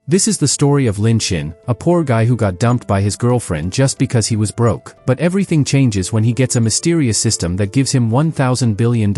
This is the story of Lin Xin, a poor guy who got dumped by his girlfriend just because he was broke. But everything changes when he gets a mysterious system that gives him $1,000 billion.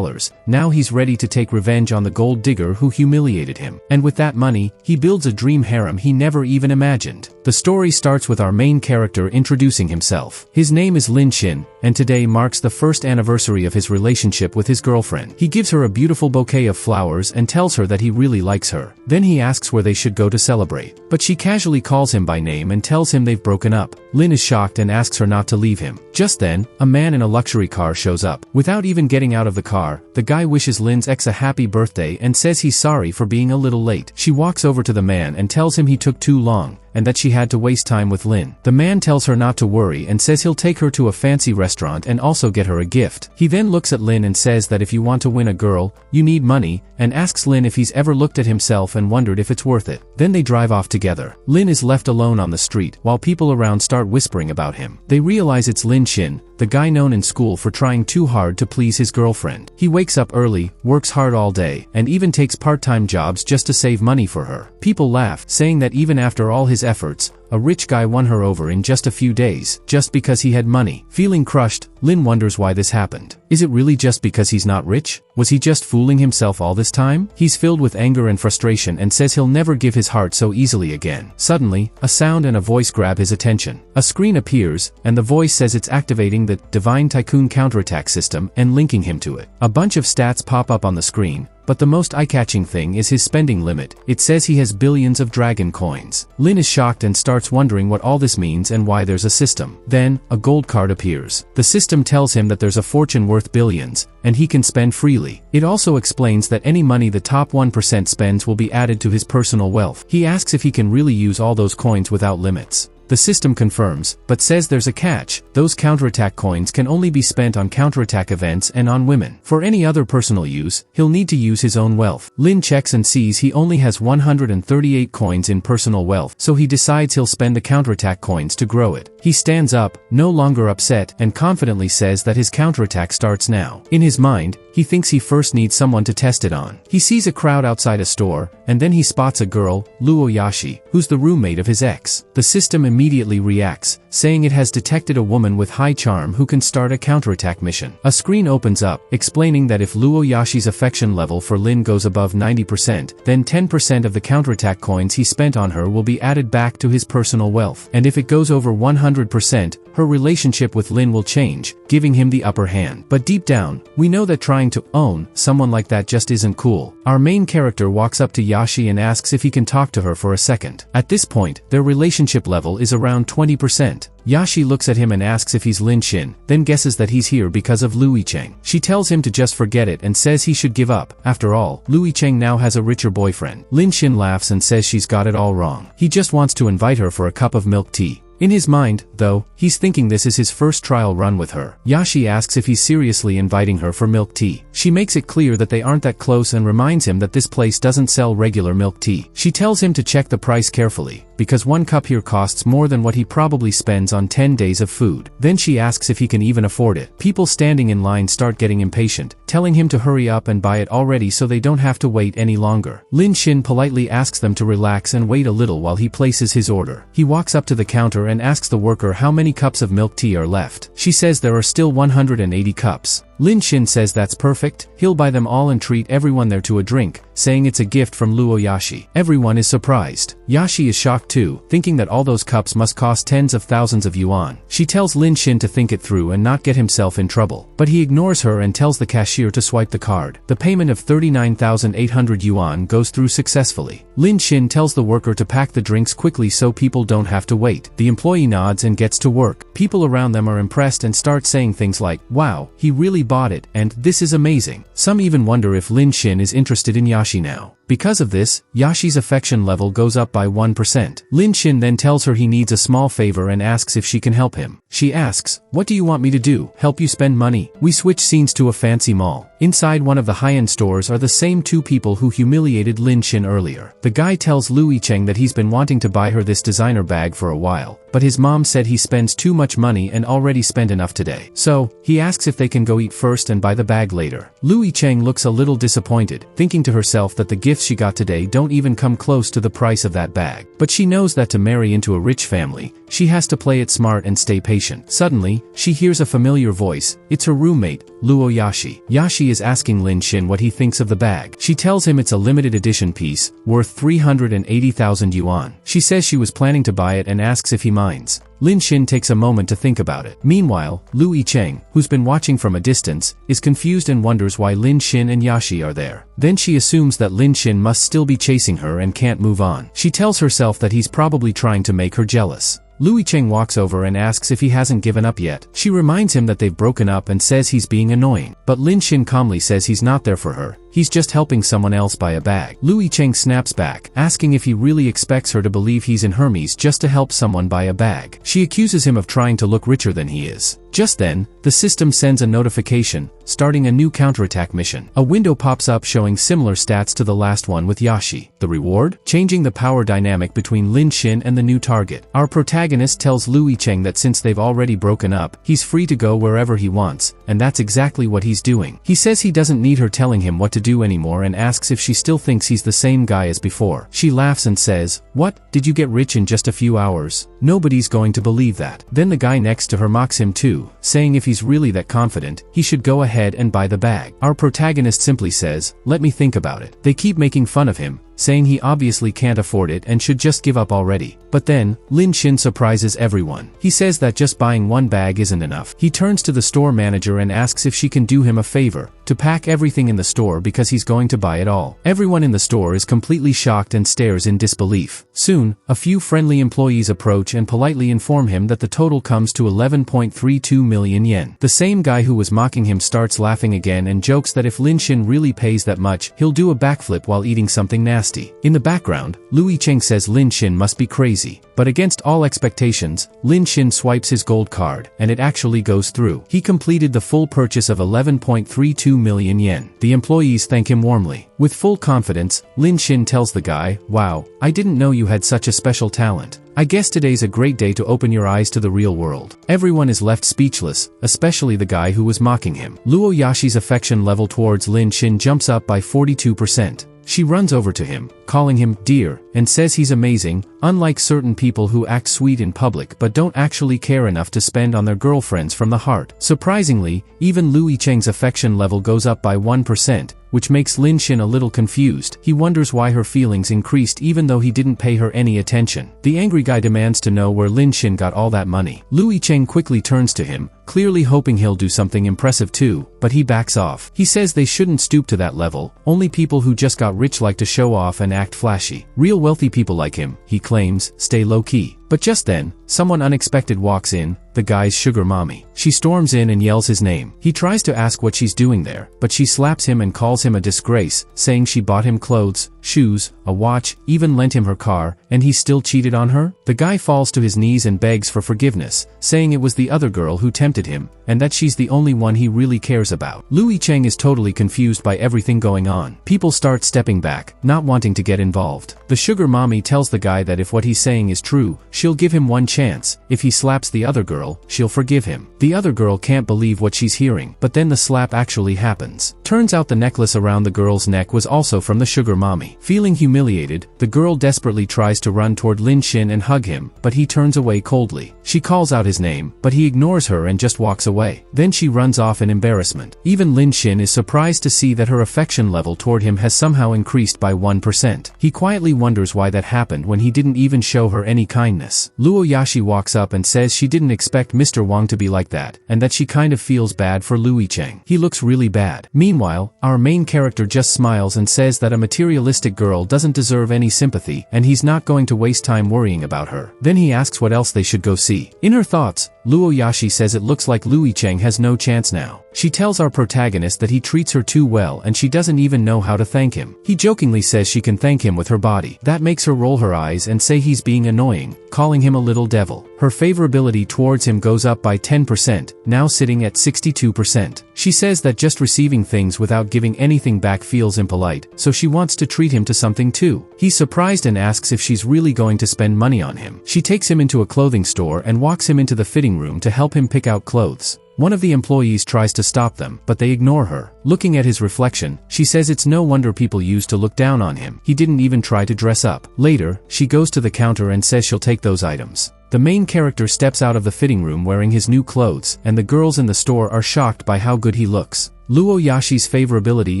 Now he's ready to take revenge on the gold digger who humiliated him. And with that money, he builds a dream harem he never even imagined. The story starts with our main character introducing himself. His name is Lin Xin, and today marks the first anniversary of his relationship with his girlfriend. He gives her a beautiful bouquet of flowers and tells her that he really likes her. Then he asks where they should go to celebrate. But she casually calls him by name and tells him they've broken up. Lin is shocked and asks her not to leave him. Just then, a man in a luxury car shows up. Without even getting out of the car, the guy wishes Lin's ex a happy birthday and says he's sorry for being a little late. She walks over to the man and tells him he took too long, and that she had to waste time with Lin. The man tells her not to worry and says he'll take her to a fancy restaurant and also get her a gift. He then looks at Lin and says that if you want to win a girl, you need money, and asks Lin if he's ever looked at himself and wondered if it's worth it. Then they drive off together. Lin is left alone on the street, while people around start whispering about him. They realize it's Lin Xin, the guy known in school for trying too hard to please his girlfriend. He wakes up early, works hard all day, and even takes part-time jobs just to save money for her. People laugh, saying that even after all his efforts, a rich guy won her over in just a few days, just because he had money. Feeling crushed, Lin wonders why this happened. Is it really just because he's not rich? Was he just fooling himself all this time? He's filled with anger and frustration and says he'll never give his heart so easily again. Suddenly, a sound and a voice grab his attention. A screen appears, and the voice says it's activating the Divine Tycoon counterattack system and linking him to it. A bunch of stats pop up on the screen, but the most eye-catching thing is his spending limit. It says he has billions of dragon coins. Lin is shocked and starts wondering what all this means and why there's a system. Then, a gold card appears. The system tells him that there's a fortune worth billions, and he can spend freely. It also explains that any money the top 1% spends will be added to his personal wealth. He asks if he can really use all those coins without limits. The system confirms, but says there's a catch. Those counterattack coins can only be spent on counterattack events and on women. For any other personal use, he'll need to use his own wealth. Lin checks and sees he only has 138 coins in personal wealth, so he decides he'll spend the counterattack coins to grow it. He stands up, no longer upset, and confidently says that his counterattack starts now. In his mind, he thinks he first needs someone to test it on. He sees a crowd outside a store, and then he spots a girl, Luo Yashi, who's the roommate of his ex. The system immediately reacts, saying it has detected a woman with high charm who can start a counterattack mission. A screen opens up, explaining that if Luo Yashi's affection level for Lin goes above 90%, then 10% of the counterattack coins he spent on her will be added back to his personal wealth. And if it goes over 100%, her relationship with Lin will change, giving him the upper hand. But deep down, we know that trying to own someone like that just isn't cool. Our main character walks up to Yashi and asks if he can talk to her for a second. At this point, their relationship level is around 20%. Yashi looks at him and asks if he's Lin Xin, then guesses that he's here because of Lui Cheng. She tells him to just forget it and says he should give up. After all, Lui Cheng now has a richer boyfriend. Lin Xin laughs and says she's got it all wrong. He just wants to invite her for a cup of milk tea. In his mind, though, he's thinking this is his first trial run with her. Yashi asks if he's seriously inviting her for milk tea. She makes it clear that they aren't that close and reminds him that this place doesn't sell regular milk tea. She tells him to check the price carefully, because one cup here costs more than what he probably spends on 10 days of food. Then she asks if he can even afford it. People standing in line start getting impatient, telling him to hurry up and buy it already so they don't have to wait any longer. Lin Xin politely asks them to relax and wait a little while he places his order. He walks up to the counter and asks the worker how many cups of milk tea are left. She says there are still 180 cups. Lin Xin says that's perfect, he'll buy them all and treat everyone there to a drink, saying it's a gift from Luo Yashi. Everyone is surprised. Yashi is shocked too, thinking that all those cups must cost tens of thousands of yuan. She tells Lin Xin to think it through and not get himself in trouble. But he ignores her and tells the cashier to swipe the card. The payment of 39,800 yuan goes through successfully. Lin Xin tells the worker to pack the drinks quickly so people don't have to wait. The employee nods and gets to work. People around them are impressed and start saying things like, "Wow, he really bought it," and "This is amazing." Some even wonder if Lin Xin is interested in Yashi now. Because of this, Yashi's affection level goes up by 1%. Lin Xin then tells her he needs a small favor and asks if she can help him. She asks, "What do you want me to do? Help you spend money?" We switch scenes to a fancy mall. Inside one of the high-end stores are the same two people who humiliated Lin Xin earlier. The guy tells Lui Cheng that he's been wanting to buy her this designer bag for a while, but his mom said he spends too much money and already spent enough today. So, he asks if they can go eat first and buy the bag later. Lui Cheng looks a little disappointed, thinking to herself that the gift gifts she got today don't even come close to the price of that bag. But she knows that to marry into a rich family, she has to play it smart and stay patient. Suddenly, she hears a familiar voice. It's her roommate, Luo Yashi. Yashi is asking Lin Xin what he thinks of the bag. She tells him it's a limited edition piece, worth 380,000 yuan. She says she was planning to buy it and asks if he minds. Lin Xin takes a moment to think about it. Meanwhile, Lu Yicheng, who's been watching from a distance, is confused and wonders why Lin Xin and Yashi are there. Then she assumes that Lin Xin must still be chasing her and can't move on. She tells herself that he's probably trying to make her jealous. Lu Yicheng walks over and asks if he hasn't given up yet. She reminds him that they've broken up and says he's being annoying. But Lin Xin calmly says he's not there for her. He's just helping someone else buy a bag. Lu Yicheng snaps back, asking if he really expects her to believe he's in Hermes just to help someone buy a bag. She accuses him of trying to look richer than he is. Just then, the system sends a notification, starting a new counterattack mission. A window pops up showing similar stats to the last one with Yashi. The reward? Changing the power dynamic between Lin Xin and the new target. Our protagonist tells Lu Yicheng that since they've already broken up, he's free to go wherever he wants, and that's exactly what he's doing. He says he doesn't need her telling him what to do anymore and asks if she still thinks he's the same guy as before. She laughs and says, "What? Did you get rich in just a few hours? Nobody's going to believe that." Then the guy next to her mocks him too, saying if he's really that confident, he should go ahead and buy the bag. Our protagonist simply says, "Let me think about it." They keep making fun of him, saying he obviously can't afford it and should just give up already. But then, Lin Xin surprises everyone. He says that just buying one bag isn't enough. He turns to the store manager and asks if she can do him a favor, to pack everything in the store because he's going to buy it all. Everyone in the store is completely shocked and stares in disbelief. Soon, a few friendly employees approach and politely inform him that the total comes to 11.32 million yen. The same guy who was mocking him starts laughing again and jokes that if Lin Xin really pays that much, he'll do a backflip while eating something nasty. In the background, Lu Yicheng says Lin Xin must be crazy. But against all expectations, Lin Xin swipes his gold card, and it actually goes through. He completed the full purchase of 11.32 million yen. The employees thank him warmly. With full confidence, Lin Xin tells the guy, "Wow, I didn't know you had such a special talent. I guess today's a great day to open your eyes to the real world." Everyone is left speechless, especially the guy who was mocking him. Luo Yashi's affection level towards Lin Xin jumps up by 42%. She runs over to him, calling him dear, and says he's amazing, unlike certain people who act sweet in public but don't actually care enough to spend on their girlfriends from the heart. Surprisingly, even Lu Yicheng's affection level goes up by 1%, which makes Lin Xin a little confused. He wonders why her feelings increased even though he didn't pay her any attention. The angry guy demands to know where Lin Xin got all that money. Lu Yicheng quickly turns to him, clearly hoping he'll do something impressive too, but he backs off. He says they shouldn't stoop to that level, only people who just got rich like to show off and act flashy. Real wealthy people like him, he claims, stay low-key. But just then, someone unexpected walks in, the guy's sugar mommy. She storms in and yells his name. He tries to ask what she's doing there, but she slaps him and calls him a disgrace, saying she bought him clothes, shoes, a watch, even lent him her car, and he still cheated on her? The guy falls to his knees and begs for forgiveness, saying it was the other girl who tempted him, and that she's the only one he really cares about. Lu Yicheng is totally confused by everything going on. People start stepping back, not wanting to get involved. The sugar mommy tells the guy that if what he's saying is true, she'll give him one chance. If he slaps the other girl, she'll forgive him. The other girl can't believe what she's hearing, but then the slap actually happens. Turns out the necklace around the girl's neck was also from the sugar mommy. Feeling humiliated, the girl desperately tries to run toward Lin Xin and hug him, but he turns away coldly. She calls out his name, but he ignores her and just walks away. Then she runs off in embarrassment. Even Lin Xin is surprised to see that her affection level toward him has somehow increased by 1%. He quietly wonders why that happened when he didn't even show her any kindness. Luo Yashi walks up and says she didn't expect Mr. Wang to be like that, and that she kind of feels bad for Lu Yicheng. He looks really bad. Meanwhile, our main character just smiles and says that a materialistic girl doesn't deserve any sympathy, and he's not going to waste time worrying about her. Then he asks what else they should go see. In her thoughts, Luo Yashi says it looks like Lu Yicheng has no chance now. She tells our protagonist that he treats her too well and she doesn't even know how to thank him. He jokingly says she can thank him with her body. That makes her roll her eyes and say he's being annoying, calling him a little devil. Her favorability towards him goes up by 10%, now sitting at 62%. She says that just receiving things without giving anything back feels impolite, so she wants to treat him to something too. He's surprised and asks if she's really going to spend money on him. She takes him into a clothing store and walks him into the fitting room to help him pick out clothes. One of the employees tries to stop them, but they ignore her. Looking at his reflection, she says it's no wonder people used to look down on him. He didn't even try to dress up. Later, she goes to the counter and says she'll take those items. The main character steps out of the fitting room wearing his new clothes, and the girls in the store are shocked by how good he looks. Luo Yashi's favorability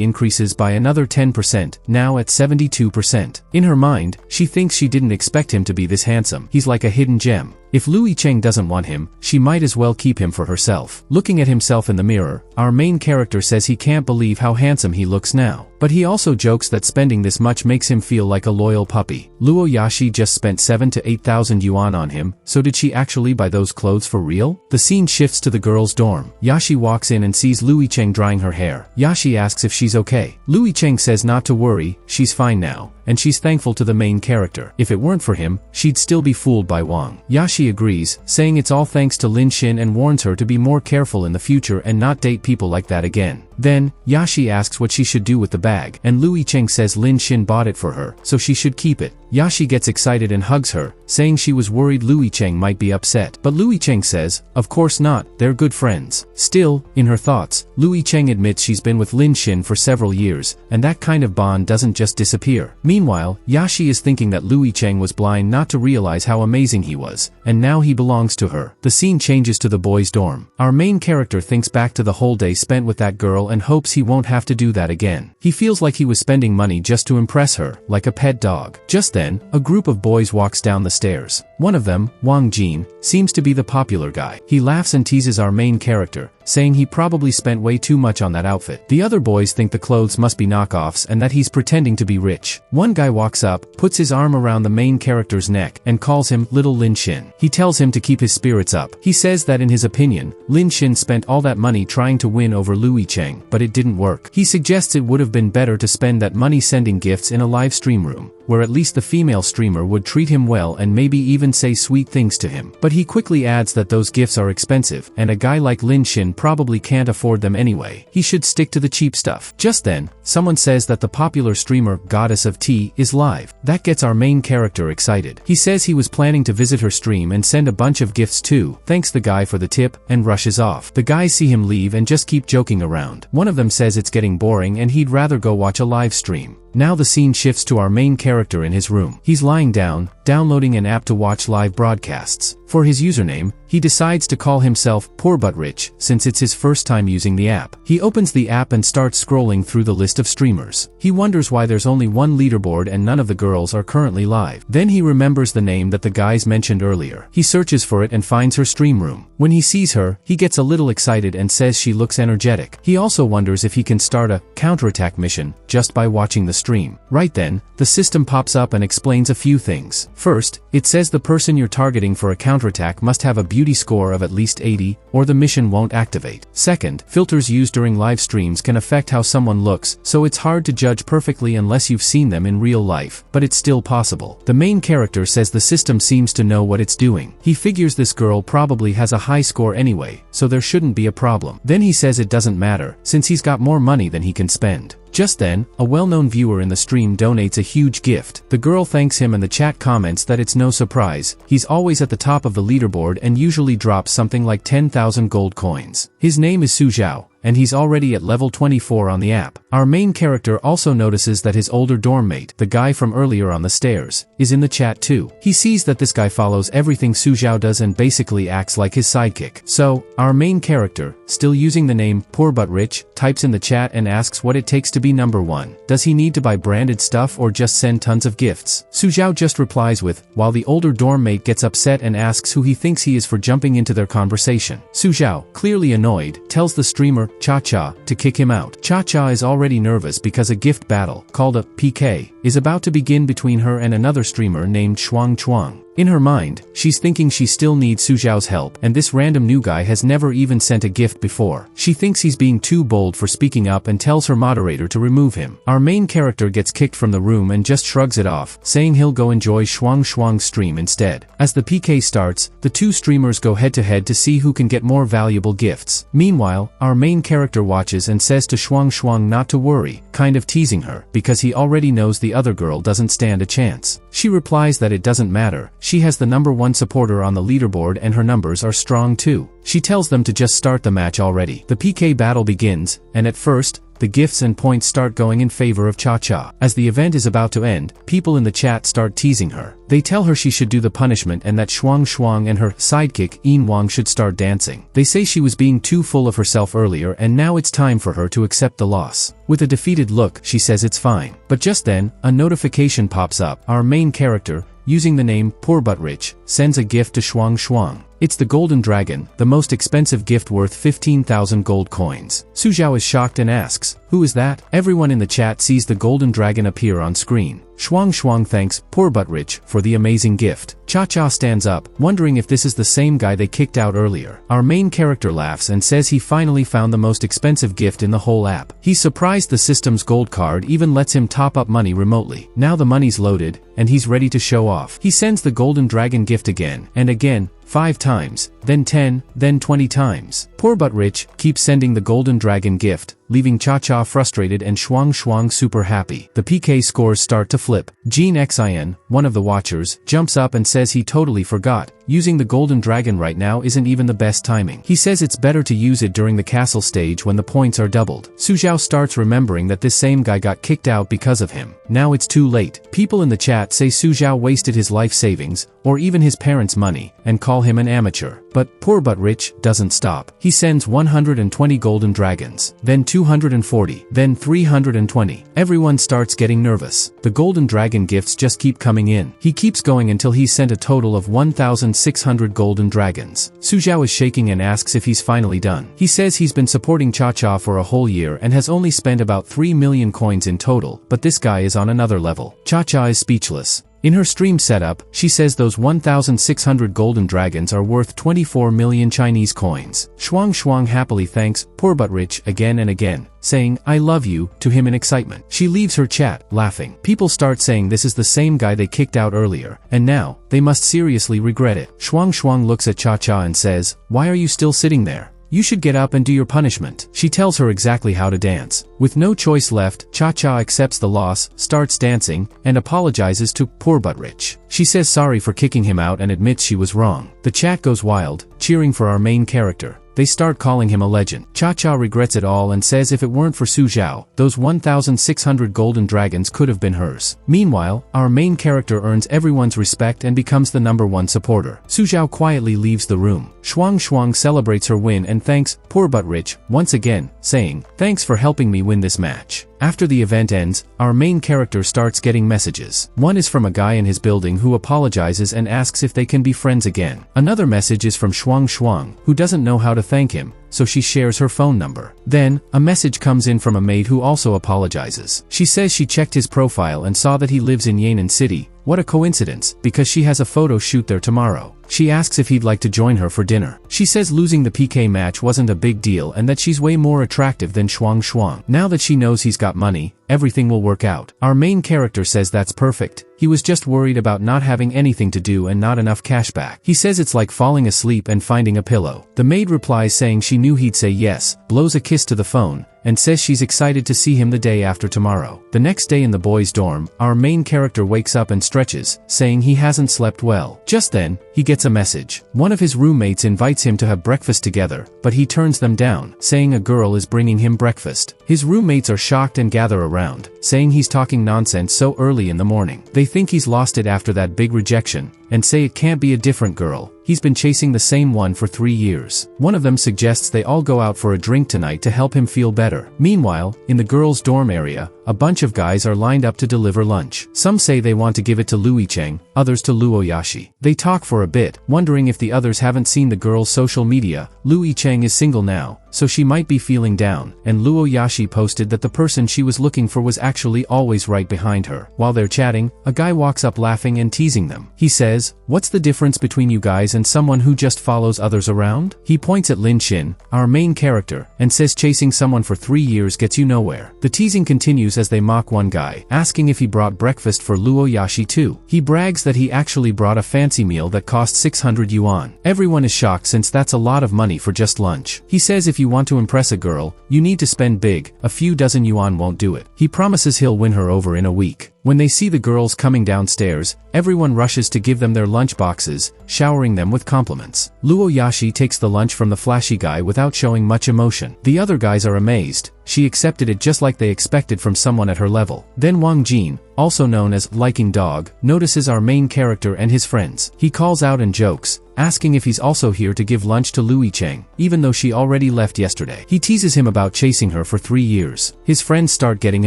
increases by another 10%, now at 72%. In her mind, she thinks she didn't expect him to be this handsome. He's like a hidden gem. If Lui Cheng doesn't want him, she might as well keep him for herself. Looking at himself in the mirror, our main character says he can't believe how handsome he looks now. But he also jokes that spending this much makes him feel like a loyal puppy. Luo Yashi just spent 7 to 8,000 yuan on him, so did she actually buy those clothes for real? The scene shifts to the girls' dorm. Yashi walks in and sees Lui Cheng drying her hair. Yashi asks if she's okay. Lui Cheng says not to worry, she's fine now, and she's thankful to the main character. If it weren't for him, she'd still be fooled by Wang. Yashi agrees, saying it's all thanks to Lin Xin, and warns her to be more careful in the future and not date people like that again. Then, Yashi asks what she should do with the bag, and Lui Cheng says Lin Xin bought it for her, so she should keep it. Yashi gets excited and hugs her, saying she was worried Lui Cheng might be upset. But Lui Cheng says, of course not, they're good friends. Still, in her thoughts, Lui Cheng admits she's been with Lin Xin for several years, and that kind of bond doesn't just disappear. Meanwhile, Yashi is thinking that Lui Cheng was blind not to realize how amazing he was, and now he belongs to her. The scene changes to the boys' dorm. Our main character thinks back to the whole day spent with that girl and hopes he won't have to do that again. He feels like he was spending money just to impress her, like a pet dog. Just then, a group of boys walks down the stairs. One of them, Wang Jin, seems to be the popular guy. He laughs and teases our main character, saying he probably spent way too much on that outfit. The other boys think the clothes must be knockoffs and that he's pretending to be rich. One guy walks up, puts his arm around the main character's neck, and calls him Little Lin Xin. He tells him to keep his spirits up. He says that in his opinion, Lin Xin spent all that money trying to win over Lui Cheng, but it didn't work. He suggests it would have been better to spend that money sending gifts in a live stream room, where at least the female streamer would treat him well and maybe even say sweet things to him. But he quickly adds that those gifts are expensive, and a guy like Lin Xin probably can't afford them anyway. He should stick to the cheap stuff. Just then, someone says that the popular streamer, Goddess of Tea, is live. That gets our main character excited. He says he was planning to visit her stream and send a bunch of gifts too, thanks the guy for the tip, and rushes off. The guys see him leave and just keep joking around. One of them says it's getting boring and he'd rather go watch a live stream. Now the scene shifts to our main character in his room. He's lying down, downloading an app to watch live broadcasts. For his username, he decides to call himself Poor But Rich, since it's his first time using the app. He opens the app and starts scrolling through the list of streamers. He wonders why there's only one leaderboard and none of the girls are currently live. Then he remembers the name that the guys mentioned earlier. He searches for it and finds her stream room. When he sees her, he gets a little excited and says she looks energetic. He also wonders if he can start a counterattack mission just by watching the stream. Right then, the system pops up and explains a few things. First, it says the person you're targeting for a counterattack must have a beauty score of at least 80, or the mission won't activate. Second, filters used during live streams can affect how someone looks, so it's hard to judge perfectly unless you've seen them in real life, but it's still possible. The main character says the system seems to know what it's doing. He figures this girl probably has a high score anyway, so there shouldn't be a problem. Then he says it doesn't matter, since he's got more money than he can spend. Just then, a well-known viewer in the stream donates a huge gift. The girl thanks him and the chat comments that it's no surprise. He's always at the top of the leaderboard and usually drops something like 10,000 gold coins. His name is Su Zhao, and he's already at level 24 on the app. Our main character also notices that his older dorm mate, the guy from earlier on the stairs, is in the chat too. He sees that this guy follows everything Su Zhao does and basically acts like his sidekick. So, our main character, still using the name Poor But Rich, types in the chat and asks what it takes to be number one. Does he need to buy branded stuff or just send tons of gifts? Su Zhao just replies with, while the older dorm mate gets upset and asks who he thinks he is for jumping into their conversation. Su Zhao, clearly annoyed, tells the streamer, Cha-Cha, to kick him out. Cha-Cha is already nervous because a gift battle, called a PK, is about to begin between her and another streamer named Shuang Chuang. In her mind, she's thinking she still needs Su Zhao's help, and this random new guy has never even sent a gift before. She thinks he's being too bold for speaking up and tells her moderator to remove him. Our main character gets kicked from the room and just shrugs it off, saying he'll go enjoy Shuang's stream instead. As the PK starts, the two streamers go head-to-head to see who can get more valuable gifts. Meanwhile, our main character watches and says to Shuang not to worry, kind of teasing her, because he already knows the other girl doesn't stand a chance. She replies that it doesn't matter, she has the #1 supporter on the leaderboard and her numbers are strong too. She tells them to just start the match already. The PK battle begins, and at first, the gifts and points start going in favor of Cha-Cha. As the event is about to end, people in the chat start teasing her. They tell her she should do the punishment and that Shuang Shuang and her sidekick Yin Wang should start dancing. They say she was being too full of herself earlier and now it's time for her to accept the loss. With a defeated look, she says it's fine. But just then, a notification pops up. Our main character, using the name Poor But Rich, sends a gift to Shuang Shuang. It's the golden dragon, the most expensive gift worth 15,000 gold coins. Su Zhao is shocked and asks, "Who is that?" Everyone in the chat sees the golden dragon appear on screen. Shuang Shuang thanks Poor But Rich for the amazing gift. Cha-Cha stands up, wondering if this is the same guy they kicked out earlier. Our main character laughs and says he finally found the most expensive gift in the whole app. He's surprised the system's gold card even lets him top up money remotely. Now the money's loaded, and he's ready to show off. He sends the golden dragon gift again, and again, 5 times, then 10, then 20 times. Poor But Rich keeps sending the golden dragon gift, leaving Cha-Cha frustrated and Shuang Shuang super happy. The PK scores start to flip. Jean Xin, one of the watchers, jumps up and says he totally forgot. Using the golden dragon right now isn't even the best timing. He says it's better to use it during the castle stage when the points are doubled. Su Zhao starts remembering that this same guy got kicked out because of him. Now it's too late. People in the chat say Su Zhao wasted his life savings, or even his parents' money, and call him an amateur. But Poor But Rich doesn't stop. He sends 120 golden dragons, then 240, then 320. Everyone starts getting nervous. The golden dragon gifts just keep coming in. He keeps going until he's sent a total of 1,600 golden dragons. Su Zhao is shaking and asks if he's finally done. He says he's been supporting Cha-Cha for a whole year and has only spent about 3 million coins in total, but this guy is on another level. Cha-Cha is speechless. In her stream setup, she says those 1,600 golden dragons are worth 24 million Chinese coins. Shuang Shuang happily thanks Poor But Rich again and again, saying, "I love you," to him in excitement. She leaves her chat, laughing. People start saying this is the same guy they kicked out earlier, and now, they must seriously regret it. Shuang Shuang looks at Cha-Cha and says, "Why are you still sitting there? You should get up and do your punishment." She tells her exactly how to dance. With no choice left, Cha-Cha accepts the loss, starts dancing, and apologizes to Poor But Rich. She says sorry for kicking him out and admits she was wrong. The chat goes wild, cheering for our main character. They start calling him a legend. Cha-Cha regrets it all and says if it weren't for Su Zhao, those 1,600 golden dragons could have been hers. Meanwhile, our main character earns everyone's respect and becomes the #1 supporter. Su Zhao quietly leaves the room. Shuang Shuang celebrates her win and thanks Poor But Rich once again, saying, "Thanks for helping me win this match." After the event ends, our main character starts getting messages. One is from a guy in his building who apologizes and asks if they can be friends again. Another message is from Shuang Shuang, who doesn't know how to thank him, so she shares her phone number. Then, a message comes in from a maid who also apologizes. She says she checked his profile and saw that he lives in Yan'an City. What a coincidence, because she has a photo shoot there tomorrow. She asks if he'd like to join her for dinner. She says losing the PK match wasn't a big deal and that she's way more attractive than Shuang Shuang. Now that she knows he's got money, everything will work out. Our main character says that's perfect. He was just worried about not having anything to do and not enough cash back. He says it's like falling asleep and finding a pillow. The maid replies saying she knew he'd say yes, blows a kiss to the phone, and says she's excited to see him the day after tomorrow. The next day in the boys' dorm, our main character wakes up and stretches, saying he hasn't slept well. Just then, he gets a message. One of his roommates invites him to have breakfast together, but he turns them down, saying a girl is bringing him breakfast. His roommates are shocked and gather around, saying he's talking nonsense so early in the morning. They think he's lost it after that big rejection, and say it can't be a different girl. He's been chasing the same one for 3 years. One of them suggests they all go out for a drink tonight to help him feel better. Meanwhile, in the girls' dorm area, a bunch of guys are lined up to deliver lunch. Some say they want to give it to Lu Yicheng, others to Luo Yashi. They talk for a bit, wondering if the others haven't seen the girl's social media. Lu Yicheng is single now, so she might be feeling down, and Luo Yashi posted that the person she was looking for was actually always right behind her. While they're chatting, a guy walks up laughing and teasing them. He says, "What's the difference between you guys and someone who just follows others around?" He points at Lin Xin, our main character, and says chasing someone for 3 years gets you nowhere. The teasing continues as they mock one guy, asking if he brought breakfast for Luo Yashi too. He brags that he actually brought a fancy meal that cost 600 yuan. Everyone is shocked since that's a lot of money for just lunch. He says if you want to impress a girl, you need to spend big, a few dozen yuan won't do it. He promises he'll win her over in a week. When they see the girls coming downstairs, everyone rushes to give them their lunch boxes, showering them with compliments. Luo Yashi takes the lunch from the flashy guy without showing much emotion. The other guys are amazed. She accepted it just like they expected from someone at her level. Then Wang Jin, also known as Liking Dog, notices our main character and his friends. He calls out and jokes, asking if he's also here to give lunch to Louis Cheng, even though she already left yesterday. He teases him about chasing her for 3 years. His friends start getting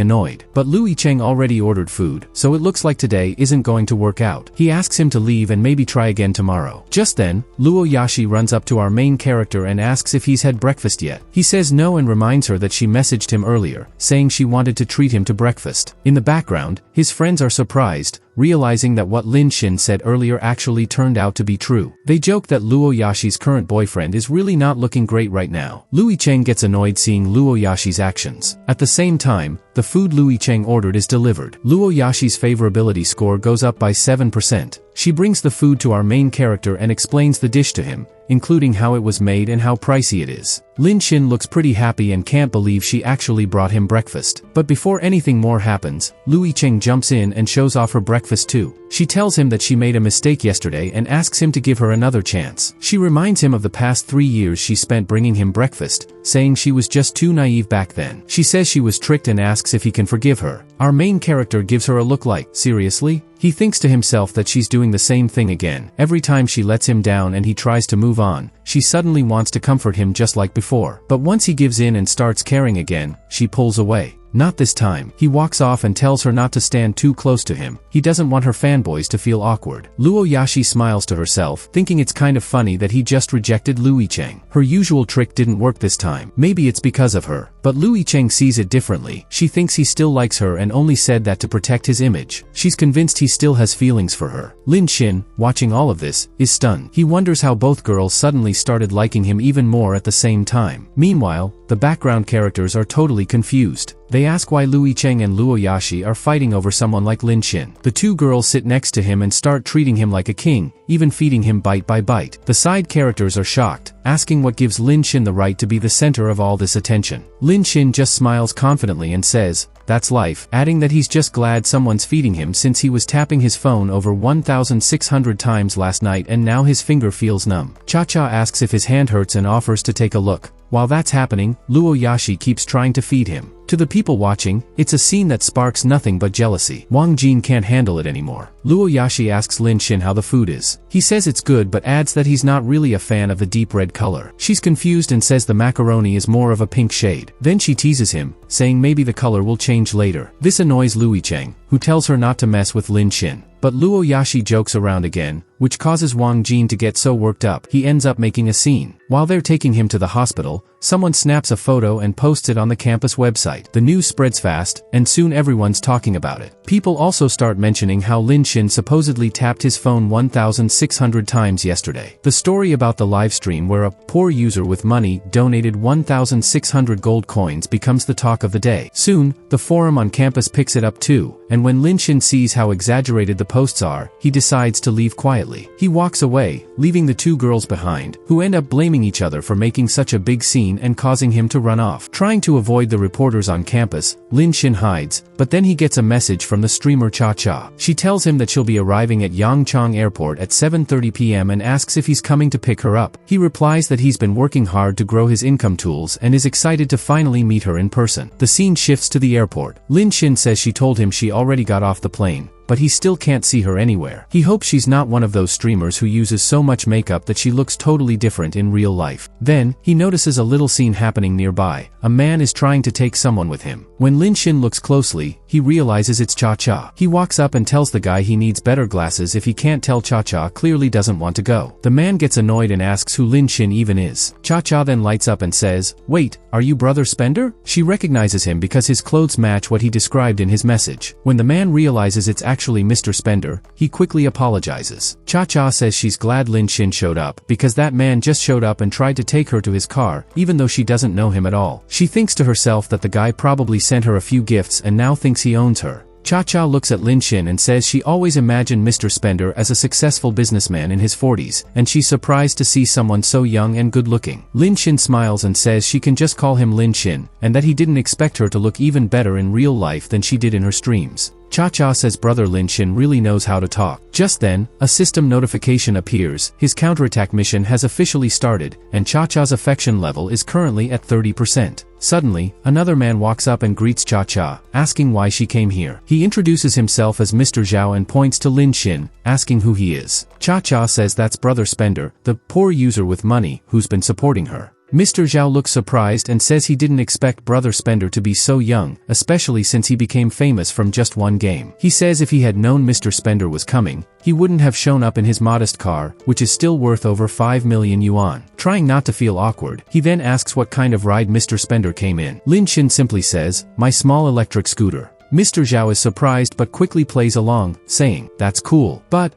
annoyed. But Louis Cheng already ordered food, so it looks like today isn't going to work out. He asks him to leave and maybe try again tomorrow. Just then, Luo Yashi runs up to our main character and asks if he's had breakfast yet. He says no and reminds her that she messaged him earlier, saying she wanted to treat him to breakfast. In the background, his friends are surprised, realizing that what Lin Xin said earlier actually turned out to be true. They joke that Luo Yashi's current boyfriend is really not looking great right now. Louis Cheng gets annoyed seeing Luo Yashi's actions. At the same time, the food Louis Cheng ordered is delivered. Luo Yashi's favorability score goes up by 7%. She brings the food to our main character and explains the dish to him, including how it was made and how pricey it is. Lin Xin looks pretty happy and can't believe she actually brought him breakfast. But before anything more happens, Louis Cheng jumps in and shows off her breakfast too. She tells him that she made a mistake yesterday and asks him to give her another chance. She reminds him of the past 3 years she spent bringing him breakfast, saying she was just too naive back then. She says she was tricked and asks if he can forgive her. Our main character gives her a look like, seriously? He thinks to himself that she's doing the same thing again. Every time she lets him down and he tries to move on, she suddenly wants to comfort him just like before. But once he gives in and starts caring again, she pulls away. Not this time. He walks off and tells her not to stand too close to him. He doesn't want her fanboys to feel awkward. Luo Yashi smiles to herself, thinking it's kind of funny that he just rejected Louis Cheng. Her usual trick didn't work this time. Maybe it's because of her. But Louis Cheng sees it differently. She thinks he still likes her and only said that to protect his image. She's convinced he still has feelings for her. Lin Xin, watching all of this, is stunned. He wonders how both girls suddenly started liking him even more at the same time. Meanwhile, the background characters are totally confused. They ask why Louis Cheng and Luo Yashi are fighting over someone like Lin Xin. The two girls sit next to him and start treating him like a king, even feeding him bite by bite. The side characters are shocked, asking what gives Lin Xin the right to be the center of all this attention. Lin Xin just smiles confidently and says, "That's life," adding that he's just glad someone's feeding him since he was tapping his phone over 1,600 times last night and now his finger feels numb. Cha-Cha asks if his hand hurts and offers to take a look. While that's happening, Luo Yashi keeps trying to feed him. To the people watching, it's a scene that sparks nothing but jealousy. Wang Jin can't handle it anymore. Luo Yashi asks Lin Xin how the food is. He says it's good but adds that he's not really a fan of the deep red color. She's confused and says the macaroni is more of a pink shade. Then she teases him, saying maybe the color will change later. This annoys Louis Cheng, who tells her not to mess with Lin Xin. But Luo Yashi jokes around again, which causes Wang Jin to get so worked up he ends up making a scene. While they're taking him to the hospital, someone snaps a photo and posts it on the campus website. The news spreads fast, and soon everyone's talking about it. People also start mentioning how Lin Xin supposedly tapped his phone 1,600 times yesterday. The story about the livestream where a poor user with money donated 1,600 gold coins becomes the talk of the day. Soon, the forum on campus picks it up too, and when Lin Xin sees how exaggerated the posts are, he decides to leave quietly. He walks away, leaving the two girls behind, who end up blaming each other for making such a big scene and causing him to run off. Trying to avoid the reporters on campus, Lin Xin hides, but then he gets a message from the streamer Cha-Cha. She tells him that she'll be arriving at Yangchang Airport at 7:30 p.m. and asks if he's coming to pick her up. He replies that he's been working hard to grow his income tools and is excited to finally meet her in person. The scene shifts to the airport. Lin Xin says she told him she already got off the plane, but he still can't see her anywhere. He hopes she's not one of those streamers who uses so much makeup that she looks totally different in real life. Then, he notices a little scene happening nearby. A man is trying to take someone with him. When Lin Xin looks closely, he realizes it's Cha-Cha. He walks up and tells the guy he needs better glasses if he can't tell. Cha-Cha clearly doesn't want to go. The man gets annoyed and asks who Lin Xin even is. Cha-Cha then lights up and says, "Wait, are you Brother Spender?" She recognizes him because his clothes match what he described in his message. When the man realizes it's actually Mr. Spender, he quickly apologizes. Cha-Cha says she's glad Lin Xin showed up because that man just showed up and tried to take her to his car, even though she doesn't know him at all. She thinks to herself that the guy probably sent her a few gifts and now thinks he owns her. Cha-Cha looks at Lin Xin and says she always imagined Mr. Spender as a successful businessman in his 40s, and she's surprised to see someone so young and good-looking. Lin Xin smiles and says she can just call him Lin Xin, and that he didn't expect her to look even better in real life than she did in her streams. Cha-Cha says brother Lin Xin really knows how to talk. Just then, a system notification appears. His counterattack mission has officially started, and Cha-Cha's affection level is currently at 30%. Suddenly, another man walks up and greets Cha-Cha, asking why she came here. He introduces himself as Mr. Zhao and points to Lin Xin, asking who he is. Cha-Cha says that's Brother Spender, the poor user with money, who's been supporting her. Mr. Zhao looks surprised and says he didn't expect Brother Spender to be so young, especially since he became famous from just one game. He says if he had known Mr. Spender was coming, he wouldn't have shown up in his modest car, which is still worth over 5 million yuan. Trying not to feel awkward, he then asks what kind of ride Mr. Spender came in. Lin Xin simply says, "My small electric scooter." Mr. Zhao is surprised but quickly plays along, saying, "That's cool. But,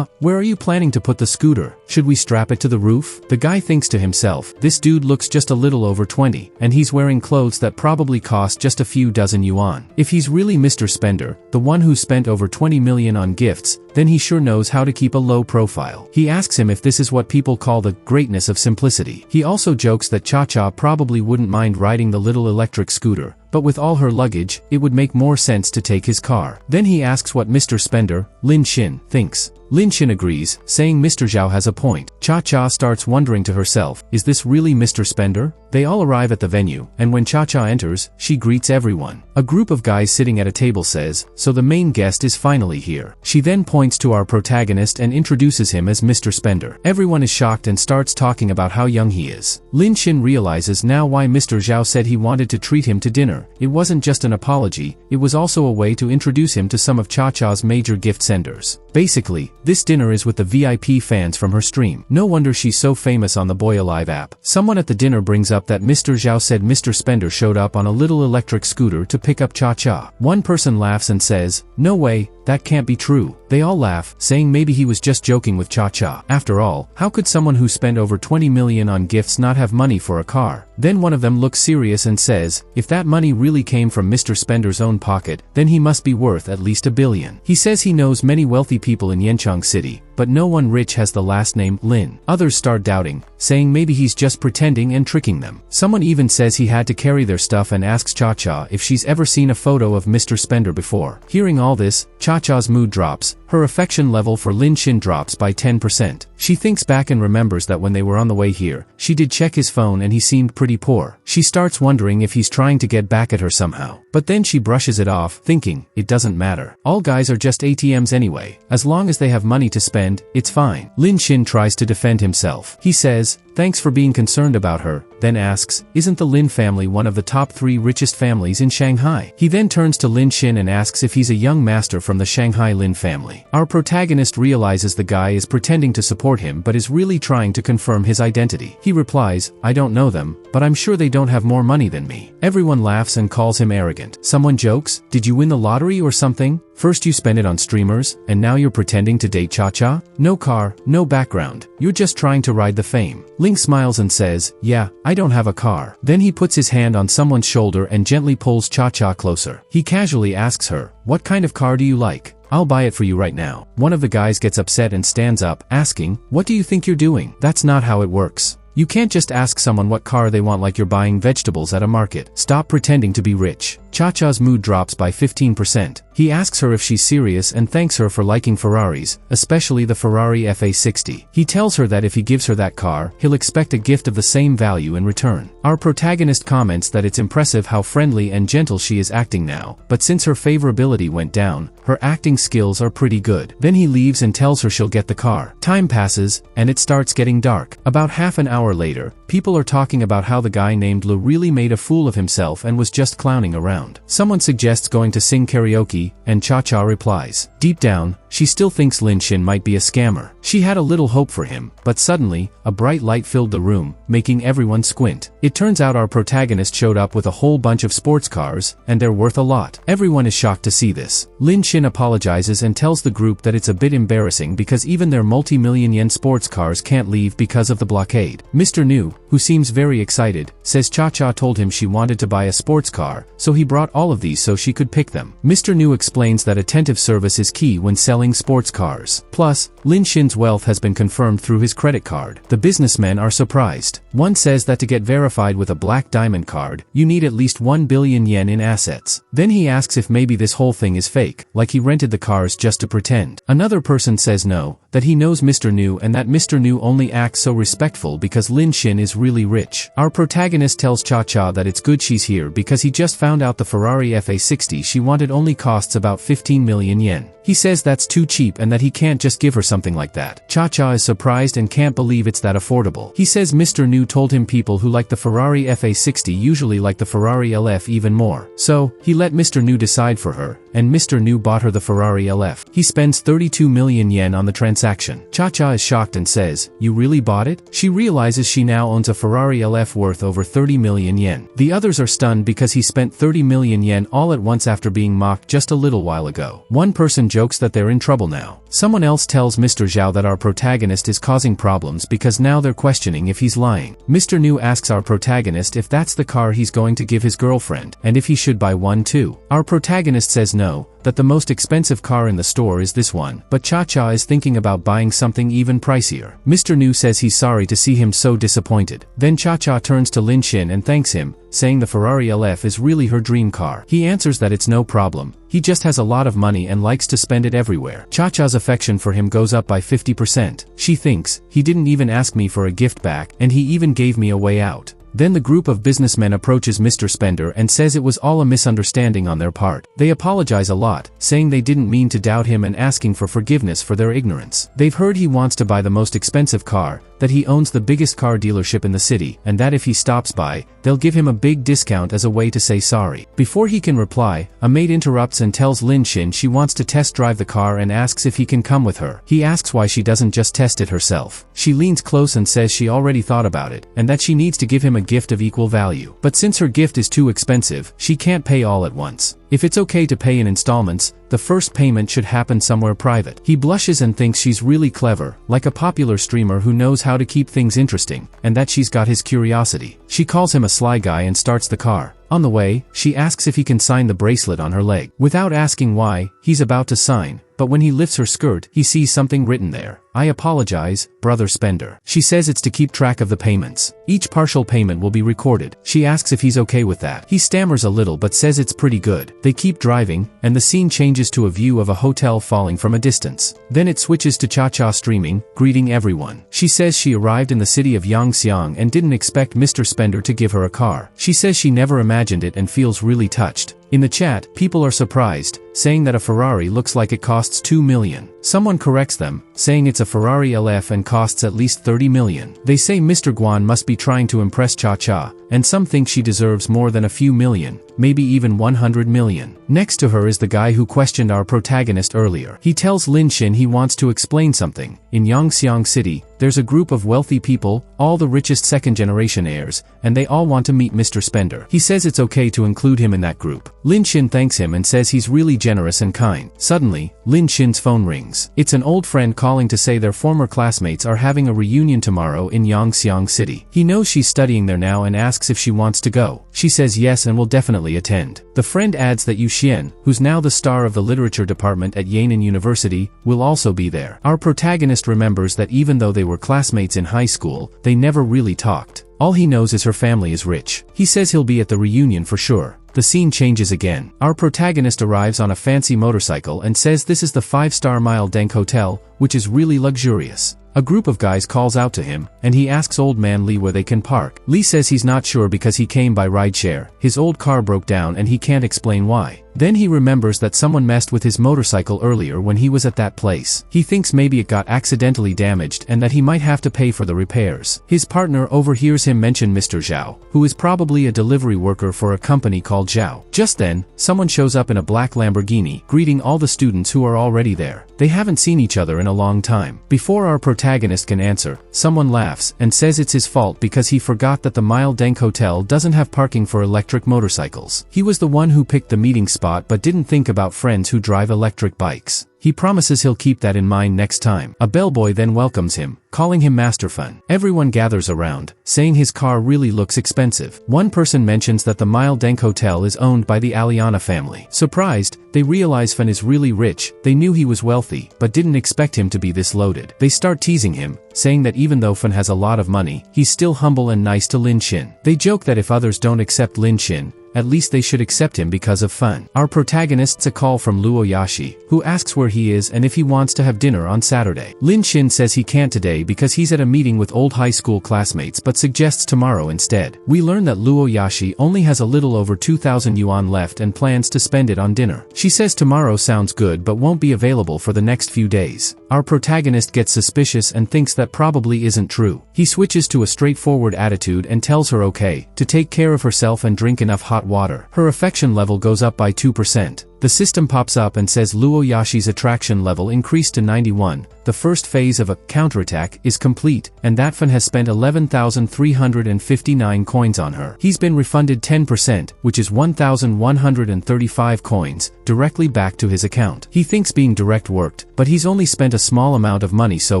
where are you planning to put the scooter? Should we strap it to the roof?" The guy thinks to himself, this dude looks just a little over 20, and he's wearing clothes that probably cost just a few dozen yuan. If he's really Mr. Spender, the one who spent over 20 million on gifts, then he sure knows how to keep a low profile. He asks him if this is what people call the greatness of simplicity. He also jokes that Cha-Cha probably wouldn't mind riding the little electric scooter, but with all her luggage, it would make more sense to take his car. Then he asks what Mr. Spender, Lin Xin, thinks. Lin Xin agrees, saying Mr. Zhao has a point. Cha-Cha starts wondering to herself, is this really Mr. Spender? They all arrive at the venue, and when Cha-Cha enters, she greets everyone. A group of guys sitting at a table says, so the main guest is finally here. She then points to our protagonist and introduces him as Mr. Spender. Everyone is shocked and starts talking about how young he is. Lin Xin realizes now why Mr. Zhao said he wanted to treat him to dinner. It wasn't just an apology, it was also a way to introduce him to some of Cha-Cha's major gift senders. Basically, this dinner is with the VIP fans from her stream. No wonder she's so famous on the Boy Alive app. Someone at the dinner brings up that Mr. Zhao said Mr. Spender showed up on a little electric scooter to pick up Cha-Cha. One person laughs and says, "No way, that can't be true." They all laugh, saying maybe he was just joking with Cha-Cha. After all, how could someone who spent over 20 million on gifts not have money for a car? Then one of them looks serious and says, if that money really came from Mr. Spender's own pocket, then he must be worth at least $1 billion. He says he knows many wealthy people in Yancheng City, but no one rich has the last name Lin. Others start doubting, saying maybe he's just pretending and tricking them. Someone even says he had to carry their stuff and asks Cha-Cha if she's ever seen a photo of Mr. Spender before. Hearing all this, Cha-Cha's mood drops. Her affection level for Lin Xin drops by 10%. She thinks back and remembers that when they were on the way here, she did check his phone and he seemed pretty poor. She starts wondering if he's trying to get back at her somehow. But then she brushes it off, thinking, it doesn't matter. All guys are just ATMs anyway. As long as they have money to spend, it's fine. Lin Xin tries to defend himself. He says, thanks for being concerned about her, then asks, isn't the Lin family one of the top 3 richest families in Shanghai? He then turns to Lin Xin and asks if he's a young master from the Shanghai Lin family. Our protagonist realizes the guy is pretending to support him but is really trying to confirm his identity. He replies, I don't know them, but I'm sure they don't have more money than me. Everyone laughs and calls him arrogant. Someone jokes, did you win the lottery or something? First you spend it on streamers, and now you're pretending to date Cha-Cha? No car, no background. You're just trying to ride the fame. Link smiles and says, yeah, I don't have a car. Then he puts his hand on someone's shoulder and gently pulls Cha-Cha closer. He casually asks her, what kind of car do you like? I'll buy it for you right now. One of the guys gets upset and stands up, asking, what do you think you're doing? That's not how it works. You can't just ask someone what car they want like you're buying vegetables at a market. Stop pretending to be rich. Cha-Cha's mood drops by 15%. He asks her if she's serious and thanks her for liking Ferraris, especially the Ferrari FA60. He tells her that if he gives her that car, he'll expect a gift of the same value in return. Our protagonist comments that it's impressive how friendly and gentle she is acting now, but since her favorability went down, her acting skills are pretty good. Then he leaves and tells her she'll get the car. Time passes, and it starts getting dark. About half an hour later, people are talking about how the guy named Lu really made a fool of himself and was just clowning around. Someone suggests going to sing karaoke, and Cha-Cha replies. Deep down, she still thinks Lin Xin might be a scammer. She had a little hope for him, but suddenly, a bright light filled the room, making everyone squint. It turns out our protagonist showed up with a whole bunch of sports cars, and they're worth a lot. Everyone is shocked to see this. Lin Xin apologizes and tells the group that it's a bit embarrassing because even their multi-million yen sports cars can't leave because of the blockade. Mr. New, who seems very excited, says Cha-Cha told him she wanted to buy a sports car, so he brought all of these so she could pick them. Mr. Nu explains that attentive service is key when selling sports cars. Plus, Lin Xin's wealth has been confirmed through his credit card. The businessmen are surprised. One says that to get verified with a black diamond card, you need at least 1 billion yen in assets. Then he asks if maybe this whole thing is fake, like he rented the cars just to pretend. Another person says no, that he knows Mr. Nu and that Mr. Nu only acts so respectful because Lin Xin is really rich. Our protagonist tells Cha-Cha that it's good she's here because he just found out the Ferrari FA60 she wanted only costs about 15 million yen. He says that's too cheap and that he can't just give her something like that. Cha-Cha is surprised and can't believe it's that affordable. He says Mr. Nu told him people who like the Ferrari FA60 usually like the Ferrari LF even more. So, he let Mr. Nu decide for her, and Mr. Nu bought her the Ferrari LF. He spends 32 million yen on the transaction. Cha-Cha is shocked and says, "You really bought it?" She realizes she now owns a Ferrari LF worth over 30 million yen. The others are stunned because he spent 30 million yen all at once after being mocked just a little while ago. One person jokes that they're in trouble now. Someone else tells Mr. Zhao that our protagonist is causing problems because now they're questioning if he's lying. Mr. Nu asks our protagonist if that's the car he's going to give his girlfriend, and if he should buy one too. Our protagonist says no, that the most expensive car in the store is this one, but Cha-Cha is thinking about buying something even pricier. Mr. Nu says he's sorry to see him so disappointed. Then Cha-Cha turns to Lin Xin and thanks him, saying the Ferrari LF is really her dream car. He answers that it's no problem. He just has a lot of money and likes to spend it everywhere. Cha-Cha's affection for him goes up by 50%. She thinks, he didn't even ask me for a gift back, and he even gave me a way out. Then the group of businessmen approaches Mr. Spender and says it was all a misunderstanding on their part. They apologize a lot, saying they didn't mean to doubt him and asking for forgiveness for their ignorance. They've heard he wants to buy the most expensive car, that he owns the biggest car dealership in the city, and that if he stops by, they'll give him a big discount as a way to say sorry. Before he can reply, a maid interrupts and tells Lin Xin she wants to test drive the car and asks if he can come with her. He asks why she doesn't just test it herself. She leans close and says she already thought about it, and that she needs to give him a gift of equal value. But since her gift is too expensive, she can't pay all at once. If it's okay to pay in installments, the first payment should happen somewhere private. He blushes and thinks she's really clever, like a popular streamer who knows how to keep things interesting, and that she's got his curiosity. She calls him a sly guy and starts the car. On the way, she asks if he can sign the bracelet on her leg. Without asking why, he's about to sign, but when he lifts her skirt, he sees something written there. "I apologize, Brother Spender." She says it's to keep track of the payments. Each partial payment will be recorded. She asks if he's okay with that. He stammers a little but says it's pretty good. They keep driving, and the scene changes to a view of a hotel falling from a distance. Then it switches to Cha-Cha streaming, greeting everyone. She says she arrived in the city of Yangxiang and didn't expect Mr. Spender to give her a car. She says she never imagined it and feels really touched. In the chat, people are surprised, saying that a Ferrari looks like it costs 2 million. Someone corrects them, saying it's a Ferrari LF and costs at least 30 million. They say Mr. Guan must be trying to impress Cha-Cha, and some think she deserves more than a few million, maybe even 100 million. Next to her is the guy who questioned our protagonist earlier. He tells Lin Xin he wants to explain something. In Yangxiang City, there's a group of wealthy people, all the richest second-generation heirs, and they all want to meet Mr. Spender. He says it's okay to include him in that group. Lin Xin thanks him and says he's really generous and kind. Suddenly, Lin Xin's phone rings. It's an old friend calling to say their former classmates are having a reunion tomorrow in Yangxiang City. He knows she's studying there now and asks if she wants to go. She says yes and will definitely attend. The friend adds that Yu Xian, who's now the star of the literature department at Yan'an University, will also be there. Our protagonist remembers that even though they were classmates in high school, they never really talked. All he knows is her family is rich. He says he'll be at the reunion for sure. The scene changes again. Our protagonist arrives on a fancy motorcycle and says this is the 5-star Mile Denk Hotel, which is really luxurious. A group of guys calls out to him, and he asks old man Lee where they can park. Lee says he's not sure because he came by rideshare. His old car broke down and he can't explain why. Then he remembers that someone messed with his motorcycle earlier when he was at that place. He thinks maybe it got accidentally damaged and that he might have to pay for the repairs. His partner overhears him mention Mr. Zhao, who is probably a delivery worker for a company called Zhao. Just then, someone shows up in a black Lamborghini, greeting all the students who are already there. They haven't seen each other in a long time. Before our protagonist can answer, someone laughs and says it's his fault because he forgot that the Mile Denk Hotel doesn't have parking for electric motorcycles. He was the one who picked the meeting spot spot but didn't think about friends who drive electric bikes. He promises he'll keep that in mind next time. A bellboy then welcomes him, calling him Master Fun. Everyone gathers around, saying his car really looks expensive. One person mentions that the Mile Denk Hotel is owned by the Aliana family. Surprised, they realize Fun is really rich. They knew he was wealthy, but didn't expect him to be this loaded. They start teasing him, saying that even though Fun has a lot of money, he's still humble and nice to Lin Xin. They joke that if others don't accept Lin Xin, at least they should accept him because of Fun. Our protagonist's a call from Luo Yashi, who asks where he is and if he wants to have dinner on Saturday. Lin Xin says he can't today because he's at a meeting with old high school classmates but suggests tomorrow instead. We learn that Luo Yashi only has a little over 2,000 yuan left and plans to spend it on dinner. She says tomorrow sounds good but won't be available for the next few days. Our protagonist gets suspicious and thinks that probably isn't true. He switches to a straightforward attitude and tells her okay, to take care of herself and drink enough hot water. Her affection level goes up by 2%. The system pops up and says Luo Yashi's attraction level increased to 91. The first phase of a counterattack is complete, and that Fun has spent 11,359 coins on her. He's been refunded 10%, which is 1,135 coins, directly back to his account. He thinks being direct worked, but he's only spent a small amount of money so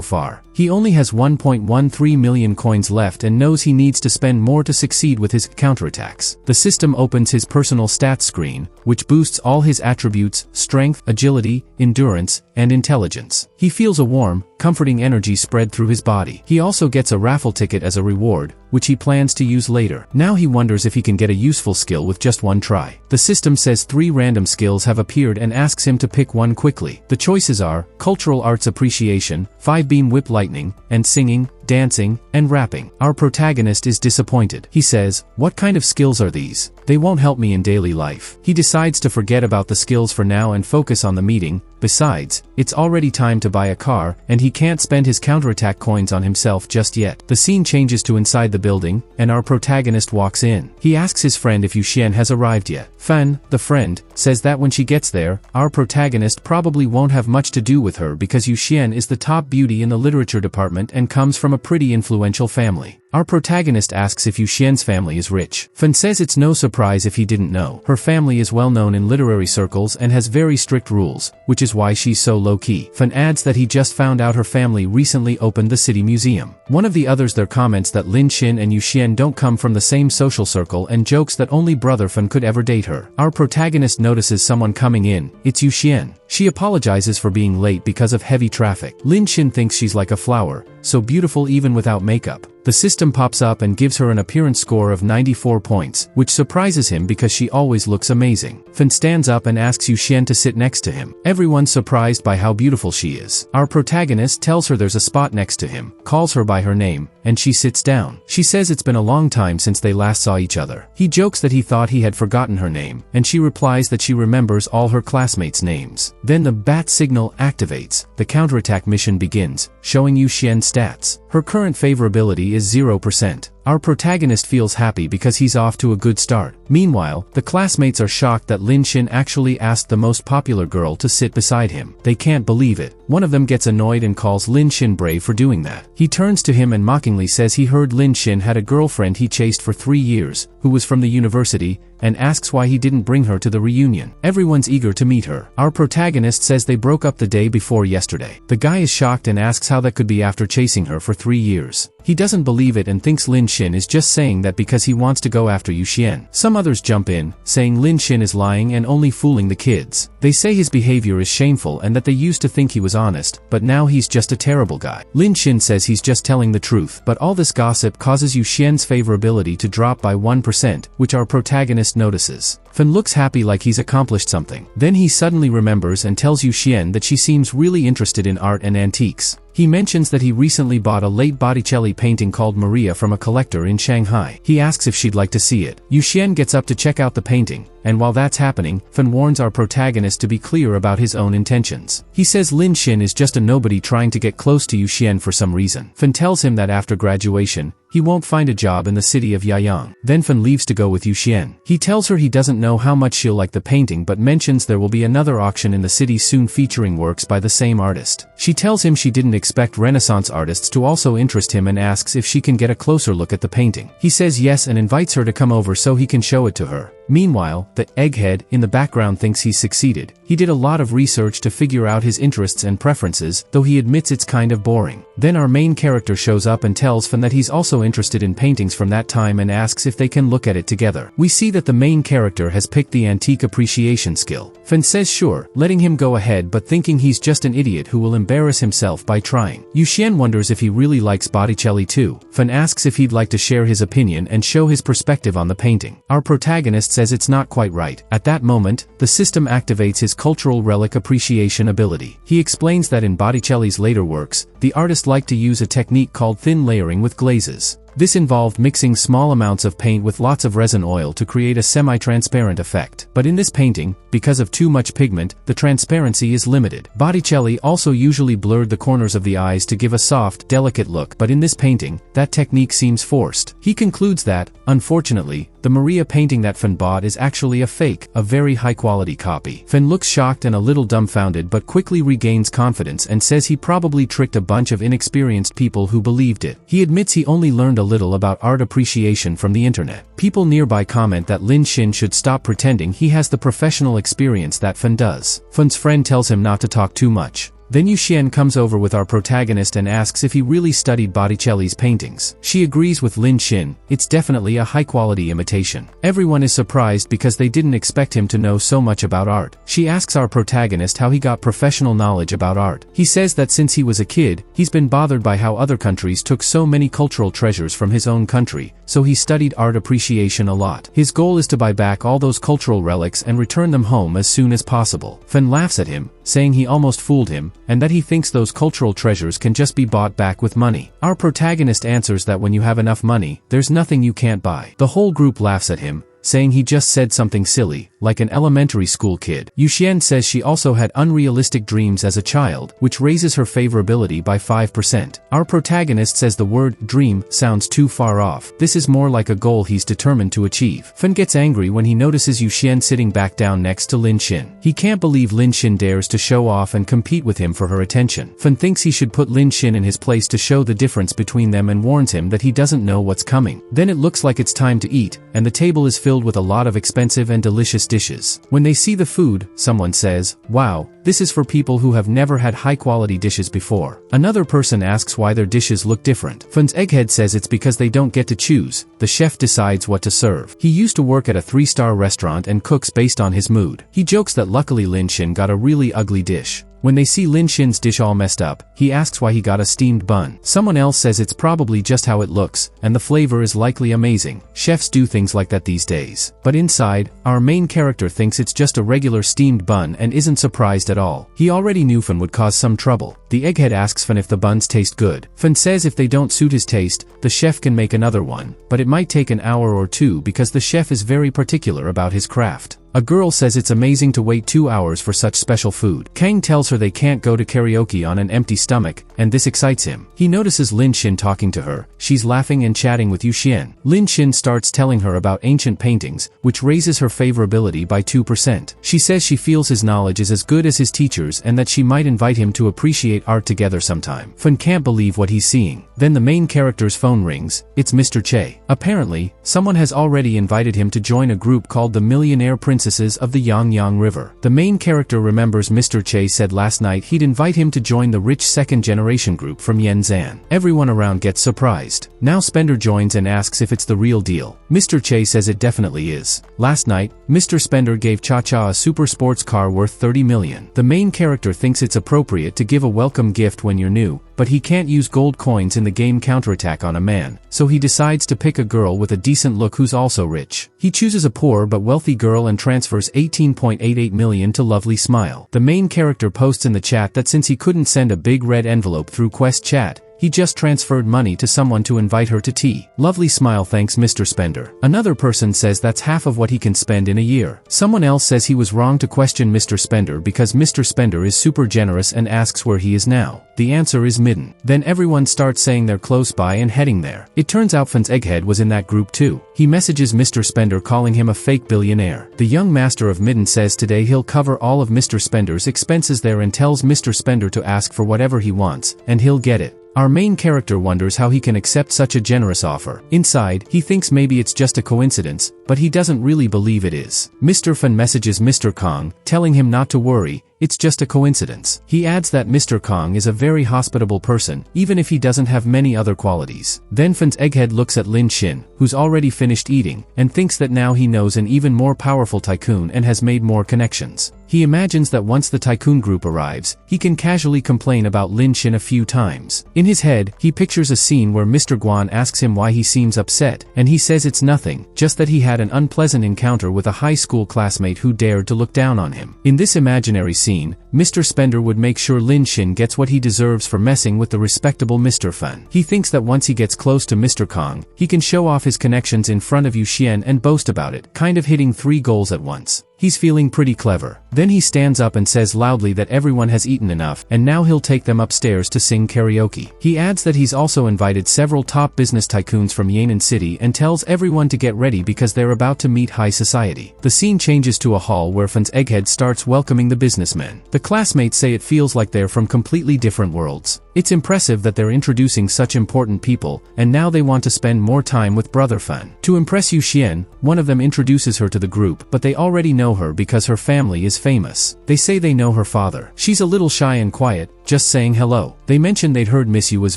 far. He only has 1.13 million coins left and knows he needs to spend more to succeed with his counterattacks. The system opens his personal stats screen, which boosts all his attributes: strength, agility, endurance, and intelligence. He feels a warm, comforting energy spread through his body. He also gets a raffle ticket as a reward, which he plans to use later. Now he wonders if he can get a useful skill with just one try. The system says 3 random skills have appeared and asks him to pick one quickly. The choices are Cultural Arts Appreciation, 5-beam Whip Lightning, and Singing, Dancing, and Rapping. Our protagonist is disappointed. He says, "What kind of skills are these? They won't help me in daily life." He decides to forget about the skills for now and focus on the meeting. Besides, it's already time to buy a car, and he can't spend his counterattack coins on himself just yet. The scene changes to inside the building, and our protagonist walks in. He asks his friend if Yu Xian has arrived yet. Fan, the friend, says that when she gets there, our protagonist probably won't have much to do with her because Yu Xian is the top beauty in the literature department and comes from a pretty influential family. Our protagonist asks if Yu Xian's family is rich. Fan says it's no surprise if he didn't know. Her family is well known in literary circles and has very strict rules, which is why she's so low-key. Fan adds that he just found out her family recently opened the city museum. One of the others there comments that Lin Xin and Yu Xian don't come from the same social circle and jokes that only brother Fan could ever date her. Our protagonist notices someone coming in. It's Yu Xian. She apologizes for being late because of heavy traffic. Lin Xin thinks she's like a flower, so beautiful even without makeup. The system pops up and gives her an appearance score of 94 points, which surprises him because she always looks amazing. Fan stands up and asks Yu Xian to sit next to him. Everyone's surprised by how beautiful she is. Our protagonist tells her there's a spot next to him, calls her by her name, and she sits down. She says it's been a long time since they last saw each other. He jokes that he thought he had forgotten her name, and she replies that she remembers all her classmates' names. Then the bat signal activates. The counterattack mission begins, showing Yu Xian's stats. Her current favorability is 0%. Our protagonist feels happy because he's off to a good start. Meanwhile, the classmates are shocked that Lin Xin actually asked the most popular girl to sit beside him. They can't believe it. One of them gets annoyed and calls Lin Xin brave for doing that. He turns to him and mockingly says he heard Lin Xin had a girlfriend he chased for 3 years, who was from the university, and asks why he didn't bring her to the reunion. Everyone's eager to meet her. Our protagonist says they broke up the day before yesterday. The guy is shocked and asks how that could be after chasing her for 3 years. He doesn't believe it and thinks Lin Xin is just saying that because he wants to go after Yu Xian. Some others jump in, saying Lin Xin is lying and only fooling the kids. They say his behavior is shameful and that they used to think he was honest, but now he's just a terrible guy. Lin Xin says he's just telling the truth, but all this gossip causes Yu Xian's favorability to drop by 1%, which our protagonist notices. Fan looks happy like he's accomplished something. Then he suddenly remembers and tells Yu Xian that she seems really interested in art and antiques. He mentions that he recently bought a late Botticelli painting called Maria from a collector in Shanghai. He asks if she'd like to see it. Yu Xian gets up to check out the painting, and while that's happening, Fan warns our protagonist to be clear about his own intentions. He says Lin Xin is just a nobody trying to get close to Yu Xian for some reason. Fan tells him that after graduation, he won't find a job in the city of Yayang. Then Fan leaves to go with Yu Xian. He tells her he doesn't know how much she'll like the painting but mentions there will be another auction in the city soon featuring works by the same artist. She tells him she didn't expect Renaissance artists to also interest him and asks if she can get a closer look at the painting. He says yes and invites her to come over so he can show it to her. Meanwhile, the egghead in the background thinks he's succeeded. He did a lot of research to figure out his interests and preferences, though he admits it's kind of boring. Then our main character shows up and tells Fan that he's also interested in paintings from that time and asks if they can look at it together. We see that the main character has picked the antique appreciation skill. Fan says sure, letting him go ahead but thinking he's just an idiot who will embarrass himself by trying. Yuxian wonders if he really likes Botticelli too. Fan asks if he'd like to share his opinion and show his perspective on the painting. Our protagonist says it's not quite right. At that moment, the system activates his cultural relic appreciation ability. He explains that in Botticelli's later works, the artist liked to use a technique called thin layering with glazes. This involved mixing small amounts of paint with lots of resin oil to create a semi-transparent effect. But in this painting, because of too much pigment, the transparency is limited. Botticelli also usually blurred the corners of the eyes to give a soft, delicate look, but in this painting, that technique seems forced. He concludes that, unfortunately, the Maria painting that Fan bought is actually a fake, a very high-quality copy. Fan looks shocked and a little dumbfounded but quickly regains confidence and says he probably tricked a bunch of inexperienced people who believed it. He admits he only learned a little about art appreciation from the internet. People nearby comment that Lin Xin should stop pretending he has the professional experience that Fan does. Fan's friend tells him not to talk too much. Then Yuxian comes over with our protagonist and asks if he really studied Botticelli's paintings. She agrees with Lin Xin, it's definitely a high-quality imitation. Everyone is surprised because they didn't expect him to know so much about art. She asks our protagonist how he got professional knowledge about art. He says that since he was a kid, he's been bothered by how other countries took so many cultural treasures from his own country, so he studied art appreciation a lot. His goal is to buy back all those cultural relics and return them home as soon as possible. Fan laughs at him, saying he almost fooled him, and that he thinks those cultural treasures can just be bought back with money. Our protagonist answers that when you have enough money, there's nothing you can't buy. The whole group laughs at him, saying he just said something silly, like an elementary school kid. Yuxian says she also had unrealistic dreams as a child, which raises her favorability by 5%. Our protagonist says the word dream sounds too far off. This is more like a goal he's determined to achieve. Fan gets angry when he notices Yuxian sitting back down next to Lin Xin. He can't believe Lin Xin dares to show off and compete with him for her attention. Fan thinks he should put Lin Xin in his place to show the difference between them and warns him that he doesn't know what's coming. Then it looks like it's time to eat, and the table is filled with a lot of expensive and delicious dishes. When they see the food, someone says, "Wow, this is for people who have never had high-quality dishes before." Another person asks why their dishes look different. Fan's egghead says it's because they don't get to choose. The chef decides what to serve. He used to work at a 3-star restaurant and cooks based on his mood. He jokes that luckily Lin Xin got a really ugly dish. When they see Lin Xin's dish all messed up, he asks why he got a steamed bun. Someone else says it's probably just how it looks, and the flavor is likely amazing. Chefs do things like that these days. But inside, our main character thinks it's just a regular steamed bun and isn't surprised at all. He already knew Fan would cause some trouble. The egghead asks Fan if the buns taste good. Fan says if they don't suit his taste, the chef can make another one, but it might take an hour or two because the chef is very particular about his craft. A girl says it's amazing to wait 2 hours for such special food. Kang tells her they can't go to karaoke on an empty stomach, and this excites him. He notices Lin Xin talking to her. She's laughing and chatting with Yuxian. Lin Xin starts telling her about ancient paintings, which raises her favorability by 2%. She says she feels his knowledge is as good as his teacher's and that she might invite him to appreciate art together sometime. Fan can't believe what he's seeing. Then the main character's phone rings. It's Mr. Che. Apparently, someone has already invited him to join a group called the Millionaire Princesses of the Yangyang River. The main character remembers Mr. Che said last night he'd invite him to join the rich second-generation group from Yenzan. Everyone around gets surprised. Now Spender joins and asks if it's the real deal. Mr. Che says it definitely is. Last night, Mr. Spender gave Cha-Cha a super sports car worth 30 million. The main character thinks it's appropriate to give a welcome gift when you're new, but he can't use gold coins in the game counterattack on a man, so he decides to pick a girl with a decent look who's also rich. He chooses a poor but wealthy girl and transfers 18.88 million to Lovely Smile. The main character posts in the chat that since he couldn't send a big red envelope through Quest Chat, he just transferred money to someone to invite her to tea. Lovely Smile thanks Mr. Spender. Another person says that's half of what he can spend in a year. Someone else says he was wrong to question Mr. Spender because Mr. Spender is super generous and asks where he is now. The answer is Midden. Then everyone starts saying they're close by and heading there. It turns out Fan's egghead was in that group too. He messages Mr. Spender calling him a fake billionaire. The young master of Midden says today he'll cover all of Mr. Spender's expenses there and tells Mr. Spender to ask for whatever he wants, and he'll get it. Our main character wonders how he can accept such a generous offer. Inside, he thinks maybe it's just a coincidence, but he doesn't really believe it is. Mr. Fan messages Mr. Kong, telling him not to worry, it's just a coincidence. He adds that Mr. Kong is a very hospitable person, even if he doesn't have many other qualities. Then Fan's egghead looks at Lin Shin, who's already finished eating, and thinks that now he knows an even more powerful tycoon and has made more connections. He imagines that once the tycoon group arrives, he can casually complain about Lin Shin a few times. In his head, he pictures a scene where Mr. Guan asks him why he seems upset, and he says it's nothing, just that he had an unpleasant encounter with a high school classmate who dared to look down on him. In this imaginary scene, Mr. Spender would make sure Lin Shin gets what he deserves for messing with the respectable Mr. Fan. He thinks that once he gets close to Mr. Kong, he can show off his connections in front of Yu Xian and boast about it, kind of hitting 3 goals at once. He's feeling pretty clever. Then he stands up and says loudly that everyone has eaten enough, and now he'll take them upstairs to sing karaoke. He adds that he's also invited several top business tycoons from Yan'an City and tells everyone to get ready because they're about to meet high society. The scene changes to a hall where Fan's egghead starts welcoming the businessmen. The classmates say it feels like they're from completely different worlds. It's impressive that they're introducing such important people, and now they want to spend more time with Brother Fan. To impress Yu Xian, one of them introduces her to the group, but they already know her because her family is famous. They say they know her father. She's a little shy and quiet, just saying hello. They mention they'd heard Miss Yu was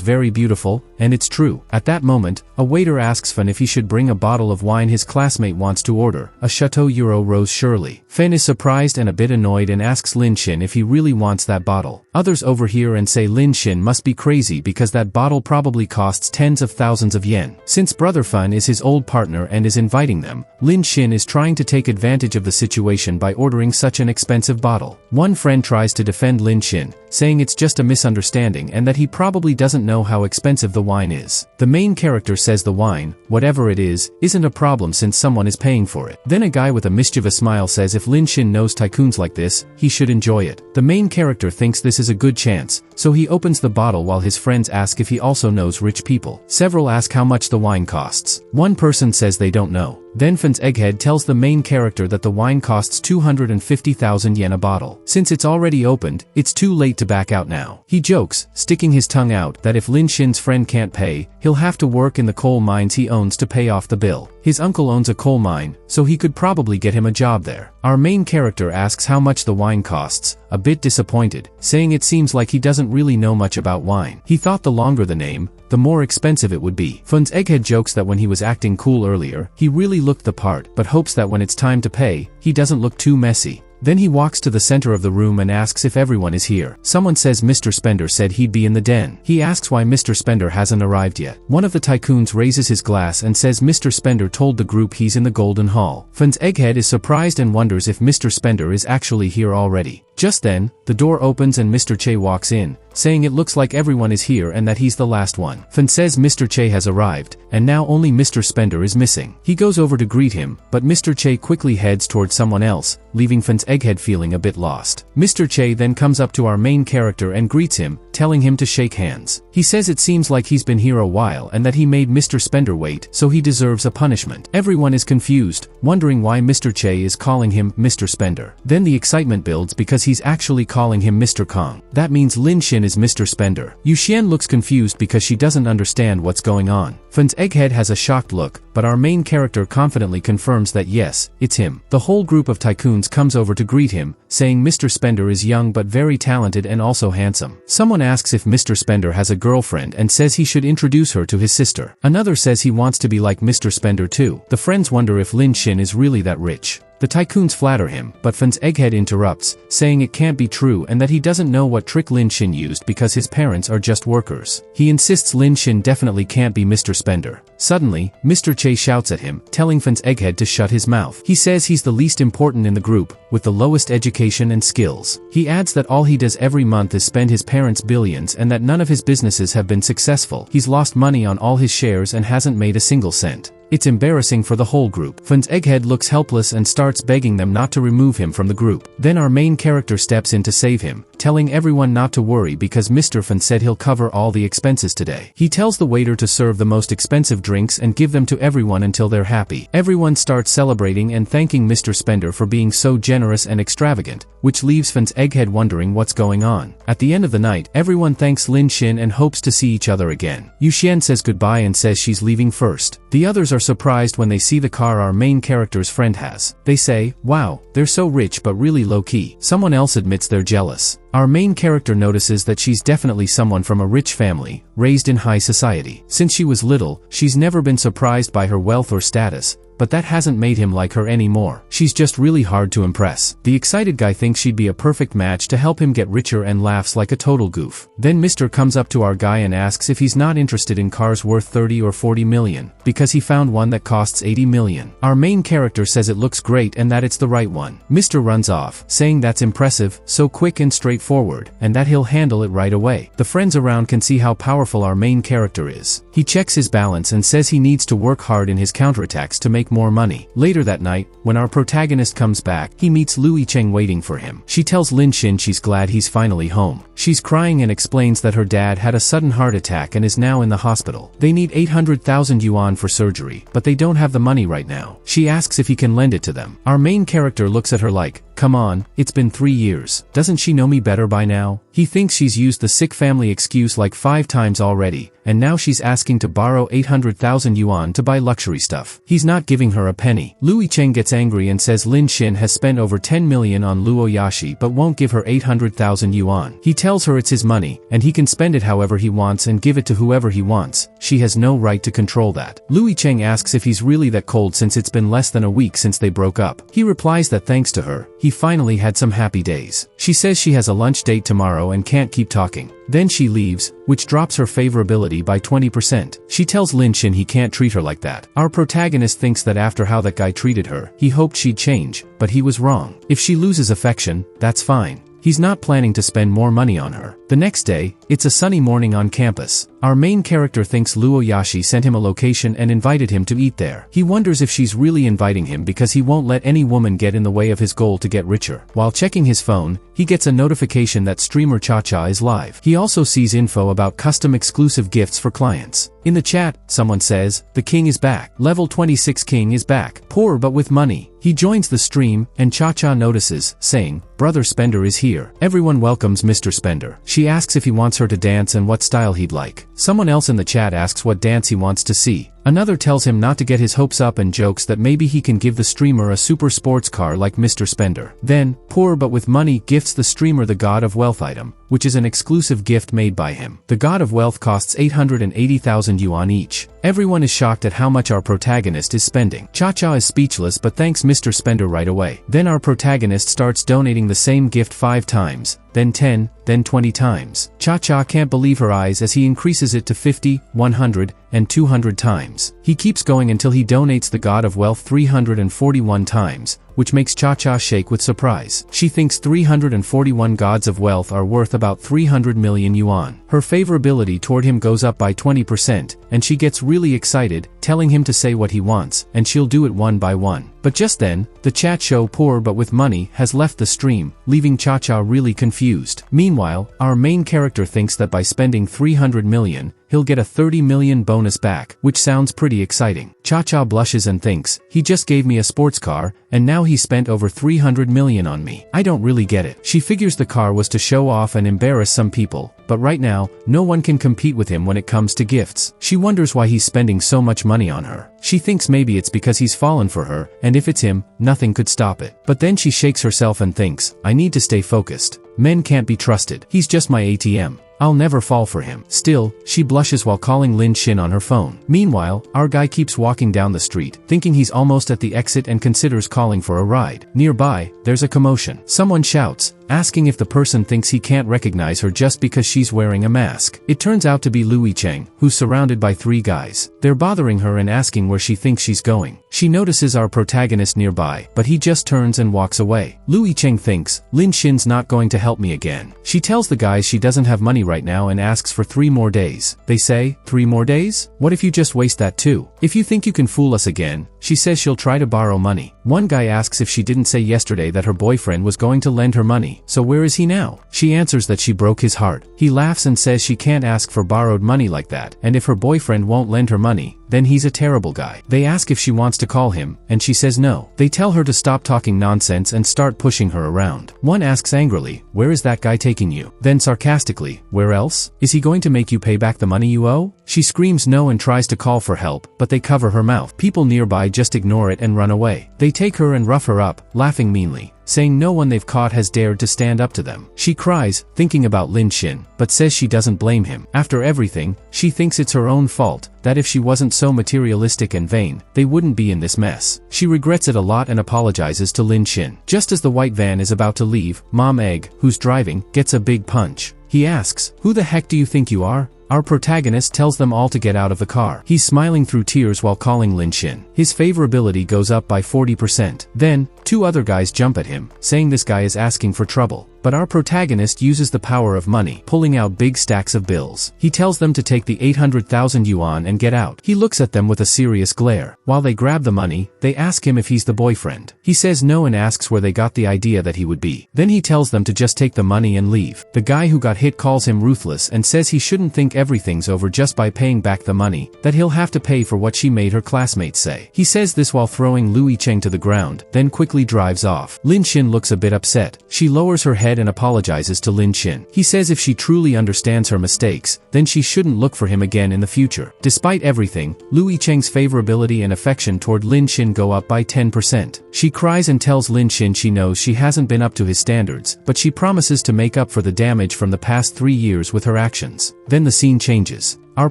very beautiful, and it's true. At that moment, a waiter asks Fan if he should bring a bottle of wine his classmate wants to order, a Chateau Euro Rose Shirley. Fan is surprised and a bit annoyed and asks Lin Shin if he really wants that bottle. Others overhear and say Lin Shin must be crazy because that bottle probably costs tens of thousands of yen. Since Brother Fan is his old partner and is inviting them, Lin Shin is trying to take advantage of the situation by ordering such an expensive bottle. One friend tries to defend Lin Shin, saying it's just a misunderstanding and that he probably doesn't know how expensive the wine is. The main character says the wine, whatever it is, isn't a problem since someone is paying for it. Then a guy with a mischievous smile says if Lin Shin knows tycoons like this, he should enjoy it. The main character thinks this is a good chance, so he opens the bottle while his friends ask if he also knows rich people. Several ask how much the wine costs. One person says they don't know. Then Fan's egghead tells the main character that the wine costs 250,000 yen a bottle. Since it's already opened, it's too late to back out now. He jokes, sticking his tongue out, that if Lin Shin's friend can't pay, he'll have to work in the coal mines he owns to pay off the bill. His uncle owns a coal mine, so he could probably get him a job there. Our main character asks how much the wine costs, a bit disappointed, saying it seems like he doesn't really know much about wine. He thought the longer the name, the more expensive it would be. Fan's egghead jokes that when he was acting cool earlier, he really looked the part, but hopes that when it's time to pay, he doesn't look too messy. Then he walks to the center of the room and asks if everyone is here. Someone says Mr. Spender said he'd be in the den. He asks why Mr. Spender hasn't arrived yet. One of the tycoons raises his glass and says Mr. Spender told the group he's in the Golden Hall. Fan's egghead is surprised and wonders if Mr. Spender is actually here already. Just then, the door opens and Mr. Che walks in, saying it looks like everyone is here and that he's the last one. Fan says Mr. Che has arrived, and now only Mr. Spender is missing. He goes over to greet him, but Mr. Che quickly heads towards someone else, leaving Fan's egghead feeling a bit lost. Mr. Che then comes up to our main character and greets him, telling him to shake hands. He says it seems like he's been here a while and that he made Mr. Spender wait, so he deserves a punishment. Everyone is confused, wondering why Mr. Che is calling him Mr. Spender. Then the excitement builds because he's actually calling him Mr. Kong. That means Lin Shin is Mr. Spender. Yu Xian looks confused because she doesn't understand what's going on. Fan's egghead has a shocked look, but our main character confidently confirms that yes, it's him. The whole group of tycoons comes over to greet him, saying Mr. Spender is young but very talented and also handsome. Someone asks if Mr. Spender has a girlfriend and says he should introduce her to his sister. Another says he wants to be like Mr. Spender too. The friends wonder if Lin Shin is really that rich. The tycoons flatter him, but Fan's egghead interrupts, saying it can't be true and that he doesn't know what trick Lin Shin used because his parents are just workers. He insists Lin Shin definitely can't be Mr. Spender. Suddenly, Mr. Che shouts at him, telling Fan's egghead to shut his mouth. He says he's the least important in the group, with the lowest education and skills. He adds that all he does every month is spend his parents' billions and that none of his businesses have been successful. He's lost money on all his shares and hasn't made a single cent. It's embarrassing for the whole group. Fan's egghead looks helpless and starts begging them not to remove him from the group. Then our main character steps in to save him, telling everyone not to worry because Mr. Fan said he'll cover all the expenses today. He tells the waiter to serve the most expensive drinks and give them to everyone until they're happy. Everyone starts celebrating and thanking Mr. Spender for being so generous and extravagant, which leaves Fan's egghead wondering what's going on. At the end of the night, everyone thanks Lin Xin and hopes to see each other again. Yu Xian says goodbye and says she's leaving first. The others are surprised when they see the car our main character's friend has. They say, wow, they're so rich but really low-key. Someone else admits they're jealous. Our main character notices that she's definitely someone from a rich family, raised in high society. Since she was little, she's never been surprised by her wealth or status, but that hasn't made him like her anymore. She's just really hard to impress. The excited guy thinks she'd be a perfect match to help him get richer and laughs like a total goof. Then Mr. comes up to our guy and asks if he's not interested in cars worth 30 or 40 million, because he found one that costs 80 million. Our main character says it looks great and that it's the right one. Mr. runs off, saying that's impressive, so quick and straightforward, and that he'll handle it right away. The friends around can see how powerful our main character is. He checks his balance and says he needs to work hard in his counterattacks to make more money. Later that night, when our protagonist comes back, he meets Lui Cheng waiting for him. She tells Lin Xin she's glad he's finally home. She's crying and explains that her dad had a sudden heart attack and is now in the hospital. They need 800,000 yuan for surgery, but they don't have the money right now. She asks if he can lend it to them. Our main character looks at her like, come on, it's been 3 years. Doesn't she know me better by now? He thinks she's used the sick family excuse like 5 times already, and now she's asking to borrow 800,000 yuan to buy luxury stuff. He's not giving her a penny. Lui Cheng gets angry and says Lin Xin has spent over 10 million on Luoyashi but won't give her 800,000 yuan. He tells her it's his money, and he can spend it however he wants and give it to whoever he wants. She has no right to control that. Lui Cheng asks if he's really that cold since it's been less than a week since they broke up. He replies that thanks to her, he finally had some happy days. She says she has a lunch date tomorrow and can't keep talking. Then she leaves, which drops her favorability by 20%. She tells Lin Xin he can't treat her like that. Our protagonist thinks that after how that guy treated her, he hoped she'd change, but he was wrong. If she loses affection, that's fine. He's not planning to spend more money on her. The next day, it's a sunny morning on campus. Our main character thinks Luoyashi sent him a location and invited him to eat there. He wonders if she's really inviting him because he won't let any woman get in the way of his goal to get richer. While checking his phone, he gets a notification that streamer Cha-Cha is live. He also sees info about custom exclusive gifts for clients. In the chat, someone says, the king is back. Level 26 king is back. Poor but with money. He joins the stream, and Cha-Cha notices, saying, Brother Spender is here. Everyone welcomes Mr. Spender. She asks if he wants her to dance and what style he'd like. Someone else in the chat asks what dance he wants to see. Another tells him not to get his hopes up and jokes that maybe he can give the streamer a super sports car like Mr. Spender. Then, poor but with money gifts the streamer the God of Wealth item, which is an exclusive gift made by him. The God of Wealth costs 880,000 yuan each. Everyone is shocked at how much our protagonist is spending. Cha-Cha is speechless but thanks Mr. Spender right away. Then our protagonist starts donating the same gift 5 times, then 10, then 20 times. Cha-Cha can't believe her eyes as he increases it to 50, 100, and 200 times. He keeps going until he donates the God of Wealth 341 times, which makes Cha-Cha shake with surprise. She thinks 341 gods of wealth are worth about 300 million yuan. Her favorability toward him goes up by 20%, and she gets really excited, telling him to say what he wants, and she'll do it one by one. But just then, the chat show Poor But With Money has left the stream, leaving Cha-Cha really confused. Meanwhile, our main character thinks that by spending 300 million, he'll get a 30 million bonus back, which sounds pretty exciting. Cha-Cha blushes and thinks, he just gave me a sports car, and now he spent over 300 million on me. I don't really get it. She figures the car was to show off and embarrass some people, but right now, no one can compete with him when it comes to gifts. She wonders why he's spending so much money on her. She thinks maybe it's because he's fallen for her, and if it's him, nothing could stop it. But then she shakes herself and thinks, I need to stay focused. Men can't be trusted. He's just my ATM. I'll never fall for him. Still, she blushes while calling Lin Xin on her phone. Meanwhile, our guy keeps walking down the street, thinking he's almost at the exit and considers calling for a ride. Nearby, there's a commotion. Someone shouts, asking if the person thinks he can't recognize her just because she's wearing a mask. It turns out to be Lui Cheng, who's surrounded by 3 guys. They're bothering her and asking where she thinks she's going. She notices our protagonist nearby, but he just turns and walks away. Lu Yicheng thinks, Lin Xin's not going to help me again. She tells the guys she doesn't have money right now and asks for 3 more days. They say, 3 more days? What if you just waste that too? If you think you can fool us again, she says she'll try to borrow money. One guy asks if she didn't say yesterday that her boyfriend was going to lend her money, so where is he now? She answers that she broke his heart. He laughs and says she can't ask for borrowed money like that, and if her boyfriend won't lend her money, then he's a terrible guy. They ask if she wants to call him, and she says no. They tell her to stop talking nonsense and start pushing her around. One asks angrily, where is that guy taking you? Then sarcastically, where else? Is he going to make you pay back the money you owe? She screams no and tries to call for help, but they cover her mouth. People nearby just ignore it and run away. They take her and rough her up, laughing meanly, saying no one they've caught has dared to stand up to them. She cries, thinking about Lin Xin, but says she doesn't blame him. After everything, she thinks it's her own fault, that if she wasn't so materialistic and vain, they wouldn't be in this mess. She regrets it a lot and apologizes to Lin Xin. Just as the white van is about to leave, Mom Egg, who's driving, gets a big punch. He asks, who the heck do you think you are? Our protagonist tells them all to get out of the car. He's smiling through tears while calling Lin Xin. His favorability goes up by 40%. Then, 2 other guys jump at him, saying this guy is asking for trouble. But our protagonist uses the power of money, pulling out big stacks of bills. He tells them to take the 800,000 yuan and get out. He looks at them with a serious glare. While they grab the money, they ask him if he's the boyfriend. He says no and asks where they got the idea that he would be. Then he tells them to just take the money and leave. The guy who got hit calls him ruthless and says he shouldn't think everything's over just by paying back the money, that he'll have to pay for what she made her classmates say. He says this while throwing Lu Yicheng to the ground, then quickly drives off. Lin Xin looks a bit upset. She lowers her head and apologizes to Lin Xin. He says if she truly understands her mistakes, then she shouldn't look for him again in the future. Despite everything, Lu Yicheng's favorability and affection toward Lin Xin go up by 10%. She cries and tells Lin Xin she knows she hasn't been up to his standards, but she promises to make up for the damage from the past 3 years with her actions. Then the scene changes. Our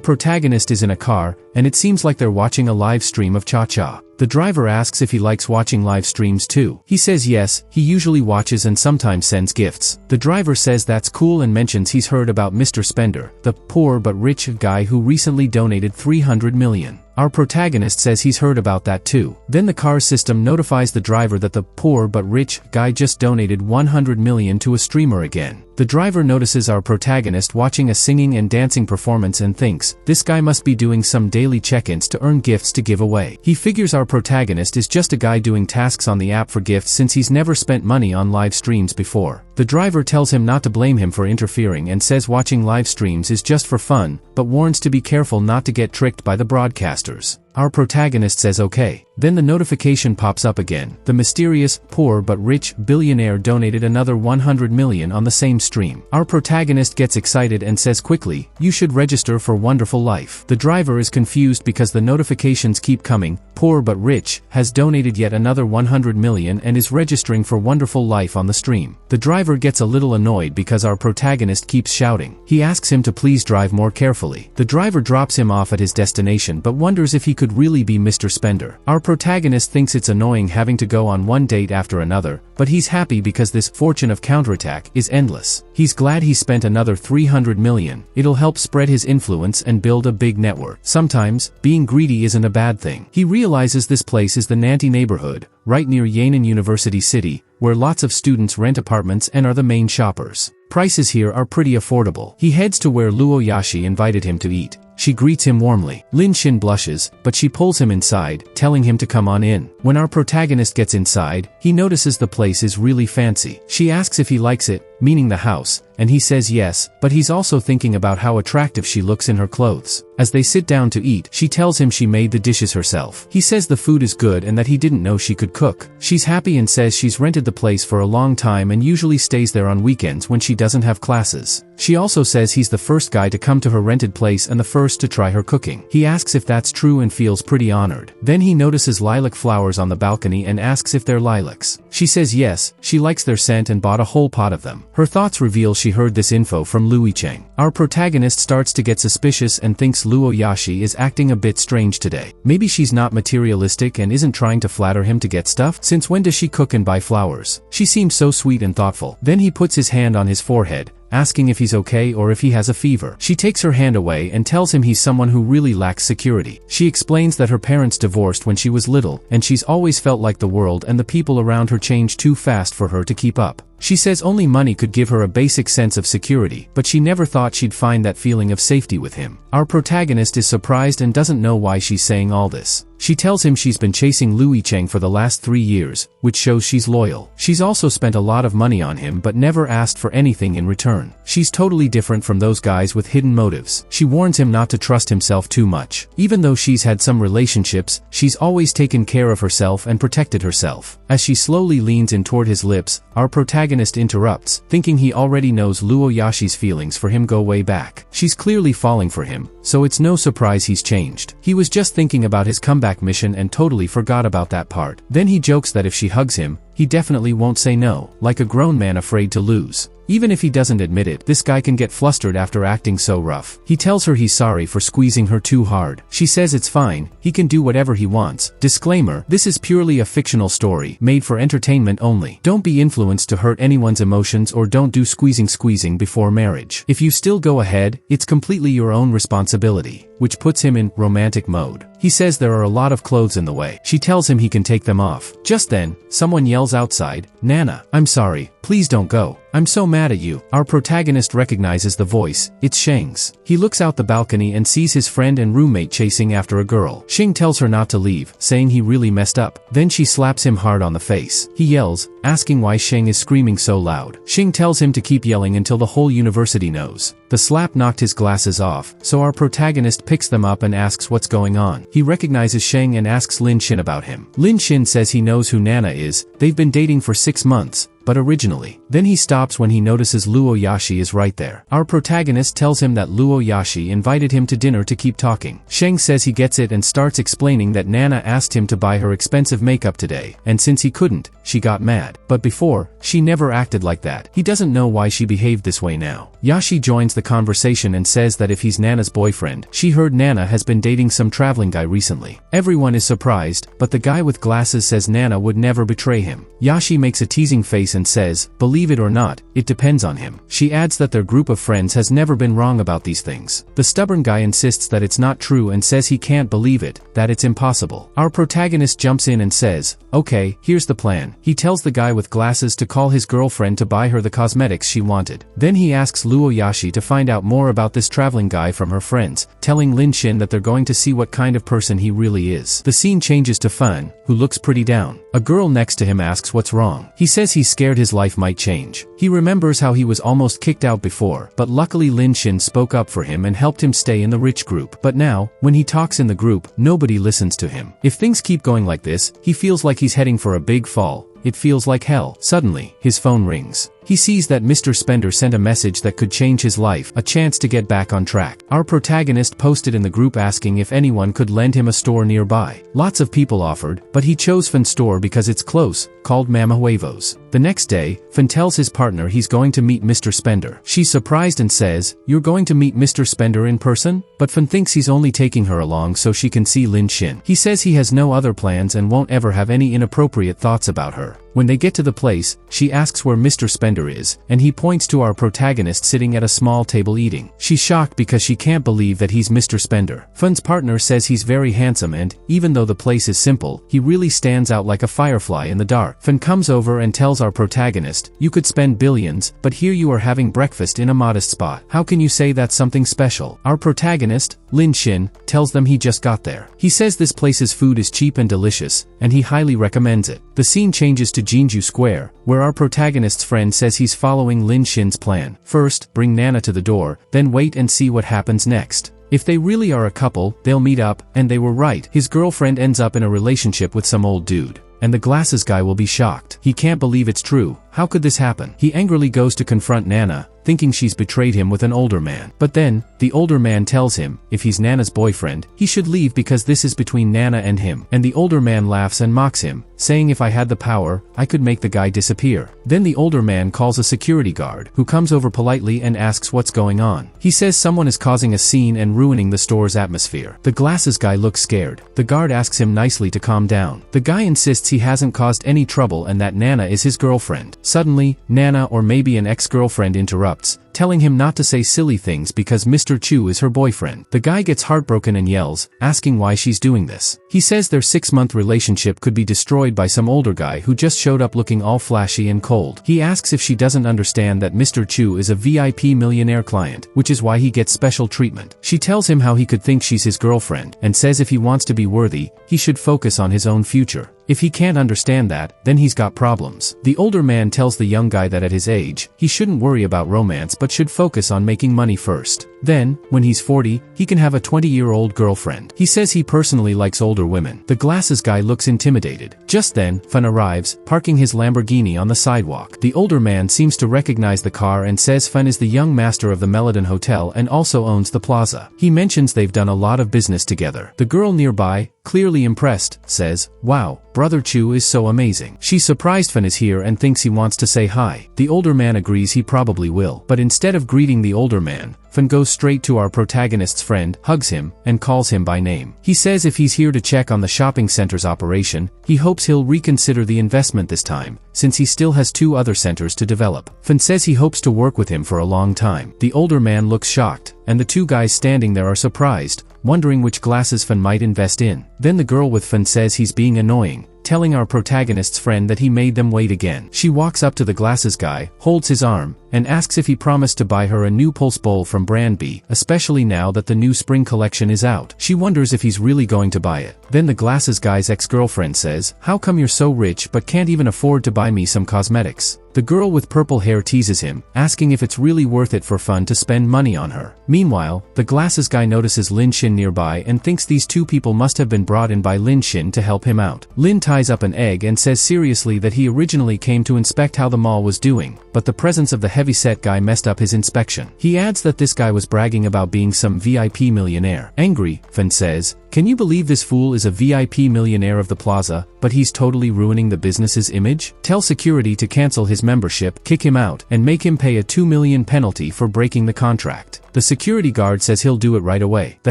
protagonist is in a car, and it seems like they're watching a live stream of Cha-Cha. The driver asks if he likes watching live streams too. He says yes, he usually watches and sometimes sends gifts. The driver says that's cool and mentions he's heard about Mr. Spender, the poor but rich guy who recently donated 300 million. Our protagonist says he's heard about that too. Then the car's system notifies the driver that the poor but rich guy just donated 100 million to a streamer again. The driver notices our protagonist watching a singing and dancing performance and thinks, this guy must be doing some daily check-ins to earn gifts to give away. He figures our protagonist is just a guy doing tasks on the app for gifts since he's never spent money on live streams before. The driver tells him not to blame him for interfering and says watching live streams is just for fun, but warns to be careful not to get tricked by the broadcasters. Our protagonist says okay. Then the notification pops up again. The mysterious, poor but rich billionaire donated another 100 million on the same stream. Our protagonist gets excited and says quickly, you should register for Wonderful Life. The driver is confused because the notifications keep coming. Poor but rich has donated yet another 100 million and is registering for Wonderful Life on the stream. The driver gets a little annoyed because our protagonist keeps shouting. He asks him to please drive more carefully. The driver drops him off at his destination but wonders if he could really be Mr. Spender. Our protagonist thinks it's annoying having to go on one date after another, but he's happy because this fortune of counterattack is endless. He's glad he spent another 300 million. It'll help spread his influence and build a big network. Sometimes, being greedy isn't a bad thing. He realizes this place is the Nanti neighborhood, right near Yan'an University City, where lots of students rent apartments and are the main shoppers. Prices here are pretty affordable. He heads to where Luo Yashi invited him to eat. She greets him warmly. Lin Xin blushes, but she pulls him inside, telling him to come on in. When our protagonist gets inside, he notices the place is really fancy. She asks if he likes it, meaning the house, and he says yes, but he's also thinking about how attractive she looks in her clothes. As they sit down to eat, she tells him she made the dishes herself. He says the food is good and that he didn't know she could cook. She's happy and says she's rented the place for a long time and usually stays there on weekends when she doesn't have classes. She also says he's the first guy to come to her rented place and the first to try her cooking. He asks if that's true and feels pretty honored. Then he notices lilac flowers on the balcony and asks if they're lilacs. She says yes, she likes their scent and bought a whole pot of them. Her thoughts reveal she heard this info from Lu Yicheng. Our protagonist starts to get suspicious and thinks Luo Yashi is acting a bit strange today. Maybe she's not materialistic and isn't trying to flatter him to get stuff? Since when does she cook and buy flowers? She seems so sweet and thoughtful. Then he puts his hand on his forehead, asking if he's okay or if he has a fever. She takes her hand away and tells him he's someone who really lacks security. She explains that her parents divorced when she was little, and she's always felt like the world and the people around her changed too fast for her to keep up. She says only money could give her a basic sense of security, but she never thought she'd find that feeling of safety with him. Our protagonist is surprised and doesn't know why she's saying all this. She tells him she's been chasing Louis Cheng for the last 3 years, which shows she's loyal. She's also spent a lot of money on him but never asked for anything in return. She's totally different from those guys with hidden motives. She warns him not to trust himself too much. Even though she's had some relationships, she's always taken care of herself and protected herself. As she slowly leans in toward his lips, our protagonist interrupts, thinking he already knows Luo Yashi's feelings for him go way back. She's clearly falling for him, so it's no surprise he's changed. He was just thinking about his comeback mission and totally forgot about that part. Then he jokes that if she hugs him, he definitely won't say no, like a grown man afraid to lose. Even if he doesn't admit it, this guy can get flustered after acting so rough. He tells her he's sorry for squeezing her too hard. She says it's fine, he can do whatever he wants. Disclaimer: this is purely a fictional story, made for entertainment only. Don't be influenced to hurt anyone's emotions or don't do squeezing before marriage. If you still go ahead, it's completely your own responsibility. Which puts him in romantic mode. He says there are a lot of clothes in the way. She tells him he can take them off. Just then, someone yells outside, "Nana, I'm sorry, please don't go. I'm so mad at you." Our protagonist recognizes the voice. It's Sheng's. He looks out the balcony and sees his friend and roommate chasing after a girl. Sheng tells her not to leave, saying he really messed up. Then she slaps him hard on the face. He yells, asking why Sheng is screaming so loud. Sheng tells him to keep yelling until the whole university knows. The slap knocked his glasses off, so our protagonist picks them up and asks what's going on. He recognizes Sheng and asks Lin Xin about him. Lin Xin says he knows who Nana is. They've been dating for 6 months. But originally. Then he stops when he notices Luo Yashi is right there. Our protagonist tells him that Luo Yashi invited him to dinner to keep talking. Sheng says he gets it and starts explaining that Nana asked him to buy her expensive makeup today, and since he couldn't, she got mad. But before, she never acted like that. He doesn't know why she behaved this way now. Yashi joins the conversation and says that if he's Nana's boyfriend, she heard Nana has been dating some traveling guy recently. Everyone is surprised, but the guy with glasses says Nana would never betray him. Yashi makes a teasing face and says, believe it or not, it depends on him. She adds that their group of friends has never been wrong about these things. The stubborn guy insists that it's not true and says he can't believe it, that it's impossible. Our protagonist jumps in and says, okay, here's the plan. He tells the guy with glasses to call his girlfriend to buy her the cosmetics she wanted. Then he asks Luo Yashi to find out more about this traveling guy from her friends, telling Lin Xin that they're going to see what kind of person he really is. The scene changes to Fan, who looks pretty down. A girl next to him asks what's wrong. He says he's scared his life might change. He remembers how he was almost kicked out before, but luckily Lin Xin spoke up for him and helped him stay in the rich group. But now, when he talks in the group, nobody listens to him. If things keep going like this, he feels like he's heading for a big fall. It feels like hell. Suddenly, his phone rings. He sees that Mr. Spender sent a message that could change his life, a chance to get back on track. Our protagonist posted in the group asking if anyone could lend him a store nearby. Lots of people offered, but he chose Fan's store because it's close, called Waifus. The next day, Fan tells his partner he's going to meet Mr. Spender. She's surprised and says, "You're going to meet Mr. Spender in person?" But Fan thinks he's only taking her along so she can see Lin Xin. He says he has no other plans and won't ever have any inappropriate thoughts about her. When they get to the place, she asks where Mr. Spender is, and he points to our protagonist sitting at a small table eating. She's shocked because she can't believe that he's Mr. Spender. Fan's partner says he's very handsome and, even though the place is simple, he really stands out like a firefly in the dark. Fan comes over and tells our protagonist, "You could spend billions, but here you are having breakfast in a modest spot. How can you say that's something special?" Our protagonist, Lin Xin, tells them he just got there. He says this place's food is cheap and delicious, and he highly recommends it. The scene changes to Jinju Square, where our protagonist's friend says he's following Lin Xin's plan. First, bring Nana to the door, then wait and see what happens next. If they really are a couple, they'll meet up, and they were right. His girlfriend ends up in a relationship with some old dude. And the glasses guy will be shocked. He can't believe it's true. How could this happen? He angrily goes to confront Nana, thinking she's betrayed him with an older man. But then, the older man tells him, if he's Nana's boyfriend, he should leave because this is between Nana and him. And the older man laughs and mocks him, saying if I had the power, I could make the guy disappear. Then the older man calls a security guard, who comes over politely and asks what's going on. He says someone is causing a scene and ruining the store's atmosphere. The glasses guy looks scared. The guard asks him nicely to calm down. The guy insists he hasn't caused any trouble and that Nana is his girlfriend. Suddenly, Nana or maybe an ex-girlfriend interrupts, telling him not to say silly things because Mr. Chu is her boyfriend. The guy gets heartbroken and yells, asking why she's doing this. He says their 6-month relationship could be destroyed by some older guy who just showed up looking all flashy and cold. He asks if she doesn't understand that Mr. Chu is a VIP millionaire client, which is why he gets special treatment. She tells him how he could think she's his girlfriend, and says if he wants to be worthy, he should focus on his own future. If he can't understand that, then he's got problems. The older man tells the young guy that at his age, he shouldn't worry about romance but should focus on making money first. Then, when he's 40, he can have a 20-year-old girlfriend. He says he personally likes older women. The glasses guy looks intimidated. Just then, Fun arrives, parking his Lamborghini on the sidewalk. The older man seems to recognize the car and says Fun is the young master of the Meladon Hotel and also owns the plaza. He mentions they've done a lot of business together. The girl nearby, clearly impressed, says, "Wow, Brother Chu is so amazing." She's surprised Fun is here and thinks he wants to say hi. The older man agrees he probably will. But instead of greeting the older man, Fun goes straight to our protagonist's friend, hugs him, and calls him by name. He says if he's here to check on the shopping center's operation, he hopes he'll reconsider the investment this time, since he still has 2 other centers to develop. Fun says he hopes to work with him for a long time. The older man looks shocked, and the 2 guys standing there are surprised, wondering which glasses Fun might invest in. Then the girl with Fun says he's being annoying, telling our protagonist's friend that he made them wait again. She walks up to the glasses guy, holds his arm, and asks if he promised to buy her a new pulse bowl from brand B, especially now that the new spring collection is out. She wonders if he's really going to buy it. Then the glasses guy's ex-girlfriend says, "How come you're so rich but can't even afford to buy me some cosmetics?" The girl with purple hair teases him, asking if it's really worth it for Fun to spend money on her. Meanwhile, the glasses guy notices Lin Shin nearby and thinks these 2 people must have been brought in by Lin Shin to help him out. Lin ties up an egg and says seriously that he originally came to inspect how the mall was doing, but the presence of the heavyset guy messed up his inspection. He adds that this guy was bragging about being some VIP millionaire. Angry, Fun says, "Can you believe this fool is a VIP millionaire of the plaza, but he's totally ruining the business's image? Tell security to cancel his membership, kick him out, and make him pay a 2 million penalty for breaking the contract." The security guard says he'll do it right away. The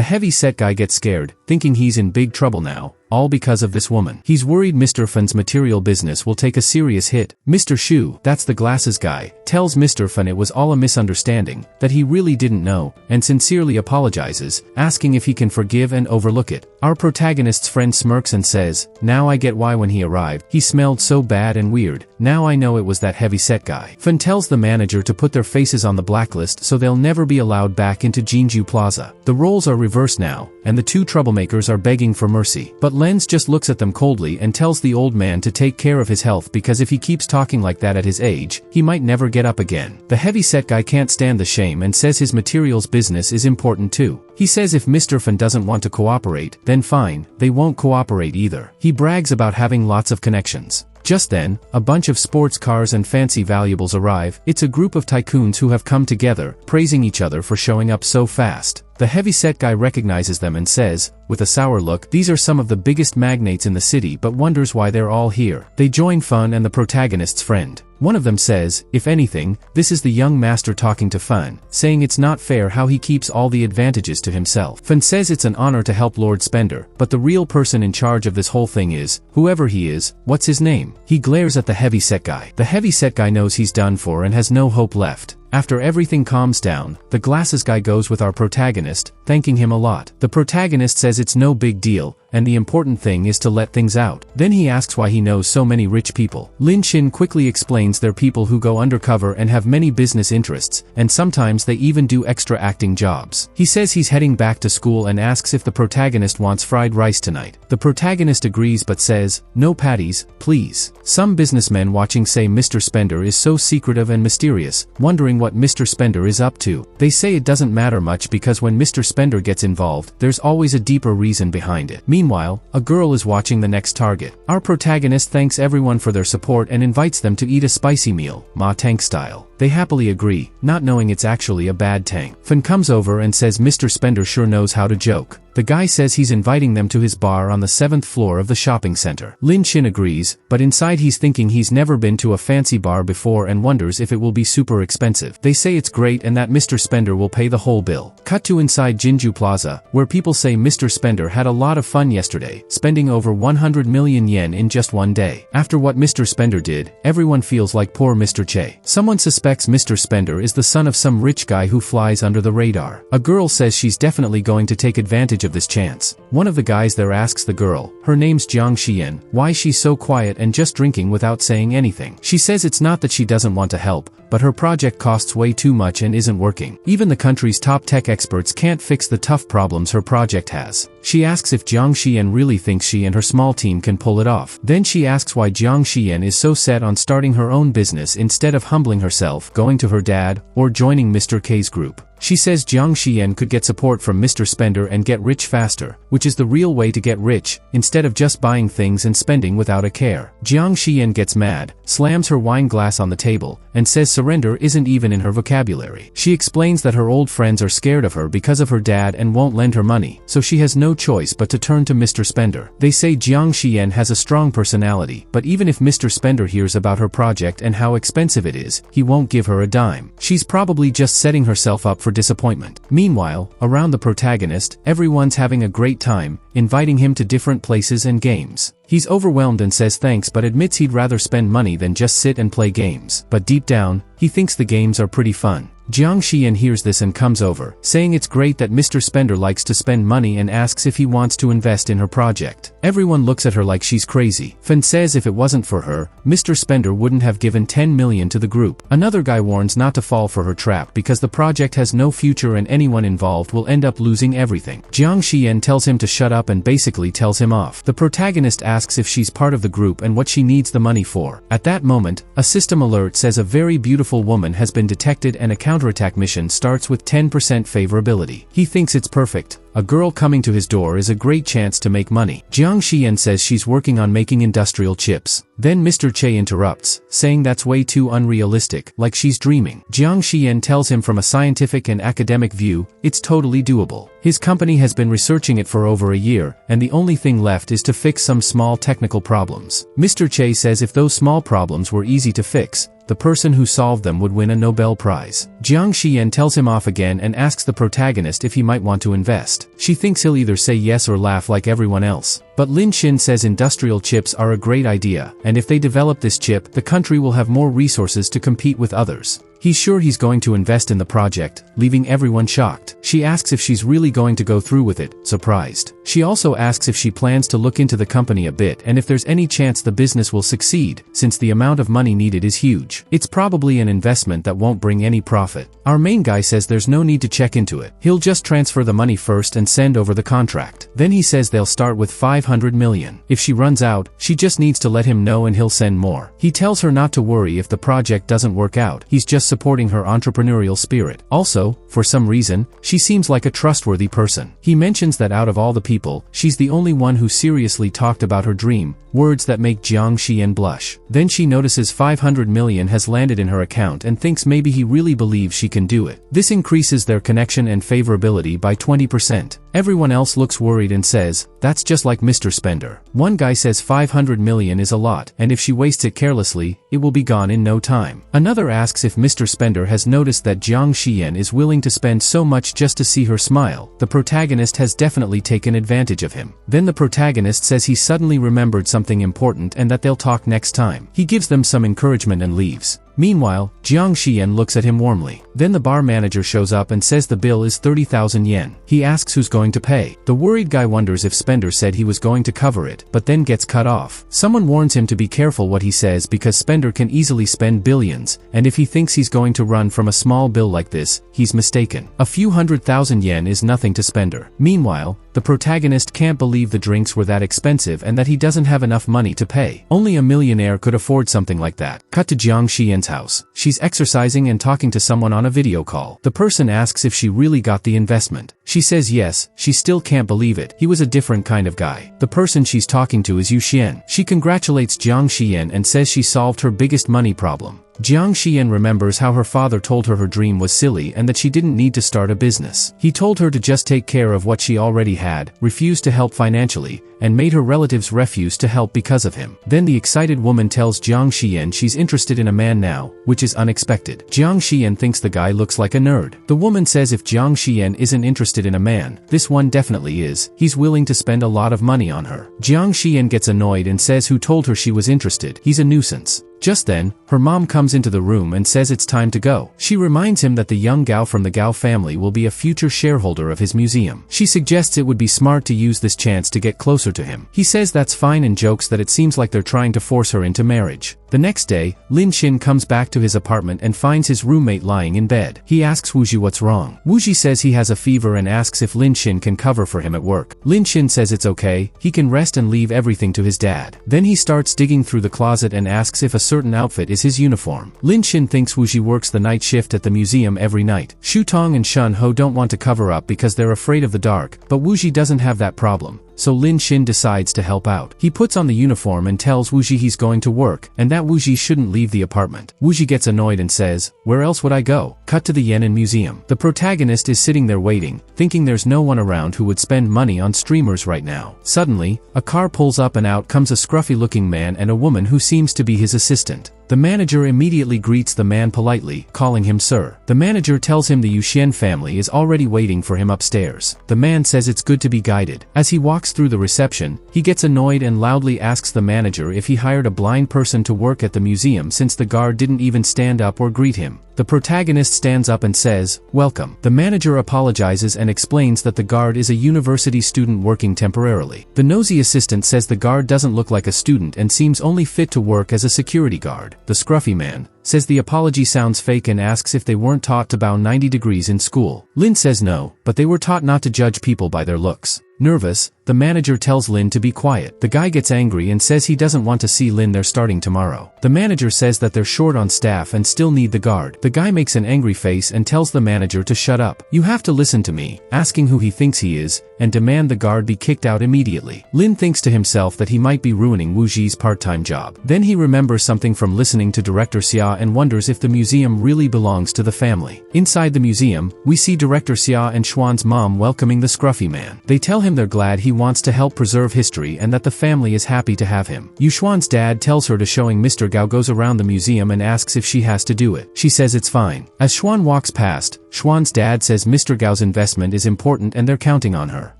heavy-set guy gets scared, thinking he's in big trouble now, all because of this woman. He's worried Mr. Fun's material business will take a serious hit. Mr. Shu, that's the glasses guy, tells Mr. Fun it was all a misunderstanding, that he really didn't know, and sincerely apologizes, asking if he can forgive and overlook it. Our protagonist's friend smirks and says, "Now I get why when he arrived, he smelled so bad and weird. Now I know it was that heavy-set guy." Fun tells the manager to put their faces on the blacklist so they'll never be allowed back into Jinju Plaza. The roles are reversed now, and the 2 troublemakers are begging for mercy. But Lenz just looks at them coldly and tells the old man to take care of his health because if he keeps talking like that at his age, he might never get up again. The heavy-set guy can't stand the shame and says his materials business is important too. He says if Mr. Fun doesn't want to cooperate, then fine, they won't cooperate either. He brags about having lots of connections. Just then, a bunch of sports cars and fancy valuables arrive. It's a group of tycoons who have come together, praising each other for showing up so fast. The heavy-set guy recognizes them and says, with a sour look, these are some of the biggest magnates in the city but wonders why they're all here. They join Fun and the protagonist's friend. One of them says, if anything, this is the young master talking to Fun, saying it's not fair how he keeps all the advantages to himself. Fun says it's an honor to help Lord Spender, but the real person in charge of this whole thing is, whoever he is, what's his name? He glares at the heavy-set guy. The heavy-set guy knows he's done for and has no hope left. After everything calms down, the glasses guy goes with our protagonist, thanking him a lot. The protagonist says it's no big deal, and the important thing is to let things out. Then he asks why he knows so many rich people. Lin Shin quickly explains they're people who go undercover and have many business interests, and sometimes they even do extra acting jobs. He says he's heading back to school and asks if the protagonist wants fried rice tonight. The protagonist agrees but says, no patties, please. Some businessmen watching say Mr. Spender is so secretive and mysterious, wondering what Mr. Spender is up to. They say it doesn't matter much because when Mr. Spender gets involved, there's always a deeper reason behind it. Meanwhile, a girl is watching the next target. Our protagonist thanks everyone for their support and invites them to eat a spicy meal, Ma Tank style. They happily agree, not knowing it's actually a bad tank. Fun comes over and says Mr. Spender sure knows how to joke. The guy says he's inviting them to his bar on the 7th floor of the shopping center. Lin Shin agrees, but inside he's thinking he's never been to a fancy bar before and wonders if it will be super expensive. They say it's great and that Mr. Spender will pay the whole bill. Cut to inside Jinju Plaza, where people say Mr. Spender had a lot of fun yesterday, spending over 100 million yen in just one day. After what Mr. Spender did, everyone feels like poor Mr. Che. Someone suspects Mr. Spender is the son of some rich guy who flies under the radar. A girl says she's definitely going to take advantage of this chance. One of the guys there asks the girl, her name's Jiang Xian, why she's so quiet and just drinking without saying anything. She says it's not that she doesn't want to help, but her project costs way too much and isn't working. Even the country's top tech experts can't fix the tough problems her project has. She asks if Jiang Xian really thinks she and her small team can pull it off. Then she asks why Jiang Xian is so set on starting her own business instead of humbling herself, going to her dad, or joining Mr. K's group. She says Jiang Xian could get support from Mr. Spender and get rich faster, which is the real way to get rich, instead of just buying things and spending without a care. Jiang Xian gets mad, slams her wine glass on the table, and says surrender isn't even in her vocabulary. She explains that her old friends are scared of her because of her dad and won't lend her money, so she has no choice but to turn to Mr. Spender. They say Jiang Xian has a strong personality, but even if Mr. Spender hears about her project and how expensive it is, he won't give her a dime. She's probably just setting herself up for disappointment. Meanwhile, around the protagonist, everyone's having a great time, inviting him to different places and games. He's overwhelmed and says thanks but admits he'd rather spend money than just sit and play games. But deep down, he thinks the games are pretty fun. Jiang Xian hears this and comes over, saying it's great that Mr. Spender likes to spend money and asks if he wants to invest in her project. Everyone looks at her like she's crazy. Fen says if it wasn't for her, Mr. Spender wouldn't have given 10 million to the group. Another guy warns not to fall for her trap because the project has no future and anyone involved will end up losing everything. Jiang Xian tells him to shut up and basically tells him off. The protagonist asks if she's part of the group and what she needs the money for. At that moment, a system alert says a very beautiful woman has been detected and a counterattack mission starts with 10% favorability. He thinks it's perfect. A girl coming to his door is a great chance to make money. Jiang Xian says she's working on making industrial chips. Then Mr. Che interrupts, saying that's way too unrealistic, like she's dreaming. Jiang Xian tells him from a scientific and academic view, it's totally doable. His company has been researching it for over a year, and the only thing left is to fix some small technical problems. Mr. Che says if those small problems were easy to fix, the person who solved them would win a Nobel Prize. Jiang Xian tells him off again and asks the protagonist if he might want to invest. She thinks he'll either say yes or laugh like everyone else. But Lin Shin says industrial chips are a great idea, and if they develop this chip, the country will have more resources to compete with others. He's sure he's going to invest in the project, leaving everyone shocked. She asks if she's really going to go through with it, surprised. She also asks if she plans to look into the company a bit and if there's any chance the business will succeed, since the amount of money needed is huge. It's probably an investment that won't bring any profit. Our main guy says there's no need to check into it. He'll just transfer the money first and send over the contract. Then he says they'll start with 500 million. If she runs out, she just needs to let him know and he'll send more. He tells her not to worry if the project doesn't work out. He's just supporting her entrepreneurial spirit. Also, for some reason, she seems like a trustworthy person. He mentions that out of all the people, she's the only one who seriously talked about her dream, words that make Jiang Xian blush. Then she notices 500 million has landed in her account and thinks maybe he really believes she can do it. This increases their connection and favorability by 20%. Everyone else looks worried and says, that's just like Mr. Spender. One guy says 500 million is a lot, and if she wastes it carelessly, it will be gone in no time. Another asks if Mr. Spender has noticed that Jiang Xian is willing to spend so much just to see her smile. The protagonist has definitely taken advantage of him. Then the protagonist says he suddenly remembered something important and that they'll talk next time. He gives them some encouragement and leaves. Meanwhile, Jiang Xian looks at him warmly. Then the bar manager shows up and says the bill is 30,000 yen. He asks who's going to pay. The worried guy wonders if Spender said he was going to cover it, but then gets cut off. Someone warns him to be careful what he says because Spender can easily spend billions, and if he thinks he's going to run from a small bill like this, he's mistaken. A few 100,000 yen is nothing to Spender. Meanwhile, the protagonist can't believe the drinks were that expensive and that he doesn't have enough money to pay. Only a millionaire could afford something like that. Cut to Jiang Xian's house. She's exercising and talking to someone on a video call. The person asks if she really got the investment. She says yes. She still can't believe it. He was a different kind of guy. The person she's talking to is Yu Xian. She congratulates Jiang Xian and says she solved her biggest money problem. Jiang Xian remembers how her father told her her dream was silly and that she didn't need to start a business. He told her to just take care of what she already had, refused to help financially, and made her relatives refuse to help because of him. Then the excited woman tells Jiang Xian she's interested in a man now, which is unexpected. Jiang Xian thinks the guy looks like a nerd. The woman says if Jiang Xian isn't interested in a man, this one definitely is. He's willing to spend a lot of money on her. Jiang Xian gets annoyed and says who told her she was interested. He's a nuisance. Just then, her mom comes into the room and says it's time to go. She reminds him that the young Gao from the Gao family will be a future shareholder of his museum. She suggests it would be smart to use this chance to get closer to him. He says that's fine and jokes that it seems like they're trying to force her into marriage. The next day, Lin Xin comes back to his apartment and finds his roommate lying in bed. He asks Wuji what's wrong. Wuji says he has a fever and asks if Lin Xin can cover for him at work. Lin Xin says it's okay, he can rest and leave everything to his dad. Then he starts digging through the closet and asks if a certain outfit is his uniform. Lin Xin thinks Wuji works the night shift at the museum every night. Shu Tong and Shun Ho don't want to cover up because they're afraid of the dark, but Wuji doesn't have that problem. So Lin Xin decides to help out. He puts on the uniform and tells Wuji he's going to work, and that Wuji shouldn't leave the apartment. Wuji gets annoyed and says, "Where else would I go?" Cut to the Yan'an Museum. The protagonist is sitting there waiting, thinking there's no one around who would spend money on streamers right now. Suddenly, a car pulls up and out comes a scruffy-looking man and a woman who seems to be his assistant. The manager immediately greets the man politely, calling him sir. The manager tells him the Yuxian family is already waiting for him upstairs. The man says it's good to be guided. As he walks through the reception, he gets annoyed and loudly asks the manager if he hired a blind person to work at the museum since the guard didn't even stand up or greet him. The protagonist stands up and says, "Welcome." The manager apologizes and explains that the guard is a university student working temporarily. The nosy assistant says the guard doesn't look like a student and seems only fit to work as a security guard. The scruffy man says the apology sounds fake and asks if they weren't taught to bow 90 degrees in school. Lin says no, but they were taught not to judge people by their looks. Nervous, the manager tells Lin to be quiet. The guy gets angry and says he doesn't want to see Lin there starting tomorrow. The manager says that they're short on staff and still need the guard. The guy makes an angry face and tells the manager to shut up. "You have to listen to me," asking who he thinks he is, and demand the guard be kicked out immediately. Lin thinks to himself that he might be ruining Wuji's part-time job. Then he remembers something from listening to Director Xia and wonders if the museum really belongs to the family. Inside the museum, we see Director Xia and Xuan's mom welcoming the scruffy man. They tell him they're glad he wants to help preserve history and that the family is happy to have him. Yuxuan's dad tells her to showing Mr. Gao goes around the museum and asks if she has to do it. She says it's fine. As Xuan walks past, Xuan's dad says Mr. Gao's investment is important and they're counting on her.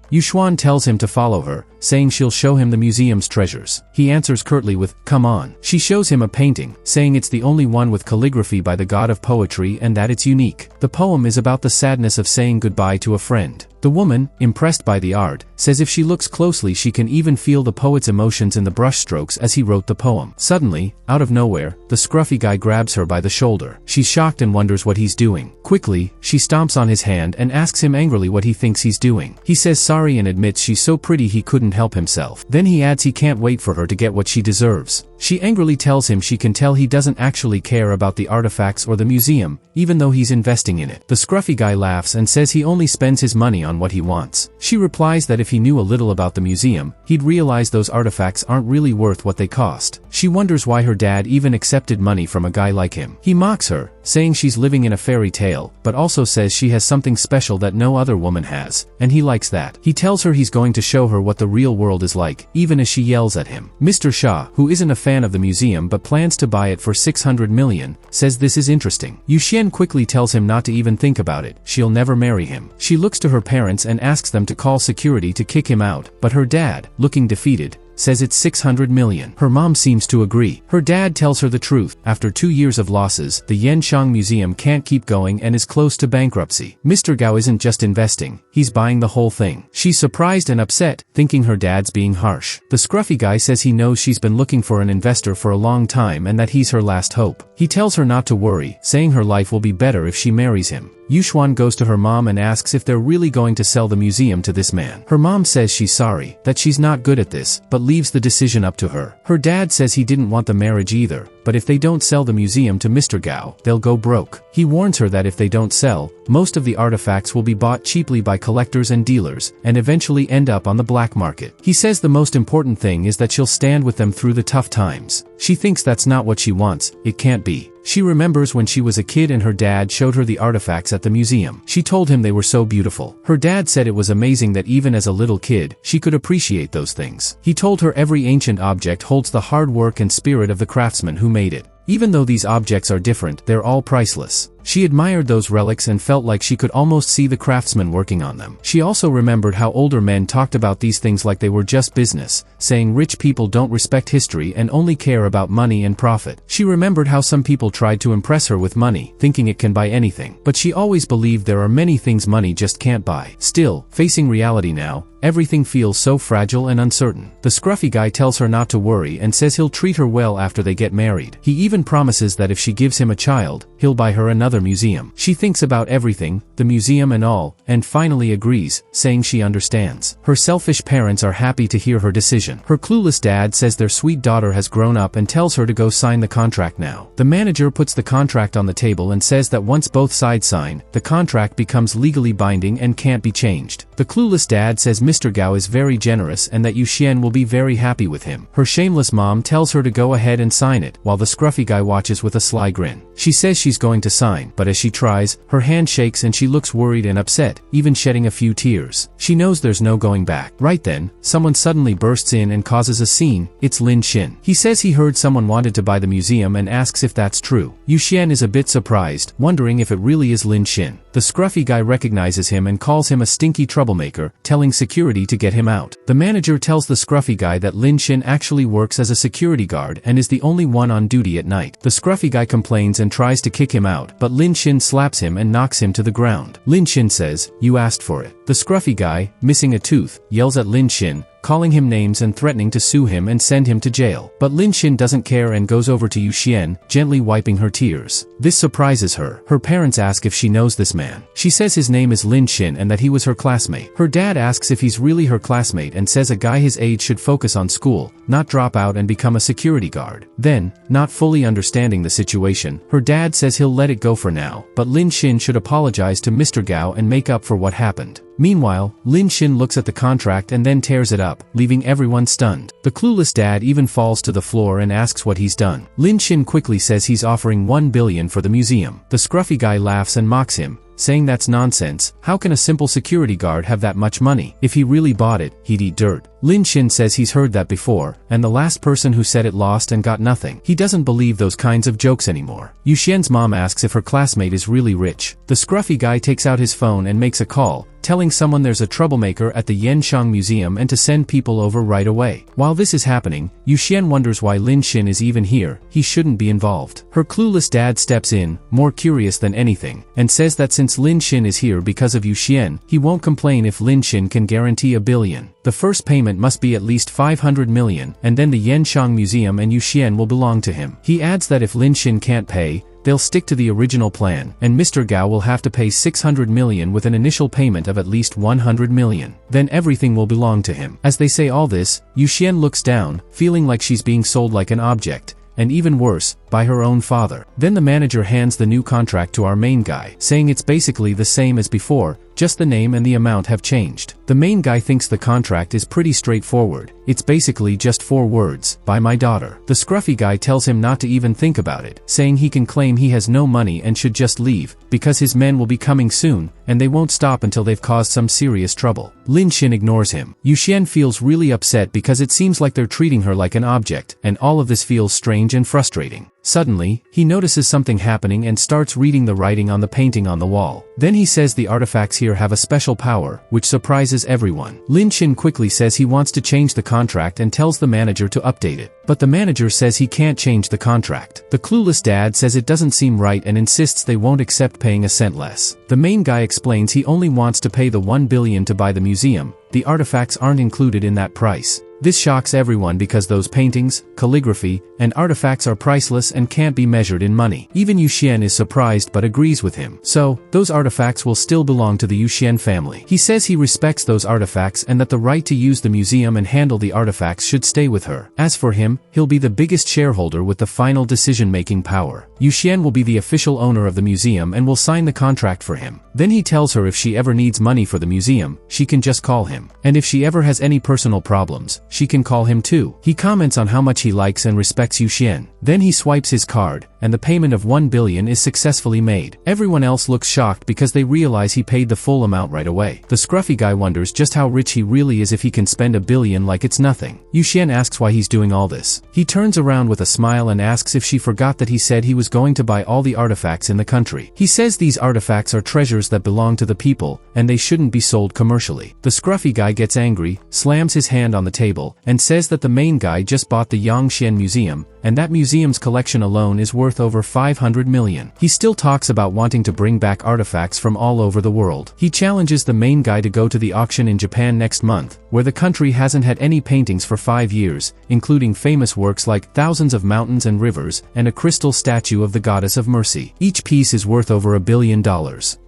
Yuxuan tells him to follow her, saying she'll show him the museum's treasures. He answers curtly with, "Come on." She shows him a painting, saying it's the only one with calligraphy by the god of poetry and that it's unique. The poem is about the sadness of saying goodbye to a friend. The woman, impressed by the art, says if she looks closely she can even feel the poet's emotions in the brushstrokes as he wrote the poem. Suddenly, out of nowhere, the scruffy guy grabs her by the shoulder. She's shocked and wonders what he's doing. Quickly, she stomps on his hand and asks him angrily what he thinks he's doing. He says sorry and admits she's so pretty he couldn't help himself. Then he adds he can't wait for her to get what she deserves. She angrily tells him she can tell he doesn't actually care about the artifacts or the museum, even though he's investing in it. The scruffy guy laughs and says he only spends his money on what he wants. She replies that if he knew a little about the museum, he'd realize those artifacts aren't really worth what they cost. She wonders why her dad even accepted money from a guy like him. He mocks her, saying she's living in a fairy tale, but also says she has something special that no other woman has, and he likes that. He tells her he's going to show her what the real world is like, even as she yells at him. Mr. Shah, who isn't a fan of the museum but plans to buy it for 600 million, says this is interesting. Yuxian quickly tells him not to even think about it, she'll never marry him. She looks to her parents and asks them to call security to kick him out, but her dad, looking defeated, says it's 600 million. Her mom seems to agree. Her dad tells her the truth. After 2 years of losses, the Yanshang Museum can't keep going and is close to bankruptcy. Mr. Gao isn't just investing, he's buying the whole thing. She's surprised and upset, thinking her dad's being harsh. The scruffy guy says he knows she's been looking for an investor for a long time and that he's her last hope. He tells her not to worry, saying her life will be better if she marries him. Yuxuan goes to her mom and asks if they're really going to sell the museum to this man. Her mom says she's sorry, that she's not good at this, but leaves the decision up to her. Her dad says he didn't want the marriage either, but if they don't sell the museum to Mr. Gao, they'll go broke. He warns her that if they don't sell, most of the artifacts will be bought cheaply by collectors and dealers, and eventually end up on the black market. He says the most important thing is that she'll stand with them through the tough times. She thinks that's not what she wants, it can't be. She remembers when she was a kid and her dad showed her the artifacts at the museum. She told him they were so beautiful. Her dad said it was amazing that even as a little kid, she could appreciate those things. He told her every ancient object holds the hard work and spirit of the craftsman who made it. Even though these objects are different, they're all priceless. She admired those relics and felt like she could almost see the craftsman working on them. She also remembered how older men talked about these things like they were just business, saying rich people don't respect history and only care about money and profit. She remembered how some people tried to impress her with money, thinking it can buy anything. But she always believed there are many things money just can't buy. Still, facing reality now, everything feels so fragile and uncertain. The scruffy guy tells her not to worry and says he'll treat her well after they get married. He even promises that if she gives him a child, he'll buy her another museum. She thinks about everything, the museum and all, and finally agrees, saying she understands. Her selfish parents are happy to hear her decision. Her clueless dad says their sweet daughter has grown up and tells her to go sign the contract now. The manager puts the contract on the table and says that once both sides sign, the contract becomes legally binding and can't be changed. The clueless dad says Mr. Gao is very generous and that Yu Xian will be very happy with him. Her shameless mom tells her to go ahead and sign it, while the scruffy guy watches with a sly grin. She says she's going to sign, but as she tries, her hand shakes and she looks worried and upset, even shedding a few tears. She knows there's no going back. Right then, someone suddenly bursts in and causes a scene. It's Lin Xin. He says he heard someone wanted to buy the museum and asks if that's true. Yu Xian is a bit surprised, wondering if it really is Lin Xin. The scruffy guy recognizes him and calls him a stinky troublemaker, telling security to get him out. The manager tells the scruffy guy that Lin Xin actually works as a security guard and is the only one on duty at night. The scruffy guy complains and tries to kick him out, but Lin Xin slaps him and knocks him to the ground. Lin Xin says, "You asked for it." The scruffy guy, missing a tooth, yells at Lin Xin, calling him names and threatening to sue him and send him to jail. But Lin Xin doesn't care and goes over to Yu Xian, gently wiping her tears. This surprises her. Her parents ask if she knows this man. She says his name is Lin Xin and that he was her classmate. Her dad asks if he's really her classmate and says a guy his age should focus on school, not drop out and become a security guard. Then, not fully understanding the situation, her dad says he'll let it go for now, but Lin Xin should apologize to Mr. Gao and make up for what happened. Meanwhile, Lin Xin looks at the contract and then tears it up, leaving everyone stunned. The clueless dad even falls to the floor and asks what he's done. Lin Xin quickly says he's offering 1 billion for the museum. The scruffy guy laughs and mocks him, saying that's nonsense. How can a simple security guard have that much money? If he really bought it, he'd eat dirt. Lin Xin says he's heard that before, and the last person who said it lost and got nothing. He doesn't believe those kinds of jokes anymore. Yu Xian's mom asks if her classmate is really rich. The scruffy guy takes out his phone and makes a call, telling someone there's a troublemaker at the Yanshang Museum and to send people over right away. While this is happening, Yu Xian wonders why Lin Xin is even here. He shouldn't be involved. Her clueless dad steps in, more curious than anything, and says that since Lin Xin is here because of Yu Xian, he won't complain if Lin Xin can guarantee 1 billion. The first payment must be at least 500 million, and then the Yanshang Museum and Yu Xian will belong to him. He adds that if Lin Xin can't pay, they'll stick to the original plan, and Mr. Gao will have to pay 600 million with an initial payment of at least 100 million. Then everything will belong to him. As they say all this, Yu Xian looks down, feeling like she's being sold like an object, and even worse, by her own father. Then the manager hands the new contract to our main guy, saying it's basically the same as before, just the name and the amount have changed. The main guy thinks the contract is pretty straightforward. It's basically just 4 words, "Buy my daughter." The scruffy guy tells him not to even think about it, saying he can claim he has no money and should just leave, because his men will be coming soon, and they won't stop until they've caused some serious trouble. Lin Xin ignores him. Yu Xian feels really upset because it seems like they're treating her like an object, and all of this feels strange and frustrating. Suddenly, he notices something happening and starts reading the writing on the painting on the wall. Then he says the artifacts here have a special power, which surprises everyone. Lin Xin quickly says he wants to change the contract and tells the manager to update it. But the manager says he can't change the contract. The clueless dad says it doesn't seem right and insists they won't accept paying a cent less. The main guy explains he only wants to pay the 1 billion to buy the museum. The artifacts aren't included in that price. This shocks everyone because those paintings, calligraphy, and artifacts are priceless and can't be measured in money. Even Yu Xian is surprised but agrees with him. So, those artifacts will still belong to the Yu Xian family. He says he respects those artifacts and that the right to use the museum and handle the artifacts should stay with her. As for him, he'll be the biggest shareholder with the final decision-making power. Yu Xian will be the official owner of the museum and will sign the contract for him. Then he tells her if she ever needs money for the museum, she can just call him. And if she ever has any personal problems, she can call him too. He comments on how much he likes and respects Yuxian. Then he swipes his card, and the payment of 1 billion is successfully made. Everyone else looks shocked because they realize he paid the full amount right away. The scruffy guy wonders just how rich he really is if he can spend 1 billion like it's nothing. Yuxian asks why he's doing all this. He turns around with a smile and asks if she forgot that he said he was going to buy all the artifacts in the country. He says these artifacts are treasures that belong to the people, and they shouldn't be sold commercially. The scruffy guy gets angry, slams his hand on the table, and says that the main guy just bought the Yangxian Museum, and that museum's collection alone is worth over 500 million. He still talks about wanting to bring back artifacts from all over the world. He challenges the main guy to go to the auction in Japan next month, where the country hasn't had any paintings for 5 years, including famous works like thousands of mountains and rivers, and a crystal statue of the goddess of mercy. Each piece is worth over $1 billion.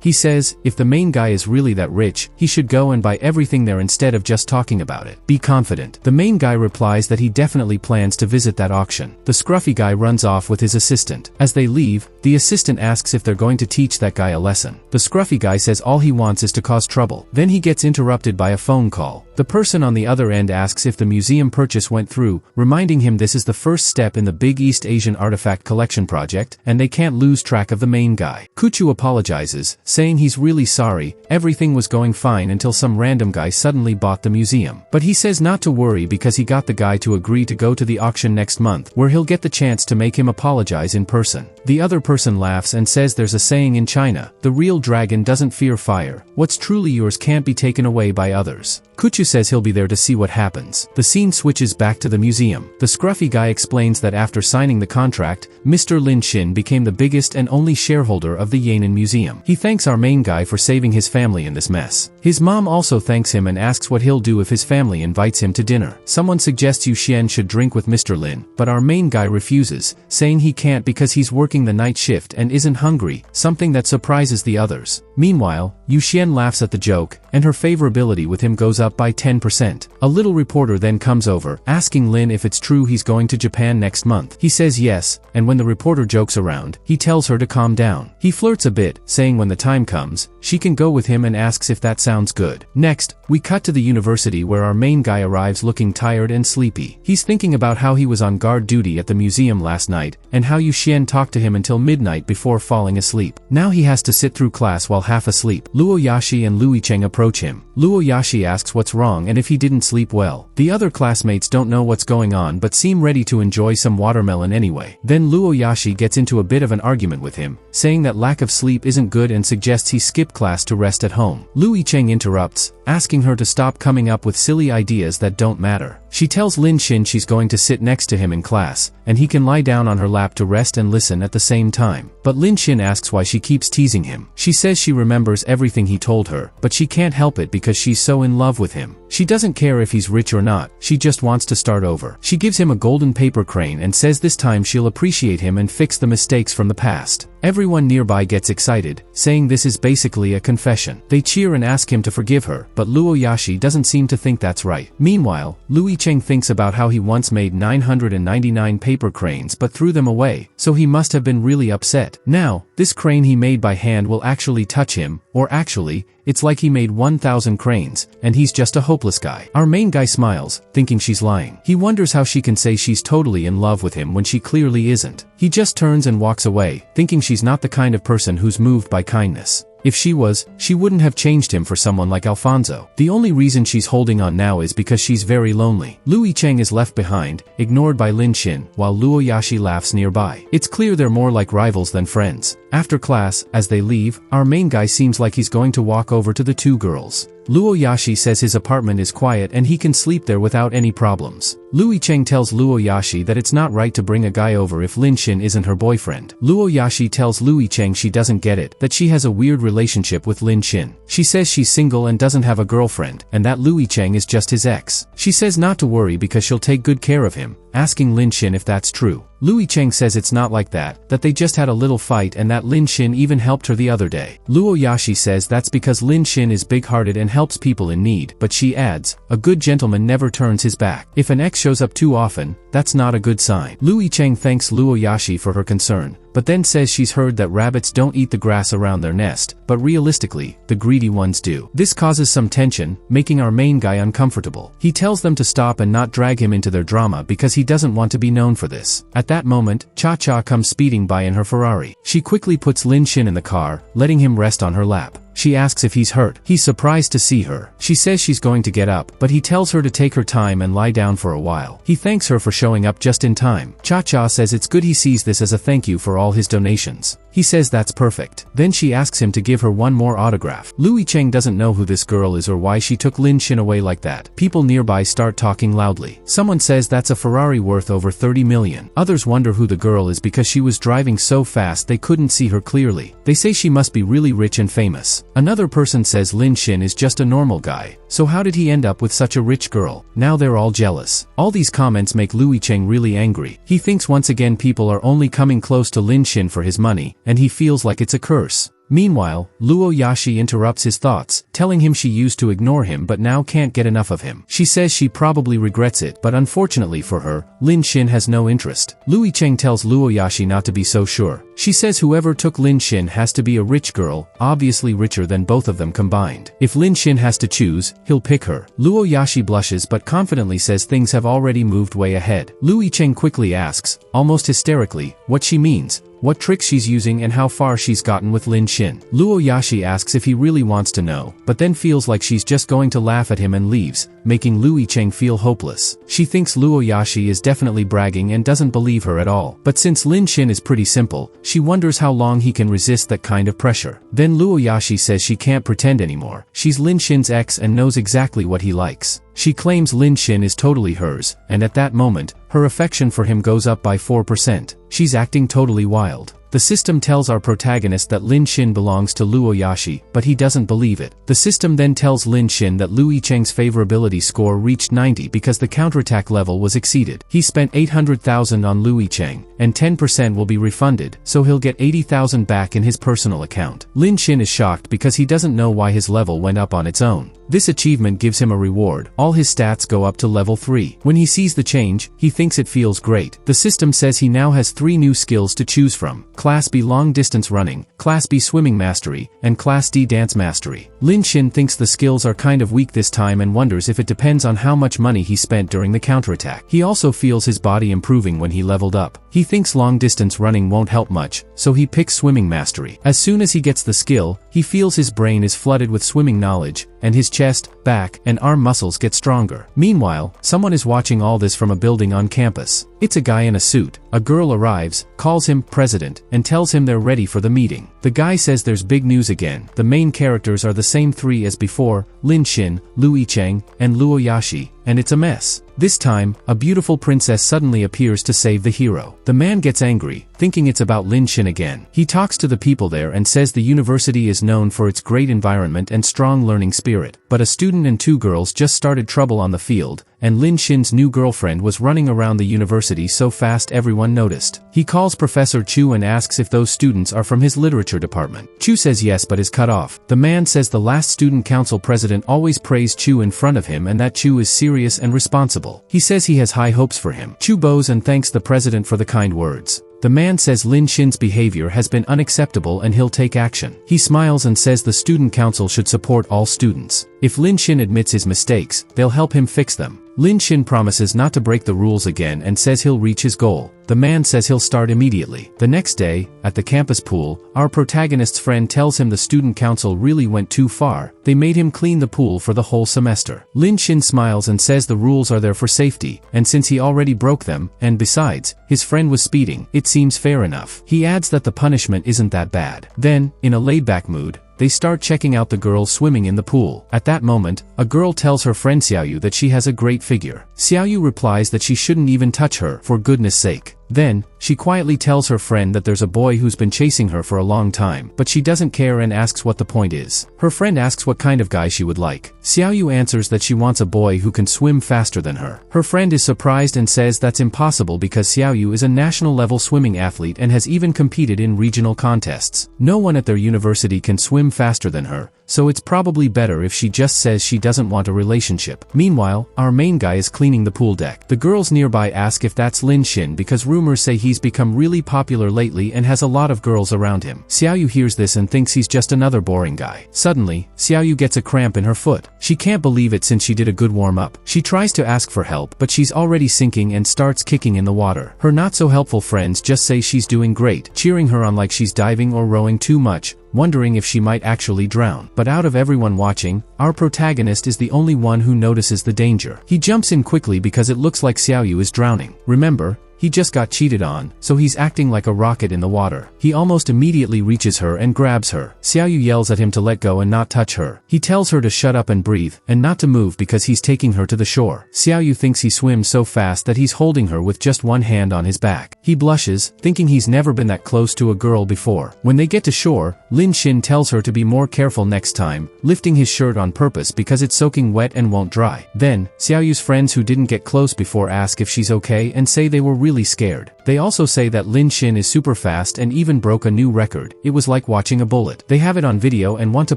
He says, if the main guy is really that rich, he should go and buy everything there instead of just talking about it. Be confident. The main guy replies that he definitely plans to visit that auction. The scruffy guy runs off with his assistant. As they leave, the assistant asks if they're going to teach that guy a lesson. The scruffy guy says all he wants is to cause trouble. Then he gets interrupted by a phone call. The person on the other end asks if the museum purchase went through, reminding him this is the first step in the big East Asian artifact collection project, and they can't lose track of the main guy. Kuchu apologizes, saying he's really sorry, everything was going fine until some random guy suddenly bought the museum. But he says not to worry because he got the guy to agree to go to the auction next month, where he'll get the chance to make him apologize in person. The other person laughs and says there's a saying in China, the real dragon doesn't fear fire, what's truly yours can't be taken away by others. Kuchu says he'll be there to see what happens. The scene switches back to the museum. The scruffy guy explains that after signing the contract, Mr. Lin Xin became the biggest and only shareholder of the Yan'an Museum. He thanks our main guy for saving his family in this mess. His mom also thanks him and asks what he'll do if his family invites him to dinner. Someone suggests Yuxian should drink with Mr. Lin, but our main guy refuses, saying he can't because he's working the night shift and isn't hungry, something that surprises the others. Meanwhile, Yuxian laughs at the joke, and her favorability with him goes up by 10%. A little reporter then comes over, asking Lin if it's true he's going to Japan next month. He says yes, and when the reporter jokes around, he tells her to calm down. He flirts a bit, saying when the time comes, she can go with him and asks if that sounds good. Next, we cut to the university where our main guy arrives looking tired and sleepy. He's thinking about how he was on guard duty at the museum last night, and how Yuxian talked to him until midnight before falling asleep. Now he has to sit through class while half asleep. Luo Yashi and Lui Cheng approach him. Luo Yashi asks what's wrong and if he didn't sleep well. The other classmates don't know what's going on but seem ready to enjoy some watermelon anyway. Then Luo Yashi gets into a bit of an argument with him, saying that lack of sleep isn't good and suggests he skip class to rest at home. Lui Cheng interrupts, asking her to stop coming up with silly ideas that don't matter. She tells Lin Xin she's going to sit next to him in class, and he can lie down on her lap to rest and listen at the same time. But Lin Xin asks why she keeps teasing him. She says she remembers everything he told her, but she can't help it because she's so in love with him. She doesn't care if he's rich or not, she just wants to start over. She gives him a golden paper crane and says this time she'll appreciate him and fix the mistakes from the past. Everyone nearby gets excited, saying this is basically a confession. They cheer and ask him to forgive her, but Luo Yashi doesn't seem to think that's right. Meanwhile, Lui Cheng thinks about how he once made 999 paper cranes but threw them away, so he must have been really upset. Now, this crane he made by hand will actually touch him, or actually, it's like he made 1,000 cranes, and he's just a hopeless guy. Our main guy smiles, thinking she's lying. He wonders how she can say she's totally in love with him when she clearly isn't. He just turns and walks away, thinking she's not the kind of person who's moved by kindness. If she was, she wouldn't have changed him for someone like Alfonso. The only reason she's holding on now is because she's very lonely. Lui Cheng is left behind, ignored by Lin Xin, while Luo Yashi laughs nearby. It's clear they're more like rivals than friends. After class, as they leave, our main guy seems like he's going to walk over to the two girls. Luo Yashi says his apartment is quiet and he can sleep there without any problems. Lui Cheng tells Luo Yashi that it's not right to bring a guy over if Lin Xin isn't her boyfriend. Luo Yashi tells Lui Cheng she doesn't get it, that she has a weird relationship with Lin Xin. She says she's single and doesn't have a girlfriend, and that Lui Cheng is just his ex. She says not to worry because she'll take good care of him, asking Lin Xin if that's true. Lui Cheng says it's not like that they just had a little fight and that Lin Xin even helped her the other day. Luo Yashi says that's because Lin Xin is big-hearted and helps people in need, but she adds, a good gentleman never turns his back. If an ex shows up too often, that's not a good sign. Lui Cheng thanks Luo Yashi for her concern, but then says she's heard that rabbits don't eat the grass around their nest, but realistically, the greedy ones do. This causes some tension, making our main guy uncomfortable. He tells them to stop and not drag him into their drama because he doesn't want to be known for this. At that moment, Cha-Cha comes speeding by in her Ferrari. She quickly puts Lin Shin in the car, letting him rest on her lap. She asks if he's hurt. He's surprised to see her. She says she's going to get up, but he tells her to take her time and lie down for a while. He thanks her for showing up just in time. Cha-Cha says it's good he sees this as a thank you for all his donations. He says that's perfect. Then she asks him to give her one more autograph. Louis Cheng doesn't know who this girl is or why she took Lin Shin away like that. People nearby start talking loudly. Someone says that's a Ferrari worth over 30 million. Others wonder who the girl is because she was driving so fast they couldn't see her clearly. They say she must be really rich and famous. Another person says Lin Shin is just a normal guy. So how did he end up with such a rich girl? Now they're all jealous. All these comments make Louis Cheng really angry. He thinks once again people are only coming close to Lin Shin for his money, and he feels like it's a curse. Meanwhile, Luo Yashi interrupts his thoughts, telling him she used to ignore him but now can't get enough of him. She says she probably regrets it, but unfortunately for her, Lin Shin has no interest. Louis Cheng tells Luo Yashi not to be so sure. She says whoever took Lin Shin has to be a rich girl, obviously richer than both of them combined. If Lin Shin has to choose, he'll pick her. Luo Yashi blushes but confidently says things have already moved way ahead. Louis Cheng quickly asks, almost hysterically, what she means, what tricks she's using and how far she's gotten with Lin Shin. Luo Yashi asks if he really wants to know, but then feels like she's just going to laugh at him and leaves, making Louis Cheng feel hopeless. She thinks Luo Yashi is definitely bragging and doesn't believe her at all. But since Lin Shin is pretty simple, she wonders how long he can resist that kind of pressure. Then Luo Yashi says she can't pretend anymore. She's Lin Shin's ex and knows exactly what he likes. She claims Lin Shin is totally hers, and at that moment, her affection for him goes up by 4%. She's acting totally wild. The system tells our protagonist that Lin Shin belongs to Luo Yashi, but he doesn't believe it. The system then tells Lin Shin that Louis Cheng's favorability score reached 90 because the counterattack level was exceeded. He spent 800,000 on Louis Cheng, and 10% will be refunded, so he'll get 80,000 back in his personal account. Lin Shin is shocked because he doesn't know why his level went up on its own. This achievement gives him a reward. All his stats go up to level 3. When he sees the change, he thinks it feels great. The system says he now has 3 new skills to choose from: Class B long distance running, Class B swimming mastery, and Class D dance mastery. Lin Shin thinks the skills are kind of weak this time and wonders if it depends on how much money he spent during the counterattack. He also feels his body improving when he leveled up. He thinks long distance running won't help much, so he picks swimming mastery. As soon as he gets the skill, he feels his brain is flooded with swimming knowledge, and his chest, back, and arm muscles get stronger. Meanwhile, someone is watching all this from a building on campus. It's a guy in a suit. A girl arrives, calls him president, and tells him they're ready for the meeting. The guy says there's big news again. The main characters are the same 3 as before: Lin Shin, Louis Cheng, and Luo Yashi, and it's a mess. This time, a beautiful princess suddenly appears to save the hero. The man gets angry, thinking it's about Lin Shin again. He talks to the people there and says the university is known for its great environment and strong learning spirit. But a student and 2 girls just started trouble on the field, and Lin Shin's new girlfriend was running around the university so fast everyone noticed. He calls Professor Chu and asks if those students are from his literature department. Chu says yes but is cut off. The man says the last student council president always praised Chu in front of him and that Chu is serious and responsible. He says he has high hopes for him. Chu bows and thanks the president for the kind words. The man says Lin Shin's behavior has been unacceptable and he'll take action. He smiles and says the student council should support all students. If Lin Shin admits his mistakes, they'll help him fix them. Lin Shin promises not to break the rules again and says he'll reach his goal. The man says he'll start immediately. The next day, at the campus pool, our protagonist's friend tells him the student council really went too far. They made him clean the pool for the whole semester. Lin Shin smiles and says the rules are there for safety, and since he already broke them, and besides, his friend was speeding, it seems fair enough. He adds that the punishment isn't that bad. Then, in a laid-back mood, they start checking out the girls swimming in the pool. At that moment, a girl tells her friend Xiaoyu that she has a great figure. Xiaoyu replies that she shouldn't even touch her, for goodness sake. Then, she quietly tells her friend that there's a boy who's been chasing her for a long time, but she doesn't care and asks what the point is. Her friend asks what kind of guy she would like. Xiaoyu answers that she wants a boy who can swim faster than her. Her friend is surprised and says that's impossible because Xiaoyu is a national-level swimming athlete and has even competed in regional contests. No one at their university can swim faster than her, so it's probably better if she just says she doesn't want a relationship. Meanwhile, our main guy is cleaning the pool deck. The girls nearby ask if that's Lin Shin because rumors say he's become really popular lately and has a lot of girls around him. Xiaoyu hears this and thinks he's just another boring guy. Suddenly, Xiaoyu gets a cramp in her foot. She can't believe it since she did a good warm-up. She tries to ask for help, but she's already sinking and starts kicking in the water. Her not-so-helpful friends just say she's doing great, cheering her on like she's diving or rowing too much, wondering if she might actually drown. But out of everyone watching, our protagonist is the only one who notices the danger. He jumps in quickly because it looks like Xiaoyu is drowning. Remember, he just got cheated on, so he's acting like a rocket in the water. He almost immediately reaches her and grabs her. Xiaoyu yells at him to let go and not touch her. He tells her to shut up and breathe, and not to move because he's taking her to the shore. Xiaoyu thinks he swims so fast that he's holding her with just one hand on his back. He blushes, thinking he's never been that close to a girl before. When they get to shore, Lin Xin tells her to be more careful next time, lifting his shirt on purpose because it's soaking wet and won't dry. Then, Xiaoyu's friends who didn't get close before ask if she's okay and say they were really scared. They also say that Lin Xin is super fast and even broke a new record. It was like watching a bullet. They have it on video and want to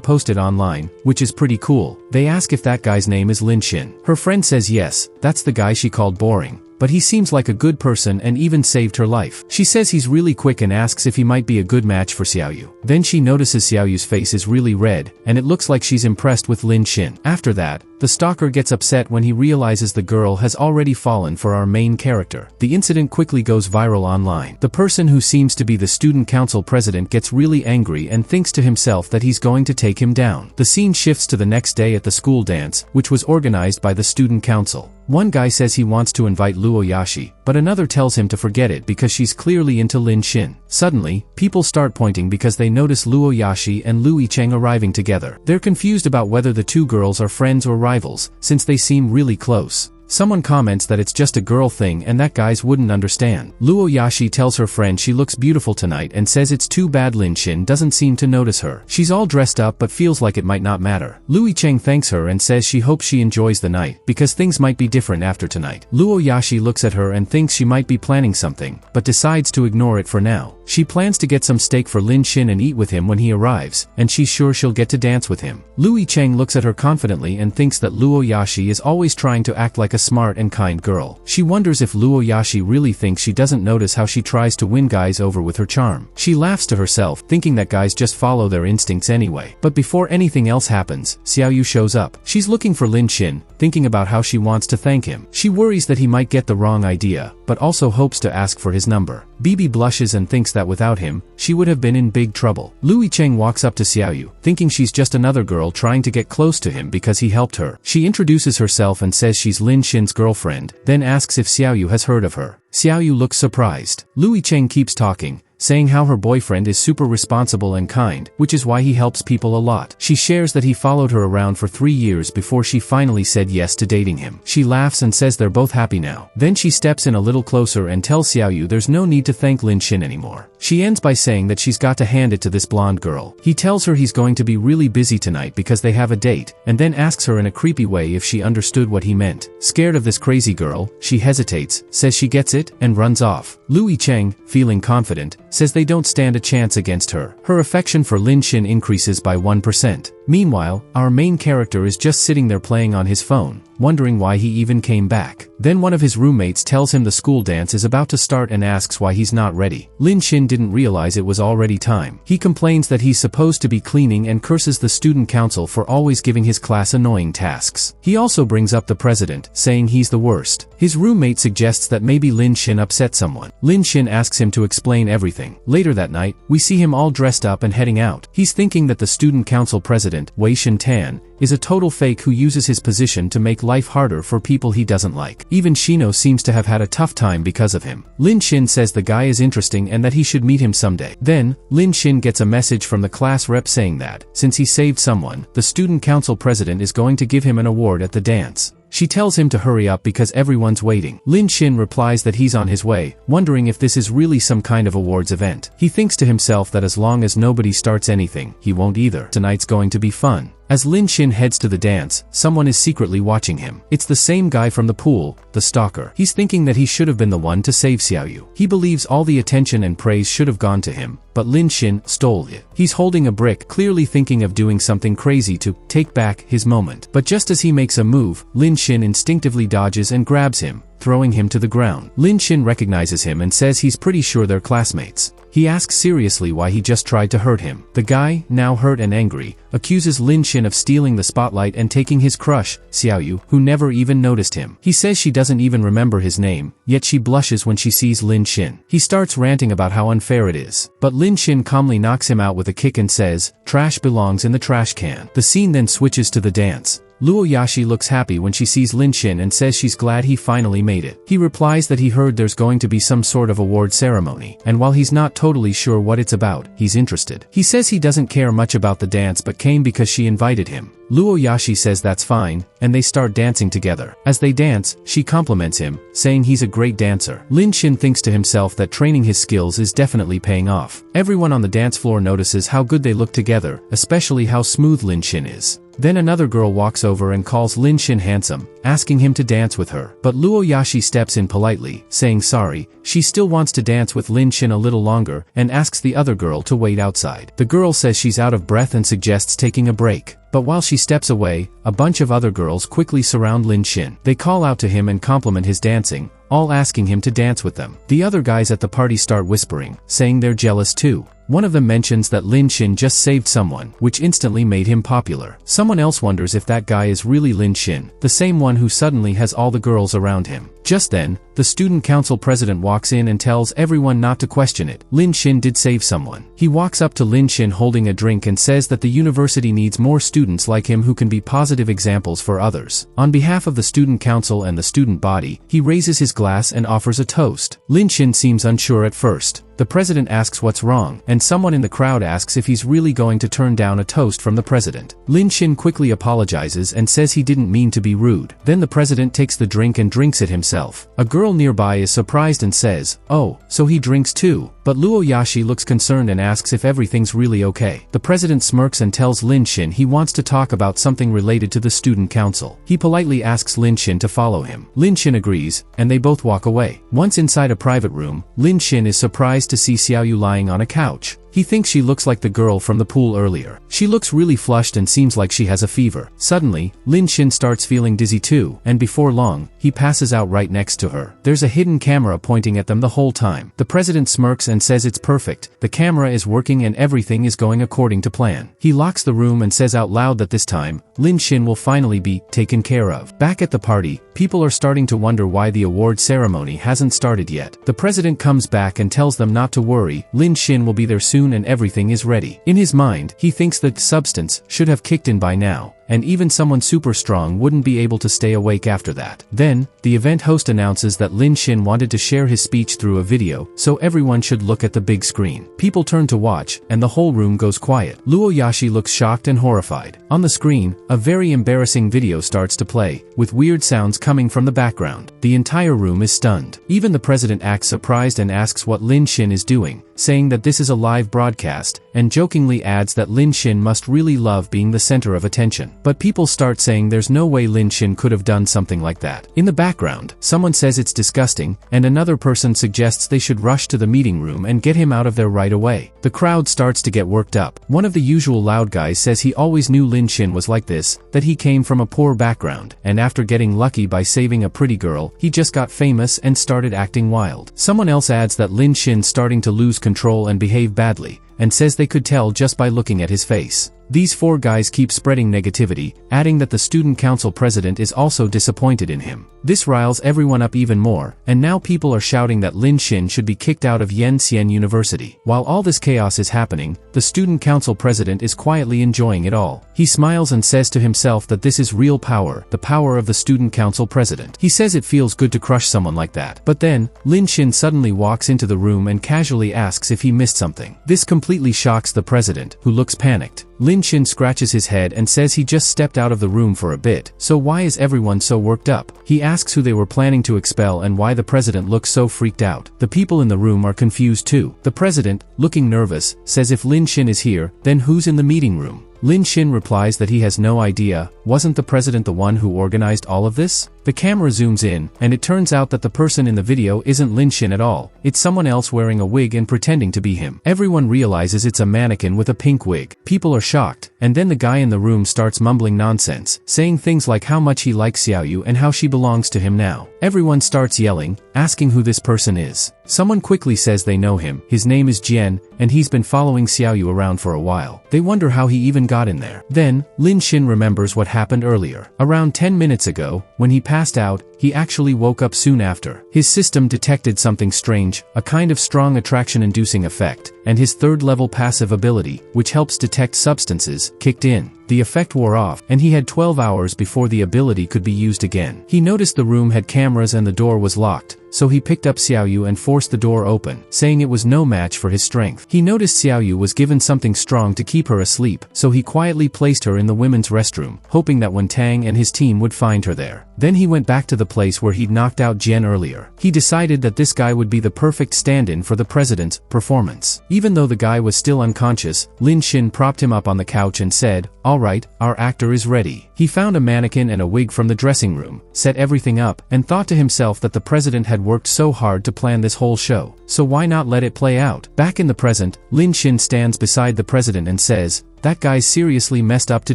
post it online, which is pretty cool. They ask if that guy's name is Lin Xin. Her friend says yes, that's the guy she called boring. But he seems like a good person and even saved her life. She says he's really quick and asks if he might be a good match for Xiaoyu. Then she notices Xiaoyu's face is really red, and it looks like she's impressed with Lin Xin. After that, the stalker gets upset when he realizes the girl has already fallen for our main character. The incident quickly goes viral online. The person who seems to be the student council president gets really angry and thinks to himself that he's going to take him down. The scene shifts to the next day at the school dance, which was organized by the student council. One guy says he wants to invite Luo Yashi, but another tells him to forget it because she's clearly into Lin Xin. Suddenly, people start pointing because they notice Luo Yashi and Lu Yicheng arriving together. They're confused about whether the two girls are friends or rivals, since they seem really close. Someone comments that it's just a girl thing and that guys wouldn't understand. Luo Yashi tells her friend she looks beautiful tonight and says it's too bad Lin Xin doesn't seem to notice her. She's all dressed up but feels like it might not matter. Lu Yicheng thanks her and says she hopes she enjoys the night, because things might be different after tonight. Luo Yashi looks at her and thinks she might be planning something, but decides to ignore it for now. She plans to get some steak for Lin Xin and eat with him when he arrives, and she's sure she'll get to dance with him. Lu Yicheng looks at her confidently and thinks that Luo Yashi is always trying to act like a smart and kind girl. She wonders if Luo Yashi really thinks she doesn't notice how she tries to win guys over with her charm. She laughs to herself, thinking that guys just follow their instincts anyway. But before anything else happens, Xiaoyu shows up. She's looking for Lin Xin, thinking about how she wants to thank him. She worries that he might get the wrong idea, but also hopes to ask for his number. Bibi blushes and thinks that without him, she would have been in big trouble. Lu Yicheng walks up to Xiaoyu, thinking she's just another girl trying to get close to him because he helped her. She introduces herself and says she's Lin Xin's girlfriend, then asks if Xiaoyu has heard of her. Xiaoyu looks surprised. Lu Yicheng keeps talking, saying how her boyfriend is super responsible and kind, which is why he helps people a lot. She shares that he followed her around for 3 years before she finally said yes to dating him. She laughs and says they're both happy now. Then she steps in a little closer and tells Xiaoyu there's no need to thank Lin Xin anymore. She ends by saying that she's got to hand it to this blonde girl. He tells her he's going to be really busy tonight because they have a date, and then asks her in a creepy way if she understood what he meant. Scared of this crazy girl, she hesitates, says she gets it, and runs off. Lu Yicheng, feeling confident, says they don't stand a chance against her. Her affection for Lin Xin increases by 1%. Meanwhile, our main character is just sitting there playing on his phone, wondering why he even came back. Then one of his roommates tells him the school dance is about to start and asks why he's not ready. Lin Xin didn't realize it was already time. He complains that he's supposed to be cleaning and curses the student council for always giving his class annoying tasks. He also brings up the president, saying he's the worst. His roommate suggests that maybe Lin Xin upset someone. Lin Xin asks him to explain everything. Later that night, we see him all dressed up and heading out. He's thinking that the student council president, Wei Shintan, is a total fake who uses his position to make life harder for people he doesn't like. Even Shino seems to have had a tough time because of him. Lin Xin says the guy is interesting and that he should meet him someday. Then, Lin Xin gets a message from the class rep saying that, since he saved someone, the student council president is going to give him an award at the dance. She tells him to hurry up because everyone's waiting. Lin Xin replies that he's on his way, wondering if this is really some kind of awards event. He thinks to himself that as long as nobody starts anything, he won't either. Tonight's going to be fun. As Lin Xin heads to the dance, someone is secretly watching him. It's the same guy from the pool, the stalker. He's thinking that he should have been the one to save Xiaoyu. He believes all the attention and praise should have gone to him, but Lin Xin stole it. He's holding a brick, clearly thinking of doing something crazy to take back his moment. But just as he makes a move, Lin Xin instinctively dodges and grabs him, throwing him to the ground. Lin Xin recognizes him and says he's pretty sure they're classmates. He asks seriously why he just tried to hurt him. The guy, now hurt and angry, accuses Lin Xin of stealing the spotlight and taking his crush, Xiaoyu, who never even noticed him. He says she doesn't even remember his name, yet she blushes when she sees Lin Xin. He starts ranting about how unfair it is. But Lin Xin calmly knocks him out with a kick and says, "Trash belongs in the trash can." The scene then switches to the dance. Luo Yashi looks happy when she sees Lin Xin and says she's glad he finally made it. He replies that he heard there's going to be some sort of award ceremony, and while he's not totally sure what it's about, he's interested. He says he doesn't care much about the dance but came because she invited him. Luo Yashi says that's fine, and they start dancing together. As they dance, she compliments him, saying he's a great dancer. Lin Xin thinks to himself that training his skills is definitely paying off. Everyone on the dance floor notices how good they look together, especially how smooth Lin Xin is. Then another girl walks over and calls Lin Xin handsome, asking him to dance with her. But Luo Yashi steps in politely, saying sorry. She still wants to dance with Lin Xin a little longer, and asks the other girl to wait outside. The girl says she's out of breath and suggests taking a break. But while she steps away, a bunch of other girls quickly surround Lin Xin. They call out to him and compliment his dancing, all asking him to dance with them. The other guys at the party start whispering, saying they're jealous too. One of them mentions that Lin Xin just saved someone, which instantly made him popular. Someone else wonders if that guy is really Lin Xin, the same one who suddenly has all the girls around him. Just then, the student council president walks in and tells everyone not to question it. Lin Xin did save someone. He walks up to Lin Xin holding a drink and says that the university needs more students like him who can be positive examples for others. On behalf of the student council and the student body, he raises his glass and offers a toast. Lin Xin seems unsure at first. The president asks what's wrong, and someone in the crowd asks if he's really going to turn down a toast from the president. Lin Xin quickly apologizes and says he didn't mean to be rude. Then the president takes the drink and drinks it himself. A girl nearby is surprised and says, "Oh, so he drinks too." But Luo Yashi looks concerned and asks if everything's really okay. The president smirks and tells Lin Xin he wants to talk about something related to the student council. He politely asks Lin Xin to follow him. Lin Xin agrees, and they both walk away. Once inside a private room, Lin Xin is surprised to see Xiaoyu lying on a couch. He thinks she looks like the girl from the pool earlier. She looks really flushed and seems like she has a fever. Suddenly, Lin Xin starts feeling dizzy too, and before long, he passes out right next to her. There's a hidden camera pointing at them the whole time. The president smirks and says it's perfect. The camera is working and everything is going according to plan. He locks the room and says out loud that this time, Lin Xin will finally be taken care of. Back at the party, people are starting to wonder why the award ceremony hasn't started yet. The president comes back and tells them not to worry, Lin Xin will be there soon and everything is ready. In his mind, he thinks that substance should have kicked in by now, and even someone super strong wouldn't be able to stay awake after that. Then, the event host announces that Lin Xin wanted to share his speech through a video, so everyone should look at the big screen. People turn to watch, and the whole room goes quiet. Luo Yashi looks shocked and horrified. On the screen, a very embarrassing video starts to play, with weird sounds coming from the background. The entire room is stunned. Even the president acts surprised and asks what Lin Xin is doing, saying that this is a live broadcast, and jokingly adds that Lin Xin must really love being the center of attention. But people start saying there's no way Lin Xin could have done something like that. In the background, someone says it's disgusting, and another person suggests they should rush to the meeting room and get him out of there right away. The crowd starts to get worked up. One of the usual loud guys says he always knew Lin Xin was like this, that he came from a poor background, and after getting lucky by saving a pretty girl, he just got famous and started acting wild. Someone else adds that Lin Xin's starting to lose control and behave badly, and says they could tell just by looking at his face. These four guys keep spreading negativity, adding that the student council president is also disappointed in him. This riles everyone up even more, and now people are shouting that Lin Xin should be kicked out of Yanxian University. While all this chaos is happening, the student council president is quietly enjoying it all. He smiles and says to himself that this is real power, the power of the student council president. He says it feels good to crush someone like that. But then, Lin Xin suddenly walks into the room and casually asks if he missed something. This completely shocks the president, who looks panicked. Lin Xin scratches his head and says he just stepped out of the room for a bit, so why is everyone so worked up? He asks who they were planning to expel and why the president looks so freaked out. The people in the room are confused too. The president, looking nervous, says if Lin Xin is here, then who's in the meeting room? Lin Xin replies that he has no idea. Wasn't the president the one who organized all of this? The camera zooms in, and it turns out that the person in the video isn't Lin Xin at all. It's someone else wearing a wig and pretending to be him. Everyone realizes it's a mannequin with a pink wig. People are shocked, and then the guy in the room starts mumbling nonsense, saying things like how much he likes Xiaoyu and how she belongs to him now. Everyone starts yelling, asking who this person is. Someone quickly says they know him. His name is Jian, and he's been following Xiaoyu around for a while. They wonder how he even got in there. Then, Lin Xin remembers what happened earlier. Around 10 minutes ago, when he passed out, he actually woke up soon after. His system detected something strange, a kind of strong attraction-inducing effect, and his third-level passive ability, which helps detect substances, kicked in. The effect wore off, and he had 12 hours before the ability could be used again. He noticed the room had cameras and the door was locked, so he picked up Xiaoyu and forced the door open, saying it was no match for his strength. He noticed Xiaoyu was given something strong to keep her asleep, so he quietly placed her in the women's restroom, hoping that Wen Tang and his team would find her there. Then he went back to the place where he'd knocked out Jian earlier. He decided that this guy would be the perfect stand-in for the president's performance. Even though the guy was still unconscious, Lin Xin propped him up on the couch and said, "Alright, our actor is ready." He found a mannequin and a wig from the dressing room, set everything up, and thought to himself that the president had worked so hard to plan this whole show, so why not let it play out? Back in the present, Lin Xin stands beside the president and says, "That guy's seriously messed up to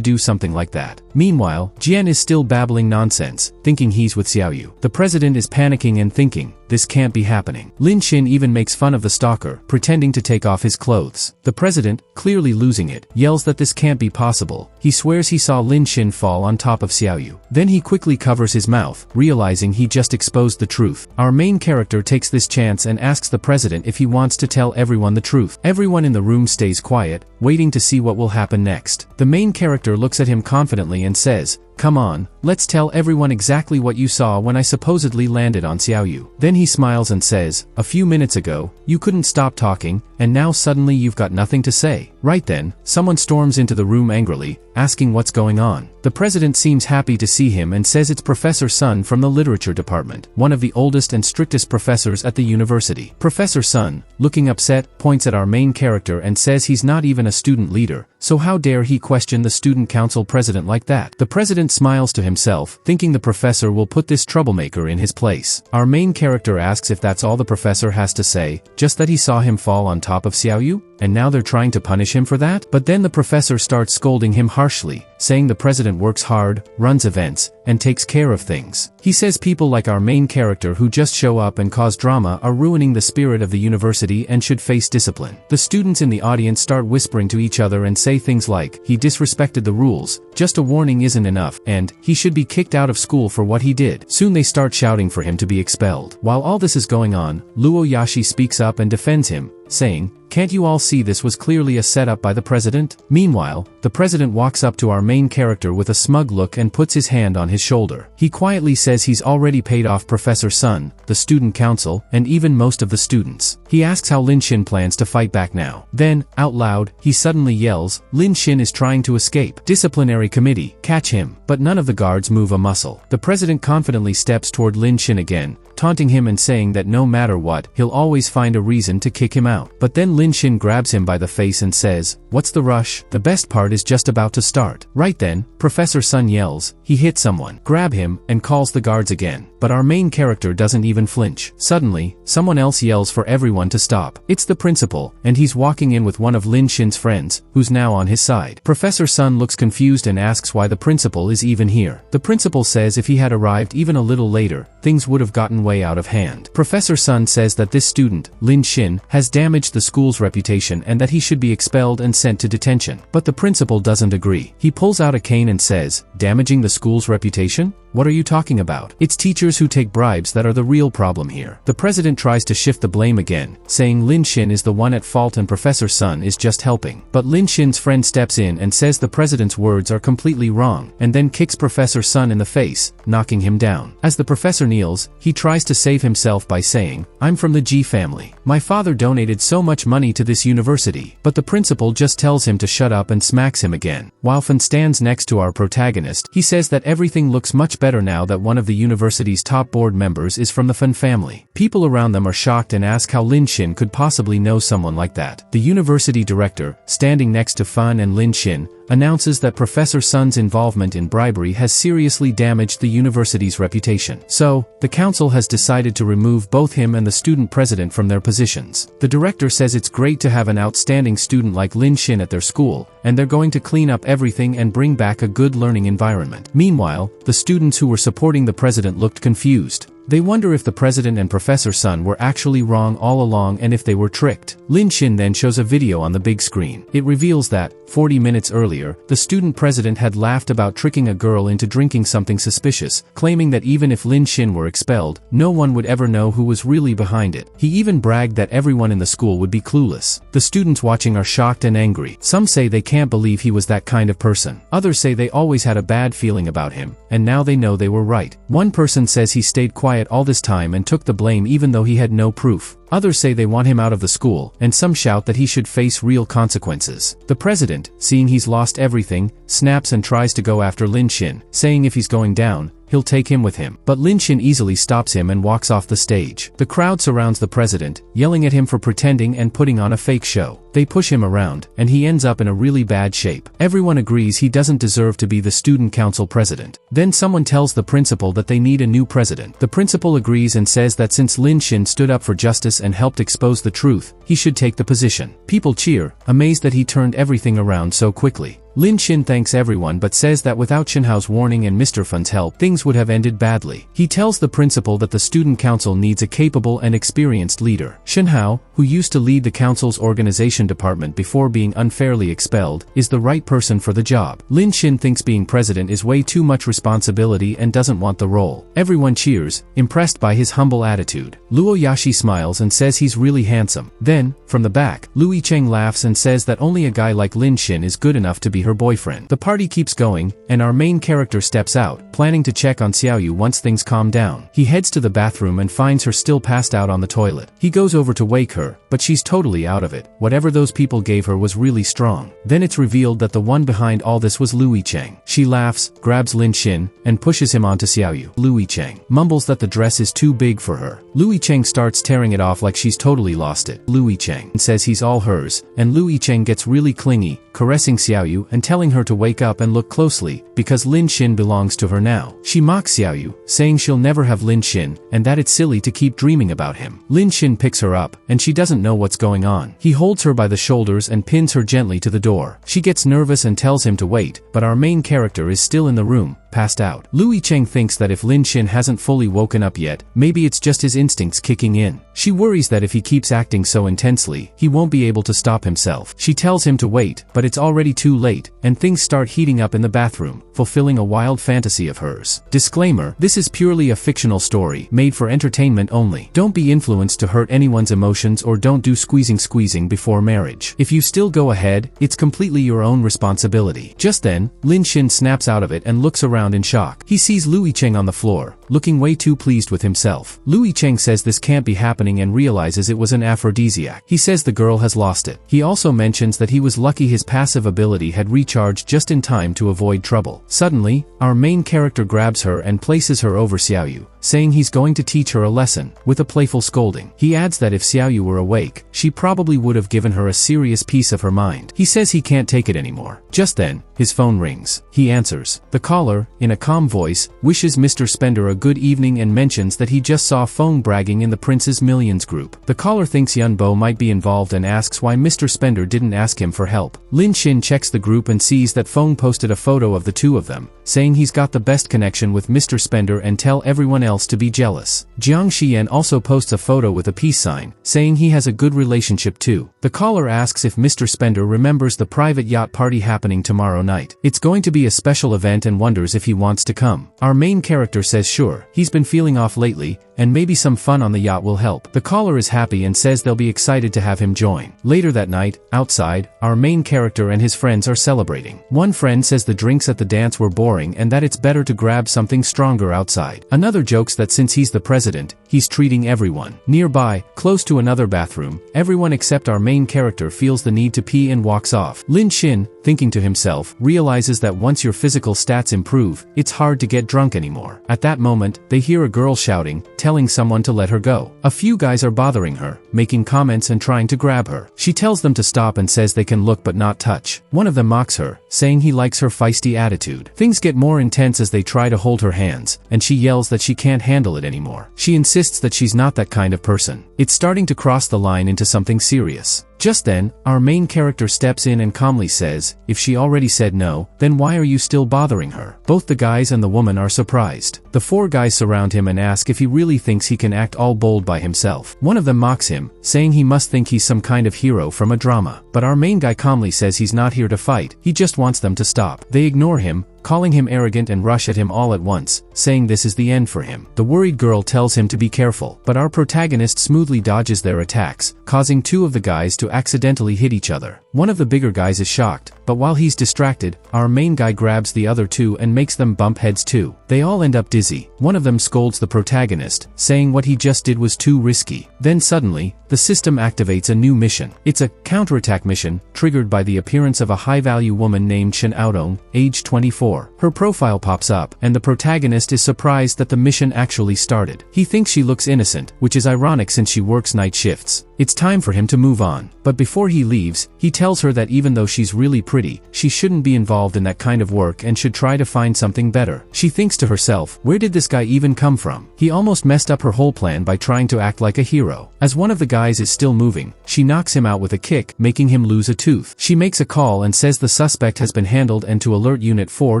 do something like that." Meanwhile, Jian is still babbling nonsense, thinking he's with Xiaoyu. The president is panicking and thinking, this can't be happening. Lin Xin even makes fun of the stalker, pretending to take off his clothes. The president, clearly losing it, yells that this can't be possible. He swears he saw Lin Xin fall on top of Xiaoyu. Then he quickly covers his mouth, realizing he just exposed the truth. Our main character takes this chance and asks the president if he wants to tell everyone the truth. Everyone in the room stays quiet, waiting to see what will happen next. The main character looks at him confidently and says, "Come on, let's tell everyone exactly what you saw when I supposedly landed on Xiaoyu." Then he smiles and says, "A few minutes ago, you couldn't stop talking, and now suddenly you've got nothing to say." Right then, someone storms into the room angrily, asking what's going on. The president seems happy to see him and says it's Professor Sun from the literature department, one of the oldest and strictest professors at the university. Professor Sun, looking upset, points at our main character and says he's not even a student leader, so how dare he question the student council president like that? The president smiles to himself, thinking the professor will put this troublemaker in his place. Our main character asks if that's all the professor has to say, just that he saw him fall on top of Xiaoyu? And now they're trying to punish him for that? But then the professor starts scolding him harshly, saying the president works hard, runs events, and takes care of things. He says people like our main character who just show up and cause drama are ruining the spirit of the university and should face discipline. The students in the audience start whispering to each other and say things like, "He disrespected the rules, just a warning isn't enough," and "He should be kicked out of school for what he did." Soon they start shouting for him to be expelled. While all this is going on, Luo Yashi speaks up and defends him, saying, "Can't you all see this was clearly a setup by the president?" Meanwhile, the president walks up to our main character with a smug look and puts his hand on his shoulder. He quietly says he's already paid off Professor Sun, the student council, and even most of the students. He asks how Lin Xin plans to fight back now. Then, out loud, he suddenly yells, "Lin Xin is trying to escape. Disciplinary committee, catch him." But none of the guards move a muscle. The president confidently steps toward Lin Xin again, taunting him and saying that no matter what, he'll always find a reason to kick him out. But then Lin Xin grabs him by the face and says, "What's the rush? The best part is just about to start." Right then, Professor Sun yells, "He hit someone. Grab him," and calls the guards again. But our main character doesn't even flinch. Suddenly, someone else yells for everyone to stop. It's the principal, and he's walking in with one of Lin Xin's friends, who's now on his side. Professor Sun looks confused and asks why the principal is even here. The principal says if he had arrived even a little later, things would have gotten way out of hand. Professor Sun says that this student, Lin Xin, has damaged the school's reputation and that he should be expelled and sent to detention. But the principal doesn't agree. He pulls out a cane and says, "Damaging the school's reputation? What are you talking about? It's teachers who take bribes that are the real problem here." The president tries to shift the blame again, saying Lin Xin is the one at fault and Professor Sun is just helping. But Lin Xin's friend steps in and says the president's words are completely wrong, and then kicks Professor Sun in the face, knocking him down. As the professor kneels, he tries to save himself by saying, "I'm from the Ji family. My father donated so much money to this university." But the principal just tells him to shut up and smacks him again. While Fan stands next to our protagonist, he says that everything looks much better now that one of the university's top board members is from the Fan family. People around them are shocked and ask how Lin Xin could possibly know someone like that. The university director, standing next to Fan and Lin Xin, announces that Professor Sun's involvement in bribery has seriously damaged the university's reputation. So, the council has decided to remove both him and the student president from their positions. The director says it's great to have an outstanding student like Lin Xin at their school, and they're going to clean up everything and bring back a good learning environment. Meanwhile, the students who were supporting the president looked confused. They wonder if the president and Professor Sun were actually wrong all along and if they were tricked. Lin Xin then shows a video on the big screen. It reveals that, 40 minutes earlier, the student president had laughed about tricking a girl into drinking something suspicious, claiming that even if Lin Xin were expelled, no one would ever know who was really behind it. He even bragged that everyone in the school would be clueless. The students watching are shocked and angry. Some say they can't believe he was that kind of person. Others say they always had a bad feeling about him, and now they know they were right. One person says he stayed quiet all this time and took the blame even though he had no proof. Others say they want him out of the school, and some shout that he should face real consequences. The president, seeing he's lost everything, snaps and tries to go after Lin Xin, saying if he's going down, he'll take him with him. But Lin Xin easily stops him and walks off the stage. The crowd surrounds the president, yelling at him for pretending and putting on a fake show. They push him around, and he ends up in a really bad shape. Everyone agrees he doesn't deserve to be the student council president. Then someone tells the principal that they need a new president. The principal agrees and says that since Lin Xin stood up for justice and helped expose the truth, he should take the position. People cheer, amazed that he turned everything around so quickly. Lin Xin thanks everyone but says that without Shenhao's warning and Mr. Fun's help, things would have ended badly. He tells the principal that the student council needs a capable and experienced leader. Shenhao, who used to lead the council's organization department before being unfairly expelled, is the right person for the job. Lin Xin thinks being president is way too much responsibility and doesn't want the role. Everyone cheers, impressed by his humble attitude. Luo Yashi smiles and says he's really handsome. Then, from the back, Lu Yicheng laughs and says that only a guy like Lin Xin is good enough to be her boyfriend. The party keeps going, and our main character steps out, planning to check on Xiaoyu once things calm down. He heads to the bathroom and finds her still passed out on the toilet. He goes over to wake her, but she's totally out of it. Whatever those people gave her was really strong. Then it's revealed that the one behind all this was Lu Yicheng. She laughs, grabs Lin Xin, and pushes him onto Xiaoyu. Lu Yicheng mumbles that the dress is too big for her. Lu Yicheng starts tearing it off like she's totally lost it. Lu Yicheng says he's all hers, and Lu Yicheng gets really clingy, caressing Xiaoyu and telling her to wake up and look closely, because Lin Xin belongs to her now. She mocks Xiaoyu, saying she'll never have Lin Xin, and that it's silly to keep dreaming about him. Lin Xin picks her up, and she doesn't know what's going on. He holds her by the shoulders and pins her gently to the door. She gets nervous and tells him to wait, but our main character is still in the room, passed out. Lu Yicheng thinks that if Lin Xin hasn't fully woken up yet, maybe it's just his instincts kicking in. She worries that if he keeps acting so intensely, he won't be able to stop himself. She tells him to wait, but it's already too late, and things start heating up in the bathroom, fulfilling a wild fantasy of hers. Disclaimer: this is purely a fictional story, made for entertainment only. Don't be influenced to hurt anyone's emotions or don't do squeezing before marriage. If you still go ahead, it's completely your own responsibility. Just then, Lin Xin snaps out of it and looks around in shock. He sees Lu Yicheng on the floor, looking way too pleased with himself. Lu Yicheng says this can't be happening and realizes it was an aphrodisiac. He says the girl has lost it. He also mentions that he was lucky his passive ability had recharged just in time to avoid trouble. Suddenly, our main character grabs her and places her over Xiaoyu, saying he's going to teach her a lesson, with a playful scolding. He adds that if Xiaoyu were awake, she probably would have given her a serious piece of her mind. He says he can't take it anymore. Just then, his phone rings. He answers. The caller, in a calm voice, wishes Mr. Spender a good evening and mentions that he just saw phone bragging in the Prince's Millions group. The caller thinks Yun Bo might be involved and asks why Mr. Spender didn't ask him for help. Lin Xin checks the group and sees that Feng posted a photo of the two of them, saying he's got the best connection with Mr. Spender and tell everyone else to be jealous. Jiang Xian also posts a photo with a peace sign, saying he has a good relationship too. The caller asks if Mr. Spender remembers the private yacht party happening tomorrow night. It's going to be a special event and wonders if he wants to come. Our main character says sure, he's been feeling off lately, and maybe some fun on the yacht will help. The caller is happy and says they'll be excited to have him join. Later that night, outside, our main character and his friends are celebrating. One friend says the drinks at the dance were boring boring and that it's better to grab something stronger outside. Another jokes that since he's the president, he's treating everyone. Nearby, close to another bathroom, everyone except our main character feels the need to pee and walks off. Lin Shin, thinking to himself, realizes that once your physical stats improve, it's hard to get drunk anymore. At that moment, they hear a girl shouting, telling someone to let her go. A few guys are bothering her, making comments and trying to grab her. She tells them to stop and says they can look but not touch. One of them mocks her, saying he likes her feisty attitude. Things get more intense as they try to hold her hands, and she yells that she can't handle it anymore. She insists that she's not that kind of person. It's starting to cross the line into something serious. Just then, our main character steps in and calmly says, if she already said no, then why are you still bothering her? Both the guys and the woman are surprised. The four guys surround him and ask if he really thinks he can act all bold by himself. One of them mocks him, saying he must think he's some kind of hero from a drama. But our main guy calmly says he's not here to fight, he just wants them to stop. They ignore him, calling him arrogant and rush at him all at once, saying this is the end for him. The worried girl tells him to be careful, but our protagonist smoothly dodges their attacks, causing two of the guys to accidentally hit each other. One of the bigger guys is shocked, but while he's distracted, our main guy grabs the other two and makes them bump heads too. They all end up dizzy. One of them scolds the protagonist, saying what he just did was too risky. Then suddenly, the system activates a new mission. It's a counterattack mission, triggered by the appearance of a high-value woman named Shen Aodong, age 24. Her profile pops up, and the protagonist is surprised that the mission actually started. He thinks she looks innocent, which is ironic since she works night shifts. It's time for him to move on. But before he leaves, he tells her that even though she's really pretty, she shouldn't be involved in that kind of work and should try to find something better. She thinks to herself, where did this guy even come from? He almost messed up her whole plan by trying to act like a hero. As one of the guys is still moving, she knocks him out with a kick, making him lose a tooth. She makes a call and says the suspect has been handled and to alert Unit 4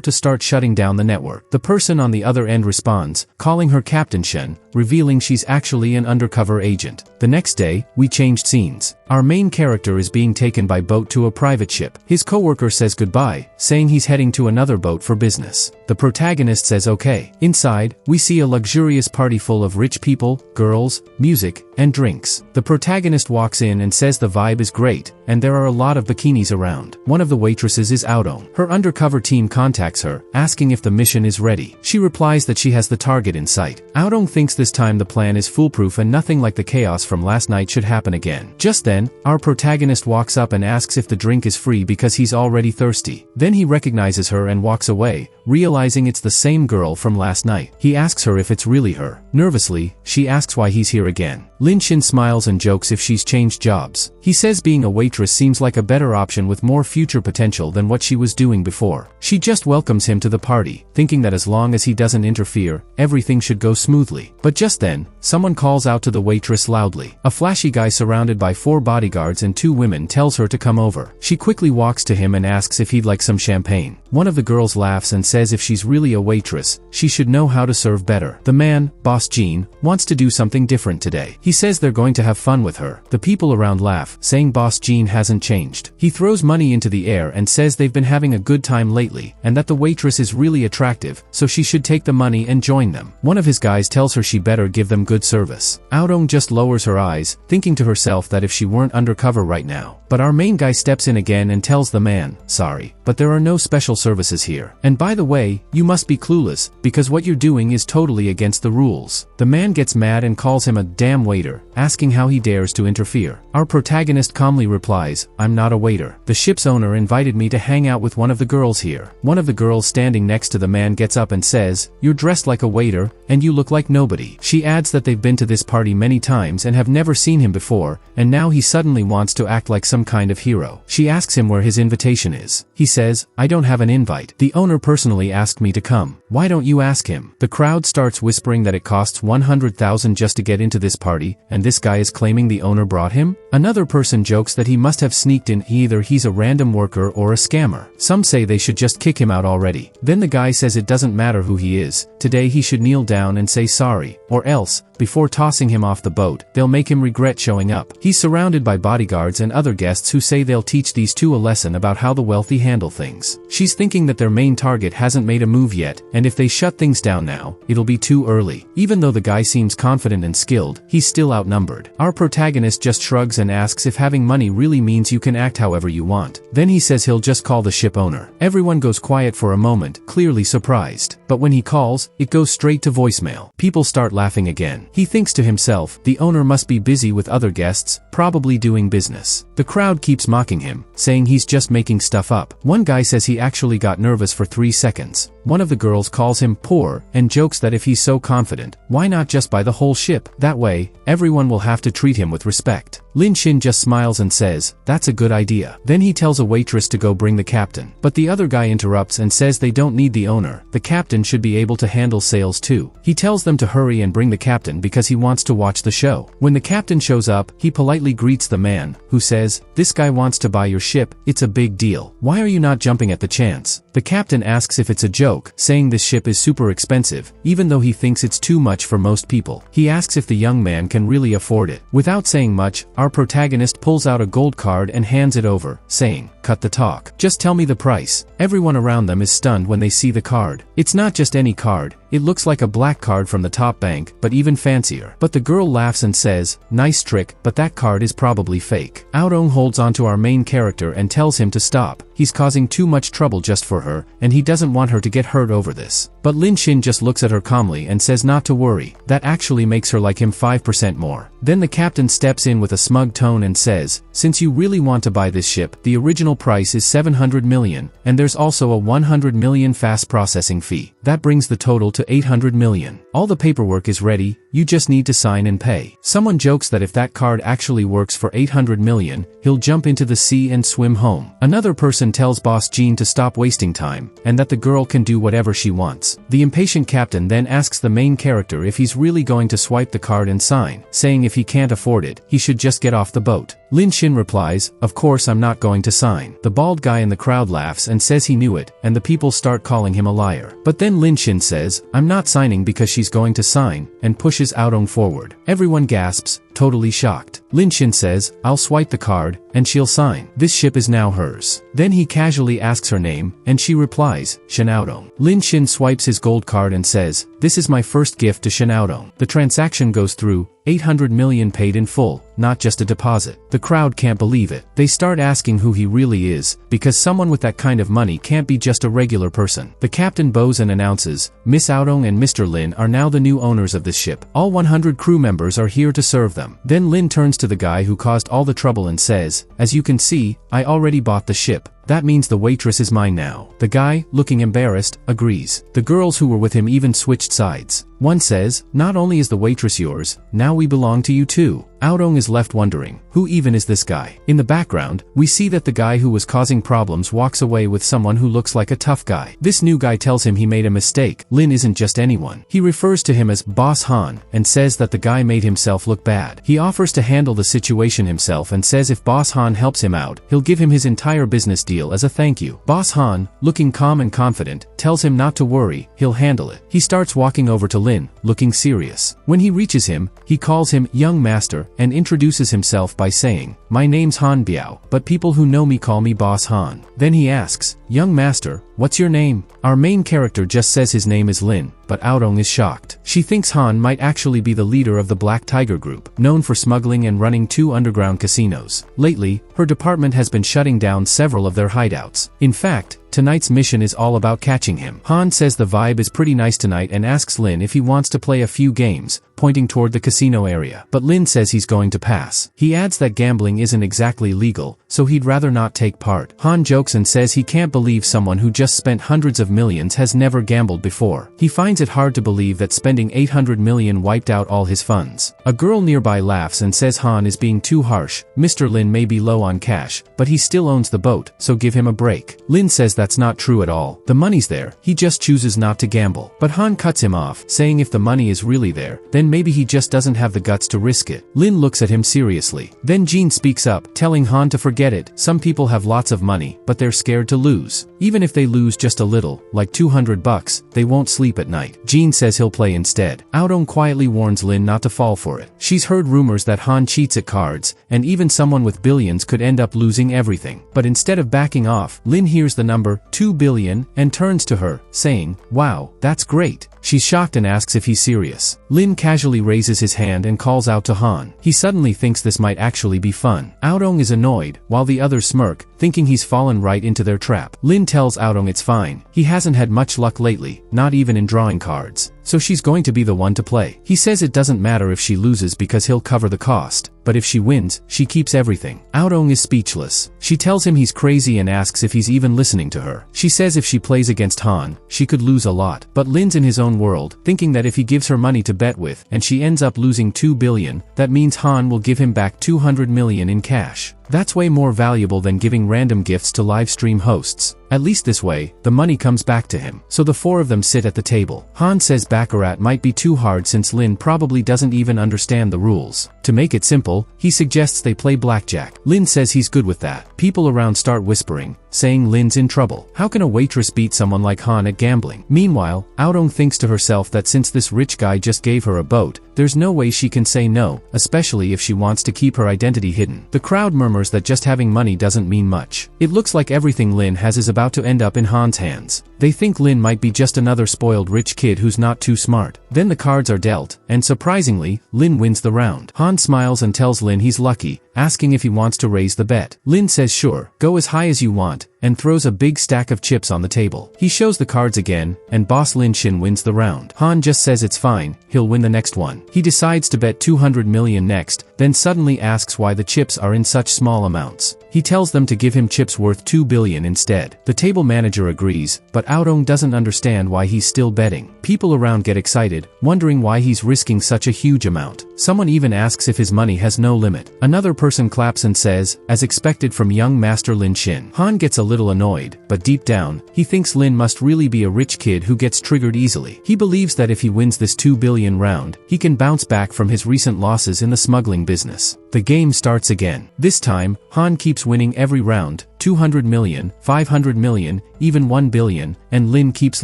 to start shutting down the network. The person on the other end responds, calling her Captain Shen, revealing she's actually an undercover agent. The next day, we changed scenes. Our main character is being taken by boat to a private ship. His coworker says goodbye, saying he's heading to another boat for business. The protagonist says okay. Inside, we see a luxurious party full of rich people, girls, music, and drinks. The protagonist walks in and says the vibe is great, and there are a lot of bikinis around. One of the waitresses is Aodong. Her undercover team contacts her, asking if the mission is ready. She replies that she has the target in sight. Aodong thinks this time the plan is foolproof and nothing like the chaos from last night should happen again. Just then, our protagonist walks up and asks if the drink is free because he's already thirsty. Then he recognizes her and walks away, realizing it's the same girl from last night. He asks her if it's really her. Nervously, she asks why he's here again. Lin Shin smiles and jokes if she's changed jobs. He says being a waitress seems like a better option with more future potential than what she was doing before. She just welcomes him to the party, thinking that as long as he doesn't interfere, everything should go smoothly. But just then, someone calls out to the waitress loudly. A flashy guy surrounded by 4 bodyguards and 2 women tells her to come over. She quickly walks to him and asks if he'd like some champagne. One of the girls laughs and says if she's really a waitress, she should know how to serve better. The man, Boss Jean, wants to do something different today. He says they're going to have fun with her. The people around laugh, saying Boss Jean hasn't changed. He throws money into the air and says they've been having a good time lately, and that the waitress is really attractive, so she should take the money and join them. One of his guys tells her she better give them good service. Aodong just lowers her eyes, thinking to herself that if she weren't undercover right now. But our main guy steps in again and tells the man, sorry, but there are no special services here. And by the way, you must be clueless, because what you're doing is totally against the rules. The man gets mad and calls him a damn waiter, asking how he dares to interfere. Our protagonist calmly replies, I'm not a waiter. The ship's owner invited me to hang out with one of the girls here. One of the girls standing next to the man gets up and says, you're dressed like a waiter, and you look like nobody. She adds that they've been to this party many times and have never seen him before, and now he suddenly wants to act like some kind of hero. She asks him where his invitation is. He says, I don't have an invite. The owner personally asked me to come. Why don't you ask him? The crowd starts whispering that it costs 100,000 just to get into this party, and this guy is claiming the owner brought him? Another person jokes that he must have sneaked in, either he's a random worker or a scammer. Some say they should just kick him out already. Then the guy says it doesn't matter who he is, today he should kneel down and say sorry, or else, before tossing him off the boat, they'll make him regret showing up. He's surrounded by bodyguards and other guests who say they'll teach these two a lesson about how the wealthy handle things. She's thinking that their main target hasn't made a move yet, and if they shut things down now, it'll be too early. Even though the guy seems confident and skilled, he's still outnumbered. Our protagonist just shrugs and asks if having money really means you can act however you want. Then he says he'll just call the ship owner. Everyone goes quiet for a moment, clearly surprised. But when he calls, it goes straight to voicemail. People start laughing again. He thinks to himself, the owner must be busy with other guests, probably doing business. The crowd keeps mocking him, saying he's just making stuff up. One guy says he actually got nervous for 3 seconds. One of the girls calls him poor and jokes that if he's so confident, why not just buy the whole ship? That way, everyone will have to treat him with respect. Lin Xin just smiles and says, that's a good idea. Then he tells a waitress to go bring the captain. But the other guy interrupts and says they don't need the owner. The captain should be able to handle sales too. He tells them to hurry and bring the captain because he wants to watch the show. When the captain shows up, he politely greets the man, who says, this guy wants to buy your ship, it's a big deal. Why are you not jumping at the chance? The captain asks if it's a joke, saying this ship is super expensive, even though he thinks it's too much for most people. He asks if the young man can really afford it. Without saying much, our protagonist pulls out a gold card and hands it over, saying, cut the talk. Just tell me the price. Everyone around them is stunned when they see the card. It's not just any card. It looks like a black card from the top bank, but even fancier. But the girl laughs and says, nice trick, but that card is probably fake. Aodong holds onto our main character and tells him to stop. He's causing too much trouble just for her, and he doesn't want her to get hurt over this. But Lin Xin just looks at her calmly and says not to worry. That actually makes her like him 5% more. Then the captain steps in with a smug tone and says, since you really want to buy this ship, the original price is 700 million, and there's also a 100 million fast processing fee. That brings the total to 800 million. All the paperwork is ready, you just need to sign and pay. Someone jokes that if that card actually works for 800 million, he'll jump into the sea and swim home. Another person tells Boss Jean to stop wasting time, and that the girl can do whatever she wants. The impatient captain then asks the main character if he's really going to swipe the card and sign, saying if he can't afford it, he should just get off the boat. Lin Xin replies, of course I'm not going to sign. The bald guy in the crowd laughs and says he knew it, and the people start calling him a liar. But then Lin Xin says, I'm not signing because she's going to sign, and pushes Aodong forward. Everyone gasps, totally shocked. Lin Xin says, I'll swipe the card, and she'll sign. This ship is now hers. Then he casually asks her name, and she replies, Shen Aodong. Lin Xin swipes his gold card and says, this is my first gift to Shen Aodong. The transaction goes through, 800 million paid in full, not just a deposit. The crowd can't believe it. They start asking who he really is, because someone with that kind of money can't be just a regular person. The captain bows and announces, Miss Aodong and Mr. Lin are now the new owners of this ship. All 100 crew members are here to serve them. Then Lin turns to the guy who caused all the trouble and says, as you can see, I already bought the ship. That means the waitress is mine now. The guy, looking embarrassed, agrees. The girls who were with him even switched sides. One says, not only is the waitress yours, now we belong to you too. Aodong is left wondering, who even is this guy? In the background, we see that the guy who was causing problems walks away with someone who looks like a tough guy. This new guy tells him he made a mistake. Lin isn't just anyone. He refers to him as Boss Han, and says that the guy made himself look bad. He offers to handle the situation himself and says if Boss Han helps him out, he'll give him his entire business deal as a thank you. Boss Han, looking calm and confident, tells him not to worry, he'll handle it. He starts walking over to Lin, looking serious. When he reaches him, he calls him young master and introduces himself by saying, my name's Han Biao, but people who know me call me Boss Han. Then he asks, young master, what's your name? Our main character just says his name is Lin, but Aodong is shocked. She thinks Han might actually be the leader of the Black Tiger Group, known for smuggling and running 2 underground casinos. Lately, her department has been shutting down several of their hideouts. In fact, tonight's mission is all about catching him. Han says the vibe is pretty nice tonight and asks Lin if he wants to play a few games, pointing toward the casino area. But Lin says he's going to pass. He adds that gambling isn't exactly legal, so he'd rather not take part. Han jokes and says he can't believe someone who just spent hundreds of millions has never gambled before. He finds it hard to believe that spending 800 million wiped out all his funds. A girl nearby laughs and says Han is being too harsh. Mr. Lin may be low on cash, but he still owns the boat, so give him a break. Lin says that's not true at all. The money's there, he just chooses not to gamble. But Han cuts him off, saying if the money is really there, then maybe he just doesn't have the guts to risk it. Lin looks at him seriously. Then Jean speaks up, telling Han to forget it. Some people have lots of money, but they're scared to lose. Even if they lose just a little, like 200 bucks, they won't sleep at night. Jean says he'll play instead. Aodong quietly warns Lin not to fall for it. She's heard rumors that Han cheats at cards, and even someone with billions could end up losing everything. But instead of backing off, Lin hears the number 2 billion and turns to her, saying, wow, that's great. She's shocked and asks if he's serious. Lin casually raises his hand and calls out to Han. He suddenly thinks this might actually be fun. Aodong is annoyed, while the others smirk, thinking he's fallen right into their trap. Lin tells Aodong it's fine. He hasn't had much luck lately, not even in drawing cards. So she's going to be the one to play. He says it doesn't matter if she loses because he'll cover the cost, but if she wins, she keeps everything. Aodong is speechless. She tells him he's crazy and asks if he's even listening to her. She says if she plays against Han, she could lose a lot. But Lin's in his own world, thinking that if he gives her money to bet with, and she ends up losing 2 billion, that means Han will give him back 200 million in cash. That's way more valuable than giving random gifts to live stream hosts. At least this way, the money comes back to him. So the four of them sit at the table. Han says baccarat might be too hard since Lin probably doesn't even understand the rules. To make it simple, he suggests they play blackjack. Lin says he's good with that. People around start whispering, saying Lin's in trouble. How can a waitress beat someone like Han at gambling? Meanwhile, Aodong thinks to herself that since this rich guy just gave her a boat, there's no way she can say no, especially if she wants to keep her identity hidden. The crowd murmurs that just having money doesn't mean much. It looks like everything Lin has is about to end up in Han's hands. They think Lin might be just another spoiled rich kid who's not too smart. Then the cards are dealt, and surprisingly, Lin wins the round. Han smiles and tells Lin he's lucky, asking if he wants to raise the bet. Lin says sure, go as high as you want, and throws a big stack of chips on the table. He shows the cards again, and boss Lin Shin wins the round. Han just says it's fine, he'll win the next one. He decides to bet 200 million next, then suddenly asks why the chips are in such small amounts. He tells them to give him chips worth 2 billion instead. The table manager agrees, but Aodong doesn't understand why he's still betting. People around get excited, wondering why he's risking such a huge amount. Someone even asks if his money has no limit. Another person claps and says, as expected from young Master Lin Shin. Han gets a little annoyed, but deep down, he thinks Lin must really be a rich kid who gets triggered easily. He believes that if he wins this 2 billion round, he can bounce back from his recent losses in the smuggling business. The game starts again. This time, Han keeps winning every round, 200 million, 500 million, even 1 billion, and Lin keeps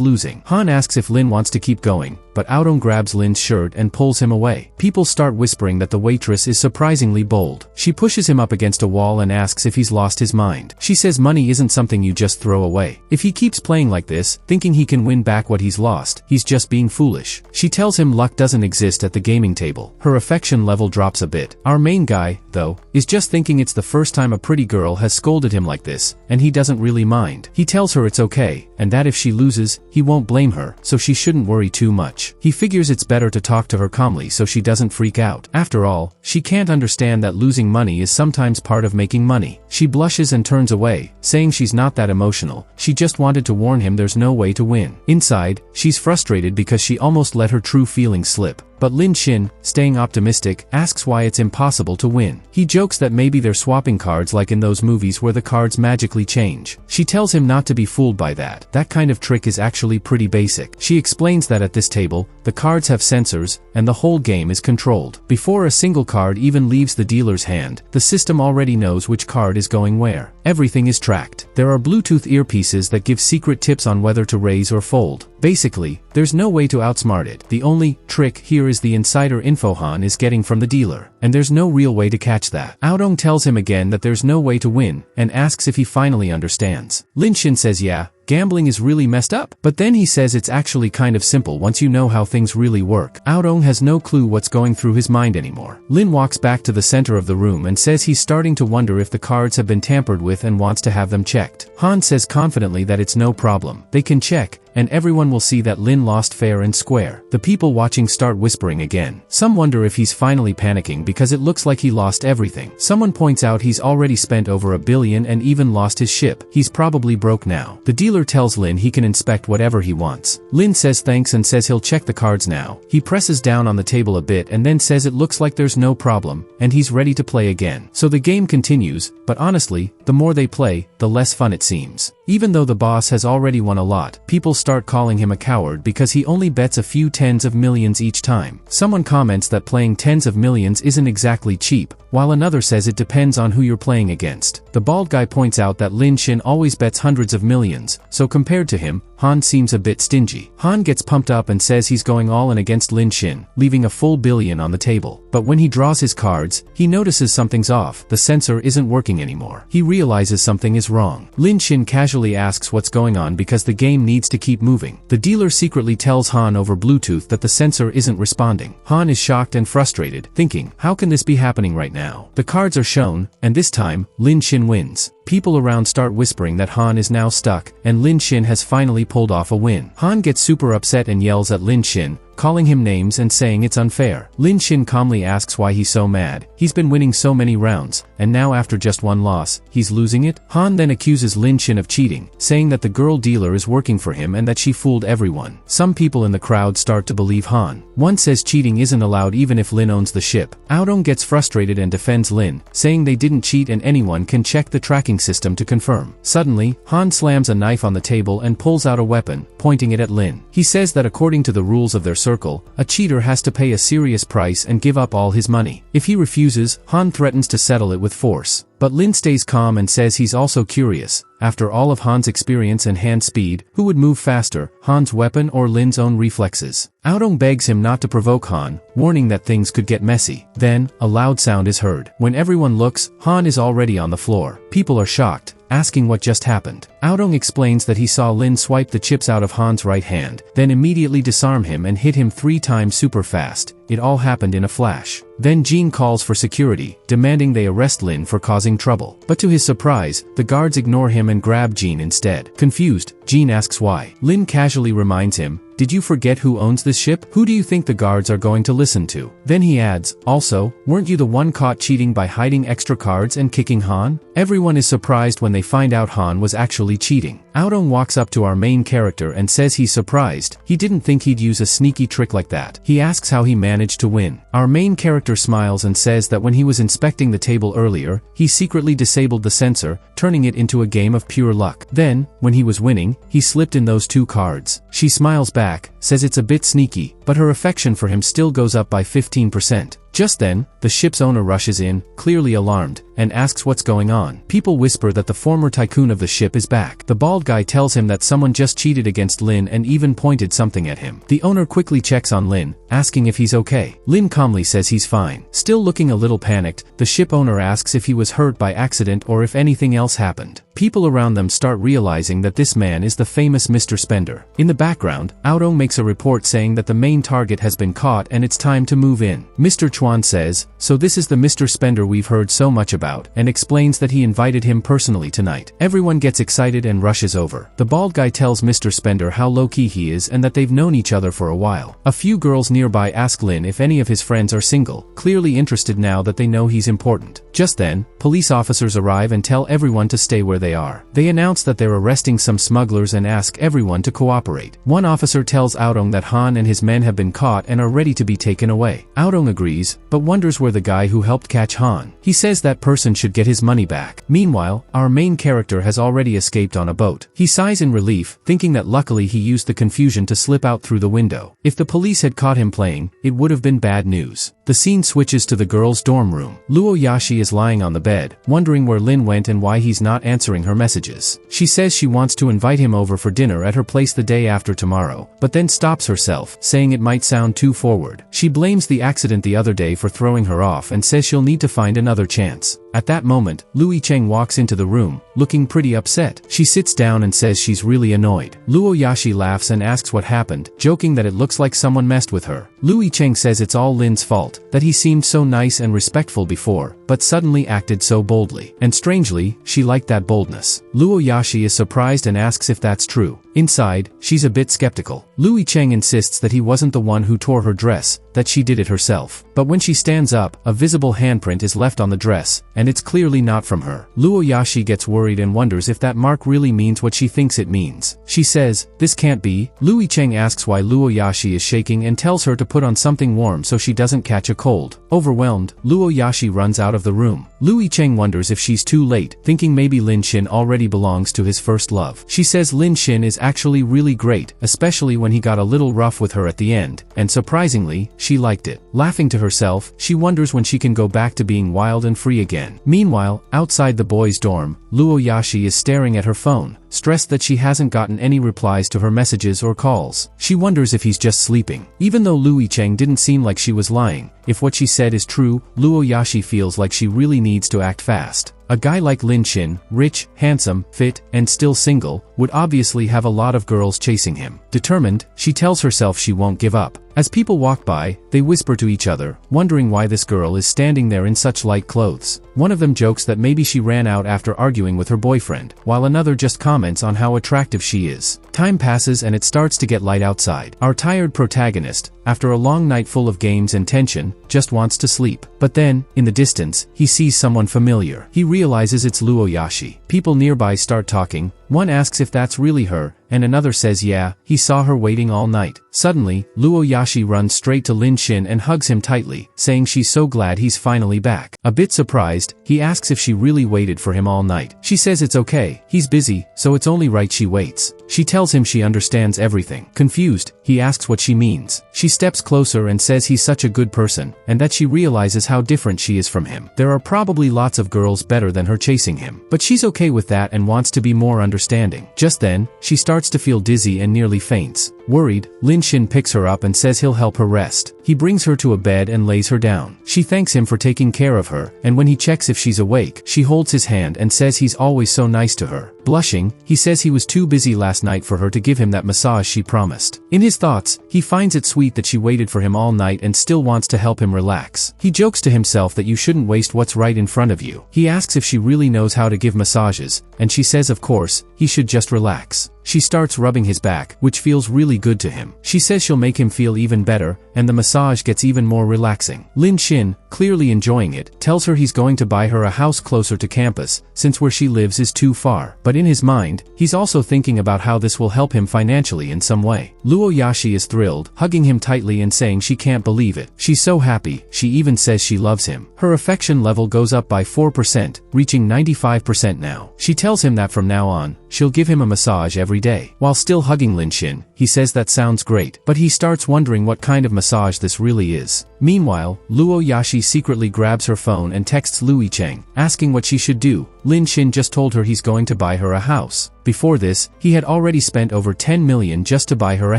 losing. Han asks if Lin wants to keep going, but Aodong grabs Lin's shirt and pulls him away. People start whispering that the waitress is surprisingly bold. She pushes him up against a wall and asks if he's lost his mind. She says money isn't something you just throw away. If he keeps playing like this, thinking he can win back what he's lost, he's just being foolish. She tells him luck doesn't exist at the gaming table. Her affection level drops a bit. Our main guy, though, is just thinking it's the first time a pretty girl has scolded him like this, and he doesn't really mind. He tells her it's okay, and that if she loses, he won't blame her, so she shouldn't worry too much. He figures it's better to talk to her calmly so she doesn't freak out. After all, she can't understand that losing money is sometimes part of making money. She blushes and turns away, saying she's not that emotional. She just wanted to warn him there's no way to win. Inside, she's frustrated because she almost let her true feelings slip. But Lin Shin, staying optimistic, asks why it's impossible to win. He jokes that maybe they're swapping cards like in those movies where the cards magically change. She tells him not to be fooled by that. That kind of trick is actually pretty basic. She explains that at this table, the cards have sensors, and the whole game is controlled. Before a single card even leaves the dealer's hand, the system already knows which card is going where. Everything is tracked. There are Bluetooth earpieces that give secret tips on whether to raise or fold. Basically, there's no way to outsmart it. The only trick here is the insider info Han is getting from the dealer, and there's no real way to catch that. Aodong tells him again that there's no way to win, and asks if he finally understands. Lin Shin says yeah, gambling is really messed up. But then he says it's actually kind of simple once you know how things really work. Aodong has no clue what's going through his mind anymore. Lin walks back to the center of the room and says he's starting to wonder if the cards have been tampered with and wants to have them checked. Han says confidently that it's no problem. They can check, and everyone will see that Lin lost fair and square. The people watching start whispering again. Some wonder if he's finally panicking because it looks like he lost everything. Someone points out he's already spent over $1 billion and even lost his ship. He's probably broke now. The dealer tells Lin he can inspect whatever he wants. Lin says thanks and says he'll check the cards now. He presses down on the table a bit and then says it looks like there's no problem, and he's ready to play again. So the game continues, but honestly, the more they play, the less fun it seems. Even though the boss has already won a lot, people start calling him a coward because he only bets a few tens of millions each time. Someone comments that playing tens of millions isn't exactly cheap, while another says it depends on who you're playing against. The bald guy points out that Lin Xin always bets hundreds of millions, so compared to him, Han seems a bit stingy. Han gets pumped up and says he's going all in against Lin Xin, leaving a full billion on the table. But when he draws his cards, he notices something's off. The sensor isn't working anymore. He realizes something is wrong. Lin Xin casually asks what's going on because the game needs to keep moving. The dealer secretly tells Han over Bluetooth that the sensor isn't responding. Han is shocked and frustrated, thinking, how can this be happening right now? The cards are shown, and this time, Lin Xin wins. People around start whispering that Han is now stuck, and Lin Xin has finally pulled off a win. Han gets super upset and yells at Lin Xin, calling him names and saying it's unfair. Lin Xin calmly asks why he's so mad. He's been winning so many rounds, and now after just one loss, he's losing it? Han then accuses Lin Xin of cheating, saying that the girl dealer is working for him and that she fooled everyone. Some people in the crowd start to believe Han. One says cheating isn't allowed even if Lin owns the ship. Aodong gets frustrated and defends Lin, saying they didn't cheat and anyone can check the tracking system to confirm. Suddenly, Han slams a knife on the table and pulls out a weapon, pointing it at Lin. He says that according to the rules of their circle, a cheater has to pay a serious price and give up all his money. If he refuses, Han threatens to settle it with force. But Lin stays calm and says he's also curious. After all of Han's experience and hand speed, who would move faster, Han's weapon or Lin's own reflexes? Aodong begs him not to provoke Han, warning that things could get messy. Then, a loud sound is heard. When everyone looks, Han is already on the floor. People are shocked, asking what just happened. Aodong explains that he saw Lin swipe the chips out of Han's right hand, then immediately disarm him and hit him 3 times super fast. It all happened in a flash. Then Jean calls for security, demanding they arrest Lin for causing trouble. But to his surprise, the guards ignore him and grab Jean instead. Confused, Jean asks why. Lin casually reminds him, "Did you forget who owns this ship? Who do you think the guards are going to listen to?" Then he adds, "Also, weren't you the one caught cheating by hiding extra cards and kicking Han?" Everyone is surprised when they find out Han was actually cheating. Aodong walks up to our main character and says he's surprised. He didn't think he'd use a sneaky trick like that. He asks how he managed to win. Our main character smiles and says that when he was inspecting the table earlier, he secretly disabled the sensor, turning it into a game of pure luck. Then, when he was winning, he slipped in those 2 cards. She smiles back, says it's a bit sneaky, but her affection for him still goes up by 15%. Just then, the ship's owner rushes in, clearly alarmed, and asks what's going on. People whisper that the former tycoon of the ship is back. The bald guy tells him that someone just cheated against Lin and even pointed something at him. The owner quickly checks on Lin, asking if he's okay. Lin calmly says he's fine. Still looking a little panicked, the ship owner asks if he was hurt by accident or if anything else happened. People around them start realizing that this man is the famous Mr. Spender. In the background, Aodong makes a report saying that the main target has been caught and it's time to move in. Mr. Chuan says, "So this is the Mr. Spender we've heard so much about," and explains that he invited him personally tonight. Everyone gets excited and rushes over. The bald guy tells Mr. Spender how low-key he is and that they've known each other for a while. A few girls nearby ask Lin if any of his friends are single, clearly interested now that they know he's important. Just then, police officers arrive and tell everyone to stay where they are. They announce that they're arresting some smugglers and ask everyone to cooperate. One officer tells Aodong that Han and his men have been caught and are ready to be taken away. Aodong agrees, but wonders where the guy who helped catch Han. He says that person should get his money back. Meanwhile, our main character has already escaped on a boat. He sighs in relief, thinking that luckily he used the confusion to slip out through the window. If the police had caught him playing, it would have been bad news. The scene switches to the girls' dorm room. Luo Yashi is lying on the bed, wondering where Lin went and why he's not answering her messages. She says she wants to invite him over for dinner at her place the day after tomorrow, but then stops herself, saying it might sound too forward. She blames the accident the other day for throwing her off and says she'll need to find another chance. At that moment, Lui Cheng walks into the room, looking pretty upset. She sits down and says she's really annoyed. Luo Yashi laughs and asks what happened, joking that it looks like someone messed with her. Lui Cheng says it's all Lin's fault, that he seemed so nice and respectful before, but suddenly acted so boldly. And strangely, she liked that boldness. Luo Yashi is surprised and asks if that's true. Inside, she's a bit skeptical. Lui Cheng insists that he wasn't the one who tore her dress, that she did it herself. But when she stands up, a visible handprint is left on the dress, and it's clearly not from her. Luo Yashi gets worried and wonders if that mark really means what she thinks it means. She says, "This can't be." Lui Cheng asks why Luo Yashi is shaking and tells her to put on something warm so she doesn't catch a cold. Overwhelmed, Luo Yashi runs out of the room. Lu Yicheng wonders if she's too late, thinking maybe Lin Xin already belongs to his first love. She says Lin Xin is actually really great, especially when he got a little rough with her at the end, and surprisingly, she liked it. Laughing to herself, she wonders when she can go back to being wild and free again. Meanwhile, outside the boys' dorm, Luo Yashi is staring at her phone, stressed that she hasn't gotten any replies to her messages or calls. She wonders if he's just sleeping. Even though Lu Yicheng didn't seem like she was lying, if what she said is true, Luo Yashi feels like she really needs to act fast. A guy like Lin Xin, rich, handsome, fit, and still single, would obviously have a lot of girls chasing him. Determined, she tells herself she won't give up. As people walk by, they whisper to each other, wondering why this girl is standing there in such light clothes. One of them jokes that maybe she ran out after arguing with her boyfriend, while another just comments on how attractive she is. Time passes and it starts to get light outside. Our tired protagonist, after a long night full of games and tension, just wants to sleep. But then, in the distance, he sees someone familiar. He realizes it's Luo Yashi. People nearby start talking. One asks if that's really her, and another says yeah, he saw her waiting all night. Suddenly, Luo Yashi runs straight to Lin Xin and hugs him tightly, saying she's so glad he's finally back. A bit surprised, he asks if she really waited for him all night. She says it's okay, he's busy, so it's only right she waits. She tells him she understands everything. Confused, he asks what she means. She steps closer and says he's such a good person, and that she realizes how different she is from him. There are probably lots of girls better than her chasing him, but she's okay with that and wants to be more understanding. Just then, she starts to feel dizzy and nearly faints. Worried, Lin Xin picks her up and says he'll help her rest. He brings her to a bed and lays her down. She thanks him for taking care of her, and when he checks if she's awake, she holds his hand and says he's always so nice to her. Blushing, he says he was too busy last night for her to give him that massage she promised. In his thoughts, he finds it sweet that she waited for him all night and still wants to help him relax. He jokes to himself that you shouldn't waste what's right in front of you. He asks if she really knows how to give massages, and she says of course, he should just relax. She starts rubbing his back, which feels really good to him. She says she'll make him feel even better, and the massage gets even more relaxing. Lin Xin, clearly enjoying it, tells her he's going to buy her a house closer to campus, since where she lives is too far. But in his mind, he's also thinking about how this will help him financially in some way. Luo Yashi is thrilled, hugging him tightly and saying she can't believe it. She's so happy, she even says she loves him. Her affection level goes up by 4%, reaching 95% now. She tells him that from now on, she'll give him a massage every day. While still hugging Lin Xin, he says that sounds great, but he starts wondering what kind of massage this really is. Meanwhile, Luo Yashi secretly grabs her phone and texts Lu Yicheng, asking what she should do. Lin Xin just told her he's going to buy her a house. Before this, he had already spent over 10 million just to buy her a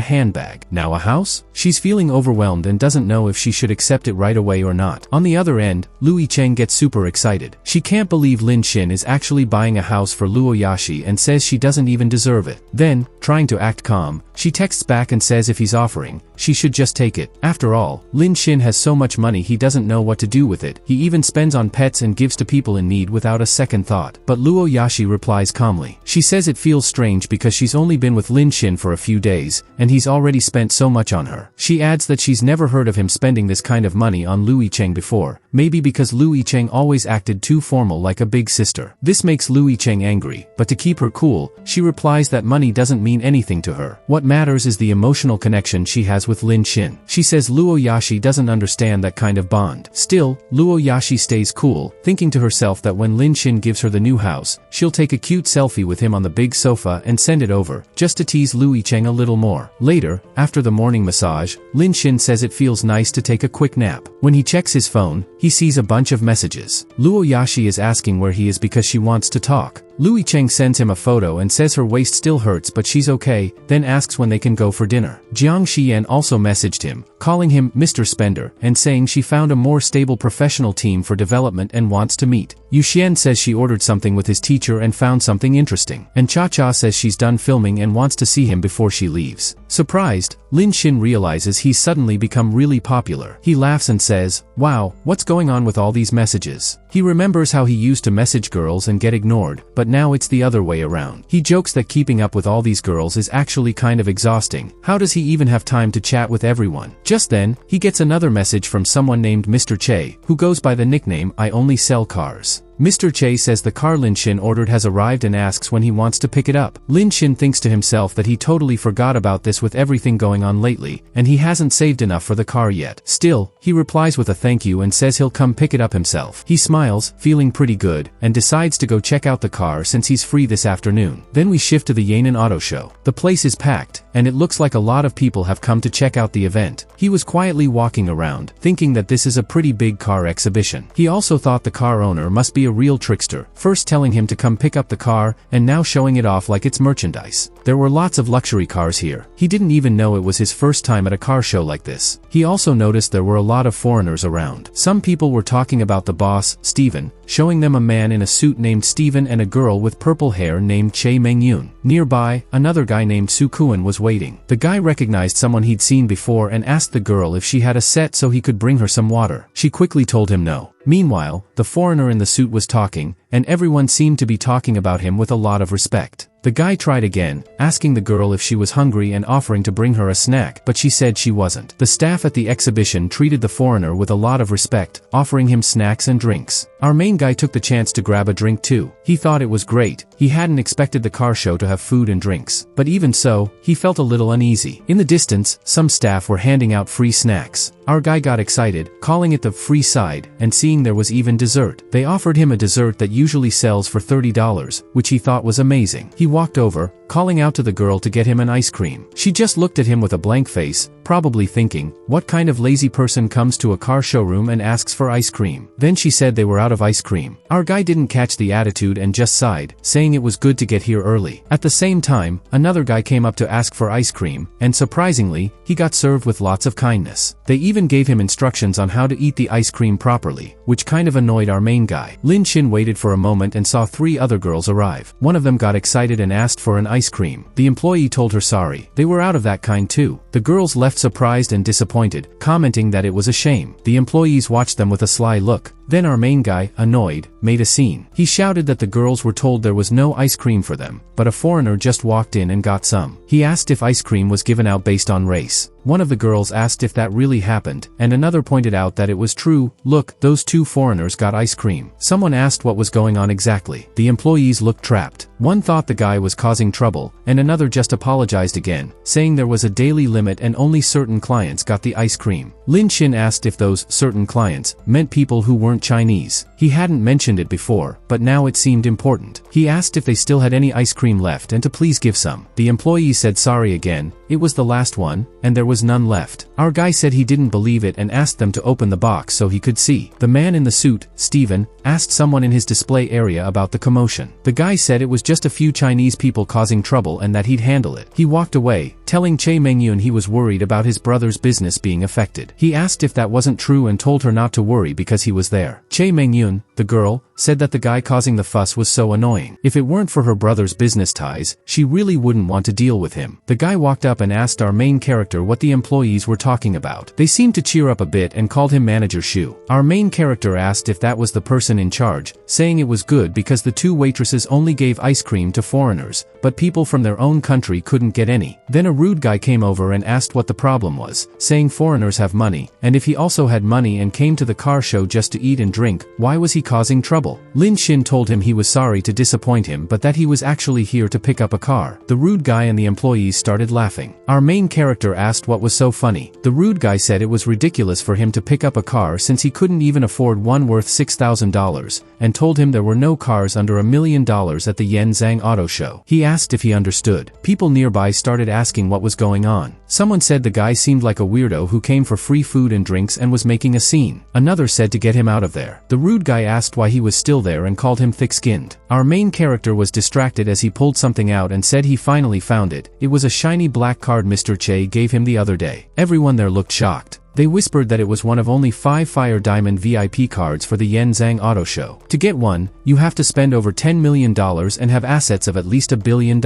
handbag. Now a house? She's feeling overwhelmed and doesn't know if she should accept it right away or not. On the other end, Lu Yicheng gets super excited. She can't believe Lin Xin is actually buying a house for Luo Yashi and says she doesn't even deserve it. Then, trying to act calm, she texts back and says if he's offering, she should just take it. After all, Lin Xin has so much money he doesn't know what to do with it. He even spends on pets and gives to people in need without a second thought. But Luo Yashi replies calmly. She says it feels strange because she's only been with Lin Xin for a few days, and he's already spent so much on her. She adds that she's never heard of him spending this kind of money on Lu Yicheng before, maybe because Lu Yicheng always acted too formal like a big sister. This makes Lu Yicheng angry, but to keep her cool, she replies that money doesn't mean anything to her. What matters is the emotional connection she has with Lin Xin. She says Luo Yashi doesn't understand that kind of bond. Still, Luo Yashi stays cool, thinking to herself that when Lin Xin gives her the new house, she'll take a cute selfie with him on the big sofa and send it over, just to tease Lu Yicheng a little more. Later, after the morning massage, Lin Xin says it feels nice to take a quick nap. When he checks his phone, he sees a bunch of messages. Luo Yashi is asking where he is because she wants to talk. Lu Yicheng sends him a photo and says her waist still hurts but she's okay, then asks when they can go for dinner. Jiang Xian also messaged him, calling him Mr. Spender, and saying she found a more stable professional team for development and wants to meet. Yu Xian says she ordered something with his teacher and found something interesting. And Cha Cha says she's done filming and wants to see him before she leaves. Surprised, Lin Xin realizes he's suddenly become really popular. He laughs and says, "Wow, what's going on with all these messages?" He remembers how he used to message girls and get ignored, but now it's the other way around. He jokes that keeping up with all these girls is actually kind of exhausting. How does he even have time to chat with everyone? Just then, he gets another message from someone named Mr. Che, who goes by the nickname I Only Sell Cars. Mr. Che says the car Lin Shin ordered has arrived and asks when he wants to pick it up. Lin Shin thinks to himself that he totally forgot about this with everything going on lately, and he hasn't saved enough for the car yet. Still, he replies with a thank you and says he'll come pick it up himself. He smiles, feeling pretty good, and decides to go check out the car since he's free this afternoon. Then we shift to the Yan'an Auto Show. The place is packed, and it looks like a lot of people have come to check out the event. He was quietly walking around, thinking that this is a pretty big car exhibition. He also thought the car owner must be a real trickster, first telling him to come pick up the car, and now showing it off like it's merchandise. There were lots of luxury cars here. He didn't even know it was his first time at a car show like this. He also noticed there were a lot of foreigners around. Some people were talking about the boss, Steven, showing them a man in a suit named Steven and a girl with purple hair named Che Mengyun. Nearby, another guy named Su Kuan was waiting. The guy recognized someone he'd seen before and asked the girl if she had a set so he could bring her some water. She quickly told him no. Meanwhile, the foreigner in the suit was talking, and everyone seemed to be talking about him with a lot of respect. The guy tried again, asking the girl if she was hungry and offering to bring her a snack, but she said she wasn't. The staff at the exhibition treated the foreigner with a lot of respect, offering him snacks and drinks. Our main guy took the chance to grab a drink too. He thought it was great. He hadn't expected the car show to have food and drinks. But even so, he felt a little uneasy. In the distance, some staff were handing out free snacks. Our guy got excited, calling it the free side, and seeing there was even dessert. They offered him a dessert that usually sells for $30, which he thought was amazing. He walked over, calling out to the girl to get him an ice cream. She just looked at him with a blank face, probably thinking, what kind of lazy person comes to a car showroom and asks for ice cream? Then she said they were out of ice cream. Our guy didn't catch the attitude and just sighed, saying it was good to get here early. At the same time, another guy came up to ask for ice cream, and surprisingly, he got served with lots of kindness. They even gave him instructions on how to eat the ice cream properly, which kind of annoyed our main guy. Lin Shin waited for a moment and saw 3 other girls arrive. One of them got excited and asked for an ice cream. The employee told her sorry. They were out of that kind too. The girls left surprised and disappointed, commenting that it was a shame. The employees watched them with a sly look. Then our main guy, annoyed, made a scene. He shouted that the girls were told there was no ice cream for them, but a foreigner just walked in and got some. He asked if ice cream was given out based on race. One of the girls asked if that really happened, and another pointed out that it was true. Look, those 2 foreigners got ice cream. Someone asked what was going on exactly. The employees looked trapped. One thought the guy was causing trouble, and another just apologized again, saying there was a daily limit and only certain clients got the ice cream. Lin Shin asked if those certain clients meant people who weren't Chinese. He hadn't mentioned it before, but now it seemed important. He asked if they still had any ice cream left and to please give some. The employee said sorry again. It was the last one, and there was none left. Our guy said he didn't believe it and asked them to open the box so he could see. The man in the suit, Steven, asked someone in his display area about the commotion. The guy said it was just a few Chinese people causing trouble and that he'd handle it. He walked away, telling Che Mengyun he was worried about his brother's business being affected. He asked if that wasn't true and told her not to worry because he was there. Che Mengyun, the girl, said that the guy causing the fuss was so annoying. If it weren't for her brother's business ties, she really wouldn't want to deal with him. The guy walked up and asked our main character what the employees were talking about. They seemed to cheer up a bit and called him Manager Shu. Our main character asked if that was the person in charge, saying it was good because the 2 waitresses only gave ice cream to foreigners, but people from their own country couldn't get any. Then a rude guy came over and asked what the problem was, saying foreigners have money, and if he also had money and came to the car show just to eat and drink, why was he causing trouble? Lin Shin told him he was sorry to disappoint him but that he was actually here to pick up a car. The rude guy and the employees started laughing. Our main character asked what was so funny. The rude guy said it was ridiculous for him to pick up a car since he couldn't even afford one worth $6,000, and told him there were no cars under $1 million at the Yanzhang Auto Show. He asked if he understood. People nearby started asking what was going on. Someone said the guy seemed like a weirdo who came for free food and drinks and was making a scene. Another said to get him out of there. The rude guy asked why he was still there and called him thick-skinned. Our main character was distracted as he pulled something out and said he finally found it. It was a shiny black card Mr. Che gave him the other day. Everyone there looked shocked. They whispered that it was one of only 5 Fire Diamond VIP cards for the Yanzhang Auto Show. To get one, you have to spend over $10 million and have assets of at least $1 billion.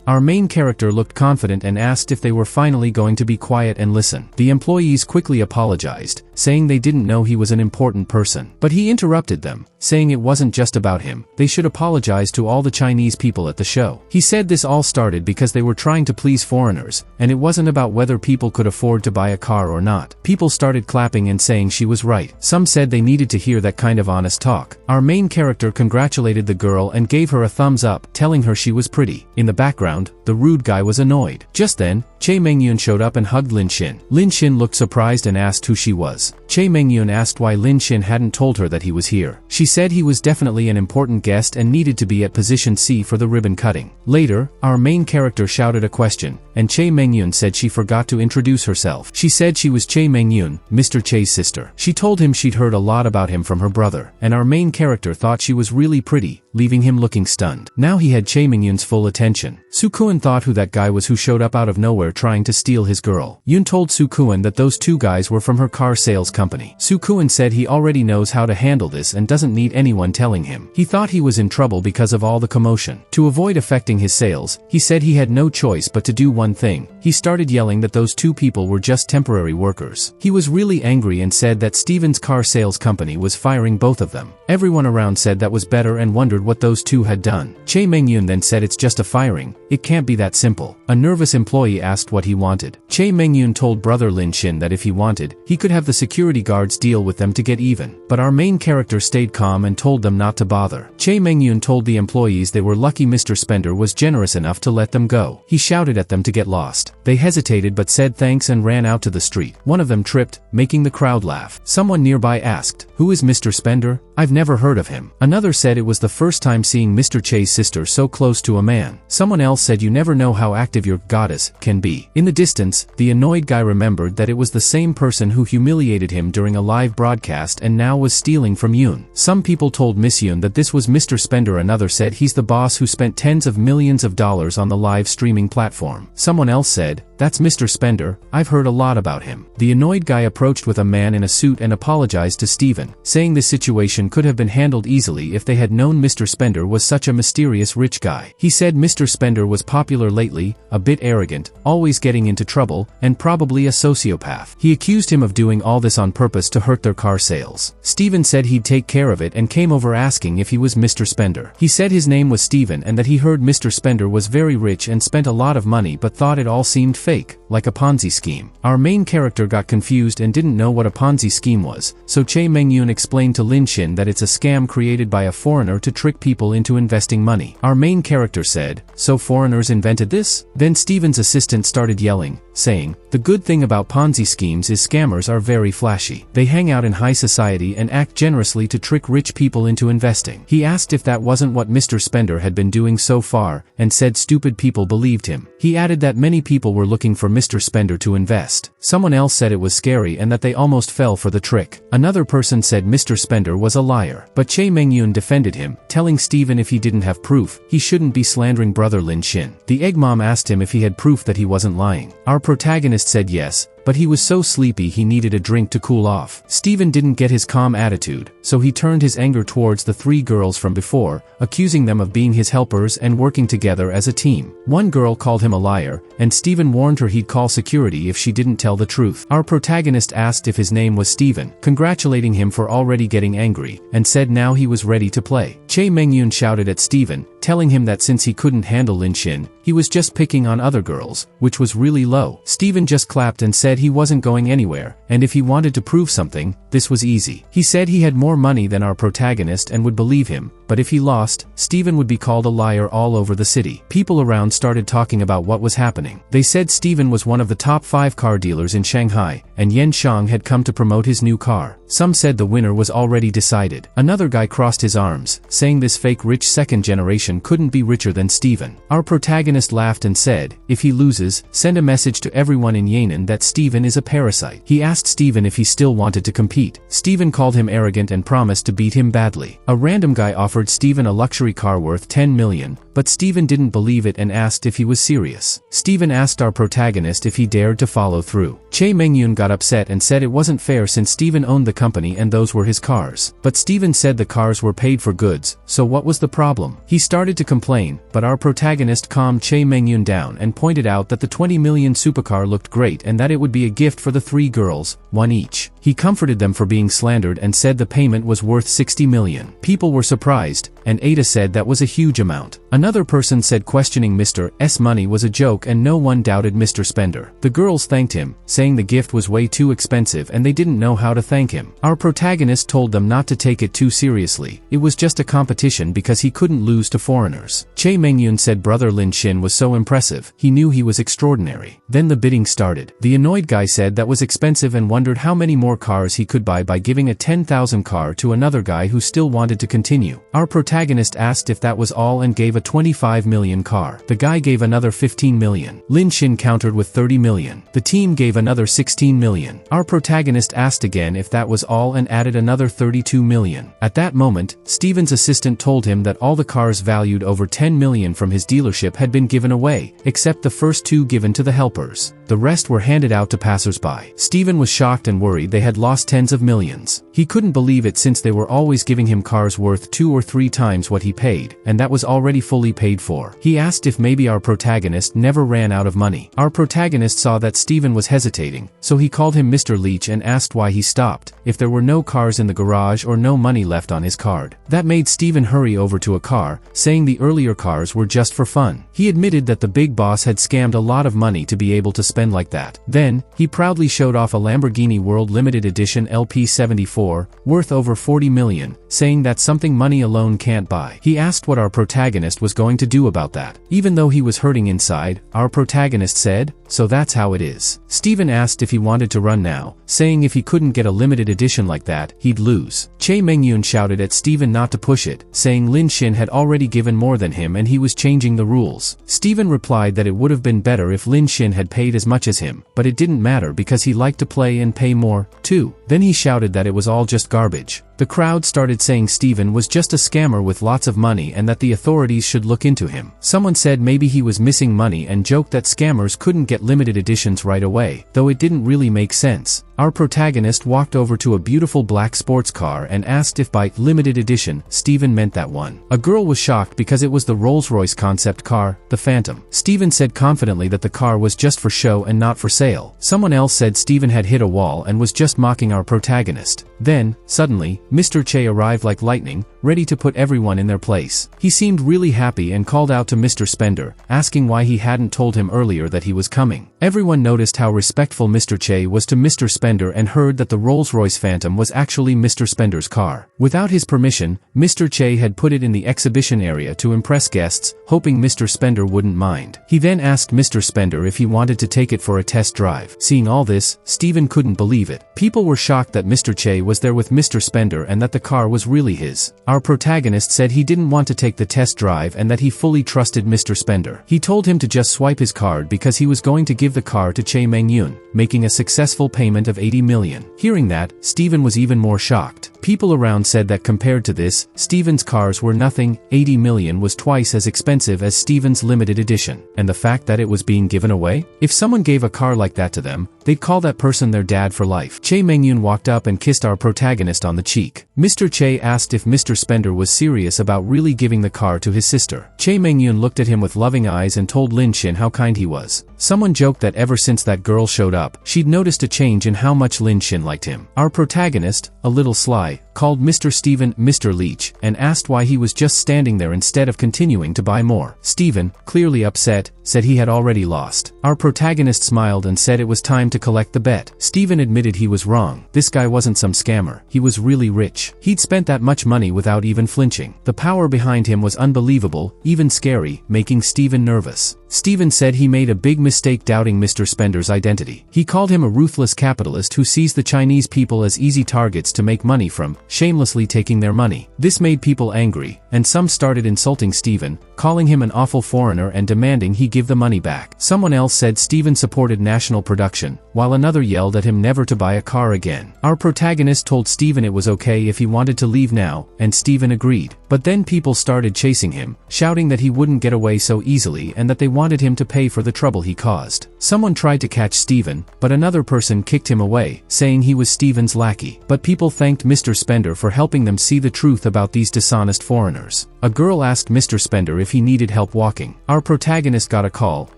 Our main character looked confident and asked if they were finally going to be quiet and listen. The employees quickly apologized, saying they didn't know he was an important person. But he interrupted them, saying it wasn't just about him. They should apologize to all the Chinese people at the show. He said this all started because they were trying to please foreigners, and it wasn't about whether people could afford to buy a car or not. People started clapping and saying she was right. Some said they needed to hear that kind of honest talk. Our main character congratulated the girl and gave her a thumbs up, telling her she was pretty. In the background, the rude guy was annoyed. Just then, Chae Mengyun showed up and hugged Lin Xin. Lin Xin looked surprised and asked who she was. Chae Mengyun asked why Lin Xin hadn't told her that he was here. She said he was definitely an important guest and needed to be at position C for the ribbon cutting. Later, our main character shouted a question, and Chae Mengyun said she forgot to introduce herself. She said she was Chae Mengyun, Mr. Chae's sister. She told him she'd heard a lot about him from her brother, and our main character thought she was really pretty, leaving him looking stunned. Now he had Chae Mengyun's full attention. Sukuan thought who that guy was who showed up out of nowhere trying to steal his girl. Yoon told Sukuan that those two guys were from her car sales company. Sukuan said he already knows how to handle this and doesn't need anyone telling him. He thought he was in trouble because of all the commotion. To avoid affecting his sales, he said he had no choice but to do one thing. He started yelling that those two people were just temporary workers. He was really angry and said that Steven's car sales company was firing both of them. Everyone around said that was better and wondered what those two had done. Chae Mengyun then said it's just a firing. It can't be that simple. A nervous employee asked what he wanted. Chae Mengyun told brother Lin Xin that if he wanted, he could have the security guards deal with them to get even. But our main character stayed calm and told them not to bother. Chae Mengyun told the employees they were lucky Mr. Spender was generous enough to let them go. He shouted at them to get lost. They hesitated but said thanks and ran out to the street. One of them tripped, making the crowd laugh. Someone nearby asked, "Who is Mr. Spender? I've never heard of him." Another said it was the first time seeing Mr. Chae's sister so close to a man. Someone else said you never know how active your goddess can be. In the distance, the annoyed guy remembered that it was the same person who humiliated him during a live broadcast and now was stealing from Yoon. Some people told Miss Yoon that this was Mr. Spender. Another said he's the boss who spent tens of millions of dollars on the live streaming platform. Someone else said, "That's Mr. Spender, I've heard a lot about him." The annoyed guy approached with a man in a suit and apologized to Steven, saying this situation could have been handled easily if they had known Mr. Spender was such a mysterious rich guy. He said Mr. Spender was popular lately, a bit arrogant, always getting into trouble, and probably a sociopath. He accused him of doing all this on purpose to hurt their car sales. Steven said he'd take care of it and came over asking if he was Mr. Spender. He said his name was Steven and that he heard Mr. Spender was very rich and spent a lot of money but thought it all seemed fake, like a Ponzi scheme. Our main character got confused and didn't know what a Ponzi scheme was, so Chae Mengyun explained to Lin Xin that it's a scam created by a foreigner to trick people into investing money. Our main character said, "So foreigners invented this?" Then Steven's assistant started yelling, saying, "The good thing about Ponzi schemes is scammers are very flashy. They hang out in high society and act generously to trick rich people into investing." He asked if that wasn't what Mr. Spender had been doing so far, and said stupid people believed him. He added that many people were looking for Mr. Spender to invest. Someone else said it was scary and that they almost fell for the trick. Another person said Mr. Spender was a liar. But Chae Mengyun defended him, telling Steven if he didn't have proof, he shouldn't be slandering brother Lin Xin. The egg mom asked him if he had proof that he wasn't lying. Our protagonist said yes, but he was so sleepy he needed a drink to cool off. Steven didn't get his calm attitude, so he turned his anger towards the three girls from before, accusing them of being his helpers and working together as a team. One girl called him a liar, and Steven warned her he'd call security if she didn't tell the truth. Our protagonist asked if his name was Steven, congratulating him for already getting angry, and said now he was ready to play. Chae Mengyun shouted at Steven, telling him that since he couldn't handle Lin Xin, he was just picking on other girls, which was really low. Steven just clapped and said he wasn't going anywhere, and if he wanted to prove something, this was easy. He said he had more money than our protagonist and would believe him, but if he lost, Steven would be called a liar all over the city. People around started talking about what was happening. They said Steven was one of the top 5 car dealers in Shanghai, and Yen Shang had come to promote his new car. Some said the winner was already decided. Another guy crossed his arms, saying this fake rich second generation couldn't be richer than Steven. Our protagonist laughed and said, if he loses, send a message to everyone in Yan'an that Steven is a parasite. He asked Steven if he still wanted to compete. Steven called him arrogant and promised to beat him badly. A random guy offered Steven a luxury car worth 10 million, but Steven didn't believe it and asked if he was serious. Steven asked our protagonist if he dared to follow through. Chae Mengyun got upset and said it wasn't fair since Steven owned the company and those were his cars. But Steven said the cars were paid for goods, so what was the problem? He started to complain, but our protagonist calmed Chae Mengyun down and pointed out that the 20 million supercar looked great and that it would be a gift for the 3 girls, one each. He comforted them for being slandered and said the payment was worth 60 million. People were surprised, and Ada said that was a huge amount. Another person said questioning Mr. S money was a joke and no one doubted Mr. Spender. The girls thanked him, saying the gift was way too expensive and they didn't know how to thank him. Our protagonist told them not to take it too seriously. It was just a competition because he couldn't lose to foreigners. Chae Mengyun said brother Lin Shin was so impressive, he knew he was extraordinary. Then the bidding started. The annoyed guy said that was expensive and wondered how many more cars he could buy by giving a 10,000 car to another guy who still wanted to continue. Our protagonist asked if that was all and gave a 25 million car. The guy gave another 15 million. Lin Shin countered with 30 million. The team gave another 16 million. Our protagonist asked again if that was all and added another 32 million. At that moment, Steven's assistant told him that all the cars valued over 10 million from his dealership had been given away, except the first two given to the helpers. The rest were handed out to passers-by. Steven was shocked and worried they had lost tens of millions. He couldn't believe it since they were always giving him cars worth 2 or 3 times what he paid, and that was already fully paid for. He asked if maybe our protagonist never ran out of money. Our protagonist saw that Steven was hesitating, so he called him Mr. Leach and asked why he stopped, if there were no cars in the garage or no money left on his card. That made Steven hurry over to a car, saying the earlier cars were just for fun. He admitted that the big boss had scammed a lot of money to be able to spend like that. Then, he proudly showed off a Lamborghini World Limited Edition LP74, worth over 40 million, saying that's something money alone can't buy. He asked what our protagonist was going to do about that. Even though he was hurting inside, our protagonist said, "So that's how it is." Steven asked if he wanted to run now, saying if he couldn't get a limited edition like that, he'd lose. Chae Mengyun shouted at Steven not to push it, saying Lin Shin had already given more than him and he was changing the rules. Steven replied that it would have been better if Lin Shin had paid as much as him, but it didn't matter because he liked to play and pay more, too. Then he shouted that it was all just garbage. The crowd started saying Steven was just a scammer with lots of money and that the authorities should look into him. Someone said maybe he was missing money and joked that scammers couldn't get limited editions right away, though it didn't really make sense. Our protagonist walked over to a beautiful black sports car and asked if by limited edition, Steven meant that one. A girl was shocked because it was the Rolls-Royce concept car, the Phantom. Steven said confidently that the car was just for show and not for sale. Someone else said Steven had hit a wall and was just mocking our protagonist. Then, suddenly, Mr. Chae arrived like lightning, ready to put everyone in their place. He seemed really happy and called out to Mr. Spender, asking why he hadn't told him earlier that he was coming. Everyone noticed how respectful Mr. Chae was to Mr. Spender and heard that the Rolls-Royce Phantom was actually Mr. Spender's car. Without his permission, Mr. Chae had put it in the exhibition area to impress guests, hoping Mr. Spender wouldn't mind. He then asked Mr. Spender if he wanted to take it for a test drive. Seeing all this, Steven couldn't believe it. People were shocked that Mr. Chae was there with Mr. Spender and that the car was really his. Our protagonist said he didn't want to take the test drive and that he fully trusted Mr. Spender. He told him to just swipe his card because he was going to give the car to Chae Mengyun, making a successful payment of 80 million. Hearing that, Steven was even more shocked. People around said that compared to this, Steven's cars were nothing. 80 million was twice as expensive as Steven's limited edition. And the fact that it was being given away? If someone gave a car like that to them, they'd call that person their dad for life. Chae Mengyun walked up and kissed our protagonist on the cheek. Mr. Chae asked if Mr. Spender was serious about really giving the car to his sister. Chae Mengyun looked at him with loving eyes and told Lin Shin how kind he was. Someone joked that ever since that girl showed up, she'd noticed a change in how much Lin Shin liked him. Our protagonist, a little sly, called Mr. Steven Mr. Leach and asked why he was just standing there instead of continuing to buy more. Steven, clearly upset, said he had already lost. Our protagonist smiled and said it was time to collect the bet. Steven admitted he was wrong. This guy wasn't some scammer. He was really rich. He'd spent that much money without even flinching. The power behind him was unbelievable, even scary, making Steven nervous. Steven said he made a big mistake doubting Mr. Spender's identity. He called him a ruthless capitalist who sees the Chinese people as easy targets to make money from, shamelessly taking their money. This made people angry, and some started insulting Steven, calling him an awful foreigner and demanding he give the money back. Someone else said Steven supported national production, while another yelled at him never to buy a car again. Our protagonist told Steven it was okay if he wanted to leave now, and Steven agreed. But then people started chasing him, shouting that he wouldn't get away so easily and that they wanted him to pay for the trouble he caused. Someone tried to catch Steven, but another person kicked him away, saying he was Steven's lackey. But people thanked Mr. Spender for helping them see the truth about these dishonest foreigners. A girl asked Mr. Spender if he needed help walking. Our protagonist got a call,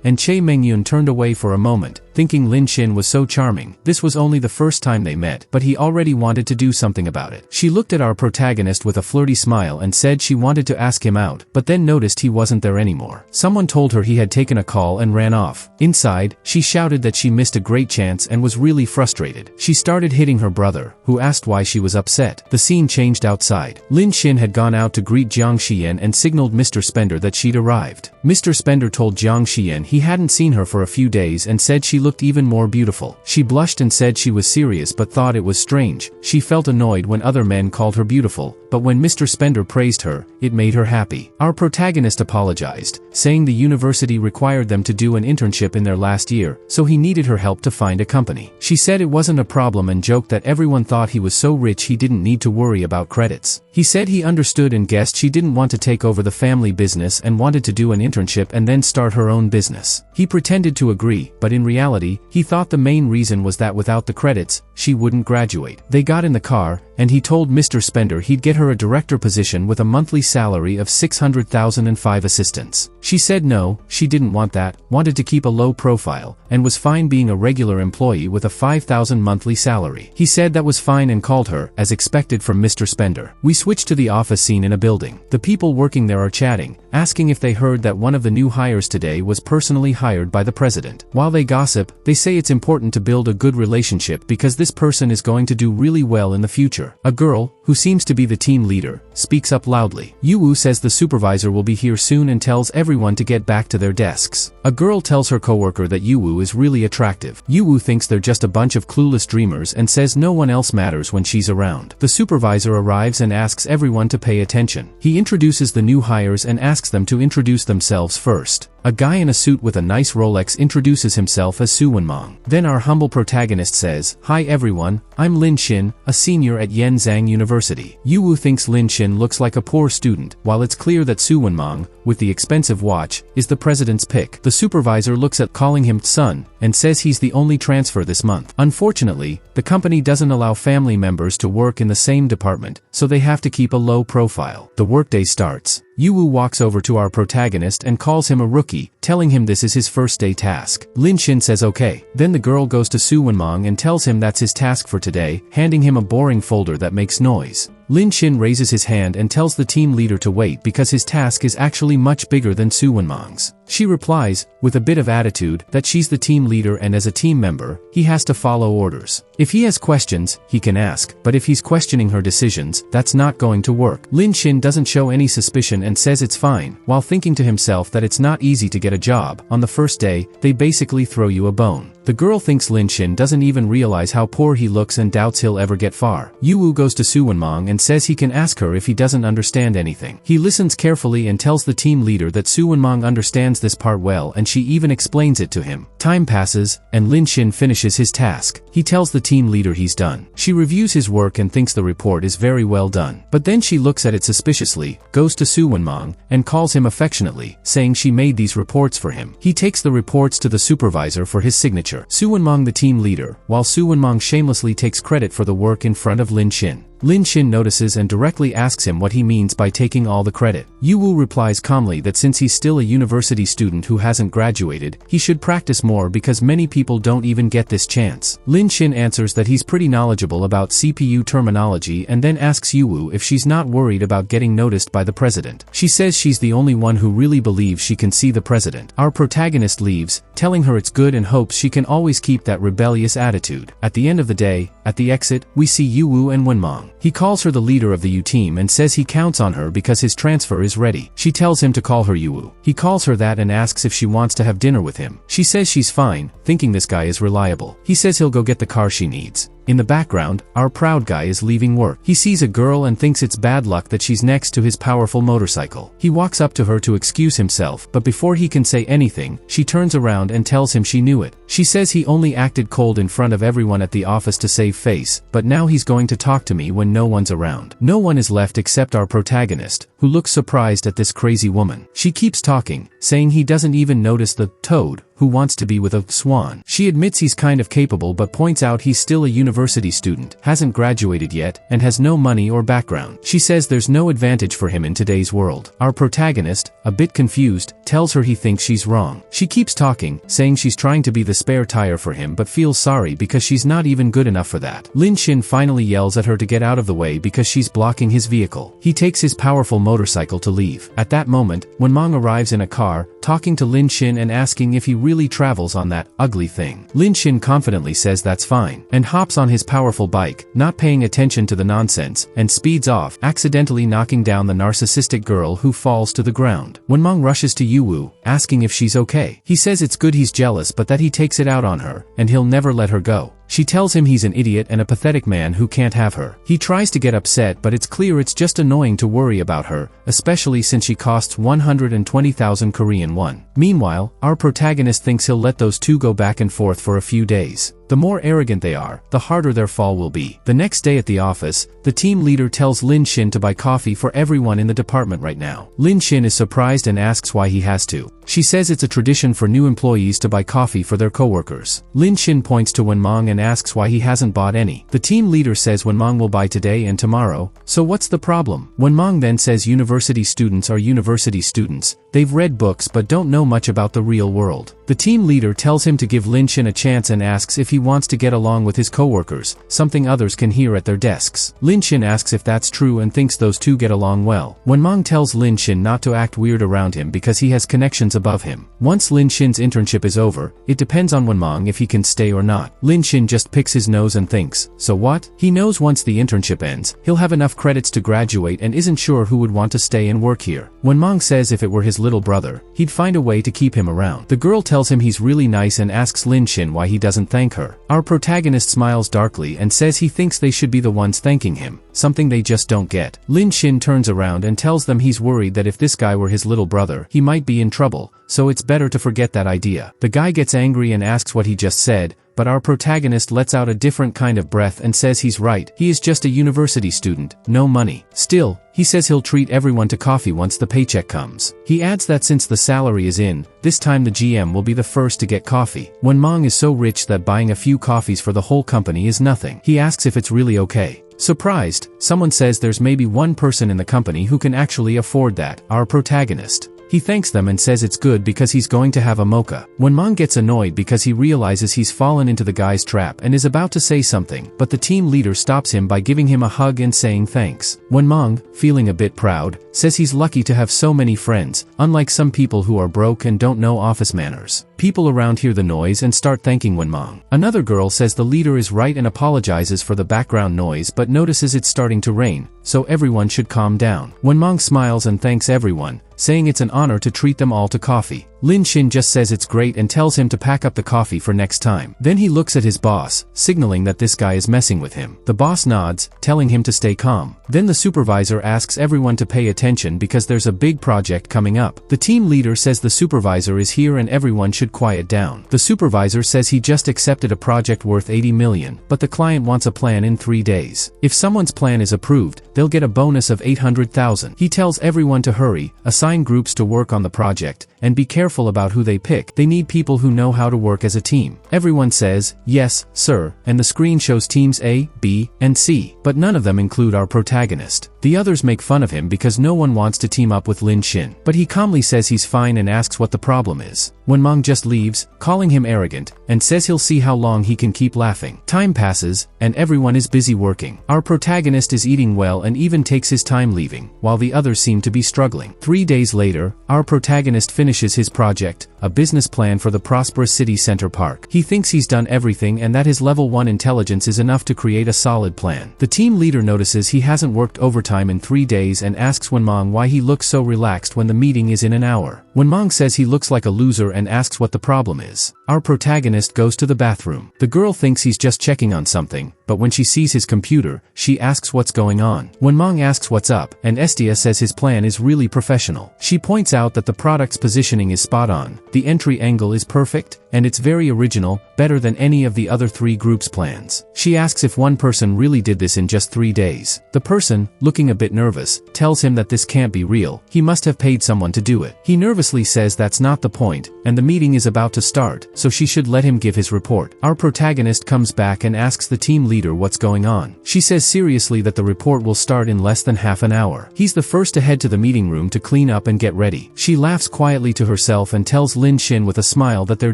and Chae Mengyun turned away for a moment, thinking Lin Xin was so charming. This was only the first time they met, but he already wanted to do something about it. She looked at our protagonist with a flirty smile and said she wanted to ask him out, but then noticed he wasn't there anymore. Someone told her he had taken a call and ran off. Inside, she shouted that she missed a great chance and was really frustrated. She started hitting her brother, who asked why she was upset. The scene changed outside. Lin Xin had gone out to greet Jiang Xian and signaled Mr. Spender that she'd arrived. Mr. Spender told Jiang Xian he hadn't seen her for a few days and said she looked even more beautiful. She blushed and said she was serious but thought it was strange. She felt annoyed when other men called her beautiful, but when Mr. Spender praised her, it made her happy. Our protagonist apologized, saying the university required them to do an internship in their last year, so he needed her help to find a company. She said it wasn't a problem and joked that everyone thought he was so rich he didn't need to worry about credits. He said he understood and guessed she didn't want to take over the family business and wanted to do an internship and then start her own business. He pretended to agree, but in reality, he thought the main reason was that without the credits, she wouldn't graduate. They got in the car, and he told Mr. Spender he'd get her a director position with a monthly salary of 600,000 and 5 assistants. She said no, she didn't want that, wanted to keep a low profile, and was fine being a regular employee with a 5,000 monthly salary. He said that was fine and called her, as expected from Mr. Spender. We switch to the office scene in a building. The people working there are chatting, asking if they heard that one of the new hires today was personally hired by the president. While they gossip, they say it's important to build a good relationship because this person is going to do really well in the future. A girl, who seems to be the team leader, speaks up loudly. Yuwu says the supervisor will be here soon and tells everyone to get back to their desks. A girl tells her coworker that Yuwu is really attractive. Yuwu thinks they're just a bunch of clueless dreamers and says no one else matters when she's around. The supervisor arrives and asks everyone to pay attention. He introduces the new hires and asks them to introduce themselves first. A guy in a suit with a nice Rolex introduces himself as Su Wenmong. Then our humble protagonist says, "Hi everyone, I'm Lin Xin, a senior at Yenzhang University." Yuwu thinks Lin Xin looks like a poor student, while it's clear that Su Wenmong, with the expensive watch, is the president's pick. The supervisor looks at calling him son, and says he's the only transfer this month. Unfortunately, the company doesn't allow family members to work in the same department, so they have to keep a low profile. The workday starts. Yuwu walks over to our protagonist and calls him a rookie, telling him this is his first day task. Lin Xin says okay. Then the girl goes to Su Wenmong and tells him that's his task for today, handing him a boring folder that makes noise. Lin Xin raises his hand and tells the team leader to wait because his task is actually much bigger than Su Wenmong's. She replies, with a bit of attitude, that she's the team leader and as a team member, he has to follow orders. If he has questions, he can ask, but if he's questioning her decisions, that's not going to work. Lin Xin doesn't show any suspicion and says it's fine, while thinking to himself that it's not easy to get a job. On the first day, they basically throw you a bone. The girl thinks Lin Xin doesn't even realize how poor he looks and doubts he'll ever get far. Yuwu goes to Su Wenmong and says he can ask her if he doesn't understand anything. He listens carefully and tells the team leader that Su Wenmong understands this part well and she even explains it to him. Time passes, and Lin Xin finishes his task. He tells the team leader he's done. She reviews his work and thinks the report is very well done. But then she looks at it suspiciously, goes to Su Wenmong, and calls him affectionately, saying she made these reports for him. He takes the reports to the supervisor for his signature. Su Wenmong the team leader, while Su Wenmong shamelessly takes credit for the work in front of Lin Xin. Lin Xin notices and directly asks him what he means by taking all the credit. Yuwu replies calmly that since he's still a university student who hasn't graduated, he should practice more because many people don't even get this chance. Lin Xin answers that he's pretty knowledgeable about CPU terminology and then asks Yuwu if she's not worried about getting noticed by the president. She says she's the only one who really believes she can see the president. Our protagonist leaves, telling her it's good and hopes she can always keep that rebellious attitude. At the end of the day, at the exit, we see Yuwu and Wenmong. He calls her the leader of the U team and says he counts on her because his transfer is ready. She tells him to call her Yuwu. He calls her that and asks if she wants to have dinner with him. She says she's fine, thinking this guy is reliable. He says he'll go get the car she needs. In the background, our proud guy is leaving work. He sees a girl and thinks it's bad luck that she's next to his powerful motorcycle. He walks up to her to excuse himself, but before he can say anything, she turns around and tells him she knew it. She says he only acted cold in front of everyone at the office to save face, but now he's going to talk to me when no one's around. No one is left except our protagonist, who looks surprised at this crazy woman. She keeps talking, saying he doesn't even notice the toad who wants to be with a swan. She admits he's kind of capable but points out he's still a university student, hasn't graduated yet, and has no money or background. She says there's no advantage for him in today's world. Our protagonist, a bit confused, tells her he thinks she's wrong. She keeps talking, saying she's trying to be the spare tire for him but feels sorry because she's not even good enough for that. Lin Shin finally yells at her to get out of the way because she's blocking his vehicle. He takes his powerful motorcycle to leave. At that moment, Wenmong arrives in a car, talking to Lin Shin and asking if he really travels on that ugly thing. Lin Shin confidently says that's fine, and hops on his powerful bike, not paying attention to the nonsense, and speeds off, accidentally knocking down the narcissistic girl who falls to the ground. Wenmong rushes to Yuwu, asking if she's okay. He says it's good he's jealous but that he takes it out on her, and he'll never let her go. She tells him he's an idiot and a pathetic man who can't have her. He tries to get upset but it's clear it's just annoying to worry about her, especially since she costs 120,000 Korean won. Meanwhile, our protagonist thinks he'll let those two go back and forth for a few days. The more arrogant they are, the harder their fall will be. The next day at the office, the team leader tells Lin Shin to buy coffee for everyone in the department right now. Lin Shin is surprised and asks why he has to. She says it's a tradition for new employees to buy coffee for their coworkers. Lin Shin points to Wenmong and asks why he hasn't bought any. The team leader says Wenmong will buy today and tomorrow, so what's the problem? Wenmong then says university students are university students. They've read books but don't know much about the real world. The team leader tells him to give Lin Shin a chance and asks if he wants to get along with his coworkers, something others can hear at their desks. Lin Shin asks if that's true and thinks those two get along well. Wenmong tells Lin Shin not to act weird around him because he has connections above him. Once Lin Shin's internship is over, it depends on Wenmong if he can stay or not. Lin Shin just picks his nose and thinks, so what? He knows once the internship ends, he'll have enough credits to graduate and isn't sure who would want to stay and work here. Wenmong says if it were his little brother, he'd find a way to keep him around. The girl tells him he's really nice and asks Lin Shin why he doesn't thank her. Our protagonist smiles darkly and says he thinks they should be the ones thanking him, something they just don't get. Lin Shin turns around and tells them he's worried that if this guy were his little brother, he might be in trouble, so it's better to forget that idea. The guy gets angry and asks what he just said, but our protagonist lets out a different kind of breath and says he's right. He is just a university student, no money. Still, he says he'll treat everyone to coffee once the paycheck comes. He adds that since the salary is in, this time the GM will be the first to get coffee. Wenmong is so rich that buying a few coffees for the whole company is nothing. He asks if it's really okay. Surprised, someone says there's maybe one person in the company who can actually afford that, our protagonist. He thanks them and says it's good because he's going to have a mocha. Wenmong gets annoyed because he realizes he's fallen into the guy's trap and is about to say something, but the team leader stops him by giving him a hug and saying thanks. Wenmong, feeling a bit proud, says he's lucky to have so many friends, unlike some people who are broke and don't know office manners. People around hear the noise and start thanking Wenmong. Another girl says the leader is right and apologizes for the background noise but notices it's starting to rain, so everyone should calm down. Wenmong smiles and thanks everyone, saying it's an honor to treat them all to coffee. Lin Shin just says it's great and tells him to pack up the coffee for next time. Then he looks at his boss, signaling that this guy is messing with him. The boss nods, telling him to stay calm. Then the supervisor asks everyone to pay attention because there's a big project coming up. The team leader says the supervisor is here and everyone should quiet down. The supervisor says he just accepted a project worth 80 million, but the client wants a plan in 3 days. If someone's plan is approved, they'll get a bonus of 800,000. He tells everyone to hurry, assign groups to work on the project, and be careful about who they pick. They need people who know how to work as a team. Everyone says, yes, sir, and the screen shows teams A, B, and C, but none of them include our protagonist. The others make fun of him because no one wants to team up with Lin Shin, but he calmly says he's fine and asks what the problem is. Wenmong just leaves, calling him arrogant, and says he'll see how long he can keep laughing. Time passes, and everyone is busy working. Our protagonist is eating well and even takes his time leaving, while the others seem to be struggling. 3 days later, our protagonist finishes his project, a business plan for the prosperous city center park. He thinks he's done everything and that his level 1 intelligence is enough to create a solid plan. The team leader notices he hasn't worked overtime in 3 days and asks Wenmong why he looks so relaxed when the meeting is in an hour. Wenmong says he looks like a loser and asks what the problem is. Our protagonist goes to the bathroom. The girl thinks he's just checking on something, but when she sees his computer, she asks what's going on. Wenmong asks what's up, and Estia says his plan is really professional. She points out that the product's positioning is spot on, the entry angle is perfect, and it's very original, better than any of the other 3 groups' plans. She asks if one person really did this in just 3 days. The person, looking a bit nervous, tells him that this can't be real, he must have paid someone to do it. He nervously says that's not the point, and the meeting is about to start, so she should let him give his report. Our protagonist comes back and asks the team leader what's going on. She says seriously that the report will start in less than half an hour. He's the first to head to the meeting room to clean up and get ready. She laughs quietly to herself and tells Lin Xin with a smile that they're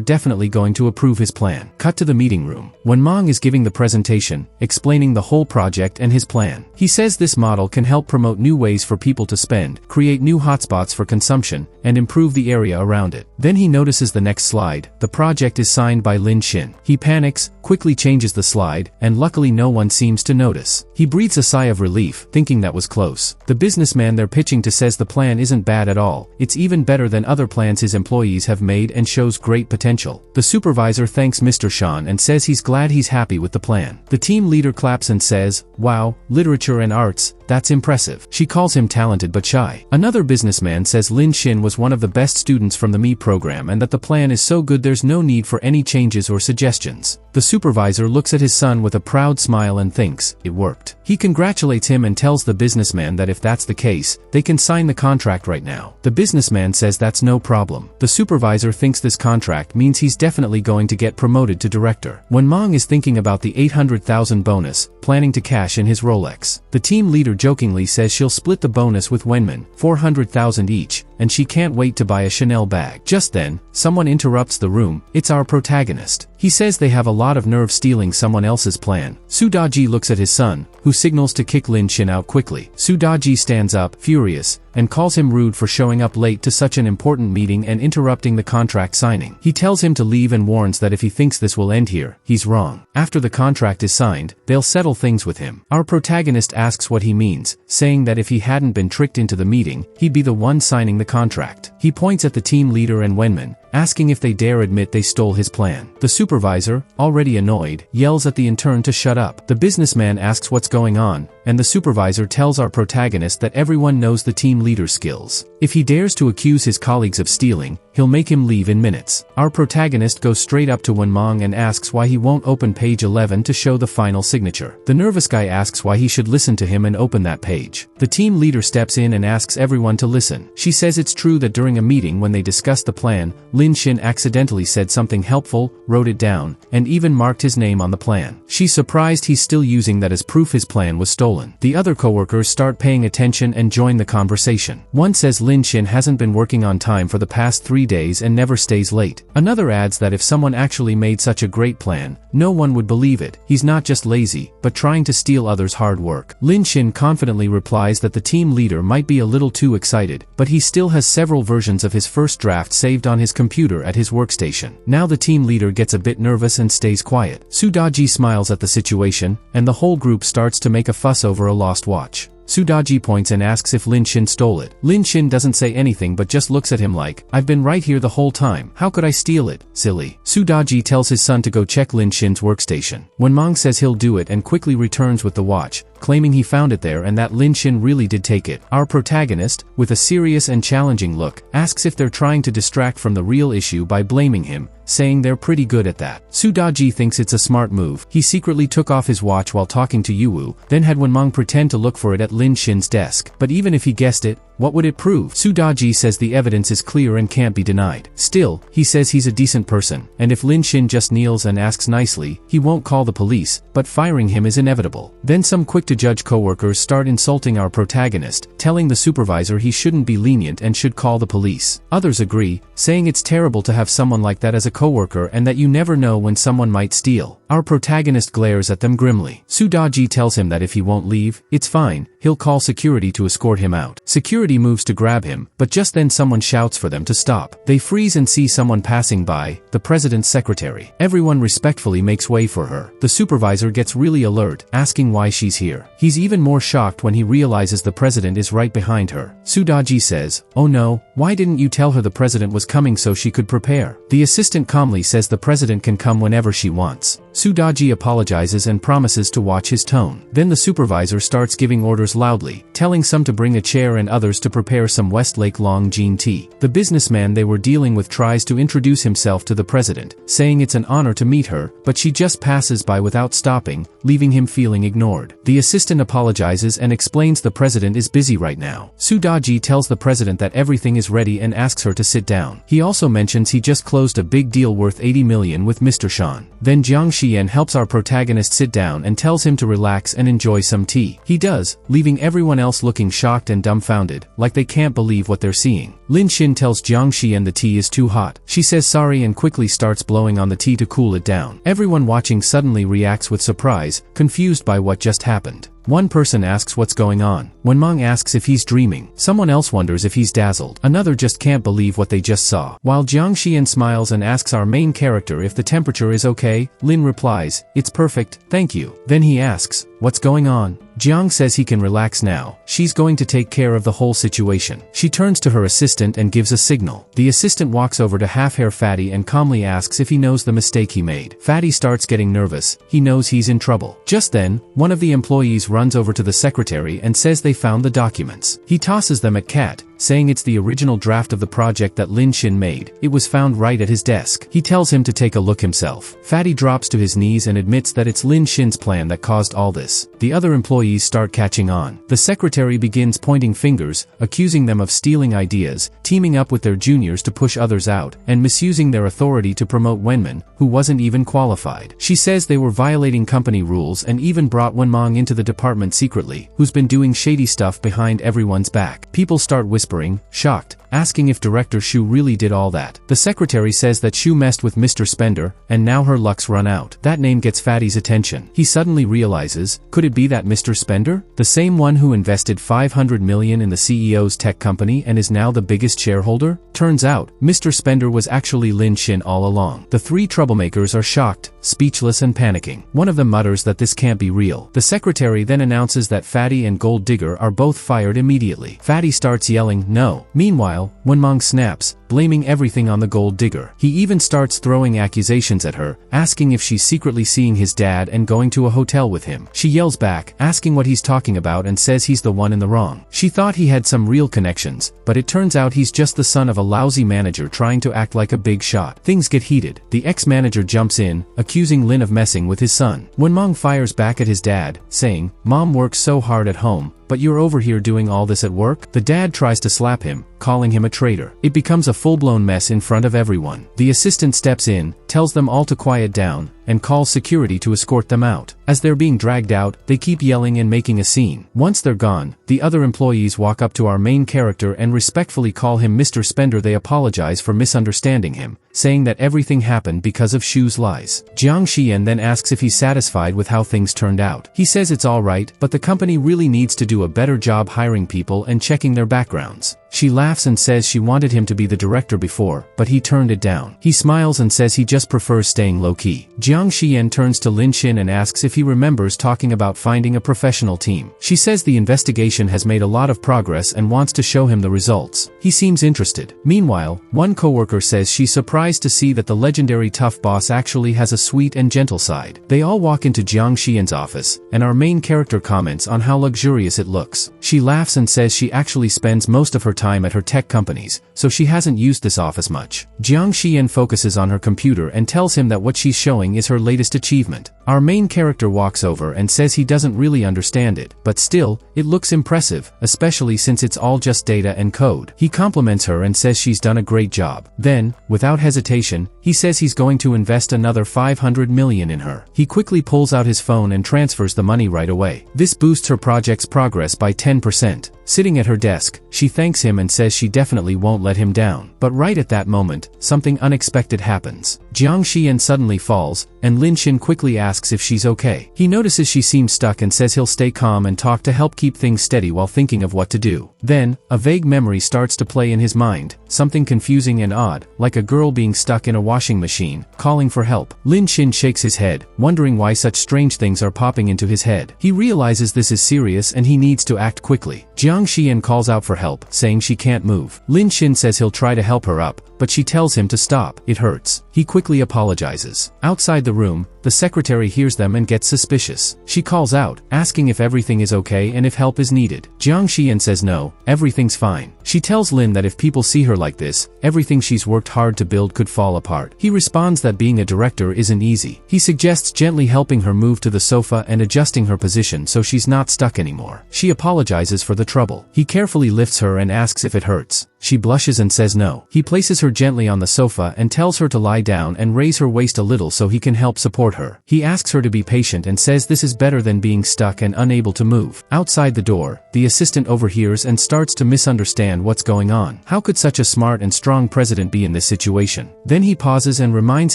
definitely going to approve his plan. Cut to the meeting room. Wenmong is giving the presentation, explaining the whole project and his plan. He says this model can help promote new ways for people to spend, create new hotspots for consumption, and improve the area around it. Then he notices the next slide. The project is signed by Lin Xin. He panics, quickly changes the slide, and luckily no one seems to notice. He breathes a sigh of relief, thinking that was close. The businessman they're pitching to says the plan isn't bad at all. It's even better than other plans his employees have made and shows great potential. The supervisor thanks Mr. Shan and says he's glad he's happy with the plan. The team leader claps and says, "Wow, literature and arts, that's impressive." She calls him talented but shy. Another businessman says Lin Xin was one of the best students from the Me program and that the plan is so good there's no need for any changes or suggestions. The supervisor looks at his son with a proud smile and thinks, it worked. He congratulates him and tells the businessman that if that's the case, they can sign the contract right now. The businessman says that's no problem. The supervisor thinks this contract means he's definitely going to get promoted to director. Wenmong is thinking about the 800,000 bonus, planning to cash in his Rolex. The team leader jokingly says she'll split the bonus with Wenmin, 400,000 each, and she can't wait to buy a Chanel bag. Just then, someone interrupts the room. It's our protagonist. He says they have a lot of nerve stealing someone else's plan. Su Daji looks at his son, who signals to kick Lin Xin out quickly. Su Daji stands up, furious, and calls him rude for showing up late to such an important meeting and interrupting the contract signing. He tells him to leave and warns that if he thinks this will end here, he's wrong. After the contract is signed, they'll settle things with him. Our protagonist asks what he means, saying that if he hadn't been tricked into the meeting, he'd be the one signing the contract. He points at the team leader and Wenmin, asking if they dare admit they stole his plan. The supervisor, already annoyed, yells at the intern to shut up. The businessman asks what's going on, and the supervisor tells our protagonist that everyone knows the team leader's skills. If he dares to accuse his colleagues of stealing, he'll make him leave in minutes. Our protagonist goes straight up to Wenmong and asks why he won't open page 11 to show the final signature. The nervous guy asks why he should listen to him and open that page. The team leader steps in and asks everyone to listen. She says it's true that during a meeting when they discussed the plan, Lin Xin accidentally said something helpful, wrote it down, and even marked his name on the plan. She's surprised he's still using that as proof his plan was stolen. The other coworkers start paying attention and join the conversation. One says Lin Xin hasn't been working on time for the past 3 days and never stays late. Another adds that if someone actually made such a great plan, no one would believe it. He's not just lazy, but trying to steal others' hard work. Lin Xin confidently replies that the team leader might be a little too excited, but he still has several versions of his first draft saved on his computer at his workstation. Now the team leader gets a bit nervous and stays quiet. Su Daji smiles at the situation, and the whole group starts to make a fuss over a lost watch. Su Daji points and asks if Lin Xin stole it. Lin Xin doesn't say anything but just looks at him like, "I've been right here the whole time. How could I steal it? Silly." Su Daji tells his son to go check Lin Xin's workstation. Wenmong says he'll do it and quickly returns with the watch, claiming he found it there and that Lin Xin really did take it. Our protagonist, with a serious and challenging look, asks if they're trying to distract from the real issue by blaming him, saying they're pretty good at that. Su Daji thinks it's a smart move. He secretly took off his watch while talking to Yuwu, then had Wenmong pretend to look for it at Lin Xin's desk. But even if he guessed it, what would it prove? Su Daji says the evidence is clear and can't be denied. Still, he says he's a decent person, and if Lin Xin just kneels and asks nicely, he won't call the police, but firing him is inevitable. Then some quick-to-judge coworkers start insulting our protagonist, telling the supervisor he shouldn't be lenient and should call the police. Others agree, saying it's terrible to have someone like that as a coworker and that you never know when someone might steal. Our protagonist glares at them grimly. Su Daji tells him that if he won't leave, it's fine, he'll call security to escort him out. Security moves to grab him, but just then someone shouts for them to stop. They freeze and see someone passing by, the president's secretary. Everyone respectfully makes way for her. The supervisor gets really alert, asking why she's here. He's even more shocked when he realizes the president is right behind her. Su Daji says, "Oh no, Why didn't you tell her the president was coming so she could prepare? The assistant calmly says the president can come whenever she wants. Sudaji apologizes and promises to watch his tone. Then the supervisor starts giving orders loudly, telling some to bring a chair and others to prepare some Westlake Long Jean tea. The businessman they were dealing with tries to introduce himself to the president, saying it's an honor to meet her, but she just passes by without stopping, leaving him feeling ignored. The assistant apologizes and explains the president is busy right now. Sudaji tells the president that everything is ready and asks her to sit down. He also mentions he just closed a big deal worth 80 million with Mr. Shan. Then Jiang Xian helps our protagonist sit down and tells him to relax and enjoy some tea. He does, leaving everyone else looking shocked and dumbfounded, like they can't believe what they're seeing. Lin Xin tells Jiang Xian the tea is too hot. She says sorry and quickly starts blowing on the tea to cool it down. Everyone watching suddenly reacts with surprise, confused by what just happened. One person asks what's going on. Wenmeng asks if he's dreaming. Someone else wonders if he's dazzled. Another just can't believe what they just saw. While Jiang Xian smiles and asks our main character if the temperature is okay, Lin replies, "It's perfect, thank you." Then he asks, "What's going on?" Jiang says he can relax now. She's going to take care of the whole situation. She turns to her assistant and gives a signal. The assistant walks over to half-hair Fatty and calmly asks if he knows the mistake he made. Fatty starts getting nervous. He knows he's in trouble. Just then, one of the employees runs over to the secretary and says they found the documents. He tosses them at Kat, saying it's the original draft of the project that Lin Xin made. It was found right at his desk. He tells him to take a look himself. Fatty drops to his knees and admits that it's Lin Xin's plan that caused all this. The other employees start catching on. The secretary begins pointing fingers, accusing them of stealing ideas, teaming up with their juniors to push others out, and misusing their authority to promote Wenman, who wasn't even qualified. She says they were violating company rules and even brought Wenmeng into the department secretly, who's been doing shady stuff behind everyone's back. People start whispering, shocked, asking if Director Shu really did all that. The secretary says that Shu messed with Mr. Spender, and now her luck's run out. That name gets Fatty's attention. He suddenly realizes, could it be that Mr. Spender? The same one who invested 500 million in the CEO's tech company and is now the biggest shareholder? Turns out, Mr. Spender was actually Lin Xin all along. The three troublemakers are shocked, speechless and panicking. One of them mutters that this can't be real. The secretary then announces that Fatty and Gold Digger are both fired immediately. Fatty starts yelling, no. Meanwhile, Wenmeng snaps, blaming everything on the Gold Digger. He even starts throwing accusations at her, asking if she's secretly seeing his dad and going to a hotel with him. She yells back, asking what he's talking about and says he's the one in the wrong. She thought he had some real connections, but it turns out he's just the son of a lousy manager trying to act like a big shot. Things get heated. The ex-manager jumps in, accusing Lin of messing with his son. Wenmeng fires back at his dad, saying, "Mom works so hard at home, but you're over here doing all this at work?" The dad tries to slap him, calling him a traitor. It becomes a full-blown mess in front of everyone. The assistant steps in, tells them all to quiet down, and calls security to escort them out. As they're being dragged out, they keep yelling and making a scene. Once they're gone, the other employees walk up to our main character and respectfully call him Mr. Spender. They apologize for misunderstanding him, saying that everything happened because of Shu's lies. Jiang Xian then asks if he's satisfied with how things turned out. He says it's alright, but the company really needs to do a better job hiring people and checking their backgrounds. She laughs and says she wanted him to be the director before, but he turned it down. He smiles and says he just prefers staying low-key. Jiang Xian turns to Lin Xin and asks if he remembers talking about finding a professional team. She says the investigation has made a lot of progress and wants to show him the results. He seems interested. Meanwhile, one coworker says she's surprised to see that the legendary tough boss actually has a sweet and gentle side. They all walk into Jiang Xian's office, and our main character comments on how luxurious it looks. She laughs and says she actually spends most of her time at her tech companies, so she hasn't used this office much. Jiang Xian focuses on her computer and tells him that what she's showing is her latest achievement. Our main character walks over and says he doesn't really understand it, but still, it looks impressive, especially since it's all just data and code. He compliments her and says she's done a great job. Then, without hesitation, he says he's going to invest another 500 million in her. He quickly pulls out his phone and transfers the money right away. This boosts her project's progress by 10%. Sitting at her desk, she thanks him and says she definitely won't let him down. But right at that moment, something unexpected happens. Jiang Xian suddenly falls, and Lin Xin quickly asks if she's okay. He notices she seems stuck and says he'll stay calm and talk to help keep things steady while thinking of what to do. Then, a vague memory starts to play in his mind, something confusing and odd, like a girl being stuck in a washing machine, calling for help. Lin Xin shakes his head, wondering why such strange things are popping into his head. He realizes this is serious and he needs to act quickly. Jiang Jiang Xian calls out for help, saying she can't move. Lin Xin says he'll try to help her up, but she tells him to stop. It hurts. He quickly apologizes. Outside the room, the secretary hears them and gets suspicious. She calls out, asking if everything is okay and if help is needed. Jiang Xian says no, everything's fine. She tells Lin that if people see her like this, everything she's worked hard to build could fall apart. He responds that being a director isn't easy. He suggests gently helping her move to the sofa and adjusting her position so she's not stuck anymore. She apologizes for the trouble. He carefully lifts her and asks if it hurts. She blushes and says no. He places her gently on the sofa and tells her to lie down and raise her waist a little so he can help support her. He asks her to be patient and says this is better than being stuck and unable to move. Outside the door, the assistant overhears and starts to misunderstand what's going on. How could such a smart and strong president be in this situation? Then he pauses and reminds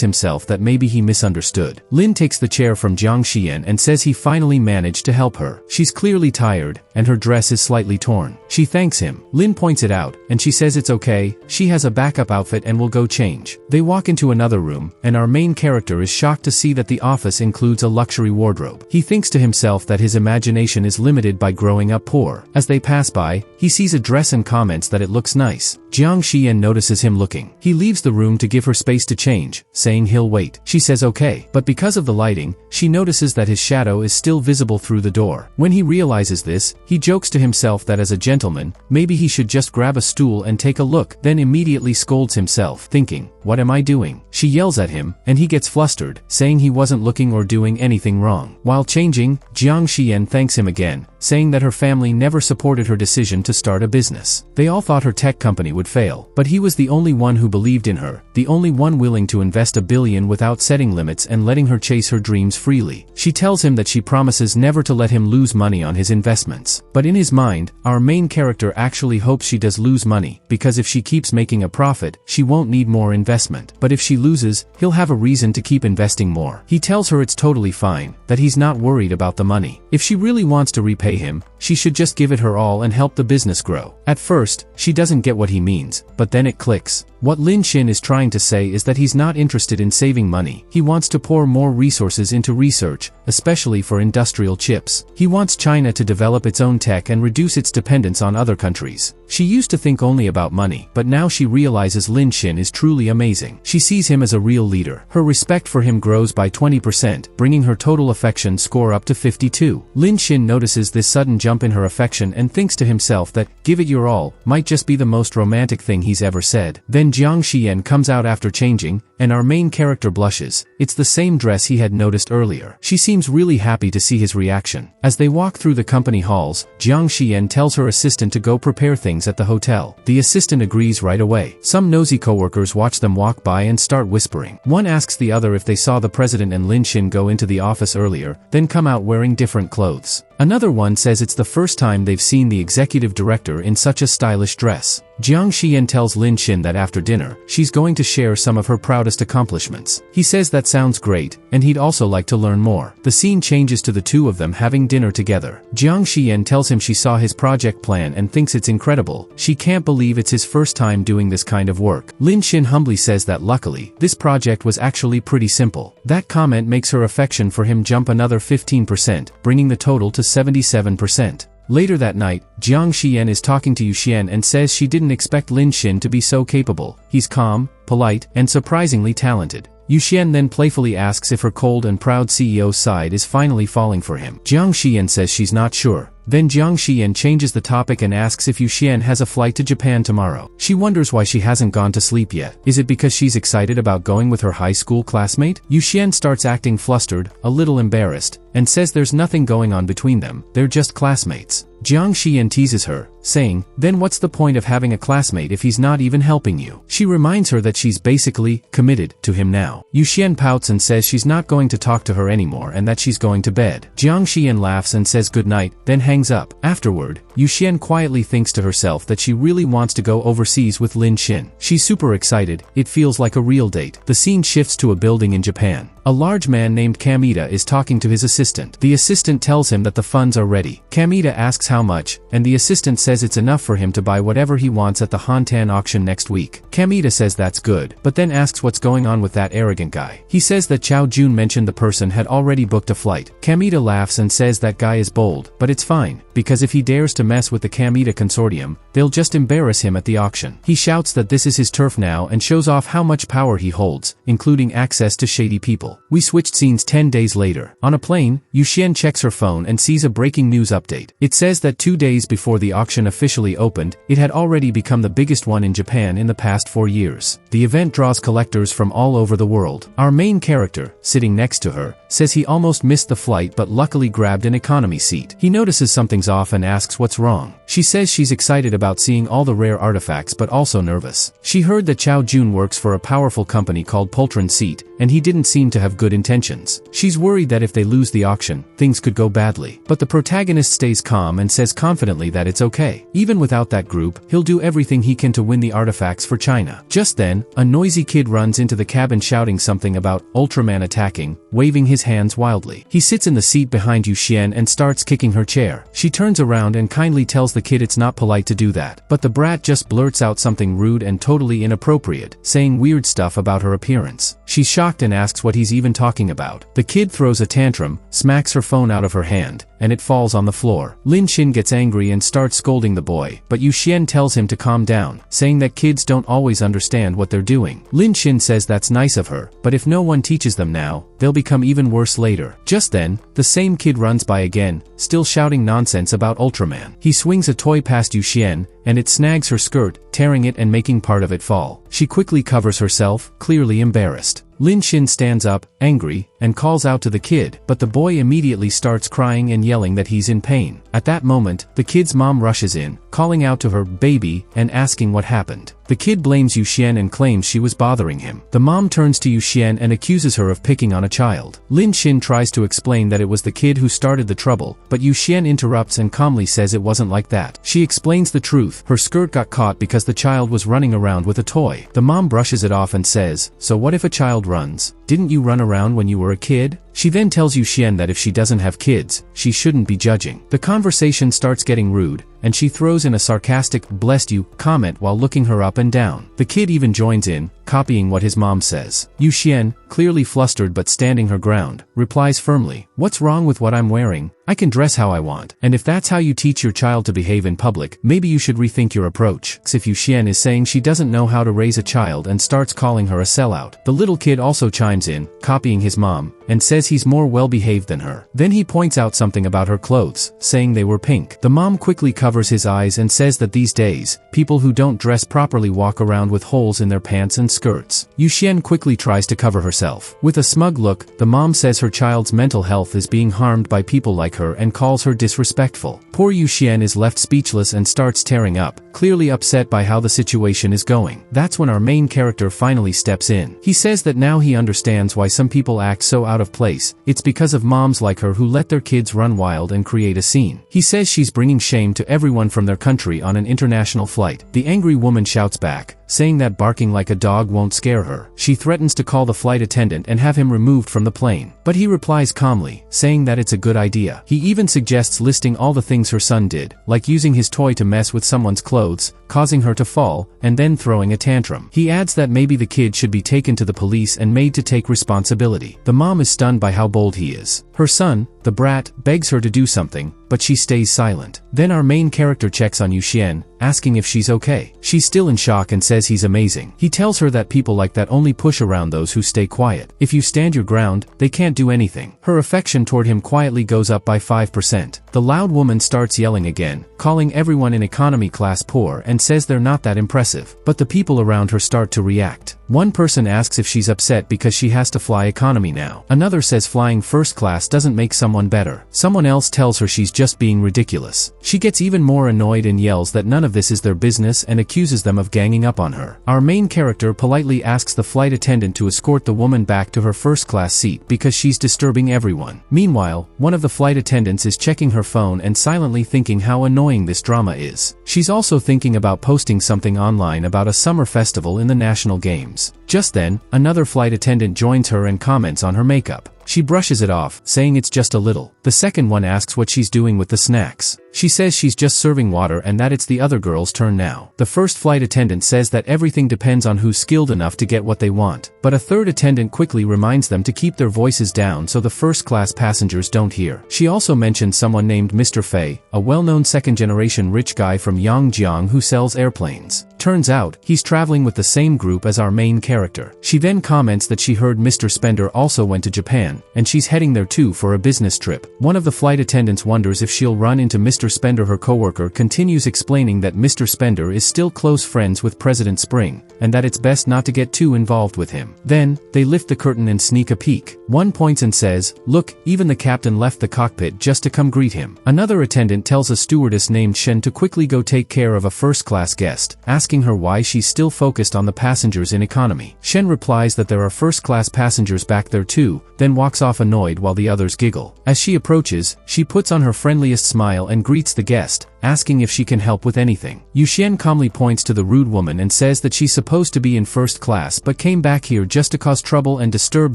himself that maybe he misunderstood. Lin takes the chair from Jiang Xian and says he finally managed to help her. She's clearly tired, and her dress is slightly torn. She thanks him. Lin points it out, and she says it's okay, she has a backup outfit and will go change. They walk into another room, and our main character is shocked to see that the office includes a luxury wardrobe. He thinks to himself that his imagination is limited by growing up poor. As they pass by, he sees a dress and comments that it looks nice. Jiang Xian notices him looking. He leaves the room to give her space to change, saying he'll wait. She says okay, but because of the lighting, she notices that his shadow is still visible through the door. When he realizes this, he jokes to himself that as a gentleman, maybe he should just grab a stool and take a look, then immediately scolds himself, thinking, what am I doing? She yells at him, and he gets flustered, saying he wasn't looking or doing anything wrong. While changing, Jiang Xian thanks him again, saying that her family never supported her decision to start a business. They all thought her tech company would fail, but he was the only one who believed in her, the only one willing to invest $1 billion without setting limits and letting her chase her dreams freely. She tells him that she promises never to let him lose money on his investments. But in his mind, our main character actually hopes she does lose money, because if she keeps making a profit, she won't need more investment. But if she loses, he'll have a reason to keep investing more. He tells her it's totally fine, that he's not worried about the money. If she really wants to repay him, she should just give it her all and help the business grow. At first, she doesn't get what he means, but then it clicks. What Lin Xin is trying to say is that he's not interested in saving money. He wants to pour more resources into research, especially for industrial chips. He wants China to develop its own tech and reduce its dependence on other countries. She used to think only about money, but now she realizes Lin Xin is truly amazing. She sees him as a real leader. Her respect for him grows by 20%, bringing her total affection score up to 52. Lin Xin notices this sudden jump in her affection and thinks to himself that, give it your all, might just be the most romantic thing he's ever said. Then Jiang Xian comes out after changing, and our main character blushes. It's the same dress he had noticed earlier. She seems really happy to see his reaction. As they walk through the company halls, Jiang Xian tells her assistant to go prepare things at the hotel. The assistant agrees right away. Some nosy coworkers watch them walk by and start whispering. One asks the other if they saw the president and Lin Xin go into the office earlier, then come out wearing different clothes. Another one says it's the first time they've seen the executive director in such a stylish dress. Jiang Xian tells Lin Xin that after dinner, she's going to share some of her proudest accomplishments. He says that sounds great, and he'd also like to learn more. The scene changes to the two of them having dinner together. Jiang Xian tells him she saw his project plan and thinks it's incredible. She can't believe it's his first time doing this kind of work. Lin Xin humbly says that luckily, this project was actually pretty simple. That comment makes her affection for him jump another 15%, bringing the total to 77%. Later that night, Jiang Xian is talking to Yu Xian and says she didn't expect Lin Xin to be so capable. He's calm, polite, and surprisingly talented. Yu Xian then playfully asks if her cold and proud CEO side is finally falling for him. Jiang Xian says she's not sure. Then Jiang Xian changes the topic and asks if Yu Xian has a flight to Japan tomorrow. She wonders why she hasn't gone to sleep yet. Is it because she's excited about going with her high school classmate? Yu Xian starts acting flustered, a little embarrassed, and says there's nothing going on between them, they're just classmates. Jiang Xian teases her, saying, then what's the point of having a classmate if he's not even helping you? She reminds her that she's basically committed to him now. Yu Xian pouts and says she's not going to talk to her anymore and that she's going to bed. Jiang Xian laughs and says goodnight, then hangs up. Afterward, Yu Xian quietly thinks to herself that she really wants to go overseas with Lin Xin. She's super excited, it feels like a real date. The scene shifts to a building in Japan. A large man named Kamita is talking to his assistant. The assistant tells him that the funds are ready. Kamita asks how much, and the assistant says it's enough for him to buy whatever he wants at the Hantan auction next week. Kamita says that's good, but then asks what's going on with that arrogant guy. He says that Chao Jun mentioned the person had already booked a flight. Kamita laughs and says that guy is bold, but it's fine, because if he dares to mess with the Kamita consortium, they'll just embarrass him at the auction. He shouts that this is his turf now and shows off how much power he holds, including access to shady people. We switched scenes 10 days later. On a plane, Yuxian checks her phone and sees a breaking news update. It says that 2 days before the auction officially opened, it had already become the biggest one in Japan in the past 4 years. The event draws collectors from all over the world. Our main character, sitting next to her, says he almost missed the flight but luckily grabbed an economy seat. He notices something's off and asks what's wrong. She says she's excited about seeing all the rare artifacts but also nervous. She heard that Chao Jun works for a powerful company called Poltron Seat, and he didn't seem to have good intentions. She's worried that if they lose the auction, things could go badly. But the protagonist stays calm and says confidently that it's okay. Even without that group, he'll do everything he can to win the artifacts for China. Just then, a noisy kid runs into the cabin shouting something about Ultraman attacking, waving his hands wildly. He sits in the seat behind Yuxian and starts kicking her chair. She turns around and kindly tells the kid it's not polite to do that. But the brat just blurts out something rude and totally inappropriate, saying weird stuff about her appearance. She's shocked and asks what he's even talking about. The kid throws a tantrum, smacks her phone out of her hand, and it falls on the floor. Lin Xin gets angry and starts scolding the boy, but Yuxian tells him to calm down, saying that kids don't always understand what they're doing. Lin Xin says that's nice of her, but if no one teaches them now, they'll become even worse later. Just then, the same kid runs by again, still shouting nonsense about Ultraman. He swings a toy past Yuxian, and it snags her skirt, tearing it and making part of it fall. She quickly covers herself, clearly embarrassed. Lin Xin stands up, angry, and calls out to the kid, but the boy immediately starts crying and yelling that he's in pain. At that moment, the kid's mom rushes in, calling out to her, "Baby," and asking what happened. The kid blames Yuxian and claims she was bothering him. The mom turns to Yuxian and accuses her of picking on a child. Lin Xin tries to explain that it was the kid who started the trouble, but Yuxian interrupts and calmly says it wasn't like that. She explains the truth. Her skirt got caught because the child was running around with a toy. The mom brushes it off and says, "So what if a child runs? Didn't you run around when you were a kid?" She then tells Yuxian that if she doesn't have kids, she shouldn't be judging. The conversation starts getting rude, and she throws in a sarcastic "blessed you" comment while looking her up and down. The kid even joins in, copying what his mom says. Yuxian, clearly flustered but standing her ground, replies firmly, "What's wrong with what I'm wearing? I can dress how I want. And if that's how you teach your child to behave in public, maybe you should rethink your approach." If Yuxian is saying she doesn't know how to raise a child and starts calling her a sellout. The little kid also chimes in, copying his mom, and says he's more well-behaved than her. Then he points out something about her clothes, saying they were pink. The mom quickly covers his eyes and says that these days, people who don't dress properly walk around with holes in their pants and skirts. Yuxian quickly tries to cover herself. With a smug look, the mom says her child's mental health is being harmed by people like her and calls her disrespectful. Poor Yuxian is left speechless and starts tearing up, clearly upset by how the situation is going. That's when our main character finally steps in. He says that now he understands why some people act so out of place. It's because of moms like her who let their kids run wild and create a scene. He says she's bringing shame to everyone from their country on an international flight. The angry woman shouts back, saying that barking like a dog won't scare her. She threatens to call the flight attendant and have him removed from the plane. But he replies calmly, saying that it's a good idea. He even suggests listing all the things her son did, like using his toy to mess with someone's clothes, causing her to fall, and then throwing a tantrum. He adds that maybe the kid should be taken to the police and made to take responsibility. The mom is stunned by how bold he is. Her son, the brat, begs her to do something, but she stays silent. Then our main character checks on Yuxian, asking if she's okay. She's still in shock and says he's amazing. He tells her that people like that only push around those who stay quiet. If you stand your ground, they can't do anything. Her affection toward him quietly goes up by 5%. The loud woman starts yelling again, calling everyone in economy class poor and says they're not that impressive. But the people around her start to react. One person asks if she's upset because she has to fly economy now. Another says flying first class doesn't make someone better. Someone else tells her she's just being ridiculous. She gets even more annoyed and yells that none of this is their business and accuses them of ganging up on her. Our main character politely asks the flight attendant to escort the woman back to her first class seat because she's disturbing everyone. Meanwhile, one of the flight attendants is checking her phone and silently thinking how annoying this drama is. She's also thinking about posting something online about a summer festival in the national games. Just then, another flight attendant joins her and comments on her makeup. She brushes it off, saying it's just a little. The second one asks what she's doing with the snacks. She says she's just serving water and that it's the other girl's turn now. The first flight attendant says that everything depends on who's skilled enough to get what they want. But a third attendant quickly reminds them to keep their voices down so the first-class passengers don't hear. She also mentions someone named Mr. Fei, a well-known second-generation rich guy from Yangjiang who sells airplanes. Turns out, he's traveling with the same group as our main character. She then comments that she heard Mr. Spender also went to Japan, and she's heading there too for a business trip. One of the flight attendants wonders if she'll run into Mr. Spender. Her coworker continues explaining that Mr. Spender is still close friends with President Spring, and that it's best not to get too involved with him. Then, they lift the curtain and sneak a peek. One points and says, "Look, even the captain left the cockpit just to come greet him." Another attendant tells a stewardess named Shen to quickly go take care of a first-class guest, asking her why she's still focused on the passengers in economy. Shen replies that there are first-class passengers back there too, then walks off annoyed while the others giggle. As she approaches, she puts on her friendliest smile and greets the guest, asking if she can help with anything. Yuxian calmly points to the rude woman and says that she's supposed to be in first class but came back here just to cause trouble and disturb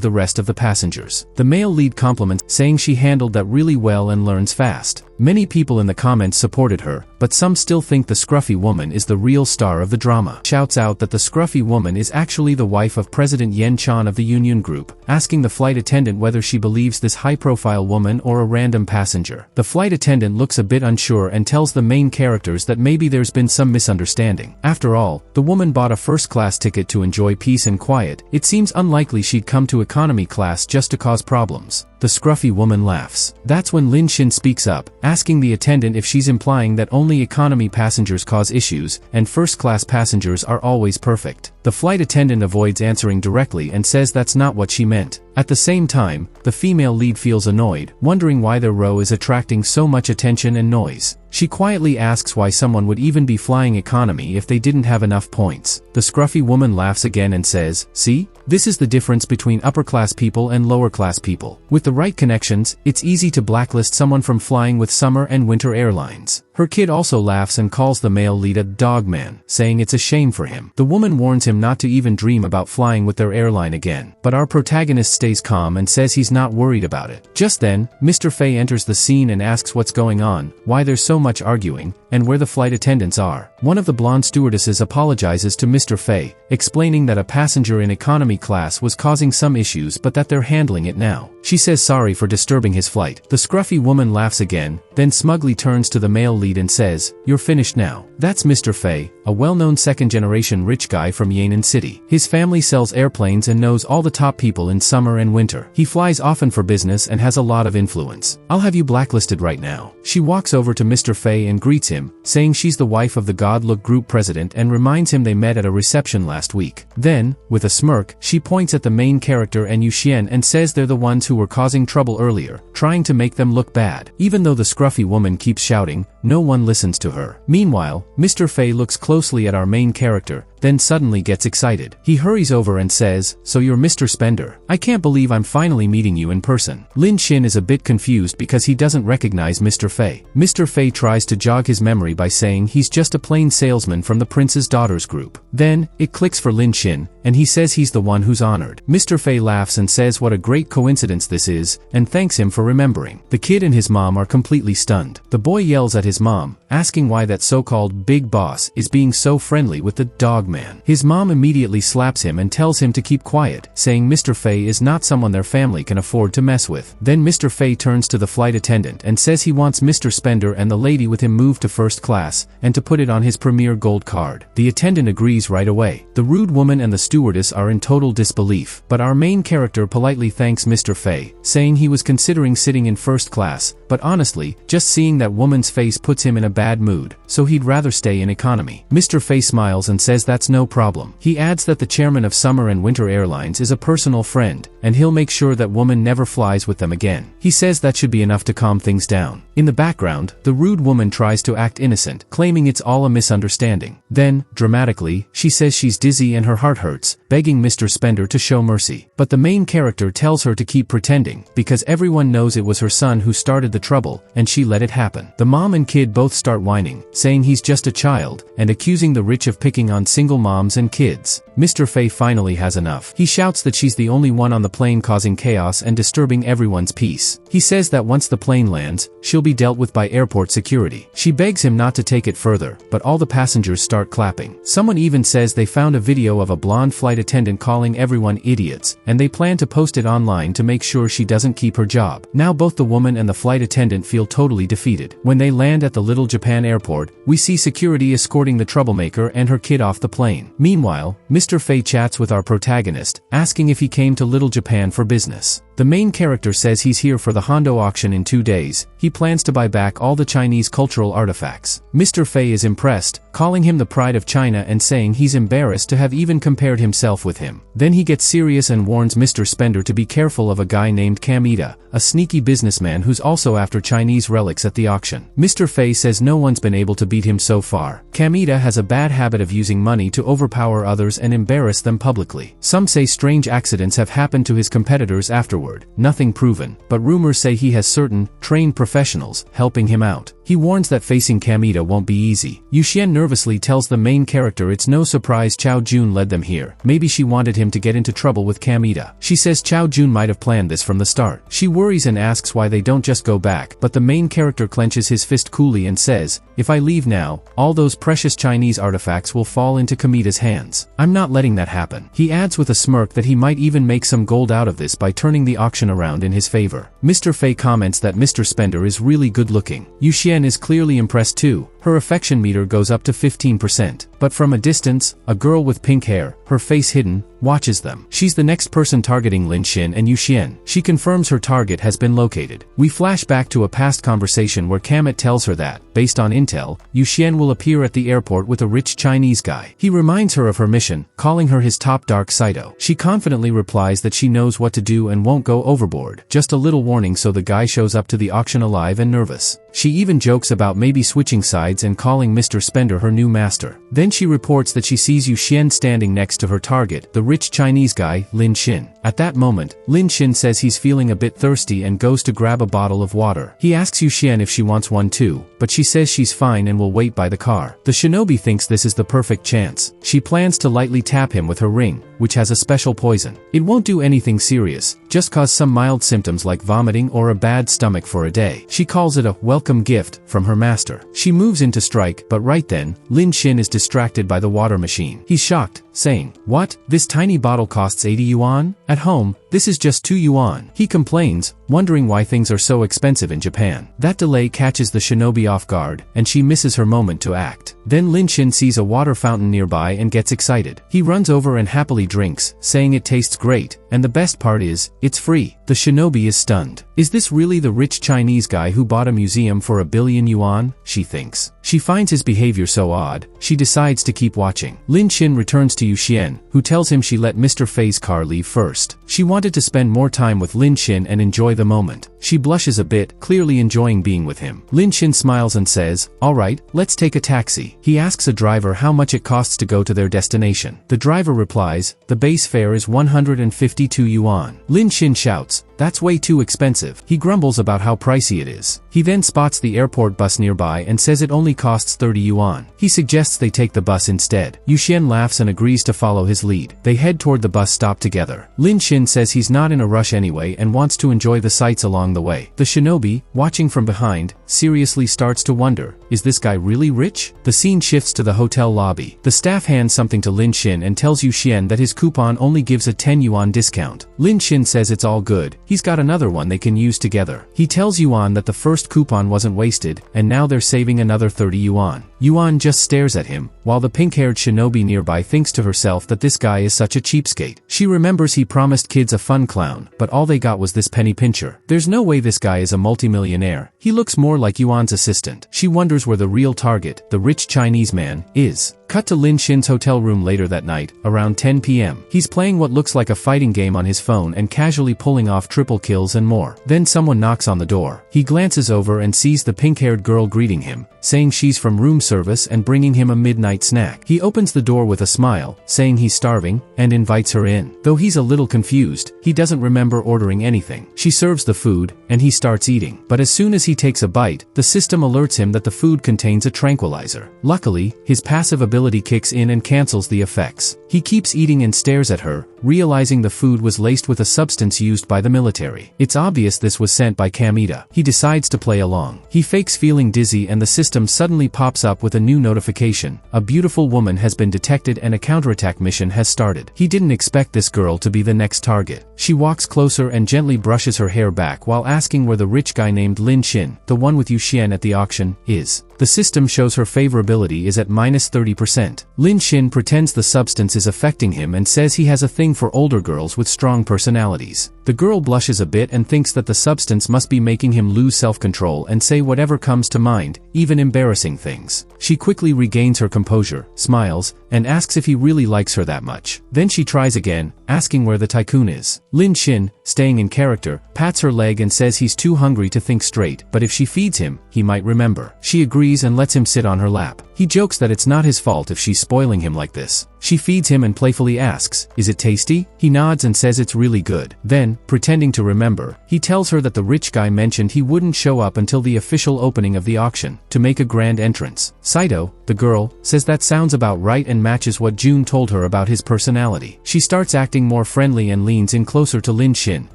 the rest of the passengers. The male lead compliments, saying she handled that really well and learns fast. Many people in the comments supported her, but some still think the scruffy woman is the real star of the drama. Shouts out that the scruffy woman is actually the wife of President Yen Chan of the Union Group, asking the flight attendant whether she believes this high-profile woman or a random passenger. The flight attendant looks a bit unsure and tells the main characters that maybe there's been some misunderstanding. After all, the woman bought a first-class ticket to enjoy peace and quiet. It seems unlikely she'd come to economy class just to cause problems. The scruffy woman laughs. That's when Lin Xin speaks up, asking the attendant if she's implying that only economy passengers cause issues, and first-class passengers are always perfect. The flight attendant avoids answering directly and says that's not what she meant. At the same time, the female lead feels annoyed, wondering why their row is attracting so much attention and noise. She quietly asks why someone would even be flying economy if they didn't have enough points. The scruffy woman laughs again and says, "See? This is the difference between upper-class people and lower-class people. With the right connections, it's easy to blacklist someone from flying with summer and winter airlines." Her kid also laughs and calls the male lead a dog man, saying it's a shame for him. The woman warns him not to even dream about flying with their airline again, but our protagonist stays calm and says he's not worried about it. Just then, Mr. Fei enters the scene and asks what's going on, why there's so much arguing, and where the flight attendants are. One of the blonde stewardesses apologizes to Mr. Fei, explaining that a passenger in economy class was causing some issues but that they're handling it now. She says sorry for disturbing his flight. The scruffy woman laughs again, then smugly turns to the male lead and says, "You're finished now." That's Mr. Fei, a well-known second-generation rich guy from Yan'an City. His family sells airplanes and knows all the top people in summer and winter. He flies often for business and has a lot of influence. "I'll have you blacklisted right now." She walks over to Mr. Fei and greets him, saying she's the wife of the God-Look Group president and reminds him they met at a reception last week. Then, with a smirk, she points at the main character and Yuxian and says they're the ones who were causing trouble earlier, trying to make them look bad. Even though the scruffy woman keeps shouting, no one listens to her. Meanwhile, Mr. Fei looks closely at our main character, then suddenly gets excited. He hurries over and says, "So you're Mr. Spender. I can't believe I'm finally meeting you in person." Lin Xin is a bit confused because he doesn't recognize Mr. Fei. Mr. Fei tries to jog his memory by saying he's just a plain salesman from the Prince's Daughters group. Then, it clicks for Lin Xin, and he says he's the one who's honored. Mr. Fei laughs and says what a great coincidence this is, and thanks him for remembering. The kid and his mom are completely stunned. The boy yells at his mom, asking why that so-called big boss is being so friendly with the dog man. His mom immediately slaps him and tells him to keep quiet, saying Mr. Fei is not someone their family can afford to mess with. Then Mr. Fei turns to the flight attendant and says he wants Mr. Spender and the lady with him moved to first class, and to put it on his premier gold card. The attendant agrees right away. The rude woman and the stewardess are in total disbelief, but our main character politely thanks Mr. Fei, saying he was considering sitting in first class, but honestly, just seeing that woman's face puts him in a bad mood, so he'd rather stay in economy. Mr. Fei smiles and says that's no problem. He adds that the chairman of Summer and Winter Airlines is a personal friend, and he'll make sure that woman never flies with them again. He says that should be enough to calm things down. In the background, the rude woman tries to act innocent, claiming it's all a misunderstanding. Then, dramatically, she says she's dizzy and her heart hurts, begging Mr. Spender to show mercy. But the main character tells her to keep pretending, because everyone knows it was her son who started the trouble, and she let it happen. The mom and kid both start whining, saying he's just a child, and accusing the rich of picking on single moms and kids. Mr. Fei finally has enough. He shouts that she's the only one on the plane causing chaos and disturbing everyone's peace. He says that once the plane lands, she'll be dealt with by airport security. She begs him not to take it further, but all the passengers start clapping. Someone even says they found a video of a blonde flight attendant calling everyone idiots, and they plan to post it online to make sure she doesn't keep her job. Now both the woman and the flight attendant feel totally defeated. When they land at the Little Japan airport, we see security escorting the troublemaker and her kid off the plane. Meanwhile, Mr. Fei chats with our protagonist, asking if he came to Little Japan for business. The main character says he's here for the Hondo auction in 2 days. He plans to buy back all the Chinese cultural artifacts. Mr. Fei is impressed, calling him the pride of China and saying he's embarrassed to have even compared himself with him. Then he gets serious and warns Mr. Spender to be careful of a guy named Kamita, a sneaky businessman who's also after Chinese relics at the auction. Mr. Fei says no one's been able to beat him so far. Kamita has a bad habit of using money to overpower others and embarrass them publicly. Some say strange accidents have happened to his competitors afterward. Nothing proven, but rumors say he has certain, trained professionals, helping him out. He warns that facing Kamita won't be easy. Yuxian nervously tells the main character it's no surprise Chao Jun led them here. Maybe she wanted him to get into trouble with Kamita. She says Chao Jun might have planned this from the start. She worries and asks why they don't just go back, but the main character clenches his fist coolly and says, "If I leave now, all those precious Chinese artifacts will fall into Kamita's hands. I'm not letting that happen." He adds with a smirk that he might even make some gold out of this by turning the auction around in his favor. Mr. Fei comments that Mr. Spender is really good looking. Yuxian is clearly impressed too. Her affection meter goes up to 15%. But from a distance, a girl with pink hair, her face hidden, watches them. She's the next person targeting Lin Xin and Yuxian. She confirms her target has been located. We flash back to a past conversation where Kamet tells her that, based on intel, Yuxian will appear at the airport with a rich Chinese guy. He reminds her of her mission, calling her his top dark Saito. She confidently replies that she knows what to do and won't go overboard. Just a little warning so the guy shows up to the auction alive and nervous. She even jokes about maybe switching sides and calling Mr. Spender her new master. Then she reports that she sees Yuxian standing next to her target, the rich Chinese guy, Lin Xin. At that moment, Lin Xin says he's feeling a bit thirsty and goes to grab a bottle of water. He asks Yuxian if she wants one too, but she says she's fine and will wait by the car. The shinobi thinks this is the perfect chance. She plans to lightly tap him with her ring, which has a special poison. It won't do anything serious, just cause some mild symptoms like vomiting or a bad stomach for a day. She calls it a welcome gift from her master. She moves in to strike, but right then, Lin Xin is distracted by the water machine. He's shocked, saying, "What? This tiny bottle costs 80 yuan? At home, this is just 2 yuan. He complains, wondering why things are so expensive in Japan. That delay catches the shinobi off guard, and she misses her moment to act. Then Lin Xin sees a water fountain nearby and gets excited. He runs over and happily drinks, saying it tastes great, and the best part is, it's free. The shinobi is stunned. Is this really the rich Chinese guy who bought a museum for 1 billion yuan? She thinks. She finds his behavior so odd, she decides to keep watching. Lin Xin returns to Yuxian, who tells him she let Mr. Fei's car leave first. She wanted to spend more time with Lin Xin and enjoy the moment. She blushes a bit, clearly enjoying being with him. Lin Xin smiles and says, "Alright, let's take a taxi." He asks a driver how much it costs to go to their destination. The driver replies, "The base fare is 152 yuan. Lin Xin shouts, "That's way too expensive." He grumbles about how pricey it is. He then spots the airport bus nearby and says it only costs 30 yuan. He suggests they take the bus instead. Yuxian laughs and agrees to follow his lead. They head toward the bus stop together. Lin Xin says he's not in a rush anyway and wants to enjoy the sights along the way. The shinobi, watching from behind, seriously starts to wonder, is this guy really rich? The scene shifts to the hotel lobby. The staff hands something to Lin Xin and tells Yuxian that his coupon only gives a 10 yuan discount. Lin Xin says it's all good. He's got another one they can use together. He tells Yuan that the first coupon wasn't wasted, and now they're saving another 30 yuan. Yuan just stares at him, while the pink-haired shinobi nearby thinks to herself that this guy is such a cheapskate. She remembers he promised kids a fun clown, but all they got was this penny pincher. There's no way this guy is a multimillionaire. He looks more like Yuan's assistant. She wonders where the real target, the rich Chinese man, is. Cut to Lin Xin's hotel room later that night, around 10 p.m. He's playing what looks like a fighting game on his phone and casually pulling off triple kills and more. Then someone knocks on the door. He glances over and sees the pink-haired girl greeting him, saying she's from room service and bringing him a midnight snack. He opens the door with a smile, saying he's starving, and invites her in. Though he's a little confused, he doesn't remember ordering anything. She serves the food, and he starts eating. But as soon as he takes a bite, the system alerts him that the food contains a tranquilizer. Luckily, his passive ability kicks in and cancels the effects. He keeps eating and stares at her, realizing the food was laced with a substance used by the military. It's obvious this was sent by Kamita. He decides to play along. He fakes feeling dizzy and the system suddenly pops up with a new notification. A beautiful woman has been detected and a counterattack mission has started. He didn't expect this girl to be the next target. She walks closer and gently brushes her hair back while asking where the rich guy named Lin Xin, the one with Yu Xian at the auction, is. The system shows her favorability is at -30%. Lin Xin pretends the substance is affecting him and says he has a thing for older girls with strong personalities. The girl blushes a bit and thinks that the substance must be making him lose self-control and say whatever comes to mind, even embarrassing things. She quickly regains her composure, smiles, and asks if he really likes her that much. Then she tries again, asking where the tycoon is. Lin Xin, staying in character, pats her leg and says he's too hungry to think straight, but if she feeds him, he might remember. She agrees and lets him sit on her lap. He jokes that it's not his fault if she's spoiling him like this. She feeds him and playfully asks, "Is it tasty?" He nods and says it's really good. Then, pretending to remember, he tells her that the rich guy mentioned he wouldn't show up until the official opening of the auction, to make a grand entrance. Saito, the girl, says that sounds about right and matches what June told her about his personality. She starts acting more friendly and leans in closer to Lin Xin,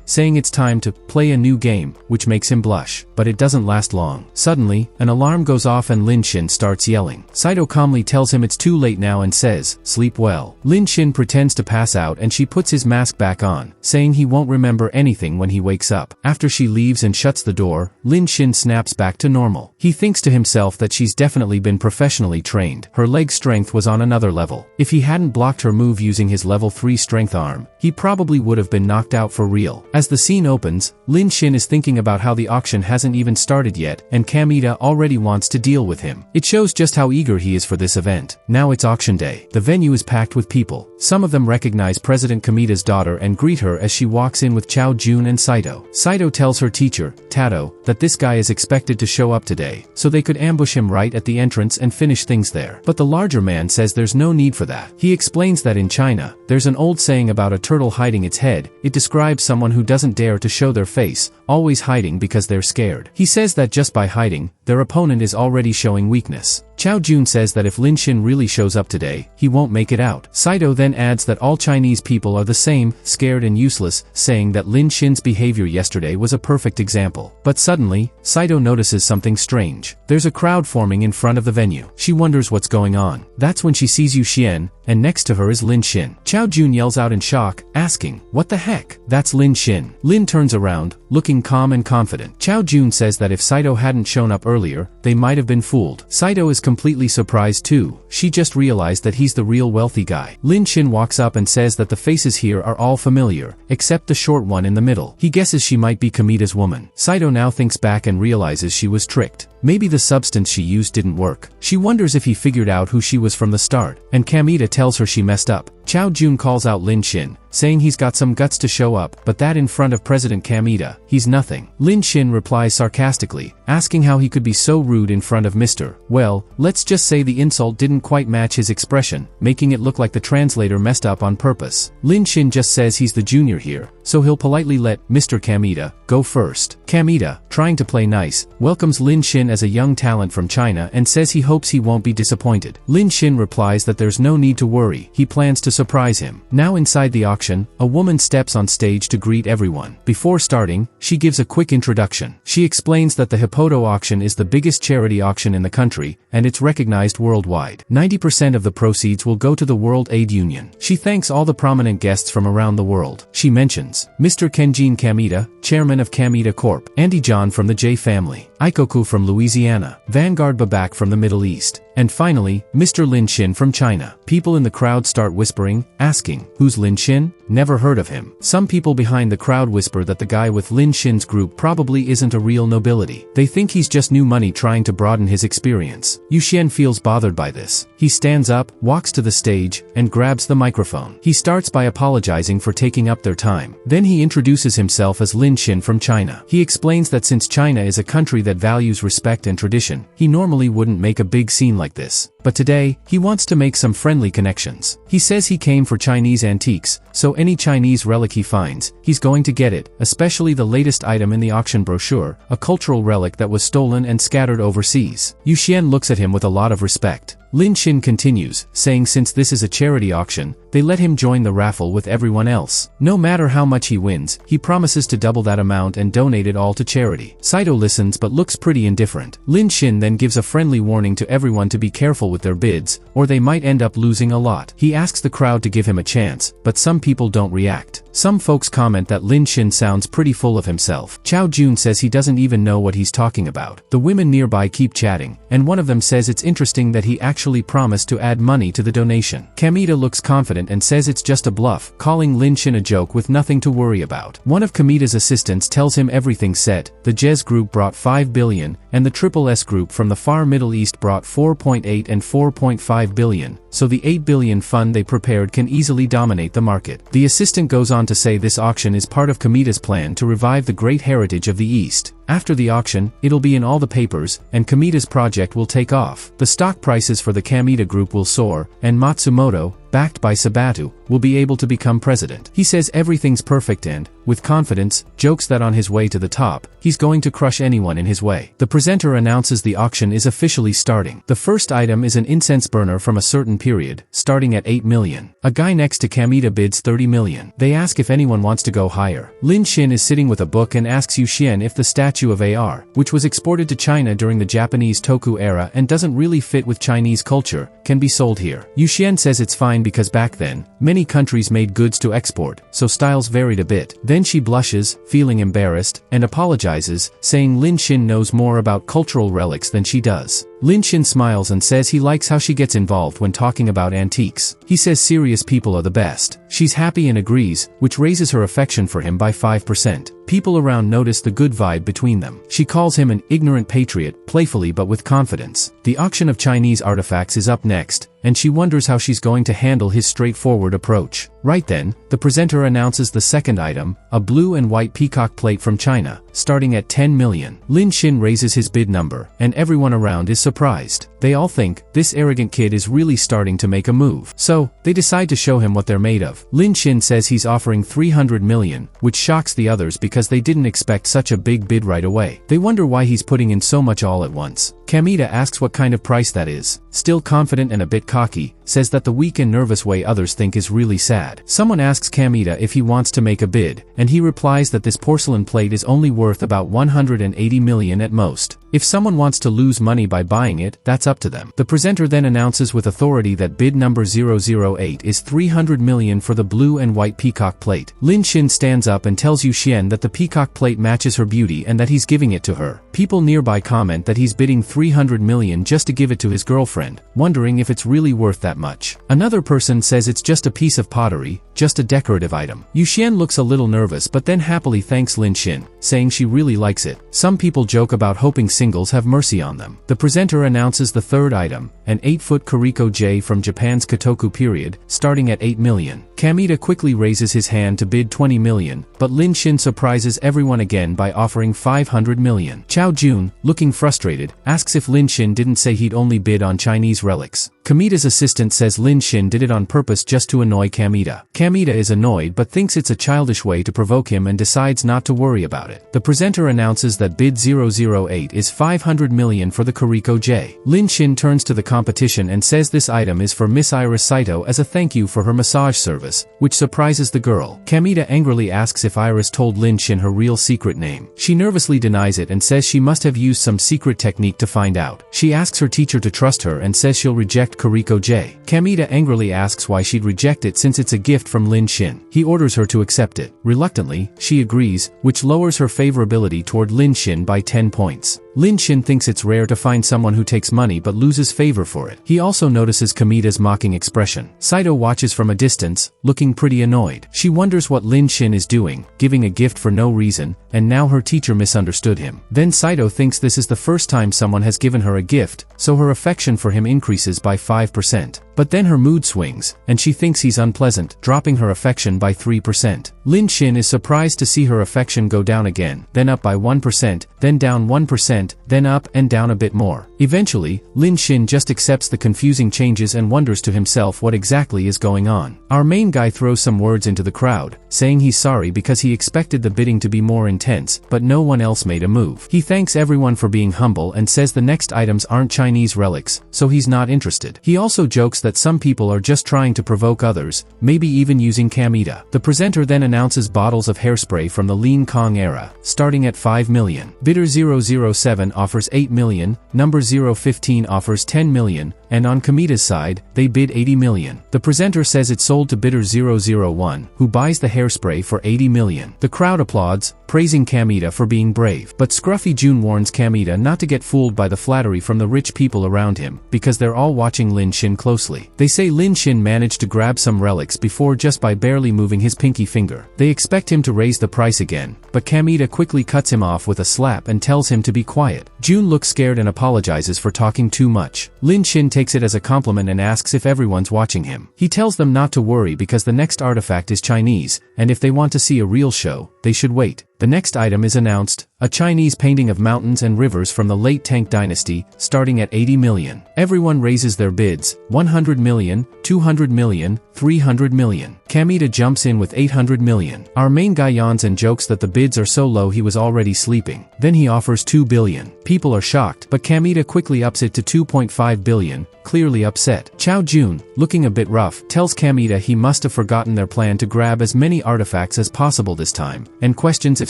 saying it's time to play a new game, which makes him blush. But it doesn't last long. Suddenly, an alarm goes off and Lin Xin starts yelling. Saito calmly tells him it's too late now and says, "Sleep well." Lin Xin pretends to pass out and she puts his mask back on, saying he won't remember anything when he wakes up. After she leaves and shuts the door, Lin Xin snaps back to normal. He thinks to himself that she's definitely been professionally trained. Her leg strength was on another level. If he hadn't blocked her move using his level 3 strength arm, he probably would have been knocked out for real. As the scene opens, Lin Xin is thinking about how the auction hasn't even started yet, and Kamita already wants to deal with him. It shows just how eager he is for this event. Now it's auction day. The venue is packed with people. Some of them recognize President Kamita's daughter and greet her as she walks in with Chao Jun and Saito. Saito tells her teacher, Tato, that this guy is expected to show up today, so they could ambush him right at the entrance and finish things there. But the larger man says there's no need for that. He explains that in China, there's an old saying about a turtle hiding its head. It describes someone who doesn't dare to show their face, always hiding because they're scared. He says that just by hiding, their opponent is already showing weakness. Chao Jun says that if Lin Xin really shows up today, he won't make it out. Saito then adds that all Chinese people are the same, scared and useless, saying that Lin Xin's behavior yesterday was a perfect example. But suddenly, Saito notices something strange. There's a crowd forming in front of the venue. She wonders what's going on. That's when she sees Yu Xian, and next to her is Lin Xin. Chao Jun yells out in shock, asking, "What the heck?" That's Lin Xin. Lin turns around, looking calm and confident. Chao Jun says that if Saito hadn't shown up earlier, they might have been fooled. Saito is completely surprised too. She just realized that he's the real wealthy guy. Lin Xin walks up and says that the faces here are all familiar, except the short one in the middle. He guesses she might be Kamita's woman. Saito now thinks back and realizes she was tricked. Maybe the substance she used didn't work. She wonders if he figured out who she was from the start, and Kamita tells her she messed up. Chao Jun calls out Lin Xin, saying he's got some guts to show up, but that in front of President Kamita, he's nothing. Lin Xin replies sarcastically, asking how he could be so rude in front of Mr. Well, let's just say the insult didn't quite match his expression, making it look like the translator messed up on purpose. Lin Xin just says he's the junior here, so he'll politely let Mr. Kamita go first. Kamita, trying to play nice, welcomes Lin Xin as a young talent from China and says he hopes he won't be disappointed. Lin Xin replies that there's no need to worry, he plans to surprise him. Now inside the auction, a woman steps on stage to greet everyone. Before starting, she gives a quick introduction. She explains that the Hippodo auction is the biggest charity auction in the country, and it's recognized worldwide. 90% of the proceeds will go to the World Aid Union. She thanks all the prominent guests from around the world. She mentions Mr. Kenjin Kamita, chairman of Kamita Corp., Andy John from the J family, Ikoku from Louisiana, Vanguard Babak from the Middle East, And finally, Mr. Lin Xin from China. People in the crowd start whispering, asking, "Who's Lin Xin? Never heard of him." Some people behind the crowd whisper that the guy with Lin Xin's group probably isn't a real nobility. They think he's just new money trying to broaden his experience. Yu Xian feels bothered by this. He stands up, walks to the stage, and grabs the microphone. He starts by apologizing for taking up their time. Then he introduces himself as Lin Xin from China. He explains that since China is a country that values respect and tradition, he normally wouldn't make a big scene like this. But today, he wants to make some friendly connections. He says he came for Chinese antiques, so any Chinese relic he finds, he's going to get it, especially the latest item in the auction brochure, a cultural relic that was stolen and scattered overseas. Yu Xian looks at him with a lot of respect. Lin Xin continues, saying since this is a charity auction, they let him join the raffle with everyone else. No matter how much he wins, he promises to double that amount and donate it all to charity. Saito listens but looks pretty indifferent. Lin Xin then gives a friendly warning to everyone to be careful with their bids, or they might end up losing a lot. He asks the crowd to give him a chance, but some people don't react. Some folks comment that Lin Xin sounds pretty full of himself. Chao Jun says he doesn't even know what he's talking about. The women nearby keep chatting, and one of them says it's interesting that he actually promised to add money to the donation. Kamita looks confident and says it's just a bluff, calling Lin Xin a joke with nothing to worry about. One of Kamita's assistants tells him everything's set. The Jez group brought 5 billion, and the Triple S group from the far Middle East brought 4.8 and 4.5 billion, so the 8 billion fund they prepared can easily dominate the market. The assistant goes on to say this auction is part of Kamita's plan to revive the great heritage of the East. After the auction, it'll be in all the papers, and Kamita's project will take off. The stock prices for the Kamita group will soar, and Matsumoto, backed by Sabatu, will be able to become president. He says everything's perfect and, with confidence, jokes that on his way to the top, he's going to crush anyone in his way. The presenter announces the auction is officially starting. The first item is an incense burner from a certain period, starting at 8 million. A guy next to Kamita bids 30 million. They ask if anyone wants to go higher. Lin Xin is sitting with a book and asks Yu Xian if the statue of AR, which was exported to China during the Japanese Toku era and doesn't really fit with Chinese culture, can be sold here. Yu Xian says it's fine because back then, many countries made goods to export, so styles varied a bit. Then she blushes, feeling embarrassed, and apologizes, saying Lin Xin knows more about cultural relics than she does. Lin Xin smiles and says he likes how she gets involved when talking about antiques. He says serious people are the best. She's happy and agrees, which raises her affection for him by 5%. People around notice the good vibe between them. She calls him an ignorant patriot, playfully but with confidence. The auction of Chinese artifacts is up next, and she wonders how she's going to handle his straightforward approach. Right then, the presenter announces the second item, a blue and white peacock plate from China, starting at 10 million. Lin Xin raises his bid number, and everyone around is surprised. They all think, this arrogant kid is really starting to make a move. So, they decide to show him what they're made of. Lin Xin says he's offering 300 million, which shocks the others because they didn't expect such a big bid right away. They wonder why he's putting in so much all at once. Kamita asks what kind of price that is. Still confident and a bit cocky, says that the weak and nervous way others think is really sad. Someone asks Kamita if he wants to make a bid, and he replies that this porcelain plate is only worth about 180 million at most. If someone wants to lose money by buying it, that's up to them. The presenter then announces with authority that bid number 008 is 300 million for the blue and white peacock plate. Lin Xin stands up and tells Yu Xian that the peacock plate matches her beauty and that he's giving it to her. People nearby comment that he's bidding 300 million just to give it to his girlfriend, wondering if it's really worth that much. Another person says it's just a piece of pottery, just a decorative item. Yu Xian looks a little nervous but then happily thanks Lin Xin, saying she really likes it. Some people joke about hoping singles have mercy on them. The presenter announces the third item, an 8-foot Kuriko J from Japan's Kotoku period, starting at 8 million. Kamita quickly raises his hand to bid 20 million, but Lin Xin surprises everyone again by offering 500 million. Chao Jun, looking frustrated, asks if Lin Xin didn't say he'd only bid on Chinese relics. Kamita's assistant says Lin Xin did it on purpose just to annoy Kamita. Kamita is annoyed but thinks it's a childish way to provoke him and decides not to worry about it. The presenter announces that bid 008 is 500 million for the Kuriko J. Lin Xin turns to the competition and says this item is for Miss Iris Saito as a thank you for her massage service. service, which surprises the girl. Kamita angrily asks if Iris told Lin Shin her real secret name. She nervously denies it and says she must have used some secret technique to find out. She asks her teacher to trust her and says she'll reject Kuriko J. Kamita angrily asks why she'd reject it since it's a gift from Lin Shin. He orders her to accept it. Reluctantly, she agrees, which lowers her favorability toward Lin Shin by 10 points. Lin Shin thinks it's rare to find someone who takes money but loses favor for it. He also notices Kamita's mocking expression. Saito watches from a distance, looking pretty annoyed. She wonders what Lin Shin is doing, giving a gift for no reason, and now her teacher misunderstood him. Then Saito thinks this is the first time someone has given her a gift, so her affection for him increases by 5%. But then her mood swings, and she thinks he's unpleasant, dropping her affection by 3%. Lin Shin is surprised to see her affection go down again, then up by 1%, then down 1%, then up and down a bit more. Eventually, Lin Shin just accepts the confusing changes and wonders to himself what exactly is going on. Our main guy throws some words into the crowd, saying he's sorry because he expected the bidding to be more intense, but no one else made a move. He thanks everyone for being humble and says the next items aren't Chinese relics, so he's not interested. He also jokes that some people are just trying to provoke others, maybe even using Kamita. The presenter then announces bottles of hairspray from the Lean Kong era, starting at 5 million. Bidder 007 offers 8 million, number 015 offers 10 million, and on Kamita's side, they bid 80 million. The presenter says it's sold to bidder 001, who buys the hairspray for 80 million. The crowd applauds, praising Kamita for being brave. But Scruffy June warns Kamita not to get fooled by the flattery from the rich people around him, because they're all watching Lin Shin closely. They say Lin Shin managed to grab some relics before just by barely moving his pinky finger. They expect him to raise the price again, but Kamita quickly cuts him off with a slap and tells him to be quiet. June looks scared and apologizes for talking too much. Lin Shin takes it as a compliment and asks if everyone's watching him. He tells them not to worry because the next artifact is Chinese, and if they want to see a real show, they should wait. The next item is announced, a Chinese painting of mountains and rivers from the late Tang dynasty, starting at 80 million. Everyone raises their bids, 100 million, 200 million, 300 million. Kamita jumps in with 800 million. Our main guy yawns and jokes that the bids are so low he was already sleeping. Then he offers 2 billion. People are shocked, but Kamita quickly ups it to 2.5 billion, clearly upset. Chao Jun, looking a bit rough, tells Kamita he must have forgotten their plan to grab as many artifacts as possible this time, and questions if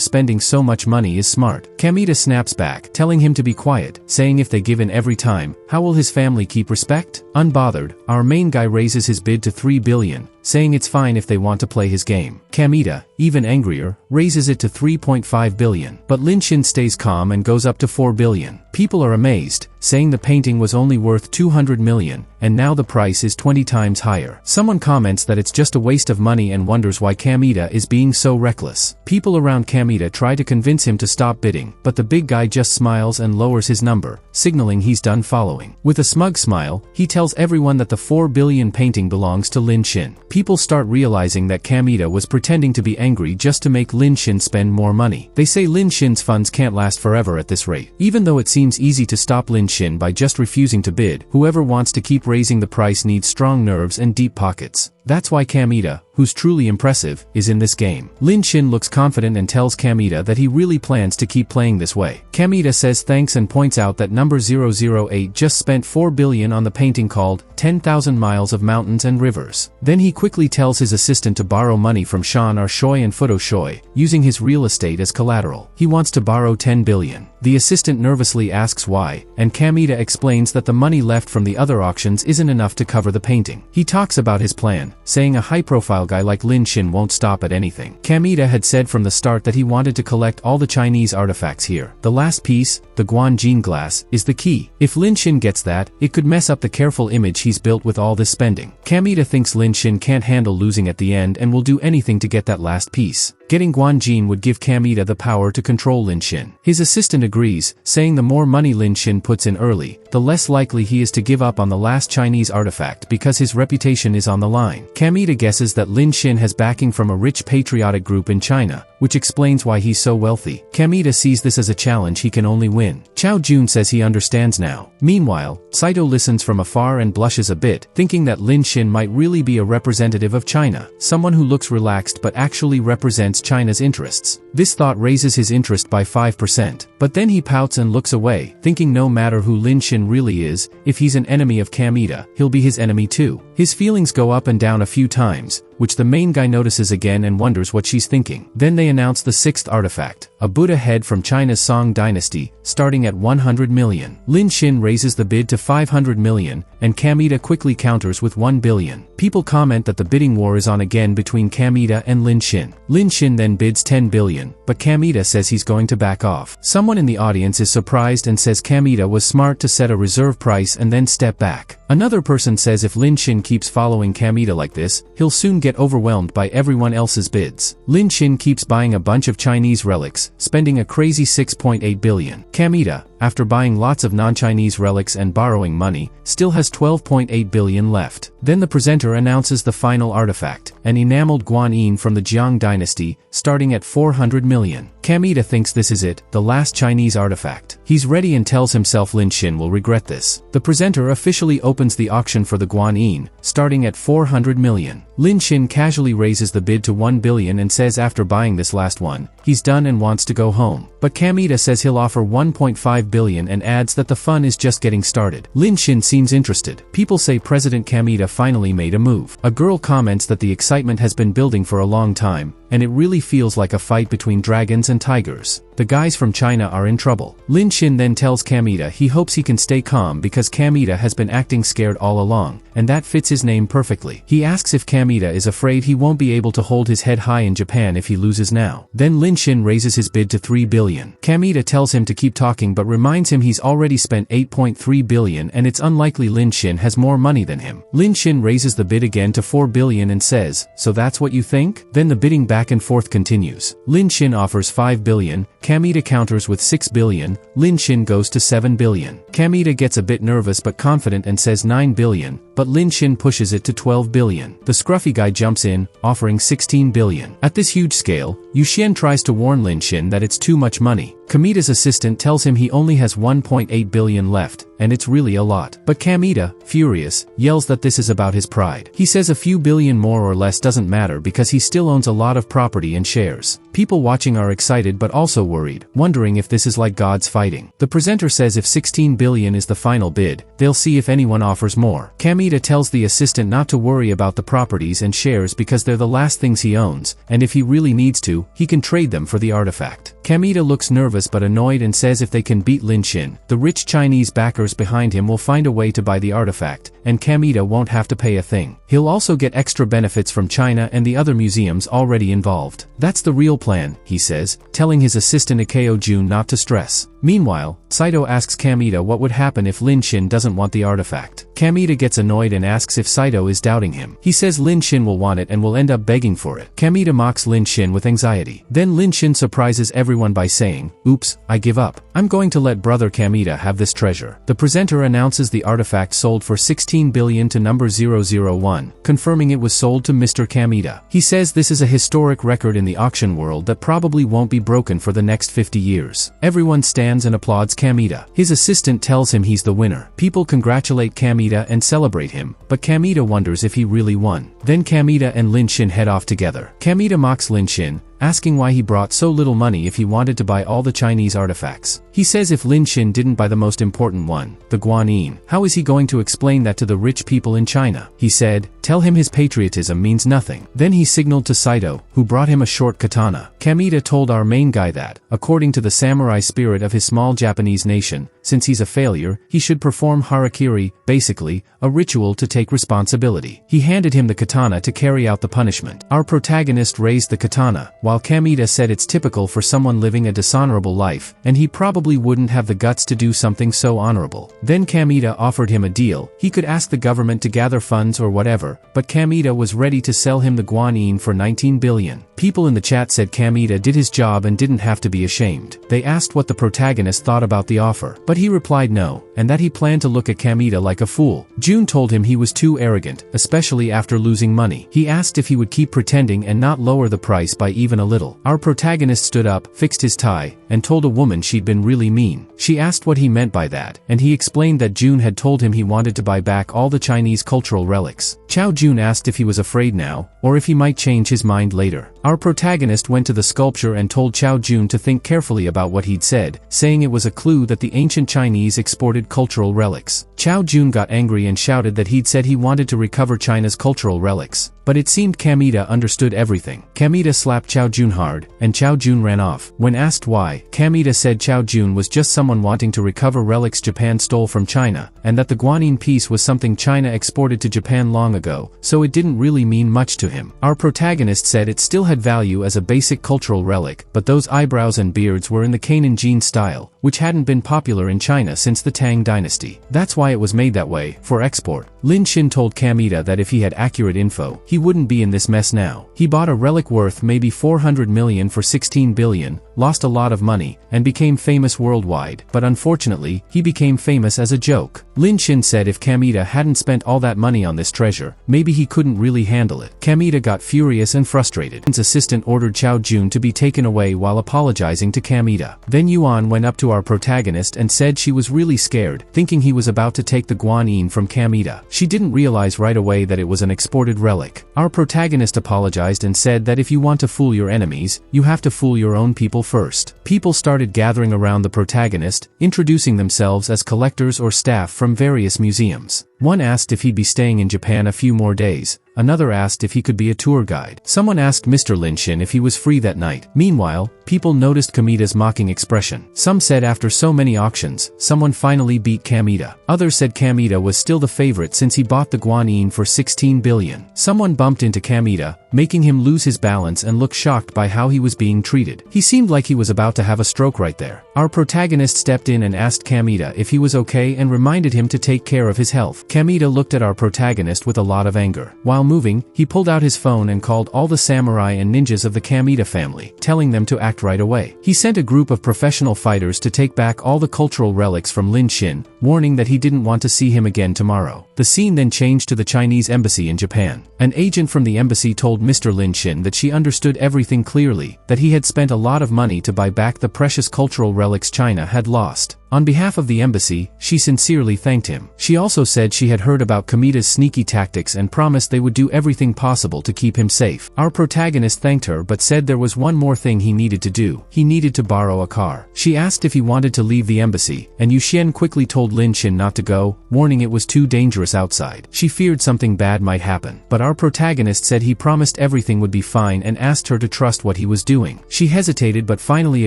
spending so much money is smart. Kamita snaps back, telling him to be quiet, saying if they give in every time, how will his family keep respect? Unbothered, our main guy raises his bid to 3 billion, saying it's fine if they want to play his game. Kamita, even angrier, raises it to 3.5 billion, but Lin Shin stays calm and goes up to 4 billion. People are amazed, saying the painting was only worth 200 million, and now the price is 20 times higher. Someone comments that it's just a waste of money and wonders why Kamita is being so reckless. People around Kamita try to convince him to stop bidding, but the big guy just smiles and lowers his number, signaling he's done following. With a smug smile, he tells everyone that the 4 billion painting belongs to Lin Shin. People start realizing that Kamita was pretending to be angry just to make Lin Shin spend more money. They say Lin Shin's funds can't last forever at this rate. Even though it seems easy to stop Lin Shin by just refusing to bid, whoever wants to keep raising the price needs strong nerves and deep pockets. That's why Kamita, who's truly impressive, is in this game. Lin Shin looks confident and tells Kamita that he really plans to keep playing this way. Kamita says thanks and points out that number 008 just spent 4 billion on the painting called 10,000 Miles of Mountains and Rivers. Then he quickly tells his assistant to borrow money from Shan Ar Shoy and Photo Shoy, using his real estate as collateral. He wants to borrow 10 billion. The assistant nervously asks why, and Kamita explains that the money left from the other auctions isn't enough to cover the painting. He talks about his plan, saying a high-profile guy like Lin Shin won't stop at anything. Kamita had said from the start that he wanted to collect all the Chinese artifacts here. The last piece, the Guanjin glass, is the key. If Lin Shin gets that, it could mess up the careful image he's built with all this spending. Kamita thinks Lin Shin can't handle losing at the end and will do anything to get that last piece. Getting Guanjin would give Kamita the power to control Lin Shin. His assistant agrees, saying the more money Lin Shin puts in early, the less likely he is to give up on the last Chinese artifact because his reputation is on the line. Kamita guesses that Lin Shin has backing from a rich patriotic group in China, which explains why he's so wealthy. Kamita sees this as a challenge he can only win. Chao Jun says he understands now. Meanwhile, Saito listens from afar and blushes a bit, thinking that Lin Shin might really be a representative of China, someone who looks relaxed but actually represents China's interests. This thought raises his interest by 5%, but then he pouts and looks away, thinking no matter who Lin Shin really is, if he's an enemy of Kamita, he'll be his enemy too. His feelings go up and down a few times, which the main guy notices again and wonders what she's thinking. Then they announce the 6th artifact, a Buddha head from China's Song dynasty, starting at 100 million. Lin Xin raises the bid to 500 million, and Kamita quickly counters with 1 billion. People comment that the bidding war is on again between Kamita and Lin Xin. Lin Xin then bids 10 billion, but Kamita says he's going to back off. Someone in the audience is surprised and says Kamita was smart to set a reserve price and then step back. Another person says if Lin Xin keeps following Kamita like this, he'll soon get overwhelmed by everyone else's bids. Lin Xin keeps buying a bunch of Chinese relics, spending a crazy 6.8 billion. Kamita, after buying lots of non-Chinese relics and borrowing money, still has 12.8 billion left. Then the presenter announces the final artifact, an enameled guanyin from the Jiang dynasty, starting at 400 million. Kamita thinks this is it, the last Chinese artifact. He's ready and tells himself Lin Xin will regret this. The presenter officially opens the auction for the guanyin, starting at 400 million. Lin Xin casually raises the bid to 1 billion and says after buying this last one, he's done and wants to go home. But Kamita says he'll offer 1.5 billion and adds that the fun is just getting started. Lin Xin seems interested. People say President Kamita finally made a move. A girl comments that the excitement has been building for a long time, and it really feels like a fight between dragons and tigers. The guys from China are in trouble. Lin Xin then tells Kamita he hopes he can stay calm because Kamita has been acting scared all along, and that fits his name perfectly. He asks if Kamita is afraid he won't be able to hold his head high in Japan if he loses now. Then Lin Xin raises his bid to 3 billion. Kamita tells him to keep talking but reminds him he's already spent 8.3 billion and it's unlikely Lin Xin has more money than him. Lin Xin raises the bid again to 4 billion and says, "So that's what you think?" Then the bidding back and forth continues. Lin Xin offers 5 billion, Kamita counters with 6 billion, Lin Xin goes to 7 billion. Kamita gets a bit nervous but confident and says 9 billion, but Lin Xin pushes it to 12 billion. The scruffy guy jumps in, offering 16 billion. At this huge scale, Yu Xian tries to warn Lin Xin that it's too much money. Kamita's assistant tells him he only has 1.8 billion left, and it's really a lot. But Kamita, furious, yells that this is about his pride. He says a few billion more or less doesn't matter because he still owns a lot of property and shares. People watching are excited but also worried, wondering if this is like gods fighting. The presenter says if 16 billion is the final bid, they'll see if anyone offers more. Kamita tells the assistant not to worry about the properties and shares because they're the last things he owns, and if he really needs to, he can trade them for the artifact. Kamita looks nervous but annoyed and says if they can beat Lin Xin, the rich Chinese backers behind him will find a way to buy the artifact, and Kamita won't have to pay a thing. He'll also get extra benefits from China and the other museums already involved. That's the real plan, he says, telling his assistant Ikeo Jun not to stress. Meanwhile, Saito asks Kamita what would happen if Lin Xin doesn't want the artifact. Kamita gets annoyed and asks if Saito is doubting him. He says Lin Xin will want it and will end up begging for it. Kamita mocks Lin Xin with anxiety. Then Lin Xin surprises everyone by saying, "Oops, I give up. I'm going to let brother Kamita have this treasure." The presenter announces the artifact sold for 16 billion to number 001, confirming it was sold to Mr. Kamita. He says this is a historic record in the auction world that probably won't be broken for the next 50 years. Everyone stands and applauds Kamita. His assistant tells him he's the winner. People congratulate Kamita and celebrate him, but Kamita wonders if he really won. Then Kamita and Lin Xin head off together. Kamita mocks Lin Xin, asking why he brought so little money if he wanted to buy all the Chinese artifacts. He says if Lin Xin didn't buy the most important one, the guanyin, how is he going to explain that to the rich people in China? He said, tell him his patriotism means nothing. Then he signaled to Saito, who brought him a short katana. Kamita told our main guy that, according to the samurai spirit of his small Japanese nation, since he's a failure, he should perform harakiri, basically, a ritual to take responsibility. He handed him the katana to carry out the punishment. Our protagonist raised the katana, while Kamita said it's typical for someone living a dishonorable life, and he probably wouldn't have the guts to do something so honorable. Then Kamita offered him a deal. He could ask the government to gather funds or whatever, but Kamita was ready to sell him the guanyin for 19 billion. People in the chat said Kamita did his job and didn't have to be ashamed. They asked what the protagonist thought about the offer, but he replied no, and that he planned to look at Kamita like a fool. June told him he was too arrogant, especially after losing money. He asked if he would keep pretending and not lower the price by even a little. Our protagonist stood up, fixed his tie, and told a woman she'd been really mean. She asked what he meant by that, and he explained that June had told him he wanted to buy back all the Chinese cultural relics. Chao Jun asked if he was afraid now, or if he might change his mind later. Our protagonist went to the sculpture and told Chao Jun to think carefully about what he'd said, saying it was a clue that the ancient Chinese exported cultural relics. Chao Jun got angry and shouted that he'd said he wanted to recover China's cultural relics. But it seemed Kamita understood everything. Kamita slapped Chao Jun hard, and Chao Jun ran off. When asked why, Kamita said Chao Jun was just someone wanting to recover relics Japan stole from China, and that the guanine piece was something China exported to Japan long ago, so it didn't really mean much to him. Our protagonist said it still had value as a basic cultural relic, but those eyebrows and beards were in the Kanan Jin style, which hadn't been popular in China since the Tang dynasty. That's why it was made that way, for export. Lin Xin told Kamita that if he had accurate info, he wouldn't be in this mess now. He bought a relic worth maybe 400 million for 16 billion, lost a lot of money, and became famous worldwide, but unfortunately, he became famous as a joke. Lin Xin said if Kamita hadn't spent all that money on this treasure, maybe he couldn't really handle it. Kamita got furious and frustrated. His assistant ordered Chao Jun to be taken away while apologizing to Kamita. Then Yuan went up to our protagonist and said she was really scared, thinking he was about to take the guanine from Kamita. She didn't realize right away that it was an exported relic. Our protagonist apologized and said that if you want to fool your enemies, you have to fool your own people first. People started gathering around the protagonist, introducing themselves as collectors or staff from various museums. One asked if he'd be staying in Japan a few more days. Another asked if he could be a tour guide. Someone asked Mr. Lin Xin if he was free that night. Meanwhile, people noticed Kamita's mocking expression. Some said after so many auctions, someone finally beat Kamita. Others said Kamita was still the favorite since he bought the guanine for 16 billion. Someone bumped into Kamita, making him lose his balance and look shocked by how he was being treated. He seemed like he was about to have a stroke right there. Our protagonist stepped in and asked Kamita if he was okay and reminded him to take care of his health. Kamita looked at our protagonist with a lot of anger. While moving, he pulled out his phone and called all the samurai and ninjas of the Kamita family, telling them to act right away. He sent a group of professional fighters to take back all the cultural relics from Lin Xin, warning that he didn't want to see him again tomorrow. The scene then changed to the Chinese embassy in Japan. An agent from the embassy told Mr. Lin Xin that she understood everything clearly, that he had spent a lot of money to buy back the precious cultural relics China had lost. On behalf of the embassy, she sincerely thanked him. She also said she had heard about Kamita's sneaky tactics and promised they would do everything possible to keep him safe. Our protagonist thanked her but said there was one more thing he needed to do. He needed to borrow a car. She asked if he wanted to leave the embassy, and Yu Xian quickly told Lin Xin not to go, warning it was too dangerous outside. She feared something bad might happen. But our protagonist said he promised everything would be fine and asked her to trust what he was doing. She hesitated but finally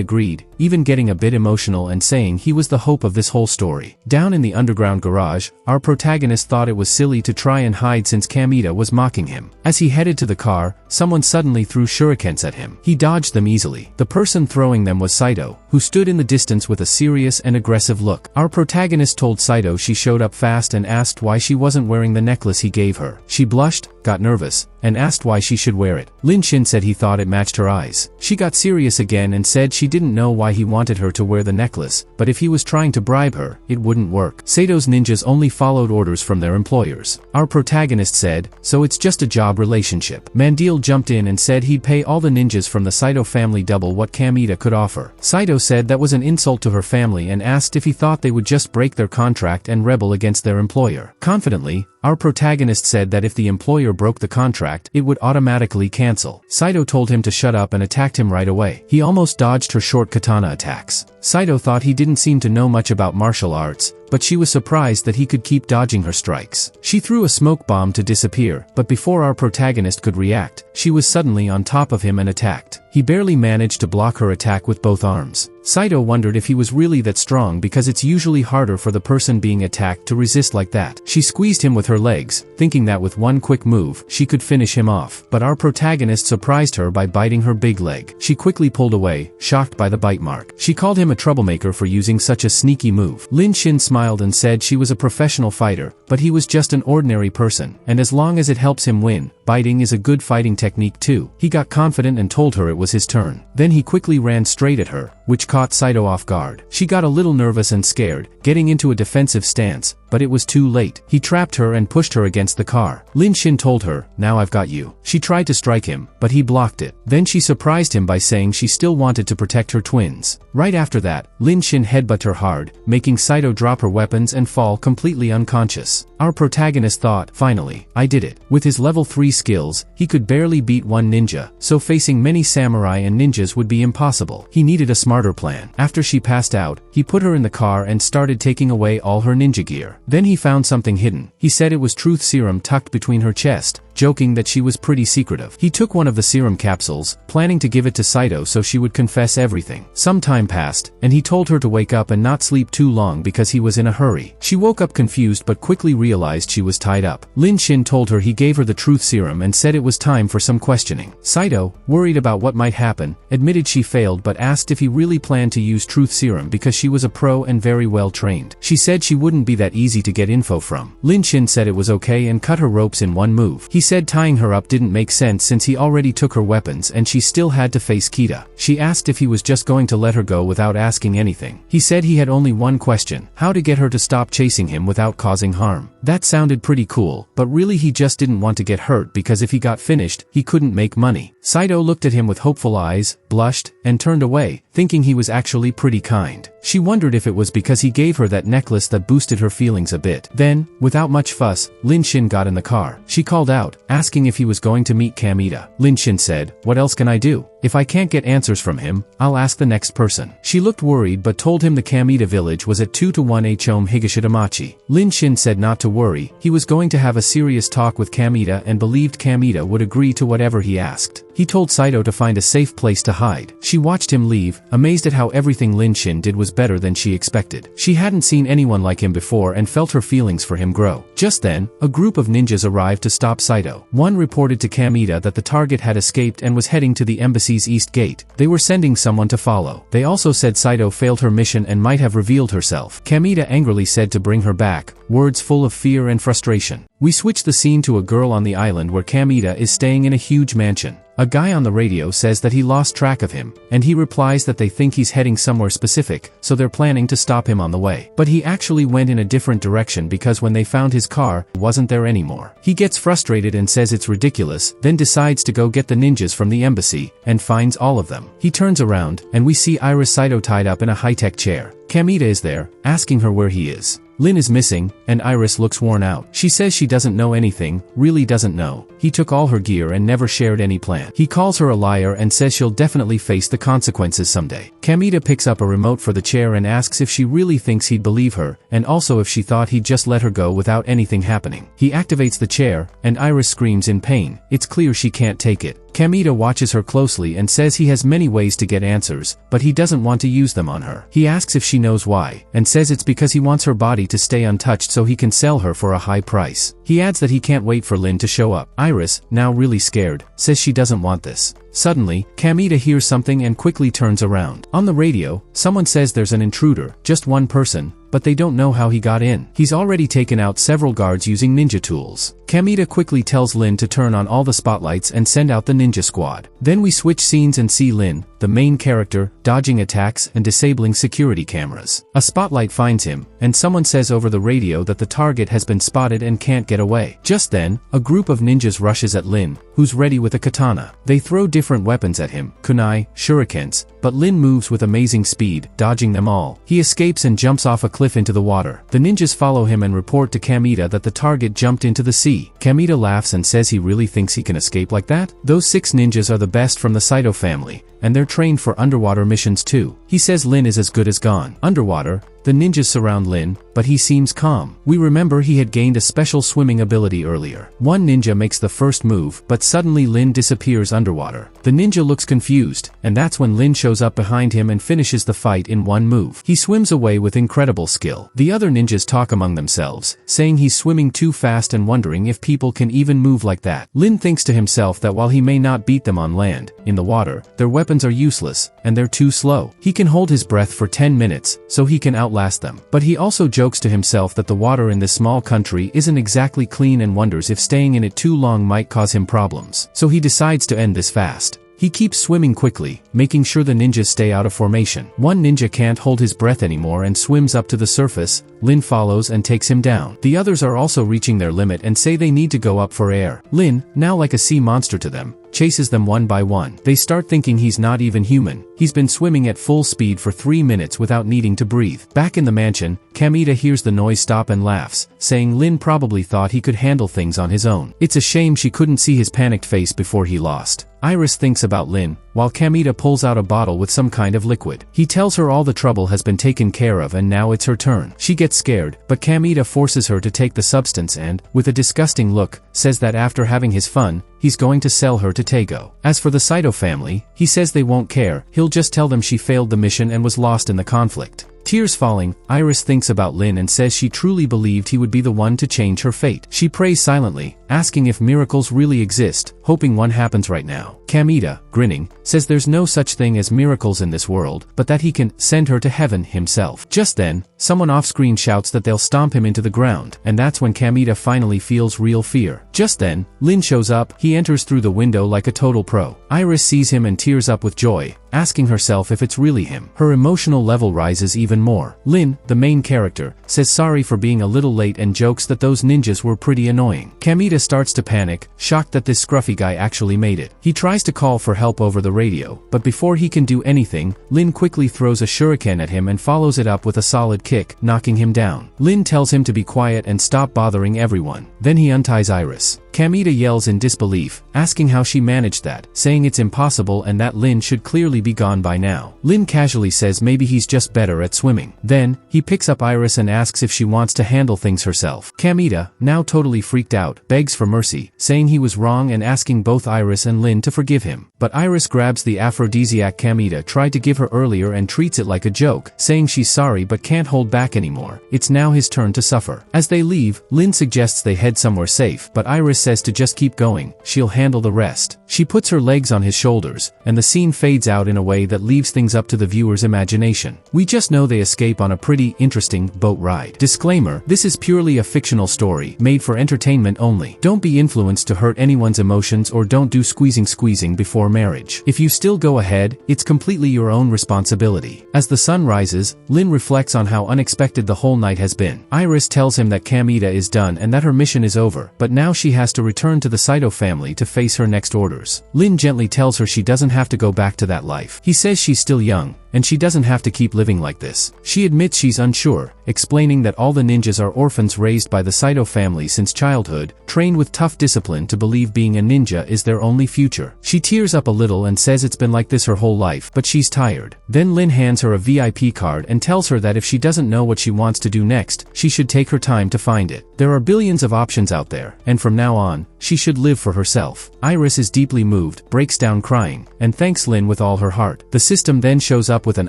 agreed, even getting a bit emotional and saying he was the hope of this whole story. Down in the underground garage, our protagonist thought it was silly to try and hide since Kamita was mocking him. As he headed to the car, someone suddenly threw shurikens at him. He dodged them easily. The person throwing them was Saito, who stood in the distance with a serious and aggressive look. Our protagonist told Saito she showed up fast and asked why she wasn't wearing the necklace he gave her. She blushed, got nervous, and asked why she should wear it. Lin Xin said he thought it matched her eyes. She got serious again and said she didn't know why he wanted her to wear the necklace, but if he was trying to bribe her, it wouldn't work. Sato's ninjas only followed orders from their employers. Our protagonist said, so it's just a job relationship. Mandil jumped in and said he'd pay all the ninjas from the Saito family double what Kamita could offer. Saito said that was an insult to her family and asked if he thought they would just break their contract and rebel against their employer. Confidently, our protagonist said that if the employer broke the contract, it would automatically cancel. Saito told him to shut up and attacked him right away. He almost dodged her short katana attacks. Saito thought he didn't seem to know much about martial arts, but she was surprised that he could keep dodging her strikes. She threw a smoke bomb to disappear, but before our protagonist could react, she was suddenly on top of him and attacked. He barely managed to block her attack with both arms. Saito wondered if he was really that strong because it's usually harder for the person being attacked to resist like that. She squeezed him with her legs, thinking that with one quick move, she could finish him off. But our protagonist surprised her by biting her big leg. She quickly pulled away, shocked by the bite mark. She called him a troublemaker for using such a sneaky move. Lin Xin smiled and said she was a professional fighter, but he was just an ordinary person, and as long as it helps him win, biting is a good fighting technique too. He got confident and told her it was his turn. Then he quickly ran straight at her, which caught Saito off guard. She got a little nervous and scared, getting into a defensive stance, but it was too late. He trapped her and pushed her against the car. Lin Xin told her, "Now I've got you." She tried to strike him, but he blocked it. Then she surprised him by saying she still wanted to protect her twins. Right after that, Lin Xin headbutted her hard, making Saito drop her weapons and fall completely unconscious. Our protagonist thought, finally, I did it. With his level 3 skills, he could barely beat one ninja, so facing many samurai and ninjas would be impossible. He needed a smarter plan. After she passed out, he put her in the car and started taking away all her ninja gear. Then he found something hidden. He said it was truth serum tucked between her chest, joking that she was pretty secretive. He took one of the serum capsules, planning to give it to Saito so she would confess everything. Some time passed, and he told her to wake up and not sleep too long because he was in a hurry. She woke up confused but quickly realized she was tied up. Lin Shin told her he gave her the truth serum and said it was time for some questioning. Saito, worried about what might happen, admitted she failed but asked if he really planned to use truth serum because she was a pro and very well trained. She said she wouldn't be that easy to get info from. Lin Shin said it was okay and cut her ropes in one move. He said tying her up didn't make sense since he already took her weapons and she still had to face Kita. She asked if he was just going to let her go without asking anything. He said he had only one question: how to get her to stop chasing him without causing harm. That sounded pretty cool, but really he just didn't want to get hurt because if he got finished, he couldn't make money. Saito looked at him with hopeful eyes, blushed, and turned away, thinking he was actually pretty kind. She wondered if it was because he gave her that necklace that boosted her feelings a bit. Then, without much fuss, Lin Shin got in the car. She called out, asking if he was going to meet Kamita. Lin Shin said, "What else can I do? If I can't get answers from him, I'll ask the next person." She looked worried but told him the Kamita village was at 2-1 Home Higashidamachi. Lin Shin said not to worry, he was going to have a serious talk with Kamita and believed Kamita would agree to whatever he asked. He told Saito to find a safe place to hide. She watched him leave, amazed at how everything Lin Shin did was better than she expected. She hadn't seen anyone like him before and felt her feelings for him grow. Just then, a group of ninjas arrived to stop Saito. One reported to Kamita that the target had escaped and was heading to the embassy's east gate. They were sending someone to follow. They also said Saito failed her mission and might have revealed herself. Kamita angrily said to bring her back, words full of fear and frustration. We switch the scene to a girl on the island where Kamita is staying in a huge mansion. A guy on the radio says that he lost track of him, and he replies that they think he's heading somewhere specific, so they're planning to stop him on the way. But he actually went in a different direction because when they found his car, it wasn't there anymore. He gets frustrated and says it's ridiculous, then decides to go get the ninjas from the embassy, and finds all of them. He turns around, and we see Iris Saito tied up in a high-tech chair. Kamita is there, asking her where he is. Lin is missing, and Iris looks worn out. She says she doesn't know anything, really doesn't know. He took all her gear and never shared any plan. He calls her a liar and says she'll definitely face the consequences someday. Kamita picks up a remote for the chair and asks if she really thinks he'd believe her, and also if she thought he'd just let her go without anything happening. He activates the chair, and Iris screams in pain. It's clear she can't take it. Kamita watches her closely and says he has many ways to get answers, but he doesn't want to use them on her. He asks if she knows why, and says it's because he wants her body to stay untouched so he can sell her for a high price. He adds that he can't wait for Lin to show up. Iris, now really scared, says she doesn't want this. Suddenly, Kamita hears something and quickly turns around. On the radio, someone says there's an intruder, just one person, but they don't know how he got in. He's already taken out several guards using ninja tools. Kamita quickly tells Lin to turn on all the spotlights and send out the ninja squad. Then we switch scenes and see Lin, the main character, dodging attacks and disabling security cameras. A spotlight finds him, and someone says over the radio that the target has been spotted and can't get away. Just then, a group of ninjas rushes at Lin, who's ready with a katana. They throw different weapons at him, kunai, shurikens, but Lin moves with amazing speed, dodging them all. He escapes and jumps off a cliff into the water. The ninjas follow him and report to Kamita that the target jumped into the sea. Kamita laughs and says he really thinks he can escape like that? Those 6 ninjas are the best from the Saito family, and they're trained for underwater missions too. He says Lin is as good as gone. Underwater, the ninjas surround Lin, but he seems calm. We remember he had gained a special swimming ability earlier. One ninja makes the first move, but suddenly Lin disappears underwater. The ninja looks confused, and that's when Lin shows up behind him and finishes the fight in one move. He swims away with incredible skill. The other ninjas talk among themselves, saying he's swimming too fast and wondering if people can even move like that. Lin thinks to himself that while he may not beat them on land, in the water, their weapons are useless, and they're too slow. He can hold his breath for 10 minutes, so he can outlast them. But he also jokes to himself that the water in this small country isn't exactly clean and wonders if staying in it too long might cause him problems. So he decides to end this fast. He keeps swimming quickly, making sure the ninjas stay out of formation. One ninja can't hold his breath anymore and swims up to the surface. Lin follows and takes him down. The others are also reaching their limit and say they need to go up for air. Lin, now like a sea monster to them, chases them one by one. They start thinking he's not even human, He's been swimming at full speed for 3 minutes without needing to breathe. Back in the mansion, Kamita hears the noise stop and laughs, saying Lin probably thought he could handle things on his own. It's a shame she couldn't see his panicked face before he lost. Iris thinks about Lin, while Kamita pulls out a bottle with some kind of liquid. He tells her all the trouble has been taken care of and now it's her turn. She gets scared, but Kamita forces her to take the substance and, with a disgusting look, says that after having his fun, he's going to sell her to Tego. As for the Saito family, he says they won't care, he'll just tell them she failed the mission and was lost in the conflict. Tears falling, Iris thinks about Lin and says she truly believed he would be the one to change her fate. She prays silently, asking if miracles really exist, hoping one happens right now. Kamita, grinning, says there's no such thing as miracles in this world, but that he can send her to heaven himself. Just then, someone off-screen shouts that they'll stomp him into the ground, and that's when Kamita finally feels real fear. Just then, Lin shows up. He enters through the window like a total pro. Iris sees him and tears up with joy, asking herself if it's really him. Her emotional level rises even more. Lin, the main character, says sorry for being a little late and jokes that those ninjas were pretty annoying. Kamita starts to panic, shocked that this scruffy guy actually made it. He tries to call for help over the radio, but before he can do anything, Lin quickly throws a shuriken at him and follows it up with a solid kick, knocking him down. Lin tells him to be quiet and stop bothering everyone. Then he unties Iris. Kamita yells in disbelief, asking how she managed that, saying it's impossible and that Lin should clearly be gone by now. Lin casually says maybe he's just better at swimming. Then, he picks up Iris and asks if she wants to handle things herself. Kamita, now totally freaked out, begs for mercy, saying he was wrong and asking both Iris and Lin to forgive him. But Iris grabs the aphrodisiac Kamita tried to give her earlier and treats it like a joke, saying she's sorry but can't hold back anymore. It's now his turn to suffer. As they leave, Lin suggests they head somewhere safe, but Iris says to just keep going, she'll handle the rest. She puts her legs on his shoulders, and the scene fades out in a way that leaves things up to the viewer's imagination. We just know they escape on a pretty interesting boat ride. Disclaimer: this is purely a fictional story, made for entertainment only. Don't be influenced to hurt anyone's emotions or don't do squeezing before marriage. If you still go ahead, it's completely your own responsibility. As the sun rises, Lin reflects on how unexpected the whole night has been. Iris tells him that Kamita is done and that her mission is over, but now she has to return to the Saito family to face her next orders. Lin gently tells her she doesn't have to go back to that life. He says she's still young, and she doesn't have to keep living like this. She admits she's unsure, explaining that all the ninjas are orphans raised by the Saito family since childhood, trained with tough discipline to believe being a ninja is their only future. She tears up a little and says it's been like this her whole life, but she's tired. Then Lin hands her a VIP card and tells her that if she doesn't know what she wants to do next, she should take her time to find it. There are billions of options out there, and from now on, she should live for herself. Iris is deeply moved, breaks down crying, and thanks Lin with all her heart. The system then shows up with an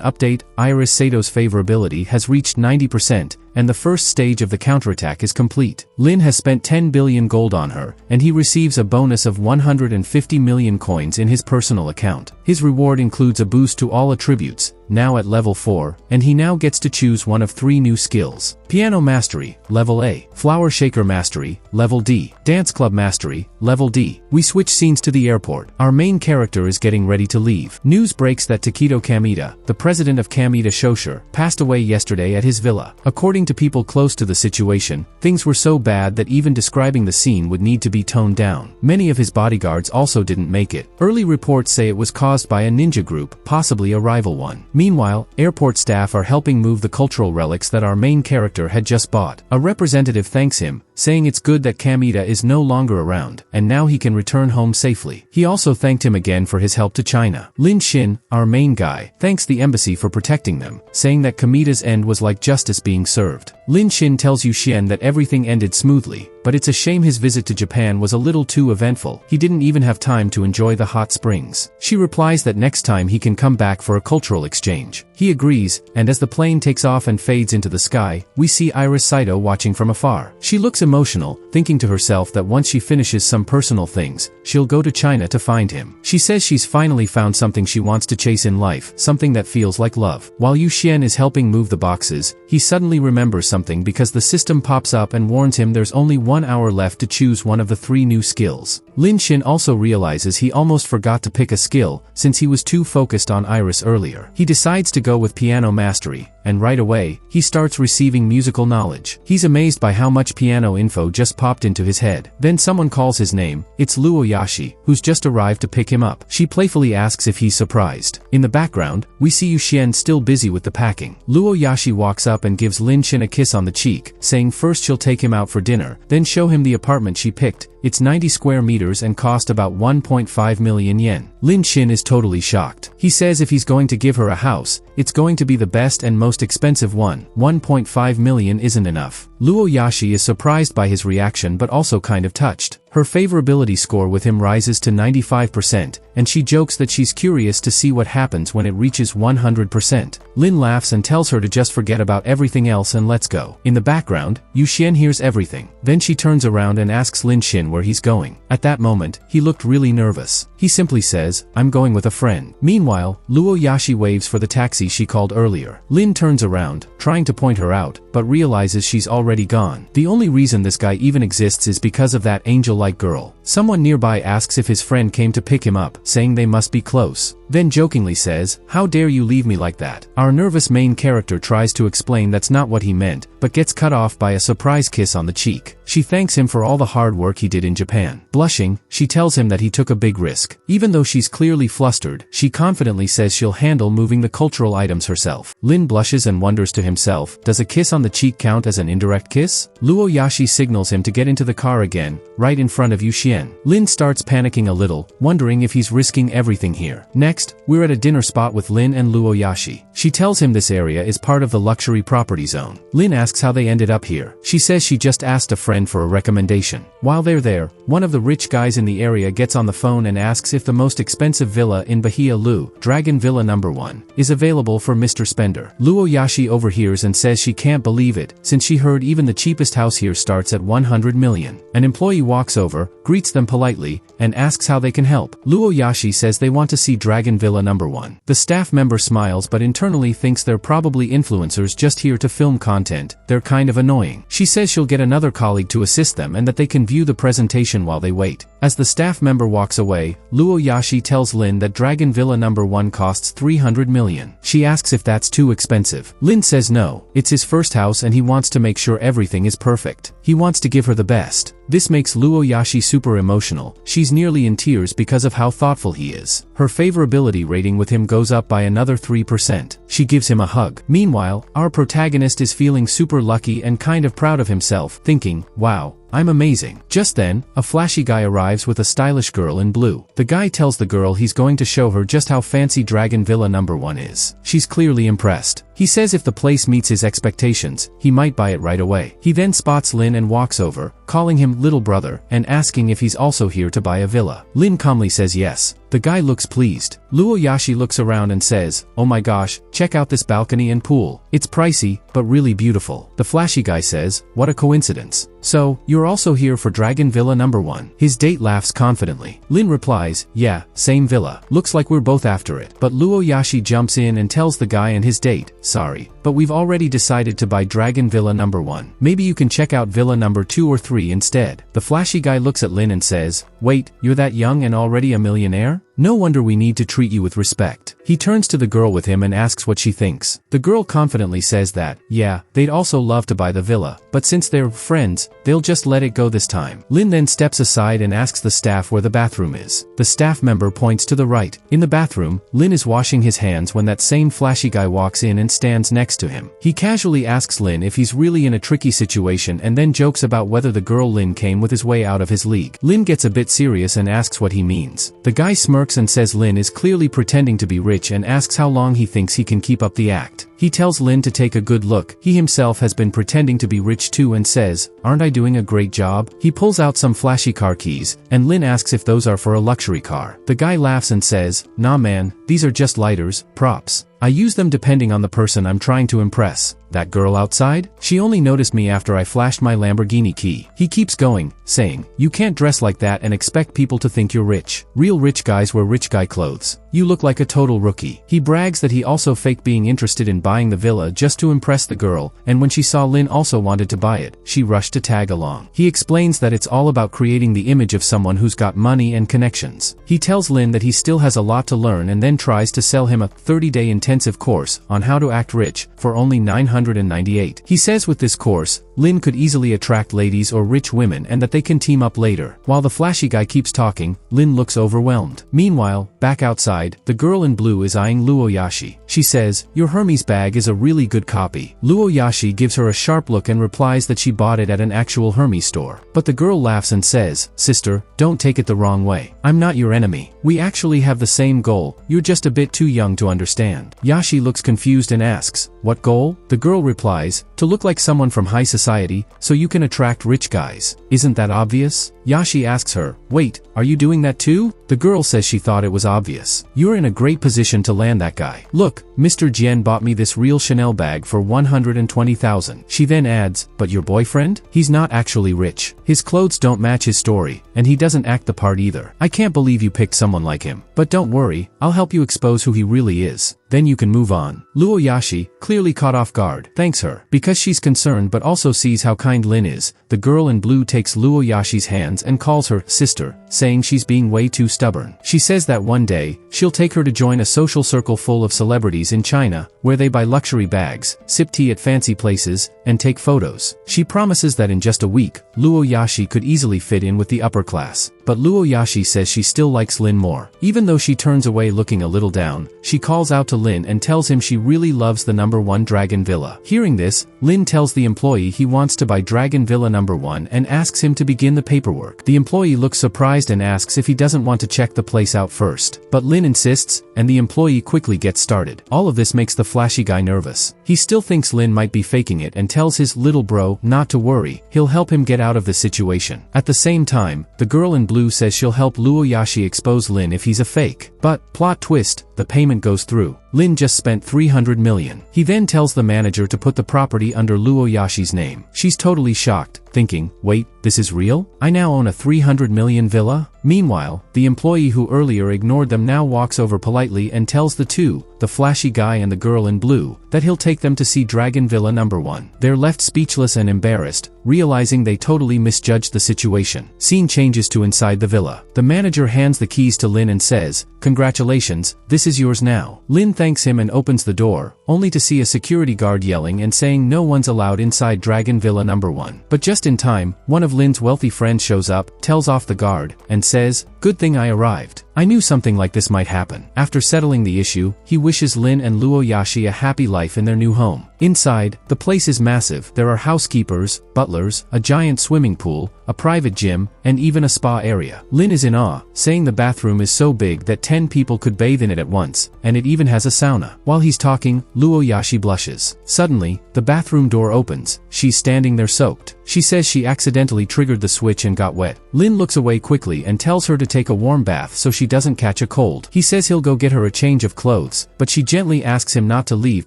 update. Iris Sato's favorability has reached 90%, and the first stage of the counterattack is complete. Lin has spent 10 billion gold on her, and he receives a bonus of 150 million coins in his personal account. His reward includes a boost to all attributes, now at level 4, and he now gets to choose one of 3 new skills. Piano Mastery, level A. Flower Shaker Mastery, level D. Dance Club Mastery, level D. We switch scenes to the airport. Our main character is getting ready to leave. News breaks that Takedo Kamita, the president of Kamita Shosher, passed away yesterday at his villa. According to people close to the situation, things were so bad that even describing the scene would need to be toned down. Many of his bodyguards also didn't make it. Early reports say it was caused by a ninja group, possibly a rival one. Meanwhile, airport staff are helping move the cultural relics that our main character had just bought. A representative thanks him, saying it's good that Kamita is no longer around, and now he can return home safely. He also thanked him again for his help to China. Lin Xin, our main guy, thanks the embassy for protecting them, saying that Kamita's end was like justice being served. Lin Xin tells Yu Xian that everything ended smoothly, but it's a shame his visit to Japan was a little too eventful. He didn't even have time to enjoy the hot springs. She replies that next time he can come back for a cultural exchange. He agrees, and as the plane takes off and fades into the sky, we see Iris Saito watching from afar. She looks emotional, thinking to herself that once she finishes some personal things, she'll go to China to find him. She says she's finally found something she wants to chase in life, something that feels like love. While Yu Xian is helping move the boxes, he suddenly remembers something because the system pops up and warns him there's only 1 hour left to choose one of the 3 new skills. Lin Xin also realizes he almost forgot to pick a skill, since he was too focused on Iris earlier. He decides to go with piano mastery, and right away, he starts receiving musical knowledge. He's amazed by how much piano info just popped into his head. Then someone calls his name. It's Luo Yashi, who's just arrived to pick him up. She playfully asks if he's surprised. In the background, we see Yu Xian still busy with the packing. Luo Yashi walks up and gives Lin Xin a kiss on the cheek, saying first she'll take him out for dinner, then show him the apartment she picked. It's 90 square meters and cost about 1.5 million yen. Lin Xin is totally shocked. He says if he's going to give her a house, it's going to be the best and most expensive one. 1.5 million isn't enough. Luo Yashi is surprised by his reaction but also kind of touched. Her favorability score with him rises to 95%, and she jokes that she's curious to see what happens when it reaches 100%. Lin laughs and tells her to just forget about everything else and let's go. In the background, Yu Xian hears everything. Then she turns around and asks Lin Xin where he's going. At that moment, he looked really nervous. He simply says, I'm going with a friend. Meanwhile, Luo Yashi waves for the taxi she called earlier. Lin turns around, trying to point her out, but realizes she's already gone. The only reason this guy even exists is because of that angel-like girl. Someone nearby asks if his friend came to pick him up, saying they must be close. Then jokingly says, how dare you leave me like that? Our nervous main character tries to explain that's not what he meant, but gets cut off by a surprise kiss on the cheek. She thanks him for all the hard work he did in Japan. Blushing, she tells him that he took a big risk. Even though she's clearly flustered, she confidently says she'll handle moving the cultural items herself. Lin blushes and wonders to himself, does a kiss on the cheek count as an indirect kiss? Luo Yashi signals him to get into the car again, right in front of Yu Xian. Lin starts panicking a little, wondering if he's risking everything here. Next, we're at a dinner spot with Lin and Luo Yashi. She tells him this area is part of the luxury property zone. Lin asks how they ended up here. She says she just asked a friend for a recommendation. While they're there, one of the rich guys in the area gets on the phone and asks if the most expensive villa in Bahia Lu, Dragon Villa No. 1, is available for Mr. Spender. Luo Yashi overhears and says she can't believe it, since she heard even the cheapest house here starts at 100 million. An employee walks over, greets them politely, and asks how they can help. Luo Yashi says they want to see Dragon Villa No. 1. The staff member smiles but internally thinks they're probably influencers just here to film content. They're kind of annoying. She says she'll get another colleague to assist them and that they can view the presentation while they wait. As the staff member walks away, Luo Yashi tells Lin that Dragon Villa No. 1 costs 300 million. She asks if that's too expensive. Lin says no, it's his first house and he wants to make sure everything is perfect. He wants to give her the best. This makes Luo Yashi super emotional. She's nearly in tears because of how thoughtful he is. Her favorability rating with him goes up by another 3%. She gives him a hug. Meanwhile, our protagonist is feeling super lucky and kind of proud of himself, thinking, wow, I'm amazing. Just then, a flashy guy arrives with a stylish girl in blue. The guy tells the girl he's going to show her just how fancy Dragon Villa No. 1 is. She's clearly impressed. He says if the place meets his expectations, he might buy it right away. He then spots Lin and walks over, calling him little brother, and asking if he's also here to buy a villa. Lin calmly says yes. The guy looks pleased. Luo Yashi looks around and says, oh my gosh, check out this balcony and pool. It's pricey, but really beautiful. The flashy guy says, what a coincidence. So, you're also here for Dragon Villa No. 1. His date laughs confidently. Lin replies, yeah, same villa. Looks like we're both after it. But Luo Yashi jumps in and tells the guy and his date, sorry, but we've already decided to buy Dragon Villa No. 1. Maybe you can check out Villa No. 2 or 3 instead. The flashy guy looks at Lin and says, wait, you're that young and already a millionaire? No wonder we need to treat you with respect. He turns to the girl with him and asks what she thinks. The girl confidently says that, yeah, they'd also love to buy the villa, but since they're friends, they'll just let it go this time. Lin then steps aside and asks the staff where the bathroom is. The staff member points to the right. In the bathroom, Lin is washing his hands when that same flashy guy walks in and stands next to him. He casually asks Lin if he's really in a tricky situation and then jokes about whether the girl Lin came with his way out of his league. Lin gets a bit serious and asks what he means. The guy smirks and says Lin is clearly pretending to be rich and asks how long he thinks he can keep up the act. He tells Lin to take a good look. He himself has been pretending to be rich too and says, aren't I doing a great job? He pulls out some flashy car keys, and Lin asks if those are for a luxury car. The guy laughs and says, nah man, these are just lighters, props. I use them depending on the person I'm trying to impress. That girl outside? She only noticed me after I flashed my Lamborghini key. He keeps going, saying, you can't dress like that and expect people to think you're rich. Real rich guys wear rich guy clothes. You look like a total rookie. He brags that he also faked being interested in buying the villa just to impress the girl, and when she saw Lin also wanted to buy it, she rushed to tag along. He explains that it's all about creating the image of someone who's got money and connections. He tells Lin that he still has a lot to learn and then tries to sell him a 30-day intensive course on how to act rich for only $998. He says with this course, Lin could easily attract ladies or rich women and that they can team up later. While the flashy guy keeps talking, Lin looks overwhelmed. Meanwhile, back outside, the girl in blue is eyeing Luoyashi. She says, "Your Hermes bag is a really good copy." Luoyashi gives her a sharp look and replies that she bought it at an actual Hermes store. But the girl laughs and says, "Sister, don't take it the wrong way. I'm not your enemy. We actually have the same goal, you're just a bit too young to understand." Yashi looks confused and asks, "What goal?" The girl replies, "To look like someone from high society, so you can attract rich guys. Isn't that obvious?" Yashi asks her, "Wait, are you doing that too?" The girl says she thought it was obvious. "You're in a great position to land that guy. Look, Mr. Jian bought me this real Chanel bag for $120,000. She then adds, "But your boyfriend? He's not actually rich. His clothes don't match his story, and he doesn't act the part either. I can't believe you picked someone like him. But don't worry, I'll help you expose who he really is. Then you can move on." Luoyashi, clearly caught off guard, thanks her. Because she's concerned but also sees how kind Lin is, the girl in blue takes Luoyashi's hands and calls her sister, saying she's being way too stubborn. She says that one day, she'll take her to join a social circle full of celebrities in China, where they buy luxury bags, sip tea at fancy places, and take photos. She promises that in just a week, Luoyashi could easily fit in with the upper class. But Luoyashi says she still likes Lin more. Even though she turns away looking a little down, she calls out to Lin and tells him she really loves the #1 Dragon Villa. Hearing this, Lin tells the employee he wants to buy Dragon Villa #1 and asks him to begin the paperwork. The employee looks surprised and asks if he doesn't want to check the place out first. But Lin insists, and the employee quickly gets started. All of this makes the flashy guy nervous. He still thinks Lin might be faking it and tells his little bro not to worry, he'll help him get out of the situation. At the same time, the girl in blue says she'll help Luoyashi expose Lin if he's a fake. But, plot twist, the payment goes through. Lin just spent $300 million. He then tells the manager to put the property under Luoyashi's name. She's totally shocked, thinking, wait, this is real? I now own a $300 million villa? Meanwhile, the employee who earlier ignored them now walks over politely and tells the two, the flashy guy and the girl in blue, that he'll take them to see Dragon Villa #1. They're left speechless and embarrassed, realizing they totally misjudged the situation. Scene changes to inside the villa. The manager hands the keys to Lin and says, "Congratulations, this is yours now." Lin thanks him and opens the door, only to see a security guard yelling and saying no one's allowed inside Dragon Villa #1. But just in time, one of Lin's wealthy friends shows up, tells off the guard, and says, "Good thing I arrived. I knew something like this might happen." After settling the issue, he wishes Lin and Luoyashi a happy life in their new home. Inside, the place is massive. There are housekeepers, butlers, a giant swimming pool, a private gym, and even a spa area. Lin is in awe, saying the bathroom is so big that 10 people could bathe in it at once, and it even has a sauna. While he's talking, Luoyashi blushes. Suddenly, the bathroom door opens. She's standing there soaked. She says she accidentally triggered the switch and got wet. Lin looks away quickly and tells her to take a warm bath so she doesn't catch a cold. He says he'll go get her a change of clothes, but she gently asks him not to leave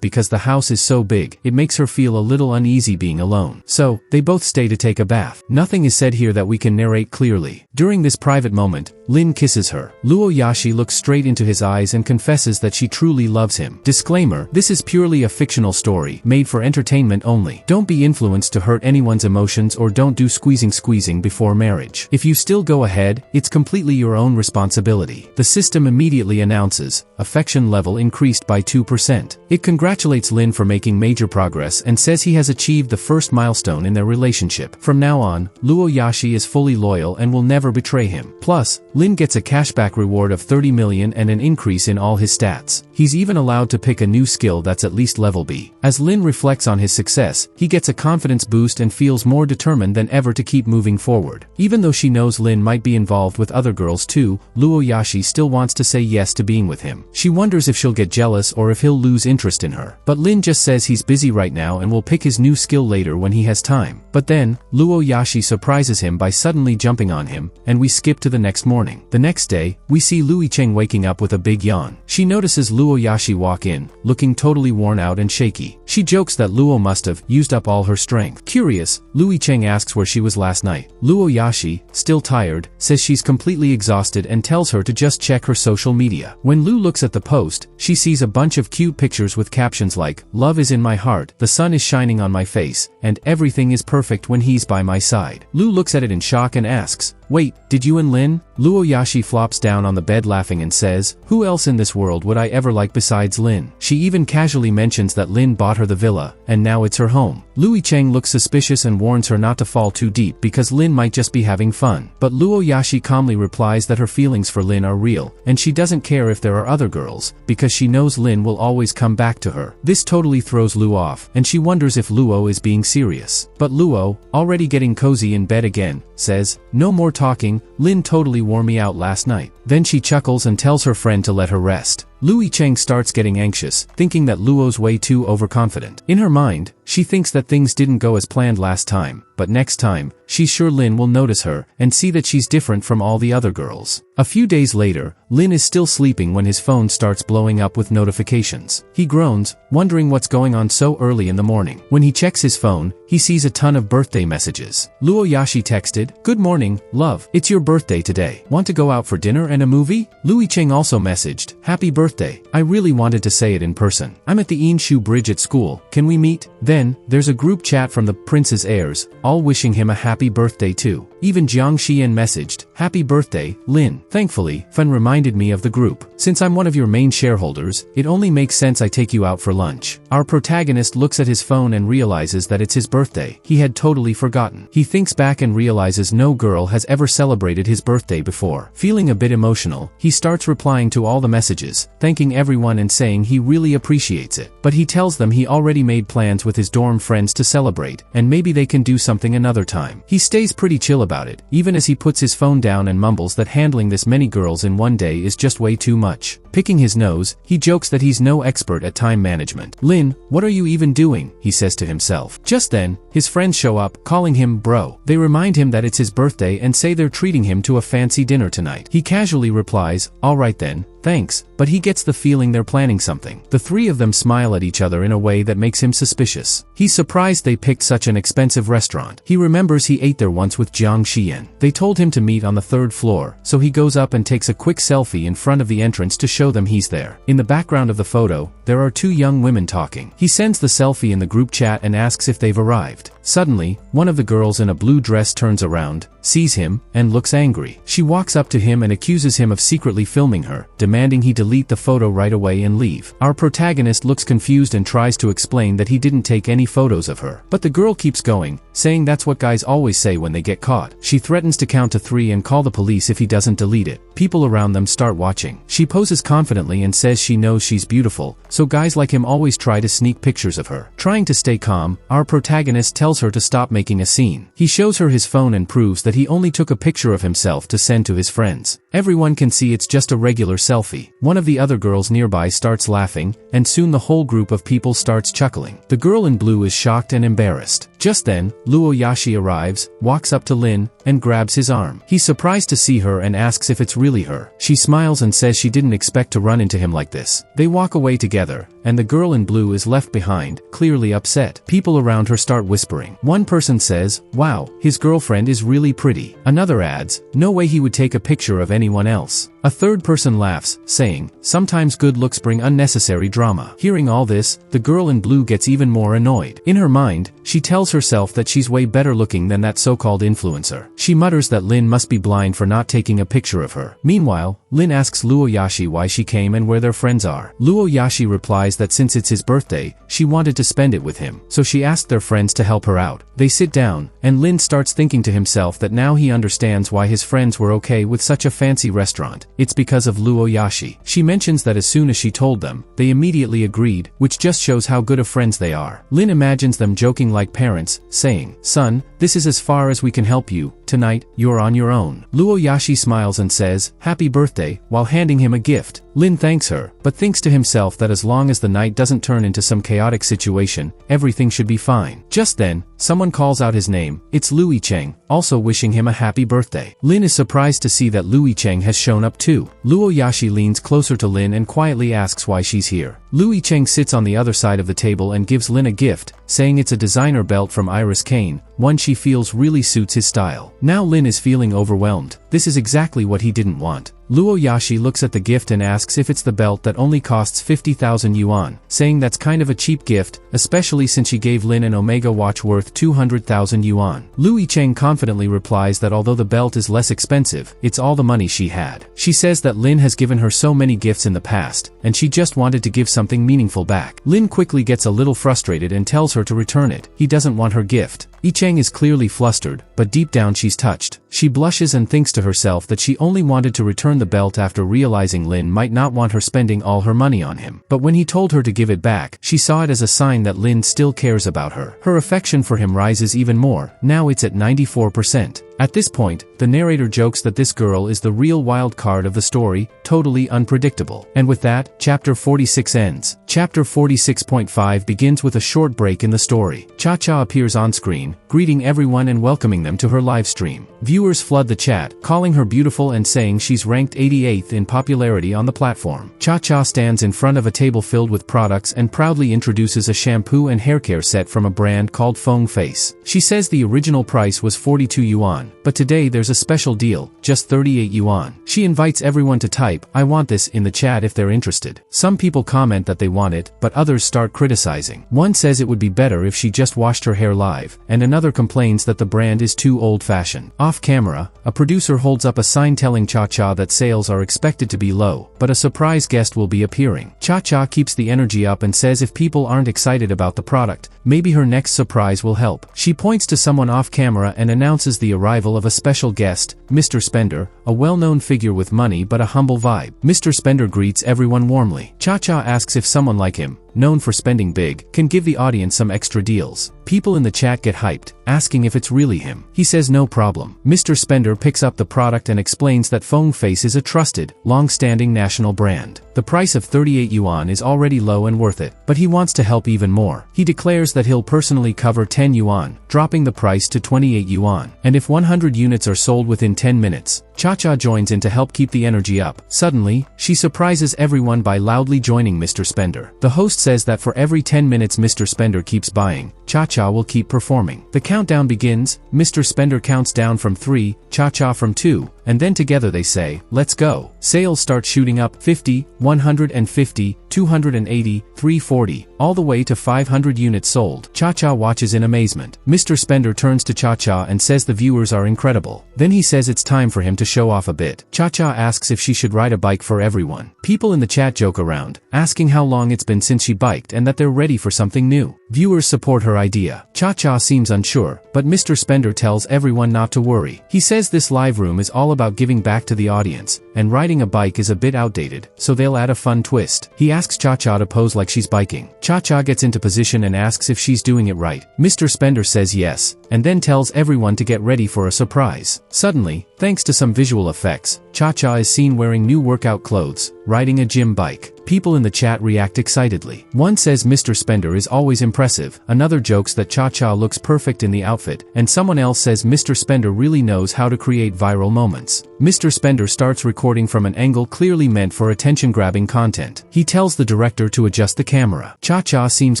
because the house is so big, it makes her feel a little uneasy being alone. So, they both stay to take a bath. Nothing is said here that we can narrate clearly. During this private moment, Lin kisses her. Luoyashi looks straight into his eyes and confesses that she truly loves him. Disclaimer, this is purely a fictional story, made for entertainment only. Don't be influenced to hurt anyone's emotions or don't do squeezing before marriage. If you still go ahead, it's completely your own responsibility. The system immediately announces, affection level increased by 2%. It congratulates Lin for making major progress and says he has achieved the first milestone in their relationship. From now on, Luoyashi is fully loyal and will never betray him. Plus, Lin gets a cashback reward of 30 million and an increase in all his stats. He's even allowed to pick a new skill that's at least level B. As Lin reflects on his success, he gets a confidence boost and feels more determined than ever to keep moving forward. Even though she knows Lin might be involved with other girls too, Luoyashi still wants to say yes to being with him. She wonders if she'll get jealous or if he'll lose interest in her. But Lin just says he's busy right now and will pick his new skill later when he has time. But then, Luoyashi surprises him by suddenly jumping on him, and we skip to the next morning. The next day, we see Lui Cheng waking up with a big yawn. She notices Luo Yashi walk in, looking totally worn out and shaky. She jokes that Luo must have used up all her strength. Curious, Lu Yicheng asks where she was last night. Luo Yashi, still tired, says she's completely exhausted and tells her to just check her social media. When Lu looks at the post, she sees a bunch of cute pictures with captions like, "Love is in my heart, the sun is shining on my face, and everything is perfect when he's by my side." Lu looks at it in shock and asks, "Wait, did you and Lin?" Luo Yashi flops down on the bed laughing and says, "Who else in this world would I ever like besides Lin?" She even casually mentions that Lin bought her the villa, and now it's her home. Lu Yicheng looks suspicious and warns her not to fall too deep because Lin might just be having fun. But Luo Yashi calmly replies that her feelings for Lin are real, and she doesn't care if there are other girls, because she knows Lin will always come back to her. This totally throws Lu off, and she wonders if Luo is being serious. But Luo, already getting cozy in bed again, says, "No more talking, Lin totally wore me out last night." Then she chuckles and tells her friend to let her rest. Lu Yicheng starts getting anxious, thinking that Luo's way too overconfident. In her mind, she thinks that things didn't go as planned last time, but next time, she's sure Lin will notice her and see that she's different from all the other girls. A few days later, Lin is still sleeping when his phone starts blowing up with notifications. He groans, wondering what's going on so early in the morning. When he checks his phone, he sees a ton of birthday messages. Luo Yashi texted, "Good morning, love. It's your birthday today. Want to go out for dinner and a movie?" Lu Yicheng also messaged, "Happy birthday. I really wanted to say it in person. I'm at the Inshu Bridge at school. Can we meet?" Then, there's a group chat from the prince's heirs, all wishing him a happy birthday too. Even Jiang Xian messaged, "Happy birthday, Lin." Thankfully, Fen reminded me of the group. "Since I'm one of your main shareholders, it only makes sense I take you out for lunch." Our protagonist looks at his phone and realizes that it's his birthday. He had totally forgotten. He thinks back and realizes no girl has ever celebrated his birthday before. Feeling a bit emotional, he starts replying to all the messages, thanking everyone and saying he really appreciates it. But he tells them he already made plans with his dorm friends to celebrate, and maybe they can do something another time. He stays pretty chill about it, even as he puts his phone down and mumbles that handling this many girls in one day is just way too much. Picking his nose, he jokes that he's no expert at time management. "Lin, what are you even doing?" he says to himself. Just then, his friends show up, calling him bro. They remind him that it's his birthday and say they're treating him to a fancy dinner tonight. He casually replies, "Alright then, thanks," but he gets the feeling they're planning something. The three of them smile at each other in a way that makes him suspicious. He's surprised they picked such an expensive restaurant. He remembers he ate there once with Jiang Xian. They told him to meet on the 3rd floor, so he goes up and takes a quick selfie in front of the entrance to show them he's there. In the background of the photo, there are two young women talking. He sends the selfie in the group chat and asks if they've arrived. Suddenly, one of the girls in a blue dress turns around, sees him, and looks angry. She walks up to him and accuses him of secretly filming her, demanding he delete the photo right away and leave. Our protagonist looks confused and tries to explain that he didn't take any photos of her. But the girl keeps going, saying that's what guys always say when they get caught. She threatens to count to 3 and call the police if he doesn't delete it. People around them start watching. She poses confidently and says she knows she's beautiful, so guys like him always try to sneak pictures of her. Trying to stay calm, our protagonist tells her to stop making a scene. He shows her his phone and proves that he only took a picture of himself to send to his friends. Everyone can see it's just a regular selfie. One of the other girls nearby starts laughing, and soon the whole group of people starts chuckling. The girl in blue is shocked and embarrassed. Just then, Luo Yashi arrives, walks up to Lin, and grabs his arm. He's surprised to see her and asks if it's really her. She smiles and says she didn't expect to run into him like this. They walk away together, and the girl in blue is left behind, clearly upset. People around her start whispering. One person says, "Wow, his girlfriend is really pretty." Another adds, "No way he would take a picture of anyone else." A third person laughs, saying, "Sometimes good looks bring unnecessary drama." Hearing all this, the girl in blue gets even more annoyed. In her mind, she tells herself that she's way better looking than that so-called influencer. She mutters that Lin must be blind for not taking a picture of her. Meanwhile, Lin asks Luo Yashi why she came and where their friends are. Luo Yashi replies that since it's his birthday, she wanted to spend it with him, so she asked their friends to help her out. They sit down, and Lin starts thinking to himself that now he understands why his friends were okay with such a fancy restaurant. It's because of Luo Yashi. She mentions that as soon as she told them, they immediately agreed, which just shows how good of friends they are. Lin imagines them joking like parents, saying, "Son, This is as far as we can help you. Tonight, you're on your own. Luo Yashi smiles and says, "Happy birthday," while handing him a gift. Lin thanks her, but thinks to himself that as long as the night doesn't turn into some chaotic situation, everything should be fine. Just then, someone calls out his name. It's Lu Yicheng, also wishing him a happy birthday. Lin is surprised to see that Lu Yicheng has shown up too. Luo Yashi leans closer to Lin and quietly asks why she's here. Lu Yicheng sits on the other side of the table and gives Lin a gift, saying it's a designer belt from Iris Kane, one she feels really suits his style. Now Lin is feeling overwhelmed. This is exactly what he didn't want. Luo Yashi looks at the gift and asks if it's the belt that only costs 50,000 yuan, saying that's kind of a cheap gift, especially since she gave Lin an Omega watch worth 200,000 yuan. Lu Yicheng confidently replies that although the belt is less expensive, it's all the money she had. She says that Lin has given her so many gifts in the past, and she just wanted to give something meaningful back. Lin quickly gets a little frustrated and tells her to return it. He doesn't want her gift. Yicheng is clearly flustered, but deep down she's touched. She blushes and thinks to herself that she only wanted to return the belt after realizing Lin might not want her spending all her money on him. But when he told her to give it back, she saw it as a sign that Lin still cares about her. Her affection for him rises even more. Now it's at 94%. At this point, the narrator jokes that this girl is the real wild card of the story, totally unpredictable. And with that, chapter 46 ends. Chapter 46.5 begins with a short break in the story. Cha-Cha appears on screen, greeting everyone and welcoming them to her live stream. Viewers flood the chat, calling her beautiful and saying she's ranked 88th in popularity on the platform. Cha-Cha stands in front of a table filled with products and proudly introduces a shampoo and haircare set from a brand called Feng Face. She says the original price was 42 yuan, but today there's a special deal, just 38 yuan. She invites everyone to type, "I want this," in the chat if they're interested. Some people comment that they want it, but others start criticizing. One says it would be better if she just washed her hair live, and another complains that the brand is too old-fashioned. Off camera, a producer holds up a sign telling Cha-Cha that sales are expected to be low, but a surprise guest will be appearing. Cha-Cha keeps the energy up and says if people aren't excited about the product, maybe her next surprise will help. She points to someone off camera and announces the arrival of a special guest, Mr. Spender, a well-known figure with money but a humble vibe. Mr. Spender greets everyone warmly. Cha-Cha asks if someone like him, known for spending big, can give the audience some extra deals. People in the chat get hyped, asking if it's really him. He says no problem. Mr. Spender picks up the product and explains that Feng Face is a trusted, long-standing national brand. The price of 38 yuan is already low and worth it, but he wants to help even more. He declares that he'll personally cover 10 yuan, dropping the price to 28 yuan. And if 100 units are sold within 10 minutes, Cha-Cha joins in to help keep the energy up. Suddenly, she surprises everyone by loudly joining Mr. Spender. The host says that for every 10 minutes Mr. Spender keeps buying, Cha-Cha will keep performing. The countdown begins. Mr. Spender counts down from 3, Cha-Cha from 2, and then together they say, "Let's go." Sales start shooting up 50, 150, 280, 340, all the way to 500 units sold. Cha-Cha watches in amazement. Mr. Spender turns to Cha-Cha and says the viewers are incredible. Then he says it's time for him to show off a bit. Cha-Cha asks if she should ride a bike for everyone. People in the chat joke around, asking how long it's been since she biked and that they're ready for something new. Viewers support her idea. Cha-Cha seems unsure, but Mr. Spender tells everyone not to worry. He says this live room is all about giving back to the audience, and riding a bike is a bit outdated, so they'll add a fun twist. He asks Cha-Cha to pose like she's biking. Cha-Cha gets into position and asks if she's doing it right. Mr. Spender says yes, and then tells everyone to get ready for a surprise. Suddenly, thanks to some visual effects, Cha-Cha is seen wearing new workout clothes, riding a gym bike. People in the chat react excitedly. One says Mr. Spender is always impressive, another jokes that Cha-Cha looks perfect in the outfit, and someone else says Mr. Spender really knows how to create viral moments. Mr. Spender starts recording from an angle clearly meant for attention-grabbing content. He tells the director to adjust the camera. Cha-Cha seems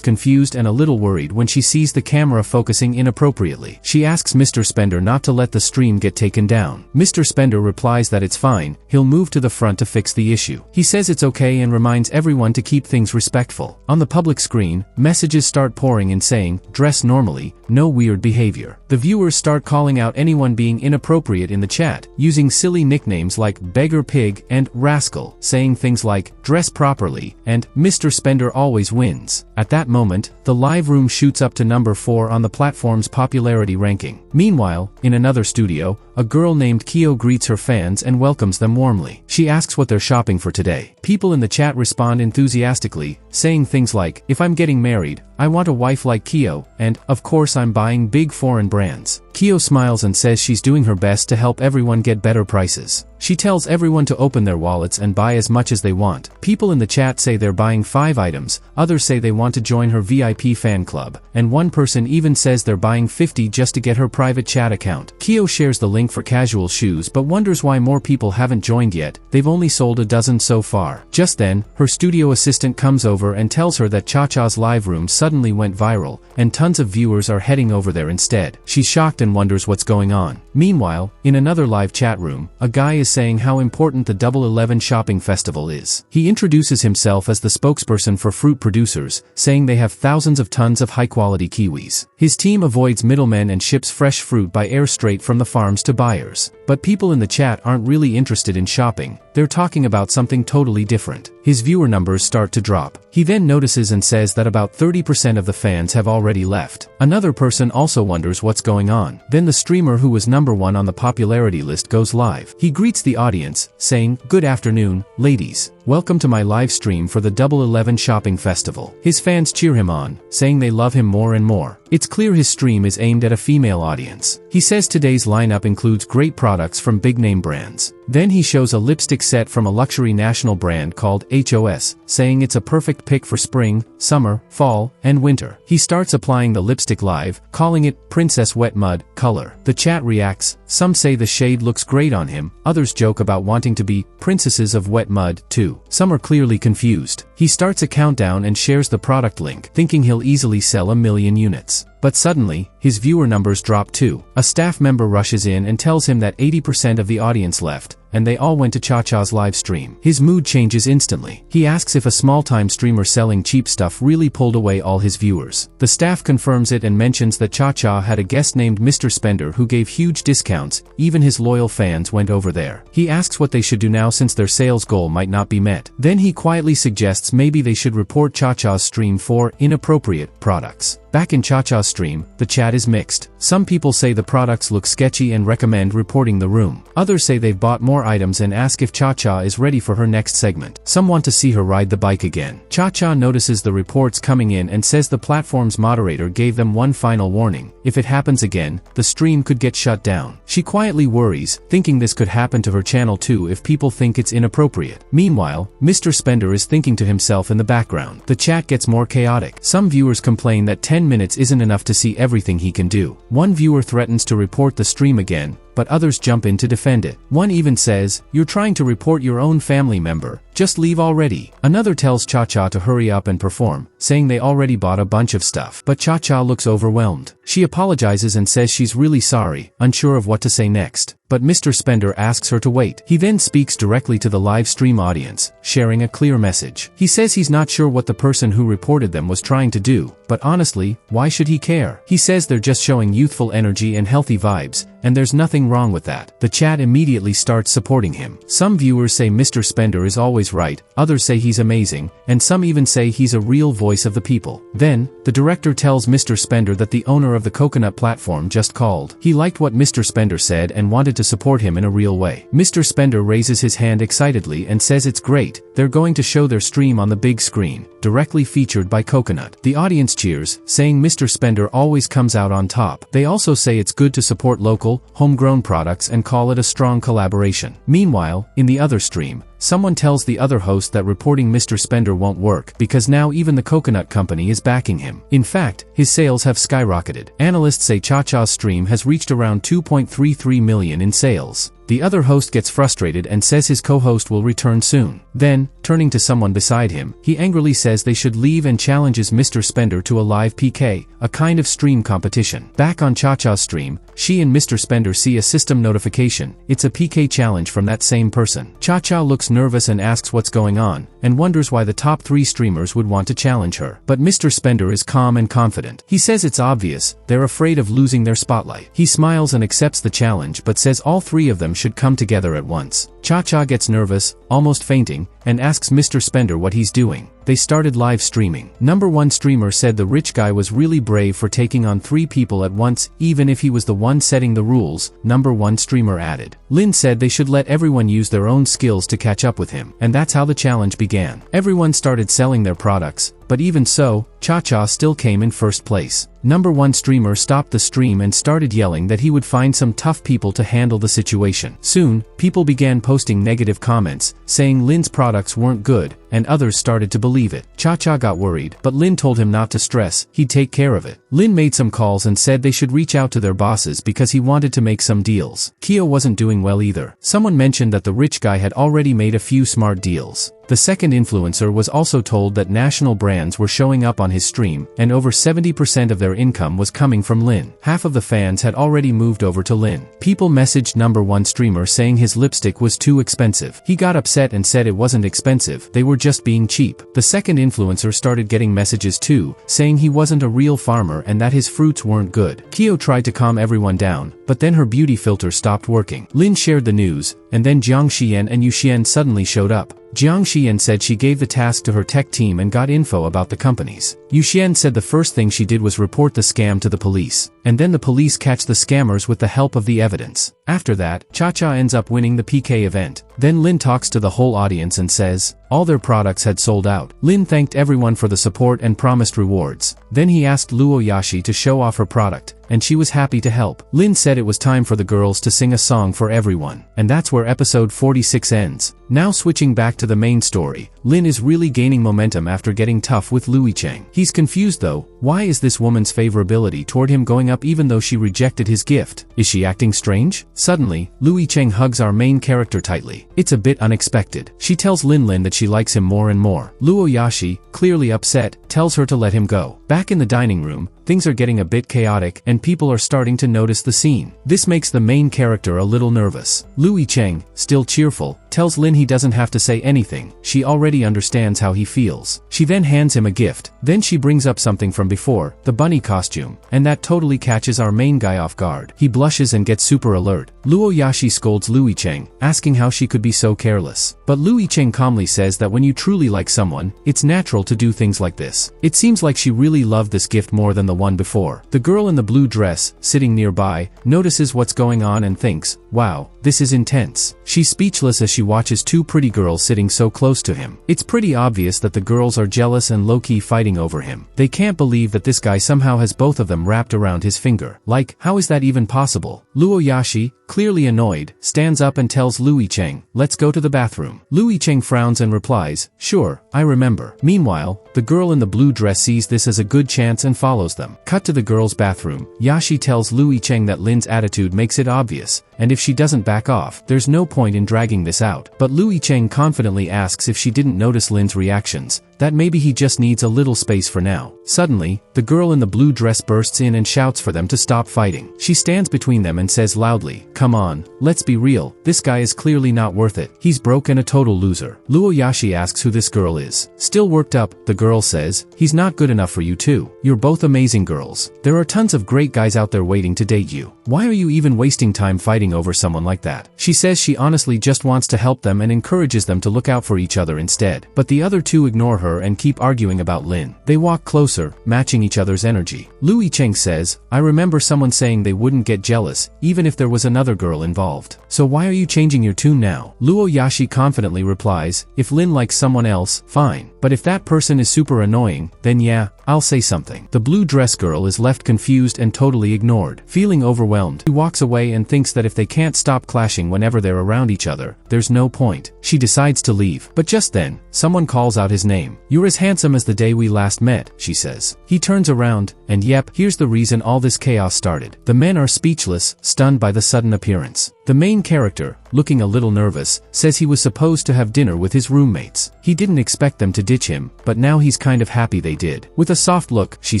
confused and a little worried when she sees the camera focusing inappropriately. She asks Mr. Spender not to let the stream get taken down. Mr. Spender replies that it's fine, he'll move to the front to fix the issue. He says it's okay and reminds everyone to keep things respectful. On the public screen, messages start pouring in saying, "Dress normally, no weird behavior." The viewers start calling out anyone being inappropriate in the chat, using silly nicknames like beggar pig and rascal, saying things like dress properly and Mr. Spender always wins. At that moment, the live room shoots up to number 4 on the platform's popularity ranking. Meanwhile, in another studio, a girl named Kyo greets her fans and welcomes them warmly. She asks what they're shopping for today. People in the chat respond enthusiastically, saying things like, "If I'm getting married, I want a wife like Kyo, and, of course I'm buying big foreign brands." Kyo smiles and says she's doing her best to help everyone get better prices. She tells everyone to open their wallets and buy as much as they want. People in the chat say they're buying 5 items, others say they want to join her VIP fan club, and one person even says they're buying 50 just to get her private chat account. Kyo shares the link for casual shoes but wonders why more people haven't joined yet. They've only sold a dozen so far. Just then, her studio assistant comes over and tells her that Cha-Cha's live room suddenly went viral, and tons of viewers are heading over there instead. She's shocked and wonders what's going on. Meanwhile, in another live chat room, a guy is saying how important the Double 11 shopping festival is. He introduces himself as the spokesperson for fruit producers, saying they have thousands of tons of high-quality kiwis. His team avoids middlemen and ships fresh fruit by air straight from the farms to buyers. But people in the chat aren't really interested in shopping. They're talking about something totally different. His viewer numbers start to drop. He then notices and says that about 30% of the fans have already left. Another person also wonders what's going on. Then the streamer who was #1 on the popularity list goes live. He greets the audience, saying, "Good afternoon, ladies. Welcome to my live stream for the Double 11 Shopping Festival." His fans cheer him on, saying they love him more and more. It's clear his stream is aimed at a female audience. He says today's lineup includes great products from big-name brands. Then he shows a lipstick set from a luxury national brand called HOS, saying it's a perfect pick for spring, summer, fall, and winter. He starts applying the lipstick live, calling it Princess Wet Mud color. The chat reacts. Some say the shade looks great on him, others joke about wanting to be princesses of wet mud too. Some are clearly confused. He starts a countdown and shares the product link, thinking he'll easily sell 1 million units. But suddenly, his viewer numbers drop too. A staff member rushes in and tells him that 80% of the audience left, and they all went to Cha-Cha's live stream. His mood changes instantly. He asks if a small-time streamer selling cheap stuff really pulled away all his viewers. The staff confirms it and mentions that Cha-Cha had a guest named Mr. Spender who gave huge discounts. Even his loyal fans went over there. He asks what they should do now since their sales goal might not be met. Then he quietly suggests maybe they should report Cha-Cha's stream for inappropriate products. Back in Cha-Cha's stream, the chat is mixed. Some people say the products look sketchy and recommend reporting the room. Others say they've bought more items and ask if Cha-Cha is ready for her next segment. Some want to see her ride the bike again. Cha-Cha notices the reports coming in and says the platform's moderator gave them one final warning. If it happens again, the stream could get shut down. She quietly worries, thinking this could happen to her channel too if people think it's inappropriate. Meanwhile, Mr. Spender is thinking to himself in the background. The chat gets more chaotic. Some viewers complain that 10 minutes isn't enough to see everything he can do. One viewer threatens to report the stream again, but others jump in to defend it. One even says, "You're trying to report your own family member. Just leave already." Another tells Cha-Cha to hurry up and perform, saying they already bought a bunch of stuff. But Cha-Cha looks overwhelmed. She apologizes and says she's really sorry, unsure of what to say next. But Mr. Spender asks her to wait. He then speaks directly to the live stream audience, sharing a clear message. He says he's not sure what the person who reported them was trying to do, but honestly, why should he care? He says they're just showing youthful energy and healthy vibes, and there's nothing wrong with that. The chat immediately starts supporting him. Some viewers say Mr. Spender is always right, others say he's amazing, and some even say he's a real voice of the people. Then, the director tells Mr. Spender that the owner of the coconut platform just called. He liked what Mr. Spender said and wanted to support him in a real way. Mr. Spender raises his hand excitedly and says it's great, they're going to show their stream on the big screen, directly featured by Coconut. The audience cheers, saying Mr. Spender always comes out on top. They also say it's good to support local, homegrown products and call it a strong collaboration. Meanwhile, in the other stream, someone tells the other host that reporting Mr. Spender won't work because now even the Coconut Company is backing him. In fact, his sales have skyrocketed. Analysts say Cha-Cha's stream has reached around 2.33 million in sales. The other host gets frustrated and says his co-host will return soon. Then, turning to someone beside him, he angrily says they should leave and challenges Mr. Spender to a live PK, a kind of stream competition. Back on Cha-Cha's stream, she and Mr. Spender see a system notification. It's a PK challenge from that same person. Cha-Cha looks nervous and asks what's going on, and wonders why the top 3 streamers would want to challenge her. But Mr. Spender is calm and confident. He says it's obvious, they're afraid of losing their spotlight. He smiles and accepts the challenge but says all 3 of them should come together at once. Cha-Cha gets nervous, almost fainting, and asks Mr. Spender what he's doing. they started live streaming. Number 1 streamer said the rich guy was really brave for taking on 3 people at once, even if he was the one setting the rules, Number 1 streamer added. Lin said they should let everyone use their own skills to catch up with him, and that's how the challenge began. Everyone started selling their products, but even so, Cha-Cha still came in first place. Number 1 streamer stopped the stream and started yelling that he would find some tough people to handle the situation. Soon, people began posting negative comments, saying Lin's products weren't good, and others started to believe it. Cha-Cha got worried, but Lin told him not to stress, he'd take care of it. Lin made some calls and said they should reach out to their bosses because he wanted to make some deals. Kyo wasn't doing well either. Someone mentioned that the rich guy had already made a few smart deals. The second influencer was also told that national brands were showing up on his stream, and over 70% of their income was coming from Lin. Half of the fans had already moved over to Lin. People messaged Number 1 streamer saying his lipstick was too expensive. He got upset and said it wasn't expensive, they were just being cheap. The second influencer started getting messages too, saying he wasn't a real farmer and that his fruits weren't good. Kyo tried to calm everyone down, but then her beauty filter stopped working. Lin shared the news, and then Jiang Xian and Yu Xian suddenly showed up. Jiang Xian said she gave the task to her tech team and got info about the companies. Yu Xian said the first thing she did was report the scam to the police, and then the police catch the scammers with the help of the evidence. After that, Cha-Cha ends up winning the PK event. Then Lin talks to the whole audience and says, all their products had sold out. Lin thanked everyone for the support and promised rewards. Then he asked Luo Yashi to show off her product, and she was happy to help. Lin said it was time for the girls to sing a song for everyone. And that's where episode 46 ends. Now switching back to the main story, Lin is really gaining momentum after getting tough with Louis Cheng. He's confused though, why is this woman's favorability toward him going up even though she rejected his gift? Is she acting strange? Suddenly, Louis Cheng hugs our main character tightly. It's a bit unexpected. She tells Lin that she likes him more and more. Luo Yashi, clearly upset, tells her to let him go. Back in the dining room, things are getting a bit chaotic and people are starting to notice the scene. This makes the main character a little nervous. Louis Cheng, still cheerful, tells Lin he doesn't have to say anything. She already understands how he feels. She then hands him a gift. Then she brings up something from before, the bunny costume, and that totally catches our main guy off guard. He blushes and gets super alert. Luo Yashi scolds Louis Cheng, asking how she could be so careless. But Louis Cheng calmly says that when you truly like someone, it's natural to do things like this. It seems like she really loved this gift more than the one before. The girl in the blue dress, sitting nearby, notices what's going on and thinks, wow, this is intense. She's speechless as she watches 2 pretty girls sitting so close to him. It's pretty obvious that the girls are jealous and low-key fighting over him. They can't believe that this guy somehow has both of them wrapped around his finger. Like, how is that even possible? Luo Yashi, clearly annoyed, stands up and tells Louis Cheng, let's go to the bathroom. Louis Cheng frowns and replies, sure, I remember. Meanwhile, the girl in the blue dress sees this as a good chance and follows them. Cut to the girl's bathroom. Yashi tells Louis Cheng that Lin's attitude makes it obvious, and if she doesn't back off, there's no point in dragging this out. But Louis Cheng confidently asks if she didn't notice Lin's reactions, that maybe he just needs a little space for now. Suddenly, the girl in the blue dress bursts in and shouts for them to stop fighting. She stands between them and says loudly, come on, let's be real, this guy is clearly not worth it. He's broke and a total loser. Luo Yashi asks who this girl is. Still worked up, the girl says, he's not good enough for you too. You're both amazing girls. There are tons of great guys out there waiting to date you. Why are you even wasting time fighting over someone like that? She says she honestly just wants to help them and encourages them to look out for each other instead. But the other 2 ignore her and keep arguing about Lin. They walk closer, matching each other's energy. Louis Cheng says, I remember someone saying they wouldn't get jealous, even if there was another girl involved. So why are you changing your tune now? Luo Yashi confidently replies, if Lin likes someone else, fine. But if that person is super annoying, then yeah, I'll say something. The blue dress girl is left confused and totally ignored. Feeling overwhelmed, she walks away and thinks that if they can't stop clashing whenever they're around each other, there's no point. She decides to leave. But just then, someone calls out his name. You're as handsome as the day we last met, she says. He turns around, and yep, here's the reason all this chaos started. The men are speechless, stunned by the sudden appearance. The main character, looking a little nervous, says he was supposed to have dinner with his roommates. He didn't expect them to ditch him, but now he's kind of happy they did. With a soft look, she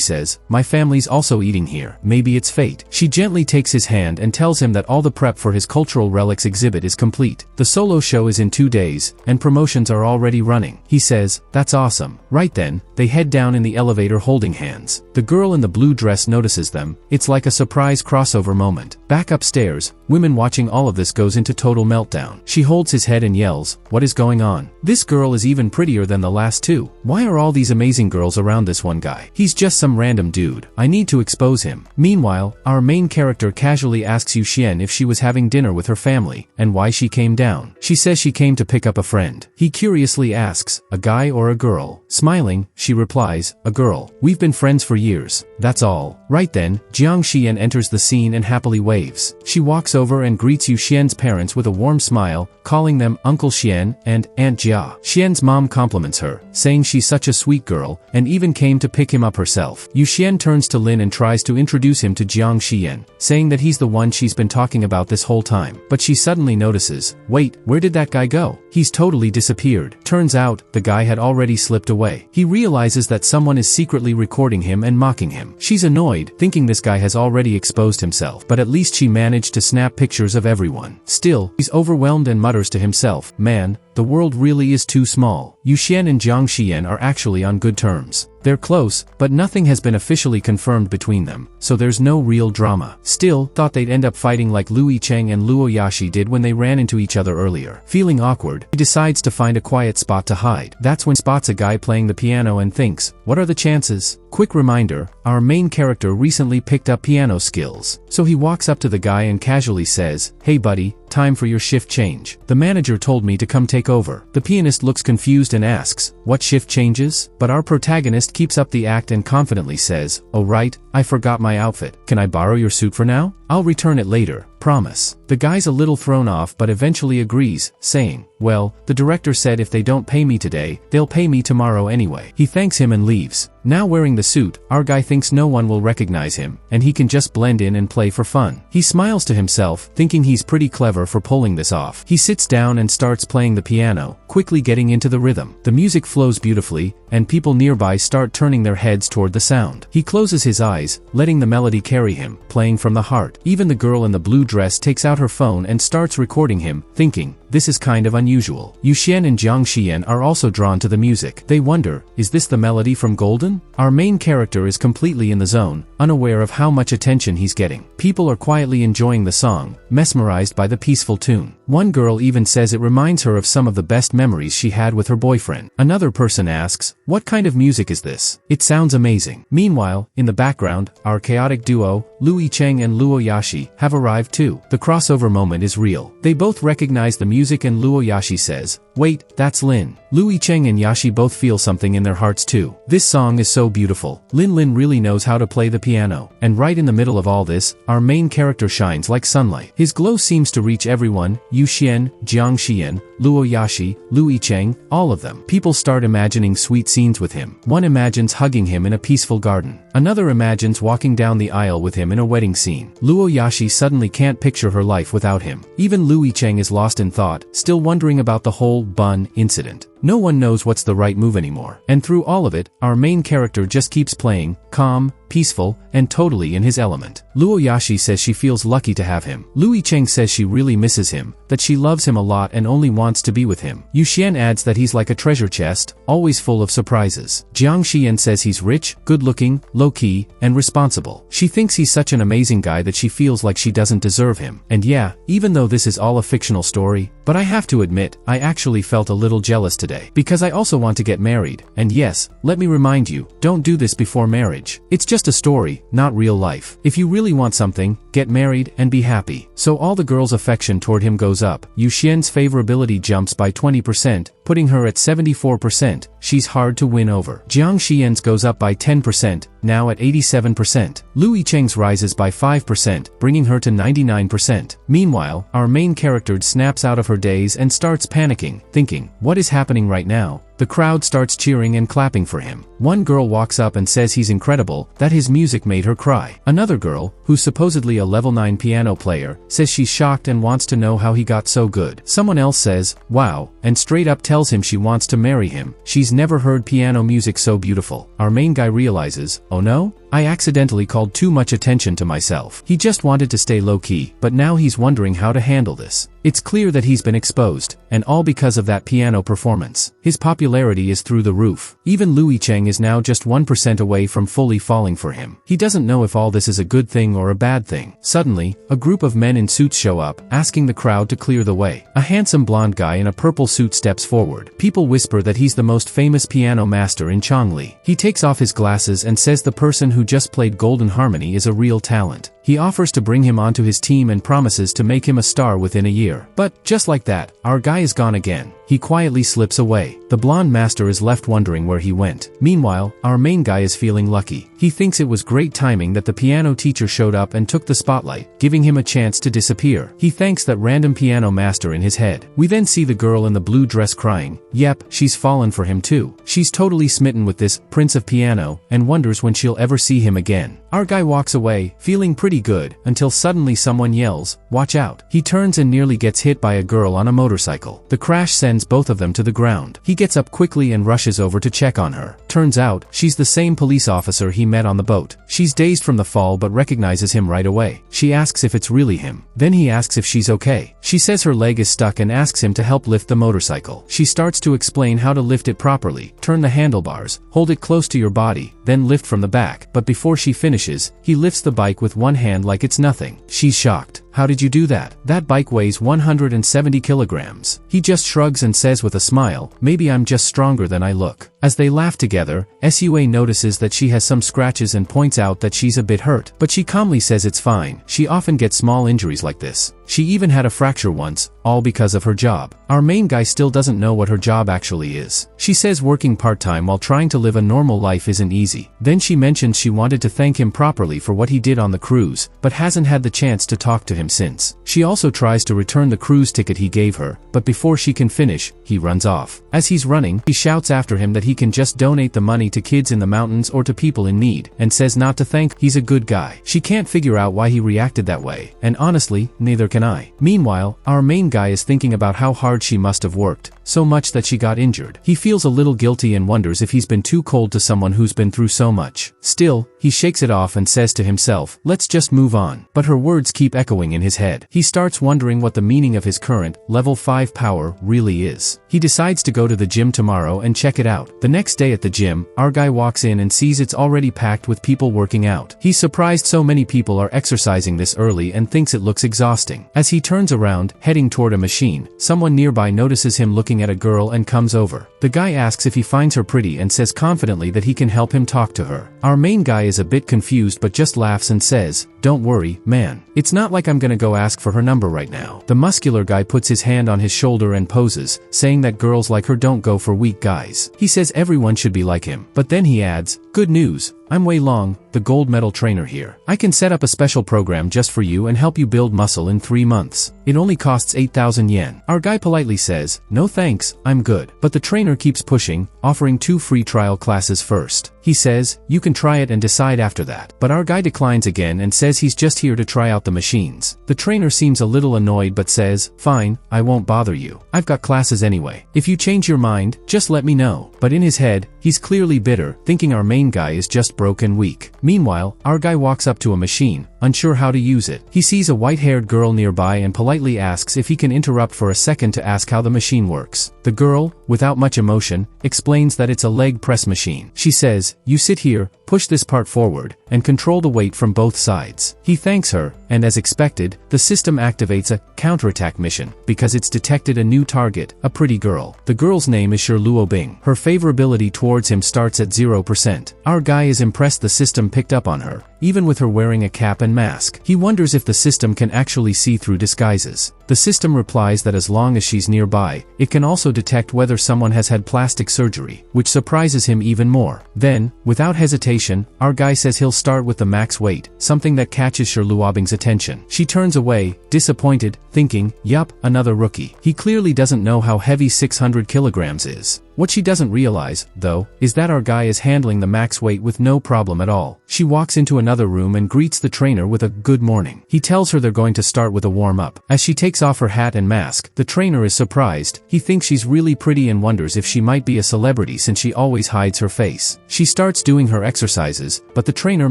says, my family's also eating here. Maybe it's fate. She gently takes his hand and tells him that all the prep for his cultural relics exhibit is complete. The solo show is in 2 days, and promotions are already running. He says, that's awesome. Right then, they head down in the elevator holding hands. The girl in the blue dress notices them. It's like a surprise crossover moment. Back upstairs, women watching all of this goes into total meltdown. She holds his head and yells, what is going on? This girl is even prettier than the last two. Why are all these amazing girls around this one guy? He's just some random dude. I need to expose him. Meanwhile, our main character casually asks Yu Xian if she was having dinner with her family, and why she came down. She says she came to pick up a friend. He curiously asks, a guy or a girl? Smiling, she replies, a girl. We've been friends for years. That's all. Right then, Jiang Xian enters the scene and happily waves. She walks over and greets Yu Xian's parents with a warm smile, calling them Uncle Xian and Aunt Jia. Xian's mom compliments her, saying she's such a sweet girl, and even came to pick him up herself. Yu Xian turns to Lin and tries to introduce him to Jiang Xian, saying that he's the one she's been talking about this whole time. But she suddenly notices, wait, where did that guy go? He's totally disappeared. Turns out, the guy had already slipped away. He realizes that someone is secretly recording him and mocking him. She's annoyed, thinking this guy has already exposed himself, but at least she managed to snap pictures of everyone. Still, he's overwhelmed and mutters to himself, man, the world really is too small. Yu Xian and Jiang Xian are actually on good terms. They're close, but nothing has been officially confirmed between them, so there's no real drama. Still, thought they'd end up fighting like Lu Yicheng and Luo Yashi did when they ran into each other earlier. Feeling awkward, he decides to find a quiet spot to hide. That's when spots a guy playing the piano and thinks, what are the chances? Quick reminder, our main character recently picked up piano skills. So he walks up to the guy and casually says, hey buddy, time for your shift change. The manager told me to come take over. The pianist looks confused and asks, what shift changes? But our protagonist keeps up the act and confidently says, oh right, I forgot my outfit. Can I borrow your suit for now? I'll return it later, promise. The guy's a little thrown off but eventually agrees, saying, well, the director said if they don't pay me today, they'll pay me tomorrow anyway. He thanks him and leaves. Now wearing the suit, our guy thinks no one will recognize him, and he can just blend in and play for fun. He smiles to himself, thinking he's pretty clever for pulling this off. He sits down and starts playing the piano, quickly getting into the rhythm. The music flows beautifully, and people nearby start turning their heads toward the sound. He closes his eyes, letting the melody carry him, playing from the heart. Even the girl in the blue dress takes out her phone and starts recording him, thinking, this is kind of unusual. Yu Xian and Jiang Xian are also drawn to the music. They wonder, is this the melody from Golden? Our main character is completely in the zone, unaware of how much attention he's getting. People are quietly enjoying the song, mesmerized by the peaceful tune. One girl even says it reminds her of some of the best memories she had with her boyfriend. Another person asks, what kind of music is this? It sounds amazing. Meanwhile, in the background, our chaotic duo, Lu Yicheng and Luo Yashi, have arrived too. The crossover moment is real. They both recognize the music and Luo Yashi says, wait, that's Lin. Lu Yicheng and Yashi both feel something in their hearts too. This song is so beautiful. Lin really knows how to play the piano. And right in the middle of all this, our main character shines like sunlight. His glow seems to reach everyone, Yu Xian, Jiang Xian, Luo Yashi, Lu Yicheng, all of them. People start imagining sweet scenes with him. One imagines hugging him in a peaceful garden. Another imagines walking down the aisle with him in a wedding scene. Luo Yashi suddenly can't picture her life without him. Even Lu Yicheng is lost in thought, still wondering about the whole bun incident. No one knows what's the right move anymore. And through all of it, our main character just keeps playing, calm, peaceful, and totally in his element. Luo Yashi says she feels lucky to have him. Lu Yicheng says she really misses him, that she loves him a lot and only wants to be with him. Yu Xian adds that he's like a treasure chest, always full of surprises. Jiang Xian says he's rich, good-looking, low-key, and responsible. She thinks he's such an amazing guy that she feels like she doesn't deserve him. And yeah, even though this is all a fictional story, but I have to admit, I actually felt a little jealous today. Because I also want to get married. And yes, let me remind you, don't do this before marriage. It's just a story, not real life. If you really want something, get married and be happy. So all the girls' affection toward him goes up. Yu Xian's favorability jumps by 20%, putting her at 74%. She's hard to win over. Jiang Xian's goes up by 10%, now at 87%. Lu Yicheng's rises by 5%, bringing her to 99%. Meanwhile, our main character snaps out of her daze and starts panicking, thinking, what is happening right now? The crowd starts cheering and clapping for him. One girl walks up and says he's incredible, that his music made her cry. Another girl, who's supposedly a level 9 piano player, says she's shocked and wants to know how he got so good. Someone else says, wow, and straight up tells him she wants to marry him. She's never heard piano music so beautiful. Our main guy realizes, oh no? I accidentally called too much attention to myself. He just wanted to stay low-key, but now he's wondering how to handle this. It's clear that he's been exposed, and all because of that piano performance. His popularity is through the roof. Even Louis Cheng is now just 1% away from fully falling for him. He doesn't know if all this is a good thing or a bad thing. Suddenly, a group of men in suits show up, asking the crowd to clear the way. A handsome blonde guy in a purple suit steps forward. People whisper that he's the most famous piano master in Chongli. He takes off his glasses and says the person who just played Golden Harmony is a real talent. He offers to bring him onto his team and promises to make him a star within a year. But, just like that, our guy is gone again. He quietly slips away. The blonde master is left wondering where he went. Meanwhile, our main guy is feeling lucky. He thinks it was great timing that the piano teacher showed up and took the spotlight, giving him a chance to disappear. He thanks that random piano master in his head. We then see the girl in the blue dress crying. Yep, she's fallen for him too. She's totally smitten with this prince of piano and wonders when she'll ever see him again. Our guy walks away, feeling pretty good, until suddenly someone yells, "Watch out." He turns and nearly gets hit by a girl on a motorcycle. The crash sends both of them to the ground. He gets up quickly and rushes over to check on her. Turns out, she's the same police officer he met on the boat. She's dazed from the fall but recognizes him right away. She asks if it's really him. Then he asks if she's okay. She says her leg is stuck and asks him to help lift the motorcycle. She starts to explain how to lift it properly. Turn the handlebars, hold it close to your body, then lift from the back. But before she finishes, he lifts the bike with one hand like it's nothing. She's shocked. How did you do that? That bike weighs 170 kilograms. He just shrugs and says with a smile, maybe I'm just stronger than I look. As they laugh together, Sua notices that she has some scratches and points out that she's a bit hurt, but she calmly says it's fine. She often gets small injuries like this. She even had a fracture once, all because of her job. Our main guy still doesn't know what her job actually is. She says working part-time while trying to live a normal life isn't easy. Then she mentions she wanted to thank him properly for what he did on the cruise, but hasn't had the chance to talk to him since. She also tries to return the cruise ticket he gave her, but before she can finish, he runs off. As he's running, he shouts after him that he can just donate the money to kids in the mountains or to people in need, and says not to thank. He's a good guy. She can't figure out why he reacted that way, and honestly, neither can I. Meanwhile, our main guy is thinking about how hard she must have worked, so much that she got injured. He feels a little guilty and wonders if he's been too cold to someone who's been through so much. Still, he shakes it off and says to himself, let's just move on. But her words keep echoing in his head. He starts wondering what the meaning of his current, level 5 power, really is. He decides to go to the gym tomorrow and check it out. The next day at the gym, our guy walks in and sees it's already packed with people working out. He's surprised so many people are exercising this early and thinks it looks exhausting. As he turns around, heading toward a machine, someone nearby notices him looking at a girl and comes over. The guy asks if he finds her pretty and says confidently that he can help him talk to her. Our main guy is a bit confused but just laughs and says, don't worry, man. It's not like I'm gonna go ask for her number right now. The muscular guy puts his hand on his shoulder and poses, saying that girls like her don't go for weak guys. He says everyone should be like him. But then he adds, good news. I'm Wei Long, the gold medal trainer here. I can set up a special program just for you and help you build muscle in 3 months. It only costs 8,000 yen. Our guy politely says, no thanks, I'm good. But the trainer keeps pushing, offering 2 free trial classes first. He says, you can try it and decide after that. But our guy declines again and says he's just here to try out the machines. The trainer seems a little annoyed but says, fine, I won't bother you. I've got classes anyway. If you change your mind, just let me know. But in his head, he's clearly bitter, thinking our main guy is just broke and weak. Meanwhile, our guy walks up to a machine, unsure how to use it. He sees a white-haired girl nearby and politely asks if he can interrupt for a second to ask how the machine works. The girl, without much emotion, explains that it's a leg press machine. She says, you sit here, push this part forward, and control the weight from both sides. He thanks her, and as expected, the system activates a counterattack mission, because it's detected a new target, a pretty girl. The girl's name is Luo Bing. Her favorability towards him starts at 0%. Our guy is impressed the system picked up on her, even with her wearing a cap and mask. He wonders if the system can actually see through disguises. The system replies that as long as she's nearby, it can also detect whether someone has had plastic surgery, which surprises him even more. Then, without hesitation, our guy says he'll start with the max weight, something that catches Luobing's attention. She turns away, disappointed, thinking, yup, another rookie. He clearly doesn't know how heavy 600 kilograms is. What she doesn't realize, though, is that our guy is handling the max weight with no problem at all. She walks into another room and greets the trainer with a good morning. He tells her they're going to start with a warm-up. As she takes takes off her hat and mask. The trainer is surprised. He thinks she's really pretty and wonders if she might be a celebrity since she always hides her face. She starts doing her exercises, but the trainer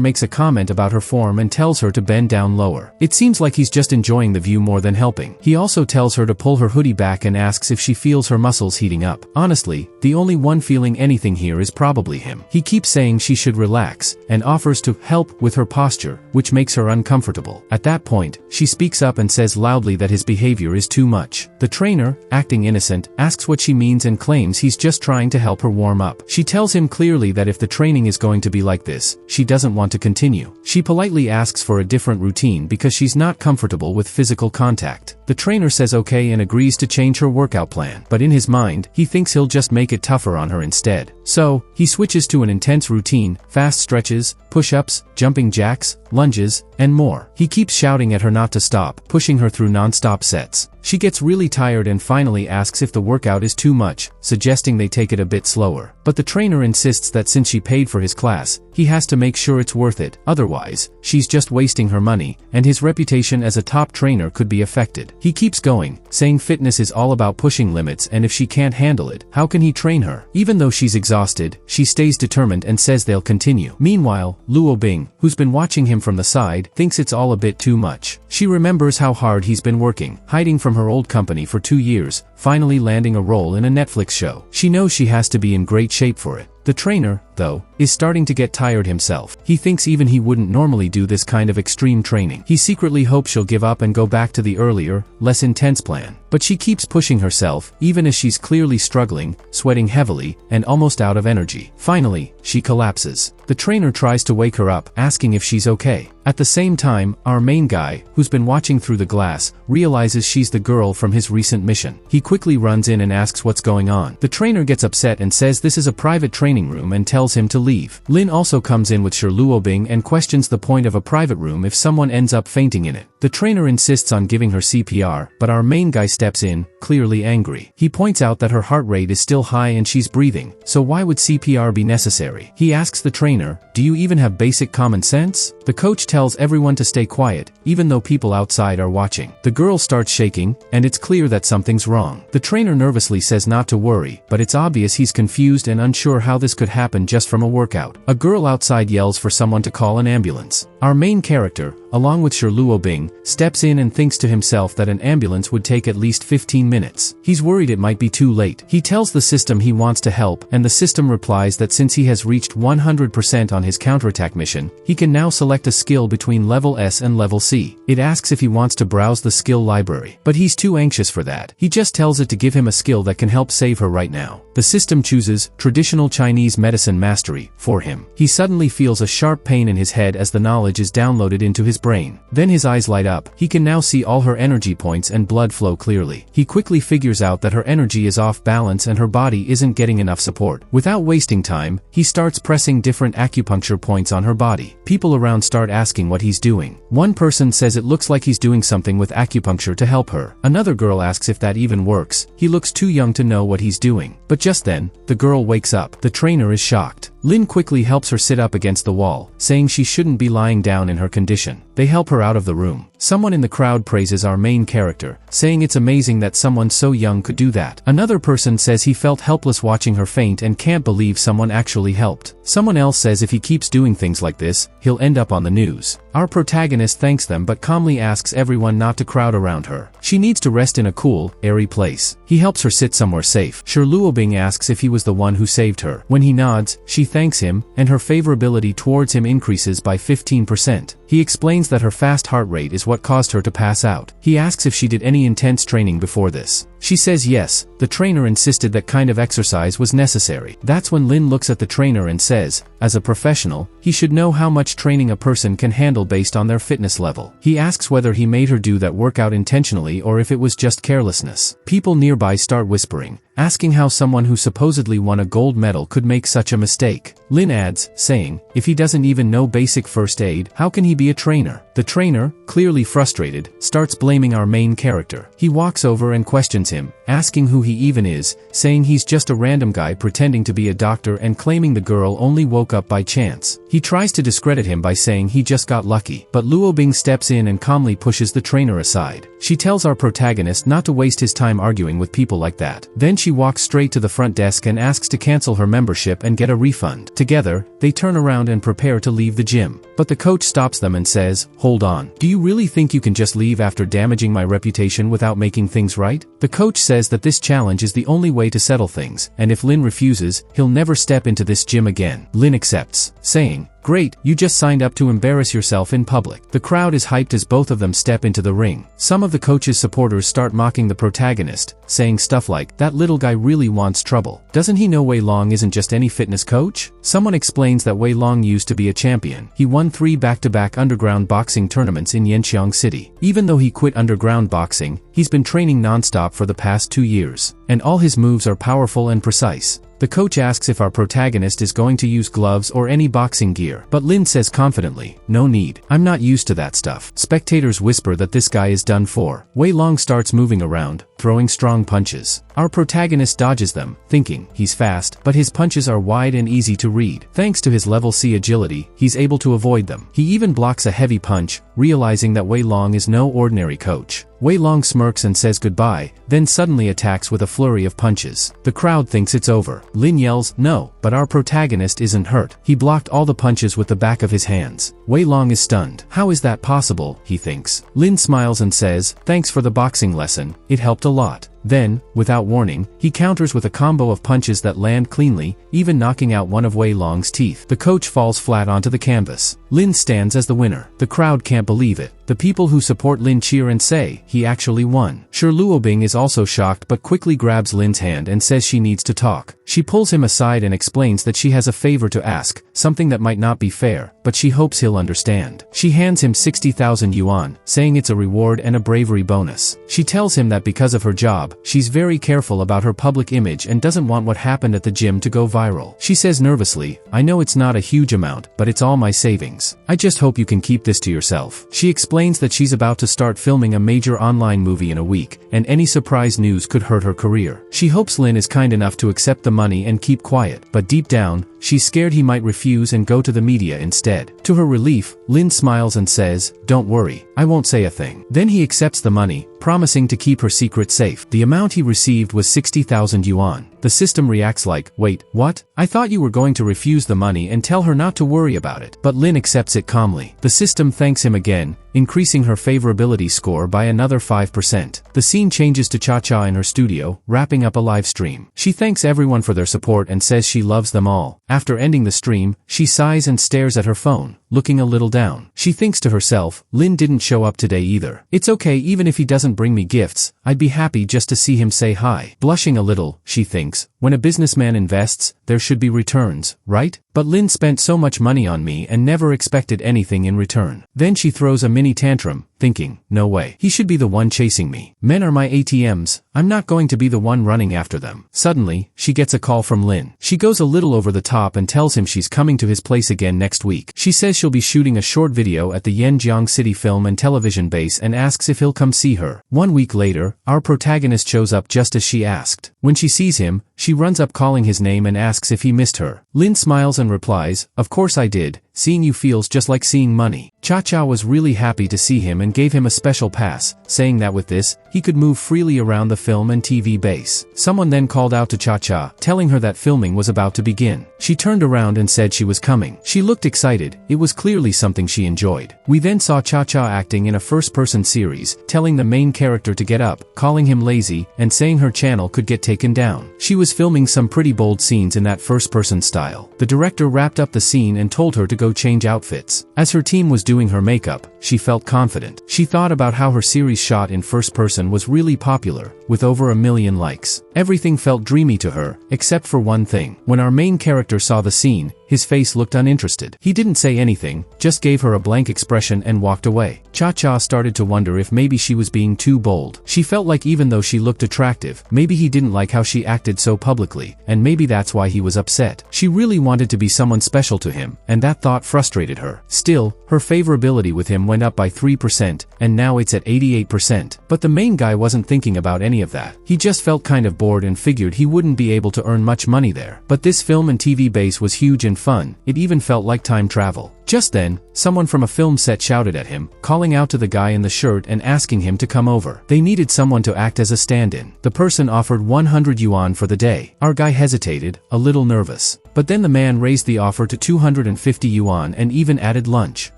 makes a comment about her form and tells her to bend down lower. It seems like he's just enjoying the view more than helping. He also tells her to pull her hoodie back and asks if she feels her muscles heating up. Honestly, the only one feeling anything here is probably him. He keeps saying she should relax, and offers to help with her posture, which makes her uncomfortable. At that point, she speaks up and says loudly that his behavior is too much. The trainer, acting innocent, asks what she means and claims he's just trying to help her warm up. She tells him clearly that if the training is going to be like this, she doesn't want to continue. She politely asks for a different routine because she's not comfortable with physical contact. The trainer says okay and agrees to change her workout plan, but in his mind, he thinks he'll just make it tougher on her instead. So, he switches to an intense routine, fast stretches, push-ups, jumping jacks, lunges, and more. He keeps shouting at her not to stop, pushing her through non-stop sets. She gets really tired and finally asks if the workout is too much, suggesting they take it a bit slower. But the trainer insists that since she paid for his class, he has to make sure it's worth it, otherwise, she's just wasting her money, and his reputation as a top trainer could be affected. He keeps going, saying fitness is all about pushing limits and if she can't handle it, how can he train her? Even though she's exhausted, she stays determined and says they'll continue. Meanwhile, Luo Bing, who's been watching him from the side, thinks it's all a bit too much. She remembers how hard he's been working, hiding from her old company for 2 years, finally landing a role in a Netflix show. She knows she has to be in great shape for it. The trainer, though, is starting to get tired himself. He thinks even he wouldn't normally do this kind of extreme training. He secretly hopes she'll give up and go back to the earlier, less intense plan. But she keeps pushing herself, even as she's clearly struggling, sweating heavily, and almost out of energy. Finally, she collapses. The trainer tries to wake her up, asking if she's okay. At the same time, our main guy, who's been watching through the glass, realizes she's the girl from his recent mission. He quickly runs in and asks what's going on. The trainer gets upset and says this is a private training room and tells him to leave. Lin also comes in with Luo Bing and questions the point of a private room if someone ends up fainting in it. The trainer insists on giving her CPR, but our main guy steps in, clearly angry. He points out that her heart rate is still high and she's breathing, so why would CPR be necessary? He asks the trainer, do you even have basic common sense? The coach tells everyone to stay quiet, even though people outside are watching. The girl starts shaking, and it's clear that something's wrong. The trainer nervously says not to worry, but it's obvious he's confused and unsure how this could happen just from a workout. A girl outside yells for someone to call an ambulance. Our main character, along with Luo Bing, steps in and thinks to himself that an ambulance would take at least 15 minutes. He's worried it might be too late. He tells the system he wants to help, and the system replies that since he has reached 100% on his counterattack mission, he can now select a skill between level S and level C. It asks if he wants to browse the skill library, but he's too anxious for that. He just tells it to give him a skill that can help save her right now. The system chooses traditional Chinese medicine mastery for him. He suddenly feels a sharp pain in his head as the knowledge is downloaded into his brain. Then his eyes light up. He can now see all her energy points and blood flow clearly. He quickly figures out that her energy is off balance and her body isn't getting enough support. Without wasting time, he starts pressing different acupuncture points on her body. People around start asking what he's doing. One person says it looks like he's doing something with acupuncture to help her. Another girl asks if that even works. He looks too young to know what he's doing. But just then, the girl wakes up. The trainer is shocked. Lin quickly helps her sit up against the wall, saying she shouldn't be lying down in her condition. They help her out of the room. Someone in the crowd praises our main character, saying it's amazing that someone so young could do that. Another person says he felt helpless watching her faint and can't believe someone actually helped. Someone else says if he keeps doing things like this, he'll end up on the news. Our protagonist thanks them but calmly asks everyone not to crowd around her. She needs to rest in a cool, airy place. He helps her sit somewhere safe. Luo Bing asks if he was the one who saved her. When he nods, she thanks him, and her favorability towards him increases by 15%. He explains that her fast heart rate is what caused her to pass out. He asks if she did any intense training before this. She says yes. The trainer insisted that kind of exercise was necessary. That's when Lin looks at the trainer and says, as a professional, he should know how much training a person can handle based on their fitness level. He asks whether he made her do that workout intentionally or if it was just carelessness. People nearby start whispering, asking how someone who supposedly won a gold medal could make such a mistake. Lin adds, saying, if he doesn't even know basic first aid, how can he be a trainer? The trainer, clearly frustrated, starts blaming our main character. He walks over and questions him, asking who he even is, saying he's just a random guy pretending to be a doctor and claiming the girl only woke up by chance. He tries to discredit him by saying he just got lucky, but Luo Bing steps in and calmly pushes the trainer aside. She tells our protagonist not to waste his time arguing with people like that. Then she walks straight to the front desk and asks to cancel her membership and get a refund. Together, they turn around and prepare to leave the gym. But the coach stops them and says, hold on. Do you really think you can just leave after damaging my reputation without making things right? The coach says that this challenge is the only way to settle things, and if Lin refuses, he'll never step into this gym again. Lin accepts, saying, great, you just signed up to embarrass yourself in public. The crowd is hyped as both of them step into the ring. Some of the coach's supporters start mocking the protagonist, saying stuff like, that little guy really wants trouble. Doesn't he know Wei Long isn't just any fitness coach? Someone explains that Wei Long used to be a champion. He won 3 back-to-back underground boxing tournaments in Yanxiang City. Even though he quit underground boxing, he's been training non-stop for the past 2 years. And all his moves are powerful and precise. The coach asks if our protagonist is going to use gloves or any boxing gear, but Lin says confidently, no need, I'm not used to that stuff. Spectators whisper that this guy is done for. Wei Long starts moving around, throwing strong punches. Our protagonist dodges them, thinking he's fast, but his punches are wide and easy to read. Thanks to his level C agility, he's able to avoid them. He even blocks a heavy punch, realizing that Wei Long is no ordinary coach. Wei Long smirks and says goodbye, then suddenly attacks with a flurry of punches. The crowd thinks it's over. Lin yells, no, but our protagonist isn't hurt. He blocked all the punches with the back of his hands. Wei Long is stunned. How is that possible, he thinks. Lin smiles and says, thanks for the boxing lesson, it helped a lot. Then, without warning, he counters with a combo of punches that land cleanly, even knocking out one of Wei Long's teeth. The coach falls flat onto the canvas. Lin stands as the winner. The crowd can't believe it. The people who support Lin cheer and say, he actually won. Sure, Luo Bing is also shocked but quickly grabs Lin's hand and says she needs to talk. She pulls him aside and explains that she has a favor to ask, something that might not be fair, but she hopes he'll understand. She hands him 60,000 yuan, saying it's a reward and a bravery bonus. She tells him that because of her job, she's very careful about her public image and doesn't want what happened at the gym to go viral. She says nervously, I know it's not a huge amount, but it's all my savings. I just hope you can keep this to yourself. She explains that she's about to start filming a major online movie in a week, and any surprise news could hurt her career. She hopes Lin is kind enough to accept the money and keep quiet, but deep down, she's scared he might refuse and go to the media instead. To her relief, Lin smiles and says, don't worry, I won't say a thing. Then he accepts the money, promising to keep her secret safe. The amount he received was 60,000 yuan. The system reacts like, wait, what? I thought you were going to refuse the money and tell her not to worry about it. But Lin accepts it calmly. The system thanks him again, increasing her favorability score by another 5%. The scene changes to Cha-Cha in her studio, wrapping up a live stream. She thanks everyone for their support and says she loves them all. After ending the stream, she sighs and stares at her phone, looking a little down. She thinks to herself, Lin didn't show up today either. It's okay even if he doesn't bring me gifts, I'd be happy just to see him say hi. Blushing a little, she thinks, when a businessman invests, there should be returns, right? But Lin spent so much money on me and never expected anything in return. Then she throws a mini tantrum, thinking, no way. He should be the one chasing me. Men are my ATMs, I'm not going to be the one running after them. Suddenly, she gets a call from Lin. She goes a little over the top and tells him she's coming to his place again next week. She says she'll be shooting a short video at the Yanjiang City Film and Television base and asks if he'll come see her. 1 week later, our protagonist shows up just as she asked. When she sees him, she runs up calling his name and asks if he missed her. Lin smiles and replies, of course I did. Seeing you feels just like seeing money. Cha-Cha was really happy to see him and gave him a special pass, saying that with this, he could move freely around the film and TV base. Someone then called out to Cha-Cha, telling her that filming was about to begin. She turned around and said she was coming. She looked excited. It was clearly something she enjoyed. We then saw Cha-Cha acting in a first-person series, telling the main character to get up, calling him lazy, and saying her channel could get taken down. She was filming some pretty bold scenes in that first-person style. The director wrapped up the scene and told her to go change outfits. As her team was doing her makeup, she felt confident. She thought about how her series shot in first person was really popular, with over 1 million likes. Everything felt dreamy to her, except for one thing. When our main character saw the scene, his face looked uninterested. He didn't say anything, just gave her a blank expression and walked away. Cha-Cha started to wonder if maybe she was being too bold. She felt like even though she looked attractive, maybe he didn't like how she acted so publicly, and maybe that's why he was upset. She really wanted to be someone special to him, and that thought frustrated her. Still, her favorability with him went up by 3%, and now it's at 88%. But the main guy wasn't thinking about any of that. He just felt kind of bored and figured he wouldn't be able to earn much money there. But this film and TV base was huge and fun. It even felt like time travel. Just then, someone from a film set shouted at him, calling out to the guy in the shirt and asking him to come over. They needed someone to act as a stand-in. The person offered 100 yuan for the day. Our guy hesitated, a little nervous. But then the man raised the offer to 250 yuan and even added lunch.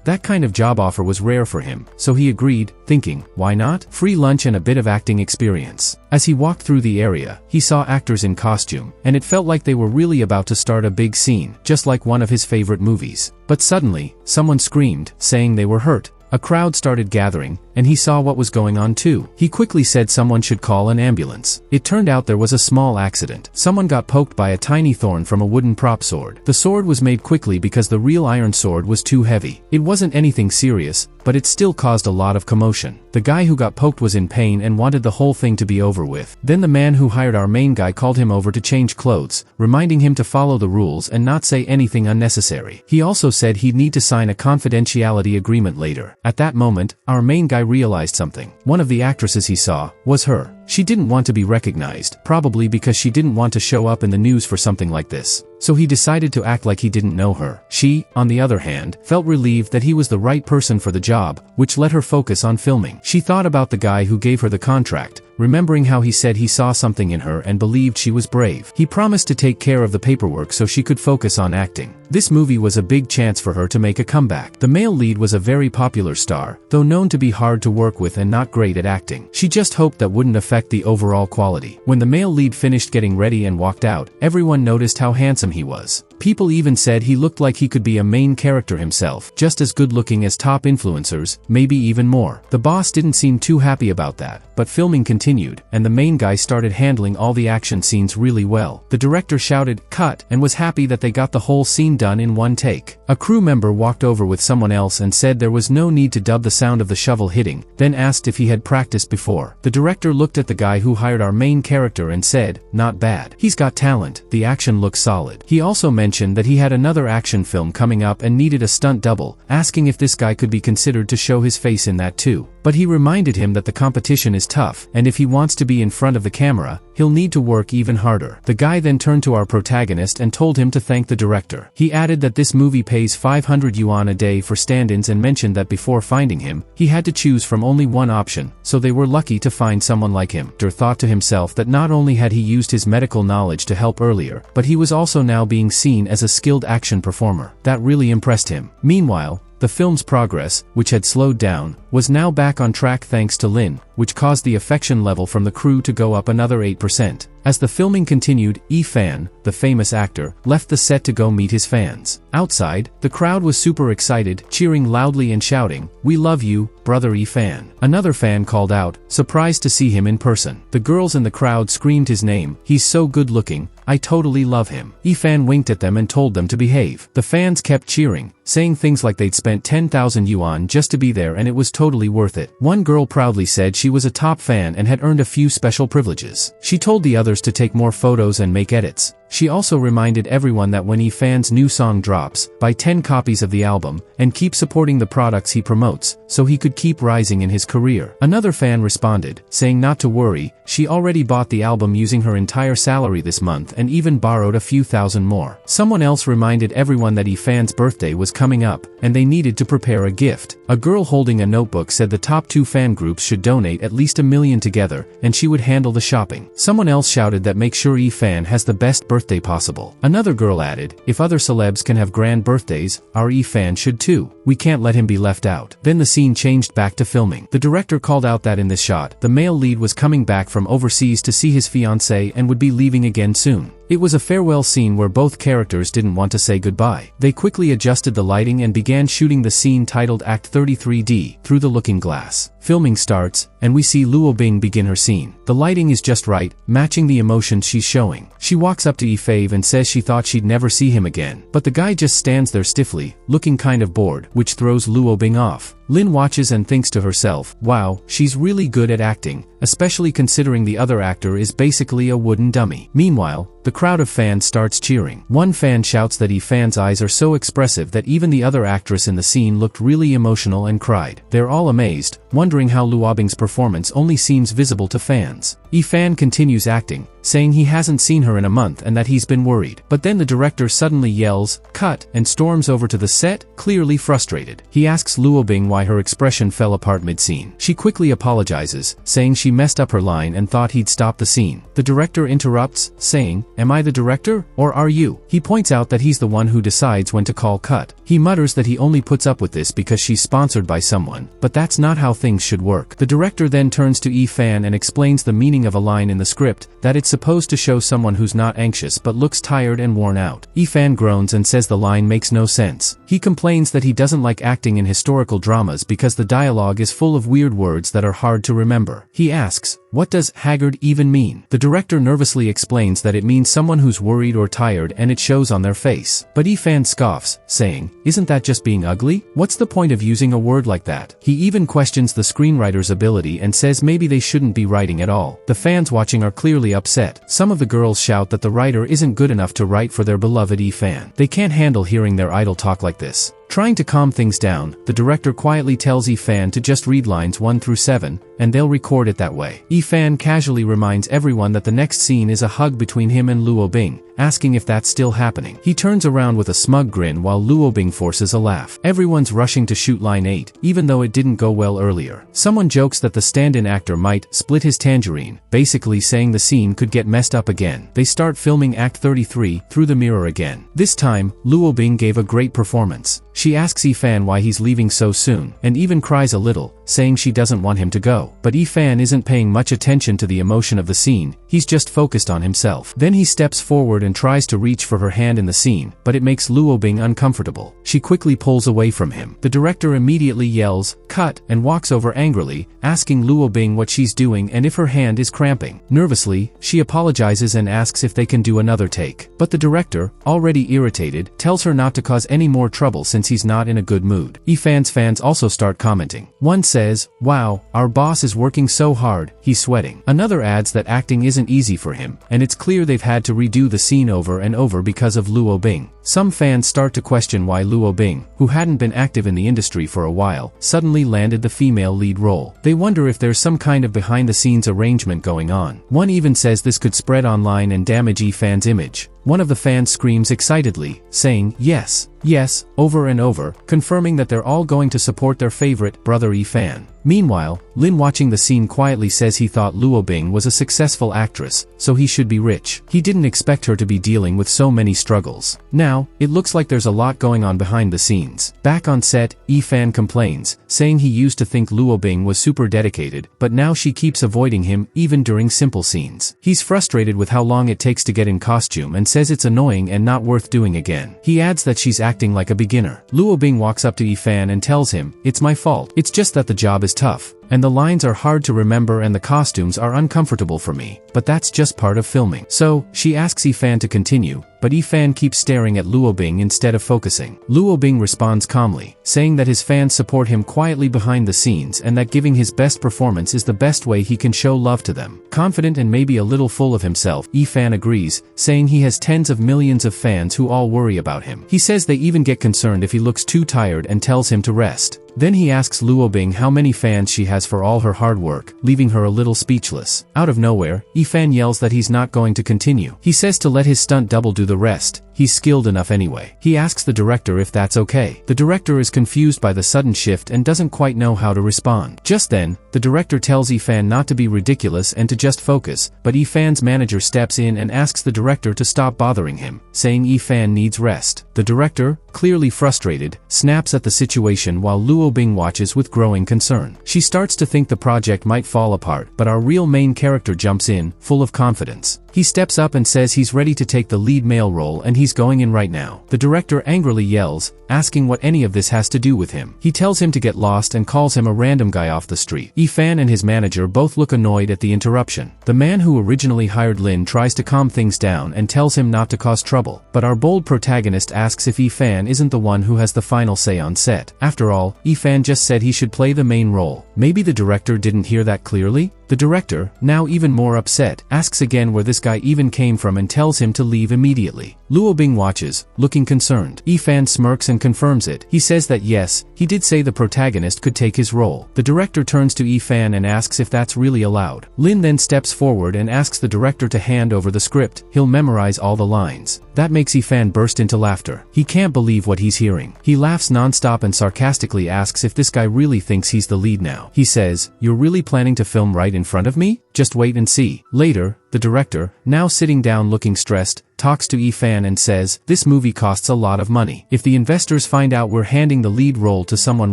That kind of job offer was rare for him, so he agreed, thinking, why not? Free lunch and a bit of acting experience. As he walked through the area, he saw actors in costume, and it felt like they were really about to start a big scene, just like one of his favorite movies. But suddenly, someone screamed, saying they were hurt. A crowd started gathering, and he saw what was going on too. He quickly said someone should call an ambulance. It turned out there was a small accident. Someone got poked by a tiny thorn from a wooden prop sword. The sword was made quickly because the real iron sword was too heavy. It wasn't anything serious, but it still caused a lot of commotion. The guy who got poked was in pain and wanted the whole thing to be over with. Then the man who hired our main guy called him over to change clothes, reminding him to follow the rules and not say anything unnecessary. He also said he'd need to sign a confidentiality agreement later. At that moment, our main guy realized something. One of the actresses he saw was her. She didn't want to be recognized, probably because she didn't want to show up in the news for something like this. So he decided to act like he didn't know her. She, on the other hand, felt relieved that he was the right person for the job, which let her focus on filming. She thought about the guy who gave her the contract, remembering how he said he saw something in her and believed she was brave. He promised to take care of the paperwork so she could focus on acting. This movie was a big chance for her to make a comeback. The male lead was a very popular star, though known to be hard to work with and not great at acting. She just hoped that wouldn't affect the overall quality. When the male lead finished getting ready and walked out, everyone noticed how handsome he was. People even said he looked like he could be a main character himself, just as good looking as top influencers, maybe even more. The boss didn't seem too happy about that, but filming continued, and the main guy started handling all the action scenes really well. The director shouted, "Cut," and was happy that they got the whole scene done in one take. A crew member walked over with someone else and said there was no need to dub the sound of the shovel hitting, then asked if he had practiced before. The director looked at the guy who hired our main character and said, "Not bad. He's got talent. The action looks solid." He also mentioned that he had another action film coming up and needed a stunt double, asking if this guy could be considered to show his face in that too. But he reminded him that the competition is tough, and if he wants to be in front of the camera, he'll need to work even harder. The guy then turned to our protagonist and told him to thank the director. He added that this movie pays 500 yuan a day for stand-ins and mentioned that before finding him, he had to choose from only one option, so they were lucky to find someone like him. Der thought to himself that not only had he used his medical knowledge to help earlier, but he was also now being seen as a skilled action performer. That really impressed him. Meanwhile, the film's progress, which had slowed down, was now back on track thanks to Lin, which caused the affection level from the crew to go up another 8%. As the filming continued, Fan, the famous actor, left the set to go meet his fans. Outside, the crowd was super excited, cheering loudly and shouting, "We love you, brother Fan." Another fan called out, surprised to see him in person. The girls in the crowd screamed his name, "He's so good looking, I totally love him." Fan winked at them and told them to behave. The fans kept cheering, saying things like they'd spent 10,000 yuan just to be there and it was totally worth it. One girl proudly said she was a top fan and had earned a few special privileges. She told the others to take more photos and make edits. She also reminded everyone that when Fan's new song drops, buy 10 copies of the album, and keep supporting the products he promotes, so he could keep rising in his career. Another fan responded, saying not to worry, she already bought the album using her entire salary this month and even borrowed a few thousand more. Someone else reminded everyone that Fan's birthday was coming up, and they needed to prepare a gift. A girl holding a notebook said the top 2 fan groups should donate at least $1 million together, and she would handle the shopping. Someone else shouted that make sure Fan has the best birthday possible. Another girl added, if other celebs can have grand birthdays, our Fan should too. We can't let him be left out. Then the scene changed back to filming. The director called out that in this shot, the male lead was coming back from overseas to see his fiancée and would be leaving again soon. It was a farewell scene where both characters didn't want to say goodbye. They quickly adjusted the lighting and began shooting the scene titled Act 33D through the looking glass. Filming starts, and we see Luo Bing begin her scene. The lighting is just right, matching the emotions she's showing. She walks up to Yifei and says she thought she'd never see him again. But the guy just stands there stiffly, looking kind of bored, which throws Luo Bing off. Lin watches and thinks to herself, wow, she's really good at acting, especially considering the other actor is basically a wooden dummy. Meanwhile, the crowd of fans starts cheering. One fan shouts that Yifan's eyes are so expressive that even the other actress in the scene looked really emotional and cried. They're all amazed, wondering how Luo Bing's performance only seems visible to fans. Yifan continues acting, saying he hasn't seen her in a month and that he's been worried. But then the director suddenly yells, "Cut," and storms over to the set, clearly frustrated. He asks Luo Bing why her expression fell apart mid-scene. She quickly apologizes, saying she messed up her line and thought he'd stop the scene. The director interrupts, saying, "Am I the director, or are you?" He points out that he's the one who decides when to call cut. He mutters that he only puts up with this because she's sponsored by someone, but that's not how things should work. The director then turns to Yifan and explains the meaning of a line in the script, that it's supposed to show someone who's not anxious but looks tired and worn out. Yifan groans and says the line makes no sense. He complains that he doesn't like acting in historical dramas because the dialogue is full of weird words that are hard to remember. He asks, "What does haggard even mean?" The director nervously explains that it means someone who's worried or tired and it shows on their face. But Yifan scoffs, saying, "Isn't that just being ugly? What's the point of using a word like that?" He even questions the screenwriter's ability and says maybe they shouldn't be writing at all. The fans watching are clearly upset. Some of the girls shout that the writer isn't good enough to write for their beloved Yifan. They can't handle hearing their idol talk like this. Trying to calm things down, the director quietly tells Yifan to just read lines 1 through 7, and they'll record it that way. Yifan casually reminds everyone that the next scene is a hug between him and Luo Bing, asking if that's still happening. He turns around with a smug grin while Luo Bing forces a laugh. Everyone's rushing to shoot line 8, even though it didn't go well earlier. Someone jokes that the stand-in actor might split his tangerine, basically saying the scene could get messed up again. They start filming Act 33 through the mirror again. This time, Luo Bing gave a great performance. She asks Yifan why he's leaving so soon, and even cries a little, saying she doesn't want him to go. But Yifan isn't paying much attention to the emotion of the scene, he's just focused on himself. Then he steps forward and tries to reach for her hand in the scene, but it makes Luo Bing uncomfortable. She quickly pulls away from him. The director immediately yells, "Cut," and walks over angrily, asking Luo Bing what she's doing and if her hand is cramping. Nervously, she apologizes and asks if they can do another take. But the director, already irritated, tells her not to cause any more trouble since he's not in a good mood. Yifan's fans also start commenting. One says, "Wow, our boss is working so hard, he's sweating." Another adds that acting isn't easy for him, and it's clear they've had to redo the scene over and over because of Luo Bing. Some fans start to question why Luo Bing, who hadn't been active in the industry for a while, suddenly landed the female lead role. They wonder if there's some kind of behind-the-scenes arrangement going on. One even says this could spread online and damage Yifan's image. One of the fans screams excitedly, saying, "Yes, yes," over and over, confirming that they're all going to support their favorite brother Yifan. Meanwhile, Lin watching the scene quietly says he thought Luo Bing was a successful actress, so he should be rich. He didn't expect her to be dealing with so many struggles. Now, it looks like there's a lot going on behind the scenes. Back on set, Yifan complains, saying he used to think Luo Bing was super dedicated, but now she keeps avoiding him even during simple scenes. He's frustrated with how long it takes to get in costume and says it's annoying and not worth doing again. He adds that she's acting like a beginner. Luo Bing walks up to Yifan and tells him, "It's my fault. It's just that the job is tough, and the lines are hard to remember and the costumes are uncomfortable for me, but that's just part of filming." So, she asks Yifan to continue, but Yifan keeps staring at Luo Bing instead of focusing. Luo Bing responds calmly, saying that his fans support him quietly behind the scenes and that giving his best performance is the best way he can show love to them. Confident and maybe a little full of himself, Yifan agrees, saying he has tens of millions of fans who all worry about him. He says they even get concerned if he looks too tired and tells him to rest. Then he asks Luo Bing how many fans she has for all her hard work, leaving her a little speechless. Out of nowhere, Yifan yells that he's not going to continue. He says to let his stunt double do the rest, he's skilled enough anyway. He asks the director if that's okay. The director is confused by the sudden shift and doesn't quite know how to respond. Just then, the director tells Yifan not to be ridiculous and to just focus, but Yifan's manager steps in and asks the director to stop bothering him, saying Yifan needs rest. The director, clearly frustrated, snaps at the situation while Luo Bing watches with growing concern. She starts to think the project might fall apart, but our real main character jumps in, full of confidence. He steps up and says he's ready to take the lead male role and he's going in right now. The director angrily yells, asking what any of this has to do with him. He tells him to get lost and calls him a random guy off the street. Yifan and his manager both look annoyed at the interruption. The man who originally hired Lin tries to calm things down and tells him not to cause trouble, but our bold protagonist asks if Yifan isn't the one who has the final say on set. After all, Yifan just said he should play the main role. Maybe the director didn't hear that clearly? The director, now even more upset, asks again where this guy even came from and tells him to leave immediately. Luo Bing watches, looking concerned. Yifan smirks and confirms it. He says that yes, he did say the protagonist could take his role. The director turns to Yifan and asks if that's really allowed. Lin then steps forward and asks the director to hand over the script. He'll memorize all the lines. That makes Yifan burst into laughter. He can't believe what he's hearing. He laughs nonstop and sarcastically asks if this guy really thinks he's the lead now. He says, "You're really planning to film right in front of me? Just wait and see." Later, the director, now sitting down looking stressed, talks to Yifan and says, "This movie costs a lot of money. If the investors find out we're handing the lead role to someone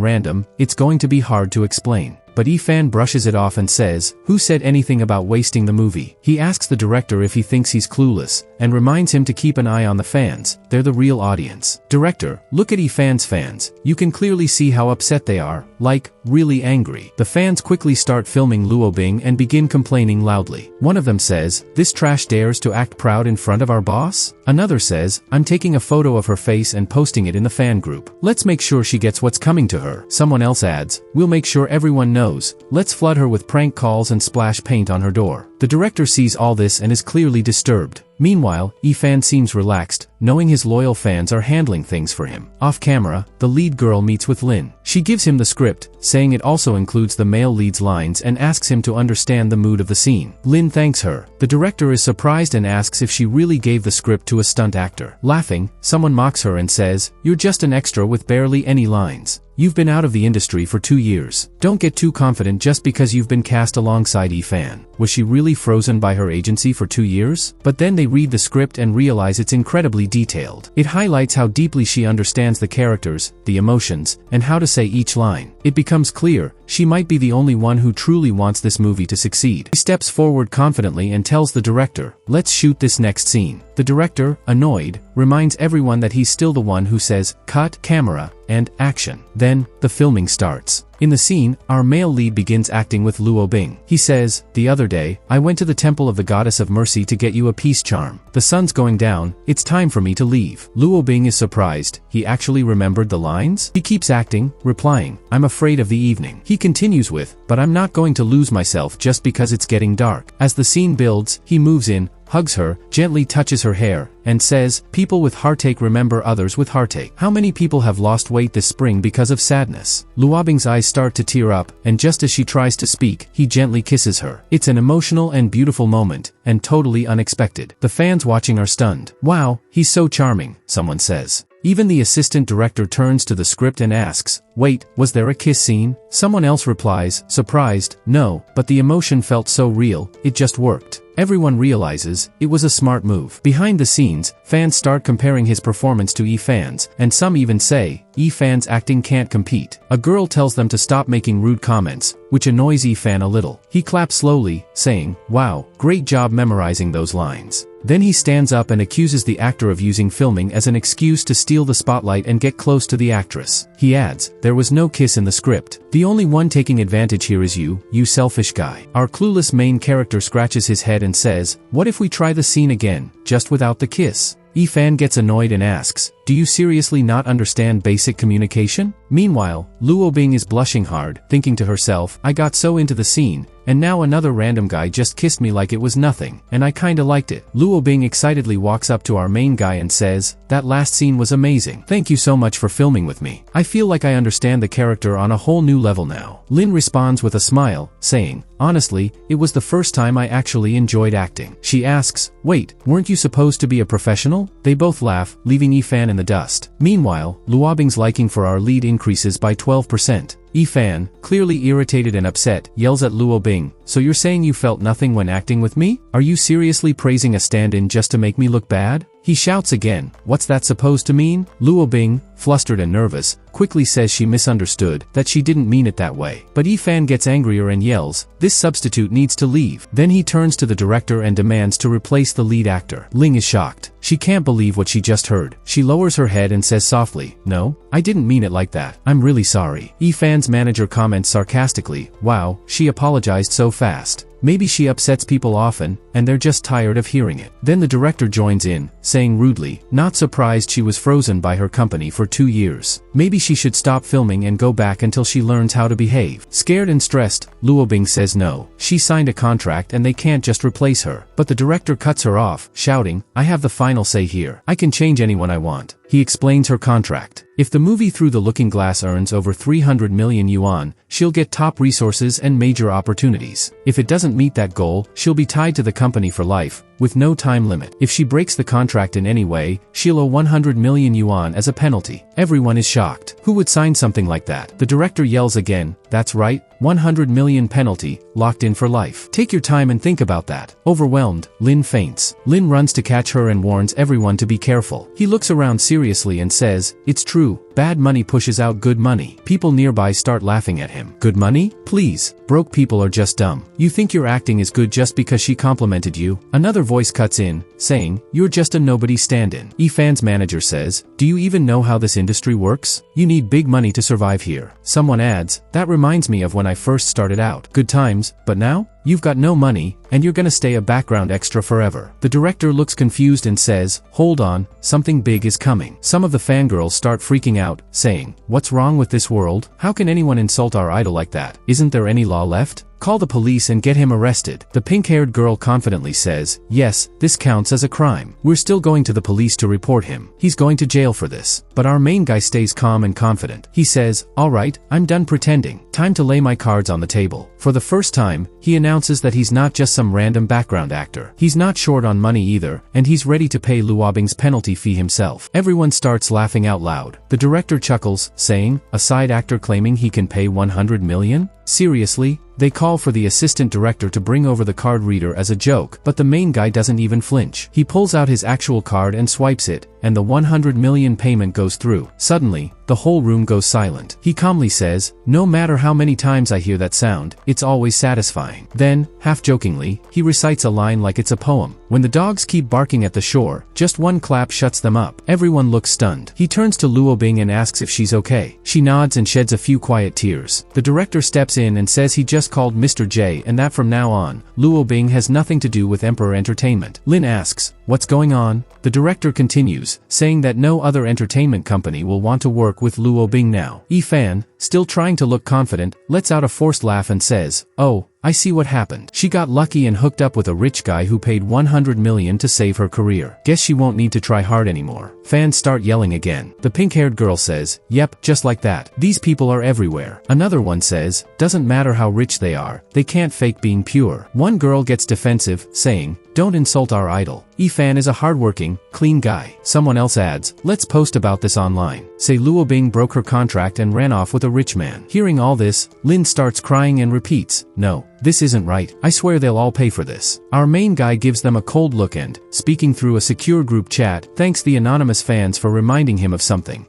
random, it's going to be hard to explain." But Yifan brushes it off and says, "Who said anything about wasting the movie?" He asks the director if he thinks he's clueless, and reminds him to keep an eye on the fans. They're the real audience. "Director, look at Yifan's fans. You can clearly see how upset they are, like, really angry." The fans quickly start filming Luo Bing and begin complaining loudly. One of them says, "This trash dares to act proud in front of our boss?" Another says, "I'm taking a photo of her face and posting it in the fan group. Let's make sure she gets what's coming to her." Someone else adds, "We'll make sure everyone knows. Let's flood her with prank calls and splash paint on her door." The director sees all this and is clearly disturbed. Meanwhile, Yifan seems relaxed, knowing his loyal fans are handling things for him. Off camera, the lead girl meets with Lin. She gives him the script, saying it also includes the male lead's lines and asks him to understand the mood of the scene. Lin thanks her. The director is surprised and asks if she really gave the script to a stunt actor. Laughing, someone mocks her and says, "You're just an extra with barely any lines. You've been out of the industry for 2 years. Don't get too confident just because you've been cast alongside Yifan." Was she really frozen by her agency for 2 years? But then they read the script and realize it's incredibly detailed. It highlights how deeply she understands the characters, the emotions, and how to say each line. It becomes clear, she might be the only one who truly wants this movie to succeed. He steps forward confidently and tells the director, "Let's shoot this next scene." The director, annoyed, reminds everyone that he's still the one who says, "Cut, camera, and action." Then, the filming starts. In the scene, our male lead begins acting with Luo Bing. He says, "The other day, I went to the temple of the goddess of mercy to get you a peace charm. The sun's going down, it's time for me to leave." Luo Bing is surprised. He actually remembered the lines? He keeps acting, replying, "I'm afraid of the evening." He continues with, "But I'm not going to lose myself just because it's getting dark." As the scene builds, he moves in, hugs her, gently touches her hair, and says, "People with heartache remember others with heartache. How many people have lost weight this spring because of sadness?" Luo Bing's eyes start to tear up, and just as she tries to speak, he gently kisses her. It's an emotional and beautiful moment, and totally unexpected. The fans watching are stunned. "Wow, he's so charming," someone says. Even the assistant director turns to the script and asks, "Wait, was there a kiss scene?" Someone else replies, surprised, "No, but the emotion felt so real, it just worked." Everyone realizes, it was a smart move. Behind the scenes, fans start comparing his performance to Yifan's, and some even say, Yifan's acting can't compete. A girl tells them to stop making rude comments, which annoys Yifan a little. He claps slowly, saying, "Wow, great job memorizing those lines." Then he stands up and accuses the actor of using filming as an excuse to steal the spotlight and get close to the actress. He adds, "There was no kiss in the script. The only one taking advantage here is you selfish guy." Our clueless main character scratches his head and says, "What if we try the scene again, just without the kiss?" Yifan gets annoyed and asks, "Do you seriously not understand basic communication?" Meanwhile, Luo Bing is blushing hard, thinking to herself, "I got so into the scene, and now another random guy just kissed me like it was nothing, and I kinda liked it. Luo Bing excitedly walks up to our main guy and says, that last scene was amazing. Thank you so much for filming with me. I feel like I understand the character on a whole new level now. Lin responds with a smile, saying, honestly, it was the first time I actually enjoyed acting. She asks, wait, weren't you supposed to be a professional? They both laugh, leaving Yifan in the dust. Meanwhile, Luobing's liking for our lead increases by 12%. Yifan, clearly irritated and upset, yells at Luo Bing, so you're saying you felt nothing when acting with me? Are you seriously praising a stand-in just to make me look bad? He shouts again, what's that supposed to mean? Luo Bing, flustered and nervous, quickly says she misunderstood, that she didn't mean it that way. But Yifan gets angrier and yells, this substitute needs to leave. Then he turns to the director and demands to replace the lead actor. Ling is shocked. She can't believe what she just heard. She lowers her head and says softly, no, I didn't mean it like that. I'm really sorry. Yifan's manager comments sarcastically, wow, she apologized so fast. Maybe she upsets people often, and they're just tired of hearing it. Then the director joins in, saying rudely, not surprised she was frozen by her company for 2 years. Maybe she should stop filming and go back until she learns how to behave. Scared and stressed, Luo Bing says no. She signed a contract and they can't just replace her. But the director cuts her off, shouting, I have the final say here. I can change anyone I want. He explains her contract. If the movie Through the Looking Glass earns over 300 million yuan, she'll get top resources and major opportunities. If it doesn't meet that goal, she'll be tied to the company for life, with no time limit. If she breaks the contract in any way, she'll owe 100 million yuan as a penalty. Everyone is shocked. Who would sign something like that? The director yells again, that's right, 100 million penalty, locked in for life. Take your time and think about that. Overwhelmed, Lin faints. Lin runs to catch her and warns everyone to be careful. He looks around seriously and says, it's true, bad money pushes out good money. People nearby start laughing at him. Good money? Please, broke people are just dumb. You think your acting is good just because she complimented you? Another voice cuts in, saying, you're just a nobody stand-in. Yifan's manager says, do you even know how this industry works? You need big money to survive here. Someone adds, that reminds me of when I first started out. Good times, but now? You've got no money, and you're gonna stay a background extra forever. The director looks confused and says, hold on, something big is coming. Some of the fangirls start freaking out, saying, what's wrong with this world? How can anyone insult our idol like that? Isn't there any law left? Call the police and get him arrested. The pink-haired girl confidently says, yes, this counts as a crime. We're still going to the police to report him. He's going to jail for this. But our main guy stays calm and confident. He says, all right, I'm done pretending. Time to lay my cards on the table. For the first time, he announces that he's not just some random background actor. He's not short on money either, and he's ready to pay Luobing's penalty fee himself. Everyone starts laughing out loud. The director chuckles, saying, a side actor claiming he can pay 100 million? Seriously? They call for the assistant director to bring over the card reader as a joke, but the main guy doesn't even flinch. He pulls out his actual card and swipes it, and the 100 million payment goes through. Suddenly, the whole room goes silent. He calmly says, no matter how many times I hear that sound, it's always satisfying. Then, half-jokingly, he recites a line like it's a poem. When the dogs keep barking at the shore, just one clap shuts them up. Everyone looks stunned. He turns to Luo Bing and asks if she's okay. She nods and sheds a few quiet tears. The director steps in and says he just called Mr. J and that from now on, Luo Bing has nothing to do with Emperor Entertainment. Lin asks, what's going on? The director continues, saying that no other entertainment company will want to work with Luo Bing now. Yifan, still trying to look confident, lets out a forced laugh and says, oh, I see what happened. She got lucky and hooked up with a rich guy who paid 100 million to save her career. Guess she won't need to try hard anymore. Fans start yelling again. The pink-haired girl says, yep, just like that. These people are everywhere. Another one says, doesn't matter how rich they are, they can't fake being pure. One girl gets defensive, saying, don't insult our idol. Yifan is a hardworking, clean guy. Someone else adds, let's post about this online. Say Luo Bing broke her contract and ran off with a rich man. Hearing all this, Lin starts crying and repeats, no, this isn't right. I swear they'll all pay for this. Our main guy gives them a cold look and, speaking through a secure group chat, thanks the anonymous fans for reminding him of something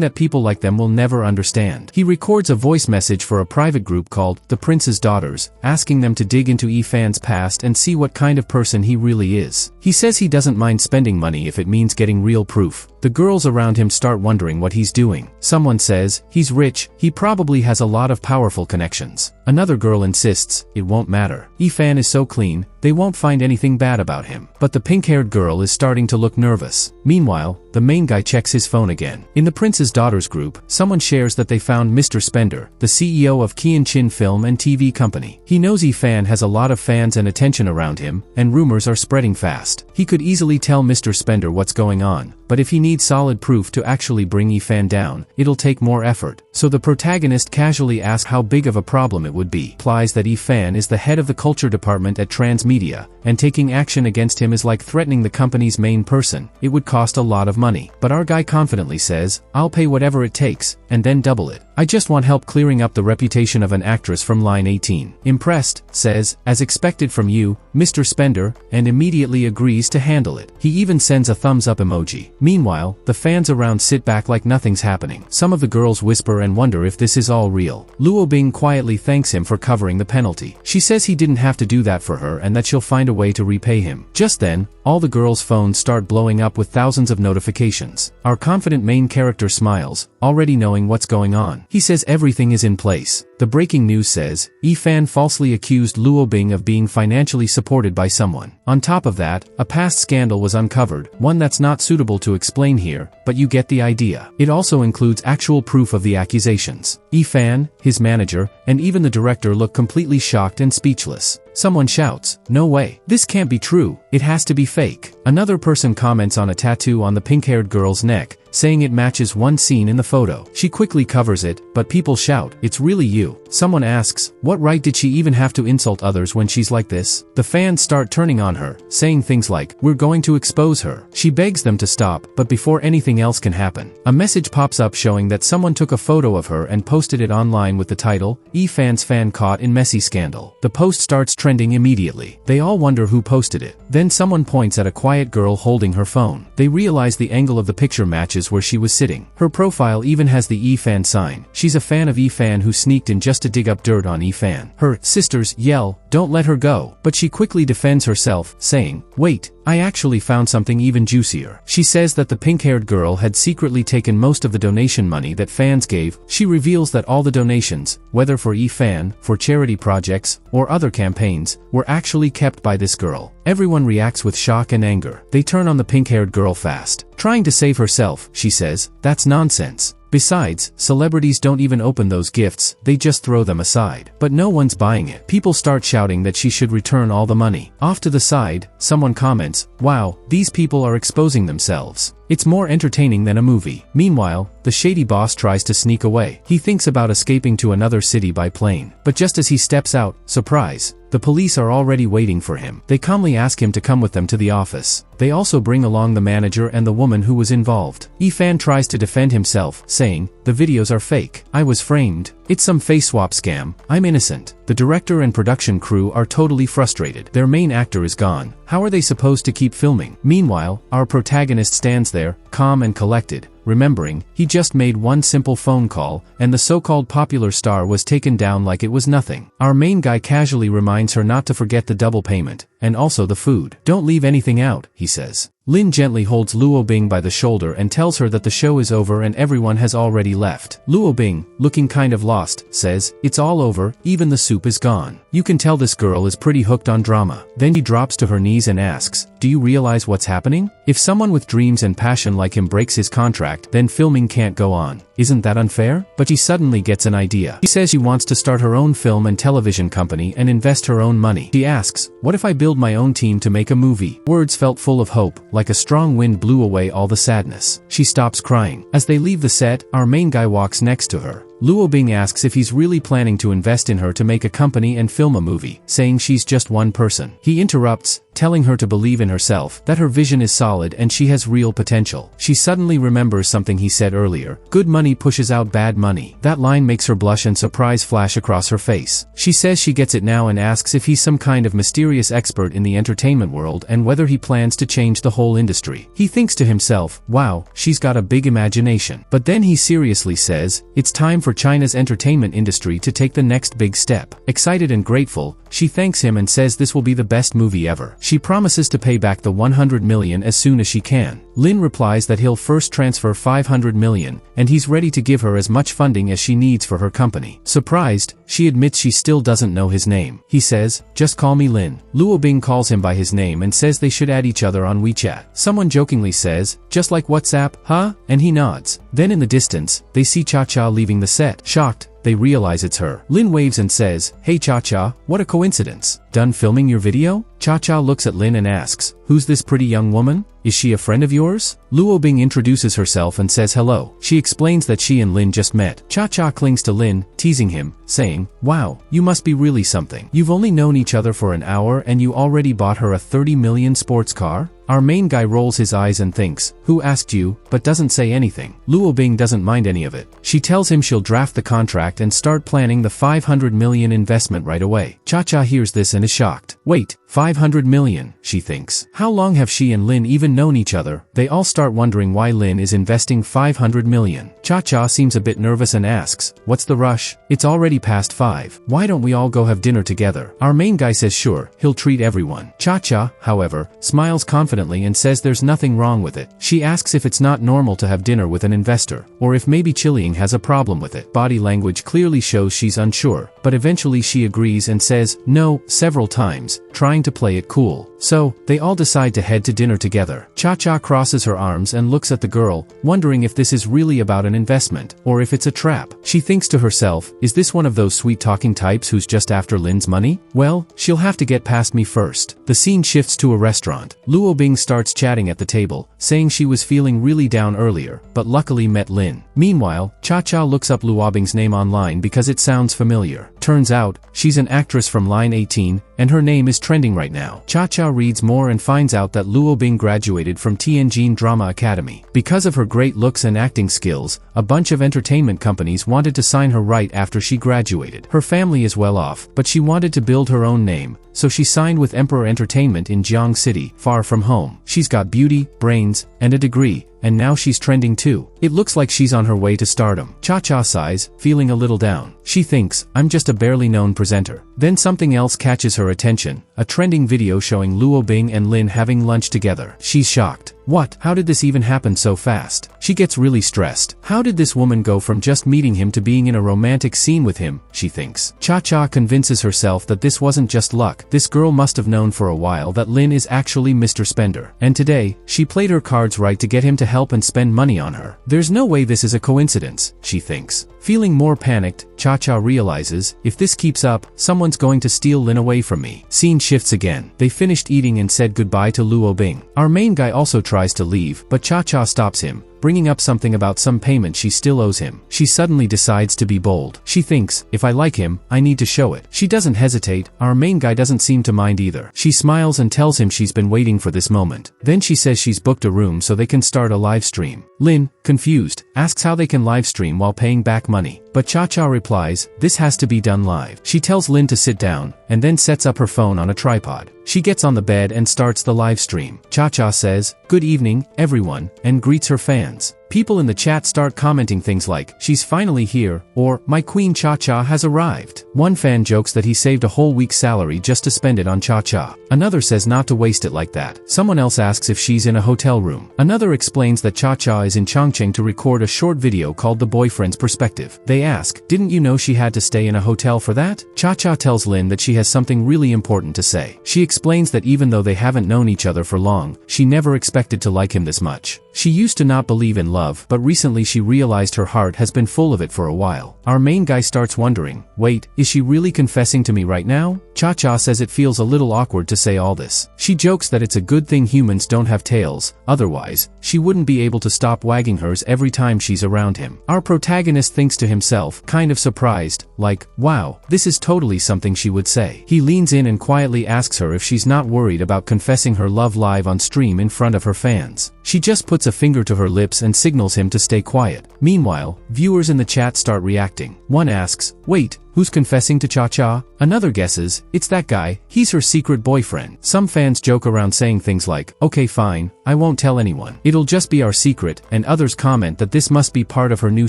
that people like them will never understand. He records a voice message for a private group called The Prince's Daughters, asking them to dig into Yifan's past and see what kind of person he really is. He says he doesn't mind spending money if it means getting real proof. The girls around him start wondering what he's doing. Someone says, he's rich, he probably has a lot of powerful connections. Another girl insists, it won't matter. Yifan is so clean, they won't find anything bad about him. But the pink-haired girl is starting to look nervous. Meanwhile, the main guy checks his phone again. In the Prince's Daughters group, someone shares that they found Mr. Spender, the CEO of Kian Chin Film and TV Company. He knows Fan has a lot of fans and attention around him, and rumors are spreading fast. He could easily tell Mr. Spender what's going on, but if he needs solid proof to actually bring Fan down, it'll take more effort. So the protagonist casually asks how big of a problem it would be. Implies that Fan is the head of the culture department at Transmedia, and taking action against him is like threatening the company's main person. It would cost a lot of money. But our guy confidently says, "I'll pay whatever it takes, and then double it. I just want help clearing up the reputation of an actress from line 18. Impressed, says, "As expected from you, Mr. Spender," and immediately agrees to handle it. He even sends a thumbs up emoji. Meanwhile, the fans around sit back like nothing's happening. Some of the girls whisper and wonder if this is all real. Luo Bing quietly thanks him for covering the penalty. She says he didn't have to do that for her and that she'll find a way to repay him. Just then, all the girls' phones start blowing up with thousands of notifications. Our confident main character smiles, already knowing what's going on. He says everything is in place. The breaking news says, Fan falsely accused Luo Bing of being financially supported by someone. On top of that, a past scandal was uncovered, one that's not suitable to explain here, but you get the idea. It also includes actual proof of the accusations. Fan, his manager, and even the director look completely shocked and speechless. Someone shouts, "No way. This can't be true. It has to be fake." Another person comments on a tattoo on the pink-haired girl's neck, saying it matches one scene in the photo. She quickly covers it, but people shout, "It's really you." Someone asks, what right did she even have to insult others when she's like this? The fans start turning on her, saying things like, "We're going to expose her." She begs them to stop, but before anything else can happen, a message pops up showing that someone took a photo of her and posted it online with the title, "Fan's fan caught in messy scandal." The post starts trending immediately. They all wonder who posted it. Then someone points at a quiet girl holding her phone. They realize the angle of the picture matches where she was sitting. Her profile even has the Fan sign. She's a fan of Fan who sneaked in just to dig up dirt on Fan. Her sisters yell, "Don't let her go," but she quickly defends herself, saying, "Wait, I actually found something even juicier." She says that the pink-haired girl had secretly taken most of the donation money that fans gave. She reveals that all the donations, whether for Fan, for charity projects, or other campaigns, were actually kept by this girl. Everyone reacts with shock and anger. They turn on the pink-haired girl fast. Trying to save herself, she says, "That's nonsense. Besides, celebrities don't even open those gifts, they just throw them aside." But no one's buying it. People start shouting that she should return all the money. Off to the side, someone comments, "Wow, these people are exposing themselves. It's more entertaining than a movie." Meanwhile, the shady boss tries to sneak away. He thinks about escaping to another city by plane. But just as he steps out, surprise, the police are already waiting for him. They calmly ask him to come with them to the office. They also bring along the manager and the woman who was involved. Fan tries to defend himself, saying, "The videos are fake. I was framed. It's some face swap scam. I'm innocent." The director and production crew are totally frustrated. Their main actor is gone. How are they supposed to keep filming? Meanwhile, our protagonist stands there, calm and collected, remembering, he just made one simple phone call, and the so-called popular star was taken down like it was nothing. Our main guy casually reminds her not to forget the double payment, and also the food. "Don't leave anything out," he says. Lin gently holds Luo Bing by the shoulder and tells her that the show is over and everyone has already left. Luo Bing, looking kind of lost, says, "It's all over, even the soup is gone." You can tell this girl is pretty hooked on drama. Then she drops to her knees and asks, "Do you realize what's happening? If someone with dreams and passion like him breaks his contract, then filming can't go on. Isn't that unfair?" But she suddenly gets an idea. She says she wants to start her own film and television company and invest her own money. She asks, "What if I build my own team to make a movie?" Words felt full of hope, like a strong wind blew away all the sadness. She stops crying. As they leave the set, our main guy walks next to her. Luo Bing asks if he's really planning to invest in her to make a company and film a movie, saying she's just one person. He interrupts, telling her to believe in herself, that her vision is solid and she has real potential. She suddenly remembers something he said earlier, "Good money pushes out bad money." That line makes her blush and surprise flash across her face. She says she gets it now and asks if he's some kind of mysterious expert in the entertainment world and whether he plans to change the whole industry. He thinks to himself, wow, she's got a big imagination. But then he seriously says, it's time for China's entertainment industry to take the next big step. Excited and grateful, she thanks him and says this will be the best movie ever. She promises to pay back the 100 million as soon as she can. Lin replies that he'll first transfer 500 million, and he's ready to give her as much funding as she needs for her company. Surprised, she admits she still doesn't know his name. He says, "Just call me Lin." Luo Bing calls him by his name and says they should add each other on WeChat. Someone jokingly says, "Just like WhatsApp, huh?" And he nods. Then in the distance, they see Cha-Cha leaving the set. Shocked, they realize it's her. Lin waves and says, "Hey Cha-Cha, what a coincidence. Done filming your video?" Cha-Cha looks at Lin and asks, "Who's this pretty young woman? Is she a friend of yours?" Luo Bing introduces herself and says hello. She explains that she and Lin just met. Cha-Cha clings to Lin, teasing him, saying, "Wow, you must be really something. You've only known each other for an hour and you already bought her a 30 million sports car?" Our main guy rolls his eyes and thinks, "Who asked you?" but doesn't say anything. Luo Bing doesn't mind any of it. She tells him she'll draft the contract and start planning the 500 million investment right away. Cha-Cha hears this and is shocked. Wait, 500 million, she thinks. How long have she and Lin even known each other? They all start wondering why Lin is investing 500 million. Cha-Cha seems a bit nervous and asks, "What's the rush? It's already past 5. Why don't we all go have dinner together?" Our main guy says sure, he'll treat everyone. Cha-Cha, however, smiles confidently and says there's nothing wrong with it. She asks if it's not normal to have dinner with an investor, or if maybe Chilling has a problem with it. Body language clearly shows she's unsure, but eventually she agrees and says no several times, trying to play it cool. So, they all decide to head to dinner together. Cha-Cha crosses her arms and looks at the girl, wondering if this is really about an investment, or if it's a trap. She thinks to herself, is this one of those sweet-talking types who's just after Lin's money? Well, she'll have to get past me first. The scene shifts to a restaurant. Luo Bing starts chatting at the table, saying she was feeling really down earlier, but luckily met Lin. Meanwhile, Cha-Cha looks up Luo Bing's name online because it sounds familiar. Turns out, she's an actress from Line 18, and her name is trending right now. Cha-Cha reads more and finds out that Luo Bing graduated from Tianjin Drama Academy. Because of her great looks and acting skills, a bunch of entertainment companies wanted to sign her right after she graduated. Her family is well off, but she wanted to build her own name, so she signed with Emperor Entertainment in Jiang City, far from home. She's got beauty, brains, and a degree, and now she's trending too. It looks like she's on her way to stardom. Cha-Cha sighs, feeling a little down. She thinks, I'm just a barely known presenter. Then something else catches her attention, a trending video showing Luo Bing and Lin having lunch together. She's shocked. What? How did this even happen so fast? She gets really stressed. How did this woman go from just meeting him to being in a romantic scene with him, she thinks. Cha-Cha convinces herself that this wasn't just luck. This girl must have known for a while that Lin is actually Mr. Spender. And today, she played her cards right to get him to help and spend money on her. There's no way this is a coincidence, she thinks. Feeling more panicked, Cha-Cha realizes, if this keeps up, someone's going to steal Lin away from me. Scene shifts again. They finished eating and said goodbye to Luo Bing. Our main guy also tries to leave, but Cha-Cha stops him, bringing up something about some payment she still owes him. She suddenly decides to be bold. She thinks, if I like him, I need to show it. She doesn't hesitate. Our main guy doesn't seem to mind either. She smiles and tells him she's been waiting for this moment. Then she says she's booked a room so they can start a live stream. Lin, confused, asks how they can live stream while paying back money. But Cha-Cha replies, this has to be done live. She tells Lin to sit down, and then sets up her phone on a tripod. She gets on the bed and starts the live stream. Cha-Cha says, good evening, everyone, and greets her fans. People in the chat start commenting things like, she's finally here, or, my queen Cha-Cha has arrived. One fan jokes that he saved a whole week's salary just to spend it on Cha-Cha. Another says not to waste it like that. Someone else asks if she's in a hotel room. Another explains that Cha-Cha is in Chongqing to record a short video called The Boyfriend's Perspective. They ask, didn't you know she had to stay in a hotel for that? Cha-Cha tells Lin that she has something really important to say. She explains that even though they haven't known each other for long, she never expected to like him this much. She used to not believe in love, but recently she realized her heart has been full of it for a while. Our main guy starts wondering, wait, is she really confessing to me right now? Cha-Cha says it feels a little awkward to say all this. She jokes that it's a good thing humans don't have tails, otherwise, she wouldn't be able to stop wagging hers every time she's around him. Our protagonist thinks to himself, kind of surprised, like, wow, this is totally something she would say. He leans in and quietly asks her if she's not worried about confessing her love live on stream in front of her fans. She just puts a finger to her lips and signals him to stay quiet. Meanwhile, viewers in the chat start reacting. One asks, wait, who's confessing to Cha-Cha? Another guesses, it's that guy, he's her secret boyfriend. Some fans joke around saying things like, okay fine, I won't tell anyone. It'll just be our secret, and others comment that this must be part of her new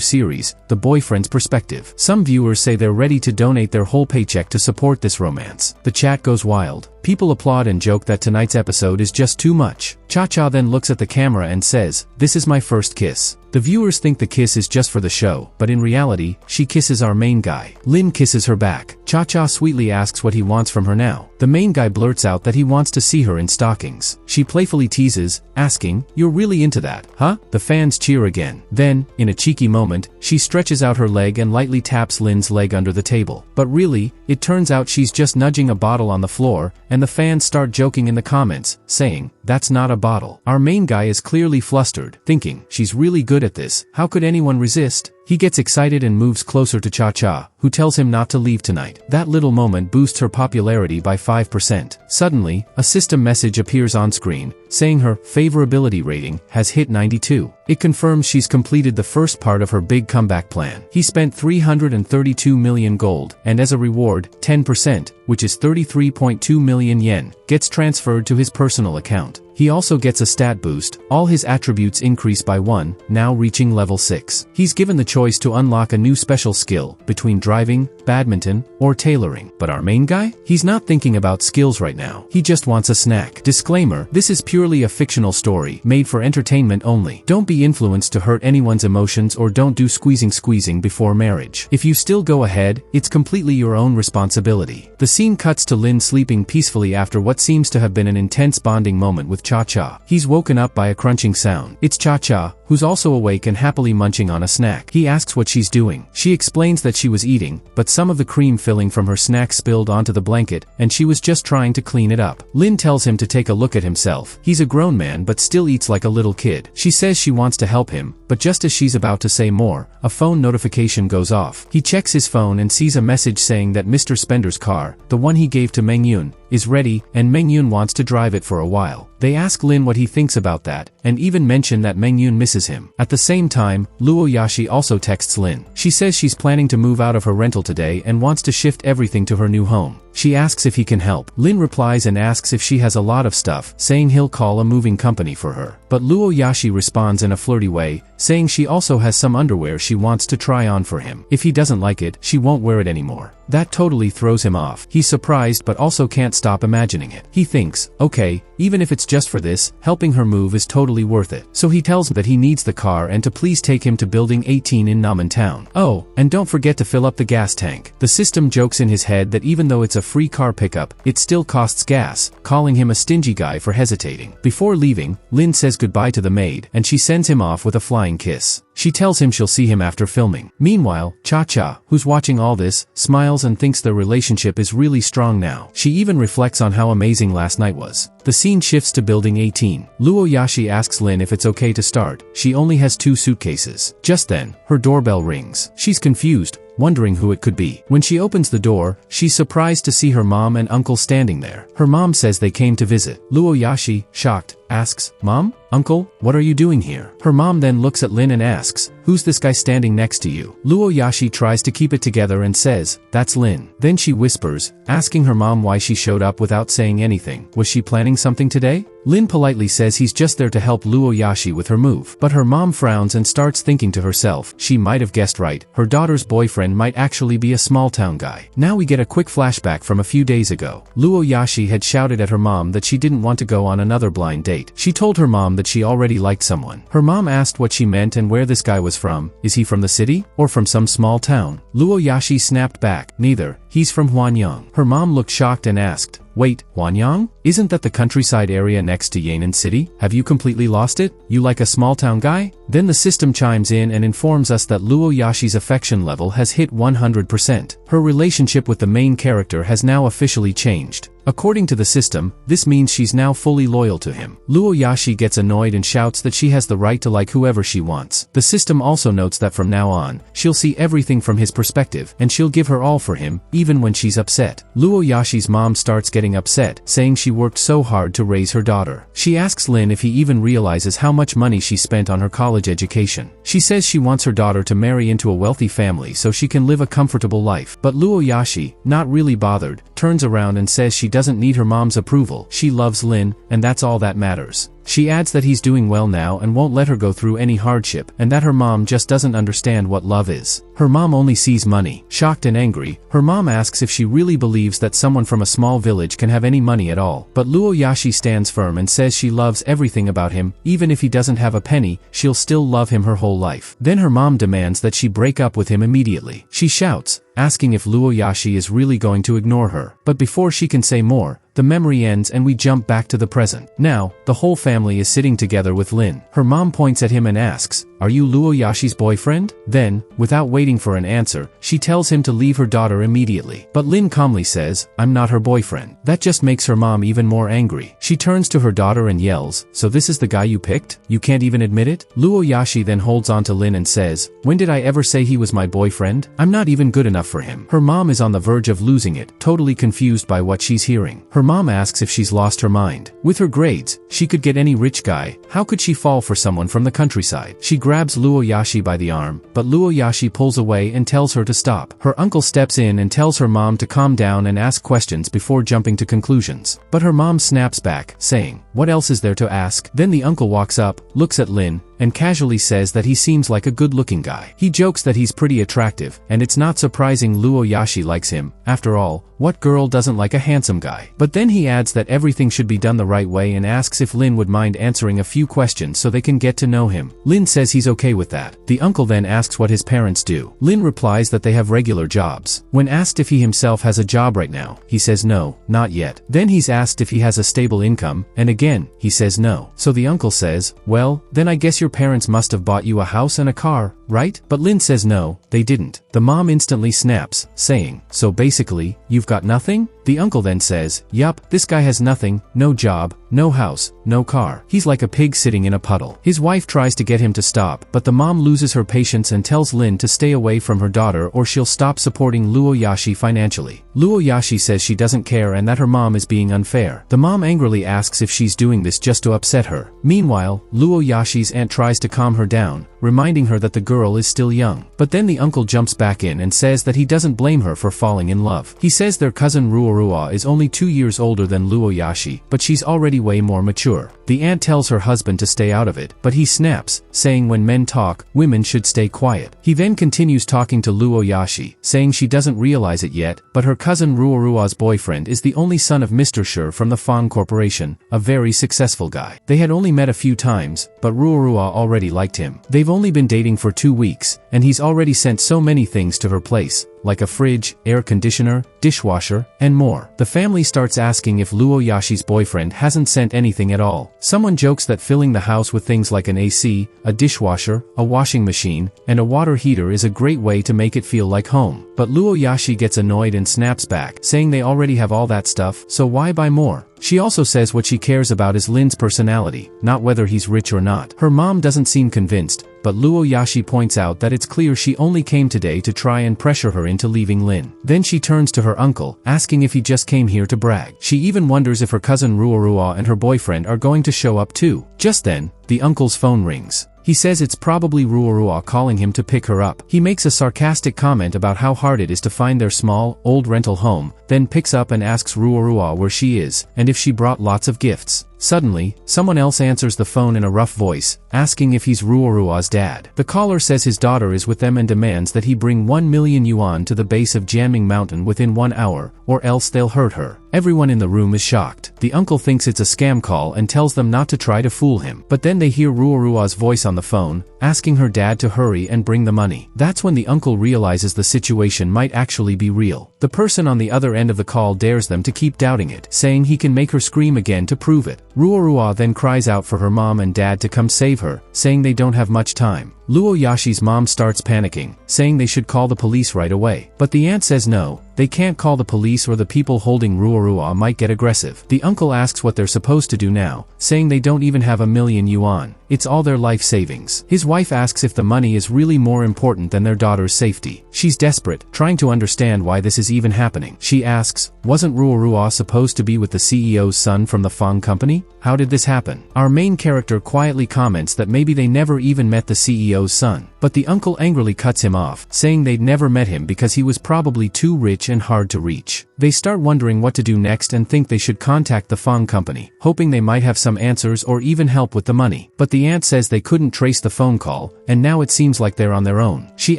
series, The Boyfriend's Perspective. Some viewers say they're ready to donate their whole paycheck to support this romance. The chat goes wild. People applaud and joke that tonight's episode is just too much. Cha-Cha then looks at the camera and says, this is my first kiss. The viewers think the kiss is just for the show, but in reality, she kisses our main guy. Lin kisses her back. Cha-Cha sweetly asks what he wants from her now. The main guy blurts out that he wants to see her in stockings. She playfully teases, asking, you're really into that, huh? The fans cheer again. Then, in a cheeky moment, she stretches out her leg and lightly taps Lin's leg under the table. But really, it turns out she's just nudging a bottle on the floor, and the fans start joking in the comments, saying, that's not a bottle. Our main guy is clearly flustered, thinking, she's really good at this, how could anyone resist? He gets excited and moves closer to Cha-Cha, who tells him not to leave tonight. That little moment boosts her popularity by 5%. Suddenly, a system message appears on screen, saying her favorability rating has hit 92. It confirms she's completed the first part of her big comeback plan. He spent 332 million gold, and as a reward, 10%, which is 33.2 million yen, gets transferred to his personal account. He also gets a stat boost, all his attributes increase by 1, now reaching level 6. He's given the choice to unlock a new special skill, between driving, badminton, or tailoring. But our main guy? He's not thinking about skills right now, he just wants a snack. Disclaimer, this is purely a fictional story, made for entertainment only. Don't be influenced to hurt anyone's emotions or don't do squeezing before marriage. If you still go ahead, it's completely your own responsibility. The scene cuts to Lin sleeping peacefully after what seems to have been an intense bonding moment with Cha-Cha. He's woken up by a crunching sound. It's Cha-Cha, who's also awake and happily munching on a snack. He asks what she's doing. She explains that she was eating, but some of the cream filling from her snack spilled onto the blanket, and she was just trying to clean it up. Lin tells him to take a look at himself. He's a grown man but still eats like a little kid. She says she wants to help him, but just as she's about to say more, a phone notification goes off. He checks his phone and sees a message saying that Mr. Spender's car, the one he gave to Mengyun, is ready, and Mengyun wants to drive it for a while. They ask Lin what he thinks about that, and even mention that Mengyun misses him. At the same time, Luoyashi also texts Lin. She says she's planning to move out of her rental today and wants to shift everything to her new home. She asks if he can help. Lin replies and asks if she has a lot of stuff, saying he'll call a moving company for her. But Luoyashi responds in a flirty way, saying she also has some underwear she wants to try on for him. If he doesn't like it, she won't wear it anymore. That totally throws him off. He's surprised but also can't stop imagining it. He thinks, okay, even if it's just for this, helping her move is totally worth it. So he tells him that he needs the car and to please take him to building 18 in Namen Town. Oh, and don't forget to fill up the gas tank. The system jokes in his head that even though it's a free car pickup, it still costs gas, calling him a stingy guy for hesitating. Before leaving, Lin says goodbye to the maid, and she sends him off with a flying kiss. She tells him she'll see him after filming. Meanwhile, Cha-Cha, who's watching all this, smiles and thinks their relationship is really strong now. She even reflects on how amazing last night was. The scene shifts to building 18. Luoyashi asks Lin if it's okay to start. She only has 2 suitcases. Just then, her doorbell rings. She's confused, wondering who it could be. When she opens the door, she's surprised to see her mom and uncle standing there. Her mom says they came to visit. Luoyashi, shocked, asks, Mom? Uncle, what are you doing here? Her mom then looks at Lin and asks, who's this guy standing next to you? Luoyashi tries to keep it together and says, that's Lin. Then she whispers, asking her mom why she showed up without saying anything. Was she planning something today? Lin politely says he's just there to help Luoyashi with her move. But her mom frowns and starts thinking to herself, she might have guessed right. Her daughter's boyfriend might actually be a small-town guy. Now we get a quick flashback from a few days ago. Luoyashi had shouted at her mom that she didn't want to go on another blind date. She told her mom that she already liked someone. Her mom asked what she meant and where this guy was from. Is he from the city? Or from some small town? Luoyashi snapped back, neither. He's from Hwanyang. Her mom looked shocked and asked, wait, Hwanyang? Isn't that the countryside area next to Yan'an City? Have you completely lost it? You like a small-town guy? Then the system chimes in and informs us that Luoyashi's affection level has hit 100%. Her relationship with the main character has now officially changed. According to the system, this means she's now fully loyal to him. Luoyashi gets annoyed and shouts that she has the right to like whoever she wants. The system also notes that from now on, she'll see everything from his perspective, and she'll give her all for him, even when she's upset. Luoyashi's mom starts getting upset, saying she worked so hard to raise her daughter. She asks Lin if he even realizes how much money she spent on her college education. She says she wants her daughter to marry into a wealthy family so she can live a comfortable life. But Luoyashi, not really bothered, turns around and says she doesn't need her mom's approval. She loves Lin, and that's all that matters. She adds that he's doing well now and won't let her go through any hardship, and that her mom just doesn't understand what love is. Her mom only sees money. Shocked and angry, her mom asks if she really believes that someone from a small village can have any money at all. But Luoyashi stands firm and says she loves everything about him. Even if he doesn't have a penny, she'll still love him her whole life. Then her mom demands that she break up with him immediately. She shouts, asking if Luoyashi is really going to ignore her. But before she can say more, the memory ends and we jump back to the present. Now, the whole family is sitting together with Lin. Her mom points at him and asks, "Are you Luoyashi's boyfriend?" Then, without waiting for an answer, she tells him to leave her daughter immediately. But Lin calmly says, "I'm not her boyfriend." That just makes her mom even more angry. She turns to her daughter and yells, "So this is the guy you picked? You can't even admit it?" Luoyashi then holds on to Lin and says, "When did I ever say he was my boyfriend? I'm not even good enough for him." Her mom is on the verge of losing it, totally confused by what she's hearing. Her mom asks if she's lost her mind. With her grades, she could get any rich guy. How could she fall for someone from the countryside? She grabs Luoyashi by the arm, but Luoyashi pulls away and tells her to stop. Her uncle steps in and tells her mom to calm down and ask questions before jumping to conclusions. But her mom snaps back, saying, "What else is there to ask?" Then the uncle walks up, looks at Lin, and casually says that he seems like a good-looking guy. He jokes that he's pretty attractive, and it's not surprising Luoyashi likes him. After all, what girl doesn't like a handsome guy? But then he adds that everything should be done the right way and asks if Lin would mind answering a few questions so they can get to know him. Lin says he's okay with that. The uncle then asks what his parents do. Lin replies that they have regular jobs. When asked if he himself has a job right now, he says no, not yet. Then he's asked if he has a stable income, and again, he says no. So the uncle says, "Well, then I guess your parents must have bought you a house and a car, right?" But Lin says no, they didn't. The mom instantly snaps, saying, "So basically, you've got nothing?" The uncle then says, "Yup, this guy has nothing, no job, no house, no car. He's like a pig sitting in a puddle." His wife tries to get him to stop, but the mom loses her patience and tells Lin to stay away from her daughter or she'll stop supporting Luoyashi financially. Luoyashi says she doesn't care and that her mom is being unfair. The mom angrily asks if she's doing this just to upset her. Meanwhile, Luoyashi's aunt tries to calm her down, reminding her that the girl is still young. But then the uncle jumps back in and says that he doesn't blame her for falling in love. He says their cousin Ruorua is only 2 years older than Luoyashi, but she's already way more mature. The aunt tells her husband to stay out of it, but he snaps, saying when men talk, women should stay quiet. He then continues talking to Luoyashi, saying she doesn't realize it yet, but her cousin Ruorua's boyfriend is the only son of Mr. Sher from the Fong Corporation, a very successful guy. They had only met a few times, but Ruorua already liked him. They've only been dating for 2 weeks, and he's already sent so many things to her place, like a fridge, air conditioner, dishwasher, and more. The family starts asking if Luoyashi's boyfriend hasn't sent anything at all. Someone jokes that filling the house with things like an AC, a dishwasher, a washing machine, and a water heater is a great way to make it feel like home. But Luoyashi gets annoyed and snaps back, saying they already have all that stuff, so why buy more? She also says what she cares about is Lin's personality, not whether he's rich or not. Her mom doesn't seem convinced, but Luoyashi points out that it's clear she only came today to try and pressure her into leaving Lin. Then she turns to her uncle, asking if he just came here to brag. She even wonders if her cousin Ruorua and her boyfriend are going to show up too. Just then, the uncle's phone rings. He says it's probably Ruorua calling him to pick her up. He makes a sarcastic comment about how hard it is to find their small, old rental home, then picks up and asks Ruorua where she is, and if she brought lots of gifts. Suddenly, someone else answers the phone in a rough voice, asking if he's Ruorua's dad. The caller says his daughter is with them and demands that he bring 1 million yuan to the base of Jamming Mountain within 1 hour, or else they'll hurt her. Everyone in the room is shocked. The uncle thinks it's a scam call and tells them not to try to fool him. But then they hear Ruorua's voice on the phone, asking her dad to hurry and bring the money. That's when the uncle realizes the situation might actually be real. The person on the other end of the call dares them to keep doubting it, saying he can make her scream again to prove it. Ruorua then cries out for her mom and dad to come save her, saying they don't have much time. Luoyashi's mom starts panicking, saying they should call the police right away. But the aunt says no, They can't call the police or the people holding Ruorua might get aggressive. The uncle asks what they're supposed to do now, saying they don't even have 1,000,000 yuan. It's all their life savings. His wife asks if the money is really more important than their daughter's safety. She's desperate, trying to understand why this is even happening. She asks, wasn't Ruorua supposed to be with the CEO's son from the Fong company? How did this happen? Our main character quietly comments that maybe they never even met the CEO's son. But the uncle angrily cuts him off, saying they'd never met him because he was probably too rich and hard to reach. They start wondering what to do next and think they should contact the Fong company, hoping they might have some answers or even help with the money. But the aunt says they couldn't trace the phone call, and now it seems like they're on their own. She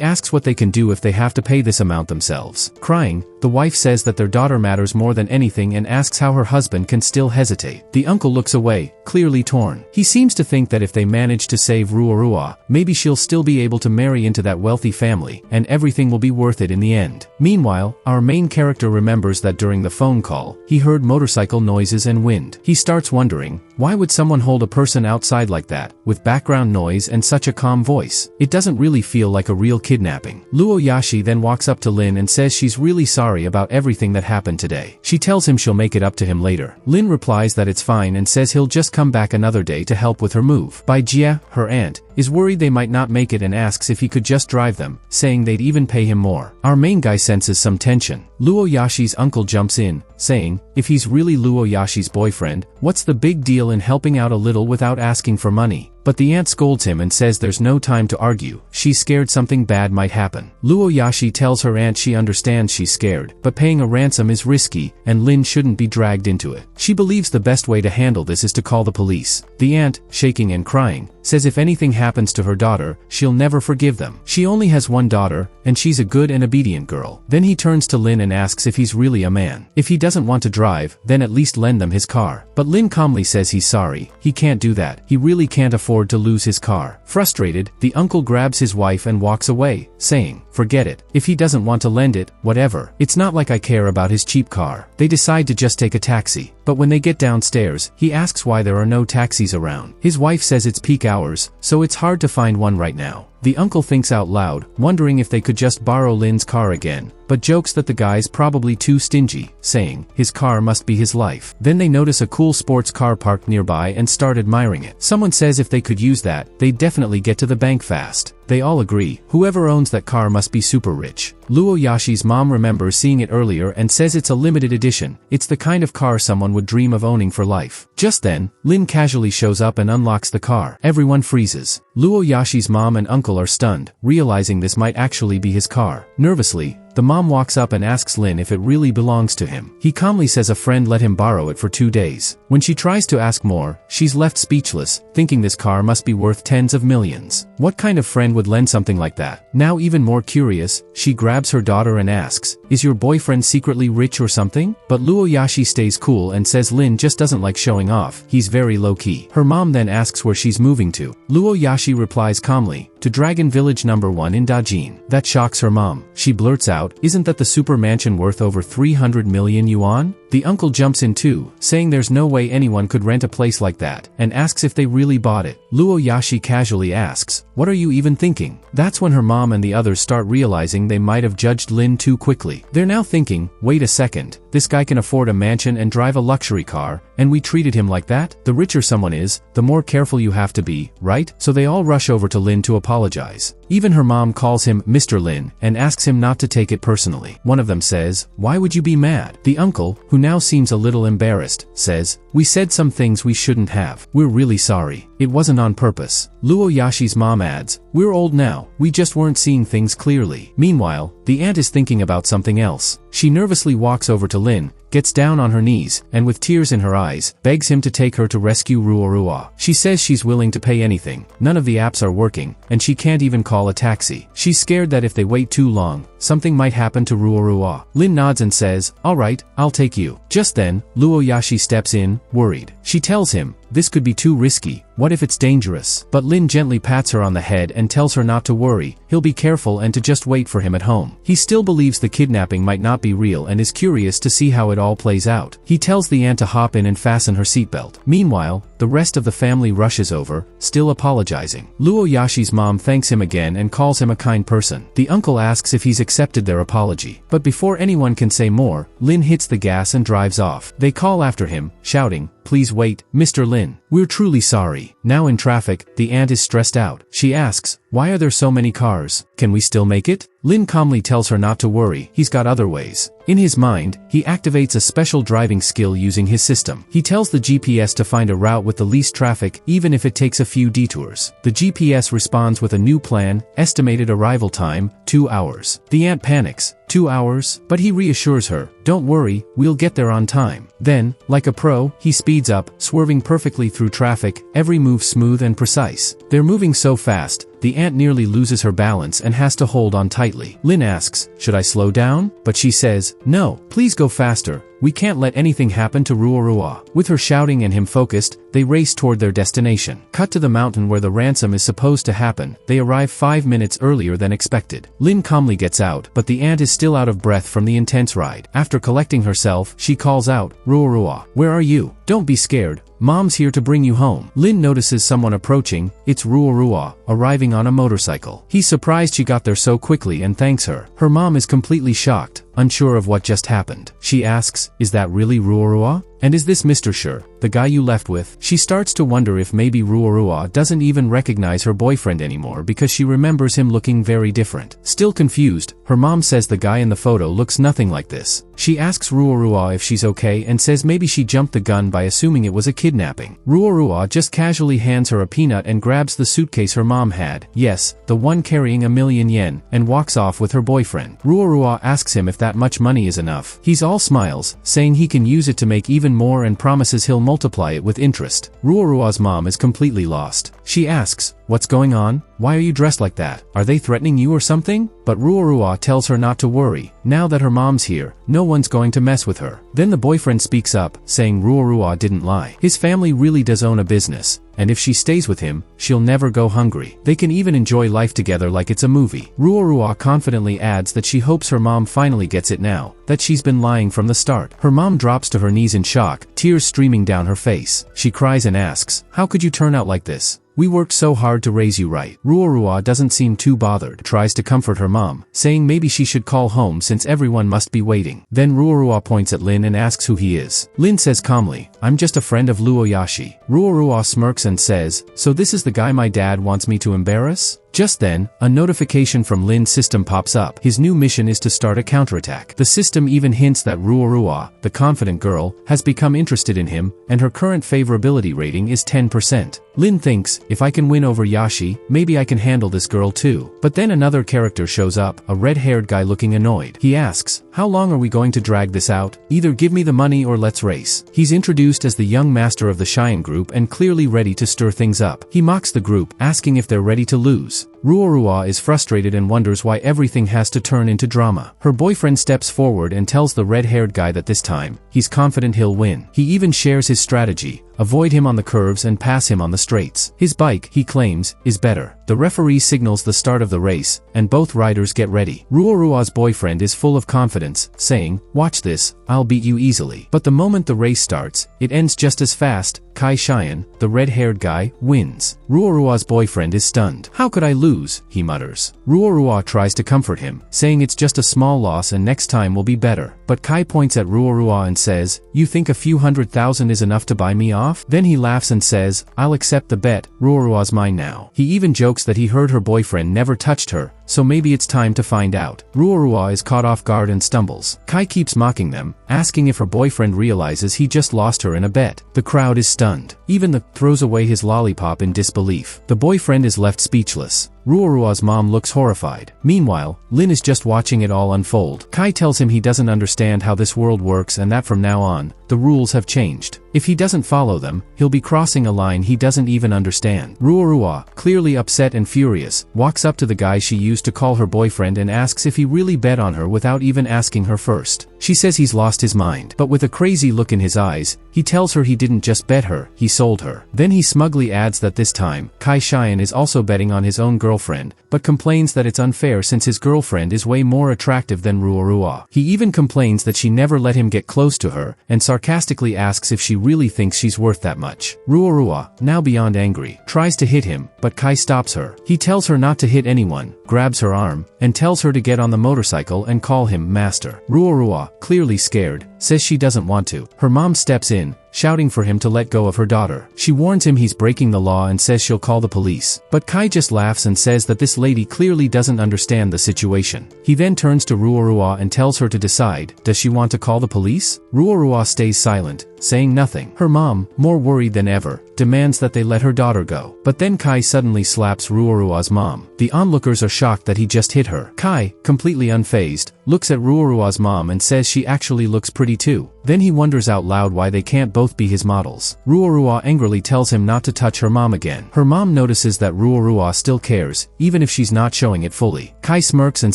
asks what they can do if they have to pay this amount themselves. Crying, the wife says that their daughter matters more than anything and asks how her husband can still hesitate. The uncle looks away, clearly torn. He seems to think that if they manage to save Ruorua, maybe she'll still be able to marry into that wealthy family, and everything will be worth it in the end. Meanwhile, our main character remembers that during the phone call, he heard motorcycle noises and wind. He starts wondering, why would someone hold a person outside like that, with background noise and such a calm voice? It doesn't really feel like a real kidnapping. Luo Yashi then walks up to Lin and says she's really sorry about everything that happened today. She tells him she'll make it up to him later. Lin replies that it's fine and says he'll just come back another day to help with her move. Bai Jia, her aunt, is worried they might not make it and asks if he could just drive them, saying they'd even pay him more. Our main guy senses some tension. Luo Yashi's uncle jumps in, saying, if he's really Luo Yashi's boyfriend, what's the big deal in helping out a little without asking for money? But the aunt scolds him and says there's no time to argue, she's scared something bad might happen. Luo Yashi tells her aunt she understands she's scared, but paying a ransom is risky, and Lin shouldn't be dragged into it. She believes the best way to handle this is to call the police. The aunt, shaking and crying, says if anything happens to her daughter, she'll never forgive them. She only has one daughter, and she's a good and obedient girl. Then he turns to Lin and asks if he's really a man. If he doesn't want to drive, then at least lend them his car. But Lin calmly says he's sorry, he can't do that. He really can't afford to lose his car. Frustrated, the uncle grabs his wife and walks away, saying, forget it. If he doesn't want to lend it, whatever. It's not like I care about his cheap car. They decide to just take a taxi. But when they get downstairs, he asks why there are no taxis around. His wife says it's peak hours, so it's hard to find one right now. The uncle thinks out loud, wondering if they could just borrow Lin's car again, but jokes that the guy's probably too stingy, saying, his car must be his life. Then they notice a cool sports car parked nearby and start admiring it. Someone says if they could use that, they'd definitely get to the bank fast. They all agree, whoever owns that car must be super rich. Luo Yashi's mom remembers seeing it earlier and says it's a limited edition. It's the kind of car someone would dream of owning for life. Just then, Lin casually shows up and unlocks the car. Everyone freezes. Luo Yashi's mom and uncle are stunned, realizing this might actually be his car. Nervously, the mom walks up and asks Lin if it really belongs to him. He calmly says a friend let him borrow it for 2 days. When she tries to ask more, she's left speechless, thinking this car must be worth tens of millions. What kind of friend would lend something like that? Now even more curious, she grabs her daughter and asks, is your boyfriend secretly rich or something? But Luo Yashi stays cool and says Lin just doesn't like showing off, he's very low-key. Her mom then asks where she's moving to. Luo Yashi replies calmly, to Dragon Village number 1 in Dajin. That shocks her mom. She blurts out, isn't that the super mansion worth over 300 million yuan? The uncle jumps in too, saying there's no way anyone could rent a place like that, and asks if they really bought it. Luo Yashi casually asks, what are you even thinking? That's when her mom and the others start realizing they might have judged Lin too quickly. They're now thinking, wait a second, this guy can afford a mansion and drive a luxury car, and we treated him like that? The richer someone is, the more careful you have to be, right? So they all rush over to Lin to apologize. Even her mom calls him Mr. Lin and asks him not to take it personally. One of them says, why would you be mad? The uncle, who now seems a little embarrassed, says, we said some things we shouldn't have. We're really sorry. It wasn't on purpose. Luo Yashi's mom adds, we're old now, we just weren't seeing things clearly. Meanwhile, the aunt is thinking about something else. She nervously walks over to Lin, gets down on her knees, and with tears in her eyes, begs him to take her to rescue Ruorua. She says she's willing to pay anything. None of the apps are working, and she can't even call a taxi. She's scared that if they wait too long, something might happen to Ruorua. Lin nods and says, alright, I'll take you. Just then, Luo Yashi steps in, worried. She tells him, this could be too risky. What if it's dangerous? But Lin gently pats her on the head and tells her not to worry, he'll be careful and to just wait for him at home. He still believes the kidnapping might not be real and is curious to see how it all plays out. He tells the aunt to hop in and fasten her seatbelt. Meanwhile, the rest of the family rushes over, still apologizing. Luo Yashi's mom thanks him again and calls him a kind person. The uncle asks if he's accepted their apology. But before anyone can say more, Lin hits the gas and drives off. They call after him, shouting, "Please wait, Mr. Lin. We're truly sorry." Now in traffic, the aunt is stressed out. She asks, "Why are there so many cars? Can we still make it?" Lin calmly tells her not to worry, he's got other ways. In his mind, he activates a special driving skill using his system. He tells the GPS to find a route with the least traffic, even if it takes a few detours. The GPS responds with a new plan, estimated arrival time, 2 hours. The aunt panics. 2 hours? But he reassures her, "Don't worry, we'll get there on time." Then, like a pro, he speeds up, swerving perfectly through traffic, every move smooth and precise. They're moving so fast, the aunt nearly loses her balance and has to hold on tightly. Lin asks, "Should I slow down?" But she says, "No, please go faster. We can't let anything happen to Ruorua." With her shouting and him focused, they race toward their destination. Cut to the mountain where the ransom is supposed to happen. They arrive 5 minutes earlier than expected. Lin calmly gets out, but the aunt is still out of breath from the intense ride. After collecting herself, she calls out, "Ruorua, where are you? Don't be scared. Mom's here to bring you home." Lin notices someone approaching. It's Ruorua, arriving on a motorcycle. He's surprised she got there so quickly and thanks her. Her mom is completely shocked, unsure of what just happened. She asks, "Is that really Ruorua? And is this Mr. Sure, the guy you left with?" She starts to wonder if maybe Ruorua doesn't even recognize her boyfriend anymore because she remembers him looking very different. Still confused, her mom says the guy in the photo looks nothing like this. She asks Ruorua if she's okay and says maybe she jumped the gun by assuming it was a kidnapping. Ruorua just casually hands her a peanut and grabs the suitcase her mom had, yes, the one carrying 1,000,000 yen, and walks off with her boyfriend. Ruorua asks him if that much money is enough. He's all smiles, saying he can use it to make even more and promises he'll multiply it with interest. Ruorua's mom is completely lost. She asks, "What's going on? Why are you dressed like that? Are they threatening you or something?" But Ruorua tells her not to worry. Now that her mom's here, no one's going to mess with her. Then the boyfriend speaks up, saying Ruorua didn't lie. His family really does own a business, and if she stays with him, she'll never go hungry. They can even enjoy life together like it's a movie. Ruorua confidently adds that she hopes her mom finally gets it now, that she's been lying from the start. Her mom drops to her knees in shock, tears streaming down her face. She cries and asks, "How could you turn out like this? We worked so hard to raise you right." Ruorua doesn't seem too bothered, tries to comfort her mom, saying maybe she should call home since everyone must be waiting. Then Ruorua points at Lin and asks who he is. Lin says calmly, "I'm just a friend of Luoyashi." Ruorua smirks and says, "So this is the guy my dad wants me to embarrass?" Just then, a notification from Lin's system pops up. His new mission is to start a counterattack. The system even hints that Ruorua, the confident girl, has become interested in him, and her current favorability rating is 10%. Lin thinks, if I can win over Yashi, maybe I can handle this girl too. But then another character shows up, a red-haired guy looking annoyed. He asks, "How long are we going to drag this out? Either give me the money or let's race." He's introduced as the young master of the Cheyenne group and clearly ready to stir things up. He mocks the group, asking if they're ready to lose. Ruorua is frustrated and wonders why everything has to turn into drama. Her boyfriend steps forward and tells the red-haired guy that this time, he's confident he'll win. He even shares his strategy. Avoid him on the curves and pass him on the straights. His bike, he claims, is better. The referee signals the start of the race, and both riders get ready. Ruorua's boyfriend is full of confidence, saying, "Watch this, I'll beat you easily." But the moment the race starts, it ends just as fast. Kai Cheyenne, the red-haired guy, wins. Ruorua's boyfriend is stunned. "How could I lose?" he mutters. Ruorua tries to comfort him, saying it's just a small loss and next time will be better. But Kai points at Ruorua and says, "You think a few 100,000 is enough to buy me off?" Then he laughs and says, "I'll accept the bet, Ruorua's mine now." He even jokes that he heard her boyfriend never touched her, so maybe it's time to find out. Ruorua is caught off guard and stumbles. Kai keeps mocking them, asking if her boyfriend realizes he just lost her in a bet. The crowd is stunned. Even the throws away his lollipop in disbelief. The boyfriend is left speechless. Ruorua's mom looks horrified. Meanwhile, Lin is just watching it all unfold. Kai tells him he doesn't understand how this world works and that from now on, the rules have changed. If he doesn't follow them, he'll be crossing a line he doesn't even understand. Ruorua, clearly upset and furious, walks up to the guy she used to call her boyfriend and asks if he really bet on her without even asking her first. She says he's lost his mind, but with a crazy look in his eyes, He tells her he didn't just bet her, he sold her. Then he smugly adds that this time, Kai Xian is also betting on his own girlfriend, but complains that it's unfair since his girlfriend is way more attractive than Ruorua. He even complains that she never let him get close to her, and sarcastically asks if she really thinks she's worth that much. Ruorua, now beyond angry, tries to hit him, but Kai stops her. He tells her not to hit anyone, grabs her arm, and tells her to get on the motorcycle and call him master. Ruorua, clearly scared, says she doesn't want to. Her mom steps in, shouting for him to let go of her daughter. She warns him he's breaking the law and says she'll call the police. But Kai just laughs and says that this lady clearly doesn't understand the situation. He then turns to Ruorua and tells her to decide, does she want to call the police? Ruorua stays silent, saying nothing. Her mom, more worried than ever, demands that they let her daughter go. But then Kai suddenly slaps Ruorua's mom. The onlookers are shocked that he just hit her. Kai, completely unfazed, looks at Ruorua's mom and says she actually looks pretty too. Then he wonders out loud why they can't both be his models. Ruorua angrily tells him not to touch her mom again. Her mom notices that Ruorua still cares, even if she's not showing it fully. Kai smirks and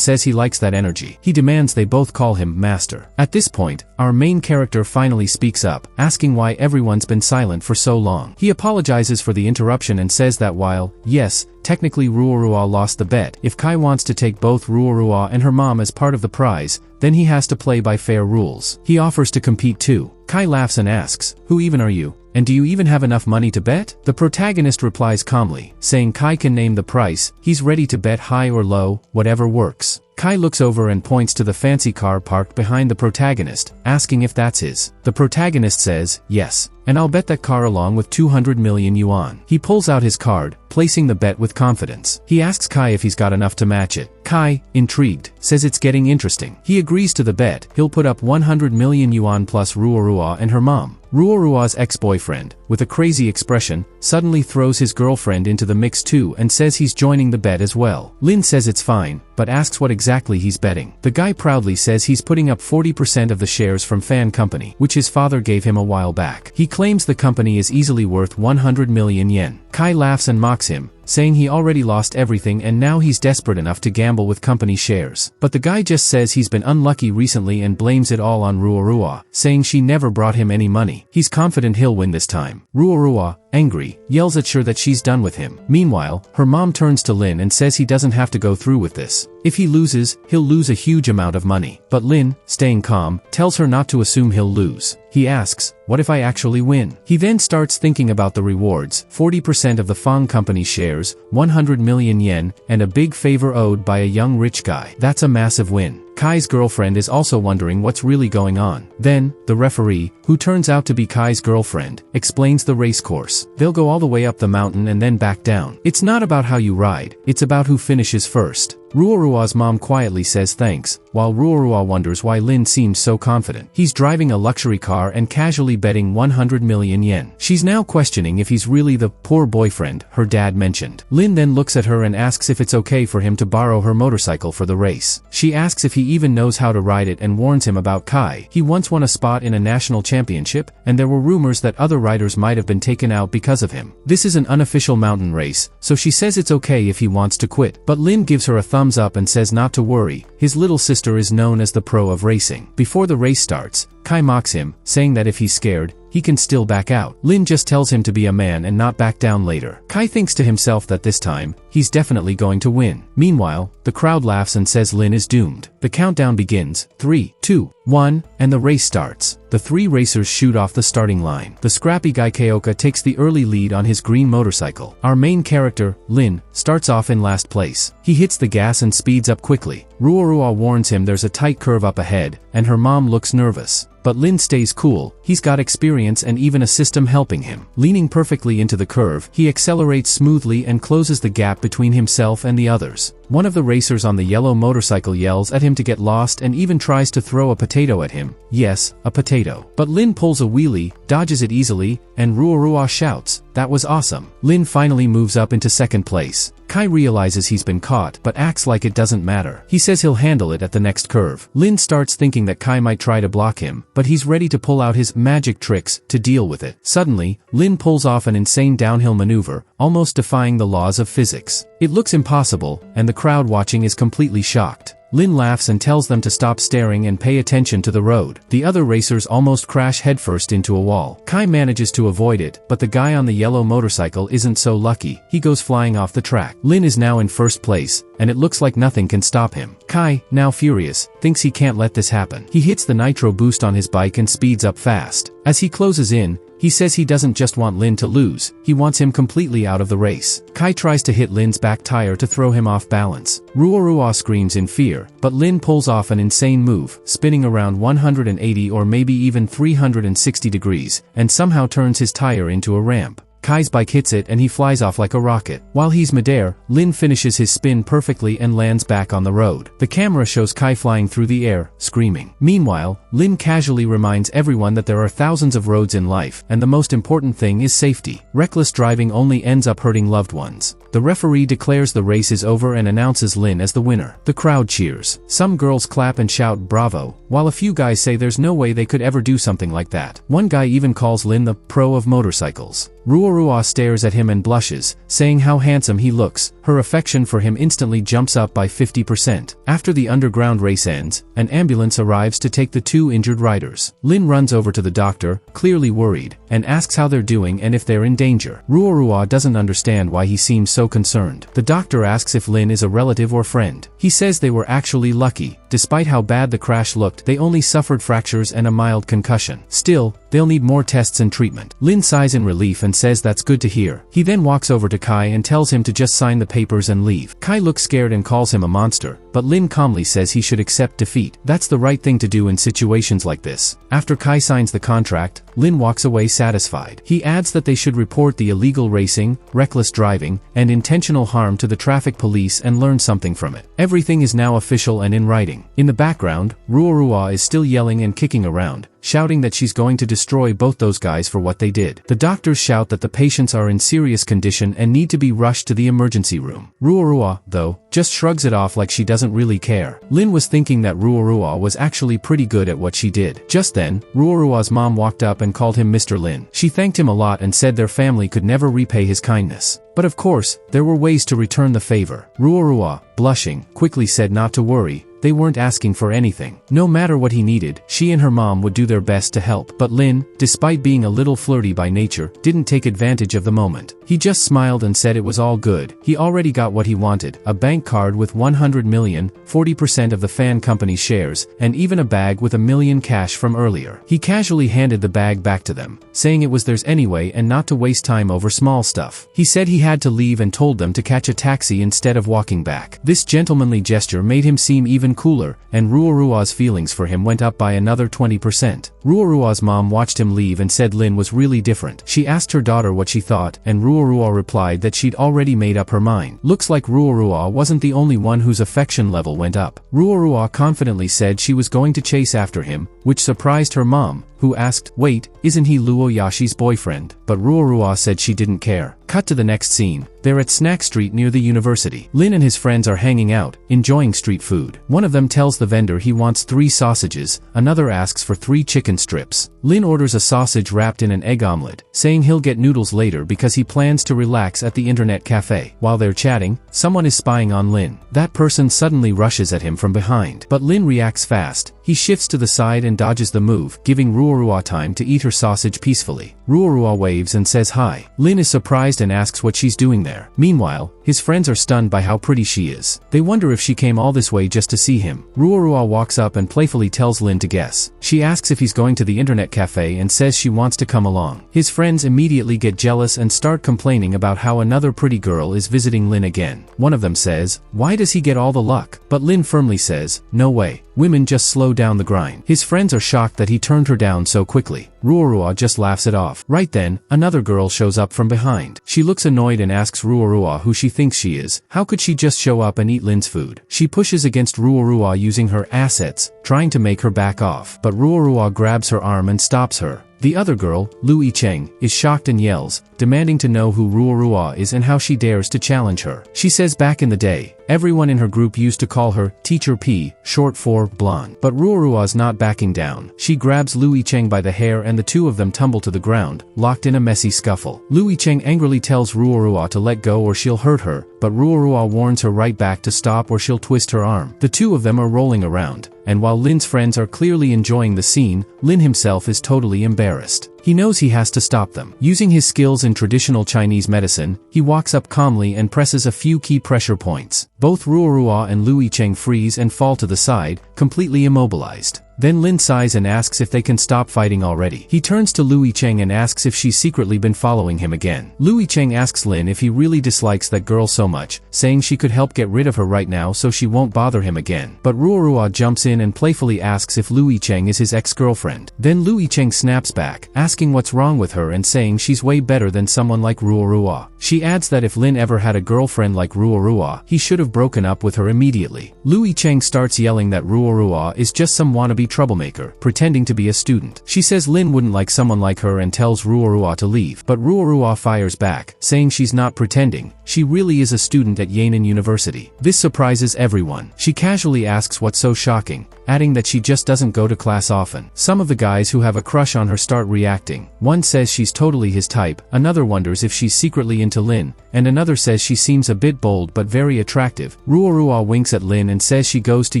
says he likes that energy. He demands they both call him master. At this point, our main character finally speaks up, asking why everyone's been silent for so long. He apologizes for the interruption and says that while, yes, technically Ruorua lost the bet, if Kai wants to take both Ruorua and her mom as part of the prize, then he has to play by fair rules. He offers to compete too. Kai laughs and asks, who even are you? And do you even have enough money to bet? The protagonist replies calmly, saying Kai can name the price, he's ready to bet high or low, whatever works. Kai looks over and points to the fancy car parked behind the protagonist, asking if that's his. The protagonist says, yes, and I'll bet that car along with 200 million yuan. He pulls out his card, placing the bet with confidence. He asks Kai if he's got enough to match it. Kai, intrigued, says it's getting interesting. He agrees to the bet. He'll put up 100 million yuan plus Ruorua and her mom. Ruorua's ex-boyfriend, with a crazy expression, suddenly throws his girlfriend into the mix too and says he's joining the bet as well. Lin says it's fine, but asks what exactly he's betting. The guy proudly says he's putting up 40% of the shares from Fan Company, which his father gave him a while back. He claims the company is easily worth 100 million yen. Kai laughs and mocks him, saying he already lost everything and now he's desperate enough to gamble with company shares. But the guy just says he's been unlucky recently and blames it all on Ruorua, saying she never brought him any money. He's confident he'll win this time. Ruorua, angry, yells at her that she's done with him. Meanwhile, her mom turns to Lin and says he doesn't have to go through with this. If he loses, he'll lose a huge amount of money. But Lin, staying calm, tells her not to assume he'll lose. He asks, what if I actually win? He then starts thinking about the rewards, 40% of the Fang Company shares, 100 million yen, and a big favor owed by a young rich guy. That's a massive win. Kai's girlfriend is also wondering what's really going on. Then, the referee, who turns out to be Kai's girlfriend, explains the race course. They'll go all the way up the mountain and then back down. It's not about how you ride, it's about who finishes first. Ruorua's mom quietly says thanks, while Ruorua wonders why Lin seems so confident. He's driving a luxury car and casually betting 100 million yen. She's now questioning if he's really the poor boyfriend her dad mentioned. Lin then looks at her and asks if it's okay for him to borrow her motorcycle for the race. She asks if he even knows how to ride it and warns him about Kai. He once won a spot in a national championship, and there were rumors that other riders might have been taken out because of him. This is an unofficial mountain race, so she says it's okay if he wants to quit. But Lin gives her a thumbs up and says not to worry, his little sister is known as the pro of racing. Before the race starts, Kai mocks him, saying that if he's scared, he can still back out. Lin just tells him to be a man and not back down later. Kai thinks to himself that this time, he's definitely going to win. Meanwhile, the crowd laughs and says Lin is doomed. The countdown begins, 3, 2, 1, and the race starts. The three racers shoot off the starting line. The scrappy guy Keoka takes the early lead on his green motorcycle. Our main character, Lin, starts off in last place. He hits the gas and speeds up quickly. Ruorua warns him there's a tight curve up ahead, and her mom looks nervous. But Lin stays cool, he's got experience and even a system helping him. Leaning perfectly into the curve, he accelerates smoothly and closes the gap between himself and the others. One of the racers on the yellow motorcycle yells at him to get lost and even tries to throw a potato at him. Yes, a potato. But Lin pulls a wheelie, dodges it easily, and Ruorua shouts, "That was awesome." Lin finally moves up into second place. Kai realizes he's been caught but acts like it doesn't matter. He says he'll handle it at the next curve. Lin starts thinking that Kai might try to block him, but he's ready to pull out his magic tricks to deal with it. Suddenly, Lin pulls off an insane downhill maneuver, almost defying the laws of physics. It looks impossible, and the crowd watching is completely shocked. Lin laughs and tells them to stop staring and pay attention to the road. The other racers almost crash headfirst into a wall. Kai manages to avoid it, but the guy on the yellow motorcycle isn't so lucky. He goes flying off the track. Lin is now in first place, and it looks like nothing can stop him. Kai, now furious, thinks he can't let this happen. He hits the nitro boost on his bike and speeds up fast. As he closes in, he says he doesn't just want Lin to lose, he wants him completely out of the race. Kai tries to hit Lin's back tire to throw him off balance. Ruorua screams in fear, but Lin pulls off an insane move, spinning around 180 or maybe even 360 degrees, and somehow turns his tire into a ramp. Kai's bike hits it and he flies off like a rocket. While he's midair, Lin finishes his spin perfectly and lands back on the road. The camera shows Kai flying through the air, screaming. Meanwhile, Lin casually reminds everyone that there are thousands of roads in life, and the most important thing is safety. Reckless driving only ends up hurting loved ones. The referee declares the race is over and announces Lin as the winner. The crowd cheers. Some girls clap and shout bravo, while a few guys say there's no way they could ever do something like that. One guy even calls Lin the pro of motorcycles. Ruorua stares at him and blushes, saying how handsome he looks. Her affection for him instantly jumps up by 50%. After the underground race ends, an ambulance arrives to take the two injured riders. Lin runs over to the doctor, clearly worried, and asks how they're doing and if they're in danger. Ruorua doesn't understand why he seems so concerned. The doctor asks if Lin is a relative or friend. He says they were actually lucky. Despite how bad the crash looked, they only suffered fractures and a mild concussion. Still, they'll need more tests and treatment. Lin sighs in relief and says that's good to hear. He then walks over to Kai and tells him to just sign the papers and leave. Kai looks scared and calls him a monster, but Lin calmly says he should accept defeat. That's the right thing to do in situations like this. After Kai signs the contract, Lin walks away satisfied. He adds that they should report the illegal racing, reckless driving, and intentional harm to the traffic police and learn something from it. Everything is now official and in writing. In the background, Ruorua is still yelling and kicking around, shouting that she's going to destroy both those guys for what they did. The doctors shout that the patients are in serious condition and need to be rushed to the emergency room. Ruorua, though, just shrugs it off like she doesn't really care. Lin was thinking that Ruorua was actually pretty good at what she did. Just then, Ruorua's mom walked up and called him Mr. Lin. She thanked him a lot and said their family could never repay his kindness. But of course, there were ways to return the favor. Ruorua, blushing, quickly said not to worry. They weren't asking for anything. No matter what he needed, she and her mom would do their best to help. But Lin, despite being a little flirty by nature, didn't take advantage of the moment. He just smiled and said it was all good. He already got what he wanted, a bank card with 100 million, 40% of the fan company's shares, and even a bag with $1 million cash from earlier. He casually handed the bag back to them, saying it was theirs anyway and not to waste time over small stuff. He said he had to leave and told them to catch a taxi instead of walking back. This gentlemanly gesture made him seem even cooler, and Ruorua's feelings for him went up by another 20%. Ruorua's mom watched him leave and said Lin was really different. She asked her daughter what she thought, and Ruorua replied that she'd already made up her mind. Looks like Ruorua wasn't the only one whose affection level went up. Ruorua confidently said she was going to chase after him, which surprised her mom, who asked, "Wait, isn't he Luoyashi's boyfriend?" But Ruorua said she didn't care. Cut to the next scene. They're at Snack Street near the university. Lin and his friends are hanging out, enjoying street food. One of them tells the vendor he wants 3 sausages, another asks for 3 chicken strips. Lin orders a sausage wrapped in an egg omelet, saying he'll get noodles later because he plans to relax at the internet cafe. While they're chatting, someone is spying on Lin. That person suddenly rushes at him from behind. But Lin reacts fast. He shifts to the side and dodges the move, giving Ruorua time to eat her sausage peacefully. Ruorua waves and says hi. Lin is surprised and asks what she's doing there. Meanwhile, his friends are stunned by how pretty she is. They wonder if she came all this way just to see him. Ruorua walks up and playfully tells Lin to guess. She asks if he's going to the internet cafe and says she wants to come along. His friends immediately get jealous and start complaining about how another pretty girl is visiting Lin again. One of them says, "Why does he get all the luck?" But Lin firmly says, "No way. Women just slow down the grind." His friends are shocked that he turned her down so quickly. Ruorua just laughs it off. Right then, another girl shows up from behind. She looks annoyed and asks Ruorua who she thinks she is. How could she just show up and eat Lin's food? She pushes against Ruorua using her assets, trying to make her back off. But Ruorua grabs her arm and stops her. The other girl, Lu Yicheng, is shocked and yells, demanding to know who Ruorua is and how she dares to challenge her. She says back in the day, Everyone in her group used to call her Teacher P, short for blonde. But Ruorua's not backing down. She grabs Lu Yicheng by the hair and the two of them tumble to the ground, locked in a messy scuffle. Lu Yicheng angrily tells Ruorua to let go or she'll hurt her, but Ruorua warns her right back to stop or she'll twist her arm. The two of them are rolling around, and while Lin's friends are clearly enjoying the scene, Lin himself is totally embarrassed. He knows he has to stop them. Using his skills in traditional Chinese medicine, he walks up calmly and presses a few key pressure points. Both Ruorua and Lu Yicheng freeze and fall to the side, completely immobilized. Then Lin sighs and asks if they can stop fighting already. He turns to Lu Yicheng and asks if she's secretly been following him again. Lu Yicheng asks Lin if he really dislikes that girl so much, saying she could help get rid of her right now so she won't bother him again. But Ruorua jumps in and playfully asks if Lu Yicheng is his ex-girlfriend. Then Lu Yicheng snaps back, asking what's wrong with her and saying she's way better than someone like Ruorua. She adds that if Lin ever had a girlfriend like Ruorua, he should have broken up with her immediately. Lu Yicheng starts yelling that Ruorua is just some wannabe troublemaker, pretending to be a student. She says Lin wouldn't like someone like her and tells Ruorua to leave, but Ruorua fires back, saying she's not pretending, she really is a student at Yan'an University. This surprises everyone. She casually asks what's so shocking, adding that she just doesn't go to class often. Some of the guys who have a crush on her start reacting. One says she's totally his type, another wonders if she's secretly into Lin, and another says she seems a bit bold but very attractive. Ruorua winks at Lin and says she goes to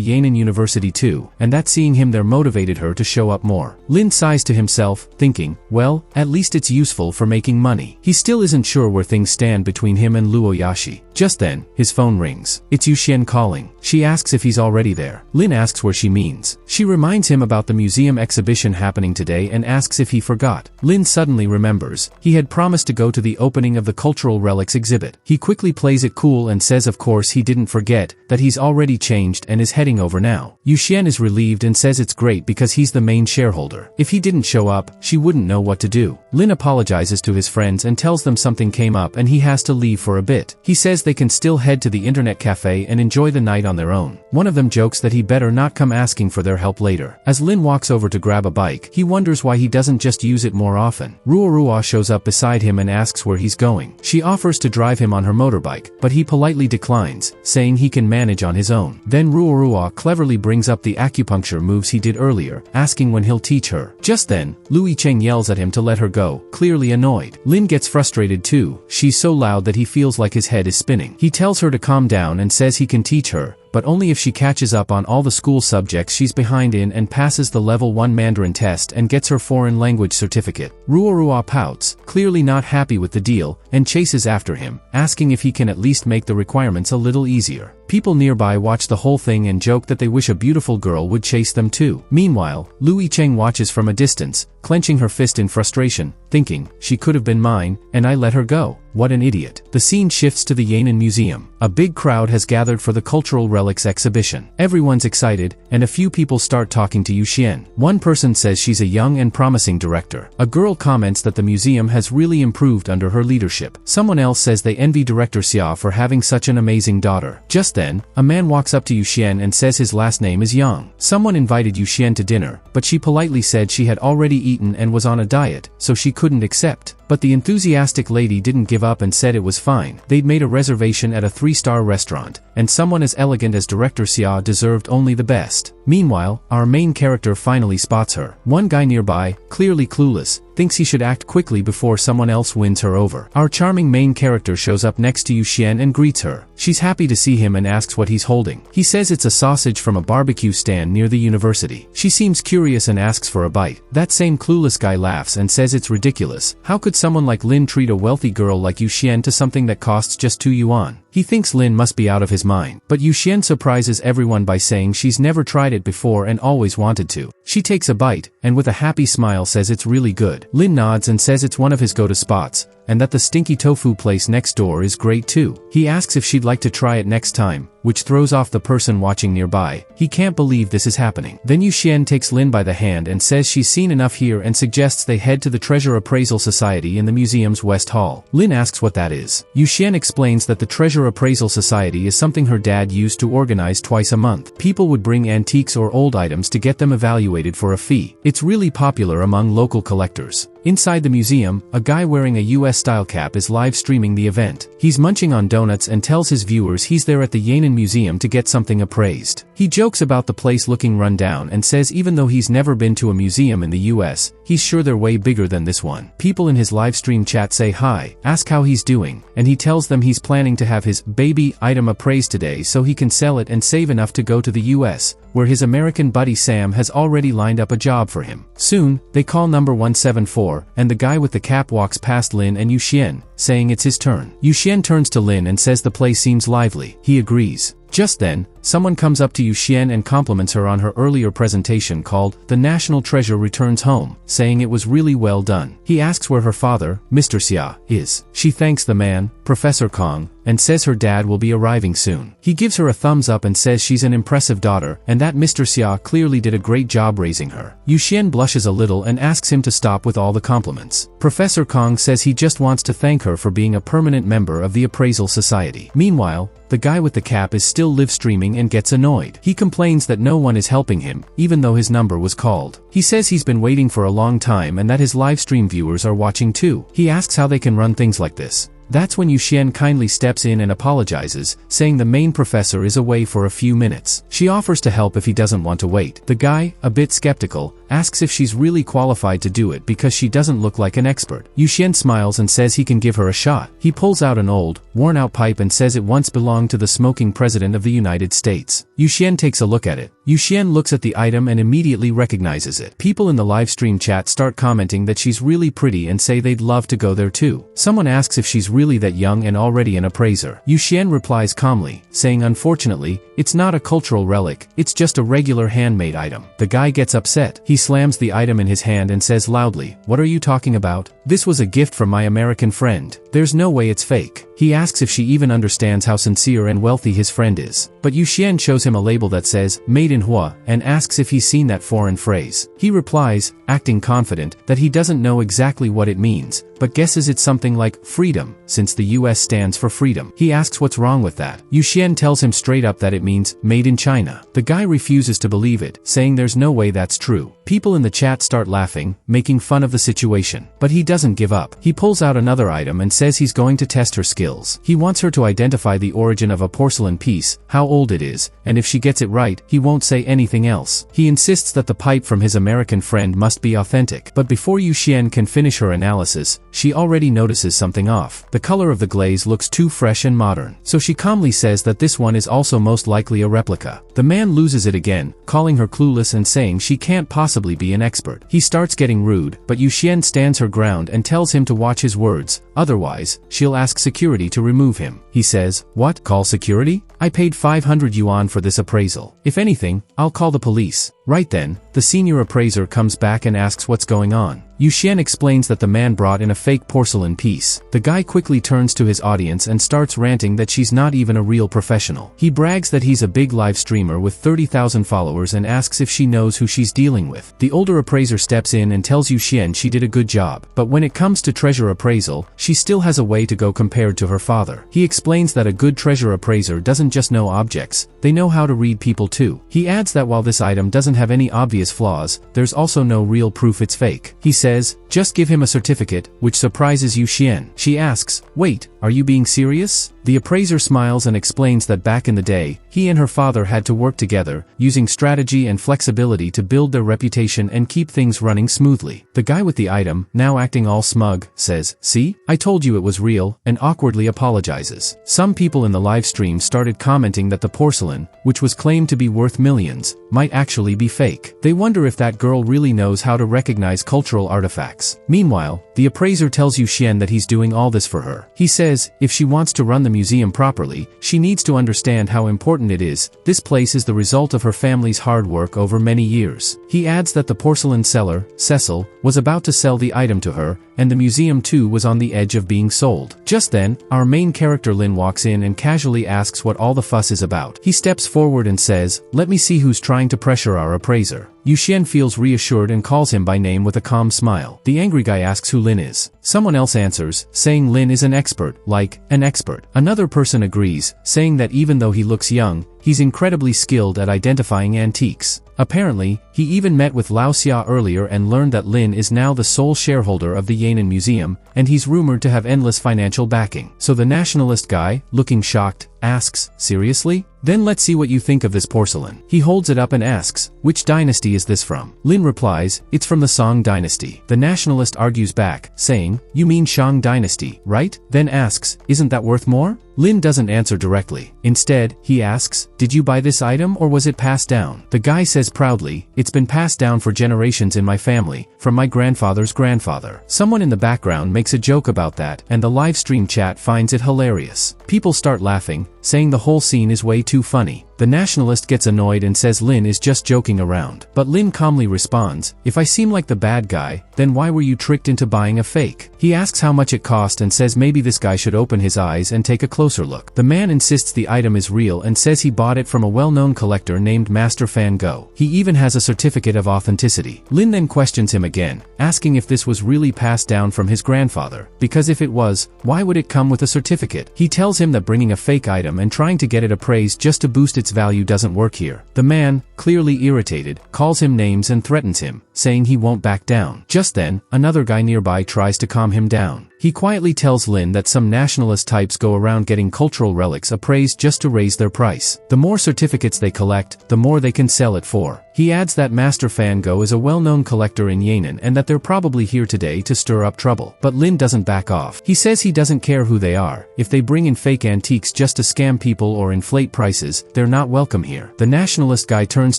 Yan'an University too, and that seeing him there motivated her to show up more. Lin sighs to himself, thinking, well, at least it's useful for making money. He still isn't sure where things stand between him and Luoyashi. Just then, his phone rings. It's Yuxian calling. She asks if he's already there. Lin asks where she means. She reminds him about the museum exhibition happening today and asks if he forgot. Lin suddenly remembers. He had promised to go to the opening of the cultural relics exhibit. He quickly plays it cool and says of course he didn't forget, that he's already changed and is heading over now. Yuxian is relieved and says it's great because he's the main shareholder. If he didn't show up, she wouldn't know what to do. Lin apologizes to his friends and tells them something came up and he has to leave for a bit. He says they can still head to the internet cafe and enjoy the night on their own. One of them jokes that he better not come asking for their help later. As Lin walks over to grab a bike, he wonders why he doesn't just use it more often. Ruorua shows up beside him and asks where he's going. She offers to drive him on her motorbike, but he politely declines, saying he can manage on his own. Then Ruorua cleverly brings up the acupuncture moves he did earlier, asking when he'll teach her. Just then, Lu Yicheng yells at him to let her go, clearly annoyed. Lin gets frustrated too. She's so loud that he feels like his head is spinning. He tells her to calm down and says he can teach her, but only if she catches up on all the school subjects she's behind in and passes the level 1 Mandarin test and gets her foreign language certificate. Ruorua pouts, clearly not happy with the deal, and chases after him, asking if he can at least make the requirements a little easier. People nearby watch the whole thing and joke that they wish a beautiful girl would chase them too. Meanwhile, Lu Yicheng watches from a distance, clenching her fist in frustration, thinking, she could have been mine, and I let her go. What an idiot. The scene shifts to the Yan'an Museum. A big crowd has gathered for the Cultural Relics exhibition. Everyone's excited, and a few people start talking to Yuxian. One person says she's a young and promising director. A girl comments that the museum has really improved under her leadership. Someone else says they envy Director Xia for having such an amazing daughter. Just then, a man walks up to Yuxian and says his last name is Yang. Someone invited Yuxian to dinner, but she politely said she had already eaten and was on a diet, so she couldn't accept. But the enthusiastic lady didn't give up and said it was fine. They'd made a reservation at a 3-star restaurant, and someone as elegant as Director Xia deserved only the best. Meanwhile, our main character finally spots her. One guy nearby, clearly clueless, thinks he should act quickly before someone else wins her over. Our charming main character shows up next to Yuxian and greets her. She's happy to see him and asks what he's holding. He says it's a sausage from a barbecue stand near the university. She seems curious and asks for a bite. That same clueless guy laughs and says it's ridiculous. How could someone like Lin treat a wealthy girl like Yuxian to something that costs just 2 yuan? He thinks Lin must be out of his mind. But Yuxian surprises everyone by saying she's never tried it before and always wanted to. She takes a bite, and with a happy smile says it's really good. Lin nods and says it's one of his go-to spots, and that the stinky tofu place next door is great too. He asks if she'd like to try it next time, which throws off the person watching nearby. He can't believe this is happening. Then Yuxian takes Lin by the hand and says she's seen enough here and suggests they head to the Treasure Appraisal Society in the museum's West Hall. Lin asks what that is. Yuxian explains that the Treasure Appraisal Society is something her dad used to organize twice a month. People would bring antiques or old items to get them evaluated for a fee. It's really popular among local collectors. Inside the museum, a guy wearing a US-style cap is live streaming the event. He's munching on donuts and tells his viewers he's there at the Yan'an Museum to get something appraised. He jokes about the place looking run down and says even though he's never been to a museum in the US, he's sure they're way bigger than this one. People in his live stream chat say hi, ask how he's doing, and he tells them he's planning to have his baby item appraised today so he can sell it and save enough to go to the US, where his American buddy Sam has already lined up a job for him. Soon, they call number 174, and the guy with the cap walks past Lin and Yuxian, saying it's his turn. Yuxian turns to Lin and says the place seems lively. He agrees. Just then, someone comes up to Yuxian and compliments her on her earlier presentation called The National Treasure Returns Home, saying it was really well done. He asks where her father, Mr. Xia, is. She thanks the man, Professor Kong, and says her dad will be arriving soon. He gives her a thumbs up and says she's an impressive daughter and that Mr. Xia clearly did a great job raising her. Yuxian blushes a little and asks him to stop with all the compliments. Professor Kong says he just wants to thank her for being a permanent member of the Appraisal Society. Meanwhile, the guy with the cap is still live streaming and gets annoyed. He complains that no one is helping him, even though his number was called. He says he's been waiting for a long time and that his live stream viewers are watching too. He asks how they can run things like this. That's when Yuxian kindly steps in and apologizes, saying the main professor is away for a few minutes. She offers to help if he doesn't want to wait. The guy, a bit skeptical, asks if she's really qualified to do it because she doesn't look like an expert. Yuxian smiles and says he can give her a shot. He pulls out an old, worn-out pipe and says it once belonged to the smoking president of the United States. Yuxian takes a look at it. Yuxian looks at the item and immediately recognizes it. People in the live stream chat start commenting that she's really pretty and say they'd love to go there too. Someone asks if she's really that young and already an appraiser. Yuxian replies calmly, saying unfortunately, it's not a cultural relic, it's just a regular handmade item. The guy gets upset. He slams the item in his hand and says loudly, "What are you talking about? This was a gift from my American friend. There's no way it's fake." He asks if she even understands how sincere and wealthy his friend is. But Yuxian shows him a label that says, Made in Hua, and asks if he's seen that foreign phrase. He replies, acting confident, that he doesn't know exactly what it means, but guesses it's something like freedom, since the US stands for freedom. He asks what's wrong with that. Yuxian tells him straight up that it means, made in China. The guy refuses to believe it, saying there's no way that's true. People in the chat start laughing, making fun of the situation. But he doesn't give up. He pulls out another item and says he's going to test her skills. He wants her to identify the origin of a porcelain piece, how old it is, and if she gets it right, he won't say anything else. He insists that the pipe from his American friend must be authentic. But before Yuxian can finish her analysis, she already notices something off. The color of the glaze looks too fresh and modern. So she calmly says that this one is also most likely a replica. The man loses it again, calling her clueless and saying she can't possibly be an expert. He starts getting rude, but Yuxian stands her ground and tells him to watch his words, otherwise, she'll ask security to remove him. He says, "What? Call security? I paid 500 yuan for this appraisal. If anything, I'll call the police." Right then, the senior appraiser comes back and asks what's going on. Yuxian explains that the man brought in a fake porcelain piece. The guy quickly turns to his audience and starts ranting that she's not even a real professional. He brags that he's a big live streamer with 30,000 followers and asks if she knows who she's dealing with. The older appraiser steps in and tells Yuxian she did a good job, but when it comes to treasure appraisal, she still has a way to go compared to her father. He explains that a good treasure appraiser doesn't just know objects, they know how to read people too. He adds that while this item doesn't have any obvious flaws, there's also no real proof it's fake. He says, just give him a certificate, which surprises Yuxian. She asks, wait, are you being serious? The appraiser smiles and explains that back in the day, he and her father had to work together, using strategy and flexibility to build their reputation and keep things running smoothly. The guy with the item, now acting all smug, says, see, I told you it was real, and awkwardly apologizes. Some people in the live stream started commenting that the porcelain, which was claimed to be worth millions, might actually be fake. They wonder if that girl really knows how to recognize cultural artifacts. Meanwhile, the appraiser tells Yuxian that he's doing all this for her. He says, if she wants to run the museum properly, she needs to understand how important it is. This place is the result of her family's hard work over many years. He adds that the porcelain seller, Cecil, was about to sell the item to her, and the museum too was on the edge of being sold. Just then, our main character Lin walks in and casually asks what all the fuss is about. He steps forward and says, let me see who's trying to pressure our appraiser. Yuxian feels reassured and calls him by name with a calm smile. The angry guy asks who Lin is. Someone else answers, saying Lin is an expert, like, an expert. Another person agrees, saying that even though he looks young, he's incredibly skilled at identifying antiques. Apparently, he even met with Lao Xia earlier and learned that Lin is now the sole shareholder of the Yan'an Museum, and he's rumored to have endless financial backing. So the nationalist guy, looking shocked, asks, seriously? Then let's see what you think of this porcelain. He holds it up and asks, which dynasty is this from? Lin replies, it's from the Song dynasty. The nationalist argues back, saying, you mean Shang dynasty, right? Then asks, isn't that worth more? Lin doesn't answer directly. Instead, he asks, did you buy this item or was it passed down? The guy says proudly, it's been passed down for generations in my family, from my grandfather's grandfather. Someone in the background makes a joke about that, and the live stream chat finds it hilarious. People start laughing, saying the whole scene is way too funny. The nationalist gets annoyed and says Lin is just joking around. But Lin calmly responds, if I seem like the bad guy, then why were you tricked into buying a fake? He asks how much it cost and says maybe this guy should open his eyes and take a closer look. The man insists the item is real and says he bought it from a well-known collector named Master Fan Go. He even has a certificate of authenticity. Lin then questions him again, asking if this was really passed down from his grandfather, because if it was, why would it come with a certificate? He tells him that bringing a fake item and trying to get it appraised just to boost its value doesn't work here. The man, clearly irritated, calls him names and threatens him, saying he won't back down. Just then, another guy nearby tries to calm him down. He quietly tells Lin that some nationalist types go around getting cultural relics appraised just to raise their price. The more certificates they collect, the more they can sell it for. He adds that Master Fan Go is a well-known collector in Yan'an and that they're probably here today to stir up trouble. But Lin doesn't back off. He says he doesn't care who they are. If they bring in fake antiques just to scam people or inflate prices, they're not welcome here. The nationalist guy turns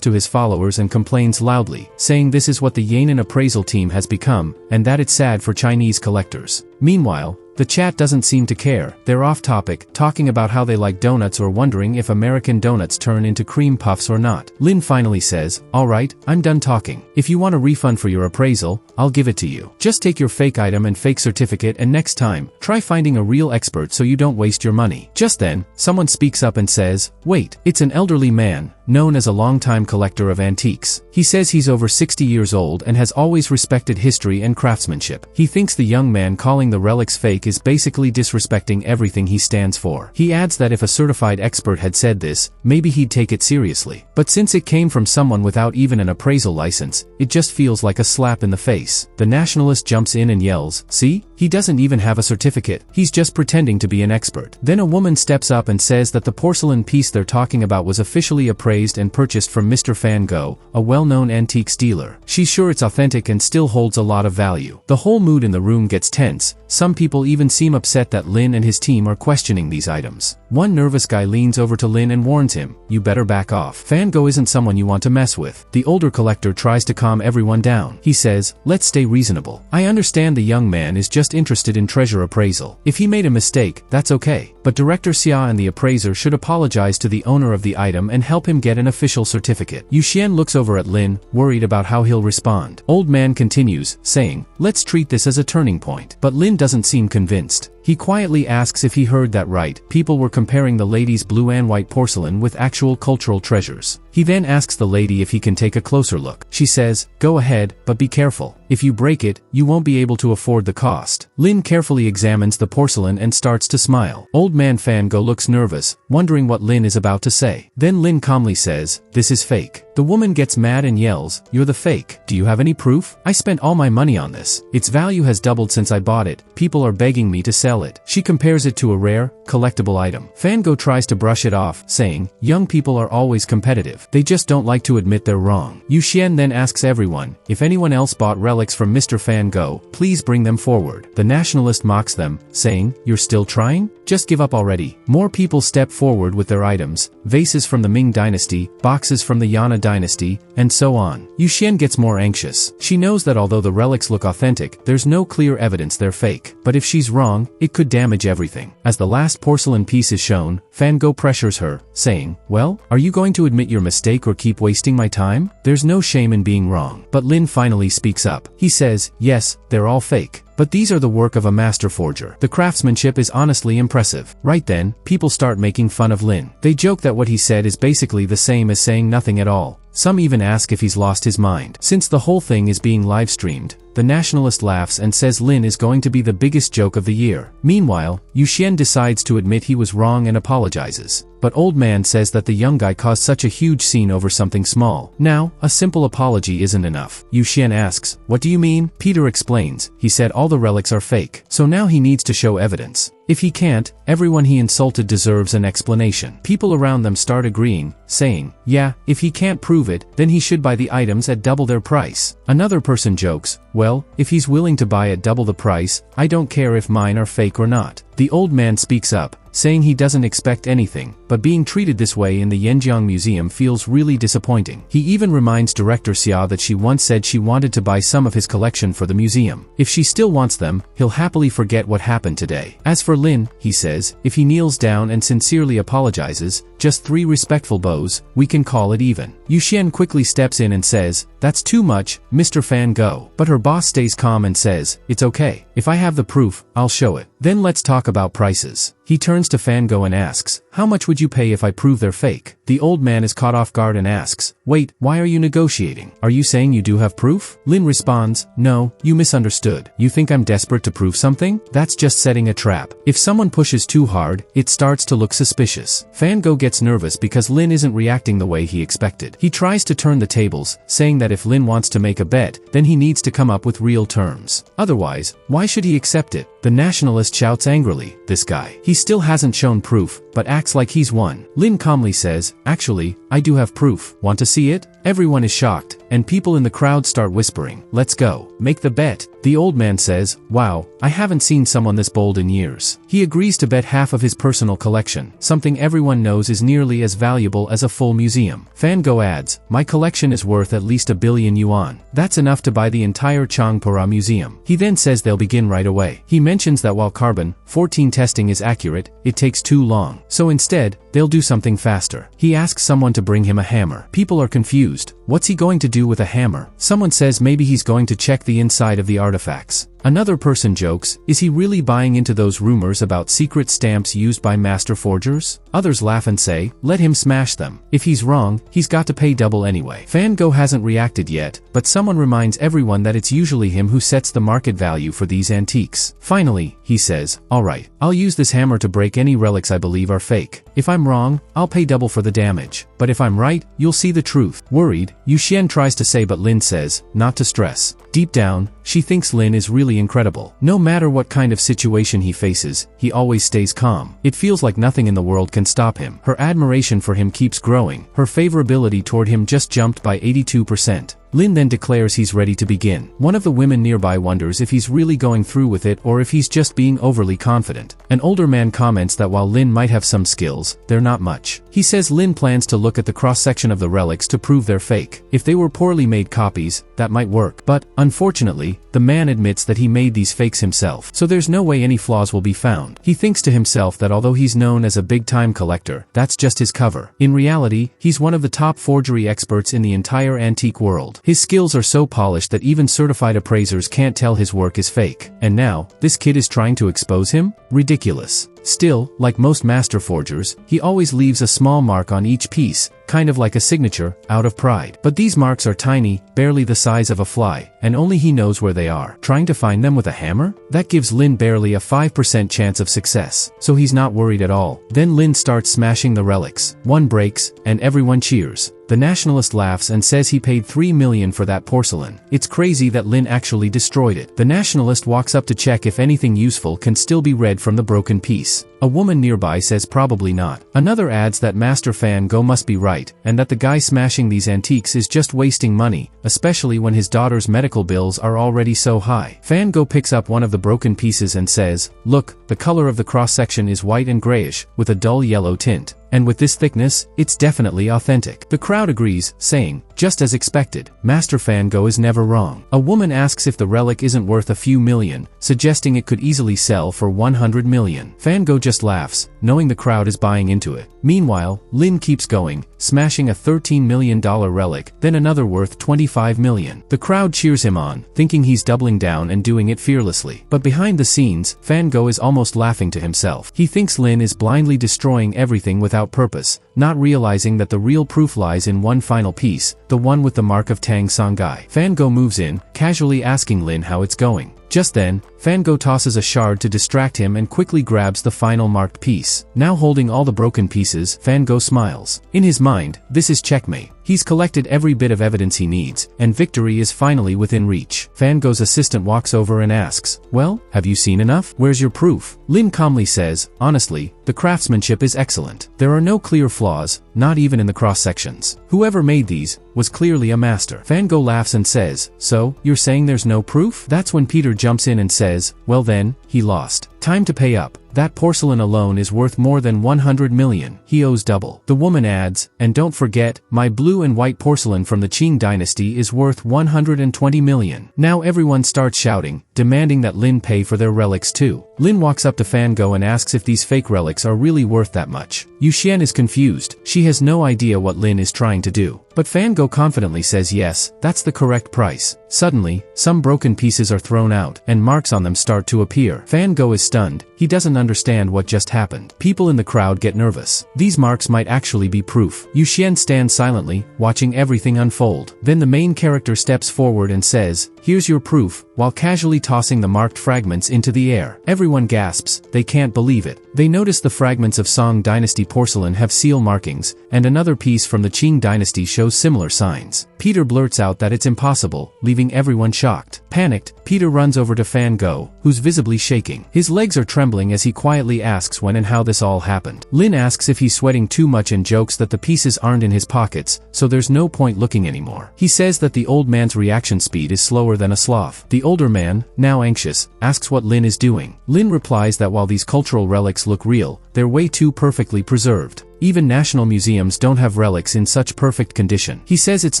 to his followers and complains loudly, saying this is what the Yan'an appraisal team has become, and that it's sad for Chinese collectors. Meanwhile, the chat doesn't seem to care. They're off topic, talking about how they like donuts or wondering if American donuts turn into cream puffs or not. Lin finally says, alright, I'm done talking. If you want a refund for your appraisal, I'll give it to you. Just take your fake item and fake certificate and next time, try finding a real expert so you don't waste your money. Just then, someone speaks up and says, wait, it's an elderly man, known as a longtime collector of antiques. He says he's over 60 years old and has always respected history and craftsmanship. He thinks the young man calling the relics fake is basically disrespecting everything he stands for. He adds that if a certified expert had said this, maybe he'd take it seriously. But since it came from someone without even an appraisal license, it just feels like a slap in the face. The nationalist jumps in and yells, see? He doesn't even have a certificate. He's just pretending to be an expert. Then a woman steps up and says that the porcelain piece they're talking about was officially appraised and purchased from Mr. Fan Go, a well-known antiques dealer. She's sure it's authentic and still holds a lot of value. The whole mood in the room gets tense. Some people even seem upset that Lin and his team are questioning these items. One nervous guy leans over to Lin and warns him, you better back off. Fan Go isn't someone you want to mess with. The older collector tries to calm everyone down. He says, let's stay reasonable. I understand the young man is just interested in treasure appraisal. If he made a mistake, that's okay. But Director Xia and the appraiser should apologize to the owner of the item and help him get an official certificate. Yu Xian looks over at Lin, worried about how he'll respond. Old man continues, saying, let's treat this as a turning point. But Lin doesn't seem convinced. He quietly asks if he heard that right. People were comparing the lady's blue and white porcelain with actual cultural treasures. He then asks the lady if he can take a closer look. She says, go ahead, but be careful. If you break it, you won't be able to afford the cost. Lin carefully examines the porcelain and starts to smile. Old man Fan Go looks nervous, wondering what Lin is about to say. Then Lin calmly says, this is fake. The woman gets mad and yells, you're the fake. Do you have any proof? I spent all my money on this. Its value has doubled since I bought it. People are begging me to sell it. She compares it to a rare, collectible item. Fan Go tries to brush it off, saying, young people are always competitive. They just don't like to admit they're wrong. Yu Xian then asks everyone, if anyone else bought relics from Mr. Fan Go, please bring them forward. The nationalist mocks them, saying, you're still trying? Just give up already. More people step forward with their items, vases from the Ming dynasty, boxes from the Yana dynasty, and so on. Yu Xian gets more anxious. She knows that although the relics look authentic, there's no clear evidence they're fake. But if she's wrong, it could damage everything. As the last porcelain piece is shown, Fan Go pressures her, saying, well, are you going to admit your mistake or keep wasting my time? There's no shame in being wrong. But Lin finally speaks up. He says, yes, they're all fake. But these are the work of a master forger. The craftsmanship is honestly impressive. Right then, people start making fun of Lin. They joke that what he said is basically the same as saying nothing at all. Some even ask if he's lost his mind. Since the whole thing is being live streamed, The nationalist laughs and says Lin is going to be the biggest joke of the year. Meanwhile, Yuxian decides to admit he was wrong and apologizes. But old man says that the young guy caused such a huge scene over something small. Now, a simple apology isn't enough. Yuxian asks, "What do you mean?" Peter explains, he said all the relics are fake. So now he needs to show evidence. If he can't, everyone he insulted deserves an explanation. People around them start agreeing, saying, yeah, if he can't prove it, then he should buy the items at double their price. Another person jokes, well, if he's willing to buy at double the price, I don't care if mine are fake or not. The old man speaks up, saying he doesn't expect anything, but being treated this way in the Yanjiang Museum feels really disappointing. He even reminds director Xia that she once said she wanted to buy some of his collection for the museum. If she still wants them, he'll happily forget what happened today. As for Lin, he says, if he kneels down and sincerely apologizes, just 3 respectful bows, we can call it even. Yuxian quickly steps in and says, that's too much, Mr. Fan go. But her boss stays calm and says, it's okay. If I have the proof, I'll show it. Then let's talk about prices. He turns to Fango and asks, how much would you pay if I prove they're fake? The old man is caught off guard and asks, wait, why are you negotiating? Are you saying you do have proof? Lin responds, no, you misunderstood. You think I'm desperate to prove something? That's just setting a trap. If someone pushes too hard, it starts to look suspicious. Fango gets nervous because Lin isn't reacting the way he expected. He tries to turn the tables, saying that if Lin wants to make a bet, then he needs to come up with real terms. Otherwise, why should he accept it? The nationalist shouts angrily, this guy. He still hasn't shown proof, but acts like he's won. Lin calmly says, actually, I do have proof. Want to see it? Everyone is shocked, and people in the crowd start whispering, let's go. Make the bet. The old man says, wow, I haven't seen someone this bold in years. He agrees to bet half of his personal collection, something everyone knows is nearly as valuable as a full museum. Fango adds, my collection is worth at least 1 billion yuan. That's enough to buy the entire Changpura Museum. He then says they'll begin right away. He mentions that while carbon-14 testing is accurate, it takes too long. So instead, they'll do something faster. He asks someone to bring him a hammer. People are confused. What's he going to do with a hammer? Someone says maybe he's going to check the inside of the artifacts. Another person jokes, is he really buying into those rumors about secret stamps used by master forgers? Others laugh and say, let him smash them. If he's wrong, he's got to pay double anyway. Fango hasn't reacted yet, but someone reminds everyone that it's usually him who sets the market value for these antiques. Finally, he says, alright, I'll use this hammer to break any relics I believe are fake. If I'm wrong, I'll pay double for the damage. But if I'm right, you'll see the truth. Worried, Yuxian tries to say but Lin says, not to stress. Deep down, she thinks Lin is really incredible. No matter what kind of situation he faces, he always stays calm. It feels like nothing in the world can stop him. Her admiration for him keeps growing. Her favorability toward him just jumped by 82%. Lin then declares he's ready to begin. One of the women nearby wonders if he's really going through with it or if he's just being overly confident. An older man comments that while Lin might have some skills, they're not much. He says Lin plans to look at the cross-section of the relics to prove they're fake. If they were poorly made copies, that might work. But, unfortunately, the man admits that he made these fakes himself, so there's no way any flaws will be found. He thinks to himself that although he's known as a big-time collector, that's just his cover. In reality, he's one of the top forgery experts in the entire antique world. His skills are so polished that even certified appraisers can't tell his work is fake. And now, this kid is trying to expose him? Ridiculous. Still, like most master forgers, he always leaves a small mark on each piece, kind of like a signature, out of pride. But these marks are tiny, barely the size of a fly, and only he knows where they are. Trying to find them with a hammer? That gives Lin barely a 5% chance of success, so he's not worried at all. Then Lin starts smashing the relics. One breaks, and everyone cheers. The nationalist laughs and says he paid 3 million for that porcelain. It's crazy that Lin actually destroyed it. The nationalist walks up to check if anything useful can still be read from the broken piece. A woman nearby says probably not. Another adds that Master Fan Go must be right, and that the guy smashing these antiques is just wasting money, especially when his daughter's medical bills are already so high. Fan Go picks up one of the broken pieces and says, look, the color of the cross-section is white and grayish, with a dull yellow tint. And with this thickness, it's definitely authentic. The crowd agrees, saying, just as expected, Master Fango is never wrong. A woman asks if the relic isn't worth a few million, suggesting it could easily sell for 100 million. Fango just laughs, knowing the crowd is buying into it. Meanwhile, Lin keeps going, smashing a $13 million relic, then another worth 25 million. The crowd cheers him on, thinking he's doubling down and doing it fearlessly. But behind the scenes, Fango is almost laughing to himself. He thinks Lin is blindly destroying everything without without purpose, not realizing that the real proof lies in one final piece, the one with the mark of Tang Songhai. Fango moves in, casually asking Lin how it's going. Just then, Fango tosses a shard to distract him and quickly grabs the final marked piece. Now holding all the broken pieces, Fango smiles. In his mind, this is checkmate. He's collected every bit of evidence he needs, and victory is finally within reach. Fango's assistant walks over and asks, "Well, have you seen enough? Where's your proof?" Lin calmly says, "Honestly, the craftsmanship is excellent. There are no clear flaws, not even in the cross-sections. Whoever made these was clearly a master." Fango laughs and says, "So, you're saying there's no proof?" That's when Peter jumps in and says, "Well then, he lost. Time to pay up. That porcelain alone is worth more than 100 million. He owes double." The woman adds, "And don't forget, my blue and white porcelain from the Qing dynasty is worth 120 million. Now everyone starts shouting, demanding that Lin pay for their relics too. Lin walks up to Fango and asks if these fake relics are really worth that much. Yuxian is confused. She has no idea what Lin is trying to do. But Fango confidently says yes, that's the correct price. Suddenly, some broken pieces are thrown out, and marks on them start to appear. Fango is stunned. He doesn't understand what just happened. People in the crowd get nervous. These marks might actually be proof. Yuxian stands silently, watching everything unfold. Then the main character steps forward and says, "Here's your proof," while casually tossing the marked fragments into the air. Everyone gasps. They can't believe it. They notice the fragments of Song dynasty porcelain have seal markings, and another piece from the Qing dynasty shows similar signs. Peter blurts out that it's impossible, leaving everyone shocked. Panicked, Peter runs over to Fango, who's visibly shaking. His legs are trembling as he quietly asks when and how this all happened. Lin asks if he's sweating too much and jokes that the pieces aren't in his pockets, so there's no point looking anymore. He says that the old man's reaction speed is slower than a sloth. The older man, now anxious, asks what Lin is doing. Lin replies that while these cultural relics look real, they're way too perfectly preserved. Even national museums don't have relics in such perfect condition. He says it's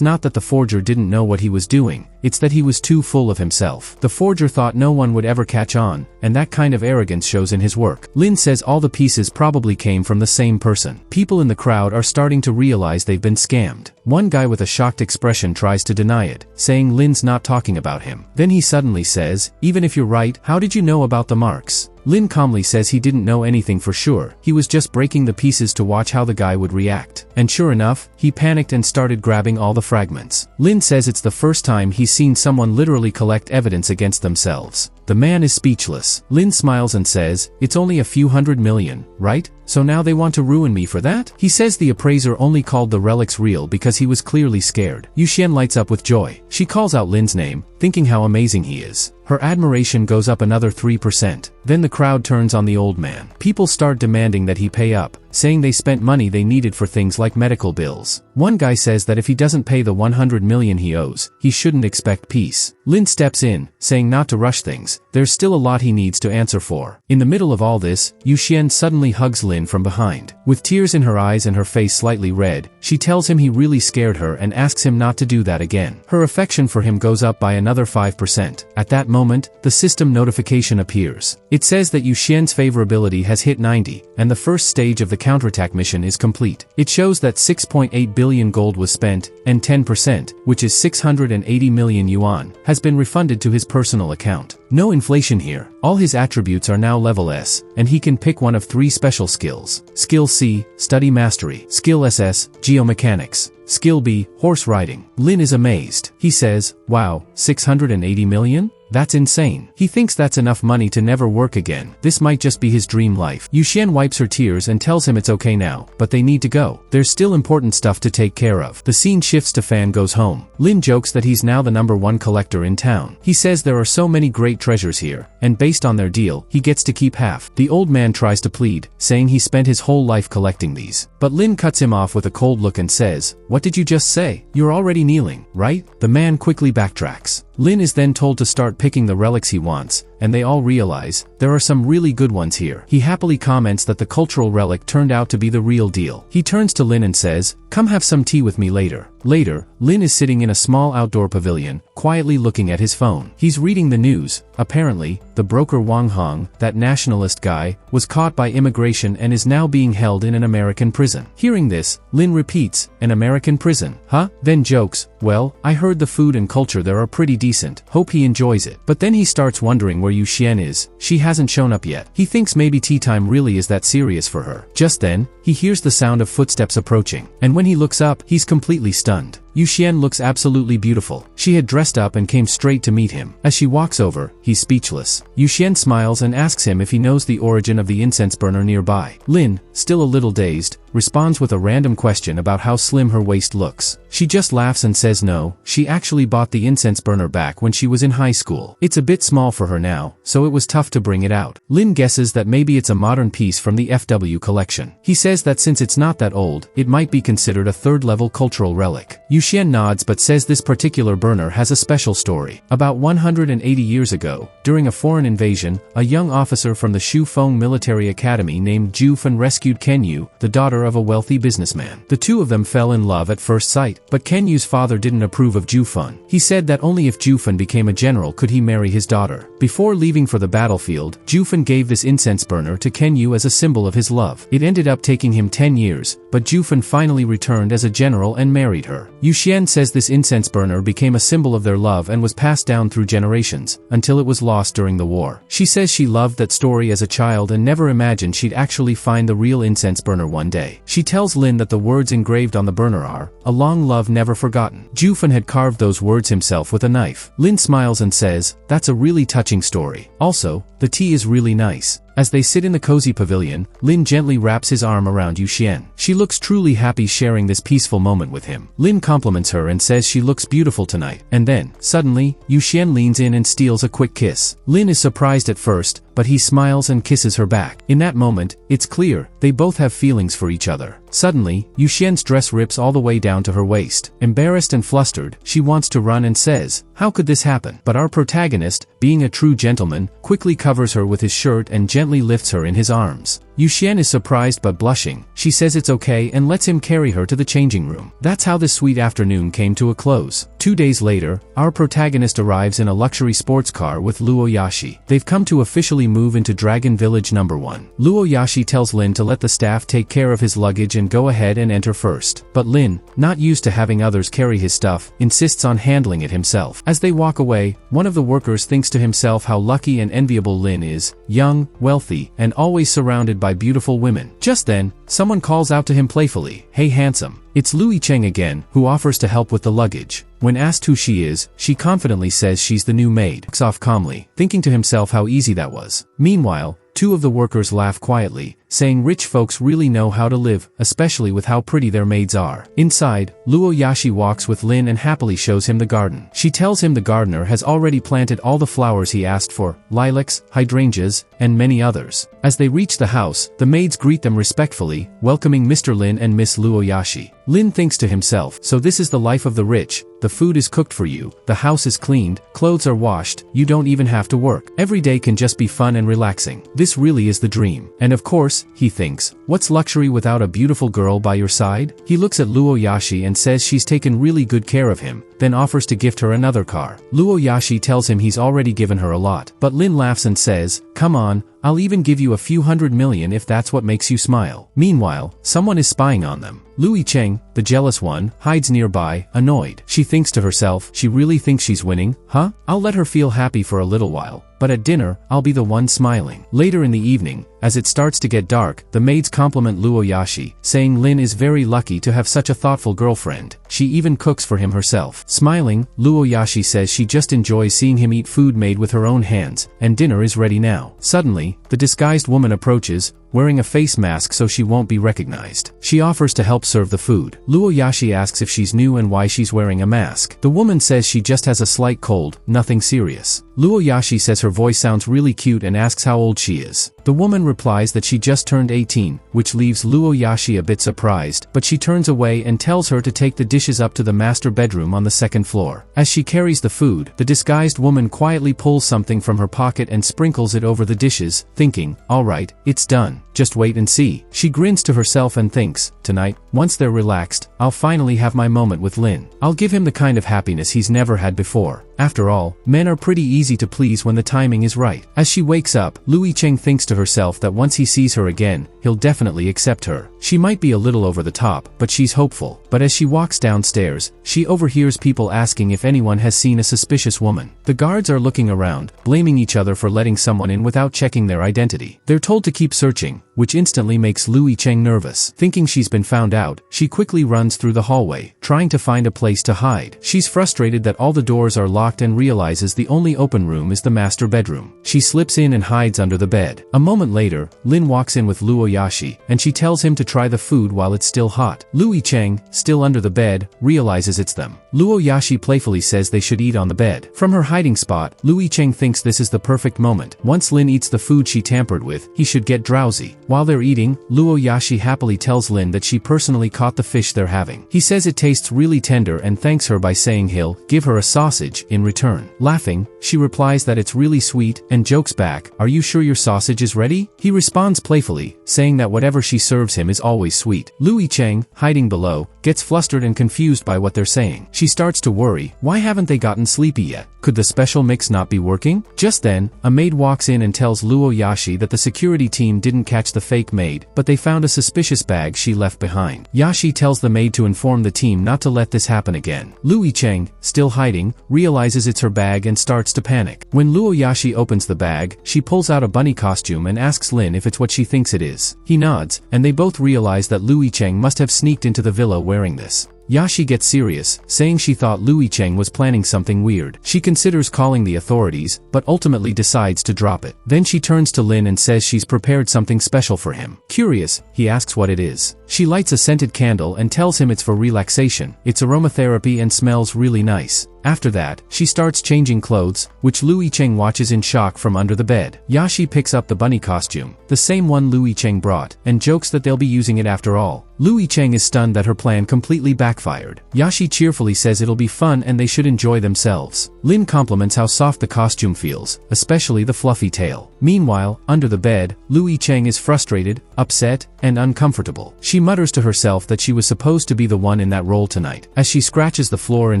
not that the forger didn't know what he was doing, it's that he was too full of himself. The forger thought no one would ever catch on, and that kind of arrogance shows in his work. Lin says all the pieces probably came from the same person. People in the crowd are starting to realize they've been scammed. One guy with a shocked expression tries to deny it, saying Lin's not talking about him. Then he suddenly says, "Even if you're right, how did you know about the marks?" Lin calmly says he didn't know anything for sure. He was just breaking the pieces to watch how the guy would react. And sure enough, he panicked and started grabbing all the fragments. Lin says it's the first time he's seen someone literally collect evidence against themselves. The man is speechless. Lin smiles and says, "It's only a few 100 million, right? So now they want to ruin me for that?" He says the appraiser only called the relics real because he was clearly scared. Yuxian lights up with joy. She calls out Lin's name, thinking how amazing he is. Her admiration goes up another 3%. Then the crowd turns on the old man. People start demanding that he pay up, saying they spent money they needed for things like medical bills. One guy says that if he doesn't pay the 100 million he owes, he shouldn't expect peace. Lin steps in, saying not to rush things. There's still a lot he needs to answer for. In the middle of all this, Yuxian suddenly hugs Lin from behind. With tears in her eyes and her face slightly red, she tells him he really scared her and asks him not to do that again. Her affection for him goes up by another 5%. At that moment, the system notification appears. It says that Yuxian's favorability has hit 90, and the first stage of the counterattack mission is complete. It shows that 6.8 billion gold was spent, and 10%, which is 680 million yuan, has been refunded to his personal account. No inflation here. All his attributes are now level S, and he can pick one of 3 special skills. Skill C, Study Mastery. Skill SS, Geomechanics. Skill B, Horse Riding. Lin is amazed. He says, "Wow, 680 million? That's insane." He thinks that's enough money to never work again. This might just be his dream life. Yuxian wipes her tears and tells him it's okay now, but they need to go. There's still important stuff to take care of. The scene shifts to Fan goes home. Lin jokes that he's now the #1 collector in town. He says there are so many great treasures here, and based on their deal, he gets to keep half. The old man tries to plead, saying he spent his whole life collecting these. But Lin cuts him off with a cold look and says, "What did you just say? You're already kneeling, right?" The man quickly backtracks. Lin is then told to start picking the relics he wants, and they all realize, there are some really good ones here. He happily comments that the cultural relic turned out to be the real deal. He turns to Lin and says, "Come have some tea with me later." Later, Lin is sitting in a small outdoor pavilion, quietly looking at his phone. He's reading the news. Apparently, the broker Wang Hong, that nationalist guy, was caught by immigration and is now being held in an American prison. Hearing this, Lin repeats, "An American prison? Huh?" Then jokes, "Well, I heard the food and culture there are pretty decent. Hope he enjoys it." But then he starts wondering where Yu Xian is. She hasn't shown up yet. He thinks maybe tea time really is that serious for her. Just then, he hears the sound of footsteps approaching, and when he looks up, he's completely stunned. Yu Xian looks absolutely beautiful. She had dressed up and came straight to meet him. As she walks over, he's speechless. Yu Xian smiles and asks him if he knows the origin of the incense burner nearby. Lin, still a little dazed, responds with a random question about how slim her waist looks. She just laughs and says no, she actually bought the incense burner back when she was in high school. It's a bit small for her now, so it was tough to bring it out. Lin guesses that maybe it's a modern piece from the FW collection. He says that since it's not that old, it might be considered a third-level cultural relic. Yu Xian nods but says this particular burner has a special story. About 180 years ago, during a foreign invasion, a young officer from the Shufeng military academy named Zhu Fen rescued Ken Yu, the daughter of a wealthy businessman. The two of them fell in love at first sight, but Ken Yu's father didn't approve of Zhu Fen. He said that only if Zhu Fen became a general could he marry his daughter. Before leaving for the battlefield, Zhu Fen gave this incense burner to Ken Yu as a symbol of his love. It ended up taking him 10 years, but Zhu Fen finally returned as a general and married her. Yu Xian says this incense burner became a symbol of their love and was passed down through generations, until it was lost during the war. She says she loved that story as a child and never imagined she'd actually find the real incense burner one day. She tells Lin that the words engraved on the burner are, "A long love never forgotten." Zhu Fen had carved those words himself with a knife. Lin smiles and says, "That's a really touching story. Also, the tea is really nice." As they sit in the cozy pavilion, Lin gently wraps his arm around Yu Xian. She looks truly happy sharing this peaceful moment with him. Lin compliments her and says she looks beautiful tonight. And then, suddenly, Yu Xian leans in and steals a quick kiss. Lin is surprised at first, but he smiles and kisses her back. In that moment, it's clear, they both have feelings for each other. Suddenly, Yu Xian's dress rips all the way down to her waist. Embarrassed and flustered, she wants to run and says, "How could this happen?" But our protagonist, being a true gentleman, quickly covers her with his shirt and gently lifts her in his arms. Yu Xian is surprised but blushing. She says it's okay and lets him carry her to the changing room. That's how this sweet afternoon came to a close. 2 days later, our protagonist arrives in a luxury sports car with Luoyashi. They've come to officially move into Dragon Village No. 1. Luoyashi tells Lin to let the staff take care of his luggage and go ahead and enter first. But Lin, not used to having others carry his stuff, insists on handling it himself. As they walk away, one of the workers thinks to himself how lucky and enviable Lin is, young, wealthy, and always surrounded by beautiful women. Just then, someone calls out to him playfully, "Hey handsome." It's Louis Cheng again, who offers to help with the luggage. When asked who she is, she confidently says she's the new maid. Looks off calmly, thinking to himself how easy that was. Meanwhile, two of the workers laugh quietly, saying rich folks really know how to live, especially with how pretty their maids are. Inside, Luoyashi walks with Lin and happily shows him the garden. She tells him the gardener has already planted all the flowers he asked for, lilacs, hydrangeas, and many others. As they reach the house, the maids greet them respectfully, welcoming Mr. Lin and Miss Luoyashi. Lin thinks to himself, so this is the life of the rich. The food is cooked for you, the house is cleaned, clothes are washed, you don't even have to work. Every day can just be fun and relaxing. This really is the dream. And of course, he thinks, what's luxury without a beautiful girl by your side? He looks at Luoyashi and says she's taken really good care of him, then offers to gift her another car. Luoyashi tells him he's already given her a lot. But Lin laughs and says, "Come on, I'll even give you a few $100 million if that's what makes you smile." Meanwhile, someone is spying on them. Louis Cheng, the jealous one, hides nearby, annoyed. She thinks to herself, she really thinks she's winning, huh? I'll let her feel happy for a little while. But at dinner, I'll be the one smiling. Later in the evening, as it starts to get dark, the maids compliment Luoyashi, saying Lin is very lucky to have such a thoughtful girlfriend. She even cooks for him herself. Smiling, Luoyashi says she just enjoys seeing him eat food made with her own hands, and dinner is ready now. Suddenly, the disguised woman approaches, wearing a face mask so she won't be recognized. She offers to help serve the food. Luoyashi asks if she's new and why she's wearing a mask. The woman says she just has a slight cold, nothing serious. Luoyashi says her voice sounds really cute and asks how old she is. The woman replies that she just turned 18, which leaves Luoyashi a bit surprised, but she turns away and tells her to take the dishes up to the master bedroom on the second floor. As she carries the food, the disguised woman quietly pulls something from her pocket and sprinkles it over the dishes, thinking, alright, it's done. Just wait and see. She grins to herself and thinks, tonight, once they're relaxed, I'll finally have my moment with Lin. I'll give him the kind of happiness he's never had before. After all, men are pretty easy to please when the timing is right. As she wakes up, Louis Cheng thinks to herself that once he sees her again, he'll definitely accept her. She might be a little over the top, but she's hopeful. But as she walks downstairs, she overhears people asking if anyone has seen a suspicious woman. The guards are looking around, blaming each other for letting someone in without checking their identity. They're told to keep searching, which instantly makes Louis Cheng nervous. Thinking she's been found out, she quickly runs through the hallway, trying to find a place to hide. She's frustrated that all the doors are locked and realizes the only open room is the master bedroom. She slips in and hides under the bed. A moment later, Lin walks in with Luo Yashi, and she tells him to try the food while it's still hot. Louis Cheng, still under the bed, realizes it's them. Luo Yashi playfully says they should eat on the bed. From her hiding spot, Louis Cheng thinks this is the perfect moment. Once Lin eats the food she tampered with, he should get drowsy. While they're eating, Luo Yashi happily tells Lin that she personally caught the fish they're having. He says it tastes really tender and thanks her by saying he'll give her a sausage in return. Laughing, she replies that it's really sweet, and jokes back, "Are you sure your sausage is ready?" He responds playfully, saying that whatever she serves him is always sweet. Louis Cheng, hiding below, gets flustered and confused by what they're saying. She starts to worry, why haven't they gotten sleepy yet? Could the special mix not be working? Just then, a maid walks in and tells Luo Yashi that the security team didn't catch the fake maid, but they found a suspicious bag she left behind. Yashi tells the maid to inform the team not to let this happen again. Louis Cheng, still hiding, realizes it's her bag and starts to panic. When Luo Yashi opens the bag, she pulls out a bunny costume and asks Lin if it's what she thinks it is. He nods, and they both realize that Louis Cheng must have sneaked into the villa wearing this. Yashi gets serious, saying she thought Louis Cheng was planning something weird. She considers calling the authorities, but ultimately decides to drop it. Then she turns to Lin and says she's prepared something special for him. Curious, he asks what it is. She lights a scented candle and tells him it's for relaxation. It's aromatherapy and smells really nice. After that, she starts changing clothes, which Louis Cheng watches in shock from under the bed. Yashi picks up the bunny costume, the same one Louis Cheng brought, and jokes that they'll be using it after all. Louis Cheng is stunned that her plan completely backfired. Yashi cheerfully says it'll be fun and they should enjoy themselves. Lin compliments how soft the costume feels, especially the fluffy tail. Meanwhile, under the bed, Louis Cheng is frustrated, upset, and uncomfortable. She mutters to herself that she was supposed to be the one in that role tonight. As she scratches the floor in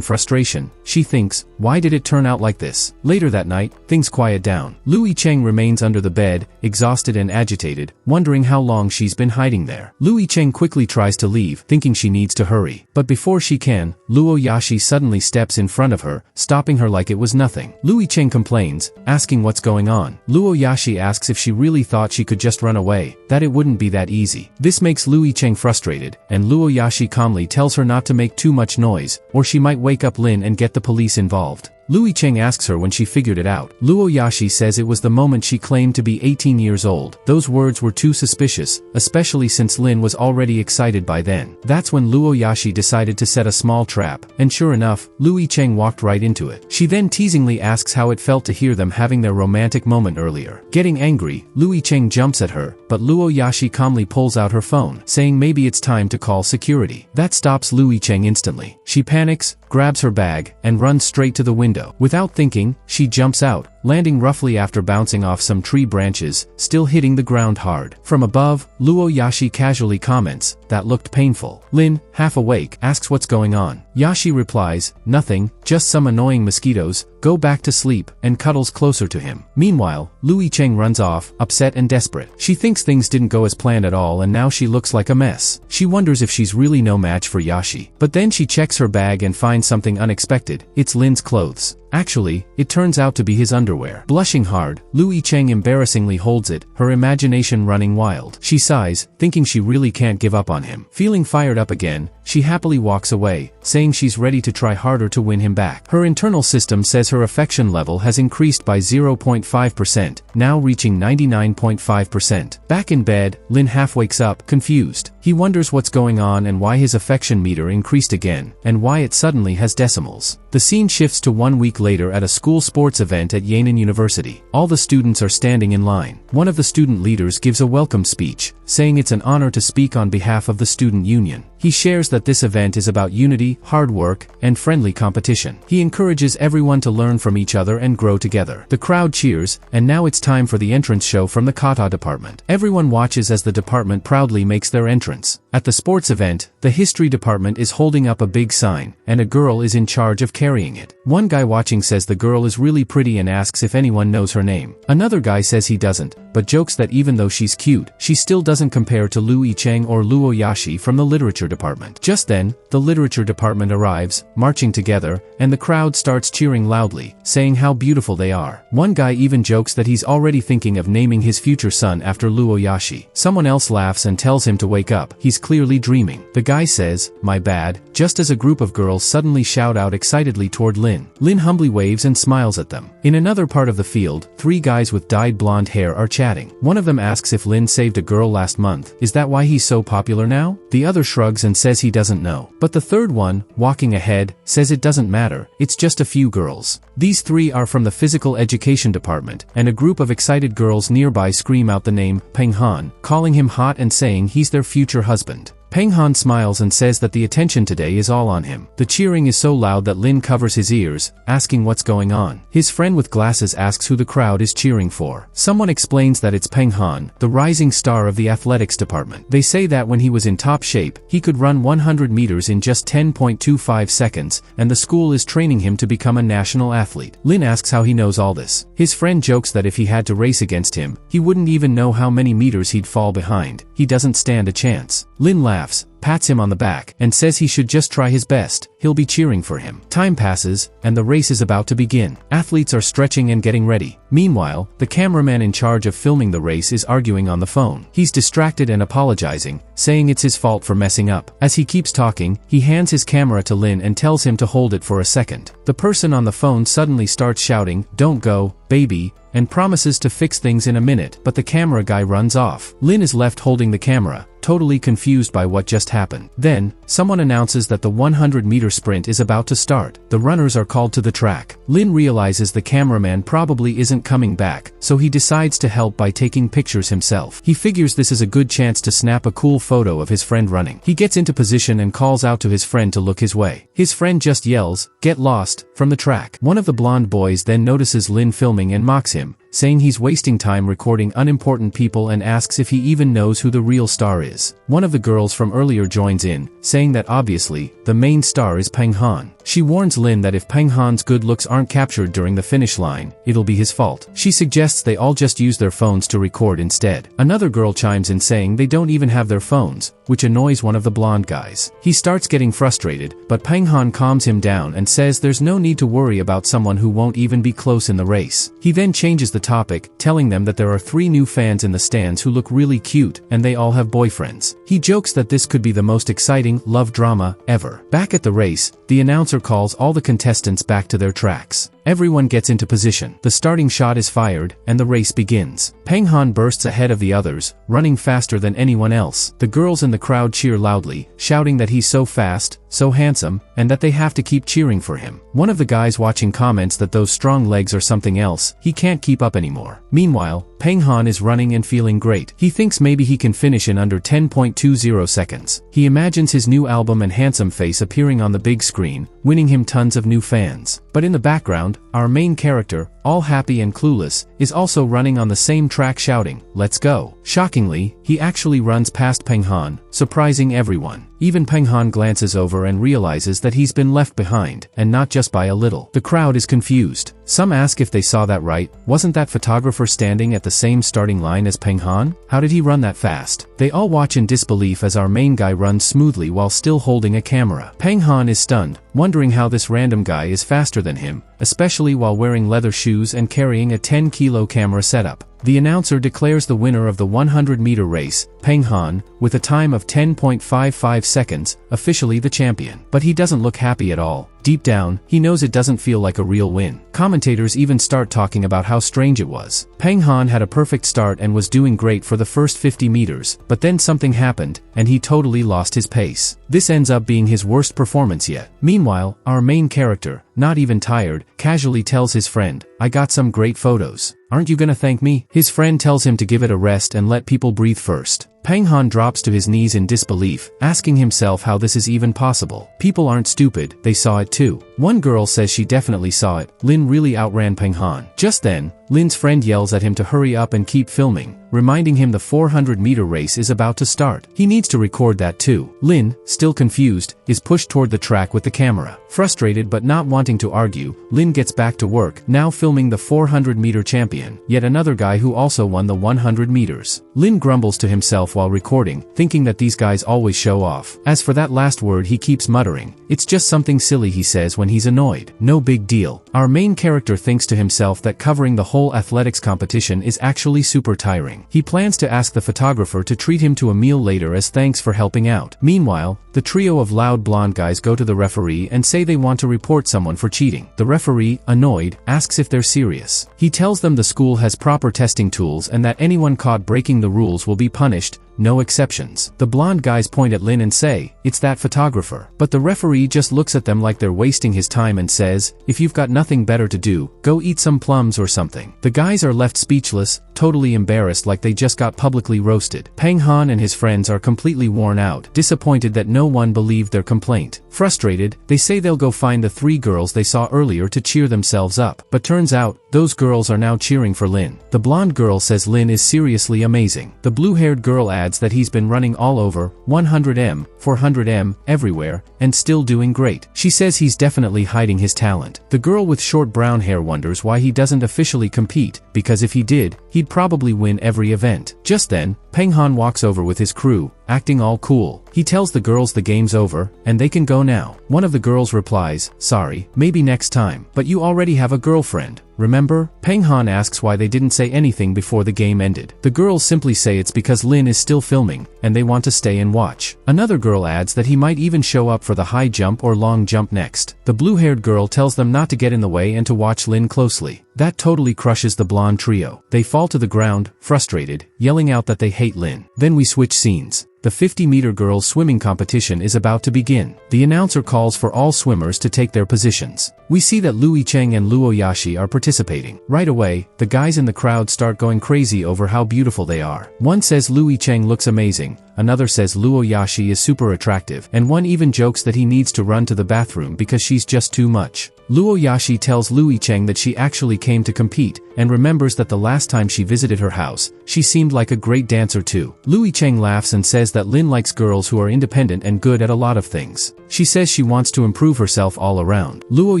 frustration, she thinks, why did it turn out like this? Later that night, things quiet down. Louis Cheng remains under the bed, exhausted and agitated, wondering how long she's been hiding there. Louis Cheng quickly tries to leave, thinking she needs to hurry. But before she can, Luo Yashi suddenly steps in front of her, stopping her like it was nothing. Louis Cheng complains, asking what's going on. Luo Yashi asks if she really thought she could just run away, that it wouldn't be that easy. This makes Louis Cheng frustrated, and Luo Yashi calmly tells her not to make too much noise, or she might wake up Lin and get the police involved. Louis Cheng asks her when she figured it out. Luo Yashi says it was the moment she claimed to be 18 years old. Those words were too suspicious, especially since Lin was already excited by then. That's when Luo Yashi decided to set a small trap, and sure enough, Louis Cheng walked right into it. She then teasingly asks how it felt to hear them having their romantic moment earlier. Getting angry, Louis Cheng jumps at her, but Luo Yashi calmly pulls out her phone, saying maybe it's time to call security. That stops Louis Cheng instantly. She panics, grabs her bag, and runs straight to the window. Without thinking, she jumps out, landing roughly after bouncing off some tree branches, still hitting the ground hard. From above, Luo Yashi casually comments, "That looked painful." Lin, half awake, asks what's going on. Yashi replies, "Nothing, just some annoying mosquitoes, go back to sleep," and cuddles closer to him. Meanwhile, Louis Cheng runs off, upset and desperate. She thinks things didn't go as planned at all and now she looks like a mess. She wonders if she's really no match for Yashi. But then she checks her bag and finds something unexpected. It's Lin's clothes. Actually, it turns out to be his underwear. Blushing hard, Louis Cheng embarrassingly holds it, her imagination running wild. She sighs, thinking she really can't give up on him. Feeling fired up again, she happily walks away, saying she's ready to try harder to win him back. Her internal system says her affection level has increased by 0.5%, now reaching 99.5%. Back in bed, Lin half wakes up, confused. He wonders what's going on and why his affection meter increased again, and why it suddenly has decimals. The scene shifts to 1 week later at a school sports event at Yan'an University. All the students are standing in line. One of the student leaders gives a welcome speech, saying it's an honor to speak on behalf of the student union. He shares that this event is about unity, hard work, and friendly competition. He encourages everyone to learn from each other and grow together. The crowd cheers, and now it's time for the entrance show from the kata department. Everyone watches as the department proudly makes their entrance. At the sports event, the history department is holding up a big sign, and a girl is in charge of carrying it. One guy watching says the girl is really pretty and asks if anyone knows her name. Another guy says he doesn't, but jokes that even though she's cute, she still doesn't compare to Lu Yicheng or Luo Yashi from the literature department. Just then, the literature department arrives, marching together, and the crowd starts cheering loudly, saying how beautiful they are. One guy even jokes that he's already thinking of naming his future son after Luo Yashi. Someone else laughs and tells him to wake up. He's clearly dreaming. The guy says, "My bad," just as a group of girls suddenly shout out excitedly toward Lin. Lin humbly waves and smiles at them. In another part of the field, three guys with dyed blonde hair are chatting. One of them asks if Lin saved a girl last month. Is that why he's so popular now? The other shrugs and says he doesn't know. But the third one, walking ahead, says it doesn't matter, it's just a few girls. These three are from the physical education department, and a group of excited girls nearby scream out the name, Peng Han, calling him hot and saying he's their future husband. Peng Han smiles and says that the attention today is all on him. The cheering is so loud that Lin covers his ears, asking what's going on. His friend with glasses asks who the crowd is cheering for. Someone explains that it's Peng Han, the rising star of the athletics department. They say that when he was in top shape, he could run 100 meters in just 10.25 seconds, and the school is training him to become a national athlete. Lin asks how he knows all this. His friend jokes that if he had to race against him, he wouldn't even know how many meters he'd fall behind. He doesn't stand a chance. Lin laughs, pats him on the back, and says he should just try his best. He'll be cheering for him. Time passes, and the race is about to begin. Athletes are stretching and getting ready. Meanwhile, the cameraman in charge of filming the race is arguing on the phone. He's distracted and apologizing, saying it's his fault for messing up. As he keeps talking, he hands his camera to Lin and tells him to hold it for a second. The person on the phone suddenly starts shouting, "Don't go, baby," and promises to fix things in a minute, but the camera guy runs off. Lin is left holding the camera, totally confused by what just happened. Then, someone announces that the 100-meter sprint is about to start. The runners are called to the track. Lin realizes the cameraman probably isn't coming back, so he decides to help by taking pictures himself. He figures this is a good chance to snap a cool photo of his friend running. He gets into position and calls out to his friend to look his way. His friend just yells, "Get lost," from the track. One of the blonde boys then notices Lin filming and mocks him, saying he's wasting time recording unimportant people and asks if he even knows who the real star is. One of the girls from earlier joins in, saying that obviously, the main star is Peng Han. She warns Lin that if Peng Han's good looks aren't captured during the finish line, it'll be his fault. She suggests they all just use their phones to record instead. Another girl chimes in saying they don't even have their phones, which annoys one of the blonde guys. He starts getting frustrated, but Peng Han calms him down and says there's no need to worry about someone who won't even be close in the race. He then changes the topic, telling them that there are 3 new fans in the stands who look really cute, and they all have boyfriends. He jokes that this could be the most exciting love drama ever. Back at the race, the announcer calls all the contestants back to their tracks. Everyone gets into position. The starting shot is fired, and the race begins. Peng Han bursts ahead of the others, running faster than anyone else. The girls in the crowd cheer loudly, shouting that he's so fast, so handsome, and that they have to keep cheering for him. One of the guys watching comments that those strong legs are something else. He can't keep up anymore. Meanwhile, Peng Han is running and feeling great. He thinks maybe he can finish in under 10.20 seconds. He imagines his new album and handsome face appearing on the big screen, winning him tons of new fans. But in the background, our main character, all happy and clueless, is also running on the same track shouting, "Let's go." Shockingly, he actually runs past Peng Han, surprising everyone. Even Peng Han glances over and realizes that he's been left behind, and not just by a little. The crowd is confused. Some ask if they saw that right. Wasn't that photographer standing at the same starting line as Peng Han? How did he run that fast? They all watch in disbelief as our main guy runs smoothly while still holding a camera. Peng Han is stunned, wondering how this random guy is faster than him, especially while wearing leather shoes and carrying a 10-kilo camera setup. The announcer declares the winner of the 100-meter race, Peng Han, with a time of 10.55 seconds, officially the champion. But he doesn't look happy at all. Deep down, he knows it doesn't feel like a real win. Commentators even start talking about how strange it was. Peng Han had a perfect start and was doing great for the first 50 meters, but then something happened, and he totally lost his pace. This ends up being his worst performance yet. Meanwhile, our main character, not even tired, casually tells his friend, "I got some great photos. Aren't you gonna thank me?" His friend tells him to give it a rest and let people breathe first. Peng Han drops to his knees in disbelief, asking himself how this is even possible. People aren't stupid, they saw it too. One girl says she definitely saw it. Lin really outran Peng Han. Just then, Lin's friend yells at him to hurry up and keep filming, reminding him the 400-meter race is about to start. He needs to record that too. Lin, still confused, is pushed toward the track with the camera. Frustrated but not wanting to argue, Lin gets back to work, now filming the 400-meter champion, yet another guy who also won the 100 meters. Lin grumbles to himself while recording, thinking that these guys always show off. As for that last word, he keeps muttering. It's just something silly he says when he's annoyed. No big deal. Our main character thinks to himself that covering the whole athletics competition is actually super tiring. He plans to ask the photographer to treat him to a meal later as thanks for helping out. Meanwhile, the trio of loud blonde guys go to the referee and say they want to report someone for cheating. The referee, annoyed, asks if they're serious. He tells them the school has proper testing tools and that anyone caught breaking the rules will be punished, no exceptions. The blonde guys point at Lin and say, "It's that photographer." But the referee just looks at them like they're wasting his time and says, "If you've got nothing better to do, go eat some plums or something." The guys are left speechless, totally embarrassed like they just got publicly roasted. Peng Han and his friends are completely worn out, disappointed that no one believed their complaint. Frustrated, they say they'll go find the 3 girls they saw earlier to cheer themselves up. But turns out, those girls are now cheering for Lin. The blonde girl says Lin is seriously amazing. The blue-haired girl adds that he's been running all over, 100m, 400m, everywhere, and still doing great. She says he's definitely hiding his talent. The girl with short brown hair wonders why he doesn't officially compete, because if he did, he'd probably win every event. Just then, Peng Han walks over with his crew, acting all cool. He tells the girls the game's over, and they can go now. One of the girls replies, "Sorry, maybe next time. But you already have a girlfriend, remember?" Peng Han asks why they didn't say anything before the game ended. The girls simply say it's because Lin is still filming, and they want to stay and watch. Another girl adds that he might even show up for the high jump or long jump next. The blue-haired girl tells them not to get in the way and to watch Lin closely. That totally crushes the blonde trio. They fall to the ground, frustrated, yelling out that they hate Lin. Then we switch scenes. The 50-meter girls swimming competition is about to begin. The announcer calls for all swimmers to take their positions. We see that Lu Yicheng and Luo Yashi are participating. Right away, the guys in the crowd start going crazy over how beautiful they are. One says Lu Yicheng looks amazing, another says Luo Yashi is super attractive, and one even jokes that he needs to run to the bathroom because she's just too much. Luo Yashi tells Lu Yicheng that she actually came to compete, and remembers that the last time she visited her house, she seemed like a great dancer too. Lu Yicheng laughs and says that Lin likes girls who are independent and good at a lot of things. She says she wants to improve herself all around. Luo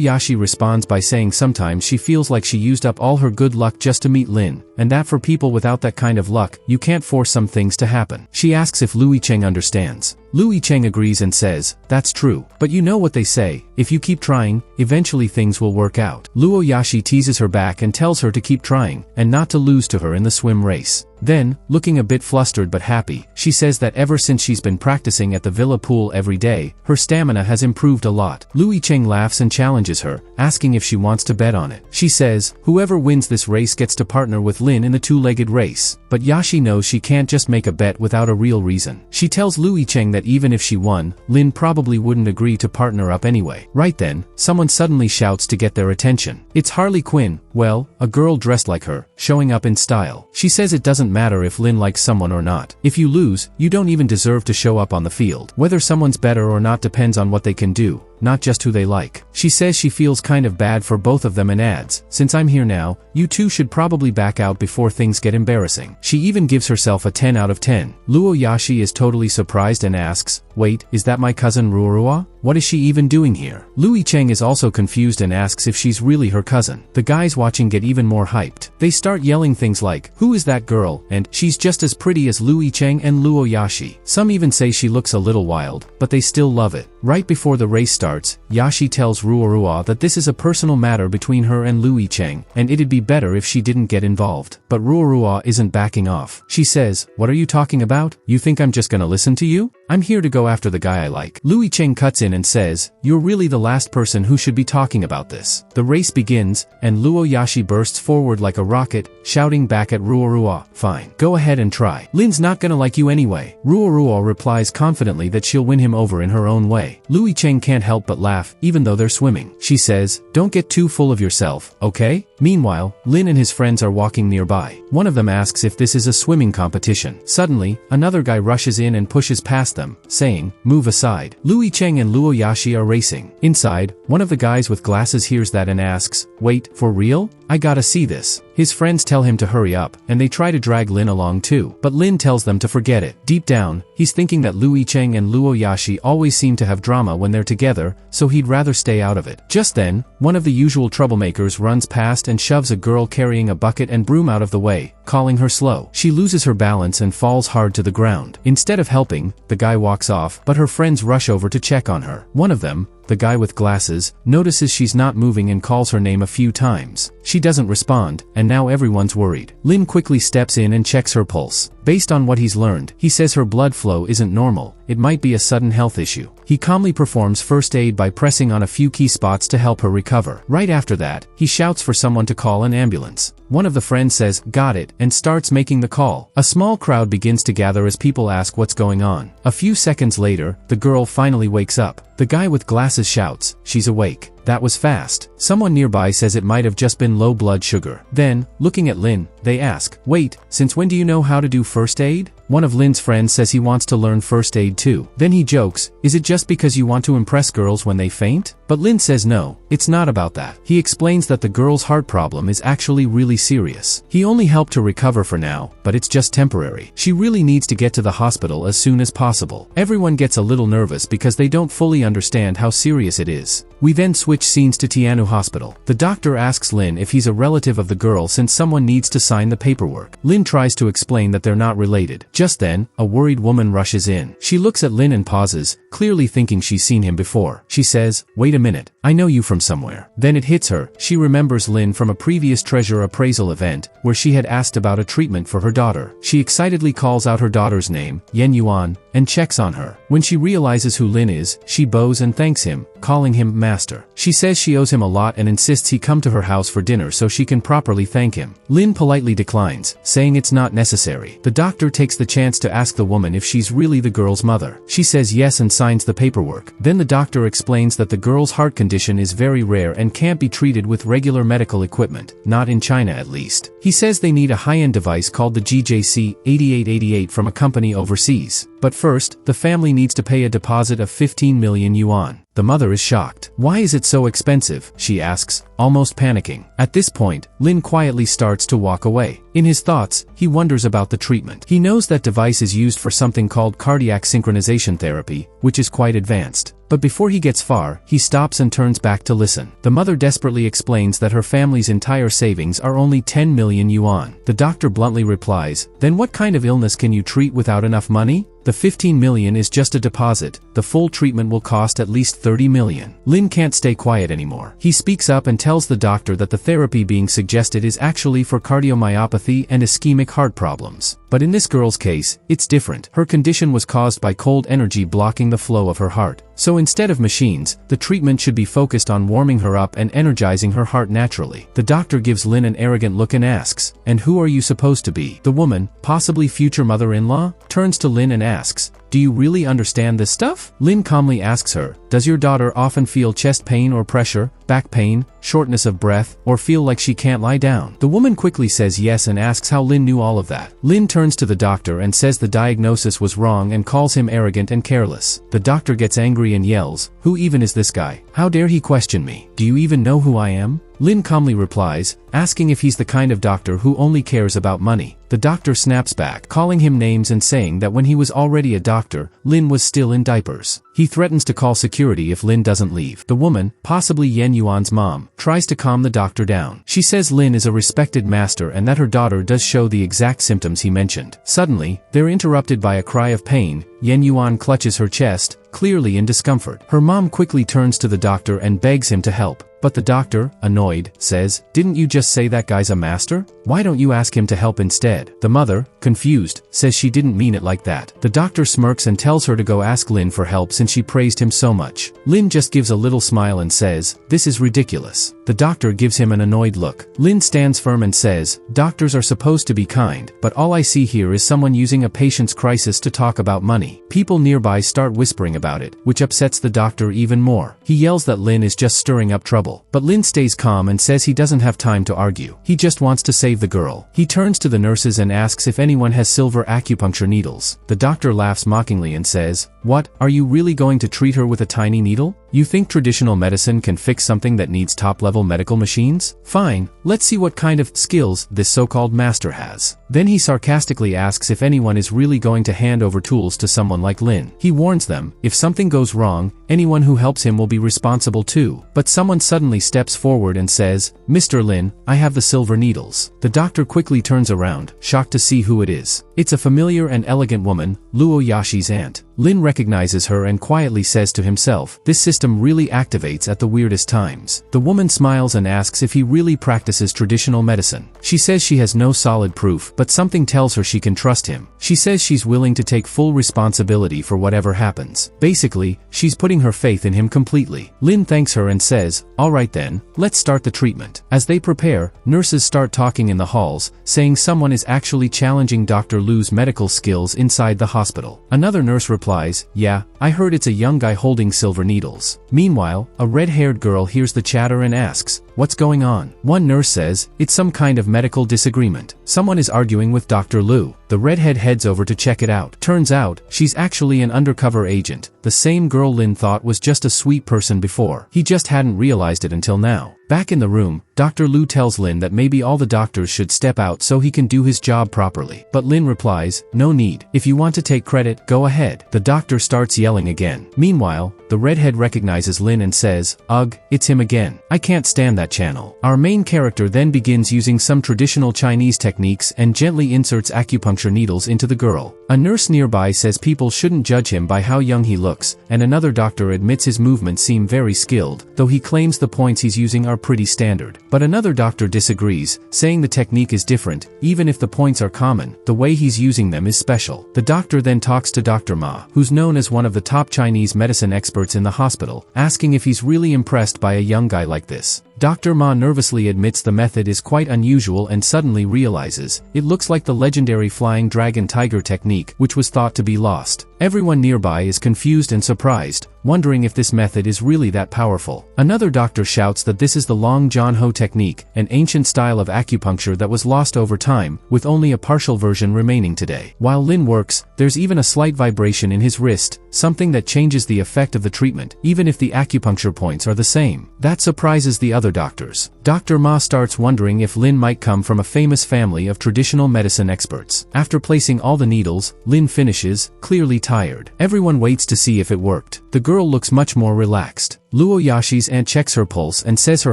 Yashi responds by saying sometimes she feels like she used up all her good luck just to meet Lin, and that for people without that kind of luck, you can't force some things to happen. She asks if Lu Yicheng understands. Lu Yicheng agrees and says, "That's true. But you know what they say, if you keep trying, eventually things will work out." Luo Yashi teases her back and tells her to keep trying, and not to lose to her in the swim race. Then, looking a bit flustered but happy, she says that ever since she's been practicing at the villa pool every day, her stamina has improved a lot. Lu Yicheng laughs and challenges her, asking if she wants to bet on it. She says, whoever wins this race gets to partner with Lin in the 2-legged race. But Yashi knows she can't just make a bet without a real reason. She tells Lu Yicheng that even if she won, Lin probably wouldn't agree to partner up anyway. Right then, someone suddenly shouts to get their attention. It's Harley Quinn, well, a girl dressed like her, showing up in style. She says it doesn't matter if Lin likes someone or not. If you lose, you don't even deserve to show up on the field. Whether someone's better or not depends on what they can do, not just who they like. She says she feels kind of bad for both of them and adds, "Since I'm here now, you two should probably back out before things get embarrassing." She even gives herself a 10 out of 10. Luo Yashi is totally surprised and asks, "Wait, is that my cousin Ruorua? What is she even doing here?" Lu Yicheng is also confused and asks if she's really her cousin. The guys watching get even more hyped. They start yelling things like, "Who is that girl?" and "She's just as pretty as Lu Yicheng and Luo Yashi." Some even say she looks a little wild, but they still love it. Right before the race starts, Yashi tells Ruorua that this is a personal matter between her and Lu Yicheng, and it'd be better if she didn't get involved. But Ruorua isn't backing off. She says, "What are you talking about? You think I'm just gonna listen to you?" I'm here to go after the guy I like. Louis Cheng cuts in and says, you're really the last person who should be talking about this. The race begins, and Luo Yashi bursts forward like a rocket, shouting back at Ruo, fine. Go ahead and try. Lin's not gonna like you anyway. Ruo replies confidently that she'll win him over in her own way. Louis Cheng can't help but laugh, even though they're swimming. She says, don't get too full of yourself, okay? Meanwhile, Lin and his friends are walking nearby. One of them asks if this is a swimming competition. Suddenly, another guy rushes in and pushes past them, saying, move aside. Louis Cheng and Luo Yashi are racing. Inside, one of the guys with glasses hears that and asks, wait, for real? I gotta see this. His friends tell him to hurry up, and they try to drag Lin along too. But Lin tells them to forget it. Deep down, he's thinking that Louis Cheng and Luo Yashi always seem to have drama when they're together, so he'd rather stay out of it. Just then, one of the usual troublemakers runs past and shoves a girl carrying a bucket and broom out of the way, calling her slow. She loses her balance and falls hard to the ground. Instead of helping, the guy walks off, but her friends rush over to check on her. One of them, the guy with glasses, notices she's not moving and calls her name a few times. She doesn't respond, and now everyone's worried. Lin quickly steps in and checks her pulse. Based on what he's learned, he says her blood flow isn't normal. It might be a sudden health issue. He calmly performs first aid by pressing on a few key spots to help her recover. Right after that, he shouts for someone to call an ambulance. One of the friends says, got it, and starts making the call. A small crowd begins to gather as people ask what's going on. A few seconds later, the girl finally wakes up. The guy with glasses shouts, she's awake. That was fast. Someone nearby says it might have just been low blood sugar. Then, looking at Lin, they ask, wait, since when do you know how to do first aid? One of Lin's friends says he wants to learn first aid too. Then he jokes, is it just because you want to impress girls when they faint? But Lin says no, it's not about that. He explains that the girl's heart problem is actually really serious. He only helped her recover for now, but it's just temporary. She really needs to get to the hospital as soon as possible. Everyone gets a little nervous because they don't fully understand how serious it is. We then switch scenes to Tianu Hospital. The doctor asks Lin if he's a relative of the girl since someone needs to sign the paperwork. Lin tries to explain that they're not related. Just then, a worried woman rushes in. She looks at Lin and pauses, clearly thinking she's seen him before. She says, wait a minute, I know you from somewhere. Then it hits her. She remembers Lin from a previous treasure appraisal event, where she had asked about a treatment for her daughter. She excitedly calls out her daughter's name, Yen Yuan, and checks on her. When she realizes who Lin is, she bows and thanks him, calling him master. She says she owes him a lot and insists he come to her house for dinner so she can properly thank him. Lin politely declines, saying it's not necessary. The doctor takes the chance to ask the woman if she's really the girl's mother. She says yes and signs the paperwork. Then the doctor explains that the girl's heart condition is very rare and can't be treated with regular medical equipment, not in China at least. He says they need a high-end device called the GJC 8888 from a company overseas. But first, the family needs to pay a deposit of 15 million yuan. The mother is shocked. Why is it so expensive? She asks, almost panicking. At this point, Lin quietly starts to walk away. In his thoughts, he wonders about the treatment. He knows that device is used for something called cardiac synchronization therapy, which is quite advanced. But before he gets far, he stops and turns back to listen. The mother desperately explains that her family's entire savings are only 10 million yuan. The doctor bluntly replies, then what kind of illness can you treat without enough money? The 15 million is just a deposit. The full treatment will cost at least 30 million. Lin can't stay quiet anymore. He speaks up and tells the doctor that the therapy being suggested is actually for cardiomyopathy and ischemic heart problems. But in this girl's case, it's different. Her condition was caused by cold energy blocking the flow of her heart. So instead of machines, the treatment should be focused on warming her up and energizing her heart naturally. The doctor gives Lin an arrogant look and asks, and who are you supposed to be? The woman, possibly future mother-in-law, turns to Lin and asks, do you really understand this stuff? Lin calmly asks her, does your daughter often feel chest pain or pressure, back pain, shortness of breath, or feel like she can't lie down? The woman quickly says yes and asks how Lin knew all of that. Lin turns to the doctor and says the diagnosis was wrong and calls him arrogant and careless. The doctor gets angry and yells, who even is this guy? How dare he question me? Do you even know who I am? Lin calmly replies, asking if he's the kind of doctor who only cares about money. The doctor snaps back, calling him names and saying that when he was already a doctor, Lin was still in diapers. He threatens to call security if Lin doesn't leave. The woman, possibly Yen Yuan's mom, tries to calm the doctor down. She says Lin is a respected master and that her daughter does show the exact symptoms he mentioned. Suddenly, they're interrupted by a cry of pain. Yen Yuan clutches her chest, clearly in discomfort. Her mom quickly turns to the doctor and begs him to help. But the doctor, annoyed, says, "Didn't you just say that guy's a master? Why don't you ask him to help instead?" The mother, confused, says she didn't mean it like that. The doctor smirks and tells her to go ask Lin for help since she praised him so much. Lin just gives a little smile and says, "This is ridiculous." The doctor gives him an annoyed look. Lin stands firm and says, "Doctors are supposed to be kind, but all I see here is someone using a patient's crisis to talk about money." People nearby start whispering about it, which upsets the doctor even more. He yells that Lin is just stirring up trouble. But Lin stays calm and says he doesn't have time to argue. He just wants to save the girl. He turns to the nurses and asks if anyone has silver acupuncture needles. The doctor laughs mockingly and says, "What, are you really going to treat her with a tiny needle? You think traditional medicine can fix something that needs top-level medical machines? Fine, let's see what kind of skills this so-called master has." Then he sarcastically asks if anyone is really going to hand over tools to someone like Lin. He warns them, if something goes wrong, anyone who helps him will be responsible too. But someone suddenly steps forward and says, "Mr. Lin, I have the silver needles." The doctor quickly turns around, shocked to see who it is. It's a familiar and elegant woman, Luo Yashi's aunt. Lin recognizes her and quietly says to himself, "This system really activates at the weirdest times." The woman smiles and asks if he really practices traditional medicine. She says she has no solid proof, but something tells her she can trust him. She says she's willing to take full responsibility for whatever happens. Basically, she's putting her faith in him completely. Lin thanks her and says, "All right then, let's start the treatment." As they prepare, nurses start talking in the halls, saying someone is actually challenging Dr. Lu's medical skills inside the hospital. Another nurse replies, "Yeah, I heard it's a young guy holding silver needles." Meanwhile, a red-haired girl hears the chatter and asks, "What's going on?" One nurse says, "It's some kind of medical disagreement. Someone is arguing with Dr. Lu." The redhead heads over to check it out. Turns out, she's actually an undercover agent, the same girl Lin thought was just a sweet person before. He just hadn't realized it until now. Back in the room, Dr. Lu tells Lin that maybe all the doctors should step out so he can do his job properly. But Lin replies, "No need. If you want to take credit, go ahead." The doctor starts yelling again. Meanwhile, the redhead recognizes Lin and says, "Ugh, it's him again. I can't stand that channel." Our main character then begins using some traditional Chinese techniques and gently inserts acupuncture needles into the girl. A nurse nearby says people shouldn't judge him by how young he looks, and another doctor admits his movements seem very skilled, though he claims the points he's using are pretty standard. But another doctor disagrees, saying the technique is different, even if the points are common, the way he's using them is special. The doctor then talks to Dr. Ma, who's known as one of the top Chinese medicine experts in the hospital, asking if he's really impressed by a young guy like this. Dr. Ma nervously admits the method is quite unusual and suddenly realizes, it looks like the legendary flying dragon tiger technique, which was thought to be lost. Everyone nearby is confused and surprised, wondering if this method is really that powerful. Another doctor shouts that this is the Long John Ho technique, an ancient style of acupuncture that was lost over time, with only a partial version remaining today. While Lin works, there's even a slight vibration in his wrist, something that changes the effect of the treatment, even if the acupuncture points are the same. That surprises the other doctors. Dr. Ma starts wondering if Lin might come from a famous family of traditional medicine experts. After placing all the needles, Lin finishes, clearly tired. Everyone waits to see if it worked. The girl looks much more relaxed. Luo Yashi's aunt checks her pulse and says her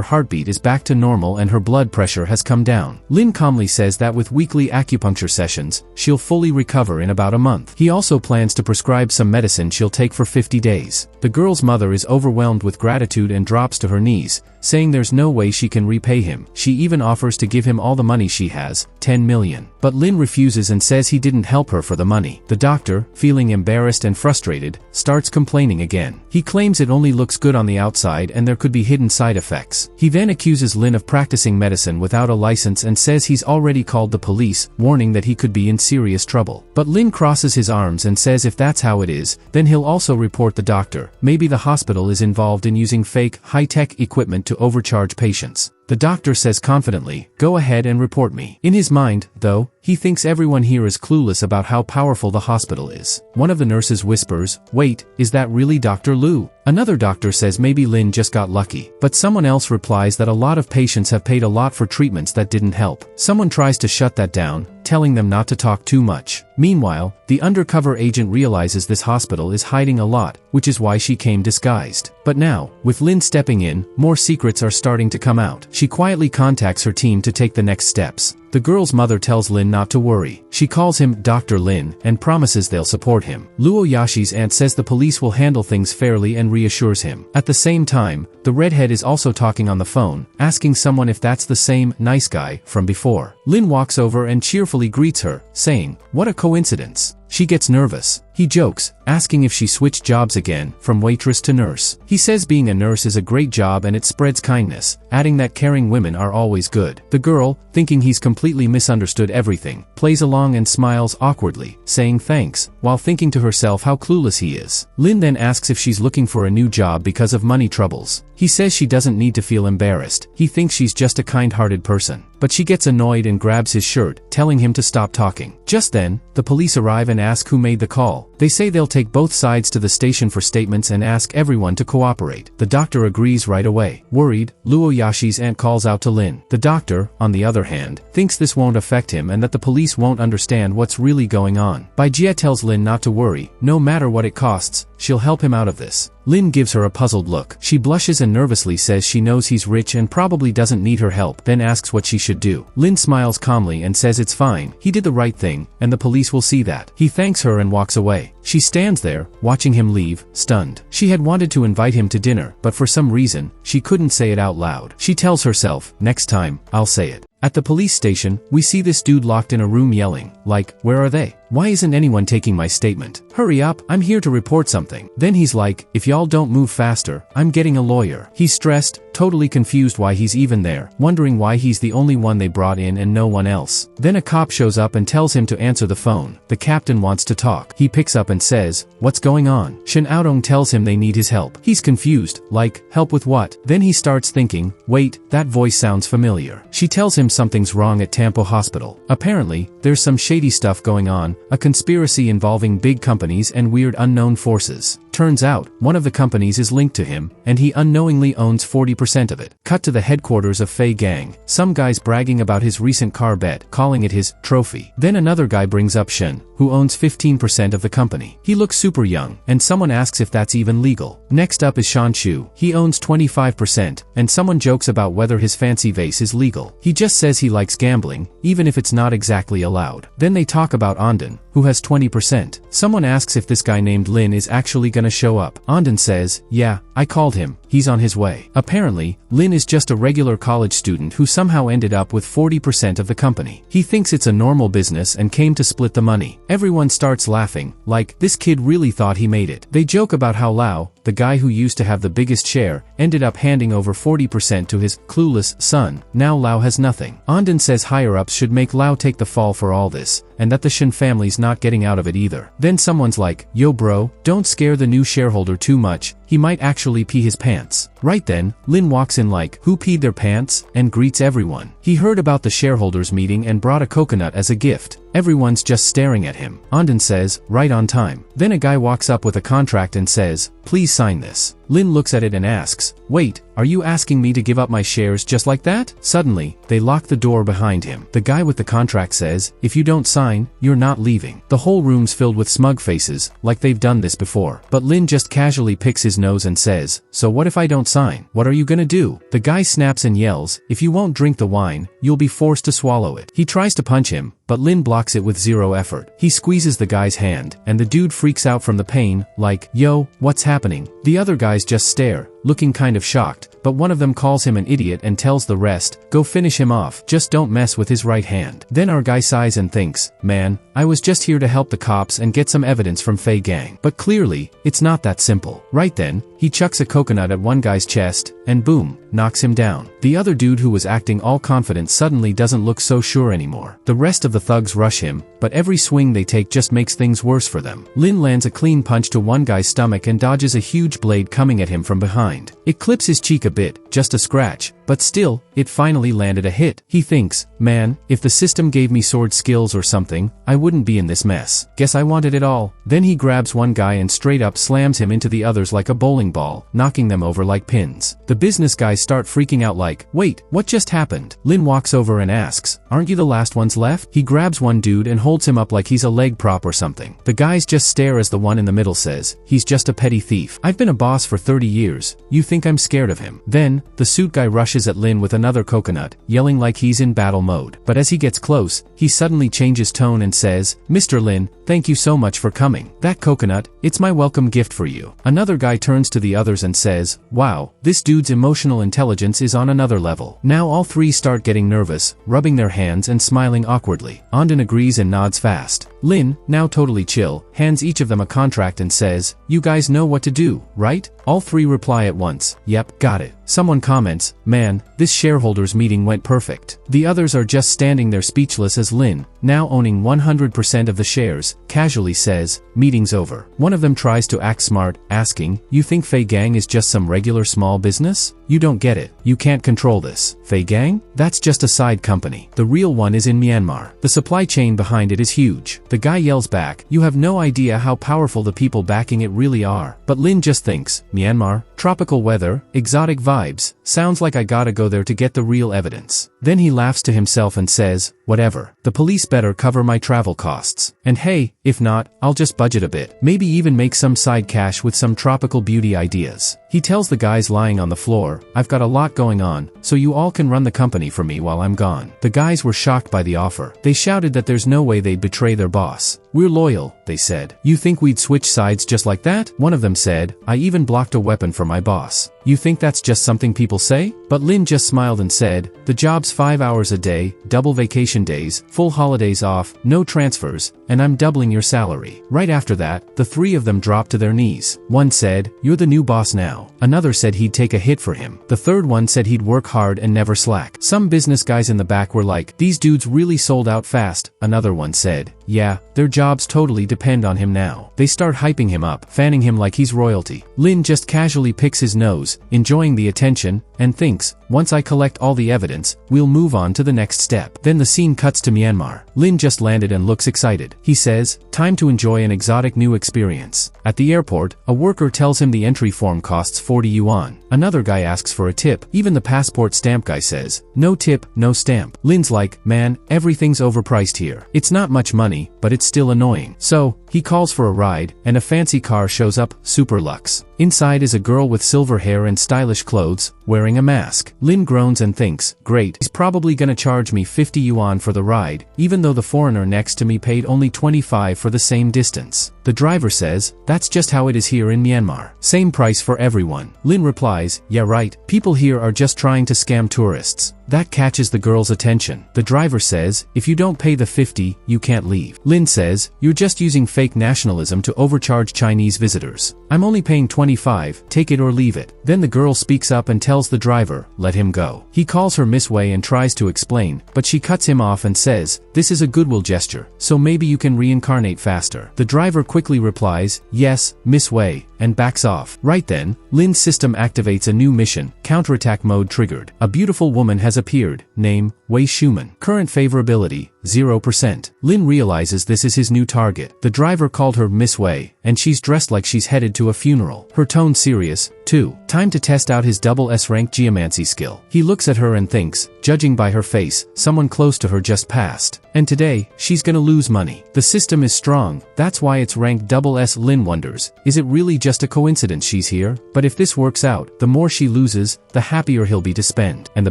heartbeat is back to normal and her blood pressure has come down. Lin calmly says that with weekly acupuncture sessions, she'll fully recover in about a month. He also plans to prescribe some medicine she'll take for 50 days. The girl's mother is overwhelmed with gratitude and drops to her knees, saying there's no way she can repay him. She even offers to give him all the money she has, 10 million. But Lin refuses and says he didn't help her for the money. The doctor, feeling embarrassed and frustrated, starts complaining again. He claims it only looks good on the outside and there could be hidden side effects. He then accuses Lin of practicing medicine without a license and says he's already called the police, warning that he could be in serious trouble. But Lin crosses his arms and says if that's how it is, then he'll also report the doctor. Maybe the hospital is involved in using fake, high-tech equipment to overcharge patients. The doctor says confidently, "Go ahead and report me." In his mind, though, he thinks everyone here is clueless about how powerful the hospital is. One of the nurses whispers, "Wait, is that really Dr. Lu?" Another doctor says maybe Lin just got lucky. But someone else replies that a lot of patients have paid a lot for treatments that didn't help. Someone tries to shut that down, telling them not to talk too much. Meanwhile, the undercover agent realizes this hospital is hiding a lot, which is why she came disguised. But now, with Lin stepping in, more secrets are starting to come out. She quietly contacts her team to take the next steps. The girl's mother tells Lin not to worry. She calls him Dr. Lin and promises they'll support him. Luo Yashi's aunt says the police will handle things fairly and reassures him. At the same time, the redhead is also talking on the phone, asking someone if that's the same nice guy from before. Lin walks over and cheerfully greets her, saying, "What a coincidence." She gets nervous. He jokes, asking if she switched jobs again, from waitress to nurse. He says being a nurse is a great job and it spreads kindness, adding that caring women are always good. The girl, thinking he's completely misunderstood everything, plays along and smiles awkwardly, saying thanks, while thinking to herself how clueless he is. Lin then asks if she's looking for a new job because of money troubles. He says she doesn't need to feel embarrassed. He thinks she's just a kind-hearted person. But she gets annoyed and grabs his shirt, telling him to stop talking. Just then, the police arrive and ask who made the call. They say they'll take both sides to the station for statements and ask everyone to cooperate. The doctor agrees right away. Worried, Luo Yashi's aunt calls out to Lin. The doctor, on the other hand, thinks this won't affect him and that the police won't understand what's really going on. Bai Jie tells Lin not to worry, no matter what it costs, she'll help him out of this. Lin gives her a puzzled look. She blushes and nervously says she knows he's rich and probably doesn't need her help, then asks what she should do. Lin smiles calmly and says it's fine, he did the right thing, and the police will see that. He thanks her and walks away. She stands there, watching him leave, stunned. She had wanted to invite him to dinner, but for some reason, she couldn't say it out loud. She tells herself, next time, I'll say it. At the police station, we see this dude locked in a room yelling, like, where are they? Why isn't anyone taking my statement? Hurry up, I'm here to report something. Then he's like, if y'all don't move faster, I'm getting a lawyer. He's stressed, totally confused why he's even there, wondering why he's the only one they brought in and no one else. Then a cop shows up and tells him to answer the phone. The captain wants to talk. He picks up and says, what's going on? Shen Aodong tells him they need his help. He's confused, like, help with what? Then he starts thinking, wait, that voice sounds familiar. She tells him something's wrong at Tampo Hospital. Apparently, there's some shady stuff going on, a conspiracy involving big companies and weird unknown forces. Turns out, one of the companies is linked to him, and he unknowingly owns 40% of it. Cut to the headquarters of Fei Gang. Some guy's bragging about his recent car bet, calling it his trophy. Then another guy brings up Shen, who owns 15% of the company. He looks super young, and someone asks if that's even legal. Next up is Shan Chu. He owns 25%, and someone jokes about whether his fancy vase is legal. He just says he likes gambling, even if it's not exactly allowed. Then they talk about Andon, who has 20%. Someone asks if this guy named Lin is actually gonna show up. Andon says, yeah, I called him. He's on his way. Apparently, Lin is just a regular college student who somehow ended up with 40% of the company. He thinks it's a normal business and came to split the money. Everyone starts laughing, like, this kid really thought he made it. They joke about how Lao, the guy who used to have the biggest share, ended up handing over 40% to his clueless son. Now Lao has nothing. Andon says higher-ups should make Lao take the fall for all this, and that the Shen family's not getting out of it either. Then someone's like, yo bro, don't scare the new shareholder too much, he might actually pee his pants. Right then, Lin walks in like, who peed their pants? And greets everyone. He heard about the shareholders meeting and brought a coconut as a gift. Everyone's just staring at him. Andon says, right on time. Then a guy walks up with a contract and says, please sign this. Lin looks at it and asks, wait, are you asking me to give up my shares just like that? Suddenly, they lock the door behind him. The guy with the contract says, if you don't sign, you're not leaving. The whole room's filled with smug faces, like they've done this before. But Lin just casually picks his nose and says, so what if I don't sign? What are you gonna do? The guy snaps and yells, if you won't drink the wine, you'll be forced to swallow it. He tries to punch him, but Lin blocks it with zero effort. He squeezes the guy's hand, and the dude freaks out from the pain, like, yo, what's happening? The other guys just stare, looking kind of shocked, but one of them calls him an idiot and tells the rest, go finish him off, just don't mess with his right hand. Then our guy sighs and thinks, man, I was just here to help the cops and get some evidence from Fei Gang. But clearly, it's not that simple. Right then, he chucks a coconut at one guy's chest, and boom, knocks him down. The other dude who was acting all confident suddenly doesn't look so sure anymore. The rest of the thugs rush him, but every swing they take just makes things worse for them. Lin lands a clean punch to one guy's stomach and dodges a huge blade coming at him from behind. It clips his cheek a bit, just a scratch, but still, it finally landed a hit. He thinks, man, if the system gave me sword skills or something, I wouldn't be in this mess. Guess I wanted it all. Then he grabs one guy and straight up slams him into the others like a bowling ball, knocking them over like pins. The business guys start freaking out like, wait, what just happened? Lin walks over and asks, aren't you the last ones left? He grabs one dude and holds him up like he's a leg prop or something. The guys just stare as the one in the middle says, he's just a petty thief. I've been a boss for 30 years. You think I'm scared of him? Then, the suit guy rushes at Lin with another coconut, yelling like he's in battle mode. But as he gets close, he suddenly changes tone and says, Mr. Lin, thank you so much for coming. That coconut, it's my welcome gift for you. Another guy turns to the others and says, wow, this dude's emotional intelligence is on another level. Now all three start getting nervous, rubbing their hands and smiling awkwardly. Andon agrees and nods fast. Lin, now totally chill, hands each of them a contract and says, you guys know what to do, right? All three reply at once, yep, got it. Someone comments, man, this shareholders meeting went perfect. The others are just standing there speechless as Lin, now owning 100% of the shares, casually says, meeting's over. One of them tries to act smart, asking, you think Fei Gang is just some regular small business? You don't get it. You can't control this. Fei Gang? That's just a side company. The real one is in Myanmar. The supply chain behind it is huge. The guy yells back, you have no idea how powerful the people backing it really are. But Lin just thinks, Myanmar, tropical weather, exotic vibes, sounds like I gotta go there to get the real evidence. Then he laughs to himself and says, whatever. The police better cover my travel costs. And hey, if not, I'll just budget a bit. Maybe even make some side cash with some tropical beauty ideas. He tells the guys lying on the floor, I've got a lot going on, so you all can run the company for me while I'm gone. The guys were shocked by the offer. They shouted that there's no way they'd betray their boss. We're loyal, they said. You think we'd switch sides just like that? One of them said, I even blocked a weapon for my boss. You think that's just something people say? But Lin just smiled and said, the job's 5 hours a day, double vacation days, full holidays off, no transfers, and I'm doubling your salary. Right after that, the three of them dropped to their knees. One said, you're the new boss now. Another said he'd take a hit for him. The third one said he'd work hard and never slack. Some business guys in the back were like, these dudes really sold out fast. Another one said, yeah, their jobs totally depend on him now. They start hyping him up, fanning him like he's royalty. Lin just casually picks his nose, enjoying the attention, and thinks, once I collect all the evidence, we'll move on to the next step. Then the scene cuts to Myanmar. Lin just landed and looks excited. He says, time to enjoy an exotic new experience. At the airport, a worker tells him the entry form costs 40 yuan. Another guy asks for a tip. Even the passport stamp guy says, no tip, no stamp. Lin's like, man, everything's overpriced here. It's not much money, but it's still annoying. So, he calls for a ride, and a fancy car shows up, super luxe. Inside is a girl with silver hair and stylish clothes, wearing a mask. Lin groans and thinks, great, he's probably gonna charge me 50 yuan for the ride, even though the foreigner next to me paid only 25 for the same distance. The driver says, that's just how it is here in Myanmar. Same price for everyone. Lin replies, yeah right, people here are just trying to scam tourists. That catches the girl's attention. The driver says, if you don't pay the 50, you can't leave. Lin says, you're just using fake nationalism to overcharge Chinese visitors. I'm only paying 25, take it or leave it. Then the girl speaks up and tells the driver, let him go. He calls her Miss Wei and tries to explain, but she cuts him off and says, this is a goodwill gesture, so maybe you can reincarnate faster. The driver quickly replies, yes, Miss Wei, and backs off. Right then, Lin's system activates a new mission, counterattack mode triggered. A beautiful woman has appeared, name, Wei Schumann. Current favorability, 0%. Lin realizes this is his new target. The driver called her Miss Wei, and she's dressed like she's headed to a funeral. Her tone serious, too. Time to test out his double S rank geomancy skill. He looks at her and thinks, judging by her face, someone close to her just passed. And today, she's gonna lose money. The system is strong, that's why it's ranked double S. Lin wonders, is it really just a coincidence she's here? But if this works out, the more she loses, the happier he'll be to spend. And the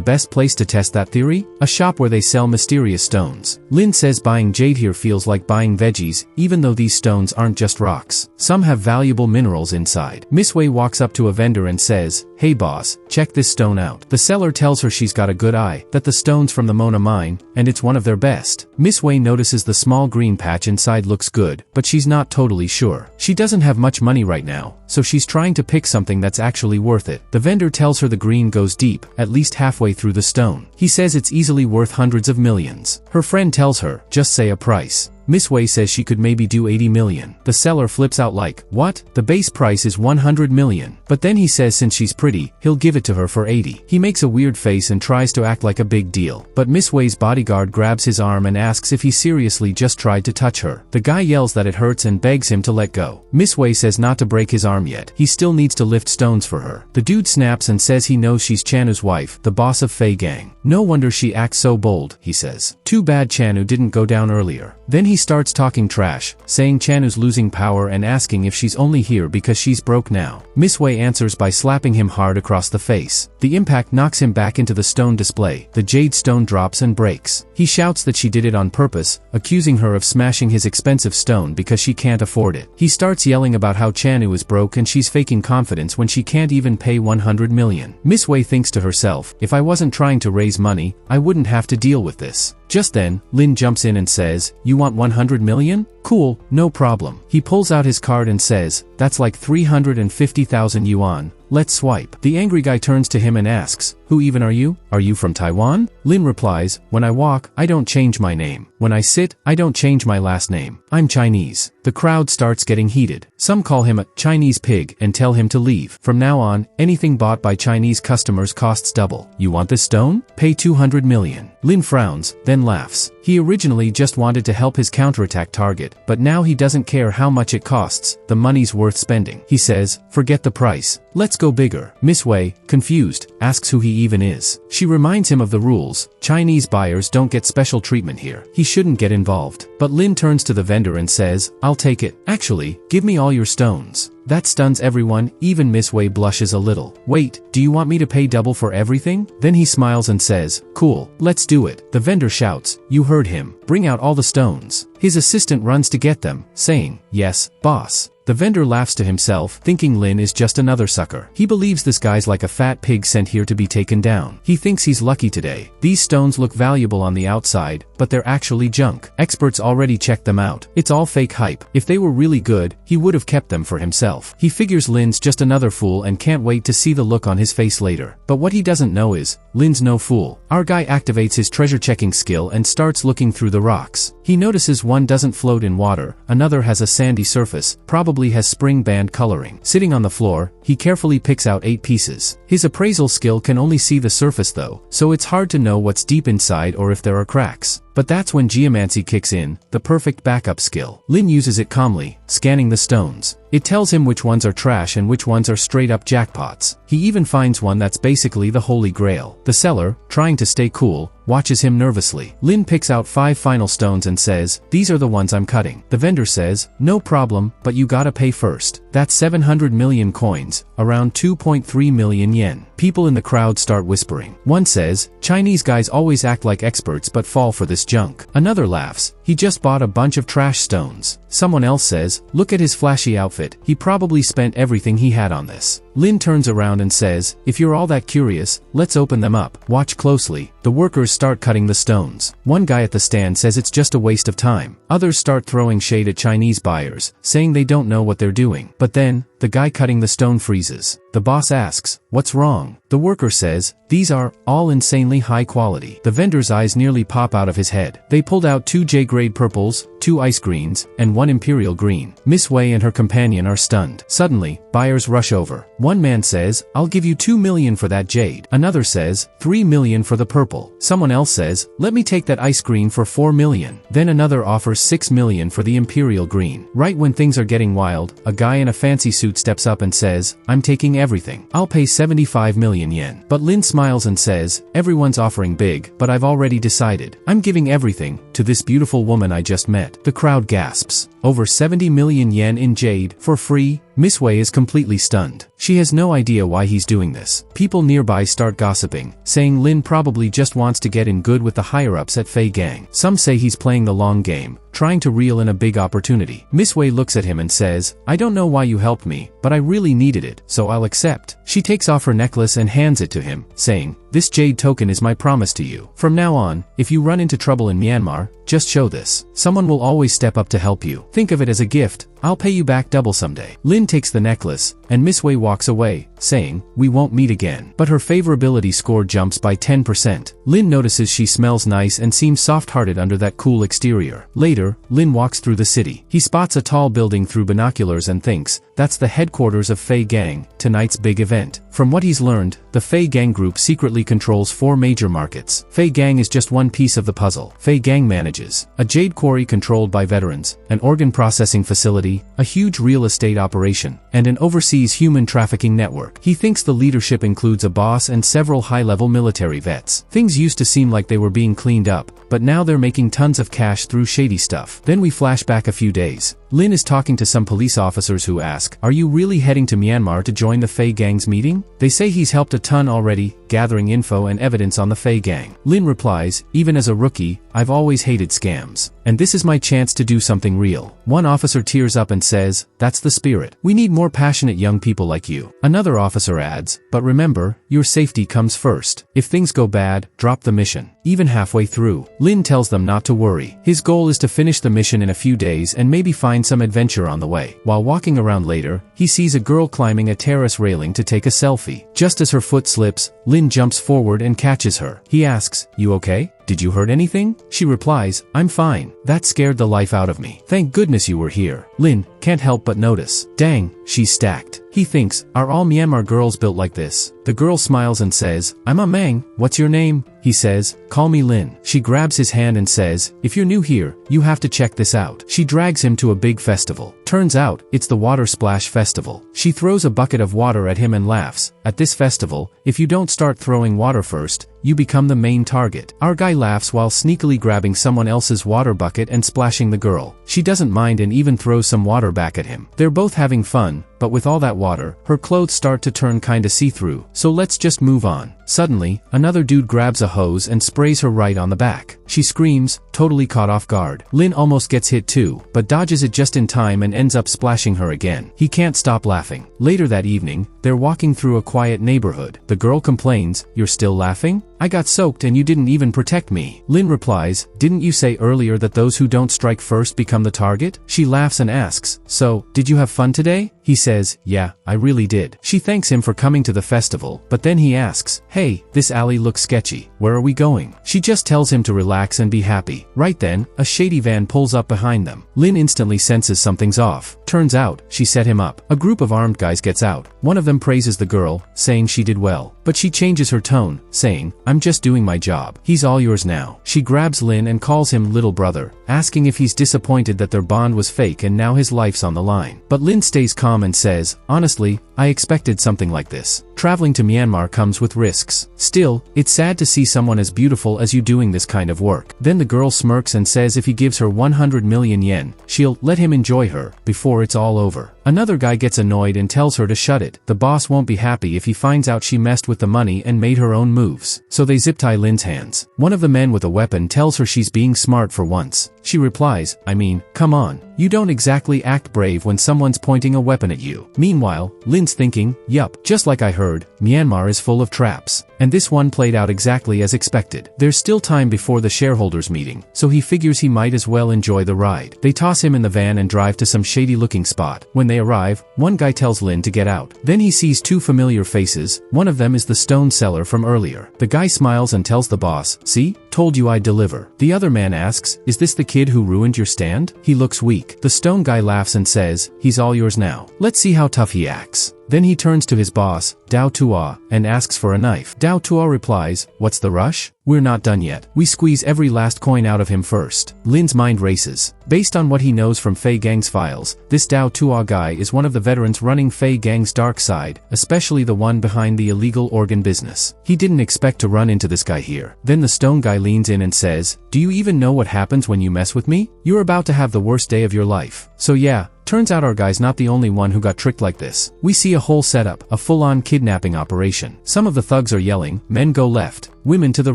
best place to test that theory? A shop where they sell mysterious stones. Lin says buying jade here feels like buying veggies, even though these stones aren't just rocks. Some have valuable minerals inside. Miss Wei walks up to a vendor and says, hey boss, check this stone out. The seller tells her she's got a good eye, that the stone's from the Mona mine, and it's one of their best. Miss Wei notices the small green patch inside looks good, but she's not totally sure. She doesn't have much money right now, so she's trying to pick something that's actually worth it. The vendor tells her the green goes deep, at least halfway through the stone. He says it's easily worth hundreds of millions. Her friend tells her, just say a price. Miss Wei says she could maybe do 80 million. The seller flips out like, what? The base price is 100 million. But then he says since she's pretty, he'll give it to her for 80. He makes a weird face and tries to act like a big deal. But Miss Wei's bodyguard grabs his arm and asks if he seriously just tried to touch her. The guy yells that it hurts and begs him to let go. Miss Wei says not to break his arm yet. He still needs to lift stones for her. The dude snaps and says he knows she's Chanu's wife, the boss of Fei Gang. No wonder she acts so bold, he says. Too bad Chanu didn't go down earlier. Then he starts talking trash, saying Chanu's losing power and asking if she's only here because she's broke now. Miss Wei answers by slapping him hard across the face. The impact knocks him back into the stone display. The jade stone drops and breaks. He shouts that she did it on purpose, accusing her of smashing his expensive stone because she can't afford it. He starts yelling about how Chanu is broke and she's faking confidence when she can't even pay 100 million. Miss Wei thinks to herself, if I wasn't trying to raise money, I wouldn't have to deal with this. Just then, Lin jumps in and says, you want 100 million? Cool, no problem. He pulls out his card and says, that's like 350,000 yuan. Let's swipe. The angry guy turns to him and asks, who even are you? Are you from Taiwan? Lin replies, when I walk, I don't change my name. When I sit, I don't change my last name. I'm Chinese. The crowd starts getting heated. Some call him a Chinese pig and tell him to leave. From now on, anything bought by Chinese customers costs double. You want this stone? Pay 200 million. Lin frowns, then laughs. He originally just wanted to help his counterattack target, but now he doesn't care how much it costs, the money's worth spending. He says, forget the price. Let's go bigger. Miss Wei, confused, asks who he even is. She reminds him of the rules. Chinese buyers don't get special treatment here. He shouldn't get involved. But Lin turns to the vendor and says, I'll take it. Actually, give me all your stones. That stuns everyone, even Miss Wei blushes a little. Wait, do you want me to pay double for everything? Then he smiles and says, cool, let's do it. The vendor shouts, you heard him. Bring out all the stones. His assistant runs to get them, saying, yes, boss. The vendor laughs to himself, thinking Lin is just another sucker. He believes this guy's like a fat pig sent here to be taken down. He thinks he's lucky today. These stones look valuable on the outside, but they're actually junk. Experts already checked them out. It's all fake hype. If they were really good, he would have kept them for himself. He figures Lin's just another fool and can't wait to see the look on his face later. But what he doesn't know is, Lin's no fool. Our guy activates his treasure checking skill and starts looking through the rocks. He notices one doesn't float in water, another has a sandy surface, probably has spring band coloring. Sitting on the floor, he carefully picks out 8 pieces. His appraisal skill can only see the surface though, so it's hard to know what's deep inside or if there are cracks. But that's when geomancy kicks in, the perfect backup skill. Lin uses it calmly, scanning the stones. It tells him which ones are trash and which ones are straight up jackpots. He even finds one that's basically the holy grail. The seller, trying to stay cool, watches him nervously. Lin picks out 5 final stones and says, these are the ones I'm cutting. The vendor says, no problem, but you gotta pay first. That's 700 million coins, around 2.3 million yen. People in the crowd start whispering. One says, Chinese guys always act like experts but fall for this junk. Another laughs, he just bought a bunch of trash stones. Someone else says, look at his flashy outfit, he probably spent everything he had on this. Lin turns around and says, if you're all that curious, let's open them up. Watch closely. The workers start cutting the stones. One guy at the stand says it's just a waste of time. Others start throwing shade at Chinese buyers, saying they don't know what they're doing. But then, the guy cutting the stone freezes. The boss asks, what's wrong? The worker says, these are all insanely high quality. The vendor's eyes nearly pop out of his head. They pulled out 2 J-grade purples, 2 ice greens, and 1 imperial green. Miss Wei and her companion are stunned. Suddenly, buyers rush over. One man says, I'll give you 2 million for that jade. Another says, 3 million for the purple. Someone else says, let me take that ice green for 4 million. Then another offers 6 million for the imperial green. Right when things are getting wild, a guy in a fancy suit steps up and says, I'm taking everything. I'll pay 75 million yen. But Lin smiles and says, everyone's offering big, but I've already decided. I'm giving everything to this beautiful woman I just met. The crowd gasps. Over 70 million yen in jade, for free? Miss Wei is completely stunned. She has no idea why he's doing this. People nearby start gossiping, saying Lin probably just wants to get in good with the higher-ups at Fei Gang. Some say he's playing the long game, trying to reel in a big opportunity. Miss Wei looks at him and says, I don't know why you helped me, but I really needed it, so I'll accept. She takes off her necklace and hands it to him, saying, this jade token is my promise to you. From now on, if you run into trouble in Myanmar, just just show this. Someone will always step up to help you. Think of it as a gift. I'll pay you back double someday. Lin takes the necklace, and Miss Wei walks away, saying, we won't meet again. But her favorability score jumps by 10%. Lin notices she smells nice and seems soft-hearted under that cool exterior. Later, Lin walks through the city. He spots a tall building through binoculars and thinks, that's the headquarters of Fei Gang, tonight's big event. From what he's learned, the Fei Gang group secretly controls 4 major markets. Fei Gang is just one piece of the puzzle. Fei Gang manages a jade quarry controlled by veterans, an organ processing facility, a huge real estate operation, and an overseas human trafficking network. He thinks the leadership includes a boss and several high-level military vets. Things used to seem like they were being cleaned up, but now they're making tons of cash through shady stuff. Then we flash back a few days. Lin is talking to some police officers who ask, are you really heading to Myanmar to join the Fei Gang's meeting? They say he's helped a ton already, gathering info and evidence on the Fei Gang. Lin replies, even as a rookie, I've always hated scams. And this is my chance to do something real. One officer tears up and says, that's the spirit. We need more passionate young people like you. Another officer adds, but remember, your safety comes first. If things go bad, drop the mission. Even halfway through, Lin tells them not to worry. His goal is to finish the mission in a few days and maybe find some adventure on the way. While walking around later, he sees a girl climbing a terrace railing to take a selfie. Just as her foot slips, Lin jumps forward and catches her. He asks, you okay? Did you hurt anything? She replies, I'm fine. That scared the life out of me. Thank goodness you were here. Lin can't help but notice. Dang, she's stacked. He thinks, are all Myanmar girls built like this? The girl smiles and says, I'm a Mang. What's your name? He says, call me Lin. She grabs his hand and says, if you're new here, you have to check this out. She drags him to a big festival. Turns out, it's the Water Splash Festival. She throws a bucket of water at him and laughs. At this festival, if you don't start throwing water first, you become the main target. Our guy laughs while sneakily grabbing someone else's water bucket and splashing the girl. She doesn't mind and even throws some water back at him. They're both having fun, but with all that water, her clothes start to turn kinda see-through. So let's just move on. Suddenly, another dude grabs a hose and sprays her right on the back. She screams, totally caught off guard. Lin almost gets hit too, but dodges it just in time and ends up splashing her again. He can't stop laughing. Later that evening, they're walking through a quiet neighborhood. The girl complains, you're still laughing? I got soaked and you didn't even protect me. Lin replies, didn't you say earlier that those who don't strike first become the target? She laughs and asks, so, did you have fun today? He says, yeah, I really did. She thanks him for coming to the festival, but then he asks, hey, this alley looks sketchy. Where are we going? She just tells him to relax and be happy. Right then, a shady van pulls up behind them. Lin instantly senses something's off. Turns out, she set him up. A group of armed guys gets out. One of them praises the girl, saying she did well. But she changes her tone, saying, I'm just doing my job. He's all yours now. She grabs Lin and calls him little brother, asking if he's disappointed that their bond was fake and now his life's on the line. But Lin stays calm and says, honestly, I expected something like this. Traveling to Myanmar comes with risks. Still, it's sad to see someone as beautiful as you doing this kind of work. Then the girl smirks and says if he gives her 100 million yen, she'll let him enjoy her before it's all over. Another guy gets annoyed and tells her to shut it. The boss won't be happy if he finds out she messed with the money and made her own moves. So they zip-tie Lin's hands. One of the men with a weapon tells her she's being smart for once. She replies, I mean, come on. You don't exactly act brave when someone's pointing a weapon at you. Meanwhile, Lin's thinking, yup, just like I heard, Myanmar is full of traps. And this one played out exactly as expected. There's still time before the shareholders meeting, so he figures he might as well enjoy the ride. They toss him in the van and drive to some shady-looking spot. When they arrive, one guy tells Lin to get out. Then he sees two familiar faces. One of them is the stone seller from earlier. The guy smiles and tells the boss, see? Told you I'd deliver. The other man asks, is this the kid who ruined your stand? He looks weak. The stone guy laughs and says, he's all yours now. Let's see how tough he acts. Then he turns to his boss, Dao Tua, and asks for a knife. Dao Tua replies, what's the rush? We're not done yet. We squeeze every last coin out of him first. Lin's mind races. Based on what he knows from Fei Gang's files, this Dao Tua guy is one of the veterans running Fei Gang's dark side, especially the one behind the illegal organ business. He didn't expect to run into this guy here. Then the stone guy leans in and says, do you even know what happens when you mess with me? You're about to have the worst day of your life. So yeah, turns out our guy's not the only one who got tricked like this. We see a whole setup, a full-on kidnapping operation. Some of the thugs are yelling, men go left, women to the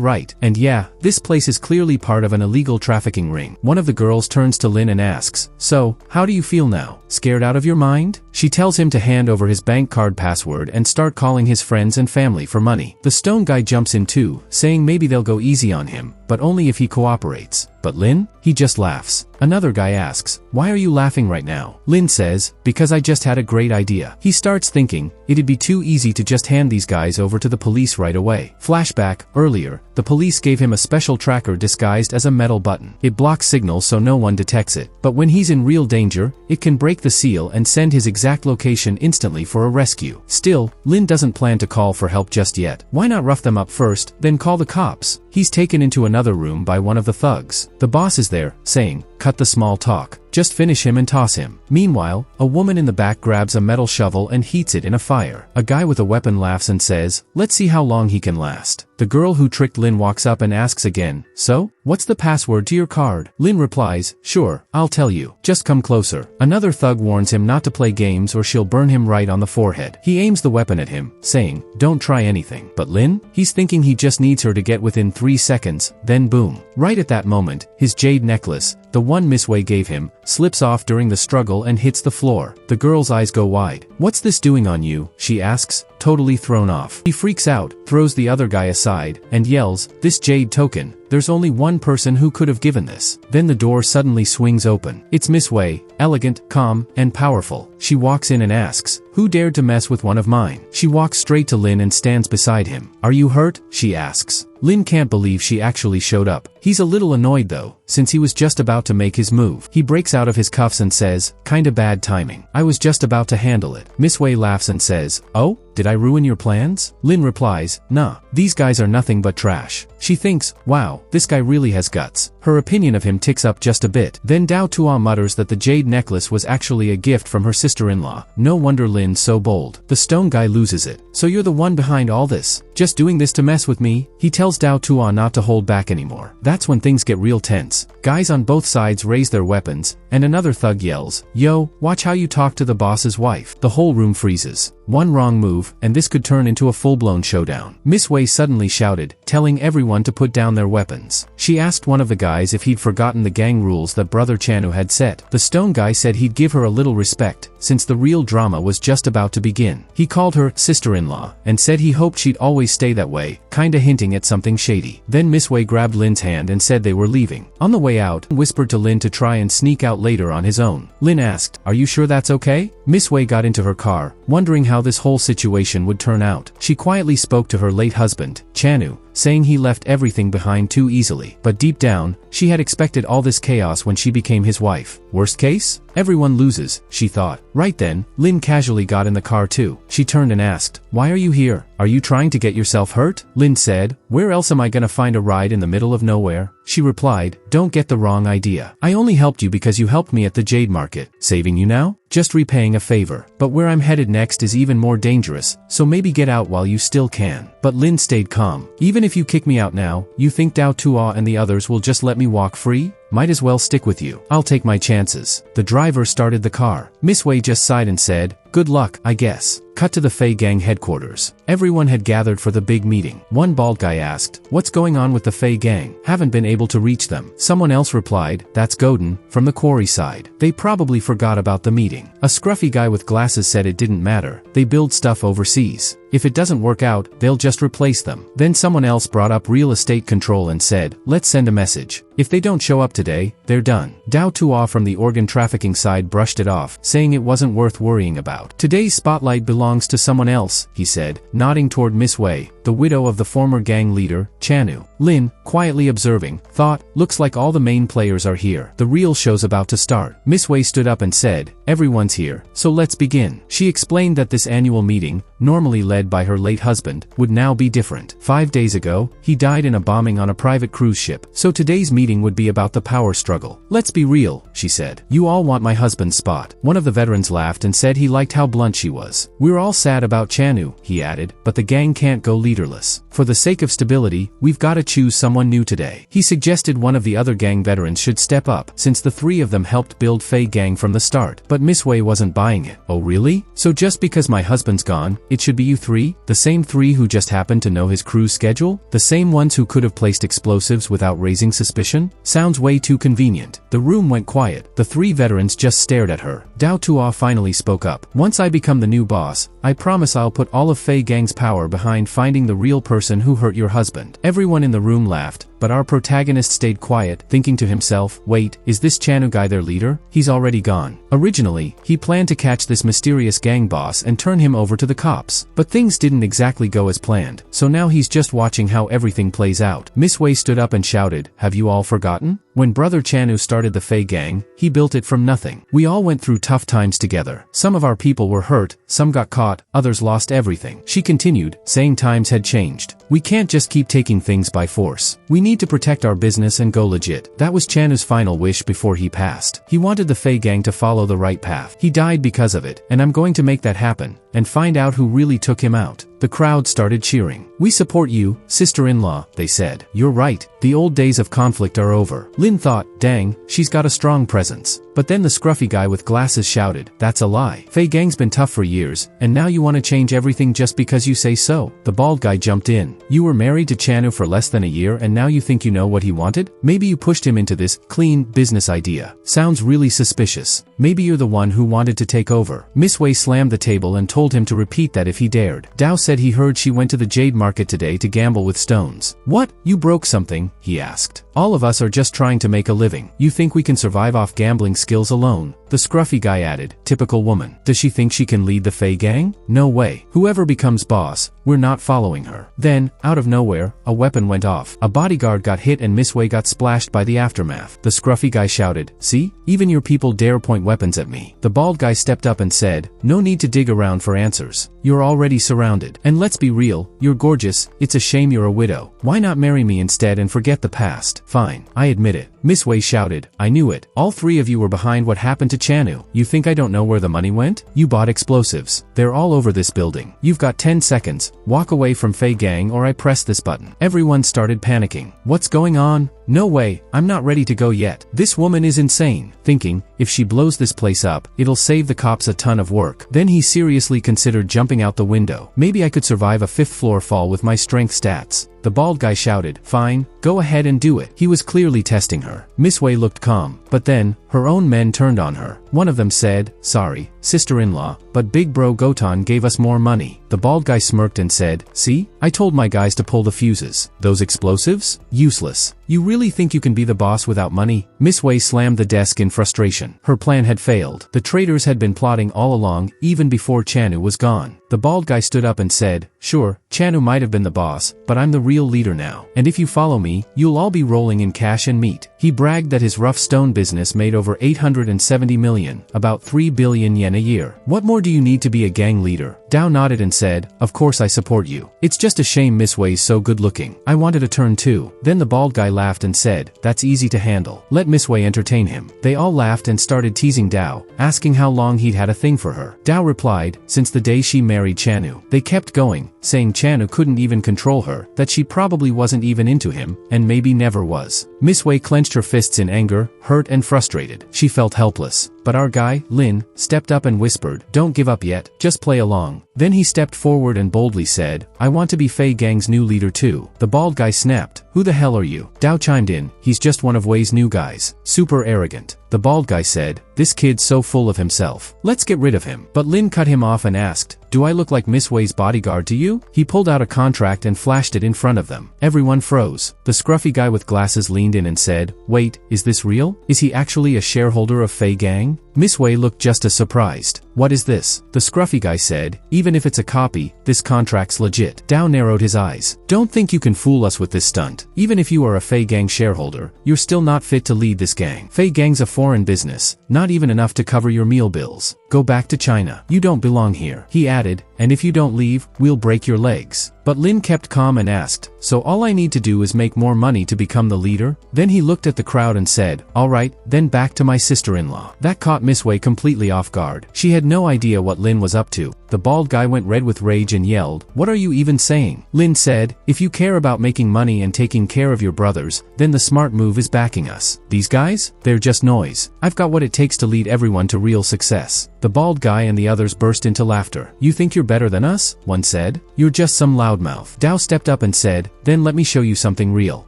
right. And yeah, this place is clearly part of an illegal trafficking ring. One of the girls turns to Lin and asks, "So, how do you feel now? Scared out of your mind?" She tells him to hand over his bank card password and start calling his friends and family for money. The stone guy jumps in too, saying maybe they'll go easy on him, but only if he cooperates. But Lin? He just laughs. Another guy asks, "Why are you laughing right now?" Lin says, "Because I just had a great idea." He starts thinking, it'd be too easy to just hand these guys over to the police right away. Flashback, earlier, the police gave him a special tracker disguised as a metal button. It blocks signals so no one detects it. But when he's in real danger, it can break the seal and send his exact location instantly for a rescue. Still, Lin doesn't plan to call for help just yet. Why not rough them up first, then call the cops? He's taken into another room by one of the thugs. The boss is there, saying, "Cut the small talk. Just finish him and toss him." Meanwhile, a woman in the back grabs a metal shovel and heats it in a fire. A guy with a weapon laughs and says, "Let's see how long he can last." The girl who tricked Lin walks up and asks again, "So, what's the password to your card?" Lin replies, "Sure, I'll tell you. Just come closer." Another thug warns him not to play games or she'll burn him right on the forehead. He aims the weapon at him, saying, "Don't try anything." But Lin? He's thinking he just needs her to get within 3 seconds, then boom. Right at that moment, his jade necklace, the one Miss Wei gave him, slips off during the struggle and hits the floor. The girl's eyes go wide. "What's this doing on you?" she asks, totally thrown off. He freaks out, throws the other guy aside, and yells, "This jade token, there's only one person who could have given this." Then the door suddenly swings open. It's Miss Wei, elegant, calm, and powerful. She walks in and asks, "Who dared to mess with one of mine?" She walks straight to Lin and stands beside him. "Are you hurt?" she asks. Lin can't believe she actually showed up. He's a little annoyed though, since he was just about to make his move. He breaks out of his cuffs and says, "Kinda bad timing. I was just about to handle it." Miss Wei laughs and says, "Oh? Did I ruin your plans?" Lin replies, "Nah, these guys are nothing but trash." She thinks, wow, this guy really has guts. Her opinion of him ticks up just a bit. Then Dao Tuan mutters that the jade necklace was actually a gift from her sister-in-law. No wonder Lin's so bold. The stone guy loses it. "So you're the one behind all this? Just doing this to mess with me?" He tells Dao Tuan not to hold back anymore. That's when things get real tense. Guys on both sides raise their weapons, and another thug yells, "Yo, watch how you talk to the boss's wife." The whole room freezes. One wrong move, and this could turn into a full-blown showdown. Miss Wei suddenly shouted, telling everyone to put down their weapons. She asked one of the guys if he'd forgotten the gang rules that Brother Chanu had set. The stone guy said he'd give her a little respect, since the real drama was just about to begin. He called her sister-in-law, and said he hoped she'd always stay that way, kinda hinting at something shady. Then Miss Wei grabbed Lin's hand and said they were leaving. On the way out, whispered to Lin to try and sneak out later on his own. Lin asked, "Are you sure that's okay?" Miss Wei got into her car, wondering how this whole situation would turn out. She quietly spoke to her late husband, Chanu, saying he left everything behind too easily. But deep down, she had expected all this chaos when she became his wife. Worst case? Everyone loses, she thought. Right then, Lin casually got in the car too. She turned and asked, "Why are you here? Are you trying to get yourself hurt?" Lin said, "Where else am I gonna find a ride in the middle of nowhere?" She replied, "Don't get the wrong idea. I only helped you because you helped me at the jade market. Saving you now? Just repaying a favor. But where I'm headed next is even more dangerous, so maybe get out while you still can." But Lin stayed calm. "Even if you kick me out now, you think Dao Tua and the others will just let me walk free? Might as well stick with you. I'll take my chances." The driver started the car. Miss Wei just sighed and said, "Good luck, I guess." Cut to the Fei Gang headquarters. Everyone had gathered for the big meeting. One bald guy asked, "What's going on with the Fei Gang? Haven't been able to reach them." Someone else replied, "That's Godin, from the quarry side. They probably forgot about the meeting." A scruffy guy with glasses said it didn't matter. They build stuff overseas. If it doesn't work out, they'll just replace them. Then someone else brought up real estate control and said, "Let's send a message. If they don't show up today, they're done." Dao Tua from the organ trafficking side brushed it off, saying it wasn't worth worrying about. "Today's spotlight belongs to someone else," he said, nodding toward Miss Wei, the widow of the former gang leader, Chanu. Lin, quietly observing, thought, "Looks like all the main players are here. The real show's about to start." Miss Wei stood up and said, "Everyone's here, so let's begin." She explained that this annual meeting, normally led by her late husband, would now be different. 5 days ago, he died in a bombing on a private cruise ship, so today's meeting meeting would be about the power struggle. Let's be real, she said. You all want my husband's spot. One of the veterans laughed and said he liked how blunt she was. We're all sad about Chanu, he added, but the gang can't go leaderless. For the sake of stability, we've got to choose someone new today. He suggested one of the other gang veterans should step up, since the three of them helped build Fei Gang from the start. But Miss Wei wasn't buying it. Oh really? So just because my husband's gone, it should be you three? The same three who just happened to know his crew's schedule? The same ones who could have placed explosives without raising suspicion? Sounds way too convenient. The room went quiet. The three veterans just stared at her. Dao Tuo finally spoke up. Once I become the new boss, I promise I'll put all of Fei Gang's power behind finding the real person who hurt your husband. Everyone in the room laughed, but our protagonist stayed quiet, thinking to himself, wait, is this Chanu guy their leader? He's already gone. Originally, he planned to catch this mysterious gang boss and turn him over to the cops. But things didn't exactly go as planned, so now he's just watching how everything plays out. Miss Wei stood up and shouted, have you all forgotten? When Brother Chanu started the Fei Gang, he built it from nothing. We all went through tough times together. Some of our people were hurt, some got caught, others lost everything. She continued, saying times had changed. We can't just keep taking things by force. We need to protect our business and go legit. That was Chanu's final wish before he passed. He wanted the Fei Gang to follow the right path. He died because of it, and I'm going to make that happen, and find out who really took him out. The crowd started cheering. We support you, sister-in-law, they said. You're right, the old days of conflict are over. Lin thought, dang, she's got a strong presence. But then the scruffy guy with glasses shouted, that's a lie. Fei Gang's been tough for years, and now you want to change everything just because you say so? The bald guy jumped in. You were married to Chanu for less than a year and now you think you know what he wanted? Maybe you pushed him into this clean business idea. Sounds really suspicious. Maybe you're the one who wanted to take over. Miss Wei slammed the table and told him to repeat that if he dared. Dao said he heard she went to the jade market today to gamble with stones. What? You broke something? He asked. All of us are just trying to make a living. You think we can survive off gambling skills alone? The scruffy guy added, typical woman. Does she think she can lead the Fei Gang? No way. Whoever becomes boss, we're not following her. Then, out of nowhere, a weapon went off. A bodyguard got hit and Miss Wei got splashed by the aftermath. The scruffy guy shouted, see? Even your people dare point weapons at me. The bald guy stepped up and said, no need to dig around for answers. You're already surrounded. And let's be real, you're gorgeous, it's a shame you're a widow. Why not marry me instead and forget the past? Fine, I admit it. Miss Wei shouted, I knew it. All three of you were behind what happened to Chanu. You think I don't know where the money went? You bought explosives. They're all over this building. You've got 10 seconds. Walk away from Fei Gang or I press this button. Everyone started panicking. What's going on? No way, I'm not ready to go yet. This woman is insane. Thinking, if she blows this place up, it'll save the cops a ton of work. Then he seriously considered jumping out the window. Maybe I could survive a 5th floor fall with my strength stats. The bald guy shouted, fine, go ahead and do it. He was clearly testing her. Miss Wei looked calm, but then, her own men turned on her. One of them said, sorry, sister-in-law, but Big Bro Gotan gave us more money. The bald guy smirked and said, see? I told my guys to pull the fuses. Those explosives? Useless. You really think you can be the boss without money? Miss Wei slammed the desk in frustration. Her plan had failed. The traitors had been plotting all along, even before Chanu was gone. The bald guy stood up and said, sure, Chanu might have been the boss, but I'm the real leader now. And if you follow me, you'll all be rolling in cash and meat. He bragged that his rough stone business made over 870 million, about 3 billion yen a year. What more do you need to be a gang leader? Dao nodded and said, of course I support you. It's just a shame Miss Wei's so good looking. I wanted a turn too. Then the bald guy laughed and said, that's easy to handle. Let Miss Wei entertain him. They all laughed and started teasing Dao, asking how long he'd had a thing for her. Dao replied, since the day she married Chanu. They kept going, saying Chanu couldn't even control her, that she probably wasn't even into him, and maybe never was. Miss Wei clenched her fists in anger, hurt and frustrated. She felt helpless. But our guy, Lin, stepped up and whispered, don't give up yet, just play along. Then he stepped forward and boldly said, I want to be Fei Gang's new leader too. The bald guy snapped, who the hell are you? Dao chimed in, he's just one of Wei's new guys. Super arrogant. The bald guy said, this kid's so full of himself. Let's get rid of him. But Lin cut him off and asked, do I look like Miss Wei's bodyguard to you? He pulled out a contract and flashed it in front of them. Everyone froze. The scruffy guy with glasses leaned in and said, wait, is this real? Is he actually a shareholder of Fei Gang? Miss Wei looked just as surprised. What is this? The scruffy guy said, even if it's a copy, this contract's legit. Dao narrowed his eyes. Don't think you can fool us with this stunt. Even if you are a Fei Gang shareholder, you're still not fit to lead this gang. Fei Gang's a foreign business, not even enough to cover your meal bills. Go back to China. You don't belong here. He added, and if you don't leave, we'll break your legs. But Lin kept calm and asked, so all I need to do is make more money to become the leader? Then he looked at the crowd and said, alright, then back to my sister-in-law. That caught Miss Wei completely off guard. She had no idea what Lin was up to. The bald guy went red with rage and yelled, what are you even saying? Lin said, if you care about making money and taking care of your brothers, then the smart move is backing us. These guys? They're just noise. I've got what it takes to lead everyone to real success. The bald guy and the others burst into laughter. You think you're better than us? One said. You're just some loudmouth. Dao stepped up and said, then let me show you something real.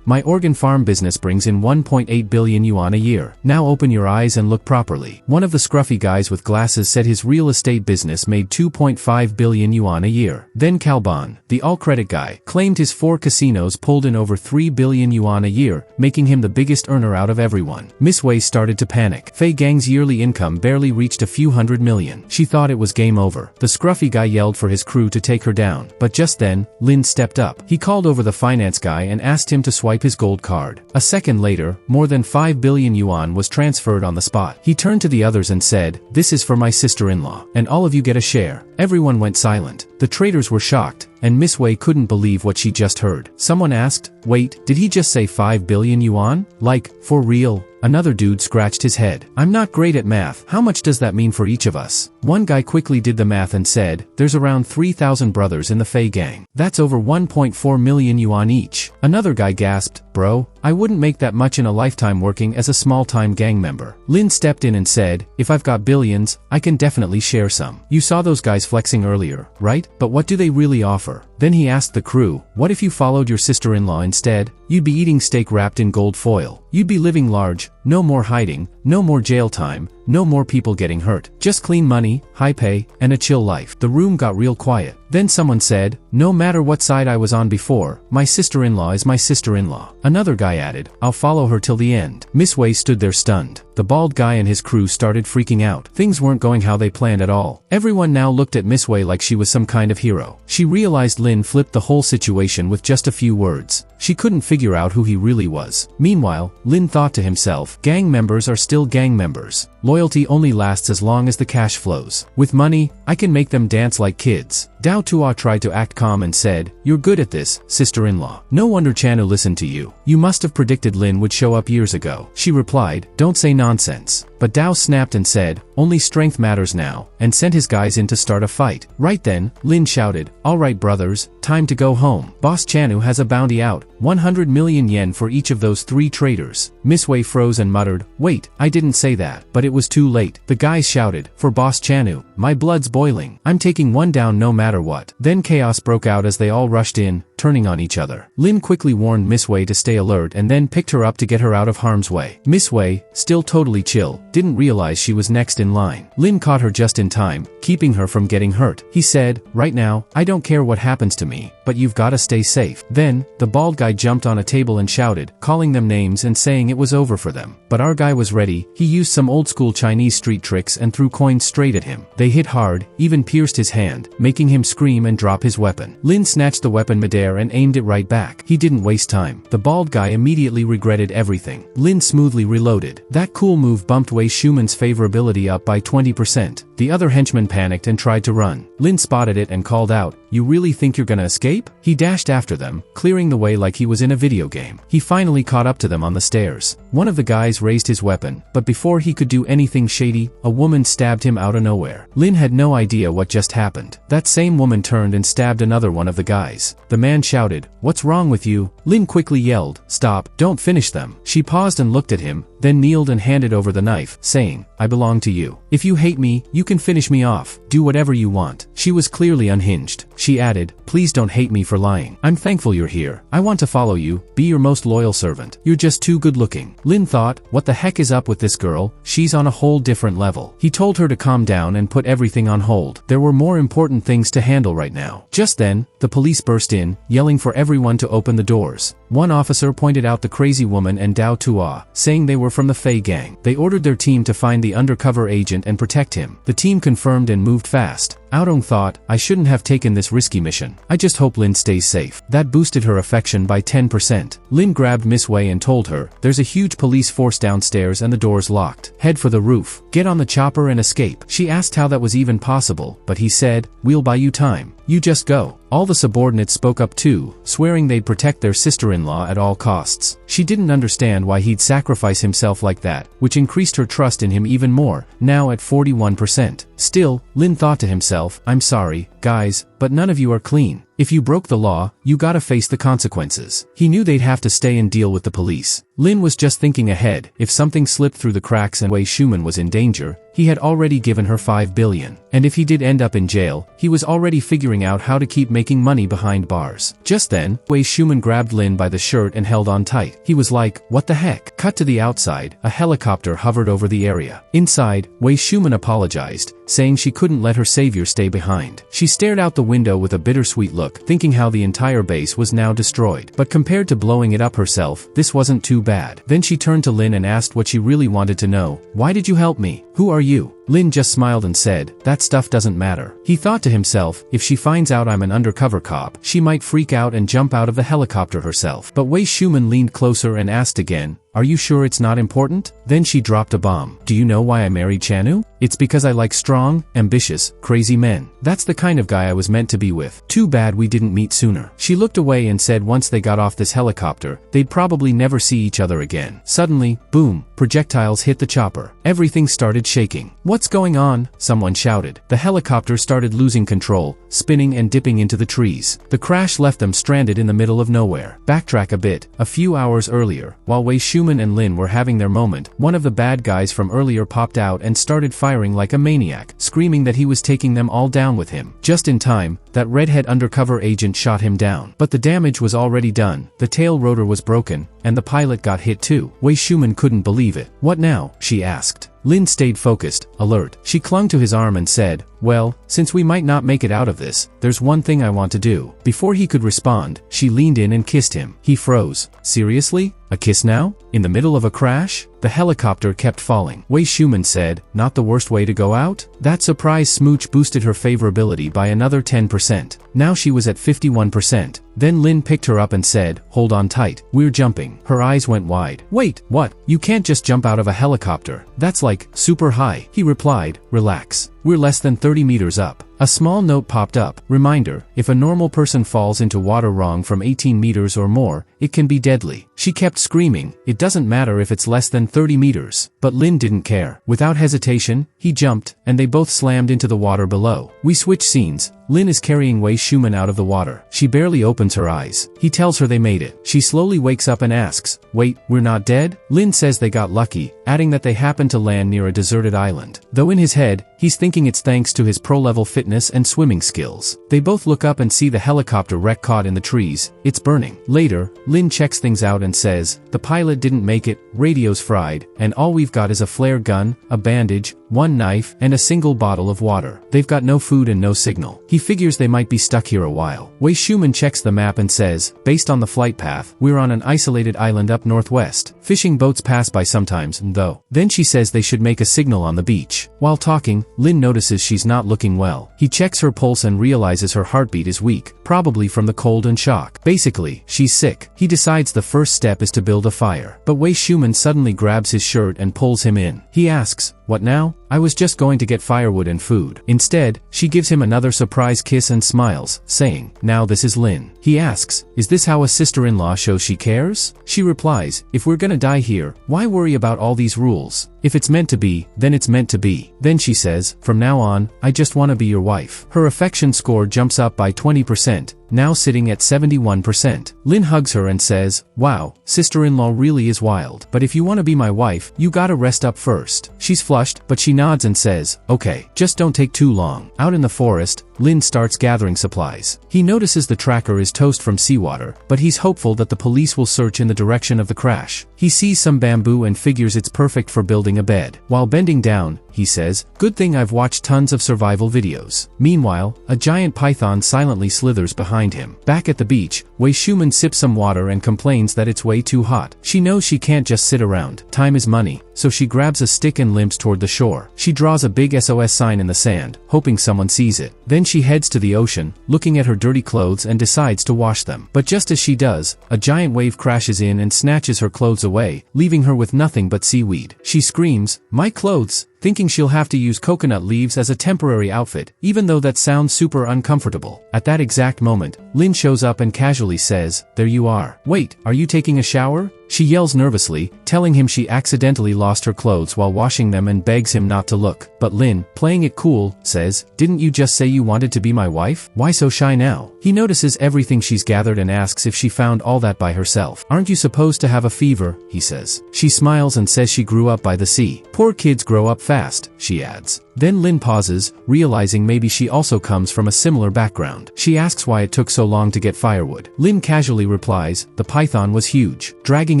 My organ farm business brings in 1.8 billion yuan a year. Now open your eyes and look properly. One of the scruffy guys with glasses said his real estate business made 2.5 billion yuan a year. Then Kalban, the all-credit guy, claimed his 4 casinos pulled in over 3 billion yuan a year, making him the biggest earner out of everyone. Miss Wei started to panic. Fei Gang's yearly income barely reached a few hundred million. She thought it was game over. The scruffy guy yelled for his crew to take her down, but just then, Lin stepped up. He called over the finance guy and asked him to swipe his gold card. A second later, more than 5 billion yuan was transferred on the spot. He turned to the others and said, this is for my sister-in-law, and all of you get a share. Everyone went silent. The traders were shocked, and Miss Wei couldn't believe what she just heard. Someone asked, wait, did he just say 5 billion yuan? Like, for real? Another dude scratched his head. I'm not great at math. How much does that mean for each of us? One guy quickly did the math and said, there's around 3,000 brothers in the Fei Gang. That's over 1.4 million yuan each. Another guy gasped, bro, I wouldn't make that much in a lifetime working as a small-time gang member. Lin stepped in and said, if I've got billions, I can definitely share some. You saw those guys flexing earlier, right? But what do they really offer? Then he asked the crew, what if you followed your sister-in-law instead? You'd be eating steak wrapped in gold foil. You'd be living large, no more hiding, no more jail time, no more people getting hurt. Just clean money, high pay, and a chill life. The room got real quiet. Then someone said, no matter what side I was on before, my sister-in-law is my sister-in-law. Another guy added, I'll follow her till the end. Miss Wei stood there stunned. The bald guy and his crew started freaking out. Things weren't going how they planned at all. Everyone now looked at Miss Wei like she was some kind of hero. She realized Lin flipped the whole situation with just a few words. She couldn't figure out who he really was. Meanwhile, Lin thought to himself, gang members are still gang members. Loyalty only lasts as long as the cash flows. With money, I can make them dance like kids. Dao Tua tried to act calm and said, you're good at this, sister-in-law. No wonder Chanu listened to you. You must have predicted Lin would show up years ago. She replied, don't say nonsense. But Dao snapped and said, only strength matters now, and sent his guys in to start a fight. Right then, Lin shouted, alright brothers, time to go home. Boss Chanu has a bounty out, 100 million yen for each of those 3 traders. Miss Wei froze and muttered, wait, I didn't say that. But it was too late. The guys shouted, for Boss Chanu, my blood's boiling. I'm taking one down no matter what. Then chaos broke out as they all rushed in, turning on each other. Lin quickly warned Miss Wei to stay alert and then picked her up to get her out of harm's way. Miss Wei, still totally chill, didn't realize she was next in line. Lin caught her just in time, keeping her from getting hurt. He said, right now, I don't care what happens to me, but you've gotta stay safe. Then, the bald guy jumped on a table and shouted, calling them names and saying it was over for them. But our guy was ready. He used some old-school Chinese street tricks and threw coins straight at him. They hit hard, even pierced his hand, making him scream and drop his weapon. Lin snatched the weapon midair and aimed it right back. He didn't waste time. The bald guy immediately regretted everything. Lin smoothly reloaded. That cool move bumped Wei Shuman's favorability up by 20%. The other henchman panicked and tried to run. Lin spotted it and called out, you really think you're gonna escape? He dashed after them, clearing the way like he was in a video game. He finally caught up to them on the stairs. One of the guys raised his weapon, but before he could do anything shady, a woman stabbed him out of nowhere. Lin had no idea what just happened. That same woman turned and stabbed another one of the guys. The man shouted, what's wrong with you? Lin quickly yelled, stop, don't finish them. She paused and looked at him, then kneeled and handed over the knife, saying, I belong to you. If you hate me, you can finish me off. Do whatever you want. She was clearly unhinged. She added, please don't hate me for lying. I'm thankful you're here. I want to follow you, be your most loyal servant. You're just too good looking. Lin thought, what the heck is up with this girl? She's on a whole different level. He told her to calm down and put everything on hold. There were more important things to handle right now. Just then, the police burst in, yelling for everyone to open the doors. One officer pointed out the crazy woman and Dao Tua, saying they were from the Fei gang. They ordered their team to find the undercover agent and protect him. The team confirmed and moved fast. Aodong thought, I shouldn't have taken this risky mission. I just hope Lin stays safe. That boosted her affection by 10%. Lin grabbed Miss Wei and told her, there's a huge police force downstairs and the door's locked. Head for the roof. Get on the chopper and escape. She asked how that was even possible, but he said, we'll buy you time. You just go. All the subordinates spoke up too, swearing they'd protect their sister-in-law at all costs. She didn't understand why he'd sacrifice himself like that, which increased her trust in him even more, now at 41%. Still, Lin thought to himself, I'm sorry, guys, but none of you are clean. If you broke the law, you gotta face the consequences. He knew they'd have to stay and deal with the police. Lin was just thinking ahead. If something slipped through the cracks and Wei Shuman was in danger, he had already given her 5 billion. And if he did end up in jail, he was already figuring out how to keep making money behind bars. Just then, Wei Shuman grabbed Lin by the shirt and held on tight. He was like, what the heck? Cut to the outside, a helicopter hovered over the area. Inside, Wei Shuman apologized, saying she couldn't let her savior stay behind. She stared out the window with a bittersweet look, thinking how the entire base was now destroyed. But compared to blowing it up herself, this wasn't too bad. Then she turned to Lin and asked what she really wanted to know. Why did you help me? Who are you? Lin just smiled and said, that stuff doesn't matter. He thought to himself, if she finds out I'm an undercover cop, she might freak out and jump out of the helicopter herself. But Wei Shuman leaned closer and asked again, are you sure it's not important? Then she dropped a bomb. Do you know why I married Chanu? It's because I like strong, ambitious, crazy men. That's the kind of guy I was meant to be with. Too bad we didn't meet sooner. She looked away and said once they got off this helicopter, they'd probably never see each other again. Suddenly, boom, projectiles hit the chopper. Everything started shaking. What's going on? Someone shouted. The helicopter started losing control, spinning and dipping into the trees. The crash left them stranded in the middle of nowhere. Backtrack a bit. A few hours earlier, while Wei Shuman and Lin were having their moment, one of the bad guys from earlier popped out and started firing like a maniac, screaming that he was taking them all down with him. Just in time, that redhead undercover agent shot him down. But the damage was already done. The tail rotor was broken, and the pilot got hit too. Wei Shuman couldn't believe it. What now? She asked. Lin stayed focused, alert. She clung to his arm and said, well, since we might not make it out of this, there's one thing I want to do. Before he could respond, she leaned in and kissed him. He froze. Seriously? A kiss now? In the middle of a crash? The helicopter kept falling. Wei Shuman said, not the worst way to go out? That surprise smooch boosted her favorability by another 10%. Now she was at 51%. Then Lin picked her up and said, hold on tight, we're jumping. Her eyes went wide. Wait, what? You can't just jump out of a helicopter. That's like, super high. He replied, relax. We're less than 30 meters up. A small note popped up. Reminder, if a normal person falls into water wrong from 18 meters or more, it can be deadly. She kept screaming, it doesn't matter if it's less than 30 meters. But Lin didn't care. Without hesitation, he jumped, and they both slammed into the water below. We switch scenes. Lin is carrying Wei Shuman out of the water. She barely opens her eyes. He tells her they made it. She slowly wakes up and asks, wait, we're not dead? Lin says they got lucky, adding that they happened to land near a deserted island. Though in his head, he's thinking it's thanks to his pro-level fitness and swimming skills. They both look up and see the helicopter wreck caught in the trees. It's burning. Later, Lin checks things out and says, the pilot didn't make it, radio's fried, and all we've got is a flare gun, a bandage, one knife, and a single bottle of water. They've got no food and no signal. He figures they might be stuck here a while. Wei Shuman checks the map and says, based on the flight path, we're on an isolated island up northwest. Fishing boats pass by sometimes, though. Then she says they should make a signal on the beach. While talking, Lin notices she's not looking well. He checks her pulse and realizes her heartbeat is weak, probably from the cold and shock. Basically, she's sick. He decides the first step is to build a fire. But Wei Shuman suddenly grabs his shirt and pulls him in. He asks, what now? I was just going to get firewood and food. Instead, she gives him another surprise kiss and smiles, saying, now this is Lin. He asks, is this how a sister-in-law shows she cares? She replies, if we're gonna die here, why worry about all these rules? If it's meant to be, then it's meant to be. Then she says, from now on, I just want to be your wife. Her affection score jumps up by 20%, now sitting at 71%. Lin hugs her and says, wow, sister-in-law really is wild. But if you want to be my wife, you gotta rest up first. She's flushed, but she nods and says, okay, just don't take too long. Out in the forest, Lin starts gathering supplies. He notices the tracker is toast from seawater, but he's hopeful that the police will search in the direction of the crash. He sees some bamboo and figures it's perfect for building a bed. While bending down, he says. Good thing I've watched tons of survival videos. Meanwhile, a giant python silently slithers behind him. Back at the beach, Wei Shuman sips some water and complains that it's way too hot. She knows she can't just sit around. Time is money, so she grabs a stick and limps toward the shore. She draws a big SOS sign in the sand, hoping someone sees it. Then she heads to the ocean, looking at her dirty clothes and decides to wash them. But just as she does, a giant wave crashes in and snatches her clothes away, leaving her with nothing but seaweed. She screams, "My clothes!" thinking she'll have to use coconut leaves as a temporary outfit, even though that sounds super uncomfortable. At that exact moment, Lin shows up and casually says, "There you are. Wait, are you taking a shower?" She yells nervously, telling him she accidentally lost her clothes while washing them and begs him not to look. But Lin, playing it cool, says, "Didn't you just say you wanted to be my wife? Why so shy now?" He notices everything she's gathered and asks if she found all that by herself. "Aren't you supposed to have a fever?" he says. She smiles and says she grew up by the sea. "Poor kids grow up fast," she adds. Then Lin pauses, realizing maybe she also comes from a similar background. She asks why it took so long to get firewood. Lin casually replies, "The python was huge. Dragging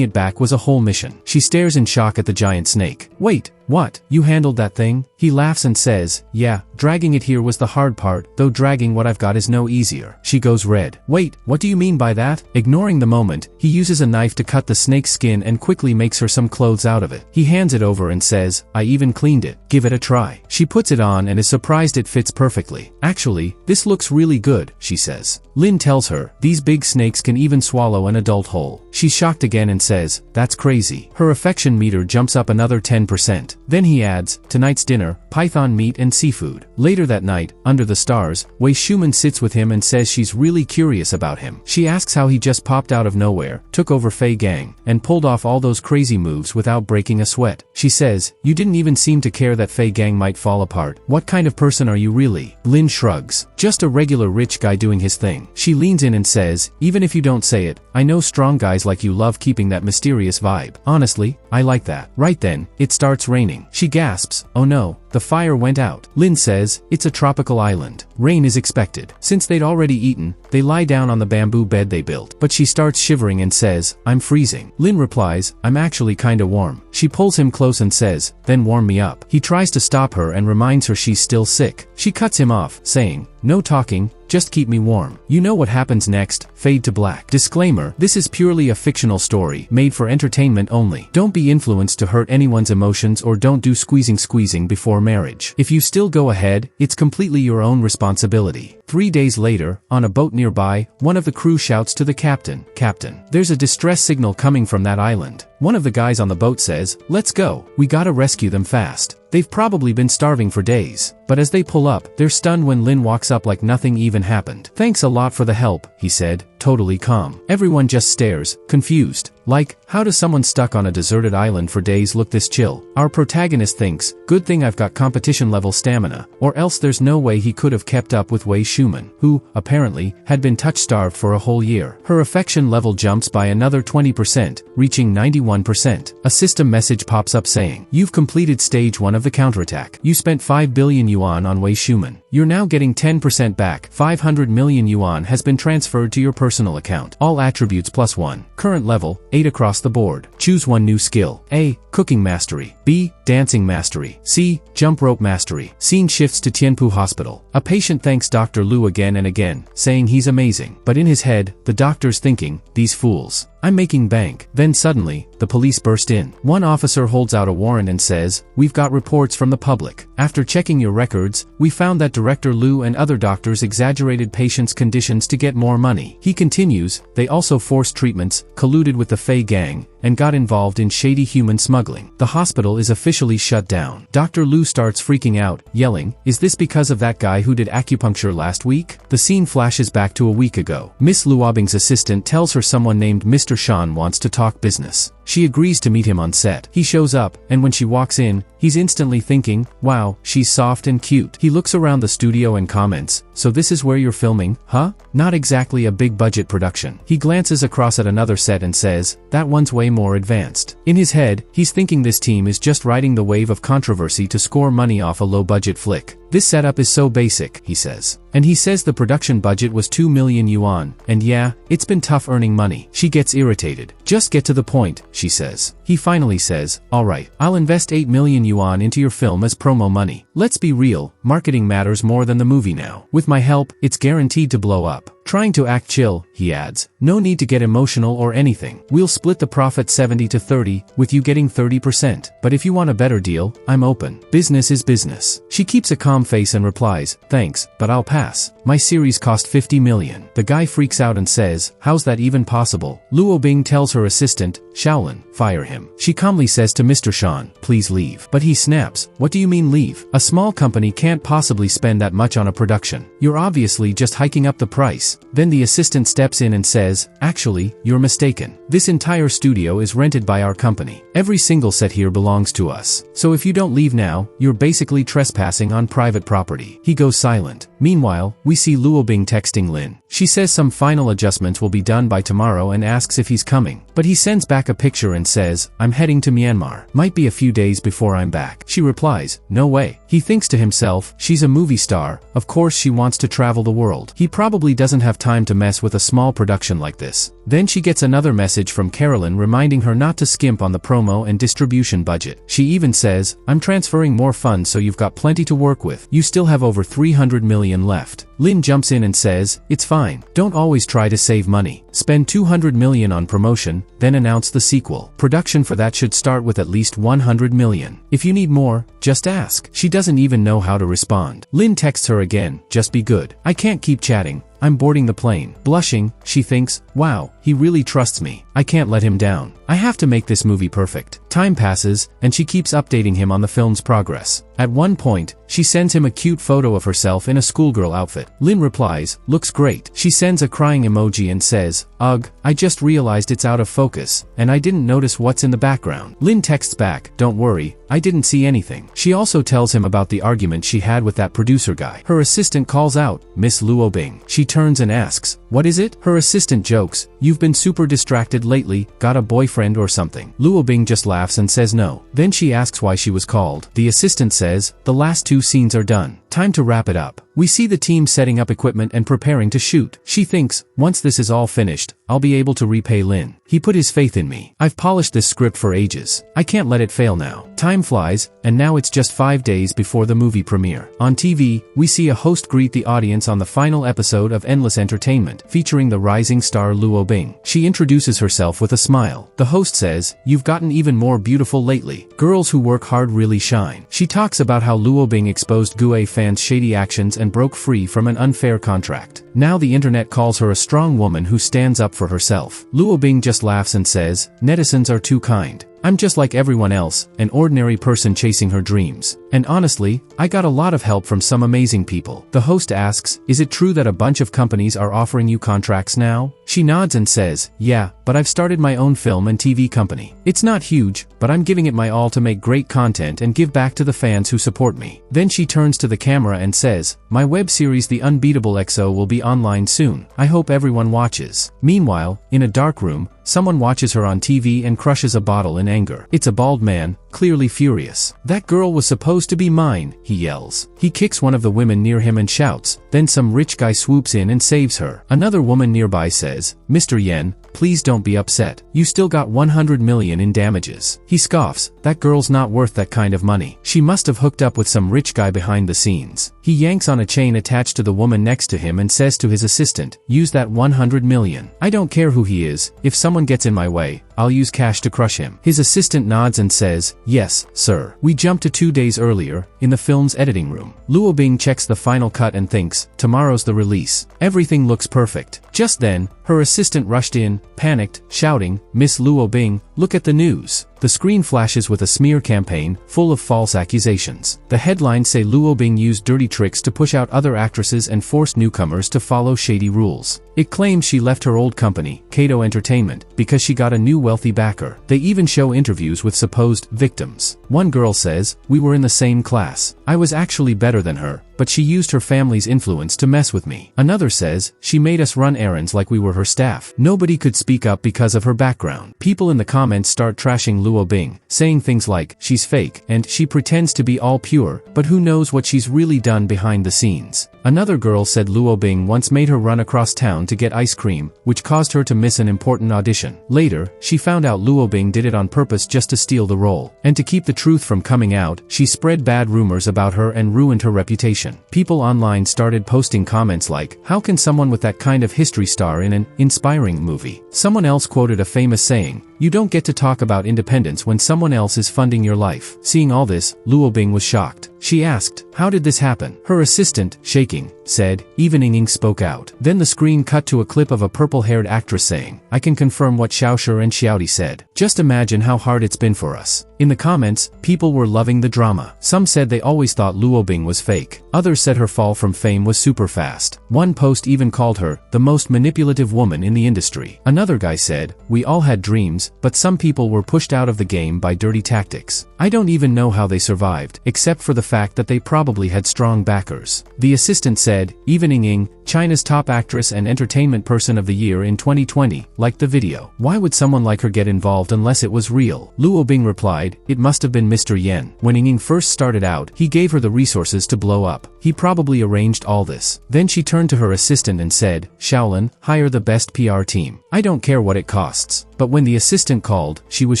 it back was a whole mission." She stares in shock at the giant snake. "Wait, what? You handled that thing?" He laughs and says, "Yeah, dragging it here was the hard part, though dragging what I've got is no easier." She goes red. "Wait, what do you mean by that?" Ignoring the moment, he uses a knife to cut the snake's skin and quickly makes her some clothes out of it. He hands it over and says, "I even cleaned it. Give it a try." She puts it on and is surprised it fits perfectly. "Actually, this looks really good," she says. Lin tells her, "These big snakes can even swallow an adult whole." She's shocked again and says, "That's crazy." Her affection meter jumps up another 10%. Then he adds, "Tonight's dinner, python meat and seafood." Later that night, under the stars, Wei Shuman sits with him and says she's really curious about him. She asks how he just popped out of nowhere, took over Fei Gang, and pulled off all those crazy moves without breaking a sweat. She says, "You didn't even seem to care that Fei Gang might fall apart. What kind of person are you really?" Lin shrugs. "Just a regular rich guy doing his thing." She leans in and says, "Even if you don't say it, I know strong guys like you love keeping that mysterious vibe. Honestly, I like that." Right then, it starts raining. She gasps, "Oh no, the fire went out." Lin says, "It's a tropical island. Rain is expected." Since they'd already eaten, they lie down on the bamboo bed they built. But she starts shivering and says, "I'm freezing." Lin replies, "I'm actually kinda warm." She pulls him close and says, "Then warm me up." He tries to stop her and reminds her she's still sick. She cuts him off, saying, "No talking, just keep me warm." You know what happens next. Fade to black. Disclaimer: this is purely a fictional story, made for entertainment only. Don't be influenced to hurt anyone's emotions or don't do squeezing before marriage. If you still go ahead, it's completely your own responsibility. 3 days later, on a boat nearby, one of the crew shouts to the captain, "Captain, there's a distress signal coming from that island." One of the guys on the boat says, "Let's go. We gotta rescue them fast. They've probably been starving for days." But as they pull up, they're stunned when Lin walks up like nothing even happened. "Thanks a lot for the help," he said, totally calm. Everyone just stares, confused. Like, how does someone stuck on a deserted island for days look this chill? Our protagonist thinks, good thing I've got competition level stamina, or else there's no way he could have kept up with Wei Shuman, who, apparently, had been touch-starved for a whole year. Her affection level jumps by another 20%, reaching 91%. A system message pops up saying, "You've completed stage 1 of the counterattack. You spent 5 billion yuan on Wei Shuman. You're now getting 10% back. 500 million yuan has been transferred to your personal account. All attributes +1. Current level, 8 across the board. Choose one new skill. A. Cooking mastery. B. Dancing mastery. C. Jump rope mastery." Scene shifts to Tianpu Hospital. A patient thanks Dr. Lu again and again, saying he's amazing. But in his head, the doctor's thinking, "These fools. I'm making bank." Then suddenly, the police burst in. One officer holds out a warrant and says, "We've got reports from the public. After checking your records, we found that Director Lu and other doctors exaggerated patients' conditions to get more money." He continues, "They also forced treatments, colluded with the Fei Gang, and got involved in shady human smuggling. The hospital is officially shut down." Dr. Lu starts freaking out, yelling, "Is this because of that guy who did acupuncture last week?" The scene flashes back to a week ago. Miss Luobing's assistant tells her someone named Mr. Shan wants to talk business. She agrees to meet him on set. He shows up, and when she walks in, he's instantly thinking, wow, she's soft and cute. He looks around the studio and comments, "So this is where you're filming, huh? Not exactly a big budget production." He glances across at another set and says, "That one's way more advanced." In his head, he's thinking this team is just riding the wave of controversy to score money off a low-budget flick. This setup is so basic, he says. And he says the production budget was 2 million yuan, and yeah, it's been tough earning money. She gets irritated. Just get to the point, she says. He finally says, alright, I'll invest 8 million yuan into your film as promo money. Let's be real, marketing matters more than the movie now. With my help, it's guaranteed to blow up. Trying to act chill, he adds. No need to get emotional or anything. We'll split the profit 70 to 30, with you getting 30%. But if you want a better deal, I'm open. Business is business. She keeps a calm face and replies, thanks, but I'll pass. My series cost 50 million. The guy freaks out and says, how's that even possible? Luo Bing tells her assistant, Shaolin, fire him. She calmly says to Mr. Shan, please leave. But he snaps, what do you mean leave? A small company can't possibly spend that much on a production. You're obviously just hiking up the price. Then the assistant steps in and says, actually, you're mistaken. This entire studio is rented by our company. Every single set here belongs to us. So if you don't leave now, you're basically trespassing on private property. He goes silent. Meanwhile, we see Luo Bing texting Lin. She says some final adjustments will be done by tomorrow and asks if he's coming. But he sends back a picture and says, I'm heading to Myanmar. Might be a few days before I'm back. She replies, no way. He thinks to himself, she's a movie star. Of course she wants to travel the world. He probably doesn't have time to mess with a small production like this. Then she gets another message from Carolyn reminding her not to skimp on the promo and distribution budget. She even says, I'm transferring more funds so you've got plenty to work with. You still have over 300 million left. Lin jumps in and says, it's fine. Don't always try to save money. Spend 200 million on promotion, then announce the sequel. Production for that should start with at least 100 million. If you need more, just ask. She doesn't even know how to respond. Lin texts her again, just be good. I can't keep chatting. I'm boarding the plane. Blushing, she thinks, wow, he really trusts me. I can't let him down. I have to make this movie perfect. Time passes, and she keeps updating him on the film's progress. At one point, she sends him a cute photo of herself in a schoolgirl outfit. Lin replies, looks great. She sends a crying emoji and says, ugh, I just realized it's out of focus, and I didn't notice what's in the background. Lin texts back, don't worry, I didn't see anything. She also tells him about the argument she had with that producer guy. Her assistant calls out, Miss Luo Bing. She turns and asks, what is it? Her assistant jokes, you've been super distracted lately, got a boyfriend or something. Luo Bing just laughs and says no. Then she asks why she was called. The assistant says, the last 2 scenes are done. Time to wrap it up. We see the team setting up equipment and preparing to shoot. She thinks, once this is all finished, I'll be able to repay Lin. He put his faith in me. I've polished this script for ages. I can't let it fail now. Time flies, and now it's just 5 days before the movie premiere. On TV, we see a host greet the audience on the final episode of Endless Entertainment, featuring the rising star Luo Bing. She introduces herself with a smile. The host says, you've gotten even more beautiful lately. Girls who work hard really shine. She talks about how Luo Bing exposed Gue fans' shady actions and broke free from an unfair contract. Now the internet calls her a strong woman who stands up for herself. Luo Bing just laughs and says, netizens are too kind. I'm just like everyone else, an ordinary person chasing her dreams. And honestly, I got a lot of help from some amazing people. The host asks, is it true that a bunch of companies are offering you contracts now? She nods and says, yeah, but I've started my own film and TV company. It's not huge, but I'm giving it my all to make great content and give back to the fans who support me. Then she turns to the camera and says, my web series The Unbeatable XO will be online soon. I hope everyone watches. Meanwhile, in a dark room, someone watches her on TV and crushes a bottle in anger. It's a bald man, clearly furious. That girl was supposed to be mine, he yells. He kicks one of the women near him and shouts. Then some rich guy swoops in and saves her. Another woman nearby says, Mr. Yen, please don't be upset. You still got 100 million in damages. He scoffs, that girl's not worth that kind of money. She must have hooked up with some rich guy behind the scenes. He yanks on a chain attached to the woman next to him and says to his assistant, use that 100 million. I don't care who he is, if someone gets in my way, I'll use cash to crush him. His assistant nods and says, yes, sir. We jump to 2 days earlier, in the film's editing room. Luo Bing checks the final cut and thinks, tomorrow's the release. Everything looks perfect. Just then, her assistant rushed in, panicked, shouting, Miss Luo Bing, look at the news. The screen flashes with a smear campaign, full of false accusations. The headlines say Luo Bing used dirty tricks to push out other actresses and forced newcomers to follow shady rules. It claims she left her old company, Kato Entertainment, because she got a new wealthy backer. They even show interviews with supposed victims. One girl says, we were in the same class. I was actually better than her, but she used her family's influence to mess with me. Another says, she made us run errands like we were her staff. Nobody could speak up because of her background. People in the comments start trashing Luo Bing, saying things like, she's fake, and she pretends to be all pure, but who knows what she's really done behind the scenes. Another girl said Luo Bing once made her run across town to get ice cream, which caused her to miss an important audition. Later, she found out Luo Bing did it on purpose just to steal the role. And to keep the truth from coming out, she spread bad rumors about her and ruined her reputation. People online started posting comments like, how can someone with that kind of history star in an inspiring movie? Someone else quoted a famous saying, you don't get to talk about independence when someone else is funding your life. Seeing all this, Luo Bing was shocked. She asked, how did this happen? Her assistant, shaking, said, even Ying spoke out. Then the screen cut to a clip of a purple-haired actress saying, I can confirm what Xiaoshi and Xiaodi said. Just imagine how hard it's been for us. In the comments, people were loving the drama. Some said they always thought Luo Bing was fake. Others said her fall from fame was super fast. One post even called her the most manipulative woman in the industry. Another guy said, we all had dreams, but some people were pushed out of the game by dirty tactics. I don't even know how they survived, except for the fact that they probably had strong backers. The assistant said, even Ying, China's top actress and entertainment person of the year in 2020, liked the video. Why would someone like her get involved unless it was real? Luo Bing replied, it must have been Mr. Yen. When Ying first started out, he gave her the resources to blow up. He probably arranged all this. Then she turned to her assistant and said, Shaolin, hire the best PR team. I don't care what it costs. But when the assistant called, she was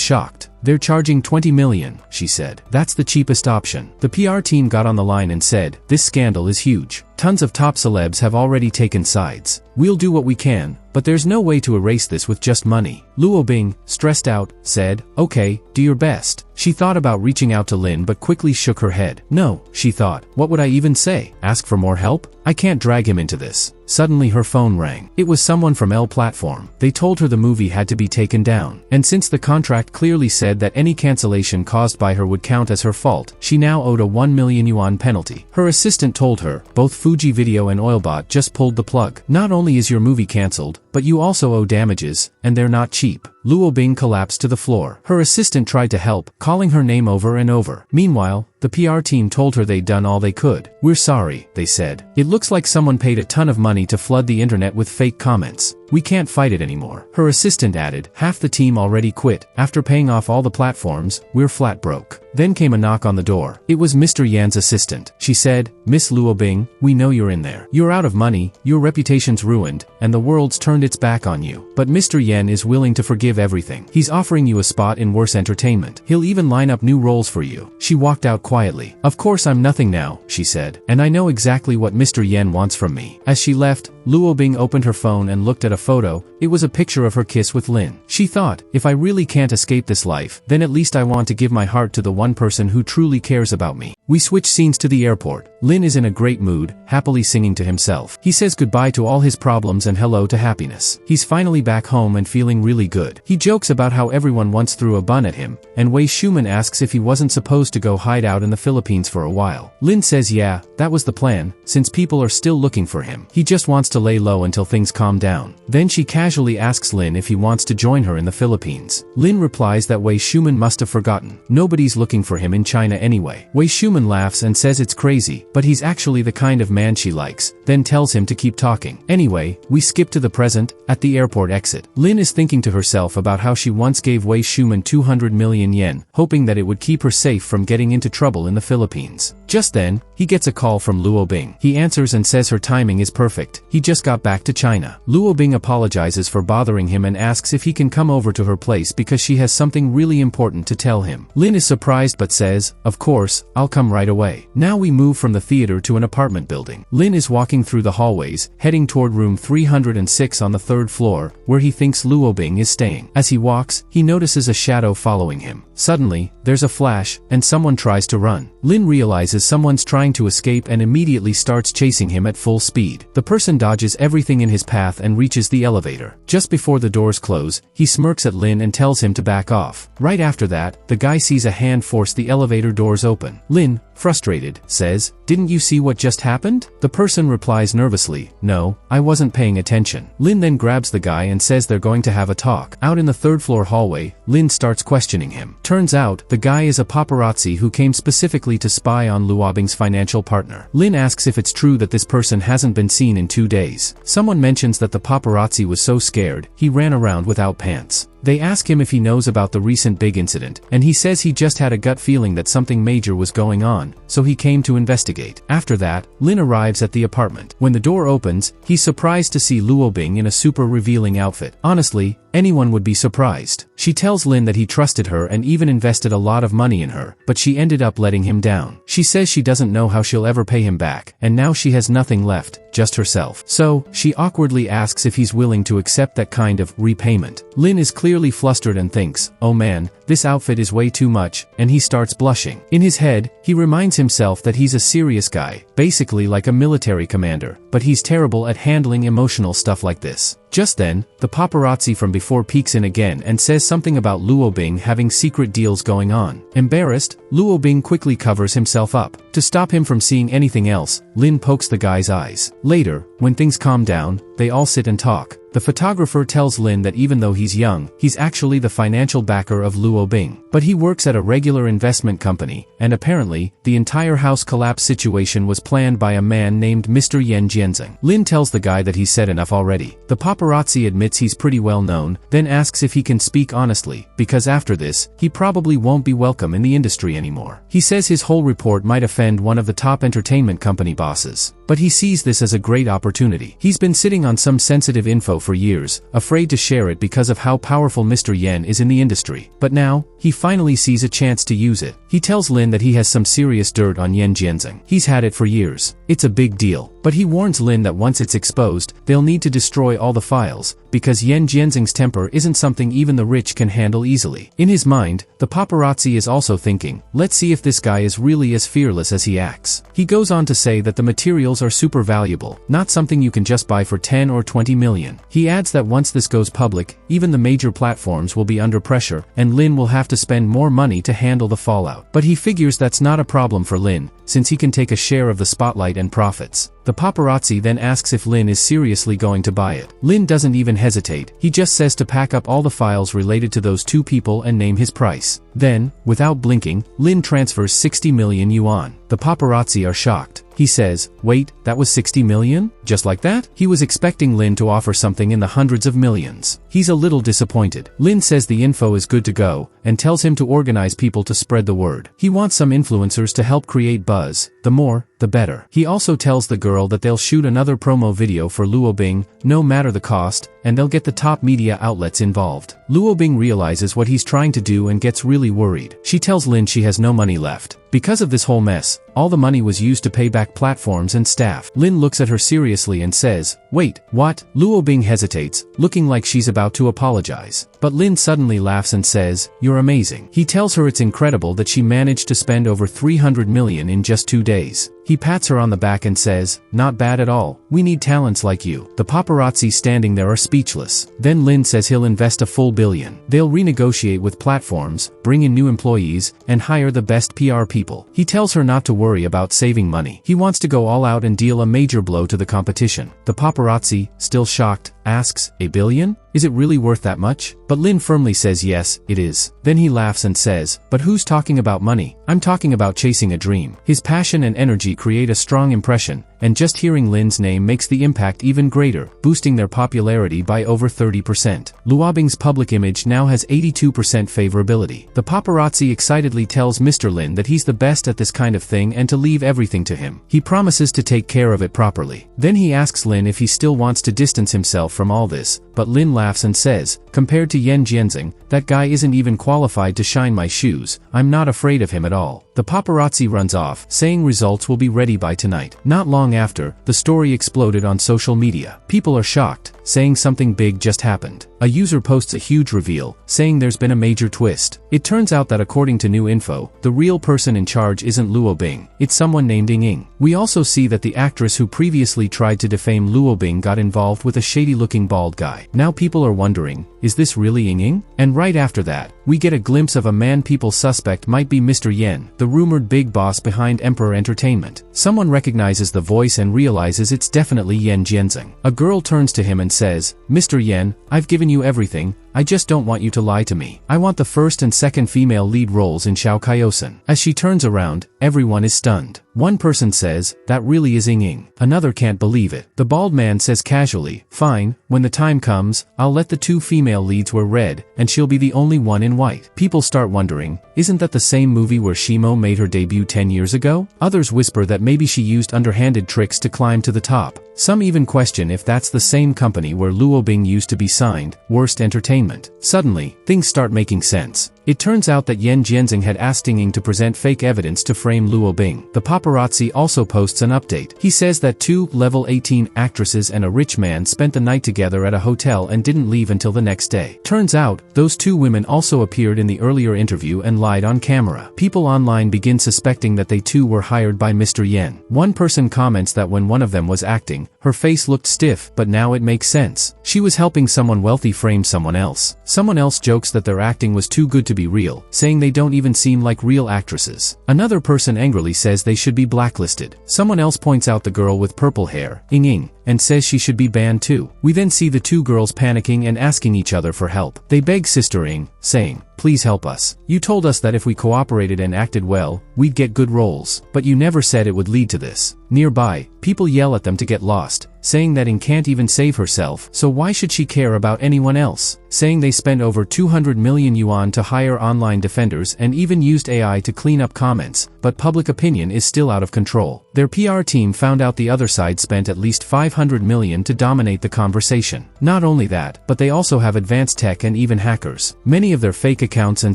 shocked. They're charging 20 million, she said. That's the cheapest option. The PR team got on the line and said, this scandal is huge. Tons of top celebs have already taken sides. We'll do what we can, but there's no way to erase this with just money. Luo Bing, stressed out, said, okay, do your best. She thought about reaching out to Lin but quickly shook her head. No, she thought, what would I even say? Ask for more help? I can't drag him into this. Suddenly her phone rang. It was someone from L Platform. They told her the movie had to be taken down. And since the contract clearly said that any cancellation caused by her would count as her fault, she now owed a 1 million yuan penalty. Her assistant told her, both Fuji Video and Oilbot just pulled the plug. Not only is your movie cancelled, but you also owe damages, and they're not cheap. Luo Bing collapsed to the floor. Her assistant tried to help, calling her name over and over. Meanwhile, the PR team told her they'd done all they could. We're sorry, they said. It looks like someone paid a ton of money to flood the internet with fake comments. We can't fight it anymore. Her assistant added, half the team already quit. After paying off all the platforms, we're flat broke. Then came a knock on the door. It was Mr. Yan's assistant. She said, Miss Luo Bing, we know you're in there. You're out of money, your reputation's ruined, and the world's turned its back on you. But Mr. Yan is willing to forgive everything. He's offering you a spot in worse entertainment. He'll even line up new roles for you. She walked out quietly. Of course I'm nothing now, she said, and I know exactly what Mr. Yan wants from me. As she left, Luo Bing opened her phone and looked at a photo. It was a picture of her kiss with Lin. She thought, if I really can't escape this life, then at least I want to give my heart to the one person who truly cares about me. We switch scenes to the airport. Lin is in a great mood, happily singing to himself. He says goodbye to all his problems and hello to happiness. He's finally back home and feeling really good. He jokes about how everyone once threw a bun at him, and Wei Shuman asks if he wasn't supposed to go hide out in the Philippines for a while. Lin says yeah, that was the plan, since people are still looking for him. He just wants to lay low until things calm down. Then she casually asks Lin if he wants to join her in the Philippines. Lin replies that Wei Shuman must have forgotten. Nobody's looking for him in China anyway. Wei Shuman laughs and says it's crazy, but he's actually the kind of man she likes, then tells him to keep talking. Anyway, we skip to the present, at the airport exit. Lin is thinking to herself about how she once gave Wei Shuman 200 million yen, hoping that it would keep her safe from getting into trouble in the Philippines. Just then, he gets a call from Luo Bing. He answers and says her timing is perfect. He just got back to China. Luo Bing apologizes for bothering him and asks if he can come over to her place because she has something really important to tell him. Lin is surprised but says, of course, I'll come right away. Now we move from the theater to an apartment building. Lin is walking through the hallways, heading toward room 306 on the 3rd floor, where he thinks Luo Bing is staying. As he walks, he notices a shadow following him. Suddenly, there's a flash, and someone tries to run. Lin realizes someone's trying to escape and immediately starts chasing him at full speed. The person dodges everything in his path and reaches the elevator. Just before the doors close, he smirks at Lin and tells him to back off. Right after that, the guy sees a hand force the elevator doors open. Lin, frustrated, says, "Didn't you see what just happened?" The person replies nervously, "No, I wasn't paying attention." Lin then grabs the guy and says they're going to have a talk. Out in the 3rd floor hallway, Lin starts questioning him. Turns out, the guy is a paparazzi who came specifically to spy on Luo Bing's financial partner. Lin asks if it's true that this person hasn't been seen in 2 days. Someone mentions that the paparazzi was so scared, he ran around without pants. They ask him if he knows about the recent big incident, and he says he just had a gut feeling that something major was going on, so he came to investigate. After that, Lin arrives at the apartment. When the door opens, he's surprised to see Luo Bing in a super revealing outfit. Honestly, anyone would be surprised. She tells Lin that he trusted her and even invested a lot of money in her, but she ended up letting him down. She says she doesn't know how she'll ever pay him back, and now she has nothing left, just herself. So, she awkwardly asks if he's willing to accept that kind of repayment. Lin is clearly flustered and thinks, oh man, this outfit is way too much, and he starts blushing. In his head, he reminds himself that he's a serious guy, basically like a military commander, but he's terrible at handling emotional stuff like this. Just then, the paparazzi from before peeks in again and says something about Luo Bing having secret deals going on. Embarrassed, Luo Bing quickly covers himself up. To stop him from seeing anything else, Lin pokes the guy's eyes. Later, when things calm down, they all sit and talk. The photographer tells Lin that even though he's young, he's actually the financial backer of Luo Bing. But he works at a regular investment company, and apparently, the entire house collapse situation was planned by a man named Mr. Yen Jianzeng. Lin tells the guy that he's said enough already. The paparazzi admits he's pretty well known, then asks if he can speak honestly, because after this, he probably won't be welcome in the industry anymore. He says his whole report might offend one of the top entertainment company bosses, but he sees this as a great opportunity. He's been sitting on some sensitive info for years, afraid to share it because of how powerful Mr. Yen is in the industry. But now, he finally sees a chance to use it. He tells Lin that he has some serious dirt on Yen Jianzeng. He's had it for years. It's a big deal. But he warns Lin that once it's exposed, they'll need to destroy all the files, because Yen Jianzeng's temper isn't something even the rich can handle easily. In his mind, the paparazzi is also thinking, let's see if this guy is really as fearless as he acts. He goes on to say that the materials are super valuable, not something you can just buy for 10 or 20 million. He adds that once this goes public, even the major platforms will be under pressure, and Lin will have to spend more money to handle the fallout. But he figures that's not a problem for Lin, since he can take a share of the spotlight and profits. The paparazzi then asks if Lin is seriously going to buy it. Lin doesn't even hesitate, he just says to pack up all the files related to those two people and name his price. Then, without blinking, Lin transfers 60 million yuan. The paparazzi are shocked. He says, wait, that was 60 million? Just like that? He was expecting Lin to offer something in the hundreds of millions. He's a little disappointed. Lin says the info is good to go, and tells him to organize people to spread the word. He wants some influencers to help create buzz. The more, the better. He also tells the girl that they'll shoot another promo video for Luo Bing, no matter the cost, and they'll get the top media outlets involved. Luo Bing realizes what he's trying to do and gets really worried. She tells Lin she has no money left. Because of this whole mess, all the money was used to pay back platforms and staff. Lin looks at her seriously and says, wait, what? Luo Bing hesitates, looking like she's about to apologize. But Lin suddenly laughs and says, you're amazing. He tells her it's incredible that she managed to spend over 300 million in just 2 days. He pats her on the back and says, not bad at all. We need talents like you. The paparazzi standing there are speechless. Then Lin says he'll invest a full billion. They'll renegotiate with platforms, bring in new employees, and hire the best PR people. He tells her not to worry about saving money. He wants to go all out and deal a major blow to the competition. The paparazzi, still shocked, asks, a billion? Is it really worth that much? But Lin firmly says yes, it is. Then he laughs and says, but who's talking about money? I'm talking about chasing a dream. His passion and energy create a strong impression, and just hearing Lin's name makes the impact even greater, boosting their popularity by over 30%. Luo Bing's public image now has 82% favorability. The paparazzi excitedly tells Mr. Lin that he's the best at this kind of thing and to leave everything to him. He promises to take care of it properly. Then he asks Lin if he still wants to distance himself from all this, but Lin laughs and says, compared to Yen Jianzeng, that guy isn't even qualified to shine my shoes. I'm not afraid of him at all. The paparazzi runs off, saying results will be ready by tonight. Not long after, the story exploded on social media. People are shocked, saying something big just happened. A user posts a huge reveal, saying there's been a major twist. It turns out that according to new info, the real person in charge isn't Luo Bing, it's someone named Ying. We also see that the actress who previously tried to defame Luo Bing got involved with a shady-looking bald guy. Now people are wondering, is this really Ying? And right after that, we get a glimpse of a man people suspect might be Mr. Yen, the rumored big boss behind Emperor Entertainment. Someone recognizes the voice and realizes it's definitely Yen Jianzeng. A girl turns to him and says, Mr. Yen, I've given you everything, I just don't want you to lie to me. I want the first and second female lead roles in Xiao Kaiosen. As she turns around, everyone is stunned. One person says, that really is Ying. Another can't believe it. The bald man says casually, fine, when the time comes, I'll let the 2 female leads wear red, and she'll be the only one in white. People start wondering, isn't that the same movie where Shimo made her debut 10 years ago? Others whisper that maybe she used underhanded tricks to climb to the top. Some even question if that's the same company where Luo Bing used to be signed, Worst Entertainment. Suddenly, things start making sense. It turns out that Yan Jianxing had asked Ying to present fake evidence to frame Luo Bing. The paparazzi also posts an update. He says that 2 level 18 actresses and a rich man spent the night together at a hotel and didn't leave until the next day. Turns out, those 2 women also appeared in the earlier interview and lied on camera. People online begin suspecting that they too were hired by Mr. Yen. One person comments that when one of them was acting, her face looked stiff, but now it makes sense. She was helping someone wealthy frame someone else. Someone else jokes that their acting was too good to be real, saying they don't even seem like real actresses. Another person angrily says they should be blacklisted. Someone else points out the girl with purple hair, Ying, and says she should be banned too. We then see the 2 girls panicking and asking each other for help. They beg Sister Ying, saying, please help us. You told us that if we cooperated and acted well, we'd get good roles, but you never said it would lead to this. Nearby, people yell at them to get lost, saying that Ying can't even save herself, so why should she care about anyone else? Saying they spent over 200 million yuan to hire online defenders and even used AI to clean up comments, but public opinion is still out of control. Their PR team found out the other side spent at least 500 million to dominate the conversation. Not only that, but they also have advanced tech and even hackers. Many of their fake accounts and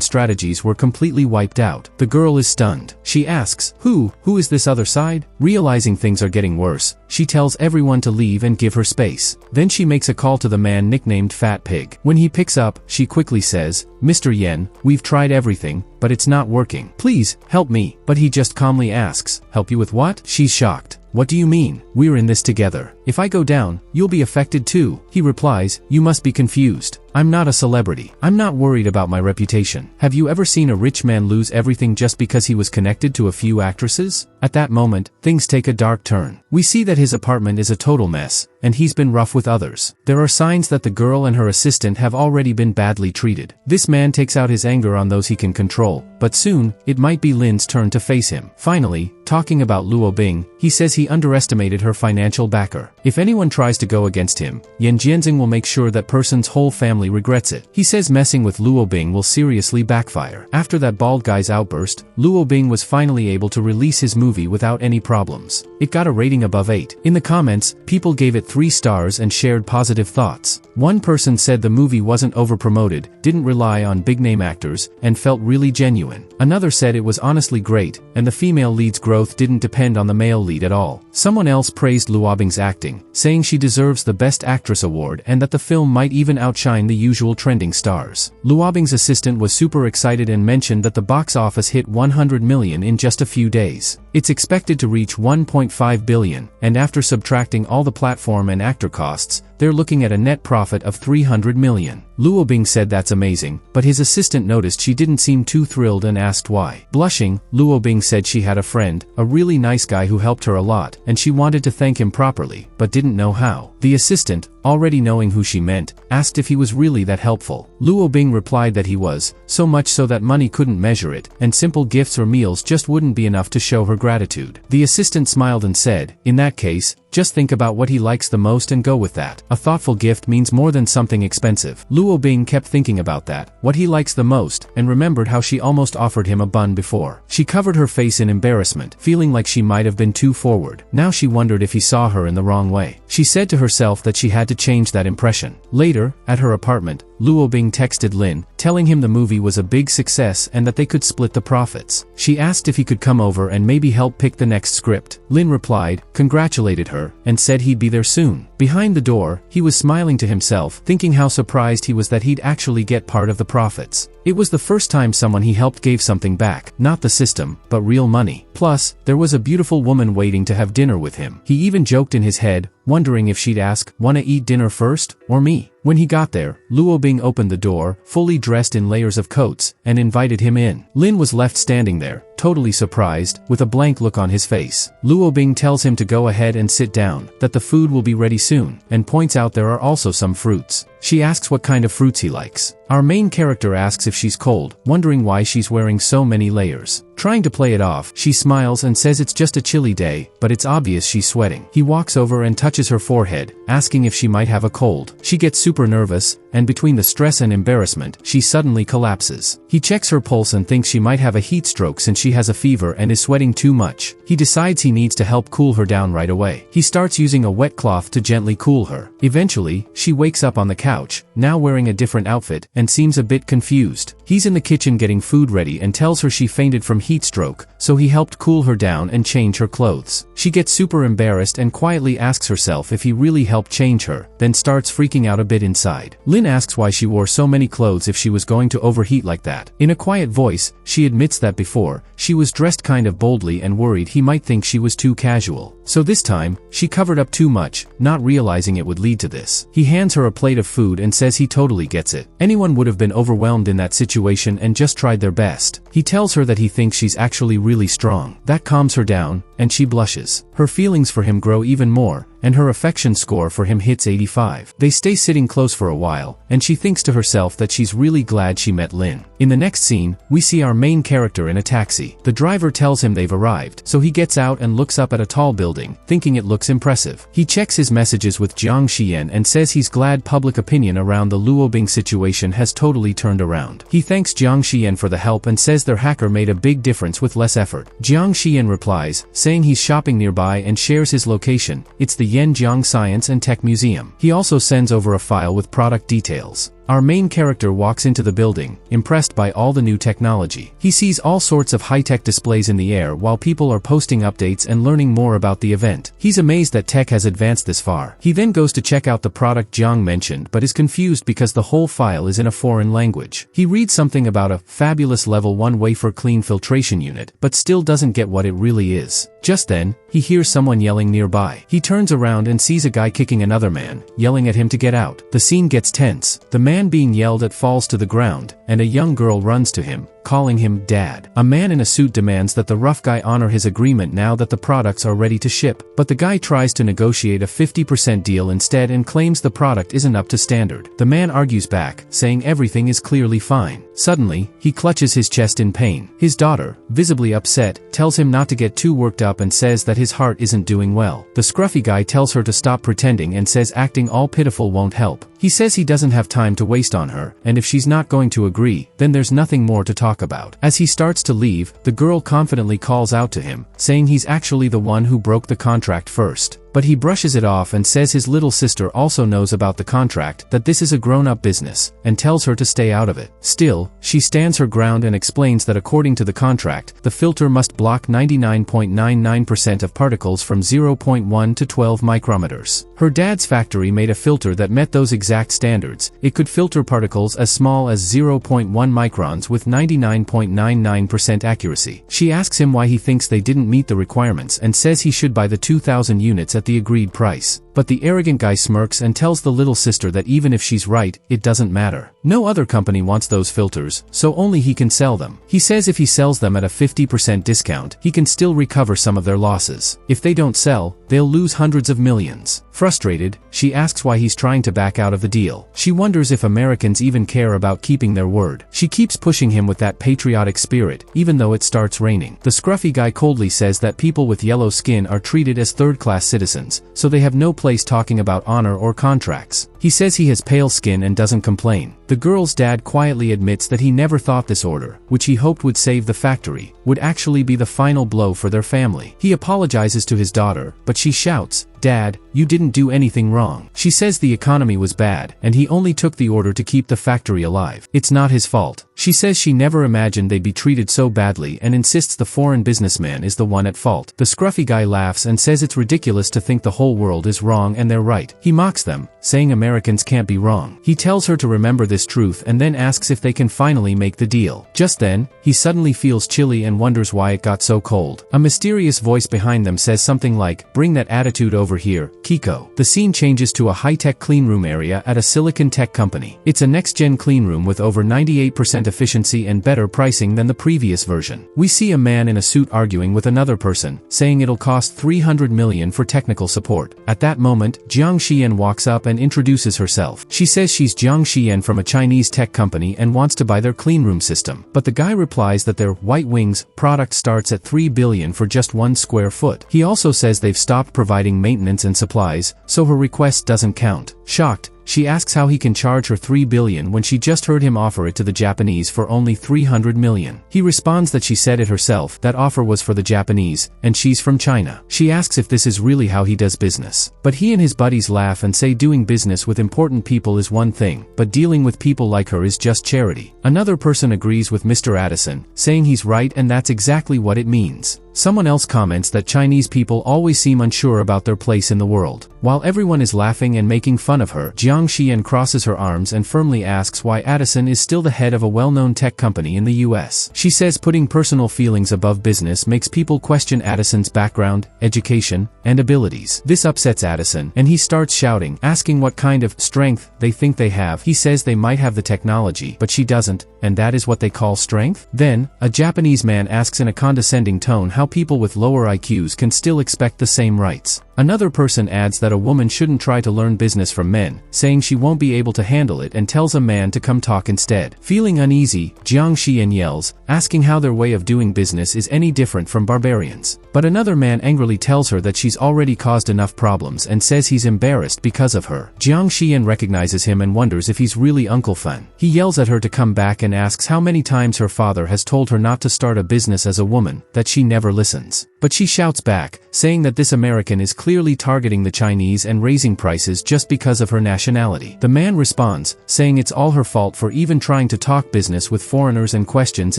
strategies were completely wiped out. The girl is stunned. She asks, who is this other side? Realizing things are getting worse, she tells everyone to leave and give her space. Then she makes a call to the man nicknamed Fat Pig. When he picks up, she quickly says, Mr. Yen, we've tried everything, but it's not working. Please, help me. But he just calmly asks, help you with what? She's shocked. What do you mean? We're in this together. If I go down, you'll be affected too. He replies, you must be confused. I'm not a celebrity. I'm not worried about my reputation. Have you ever seen a rich man lose everything just because he was connected to a few actresses? At that moment, things take a dark turn. We see that his apartment is a total mess, and he's been rough with others. There are signs that the girl and her assistant have already been badly treated. This man takes out his anger on those he can control, but soon, it might be Lin's turn to face him. Finally, talking about Luo Bing, he says he underestimated her financial backer. If anyone tries to go against him, Yan Jianxing will make sure that person's whole family regrets it. He says messing with Luo Bing will seriously backfire. After that bald guy's outburst, Luo Bing was finally able to release his movie without any problems. It got a rating above 8. In the comments, people gave it 3 stars and shared positive thoughts. One person said the movie wasn't over-promoted, didn't rely on big-name actors, and felt really genuine. Another said it was honestly great, and the female lead's growth didn't depend on the male lead at all. Someone else praised Luo Bing's acting, saying she deserves the Best Actress award and that the film might even outshine the usual trending stars. Luo Bing's assistant was super excited and mentioned that the box office hit 100 million in just a few days. It's expected to reach 1.5 billion, and after subtracting all the platform and actor costs, they're looking at a net profit of 300 million. Luo Bing said that's amazing, but his assistant noticed she didn't seem too thrilled and asked why. Blushing, Luo Bing said she had a friend, a really nice guy who helped her a lot, and she wanted to thank him properly, but didn't know how. The assistant, already knowing who she meant, asked if he was really that helpful. Luo Bing replied that he was, so much so that money couldn't measure it, and simple gifts or meals just wouldn't be enough to show her gratitude. The assistant smiled and said, in that case, just think about what he likes the most and go with that. A thoughtful gift means more than something expensive. Luo Bing kept thinking about that, what he likes the most, and remembered how she almost offered him a bun before. She covered her face in embarrassment, feeling like she might have been too forward. Now she wondered if he saw her in the wrong way. She said to herself that she had to change that impression. Later, at her apartment, Luo Bing texted Lin, telling him the movie was a big success and that they could split the profits. She asked if he could come over and maybe help pick the next script. Lin replied, congratulated her, and said he'd be there soon. Behind the door, he was smiling to himself, thinking how surprised he was that he'd actually get part of the profits. It was the first time someone he helped gave something back, not the system, but real money. Plus, there was a beautiful woman waiting to have dinner with him. He even joked in his head, wondering if she'd ask, wanna eat dinner first, or me? When he got there, Luo Bing opened the door, fully dressed in layers of coats, and invited him in. Lin was left standing there, totally surprised, with a blank look on his face. Luo Bing tells him to go ahead and sit down, that the food will be ready soon, and points out there are also some fruits. She asks what kind of fruits he likes. Our main character asks if she's cold, wondering why she's wearing so many layers. Trying to play it off, she smiles and says it's just a chilly day, but it's obvious she's sweating. He walks over and touches her forehead, asking if she might have a cold. She gets super nervous, and between the stress and embarrassment, she suddenly collapses. He checks her pulse and thinks she might have a heat stroke since she has a fever and is sweating too much. He decides he needs to help cool her down right away. He starts using a wet cloth to gently cool her. Eventually, she wakes up on the couch, now wearing a different outfit, and seems a bit confused. He's in the kitchen getting food ready and tells her she fainted from heat stroke, so he helped cool her down and change her clothes. She gets super embarrassed and quietly asks herself if he really helped change her, then starts freaking out a bit inside. Lin asks why she wore so many clothes if she was going to overheat like that. In a quiet voice, she admits that before, she was dressed kind of boldly and worried he might think she was too casual. So this time, she covered up too much, not realizing it would lead to this. He hands her a plate of food and says he totally gets it. Anyone would have been overwhelmed in that situation and just tried their best. He tells her that he thinks she's actually really strong. That calms her down, and she blushes. Her feelings for him grow even more, and her affection score for him hits 85. They stay sitting close for a while, and she thinks to herself that she's really glad she met Lin. In the next scene, we see our main character in a taxi. The driver tells him they've arrived, so he gets out and looks up at a tall building, thinking it looks impressive. He checks his messages with Jiang Xian and says he's glad public opinion around the Luobing situation has totally turned around. He thanks Jiang Xian for the help and says their hacker made a big difference with less effort. Jiang Xian replies, saying he's shopping nearby and shares his location. It's the Yanjiang Science and Tech Museum. He also sends over a file with product details. Our main character walks into the building, impressed by all the new technology. He sees all sorts of high-tech displays in the air while people are posting updates and learning more about the event. He's amazed that tech has advanced this far. He then goes to check out the product Jiang mentioned but is confused because the whole file is in a foreign language. He reads something about a fabulous level 1 wafer clean filtration unit, but still doesn't get what it really is. Just then, he hears someone yelling nearby. He turns around and sees a guy kicking another man, yelling at him to get out. The scene gets tense. The man being yelled at falls to the ground, and a young girl runs to him, calling him Dad. A man in a suit demands that the rough guy honor his agreement now that the products are ready to ship, but the guy tries to negotiate a 50% deal instead and claims the product isn't up to standard. The man argues back, saying everything is clearly fine. Suddenly, he clutches his chest in pain. His daughter, visibly upset, tells him not to get too worked up and says that his heart isn't doing well. The scruffy guy tells her to stop pretending and says acting all pitiful won't help. He says he doesn't have time to waste on her, and if she's not going to agree, then there's nothing more to talk about. As he starts to leave, the girl confidently calls out to him, saying he's actually the one who broke the contract first. But he brushes it off and says his little sister also knows about the contract, that this is a grown-up business, and tells her to stay out of it. Still, she stands her ground and explains that according to the contract, the filter must block 99.99% of particles from 0.1 to 12 micrometers. Her dad's factory made a filter that met those exact standards. It could filter particles as small as 0.1 microns with 99.99% accuracy. She asks him why he thinks they didn't meet the requirements and says he should buy the 2,000 units at the agreed price. But the arrogant guy smirks and tells the little sister that even if she's right, it doesn't matter. No other company wants those filters, so only he can sell them. He says if he sells them at a 50% discount, he can still recover some of their losses. If they don't sell, they'll lose hundreds of millions. Frustrated, she asks why he's trying to back out of the deal. She wonders if Americans even care about keeping their word. She keeps pushing him with that patriotic spirit, even though it starts raining. The scruffy guy coldly says that people with yellow skin are treated as third-class citizens, so they have no place talking about honor or contracts. He says he has pale skin and doesn't complain. The girl's dad quietly admits that he never thought this order, which he hoped would save the factory, would actually be the final blow for their family. He apologizes to his daughter, but she shouts, "Dad, you didn't do anything wrong." She says the economy was bad, and he only took the order to keep the factory alive. It's not his fault. She says she never imagined they'd be treated so badly and insists the foreign businessman is the one at fault. The scruffy guy laughs and says it's ridiculous to think the whole world is wrong and they're right. He mocks them, saying Americans can't be wrong. He tells her to remember this truth and then asks if they can finally make the deal. Just then, he suddenly feels chilly and wonders why it got so cold. A mysterious voice behind them says something like, "Bring that attitude over over here, Kiko. The scene changes to a high-tech cleanroom area at a silicon tech company. It's a next-gen cleanroom with over 98% efficiency and better pricing than the previous version. We see a man in a suit arguing with another person, saying it'll cost 300 million for technical support. At that moment, Jiang Xian walks up and introduces herself. She says she's Jiang Xian from a Chinese tech company and wants to buy their cleanroom system. But the guy replies that their White Wings product starts at 3 billion for just 1 square foot. He also says they've stopped providing maintenance and supplies, so her request doesn't count. Shocked, she asks how he can charge her 3 billion when she just heard him offer it to the Japanese for only 300 million. He responds that she said it herself, that offer was for the Japanese, and she's from China. She asks if this is really how he does business. But he and his buddies laugh and say doing business with important people is one thing, but dealing with people like her is just charity. Another person agrees with Mr. Addison, saying he's right and that's exactly what it means. Someone else comments that Chinese people always seem unsure about their place in the world. While everyone is laughing and making fun of her, Jiang Xian crosses her arms and firmly asks why Addison is still the head of a well-known tech company in the US. She says putting personal feelings above business makes people question Addison's background, education, and abilities. This upsets Addison, and he starts shouting, asking what kind of strength they think they have. He says they might have the technology, but she doesn't, and that is what they call strength? Then, a Japanese man asks in a condescending tone how people with lower IQs can still expect the same rights. Another person adds that a woman shouldn't try to learn business from men, saying she won't be able to handle it and tells a man to come talk instead. Feeling uneasy, Jiang Xian yells, asking how their way of doing business is any different from barbarians. But another man angrily tells her that she's already caused enough problems and says he's embarrassed because of her. Jiang Xian recognizes him and wonders if he's really Uncle Fan. He yells at her to come back and asks how many times her father has told her not to start a business as a woman, that she never listens. But she shouts back, saying that this American is clearly targeting the Chinese and raising prices just because of her nationality. The man responds, saying it's all her fault for even trying to talk business with foreigners and questions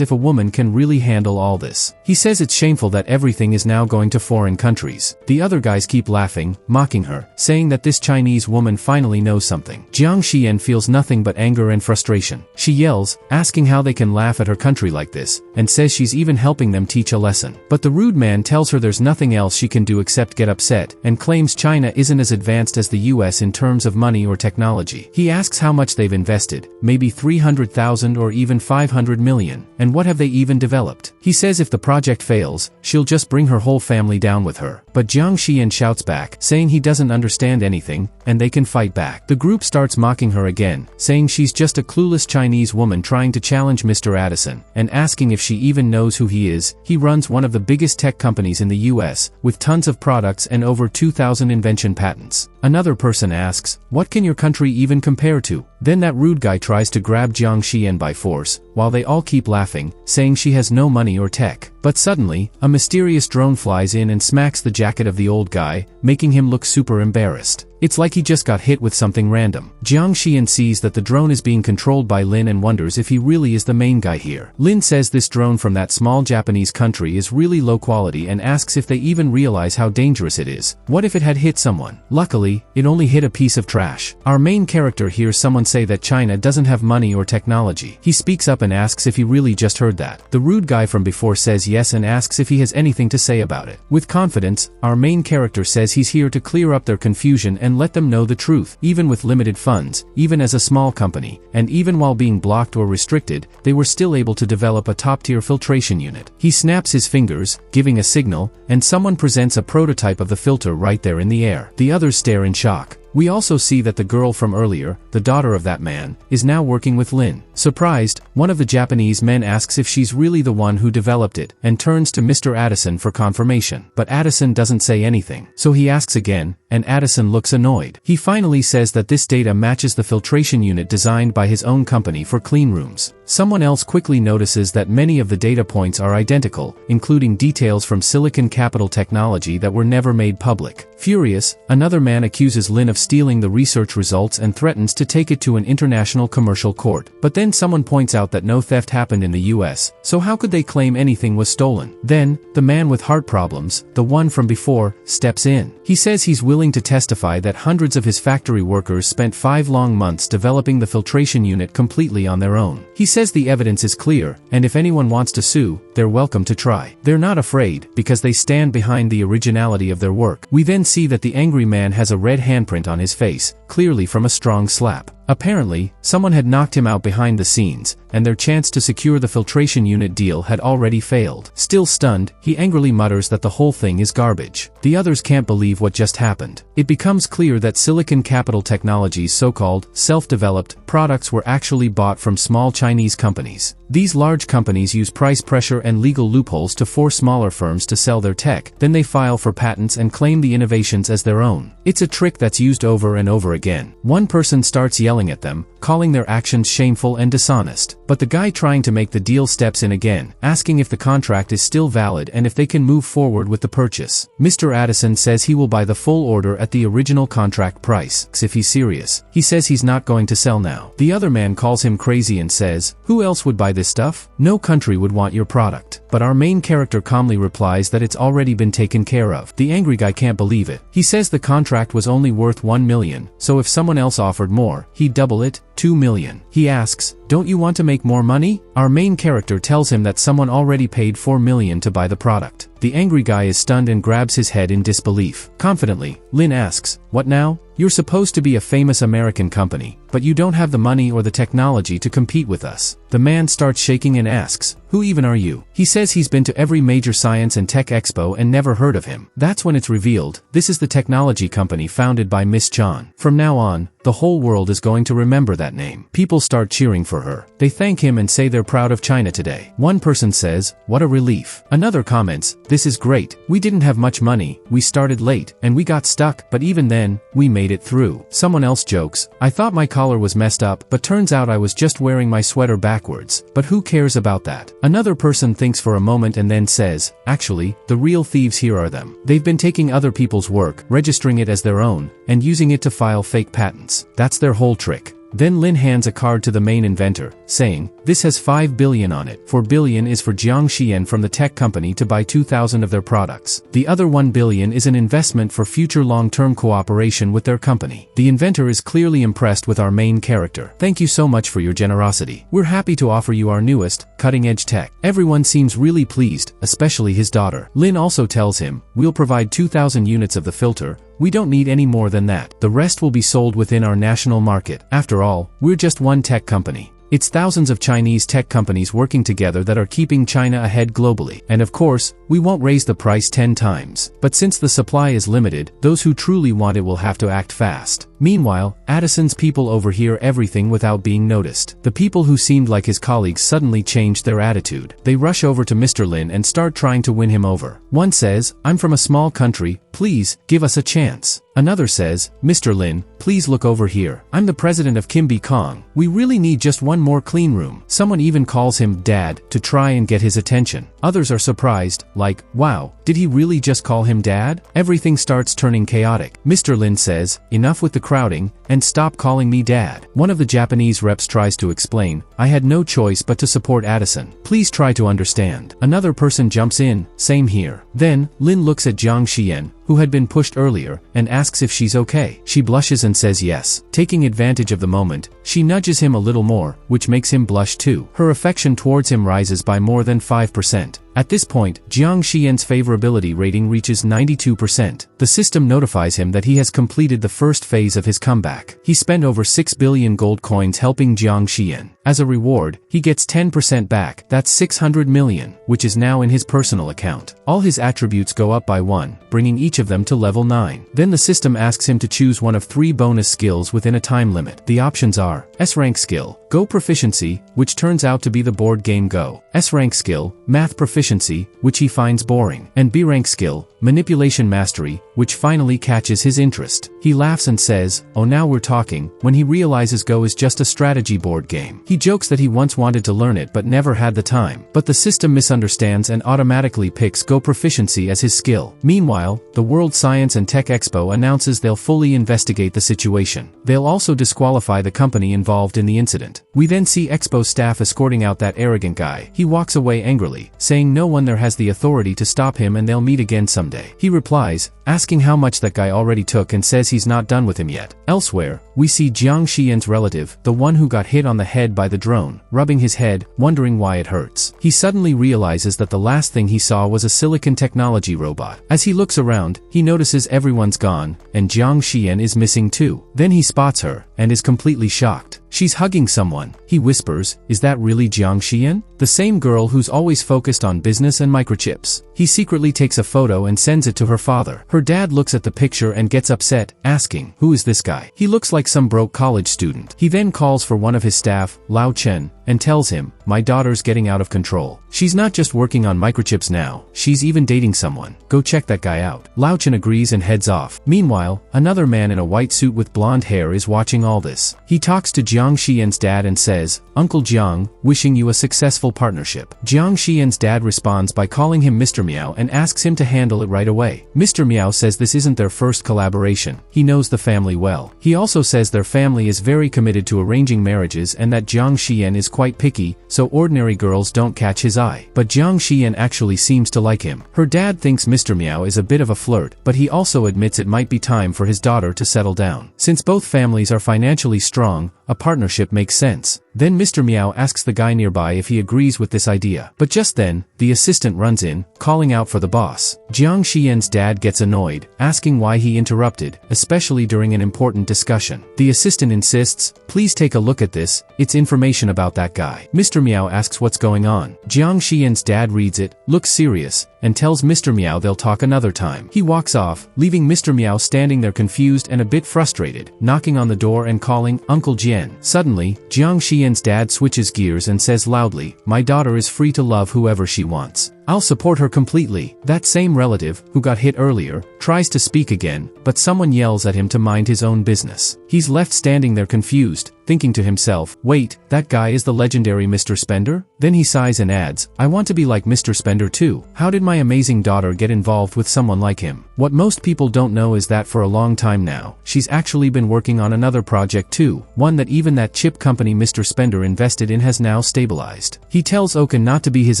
if a woman can really handle all this. He says it's shameful that everything is now going to foreign countries. The other guys keep laughing, mocking her, saying that this Chinese woman finally knows something. Jiang Xian feels nothing but anger and frustration. She yells, asking how they can laugh at her country like this, and says she's even helping them teach a lesson. But the rude man tells her there's nothing else she can do except get upset, and claims China isn't as advanced as the US in terms of money or technology. He asks how much they've invested, maybe 300,000 or even 500 million, and what have they even developed. He says if the project fails, she'll just bring her whole family down with her. But Jiang Xian shouts back, saying he doesn't understand anything, and they can fight back. The group starts mocking her again, saying she's just a clueless Chinese woman trying to challenge Mr. Addison, and asking if she even knows who he is. He runs one of the biggest tech companies in the US, with tons of products and over 2,000 invention patents. Another person asks, what can your country even compare to? Then that rude guy tries to grab Jiang Xian by force, while they all keep laughing, saying she has no money or tech. But suddenly, a mysterious drone flies in and smacks the jacket of the old guy, making him look super embarrassed. It's like he just got hit with something random. Jiang Xian sees that the drone is being controlled by Lin and wonders if he really is the main guy here. Lin says this drone from that small Japanese country is really low quality and asks if they even realize how dangerous it is. What if it had hit someone? Luckily, it only hit a piece of trash. Our main character hears someone say that China doesn't have money or technology. He speaks up and asks if he really just heard that. The rude guy from before says yes and asks if he has anything to say about it. With confidence, our main character says he's here to clear up their confusion and let them know the truth. Even with limited funds, even as a small company, and even while being blocked or restricted, they were still able to develop a top-tier filtration unit. He snaps his fingers, giving a signal, and someone presents a prototype of the filter right there in the air. The others stare in shock. We also see that the girl from earlier, the daughter of that man, is now working with Lin. Surprised, one of the Japanese men asks if she's really the one who developed it, and turns to Mr. Addison for confirmation. But Addison doesn't say anything, so he asks again, and Addison looks annoyed. He finally says that this data matches the filtration unit designed by his own company for clean rooms. Someone else quickly notices that many of the data points are identical, including details from Silicon Capital technology that were never made public. Furious, another man accuses Lin of stealing the research results and threatens to take it to an international commercial court. But then someone points out that no theft happened in the US, so how could they claim anything was stolen? Then, the man with heart problems, the one from before, steps in. He says he's willing willing to testify that hundreds of his factory workers spent 5 long months developing the filtration unit completely on their own. He says the evidence is clear, and if anyone wants to sue, they're welcome to try. They're not afraid, because they stand behind the originality of their work. We then see that the angry man has a red handprint on his face, clearly from a strong slap. Apparently, someone had knocked him out behind the scenes, and their chance to secure the filtration unit deal had already failed. Still stunned, he angrily mutters that the whole thing is garbage. The others can't believe what just happened. It becomes clear that Silicon Capital Technologies' so-called self-developed products were actually bought from small Chinese companies. These large companies use price pressure and legal loopholes to force smaller firms to sell their tech, then they file for patents and claim the innovations as their own. It's a trick that's used over and over again. One person starts yelling at them, calling their actions shameful and dishonest. But the guy trying to make the deal steps in again, asking if the contract is still valid and if they can move forward with the purchase. Mr. Addison says he will buy the full order at the original contract price, if he's serious. He says he's not going to sell now. The other man calls him crazy and says, "Who else would buy this stuff? No country would want your product." But our main character calmly replies that it's already been taken care of. The angry guy can't believe it. He says the contract was only worth 1 million, so if someone else offered more, he'd double it, 2 million. He asks, "Don't you want to make more money?" Our main character tells him that someone already paid 4 million to buy the product. The angry guy is stunned and grabs his head in disbelief. Confidently, Lin asks, "What now? You're supposed to be a famous American company, but you don't have the money or the technology to compete with us." The man starts shaking and asks, "Who even are you?" He says he's been to every major science and tech expo and never heard of him. That's when it's revealed, this is the technology company founded by Miss Chan. From now on, the whole world is going to remember that name. People start cheering for her. They thank him and say they're proud of China today. One person says, "What a relief." Another comments, "This is great. We didn't have much money, we started late, and we got stuck, but even then, we made it through." Someone else jokes, "I thought my collar was messed up, but turns out I was just wearing my sweater backwards, but who cares about that?" Another person thinks for a moment and then says, "Actually, the real thieves here are them. They've been taking other people's work, registering it as their own, and using it to file fake patents. That's their whole trick." Then Lin hands a card to the main inventor, saying, "This has 5 billion on it. 4 billion is for Jiang Xian from the tech company to buy 2,000 of their products. The other 1 billion is an investment for future long-term cooperation with their company." The inventor is clearly impressed with our main character. "Thank you so much for your generosity. We're happy to offer you our newest, cutting-edge tech." Everyone seems really pleased, especially his daughter. Lin also tells him, "We'll provide 2,000 units of the filter. We don't need any more than that. The rest will be sold within our national market. After all, we're just one tech company. It's thousands of Chinese tech companies working together that are keeping China ahead globally. And of course, we won't raise the price 10 times. But since the supply is limited, those who truly want it will have to act fast." Meanwhile, Addison's people overhear everything without being noticed. The people who seemed like his colleagues suddenly changed their attitude. They rush over to Mr. Lin and start trying to win him over. One says, "I'm from a small country, please, give us a chance." Another says, "Mr. Lin, please look over here. I'm the president of Kimby Kong. We really need just one more clean room." Someone even calls him Dad to try and get his attention. Others are surprised, like, "Wow, did he really just call him Dad?" Everything starts turning chaotic. Mr. Lin says, "Enough with the crowding, and stop calling me Dad." One of the Japanese reps tries to explain, "I had no choice but to support Addison. Please try to understand." Another person jumps in, "Same here." Then, Lin looks at Jiang Xian, who had been pushed earlier, and asks if she's okay. She blushes and says yes. Taking advantage of the moment, she nudges him a little more, which makes him blush too. Her affection towards him rises by more than 5%. At this point, Jiang Xian's favorability rating reaches 92%. The system notifies him that he has completed the first phase of his comeback. He spent over 6 billion gold coins helping Jiang Xian. As a reward, he gets 10% back, that's 600 million, which is now in his personal account. All his attributes go up by 1, bringing each of them to level 9. Then the system asks him to choose one of 3 bonus skills within a time limit. The options are S-rank skill, Go Proficiency, which turns out to be the board game Go, S-rank skill, Math Proficiency, which he finds boring, and B-rank skill, Manipulation Mastery, which finally catches his interest. He laughs and says, "Oh, now we're talking," when he realizes Go is just a strategy board game. He jokes that he once wanted to learn it but never had the time. But the system misunderstands and automatically picks Go Proficiency as his skill. Meanwhile, the World Science and Tech Expo announces they'll fully investigate the situation. They'll also disqualify the company involved in the incident. We then see Expo staff escorting out that arrogant guy. He walks away angrily, saying no one there has the authority to stop him and they'll meet again someday. He replies, asking how much that guy already took and says he's not done with him yet. Elsewhere, we see Jiang Xian's relative, the one who got hit on the head by the drone, rubbing his head, wondering why it hurts. He suddenly realizes that the last thing he saw was a silicon technology robot. As he looks around, he notices everyone's gone, and Jiang Xian is missing too. Then he spots her, and is completely shocked. She's hugging someone. He whispers, "Is that really Jiang Xian? The same girl who's always focused on business and microchips." He secretly takes a photo and sends it to her father. Her dad looks at the picture and gets upset, asking, "Who is this guy? He looks like some broke college student." He then calls for one of his staff, Lao Chen, and tells him, "My daughter's getting out of control. She's not just working on microchips now, she's even dating someone. Go check that guy out." Lao Chen agrees and heads off. Meanwhile, another man in a white suit with blonde hair is watching all this. He talks to Jiang Xian's dad and says, "Uncle Jiang, wishing you a successful partnership." Jiang Xian's dad responds by calling him Mr. Miao and asks him to handle it right away. Mr. Miao says this isn't their first collaboration. He knows the family well. He also says their family is very committed to arranging marriages and that Jiang Xian is quite picky, so ordinary girls don't catch his eye. But Jiang Xian actually seems to like him. Her dad thinks Mr. Miao is a bit of a flirt, but he also admits it might be time for his daughter to settle down. Since both families are financially strong, a partnership makes sense. Then Mr. Miao asks the guy nearby if he agrees with this idea. But just then, the assistant runs in, calling out for the boss. Jiang Xian's dad gets annoyed, asking why he interrupted, especially during an important discussion. The assistant insists, "Please take a look at this, it's information about that guy." Mr. Miao asks what's going on. Jiang Xian's dad reads it, looks serious, and tells Mr. Miao they'll talk another time. He walks off, leaving Mr. Miao standing there confused and a bit frustrated, knocking on the door and calling, "Uncle Jian." Suddenly, Jiang Xian's dad switches gears and says loudly, "My daughter is free to love whoever she wants. I'll support her completely." That same relative, who got hit earlier, tries to speak again, but someone yells at him to mind his own business. He's left standing there confused, thinking to himself, "Wait, that guy is the legendary Mr. Spender?" Then he sighs and adds, "I want to be like Mr. Spender too. How did my amazing daughter get involved with someone like him?" What most people don't know is that for a long time now, she's actually been working on another project too, one that even that chip company Mr. Spender invested in has now stabilized. He tells Okan not to be his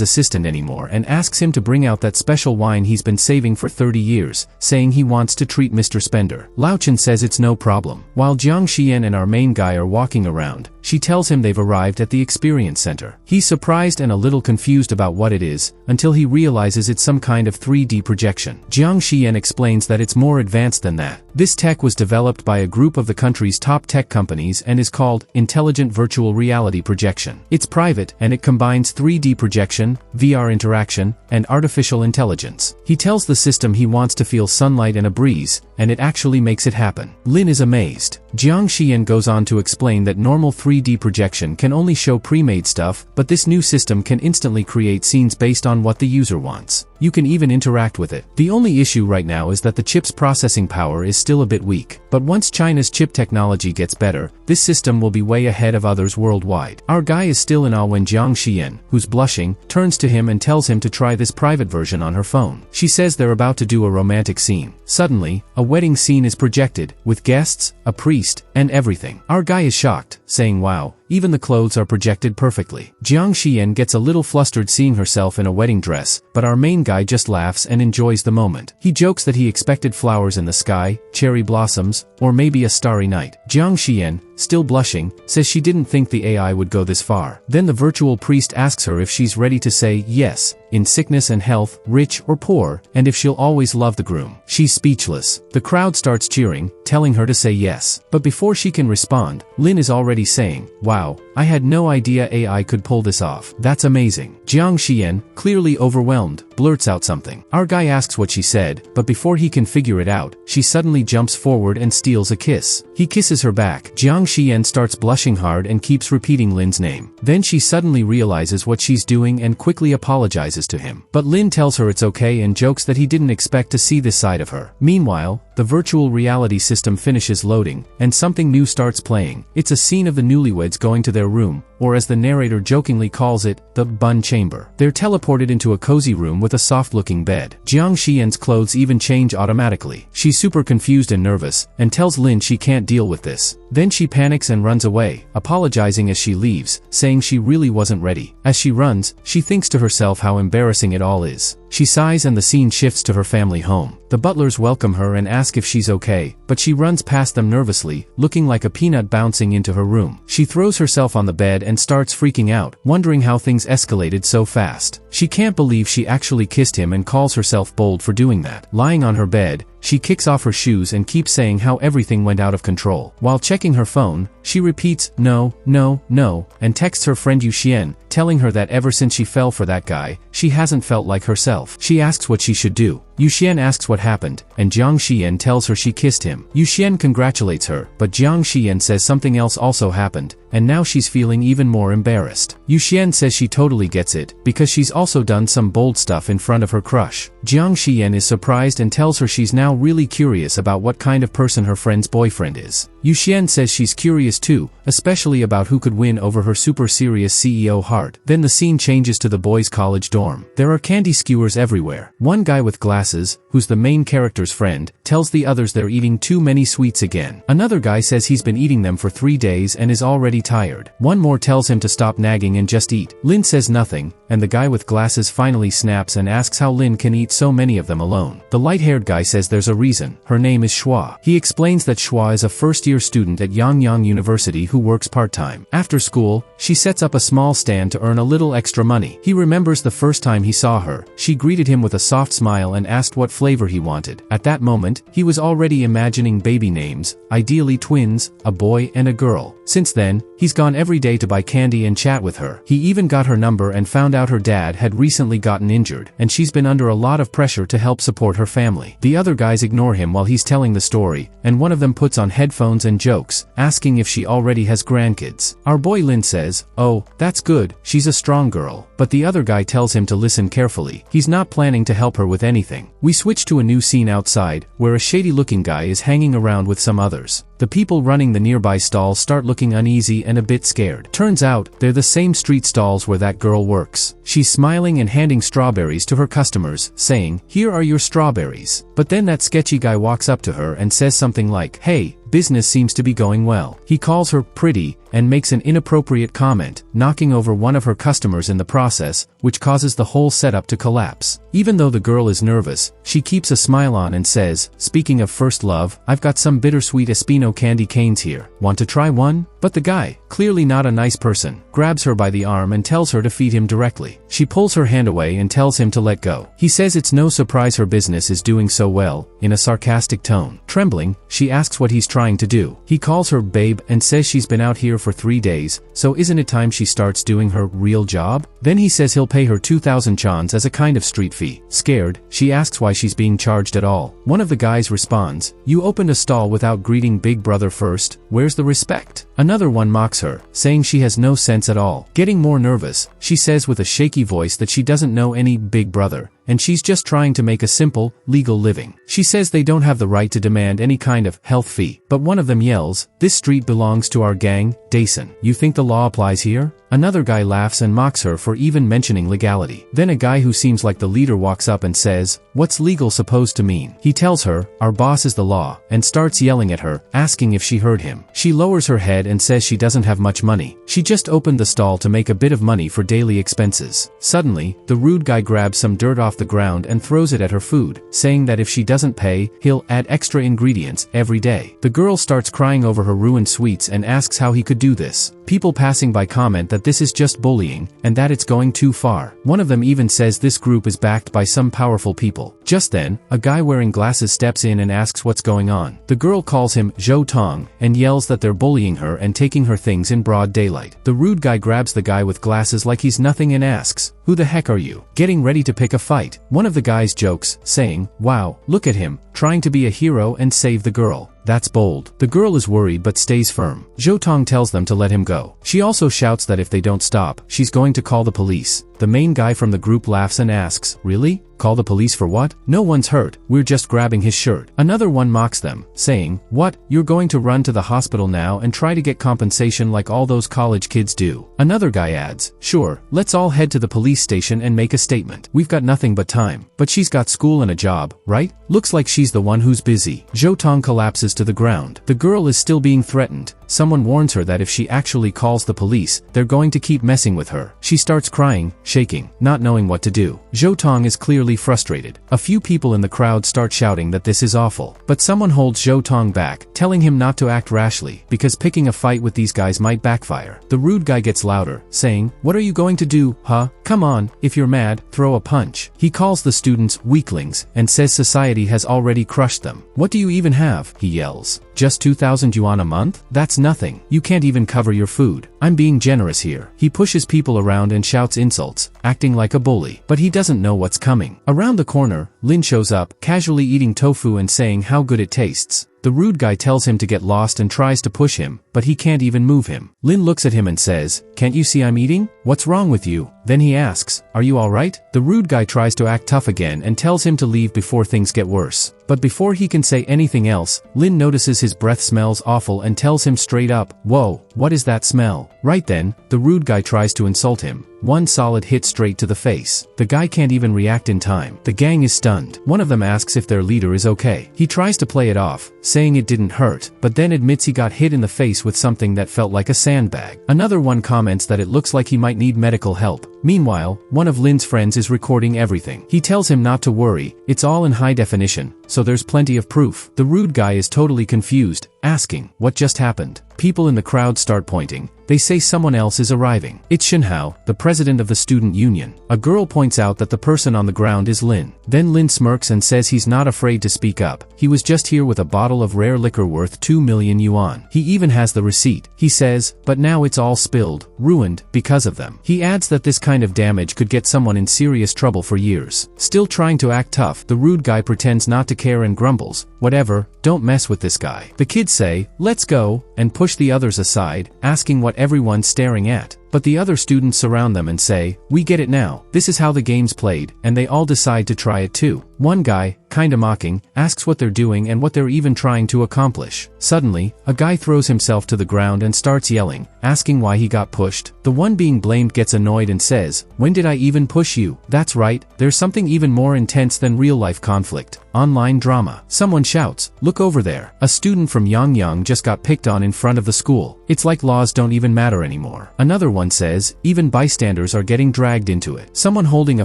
assistant anymore and asks him to bring out that special wine he's been saving for 30 years, saying he wants to treat Mr. Spender. Lao Chen says it's no problem. While Jiang Xian and our main guy are walking around, she tells him they've arrived at the experience center. He's surprised and a little confused about what it is, until he realizes it's some kind of 3D projection. Jiang Xian explains that it's more advanced than that. This tech was developed by a group of the country's top tech companies and is called Intelligent Virtual Reality Projection. It's private and it combines 3D projection, VR interaction, and artificial intelligence. He tells the system he wants to feel sunlight and a breeze, and it actually makes it happen. Lin is amazed. Jiang Xian goes on to explain that normal 3D projection can only show pre-made stuff, but this new system can instantly create scenes based on what the user wants. You can even interact with it. The only issue right now is that the chip's processing power is still a bit weak. But once China's chip technology gets better, this system will be way ahead of others worldwide. Our guy is still in awe when Jiang Xian, who's blushing, turns to him and tells him to try this private version on her phone. She says they're about to do a romantic scene. Suddenly, a wedding scene is projected, with guests, a priest, and everything. Our guy is shocked, saying wow, even the clothes are projected perfectly. Jiang Xian gets a little flustered seeing herself in a wedding dress, but our main guy just laughs and enjoys the moment. He jokes that he expected flowers in the sky, cherry blossoms, or maybe a starry night. Jiang Xian, still blushing, says she didn't think the AI would go this far. Then the virtual priest asks her if she's ready to say yes, in sickness and health, rich or poor, and if she'll always love the groom. She's speechless. The crowd starts cheering, telling her to say yes. But before she can respond, Lin is already saying, "Wow, I had no idea AI could pull this off. That's amazing." Jiang Xian, clearly overwhelmed, blurts out something. Our guy asks what she said, but before he can figure it out, she suddenly jumps forward and steals a kiss. He kisses her back. Jiang Xian starts blushing hard and keeps repeating Lin's name. Then she suddenly realizes what she's doing and quickly apologizes to him. But Lin tells her it's okay and jokes that he didn't expect to see this side of her. Meanwhile, the the virtual reality system finishes loading, and something new starts playing. It's a scene of the newlyweds going to their room, or as the narrator jokingly calls it, the bun chamber. They're teleported into a cozy room with a soft-looking bed. Jiang Xian's clothes even change automatically. She's super confused and nervous, and tells Lin she can't deal with this. Then she panics and runs away, apologizing as she leaves, saying she really wasn't ready. As she runs, she thinks to herself how embarrassing it all is. She sighs and the scene shifts to her family home. The butlers welcome her and ask if she's okay, but she runs past them nervously, looking like a peanut bouncing into her room. She throws herself on the bed and starts freaking out, wondering how things escalated so fast. She can't believe she actually kissed him and calls herself bold for doing that. Lying on her bed, she kicks off her shoes and keeps saying how everything went out of control. While checking her phone, she repeats, "No, no, no," and texts her friend Yu Xian, telling her that ever since she fell for that guy, she hasn't felt like herself. She asks what she should do. Yu Xian asks what happened, and Jiang Xian tells her she kissed him. Yu Xian congratulates her, but Jiang Xian says something else also happened, and now she's feeling even more embarrassed. Yu Xian says she totally gets it, because she's also done some bold stuff in front of her crush. Jiang Xian is surprised and tells her she's now really curious about what kind of person her friend's boyfriend is. Yu Xian says she's curious too, especially about who could win over her super serious CEO heart. Then the scene changes to the boys' college dorm. There are candy skewers everywhere. One guy with glasses, who's the main character's friend, tells the others they're eating too many sweets again. Another guy says he's been eating them for 3 days and is already tired. One more tells him to stop nagging and just eat. Lin says nothing, and the guy with glasses finally snaps and asks how Lin can eat so many of them alone. The light-haired guy says there's a reason. Her name is Shua. He explains that Shua is a first-year student at Yangyang University who works part-time. After school, she sets up a small stand to earn a little extra money. He remembers the first time he saw her. She greeted him with a soft smile and asked what flavor he wanted. At that moment, he was already imagining baby names, ideally twins, a boy and a girl. Since then, he's gone every day to buy candy and chat with her. He even got her number and found out her dad had recently gotten injured, and she's been under a lot of pressure to help support her family. The other guys ignore him while he's telling the story, and one of them puts on headphones and jokes, asking if she already has grandkids. Our boy Lin says, "Oh, that's good, she's a strong girl." But the other guy tells him to listen carefully. He's not planning to help her with anything. We switch to a new scene outside, where a shady-looking guy is hanging around with some others. The people running the nearby stalls start looking uneasy and a bit scared. Turns out, they're the same street stalls where that girl works. She's smiling and handing strawberries to her customers, saying, "Here are your strawberries." But then that sketchy guy walks up to her and says something like, "Hey, business seems to be going well." He calls her pretty and makes an inappropriate comment, knocking over one of her customers in the process, which causes the whole setup to collapse. Even though the girl is nervous, she keeps a smile on and says, "Speaking of first love, I've got some bittersweet Espino candy canes here. Want to try one?" But the guy, clearly not a nice person, grabs her by the arm and tells her to feed him directly. She pulls her hand away and tells him to let go. He says it's no surprise her business is doing so well, in a sarcastic tone. Trembling, she asks what he's trying to do. He calls her babe and says she's been out here for 3 days, so isn't it time she starts doing her real job? Then he says he'll pay her 2,000 chans as a kind of street fee. Scared, she asks why she's being charged at all. One of the guys responds, "You opened a stall without greeting Big Brother first, where's the respect?" Another one mocks her, saying she has no sense at all. Getting more nervous, she says with a shaky voice that she doesn't know any Big Brother, and she's just trying to make a simple, legal living. She says they don't have the right to demand any kind of health fee, but one of them yells, "This street belongs to our gang, Dason. You think the law applies here?" Another guy laughs and mocks her for even mentioning legality. Then a guy who seems like the leader walks up and says, "What's legal supposed to mean?" He tells her, "Our boss is the law," and starts yelling at her, asking if she heard him. She lowers her head and says she doesn't have much money. She just opened the stall to make a bit of money for daily expenses. Suddenly, the rude guy grabs some dirt off the ground and throws it at her food, saying that if she doesn't pay, he'll add extra ingredients every day. The girl starts crying over her ruined sweets and asks how he could do this. People passing by comment that this is just bullying, and that it's going too far. One of them even says this group is backed by some powerful people. Just then, a guy wearing glasses steps in and asks what's going on. The girl calls him Zhou Tong, and yells that they're bullying her and taking her things in broad daylight. The rude guy grabs the guy with glasses like he's nothing and asks, "Who the heck are you?" Getting ready to pick a fight. One of the guys jokes, saying, "Wow, look at him, trying to be a hero and save the girl. That's bold." The girl is worried but stays firm. Zhou Tong tells them to let him go. She also shouts that if they don't stop, she's going to call the police. The main guy from the group laughs and asks, "Really? Call the police for what? No one's hurt, we're just grabbing his shirt. Another one mocks them, saying, what? You're going to run to the hospital now and try to get compensation like all those college kids do. Another guy adds, sure, let's all head to the police station and make a statement. We've got nothing but time. But she's got school and a job, right? Looks like she's the one who's busy. Zhou Tong collapses to the ground. The girl is still being threatened. Someone warns her that if she actually calls the police, they're going to keep messing with her. She starts crying, shaking, not knowing what to do. Zhou Tong is clearly frustrated. A few people in the crowd start shouting that this is awful. But someone holds Zhou Tong back, telling him not to act rashly, because picking a fight with these guys might backfire. The rude guy gets louder, saying, what are you going to do, huh? Come on, if you're mad, throw a punch. He calls the students weaklings, and says society has already crushed them. What do you even have? He yells. Just 2,000 yuan a month? That's nothing. You can't even cover your food. I'm being generous here. He pushes people around and shouts insults, acting like a bully. But he doesn't know what's coming. Around the corner, Lin shows up, casually eating tofu and saying how good it tastes. The rude guy tells him to get lost and tries to push him, but he can't even move him. Lin looks at him and says, can't you see I'm eating? What's wrong with you? Then he asks, are you alright? The rude guy tries to act tough again and tells him to leave before things get worse. But before he can say anything else, Lin notices his breath smells awful and tells him straight up, whoa, what is that smell? Right then, the rude guy tries to insult him. One solid hit straight to the face. The guy can't even react in time. The gang is stunned. One of them asks if their leader is okay. He tries to play it off, saying it didn't hurt, but then admits he got hit in the face with something that felt like a sandbag. Another one comments that it looks like he might need medical help. Meanwhile, one of Lin's friends is recording everything. He tells him not to worry, it's all in high definition, so there's plenty of proof. The rude guy is totally confused, asking, what just happened? People in the crowd start pointing. They say someone else is arriving. It's Shinhao, the president of the student union. A girl points out that the person on the ground is Lin. Then Lin smirks and says he's not afraid to speak up. He was just here with a bottle of rare liquor worth 2 million yuan. He even has the receipt. He says, but now it's all spilled, ruined, because of them. He adds that this kind of damage could get someone in serious trouble for years. Still trying to act tough, the rude guy pretends not to care and grumbles, whatever, don't mess with this guy. The kids say, let's go, and push the others aside, asking what everyone's staring at. But the other students surround them and say, we get it now, this is how the game's played, and they all decide to try it too. One guy, kinda mocking, asks what they're doing and what they're even trying to accomplish. Suddenly, a guy throws himself to the ground and starts yelling, asking why he got pushed. The one being blamed gets annoyed and says, when did I even push you? That's right, there's something even more intense than real-life conflict. Online drama. Someone shouts, look over there. A student from Yangyang just got picked on in front of the school. It's like laws don't even matter anymore. Another one says, even bystanders are getting dragged into it. Someone holding a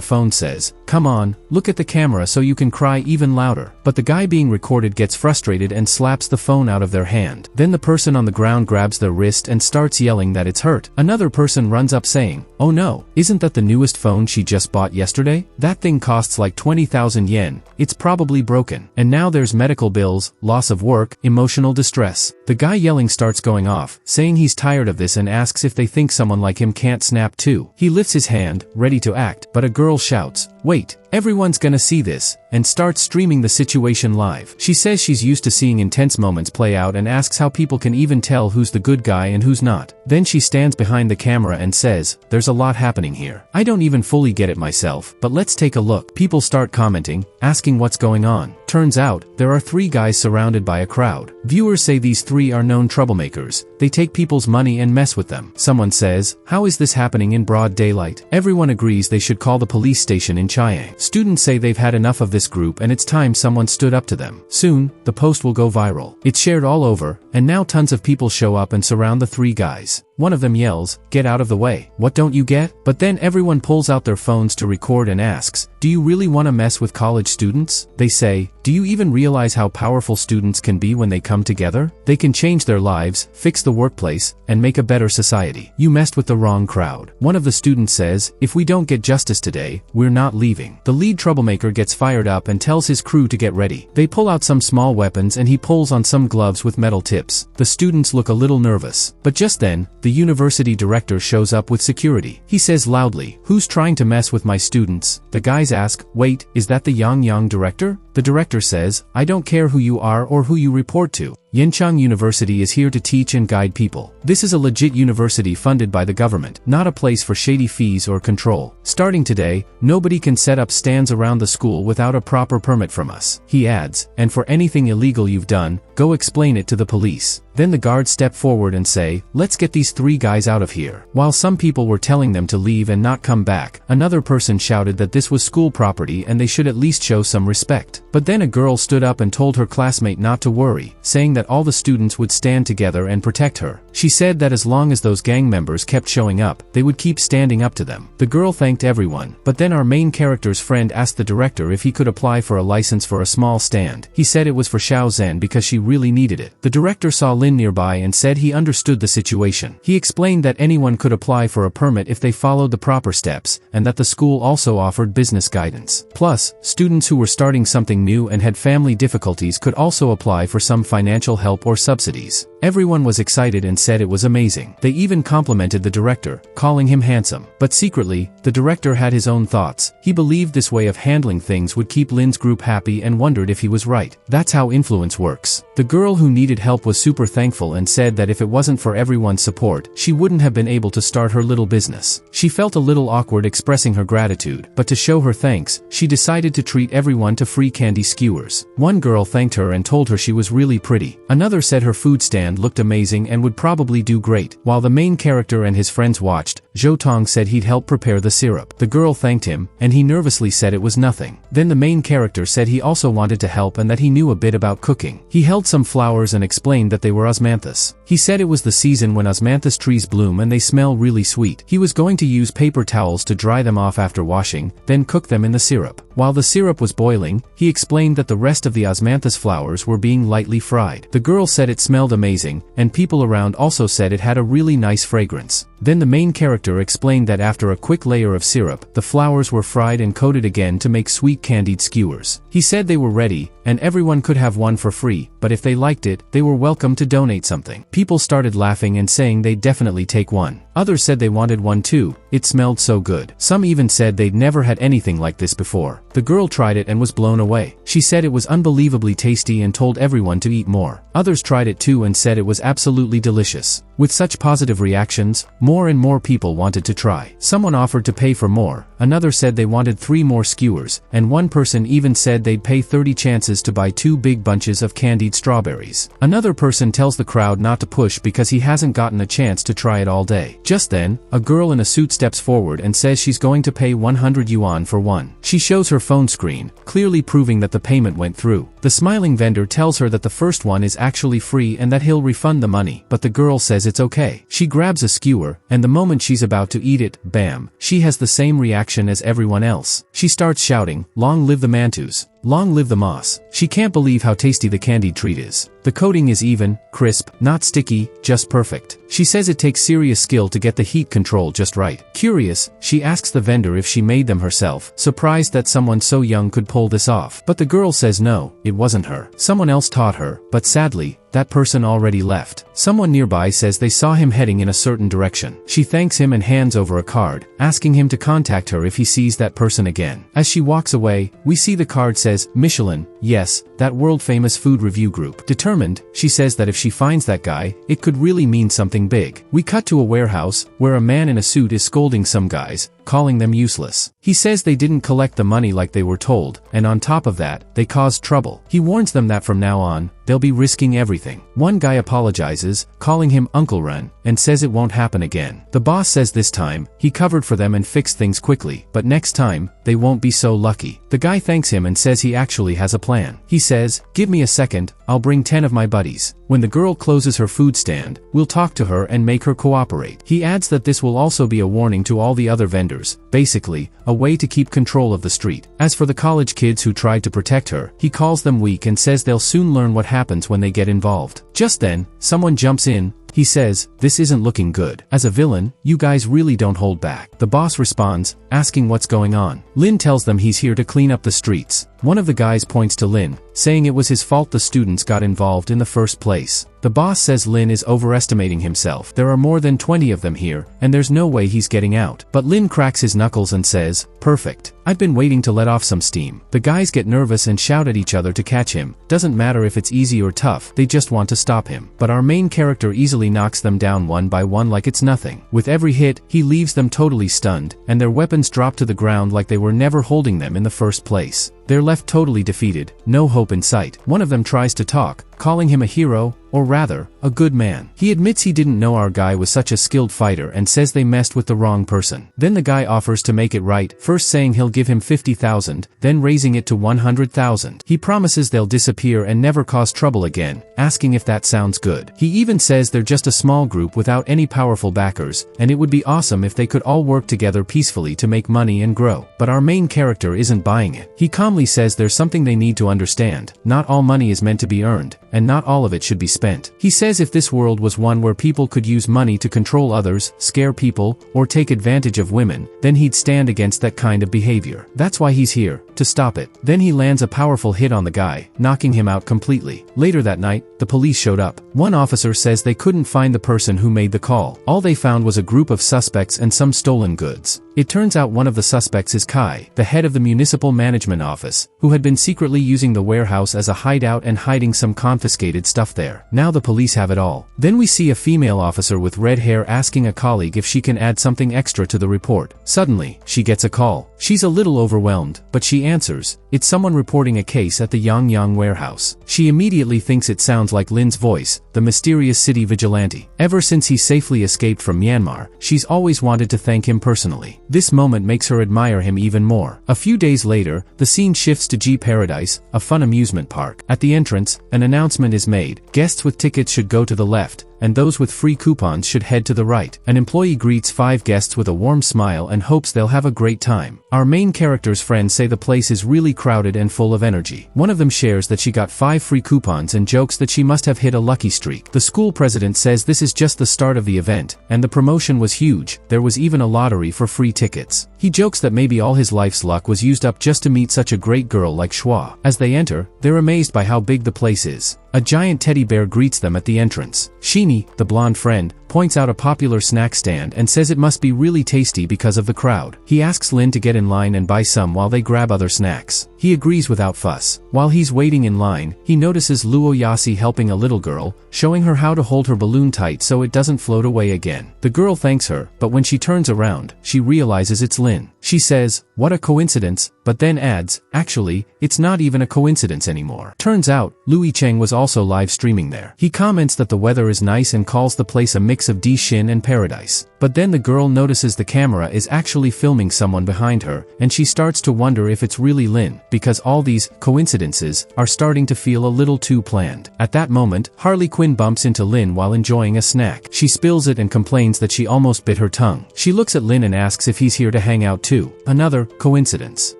phone says, come on, look at the camera so you can cry even louder. But the guy being recorded gets frustrated and slaps the phone out of their hand. Then the person on the ground grabs their wrist and starts yelling that it's hurt. Another person runs up saying, oh no, isn't that the newest phone she just bought yesterday? That thing costs like 20,000 yen. It's probably broken. And now there's medical bills, loss of work, emotional distress. The guy yelling starts going off, saying he's tired of this and asks if they think someone like him can't snap too. He lifts his hand, ready to act, but a girl shouts, wait, everyone's gonna see this, and starts streaming the situation live. She says she's used to seeing intense moments play out and asks how people can even tell who's the good guy and who's not. Then she stands behind the camera and says, there's a lot happening here. I don't even fully get it myself, but let's take a look. People start commenting, asking what's going on. Turns out, there are 3 guys surrounded by a crowd. Viewers say these 3 are known troublemakers. They take people's money and mess with them. Someone says, how is this happening in broad daylight? Everyone agrees they should call the police station in Chiang. Students say they've had enough of this group and it's time someone stood up to them. Soon, the post will go viral. It's shared all over, and now tons of people show up and surround the 3 guys. One of them yells, get out of the way. What don't you get? But then everyone pulls out their phones to record and asks, do you really want to mess with college students? They say, do you even realize how powerful students can be when they come together? They can change their lives, fix the workplace, and make a better society. You messed with the wrong crowd. One of the students says, if we don't get justice today, we're not leaving. The lead troublemaker gets fired up and tells his crew to get ready. They pull out some small weapons and he pulls on some gloves with metal tips. The students look a little nervous. But just then, the university director shows up with security. He says loudly, who's trying to mess with my students? The guys ask, wait, is that the Yangyang director? The director says, I don't care who you are or who you report to. Yenchang University is here to teach and guide people. This is a legit university funded by the government, not a place for shady fees or control. Starting today, nobody can set up stands around the school without a proper permit from us. He adds, and for anything illegal you've done, go explain it to the police. Then the guards step forward and say, let's get these 3 guys out of here. While some people were telling them to leave and not come back, another person shouted that this was school property and they should at least show some respect. But then a girl stood up and told her classmate not to worry, saying that all the students would stand together and protect her. She said that as long as those gang members kept showing up, they would keep standing up to them. The girl thanked everyone, but then our main character's friend asked the director if he could apply for a license for a small stand. He said it was for Xiao Zhen because she really needed it. The director saw Lin nearby and said he understood the situation. He explained that anyone could apply for a permit if they followed the proper steps, and that the school also offered business guidance. Plus, students who were starting something new and had family difficulties could also apply for some financial help or subsidies. Everyone was excited and said it was amazing. They even complimented the director, calling him handsome. But secretly, the director had his own thoughts. He believed this way of handling things would keep Lin's group happy and wondered if he was right. That's how influence works. The girl who needed help was super thankful and said that if it wasn't for everyone's support, she wouldn't have been able to start her little business. She felt a little awkward expressing her gratitude, but to show her thanks, she decided to treat everyone to free candy skewers. One girl thanked her and told her she was really pretty. Another said her food stand looked amazing and would probably do great. While the main character and his friends watched, Zhou Tong said he'd help prepare the syrup. The girl thanked him, and he nervously said it was nothing. Then the main character said he also wanted to help and that he knew a bit about cooking. He held some flowers and explained that they were osmanthus. He said it was the season when osmanthus trees bloom and they smell really sweet. He was going to use paper towels to dry them off after washing, then cook them in the syrup. While the syrup was boiling, he explained that the rest of the osmanthus flowers were being lightly fried. The girl said it smelled amazing, and people around also said it had a really nice fragrance. Then the main character explained that after a quick layer of syrup, the flowers were fried and coated again to make sweet candied skewers. He said they were ready, and everyone could have one for free, but if they liked it, they were welcome to donate something. People started laughing and saying they'd definitely take one. Others said they wanted one too, it smelled so good. Some even said they'd never had anything like this before. The girl tried it and was blown away. She said it was unbelievably tasty and told everyone to eat more. Others tried it too and said it was absolutely delicious. With such positive reactions, more and more people wanted to try. Someone offered to pay for more, another said they wanted 3 more skewers, and one person even said they'd pay 30 chances to buy 2 big bunches of candied strawberries. Another person tells the crowd not to push because he hasn't gotten a chance to try it all day. Just then, a girl in a suit steps forward and says she's going to pay 100 yuan for one. She shows her phone screen, clearly proving that the payment went through. The smiling vendor tells her that the first one is actually free and that he'll refund the money, but the girl says it's okay. She grabs a skewer, and the moment she's about to eat it, bam, she has the same reaction as everyone else. She starts shouting, "Long live the mantus! Long live the moss." She can't believe how tasty the candied treat is. The coating is even, crisp, not sticky, just perfect. She says it takes serious skill to get the heat control just right. Curious, she asks the vendor if she made them herself, surprised that someone so young could pull this off. But the girl says no, it wasn't her. Someone else taught her, but sadly, that person already left. Someone nearby says they saw him heading in a certain direction. She thanks him and hands over a card, asking him to contact her if he sees that person again. As she walks away, we see the card says, Michelin, yes, that world-famous food review group. Determined, she says that if she finds that guy, it could really mean something big. We cut to a warehouse, where a man in a suit is scolding some guys, calling them useless. He says they didn't collect the money like they were told, and on top of that, they caused trouble. He warns them that from now on, they'll be risking everything. One guy apologizes, calling him Uncle Ren, and says it won't happen again. The boss says this time, he covered for them and fixed things quickly, but next time, they won't be so lucky. The guy thanks him and says he actually has a plan. He says, "Give me a second, I'll bring 10 of my buddies. When the girl closes her food stand, we'll talk to her and make her cooperate." He adds that this will also be a warning to all the other vendors, basically, a way to keep control of the street. As for the college kids who tried to protect her, he calls them weak and says they'll soon learn what happens when they get involved. Just then, someone jumps in. He says, "This isn't looking good. As a villain, you guys really don't hold back." The boss responds, asking what's going on. Lin tells them he's here to clean up the streets. One of the guys points to Lin, saying it was his fault the students got involved in the first place. The The boss says Lin is overestimating himself. There are more than 20 of them here, and there's no way he's getting out. But Lin cracks his knuckles and says, "Perfect. I've been waiting to let off some steam." The guys get nervous and shout at each other to catch him. Doesn't matter if it's easy or tough, they just want to stop him. But our main character easily knocks them down one by one like it's nothing. With every hit, he leaves them totally stunned, and their weapons drop to the ground like they were never holding them in the first place. They're left totally defeated, no hope in sight. One of them tries to talk, calling him a hero, or rather, a good man. He admits he didn't know our guy was such a skilled fighter and says they messed with the wrong person. Then the guy offers to make it right, first saying he'll give him 50,000, then raising it to 100,000. He promises they'll disappear and never cause trouble again, asking if that sounds good. He even says they're just a small group without any powerful backers, and it would be awesome if they could all work together peacefully to make money and grow. But our main character isn't buying it. He calmly says there's something they need to understand. Not all money is meant to be earned, and not all of it should be spent. He says if this world was one where people could use money to control others, scare people, or take advantage of women, then he'd stand against that kind of behavior. That's why he's here, to stop it. Then he lands a powerful hit on the guy, knocking him out completely. Later that night, the police showed up. One officer says they couldn't find the person who made the call. All they found was a group of suspects and some stolen goods. It turns out one of the suspects is Kai, the head of the municipal management office, who had been secretly using the warehouse as a hideout and hiding some confiscated stuff there. Now the police have it all. Then we see a female officer with red hair asking a colleague if she can add something extra to the report. Suddenly, she gets a call. She's a little overwhelmed, but she answers. It's someone reporting a case at the Yangyang warehouse. She immediately thinks it sounds like Lin's voice, the mysterious city vigilante. Ever since he safely escaped from Myanmar, she's always wanted to thank him personally. This moment makes her admire him even more. A few days later, the scene shifts to G Paradise, a fun amusement park. At the entrance, an announcement is made. Guests with tickets should go to the left, and those with free coupons should head to the right. An employee greets 5 guests with a warm smile and hopes they'll have a great time. Our main character's friends say the place is really crowded and full of energy. One of them shares that she got 5 free coupons and jokes that she must have hit a lucky streak. The school president says this is just the start of the event, and the promotion was huge. There was even a lottery for free tickets. He jokes that maybe all his life's luck was used up just to meet such a great girl like Shua. As they enter, they're amazed by how big the place is. A giant teddy bear greets them at the entrance. Sheeny, the blonde friend, points out a popular snack stand and says it must be really tasty because of the crowd. He asks Lin to get in line and buy some while they grab other snacks. He agrees without fuss. While he's waiting in line, he notices Luo Yasi helping a little girl, showing her how to hold her balloon tight so it doesn't float away again. The girl thanks her, but when she turns around, she realizes it's Lin. She says, "What a coincidence," but then adds, "Actually, it's not even a coincidence anymore." Turns out, Louis Cheng was also live streaming there. He comments that the weather is nice and calls the place a mix of Shin and paradise. But then the girl notices the camera is actually filming someone behind her, and she starts to wonder if it's really Lin, because all these coincidences are starting to feel a little too planned. At that moment, Harley Quinn bumps into Lin while enjoying a snack. She spills it and complains that she almost bit her tongue. She looks at Lin and asks if he's here to hang out too. Another coincidence.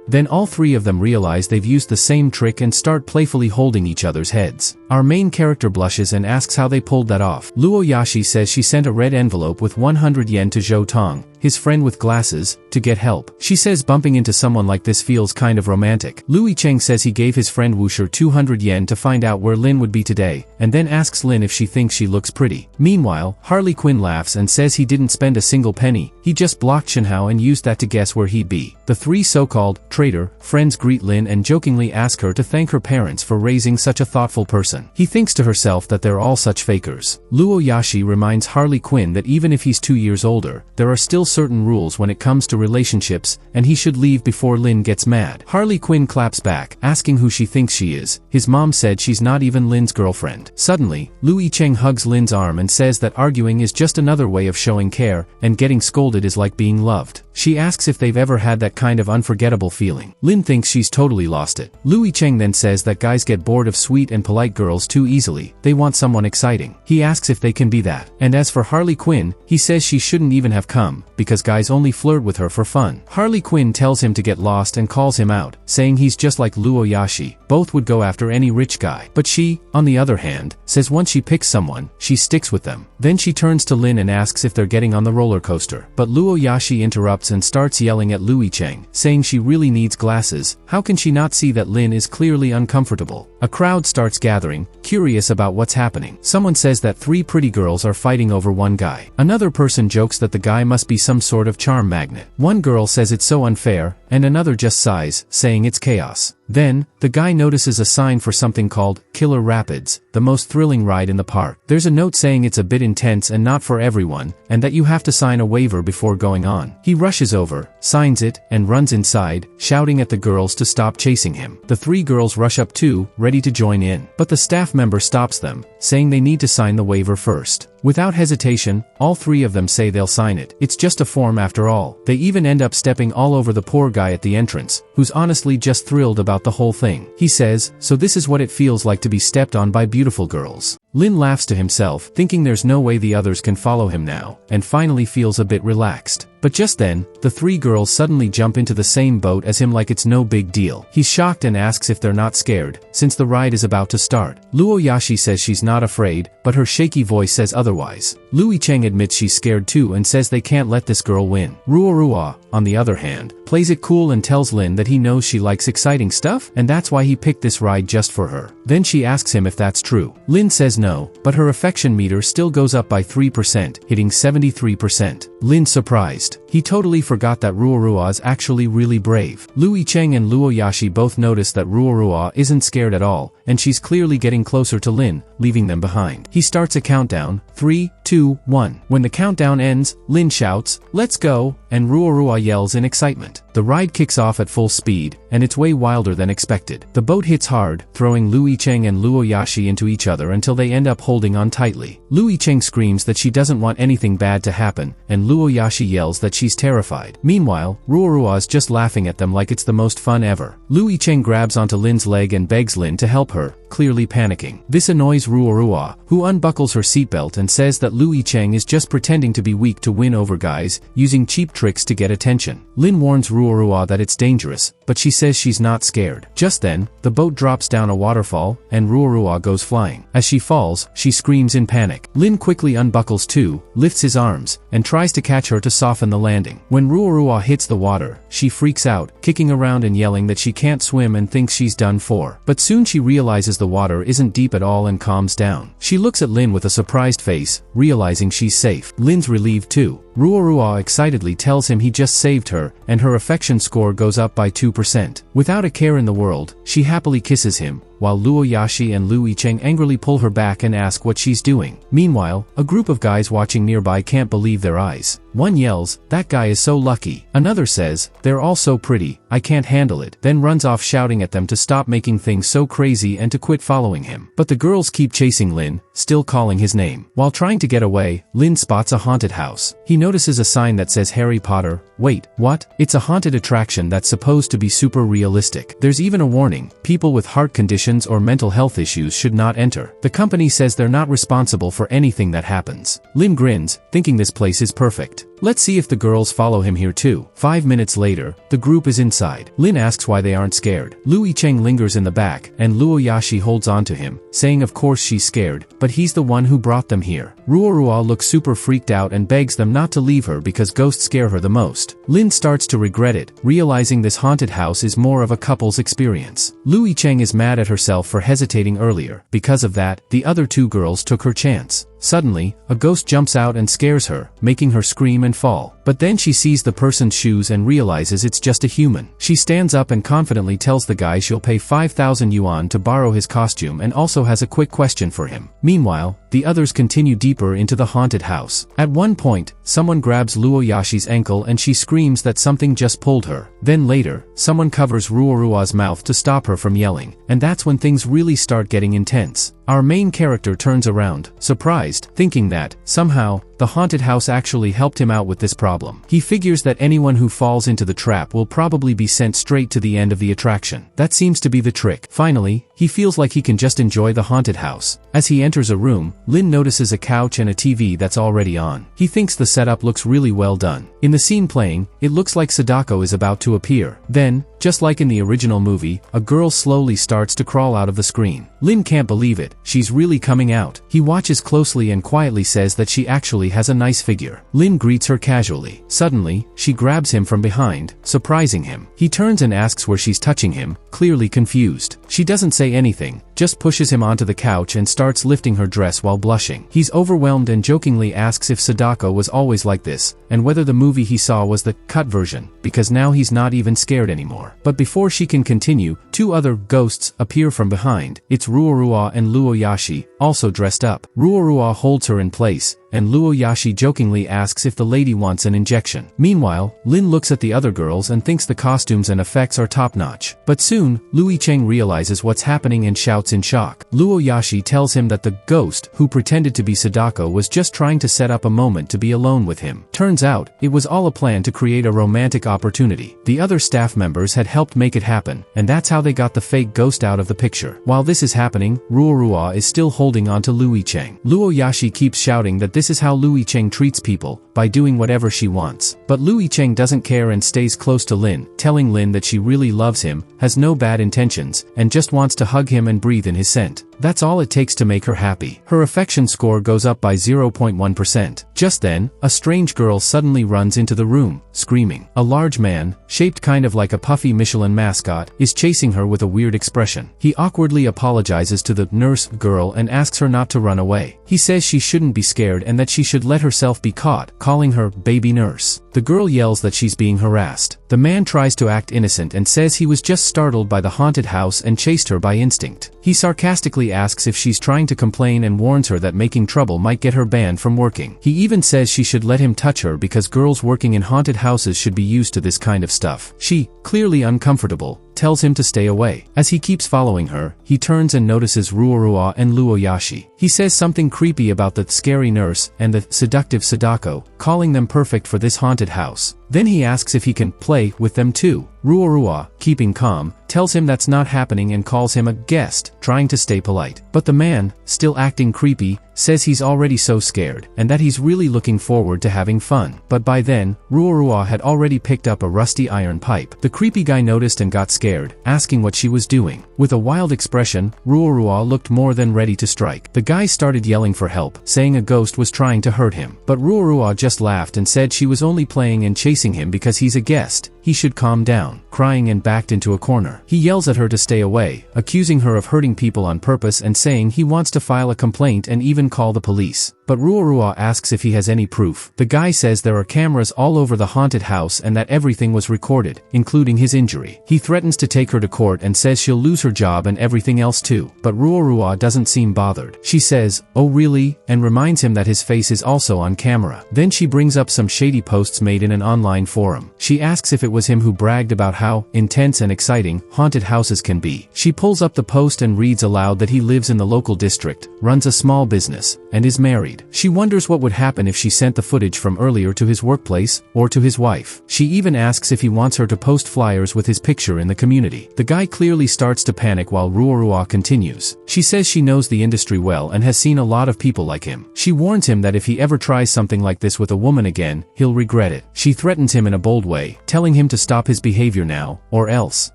Then all 3 of them realize they've used the same trick and start playfully holding each other's heads. Our main character blushes and asks how they pulled that off. Luo Yashi says she sent a red envelope with 100 yen to Zhou Tong, his friend with glasses, to get help. She says bumping into someone like this feels kind of romantic. Louis Cheng says he gave his friend Wusher 200 yen to find out where Lin would be today, and then asks Lin if she thinks she looks pretty. Meanwhile, Harley Quinn laughs and says he didn't spend a single penny, he just blocked Shinhao and used that to guess where he'd be. The 3 so-called traitor friends greet Lin and jokingly ask her to thank her parents for raising such a thoughtful person. He thinks to herself that they're all such fakers. Luo Yashi reminds Harley Quinn that even if he's 2 years older, there are still certain rules when it comes to relationships, and he should leave before Lin gets mad. Harley Quinn claps back, asking who she thinks she is. His mom said she's not even Lin's girlfriend. Suddenly, Louis Cheng hugs Lin's arm and says that arguing is just another way of showing care, and getting scolded is like being loved. She asks if they've ever had that kind of unforgettable feeling. Lin thinks she's totally lost it. Louis Cheng then says that guys get bored of sweet and polite girls too easily. They want someone exciting. He asks if they can be that. And as for Harley Quinn, he says she shouldn't even have come, because guys only flirt with her for fun. Harley Quinn tells him to get lost and calls him out, saying he's just like Luo Yashi. Both would go after any rich guy. But she, on the other hand, says once she picks someone, she sticks with them. Then she turns to Lin and asks if they're getting on the roller coaster. But Luo Yashi interrupts erupts and starts yelling at Lui Cheng, saying she really needs glasses. How can she not see that Lin is clearly uncomfortable? A crowd starts gathering, curious about what's happening. Someone says that 3 pretty girls are fighting over one guy. Another person jokes that the guy must be some sort of charm magnet. One girl says it's so unfair, and another just sighs, saying it's chaos. Then, the guy notices a sign for something called Killer Rapids, the most thrilling ride in the park. There's a note saying it's a bit intense and not for everyone, and that you have to sign a waiver before going on. He rushes over, signs it, and runs inside, shouting at the girls to stop chasing him. The 3 girls rush up too, ready to join in. But the staff member stops them, saying they need to sign the waiver first. Without hesitation, all 3 of them say they'll sign it. It's just a form after all. They even end up stepping all over the poor guy at the entrance, who's honestly just thrilled about the whole thing. He says, "So this is what it feels like to be stepped on by beautiful girls." Lin laughs to himself, thinking there's no way the others can follow him now, and finally feels a bit relaxed. But just then, the 3 girls suddenly jump into the same boat as him like it's no big deal. He's shocked and asks if they're not scared, since the ride is about to start. Luoyashi says she's not afraid, but her shaky voice says otherwise. Lui Cheng admits she's scared too and says they can't let this girl win. Ruorua, on the other hand, plays it cool and tells Lin that he knows she likes exciting stuff, and that's why he picked this ride just for her. Then she asks him if that's true. Lin says no, but her affection meter still goes up by 3%, hitting 73%. Lin's surprised. He totally forgot that Ruorua is actually really brave. Lui Cheng and Luoyashi both notice that Ruorua isn't scared at all, and she's clearly getting closer to Lin, leaving them behind. He starts a countdown, 3, 2, 1. When the countdown ends, Lin shouts, "Let's go," and Ruorua yells in excitement. The ride kicks off at full speed, and it's way wilder than expected. The boat hits hard, throwing Lui Cheng and Luoyashi into each other until they end up holding on tightly. Lui Cheng screams that she doesn't want anything bad to happen, and Luoyashi yells that she's terrified. Meanwhile, Ruorua is just laughing at them like it's the most fun ever. Lui Cheng grabs onto Lin's leg and begs Lin to help her, clearly panicking. This annoys Ruorua, who unbuckles her seatbelt and says that Lui Cheng is just pretending to be weak to win over guys, using cheap tricks to get attention. Lin warns Ruorua that it's dangerous, but she says she's not scared. Just then, the boat drops down a waterfall, and Ruorua goes flying. As she falls, she screams in panic. Lin quickly unbuckles too, lifts his arms, and tries to catch her to soften the landing. When Ruorua hits the water, she freaks out, kicking around and yelling that she can't swim and thinks she's done for. But soon she realizes the water isn't deep at all and calms down. She looks at Lin with a surprised face, realizing she's safe. Lin's relieved too. Ruorua excitedly tells him he just saved her, and her affection score goes up by 2%. Without a care in the world, she happily kisses him, while Luoyashi and Lui Cheng angrily pull her back and ask what she's doing. Meanwhile, a group of guys watching nearby can't believe their eyes. One yells, "That guy is so lucky." Another says, "They're all so pretty, I can't handle it," then runs off shouting at them to stop making things so crazy and to quit following him. But the girls keep chasing Lin, still calling his name. While trying to get away, Lin spots a haunted house. He notices a sign that says Harry Potter. Wait, what? It's a haunted attraction that's supposed to be super realistic. There's even a warning, people with heart conditions or mental health issues should not enter. The company says they're not responsible for anything that happens. Lin grins, thinking this place is perfect. Let's see if the girls follow him here too. 5 minutes later, the group is inside. Lin asks why they aren't scared. Lui Cheng lingers in the back, and Luoyashi holds on to him, saying of course she's scared, but he's the one who brought them here. Ruorua looks super freaked out and begs them not to leave her because ghosts scare her the most. Lin starts to regret it, realizing this haunted house is more of a couple's experience. Lui Cheng is mad at herself for hesitating earlier. Because of that, the other 2 girls took her chance. Suddenly, a ghost jumps out and scares her, making her scream and fall. But then she sees the person's shoes and realizes it's just a human. She stands up and confidently tells the guy she'll pay 5,000 yuan to borrow his costume and also has a quick question for him. Meanwhile, the others continue deeper into the haunted house. At one point, someone grabs Luoyashi's ankle and she screams that something just pulled her. Then later, someone covers Ruorua's mouth to stop her from yelling, and that's when things really start getting intense. Our main character turns around, surprised, thinking that, somehow, the haunted house actually helped him out with this problem. He figures that anyone who falls into the trap will probably be sent straight to the end of the attraction. That seems to be the trick. Finally, he feels like he can just enjoy the haunted house. As he enters a room, Lin notices a couch and a TV that's already on. He thinks the setup looks really well done. In the scene playing, it looks like Sadako is about to appear. Then, just like in the original movie, a girl slowly starts to crawl out of the screen. Lin can't believe it. She's really coming out. He watches closely and quietly says that she actually has a nice figure. Lin greets her casually. casually. Suddenly, she grabs him from behind, surprising him. He turns and asks where she's touching him, clearly confused. She doesn't say anything, just pushes him onto the couch and starts lifting her dress while blushing. He's overwhelmed and jokingly asks if Sadako was always like this, and whether the movie he saw was the cut version, because now he's not even scared anymore. But before she can continue, two other ghosts appear from behind. It's Ruorua and Luoyashi, also dressed up. Ruorua holds her in place, and Luoyashi jokingly asks if the lady wants an injection. Meanwhile, Lin looks at the other girls and thinks the costumes and effects are top-notch. But soon, Lui Cheng realizes what's happening and shouts in shock. Luoyashi tells him that the ghost, who pretended to be Sadako, was just trying to set up a moment to be alone with him. Turns out, it was all a plan to create a romantic opportunity. The other staff members had helped make it happen, and that's how they got the fake ghost out of the picture. While this is happening, Ruorua is still holding on to Lui Cheng. Luoyashi keeps shouting that this is how Lui Cheng treats people, by doing whatever she wants. But Lui Cheng doesn't care and stays close to Lin, telling Lin that she really loves him, has no bad intentions, and just wants to hug him and breathe in his scent. That's all it takes to make her happy. Her affection score goes up by 0.1%. Just then, a strange girl suddenly runs into the room, screaming. A large man, shaped kind of like a puffy Michelin mascot, is chasing her with a weird expression. He awkwardly apologizes to the nurse girl and asks her not to run away. He says she shouldn't be scared and that she should let herself be caught, calling her baby nurse. The girl yells that she's being harassed. The man tries to act innocent and says he was just startled by the haunted house and chased her by instinct. He sarcastically asks if she's trying to complain and warns her that making trouble might get her banned from working. He even says she should let him touch her because girls working in haunted houses should be used to this kind of stuff. She, clearly uncomfortable, tells him to stay away. As he keeps following her, he turns and notices Ruorua and Luoyashi. He says something creepy about the scary nurse and the seductive Sadako, calling them perfect for this haunted house. Then he asks if he can play with them too. Ruorua, keeping calm, tells him that's not happening and calls him a guest, trying to stay polite. But the man, still acting creepy, says he's already so scared, and that he's really looking forward to having fun. But by then, Ruorua had already picked up a rusty iron pipe. The creepy guy noticed and got scared, asking what she was doing. With a wild expression, Ruorua looked more than ready to strike. The guy started yelling for help, saying a ghost was trying to hurt him. But Ruorua just laughed and said she was only playing and chasing him because he's a guest. He should calm down, crying, and backed into a corner. He yells at her to stay away, accusing her of hurting people on purpose and saying he wants to file a complaint and even call the police. But Ruorua asks if he has any proof. The guy says there are cameras all over the haunted house and that everything was recorded, including his injury. He threatens to take her to court and says she'll lose her job and everything else too. But Ruorua doesn't seem bothered. She says, "Oh really?" and reminds him that his face is also on camera. Then she brings up some shady posts made in an online forum. She asks if it was him who bragged about how intense and exciting haunted houses can be. She pulls up the post and reads aloud that he lives in the local district, runs a small business, and is married. She wonders what would happen if she sent the footage from earlier to his workplace, or to his wife. She even asks if he wants her to post flyers with his picture in the community. The guy clearly starts to panic while Ruorua continues. She says she knows the industry well and has seen a lot of people like him. She warns him that if he ever tries something like this with a woman again, he'll regret it. She threatens him in a bold way, telling him to stop his behavior now, or else.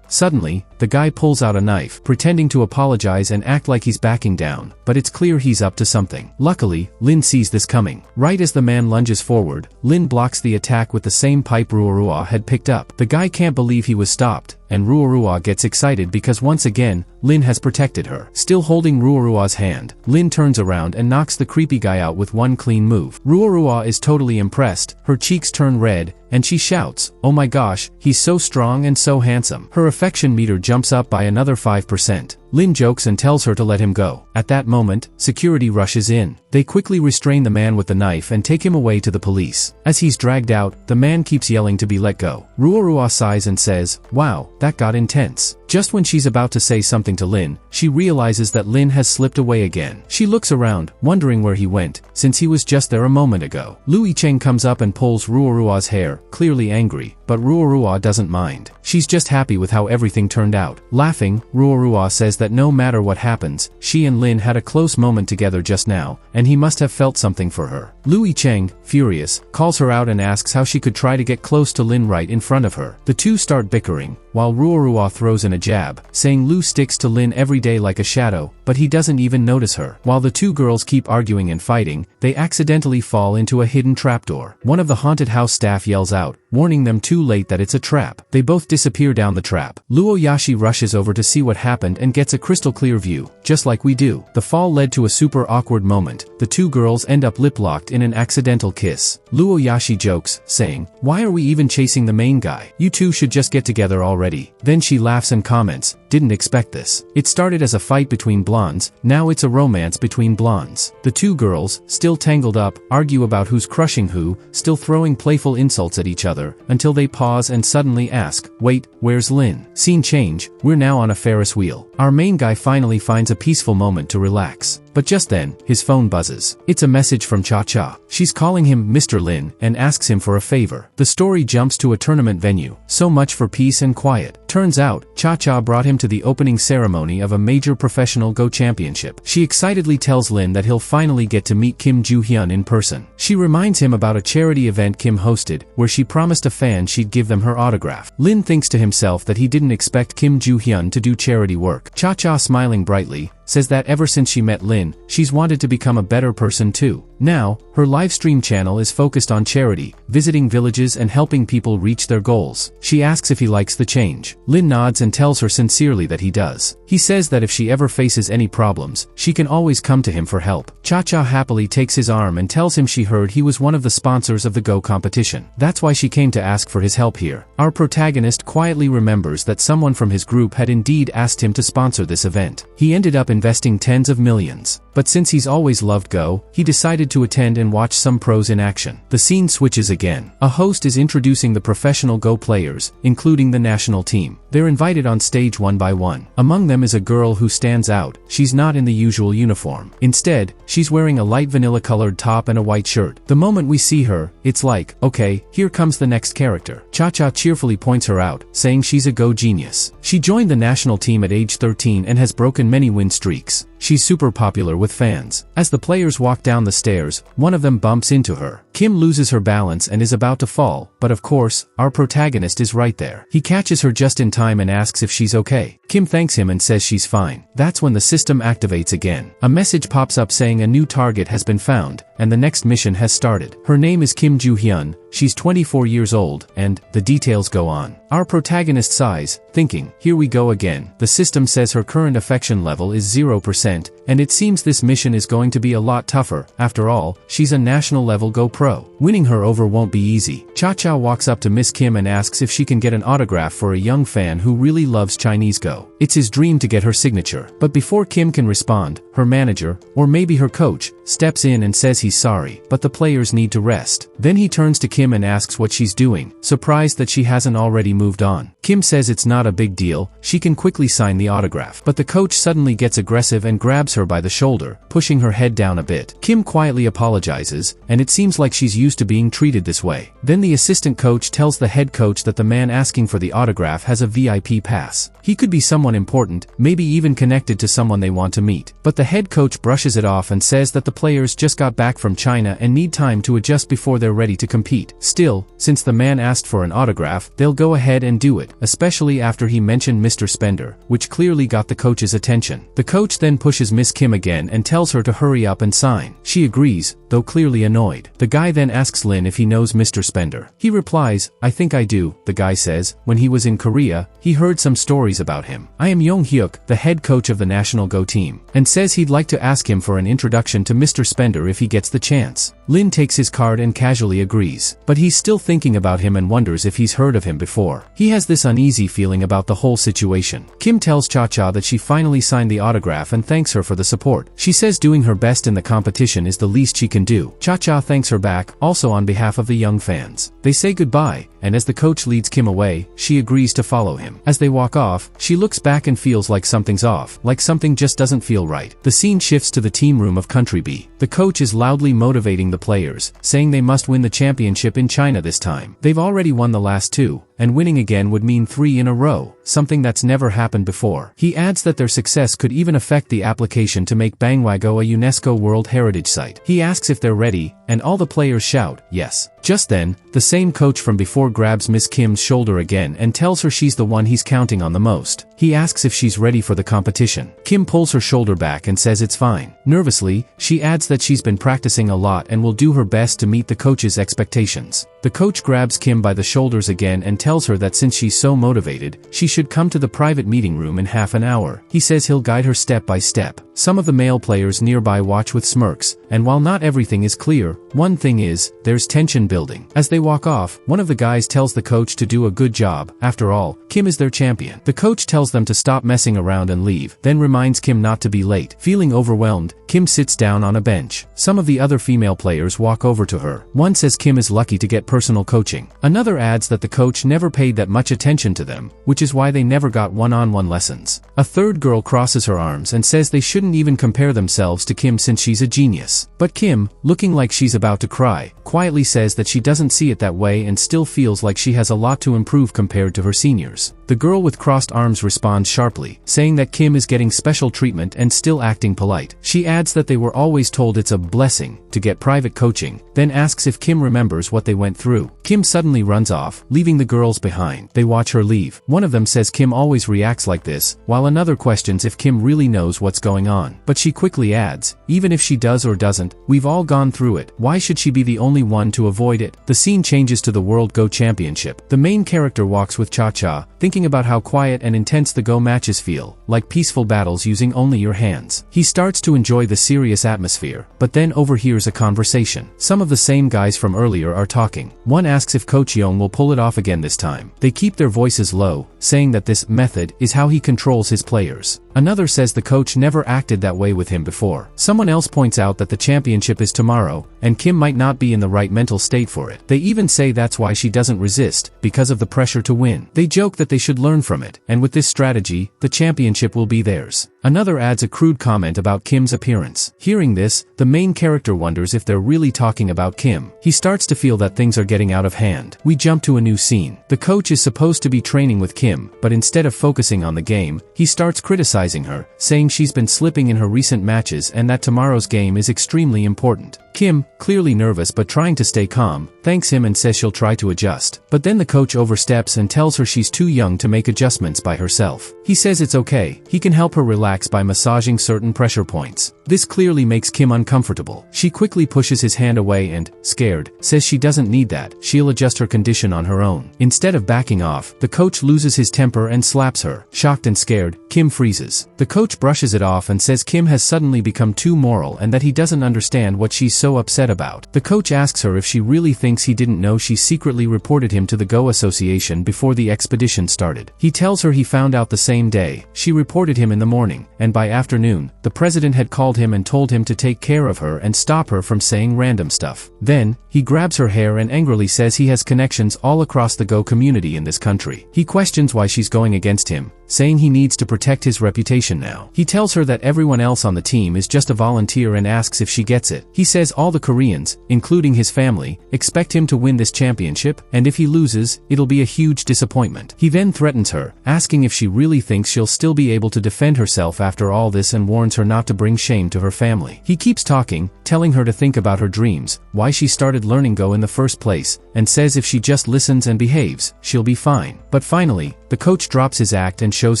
Suddenly, the guy pulls out a knife, pretending to apologize and act like he's backing down, but it's clear he's up to something. Luckily, Lin sees this coming. Right as the man lunges forward, Lin blocks the attack with the same pipe Ruorua had picked up. The guy can't believe he was stopped, and Ruorua gets excited because once again, Lin has protected her. Still holding Ruorua's hand, Lin turns around and knocks the creepy guy out with one clean move. Ruorua is totally impressed, her cheeks turn red, and she shouts, "Oh my gosh, he's so strong and so handsome." Her affection meter jumps up by another 5%. Lin jokes and tells her to let him go. At that moment, security rushes in. They quickly restrain the man with the knife and take him away to the police. As he's dragged out, the man keeps yelling to be let go. Ruorua sighs and says, "Wow, that got intense." Just when she's about to say something to Lin, she realizes that Lin has slipped away again. She looks around, wondering where he went, since he was just there a moment ago. Lui Cheng comes up and pulls Ruorua's hair, clearly angry, but Ruorua doesn't mind. She's just happy with how everything turned out. Laughing, Ruorua says that no matter what happens, she and Lin had a close moment together just now, and he must have felt something for her. Lui Cheng, furious, calls her out and asks how she could try to get close to Lin right in front of her. The two start bickering, while Ruorua throws in a jab, saying Lu sticks to Lin every day like a shadow, but he doesn't even notice her. While the two girls keep arguing and fighting, they accidentally fall into a hidden trapdoor. One of the haunted house staff yells out, warning them too late that it's a trap. They both disappear down the trap. Luoyashi rushes over to see what happened and gets a crystal clear view, just like we do. The fall led to a super awkward moment. The two girls end up lip-locked in an accidental kiss. Luoyashi jokes, saying, "Why are we even chasing the main guy? You two should just get together already." Then she laughs and comments, "Didn't expect this. It started as a fight between blondes, now it's a romance between blondes." The two girls, still tangled up, argue about who's crushing who, still throwing playful insults at each other, until they pause and suddenly ask, "Wait, where's Lin?" Scene change, we're now on a Ferris wheel. Our main guy finally finds a peaceful moment to relax. But just then, his phone buzzes. It's a message from Cha-Cha. She's calling him Mr. Lin and asks him for a favor. The story jumps to a tournament venue. So much for peace and quiet. Turns out, Cha-Cha brought him to the opening ceremony of a major professional Go championship. She excitedly tells Lin that he'll finally get to meet Kim Joo-hyun in person. She reminds him about a charity event Kim hosted, where she promised a fan she'd give them her autograph. Lin thinks to himself that he didn't expect Kim Joo-hyun to do charity work. Cha-Cha, smiling brightly, says that ever since she met Lin, she's wanted to become a better person too. Now, her livestream channel is focused on charity, visiting villages and helping people reach their goals. She asks if he likes the change. Lin nods and tells her sincerely that he does. He says that if she ever faces any problems, she can always come to him for help. Cha-Cha happily takes his arm and tells him she heard he was one of the sponsors of the Go competition. That's why she came to ask for his help here. Our protagonist quietly remembers that someone from his group had indeed asked him to sponsor this event. He ended up investing tens of millions. But since he's always loved Go, he decided to attend and watch some pros in action. The scene switches again. A host is introducing the professional Go players, including the national team. They're invited on stage one by one. Among them is a girl who stands out. She's not in the usual uniform. Instead, she's wearing a light vanilla-colored top and a white shirt. The moment we see her, it's like, okay, here comes the next character. Cha-Cha cheerfully points her out, saying she's a Go genius. She joined the national team at age 13 and has broken many win streaks. She's super popular with fans. As the players walk down the stairs, one of them bumps into her. Kim loses her balance and is about to fall, but of course, our protagonist is right there. He catches her just in time and asks if she's okay. Kim thanks him and says she's fine. That's when the system activates again. A message pops up saying a new target has been found, and the next mission has started. Her name is Kim Joo-hyun, she's 24 years old, and the details go on. Our protagonist sighs, thinking, here we go again. The system says her current affection level is 0%, and it seems this mission is going to be a lot tougher. After all, she's a national level Go pro. Winning her over won't be easy. Cha-Cha walks up to Miss Kim and asks if she can get an autograph for a young fan who really loves Chinese Go. It's his dream to get her signature. But before Kim can respond, her manager, or maybe her coach, steps in and says he's sorry, but the players need to rest. Then he turns to Kim and asks what she's doing, surprised that she hasn't already moved on. Kim says it's not a big deal, she can quickly sign the autograph. But the coach suddenly gets aggressive and grabs her by the shoulder, pushing her head down a bit. Kim quietly apologizes, and it seems like she's used to being treated this way. Then the assistant coach tells the head coach that the man asking for the autograph has a VIP pass. He could be someone important, maybe even connected to someone they want to meet. But the head coach brushes it off and says that the players just got back from China and need time to adjust before they're ready to compete. Still, since the man asked for an autograph, they'll go ahead and do it, especially after he mentioned Mr. Spender, which clearly got the coach's attention. The coach then pushes Miss Kim again and tells her to hurry up and sign. She agrees, though clearly annoyed. The guy then asks Lin if he knows Mr. Spender. He replies, I think I do, the guy says. When he was in Korea, he heard some stories about him. I am Yong Hyuk, the head coach of the national Go team, and says he'd like to ask him for an introduction to Mr. Spender if he gets the chance. Lin takes his card and casually agrees, but he's still thinking about him and wonders if he's heard of him before. He has this uneasy feeling about the whole situation. Kim tells Cha-Cha that she finally signed the autograph and thanks her for the support. She says doing her best in the competition is the least she can do. Cha-Cha thanks her back, also on behalf of the young fans. They say goodbye, and as the coach leads Kim away, she agrees to follow him. As they walk off, she looks back and feels like something's off, like something just doesn't feel right. The scene shifts to the team room of Country B. The coach is loudly motivating the players, saying they must win the championship in China this time. They've already won the last two, and winning again would mean 3 in a row, something that's never happened before. He adds that their success could even affect the application to make Bangwago a UNESCO World Heritage Site. He asks if they're ready, and all the players shout, yes. Just then, the same coach from before grabs Miss Kim's shoulder again and tells her she's the one he's counting on the most. He asks if she's ready for the competition. Kim pulls her shoulder back and says it's fine. Nervously, she adds that she's been practicing a lot and will do her best to meet the coach's expectations. The coach grabs Kim by the shoulders again and tells her that since she's so motivated, she should come to the private meeting room in half an hour. He says he'll guide her step by step. Some of the male players nearby watch with smirks, and while not everything is clear, one thing is, there's tension building. As they walk off, one of the guys tells the coach to do a good job. After all, Kim is their champion. The coach tells them to stop messing around and leave, then reminds Kim not to be late. Feeling overwhelmed, Kim sits down on a bench. Some of the other female players walk over to her. One says Kim is lucky to get personal coaching. Another adds that the coach never paid that much attention to them, which is why they never got one-on-one lessons. A third girl crosses her arms and says they shouldn't even compare themselves to Kim since she's a genius. But Kim, looking like she's about to cry, quietly says that she doesn't see it that way and still feels like she has a lot to improve compared to her seniors. The girl with crossed arms responds sharply, saying that Kim is getting special treatment and still acting polite. She adds that they were always told it's a blessing to get private coaching, then asks if Kim remembers what they went through. Kim suddenly runs off, leaving the girls behind. They watch her leave. One of them says Kim always reacts like this, while another questions if Kim really knows what's going on. But she quickly adds, even if she does or doesn't, we've all gone through it. Why should she be the only one to avoid it? The scene changes to the World Go Championship. The main character walks with Cha-Cha, thinking about how quiet and intense the Go matches feel, like peaceful battles using only your hands. He starts to enjoy the serious atmosphere, but then overhears a conversation. Some of the same guys from earlier are talking. One asks if Coach Young will pull it off again this time. They keep their voices low, saying that this method is how he controls his players. Another says the coach never acted that way with him before. Someone else points out that the championship is tomorrow, and Kim might not be in the right mental state for it. They even say that's why she doesn't resist, because of the pressure to win. They joke that they should learn from it, and with this strategy, the championship will be theirs. Another adds a crude comment about Kim's appearance. Hearing this, the main character wonders if they're really talking about Kim. He starts to feel that things are getting out of hand. We jump to a new scene. The coach is supposed to be training with Kim, but instead of focusing on the game, he starts criticizing her, saying she's been slipping in her recent matches and that tomorrow's game is extremely important. Kim, clearly nervous but trying to stay calm, thanks him and says she'll try to adjust. But then the coach oversteps and tells her she's too young to make adjustments by herself. He says it's okay, he can help her relax by massaging certain pressure points. This clearly makes Kim uncomfortable. She quickly pushes his hand away and, scared, says she doesn't need that, she'll adjust her condition on her own. Instead of backing off, the coach loses his temper and slaps her. Shocked and scared, Kim freezes. The coach brushes it off and says Kim has suddenly become too moral and that he doesn't understand what she's so upset about. The coach asks her if she really thinks he didn't know she secretly reported him to the Go Association before the expedition started. He tells her he found out the same day. She reported him in the morning, and by afternoon, the president had called him and told him to take care of her and stop her from saying random stuff. Then, he grabs her hair and angrily says he has connections all across the Go community in this country. He questions why she's going against him, saying he needs to protect his reputation now. He tells her that everyone else on the team is just a volunteer and asks if she gets it. He says all the Koreans, including his family, expect him to win this championship, and if he loses, it'll be a huge disappointment. He then threatens her, asking if she really thinks she'll still be able to defend herself after all this and warns her not to bring shame to her family. He keeps talking, telling her to think about her dreams, why she started learning Go in the first place, and says if she just listens and behaves, she'll be fine. But finally, the coach drops his act and shows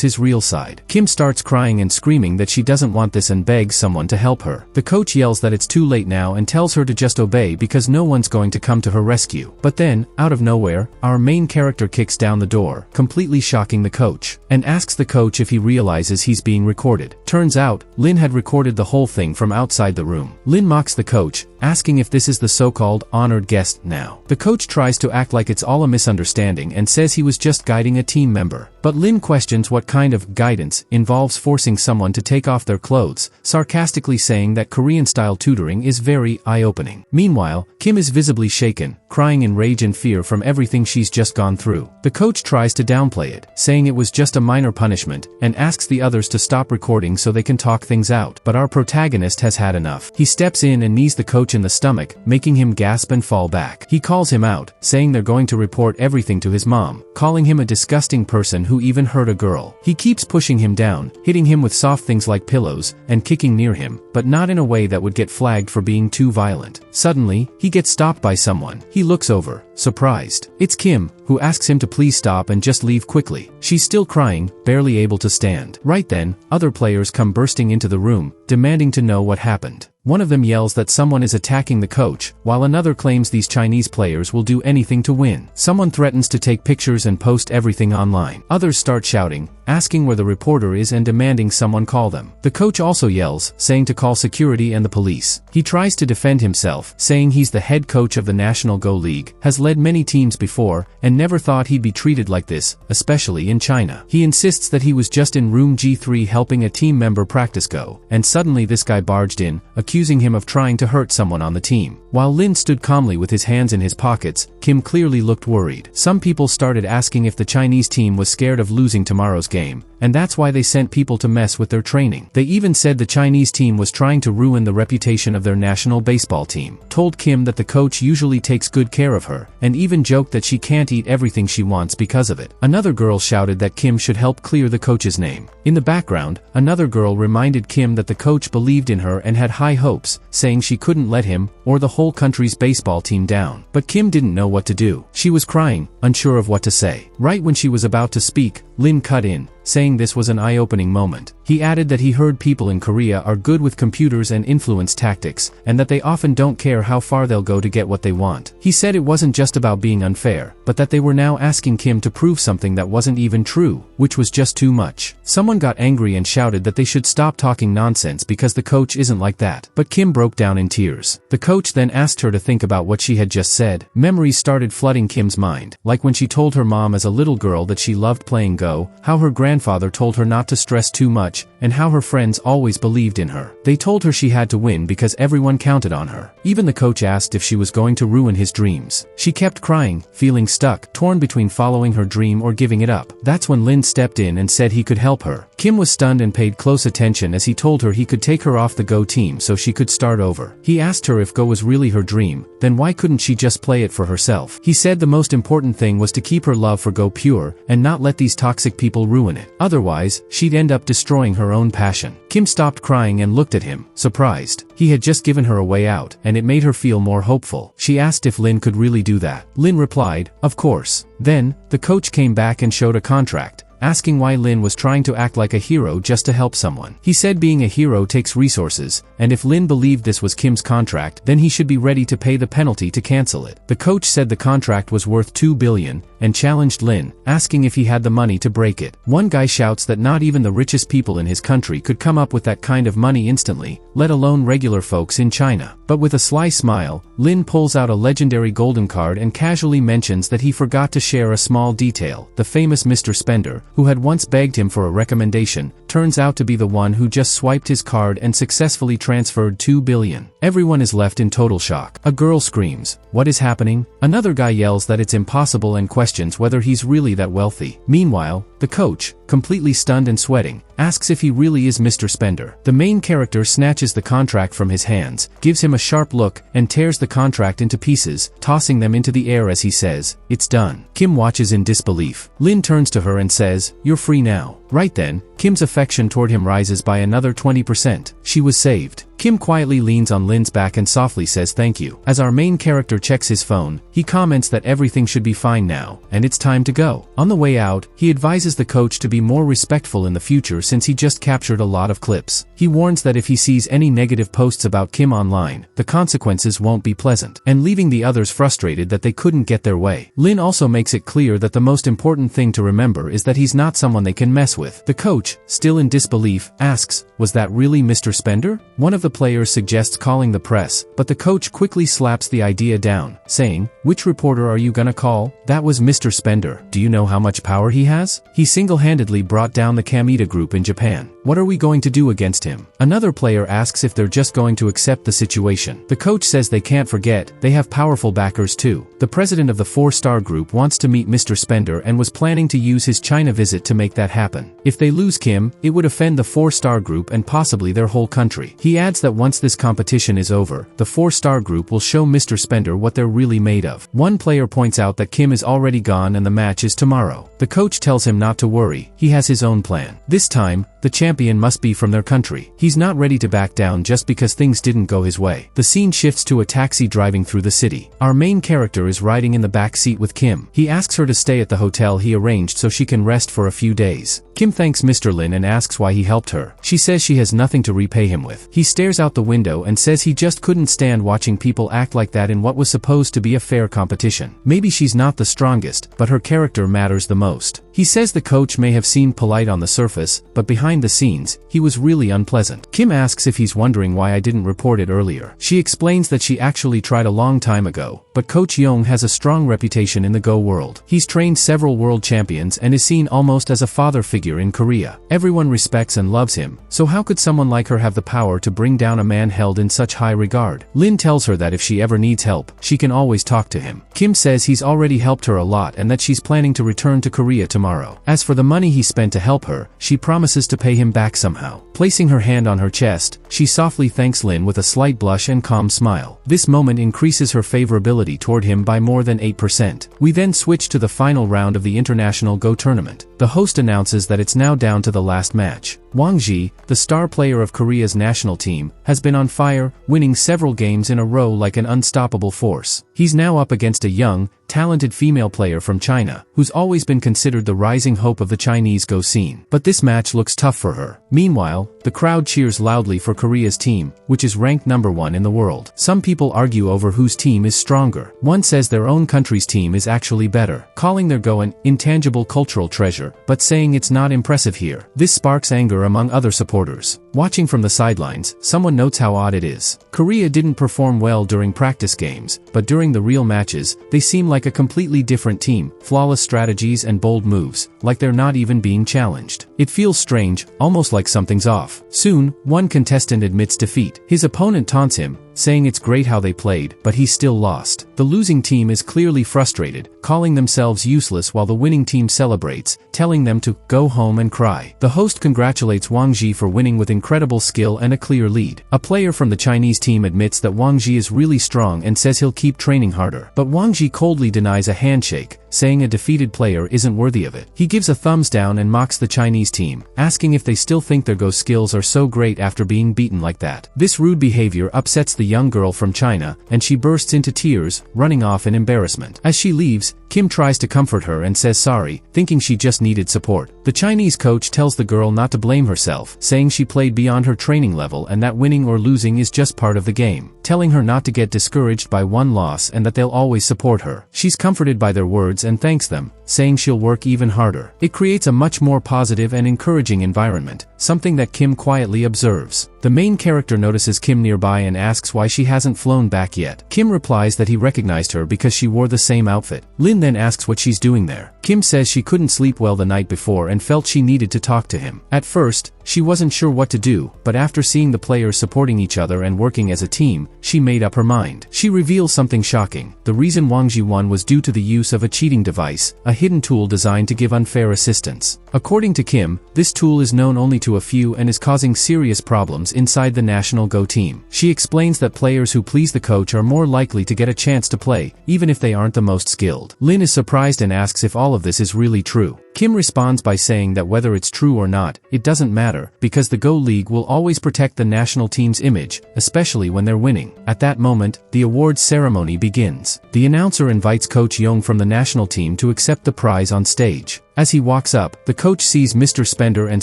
his real side. Kim starts crying and screaming that she doesn't want this and begs someone to help her. The coach yells that it's too late now and tells her to just obey because no one's going to come to her rescue. But then, out of nowhere, our main character kicks down the door, completely shocking the coach, and asks the coach if he realizes he's being recorded. Turns out, Lin had recorded the whole thing from outside the room. Lin mocks the coach, asking if this is the so-called honored guest now. The coach tries to act like it's all a misunderstanding and says he was just guiding a team member. But Lin questions what kind of guidance involves forcing someone to take off their clothes, sarcastically saying that Korean-style tutoring is very eye-opening. Meanwhile, Kim is visibly shaken, crying in rage and fear from everything she's just gone through. The coach tries to downplay it, saying it was just a minor punishment, and asks the others to stop recording so they can talk things out. But our protagonist has had enough. He steps in and knees the coach in the stomach, making him gasp and fall back. He calls him out, saying they're going to report everything to his mom, calling him a disgusting person who even hurt a girl. He keeps pushing him down, hitting him with soft things like pillows, and kicking near him, but not in a way that would get flagged for being too violent. Suddenly, he gets stopped by someone. He looks over, surprised. It's Kim, who asks him to please stop and just leave quickly. She's still crying, barely able to stand. Right then, other players come bursting into the room, demanding to know what happened. One of them yells that someone is attacking the coach, while another claims these Chinese players will do anything to win. Someone threatens to take pictures and post everything online. Others start shouting, asking where the reporter is and demanding someone call them. The coach also yells, saying to call security and the police. He tries to defend himself, saying he's the head coach of the National Go League, has led many teams before, and never thought he'd be treated like this, especially in China. He insists that he was just in room G3 helping a team member practice Go, and suddenly this guy barged in, accusing him of trying to hurt someone on the team. While Lin stood calmly with his hands in his pockets, Kim clearly looked worried. Some people started asking if the Chinese team was scared of losing tomorrow's game, and that's why they sent people to mess with their training. They even said the Chinese team was trying to ruin the reputation of their national baseball team, told Kim that the coach usually takes good care of her, and even joked that she can't eat everything she wants because of it. Another girl shouted that Kim should help clear the coach's name. In the background, another girl reminded Kim that the coach believed in her and had high hopes, saying she couldn't let him, or the whole country's baseball team down. But Kim didn't know what to do. She was crying, unsure of what to say. Right when she was about to speak, Lin cut in, saying this was an eye-opening moment. He added that he heard people in Korea are good with computers and influence tactics, and that they often don't care how far they'll go to get what they want. He said it wasn't just about being unfair, but that they were now asking Kim to prove something that wasn't even true, which was just too much. Someone got angry and shouted that they should stop talking nonsense because the coach isn't like that. But Kim broke down in tears. The coach then asked her to think about what she had just said. Memories started flooding Kim's mind, like when she told her mom as a little girl that she loved playing Go, how her grandfather told her not to stress too much, and how her friends always believed in her. They told her she had to win because everyone counted on her. Even the coach asked if she was going to ruin his dreams. She kept crying, feeling stuck, torn between following her dream or giving it up. That's when Lin stepped in and said he could help her. Kim was stunned and paid close attention as he told her he could take her off the Go team so she could start over. He asked her if Go was really her dream, then why couldn't she just play it for herself? He said the most important thing was to keep her love for Go pure, and not let these toxic people ruin it. Otherwise, she'd end up destroying her own passion. Kim stopped crying and looked at him, surprised. He had just given her a way out, and it made her feel more hopeful. She asked if Lin could really do that. Lin replied, "Of course." Then, the coach came back and showed a contract, asking why Lin was trying to act like a hero just to help someone. He said being a hero takes resources, and if Lin believed this was Kim's contract, then he should be ready to pay the penalty to cancel it. The coach said the contract was worth $2 billion, and challenged Lin, asking if he had the money to break it. One guy shouts that not even the richest people in his country could come up with that kind of money instantly, let alone regular folks in China. But with a sly smile, Lin pulls out a legendary golden card and casually mentions that he forgot to share a small detail. The famous Mr. Spender, who had once begged him for a recommendation, turns out to be the one who just swiped his card and successfully transferred $2 billion. Everyone is left in total shock. A girl screams, "What is happening?" Another guy yells that it's impossible and questions whether he's really that wealthy. Meanwhile, the coach, completely stunned and sweating, asks if he really is Mr. Spender. The main character snatches the contract from his hands, gives him a sharp look, and tears the contract into pieces, tossing them into the air as he says, "It's done." Kim watches in disbelief. Lin turns to her and says, "You're free now." Right then, Kim's affection toward him rises by another 20%. She was saved. Kim quietly leans on Lin's back and softly says thank you. As our main character checks his phone, he comments that everything should be fine now, and it's time to go. On the way out, he advises the coach to be more respectful in the future since he just captured a lot of clips. He warns that if he sees any negative posts about Kim online, the consequences won't be pleasant, and leaving the others frustrated that they couldn't get their way. Lin also makes it clear that the most important thing to remember is that he's not someone they can mess with. The coach, still in disbelief, asks, "Was that really Mr. Spender?" One of the the players suggests calling the press, but the coach quickly slaps the idea down, saying, "Which reporter are you gonna call? That was Mr. Spender. Do you know how much power he has? He single-handedly brought down the Kamita group in Japan. What are we going to do against him?" Another player asks if they're just going to accept the situation. The coach says they can't forget, they have powerful backers too. The president of the 4-star group wants to meet Mr. Spender and was planning to use his China visit to make that happen. If they lose Kim, it would offend the 4-star group and possibly their whole country. He adds that once this competition is over, the 4-star group will show Mr. Spender what they're really made of. One player points out that Kim is already gone and the match is tomorrow. The coach tells him not to worry, he has his own plan. This time, the champion must be from their country. He's not ready to back down just because things didn't go his way. The scene shifts to a taxi driving through the city. Our main character is riding in the back seat with Kim. He asks her to stay at the hotel he arranged so she can rest for a few days. Kim thanks Mr. Lin and asks why he helped her. She says she has nothing to repay him with. He stares out the window and says he just couldn't stand watching people act like that in what was supposed to be a fair competition. Maybe she's not the strongest, but her character matters the most. He says the coach may have seemed polite on the surface, but behind the scenes, he was really unpleasant. Kim asks if he's wondering why I didn't report it earlier. She explains that she actually tried a long time ago, but Coach Young has a strong reputation in the Go world. He's trained several world champions and is seen almost as a father figure in Korea. Everyone respects and loves him, so how could someone like her have the power to bring down a man held in such high regard? Lin tells her that if she ever needs help, she can always talk to him. Kim says he's already helped her a lot and that she's planning to return to Korea tomorrow. As for the money he spent to help her, she promises to pay him back somehow. Placing her hand on her chest, she softly thanks Lin with a slight blush and calm smile. This moment increases her favorability toward him by more than 8%. We then switch to the final round of the International Go tournament. The host announces that it's now down to the last match. Wang Ji, the star player of Korea's national team, has been on fire, winning several games in a row like an unstoppable force. He's now up against a young, talented female player from China, who's always been considered the rising hope of the Chinese Go scene. But this match looks tough for her. Meanwhile, the crowd cheers loudly for Korea's team, which is ranked number 1 in the world. Some people argue over whose team is stronger. One says their own country's team is actually better, calling their Go an intangible cultural treasure, but saying it's not impressive here. This sparks anger among other supporters. Watching from the sidelines, someone notes how odd it is. Korea didn't perform well during practice games, but during the real matches, they seem like a completely different team, flawless strategies and bold moves, like they're not even being challenged. It feels strange, almost like something's off. Soon, one contestant admits defeat. His opponent taunts him, saying it's great how they played, but he still lost. The losing team is clearly frustrated, calling themselves useless while the winning team celebrates, telling them to go home and cry. The host congratulates Wang Ji for winning with incredible skill and a clear lead. A player from the Chinese team admits that Wang Ji is really strong and says he'll keep training harder. But Wang Ji coldly denies a handshake, saying a defeated player isn't worthy of it. He gives a thumbs down and mocks the Chinese team, asking if they still think their Go skills are so great after being beaten like that. This rude behavior upsets the young girl from China, and she bursts into tears, running off in embarrassment. As she leaves, Kim tries to comfort her and says sorry, thinking she just needed support. The Chinese coach tells the girl not to blame herself, saying she played beyond her training level and that winning or losing is just part of the game, telling her not to get discouraged by one loss and that they'll always support her. She's comforted by their words and thanks them, saying she'll work even harder. It creates a much more positive and encouraging environment, something that Kim quietly observes. The main character notices Kim nearby and asks why she hasn't flown back yet. Kim replies that he recognized her because she wore the same outfit. Lin then asks what she's doing there. Kim says she couldn't sleep well the night before and felt she needed to talk to him. At first, she wasn't sure what to do, but after seeing the players supporting each other and working as a team, she made up her mind. She reveals something shocking. The reason Wang Ji won was due to the use of a cheating device, a hidden tool designed to give unfair assistance. According to Kim, this tool is known only to a few and is causing serious problems inside the national Go team. She explains that players who please the coach are more likely to get a chance to play, even if they aren't the most skilled. Lin is surprised and asks if all of this is really true. Kim responds by saying that whether it's true or not, it doesn't matter, because the Go League will always protect the national team's image, especially when they're winning. At that moment, the awards ceremony begins. The announcer invites Coach Young from the national team to accept the prize on stage. As he walks up, the coach sees Mr. Spender and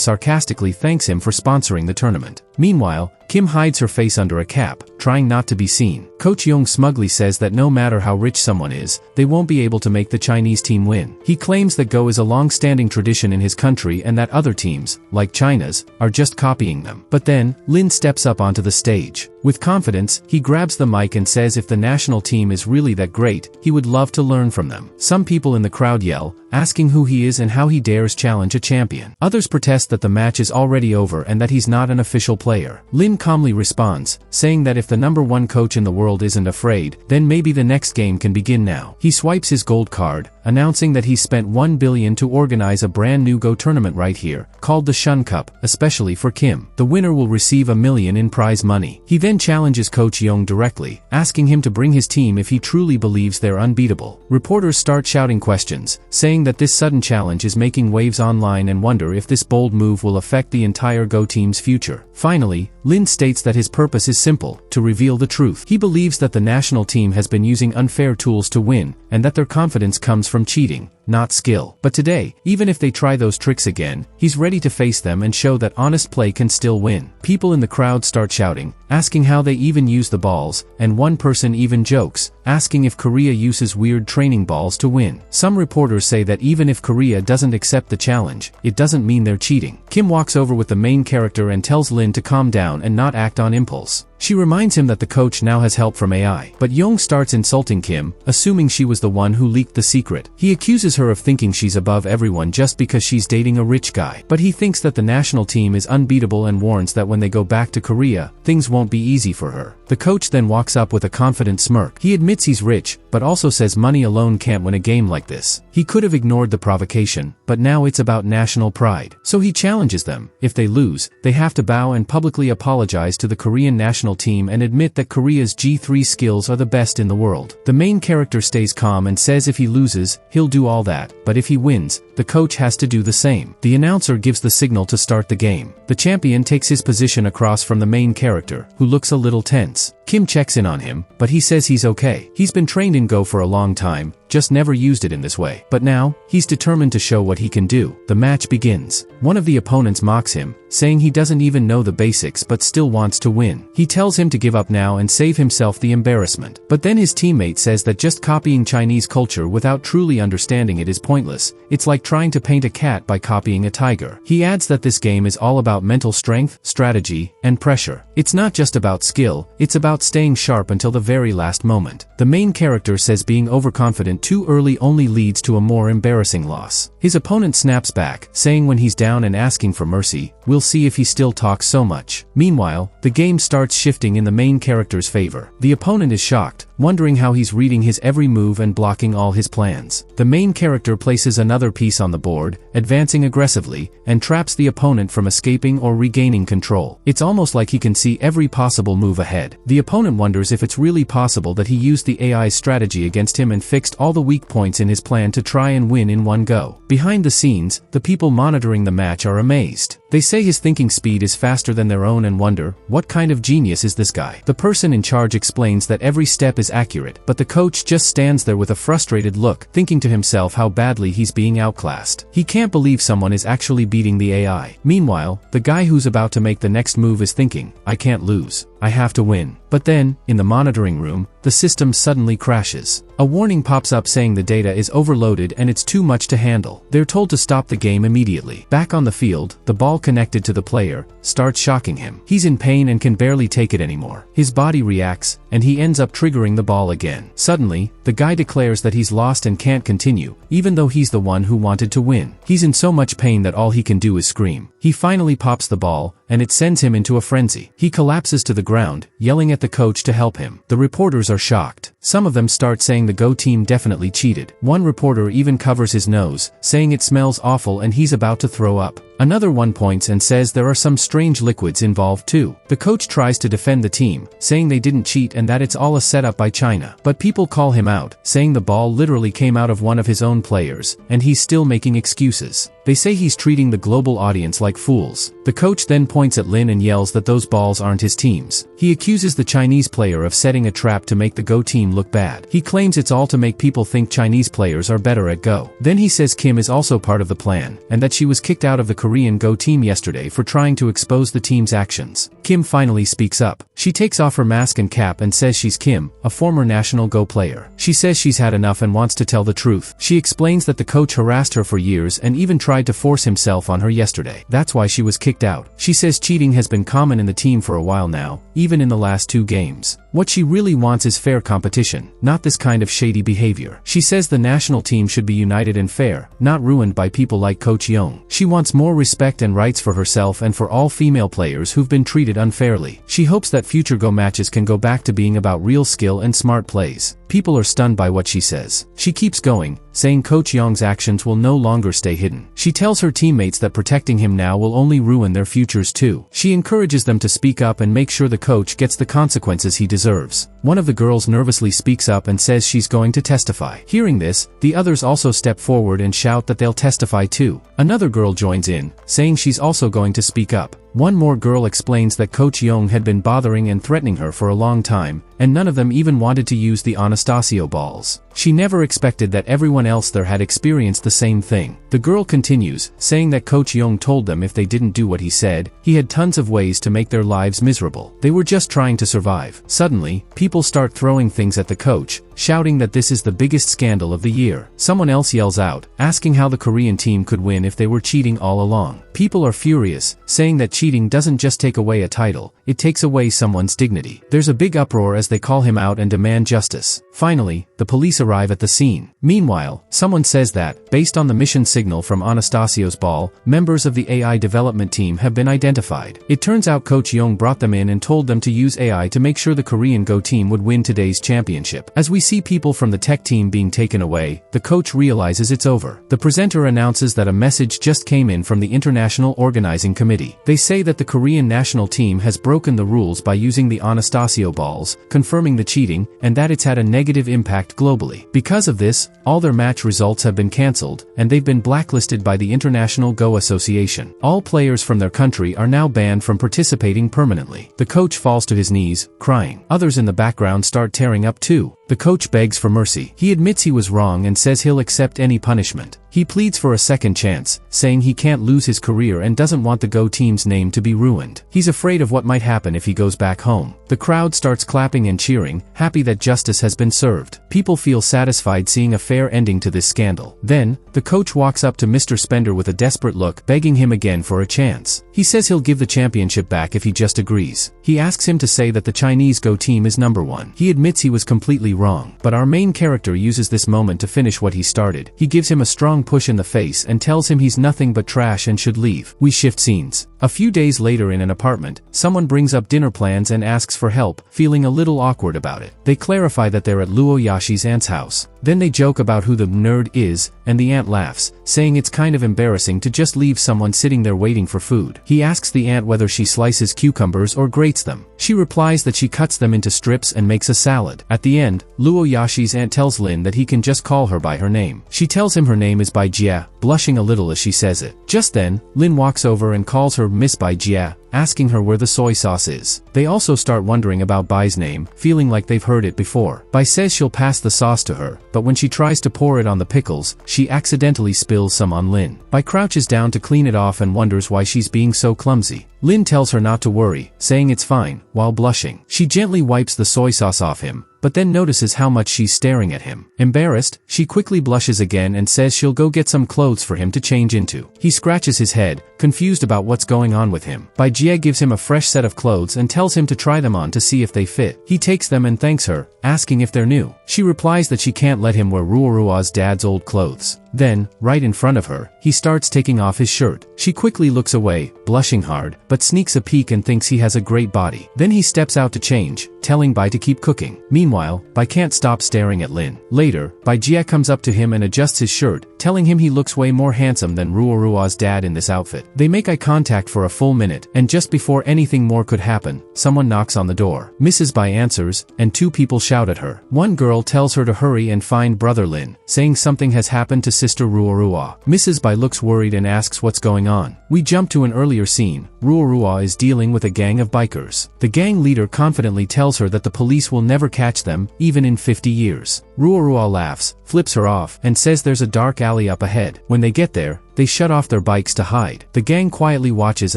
sarcastically thanks him for sponsoring the tournament. Meanwhile, Kim hides her face under a cap, trying not to be seen. Coach Young smugly says that no matter how rich someone is, they won't be able to make the Chinese team win. He claims that Go is a long-standing long-standing tradition in his country and that other teams, like China's, are just copying them. But then, Lin steps up onto the stage. With confidence, he grabs the mic and says if the national team is really that great, he would love to learn from them. Some people in the crowd yell, asking who he is and how he dares challenge a champion. Others protest that the match is already over and that he's not an official player. Lin calmly responds, saying that if the #1 coach in the world isn't afraid, then maybe the next game can begin now. He swipes his gold card, announcing that he's spent $1 billion to organize a brand new Go tournament right here, called the Shun Cup, especially for Kim. The winner will receive $1 million in prize money. He then challenges Coach Young directly, asking him to bring his team if he truly believes they're unbeatable. Reporters start shouting questions, saying that this sudden challenge is making waves online and wonder if this bold move will affect the entire Go team's future. Finally, Lin states that his purpose is simple, to reveal the truth. He believes that the national team has been using unfair tools to win, and that their confidence comes from cheating, not skill. But today, even if they try those tricks again, he's ready to face them and show that honest play can still win. People in the crowd start shouting, asking how they even use the balls, and one person even jokes, asking if Korea uses weird training balls to win. Some reporters say that even if Korea doesn't accept the challenge, it doesn't mean they're cheating. Kim walks over with the main character and tells Lin to calm down and not act on impulse. She reminds him that the coach now has help from AI. But Young starts insulting Kim, assuming she was the one who leaked the secret. He accuses her of thinking she's above everyone just because she's dating a rich guy. But he thinks that the national team is unbeatable and warns that when they go back to Korea, things won't be easy for her. The coach then walks up with a confident smirk. He admits he's rich, but also says money alone can't win a game like this. He could have ignored the provocation, but now it's about national pride. So he challenges them. If they lose, they have to bow and publicly apologize to the Korean national team and admit that Korea's G3 skills are the best in the world. The main character stays calm and says if he loses, he'll do all that, but if he wins, the coach has to do the same. The announcer gives the signal to start the game. The champion takes his position across from the main character, who looks a little tense. Kim checks in on him, but he says he's okay. He's been trained in Go for a long time, just never used it in this way. But now, he's determined to show what he can do. The match begins. One of the opponents mocks him, saying he doesn't even know the basics but still wants to win. He tells him to give up now and save himself the embarrassment. But then his teammate says that just copying Chinese culture without truly understanding it is pointless. It's like trying to paint a cat by copying a tiger. He adds that this game is all about mental strength, strategy, and pressure. It's not just about skill, it's about staying sharp until the very last moment. The main character says being overconfident too early only leads to a more embarrassing loss. His opponent snaps back, saying when he's down and asking for mercy, we'll see if he still talks so much. Meanwhile, the game starts shifting in the main character's favor. The opponent is shocked, wondering how he's reading his every move and blocking all his plans. The main character places another piece on the board, advancing aggressively, and traps the opponent from escaping or regaining control. It's almost like he can see every possible move ahead. The opponent wonders if it's really possible that he used the AI's strategy against him and fixed all the weak points in his plan to try and win in one go. Behind the scenes, the people monitoring the match are amazed. They say his thinking speed is faster than their own and wonder, what kind of genius is this guy? The person in charge explains that every step is accurate, but the coach just stands there with a frustrated look, thinking to himself how badly he's being outclassed. He can't believe someone is actually beating the AI. Meanwhile, the guy who's about to make the next move is thinking, I can't lose. I have to win. But then, in the monitoring room, the system suddenly crashes. A warning pops up saying the data is overloaded and it's too much to handle. They're told to stop the game immediately. Back on the field, the ball connected to the player starts shocking him. He's in pain and can barely take it anymore. His body reacts, and he ends up triggering the ball again. Suddenly, the guy declares that he's lost and can't continue, even though he's the one who wanted to win. He's in so much pain that all he can do is scream. He finally pops the ball, and it sends him into a frenzy. He collapses to the ground, yelling at the coach to help him. The reporters are shocked. Some of them start saying the Go team definitely cheated. One reporter even covers his nose, saying it smells awful and he's about to throw up. Another one points and says there are some strange liquids involved too. The coach tries to defend the team, saying they didn't cheat and that it's all a setup by China. But people call him out, saying the ball literally came out of one of his own players, and he's still making excuses. They say he's treating the global audience like fools. The coach then points at Lin and yells that those balls aren't his team's. He accuses the Chinese player of setting a trap to make the Go team look bad. He claims it's all to make people think Chinese players are better at Go. Then he says Kim is also part of the plan, and that she was kicked out of the Korean Go team yesterday for trying to expose the team's actions. Kim finally speaks up. She takes off her mask and cap and says she's Kim, a former national Go player. She says she's had enough and wants to tell the truth. She explains that the coach harassed her for years and even tried to force himself on her yesterday. That's why she was kicked out. She says cheating has been common in the team for a while now, even in the last 2 games. What she really wants is fair competition, not this kind of shady behavior. She says the national team should be united and fair, not ruined by people like Coach Young. She wants more respect and rights for herself and for all female players who've been treated unfairly. She hopes that future Go matches can go back to being about real skill and smart plays. People are stunned by what she says. She keeps going, saying Coach Young's actions will no longer stay hidden. She tells her teammates that protecting him now will only ruin their futures too. She encourages them to speak up and make sure the coach gets the consequences he deserves. One of the girls nervously speaks up and says she's going to testify. Hearing this, the others also step forward and shout that they'll testify too. Another girl joins in, saying she's also going to speak up. One more girl explains that Coach Young had been bothering and threatening her for a long time, and none of them even wanted to use the Anastasio balls. She never expected that everyone else there had experienced the same thing. The girl continues, saying that Coach Young told them if they didn't do what he said, he had tons of ways to make their lives miserable. They were just trying to survive. Suddenly, people start throwing things at the coach, shouting that this is the biggest scandal of the year. Someone else yells out, asking how the Korean team could win if they were cheating all along. People are furious, saying that cheating doesn't just take away a title, it takes away someone's dignity. There's a big uproar as they call him out and demand justice. Finally, the police arrive at the scene. Meanwhile, someone says that, based on the mission signal from Anastasio's ball, members of the AI development team have been identified. It turns out Coach Young brought them in and told them to use AI to make sure the Korean Go team would win today's championship. As we see people from the tech team being taken away, the coach realizes it's over. The presenter announces that a message just came in from the International Organizing Committee. They say that the Korean national team has broken the rules by using the Anastasio balls, confirming the cheating, and that it's had a negative impact globally. Because of this, all their match results have been cancelled, and they've been blacklisted by the International Go Association. All players from their country are now banned from participating permanently. The coach falls to his knees, crying. Others in the background start tearing up too. The coach begs for mercy. He admits he was wrong and says he'll accept any punishment. He pleads for a second chance, saying he can't lose his career and doesn't want the Go team's name to be ruined. He's afraid of what might happen if he goes back home. The crowd starts clapping and cheering, happy that justice has been served. People feel satisfied seeing a fair ending to this scandal. Then, the coach walks up to Mr. Spender with a desperate look, begging him again for a chance. He says he'll give the championship back if he just agrees. He asks him to say that the Chinese Go team is #1. He admits he was completely wrong, but our main character uses this moment to finish what he started. He gives him a strong push in the face and tells him he's nothing but trash and should leave. We shift scenes. A few days later in an apartment, someone brings up dinner plans and asks for help, feeling a little awkward about it. They clarify that they're at Luo Yashi's aunt's house. Then they joke about who the nerd is, and the aunt laughs, saying it's kind of embarrassing to just leave someone sitting there waiting for food. He asks the aunt whether she slices cucumbers or grates them. She replies that she cuts them into strips and makes a salad. At the end, Luo Yashi's aunt tells Lin that he can just call her by her name. She tells him her name is Bai Jia, blushing a little as she says it. Just then, Lin walks over and calls her Miss Bai Jia, asking her where the soy sauce is. They also start wondering about Bai's name, feeling like they've heard it before. Bai says she'll pass the sauce to her, but when she tries to pour it on the pickles, she accidentally spills some on Lin. Bai crouches down to clean it off and wonders why she's being so clumsy. Lin tells her not to worry, saying it's fine, while blushing. She gently wipes the soy sauce off him, but then notices how much she's staring at him. Embarrassed, she quickly blushes again and says she'll go get some clothes for him to change into. He scratches his head, confused about what's going on with him. Bai Jie gives him a fresh set of clothes and tells him to try them on to see if they fit. He takes them and thanks her, asking if they're new. She replies that she can't let him wear Ruorua's dad's old clothes. Then, right in front of her, he starts taking off his shirt. She quickly looks away, blushing hard, but sneaks a peek and thinks he has a great body. Then he steps out to change, telling Bai to keep cooking. Meanwhile, Bai can't stop staring at Lin. Later, Bai Jie comes up to him and adjusts his shirt, telling him he looks way more handsome than Ruorua's dad in this outfit. They make eye contact for a full minute, and just before anything more could happen, someone knocks on the door. Mrs. Bai answers, and two people shout at her. One girl tells her to hurry and find brother Lin, saying something has happened to sister Ruorua. Mrs. Bai looks worried and asks what's going on. We jump to an earlier scene. Ruorua is dealing with a gang of bikers. The gang leader confidently tells her that the police will never catch them, even in 50 years. Ruorua laughs, flips her off, and says there's a dark alley up ahead. When they get there, they shut off their bikes to hide. The gang quietly watches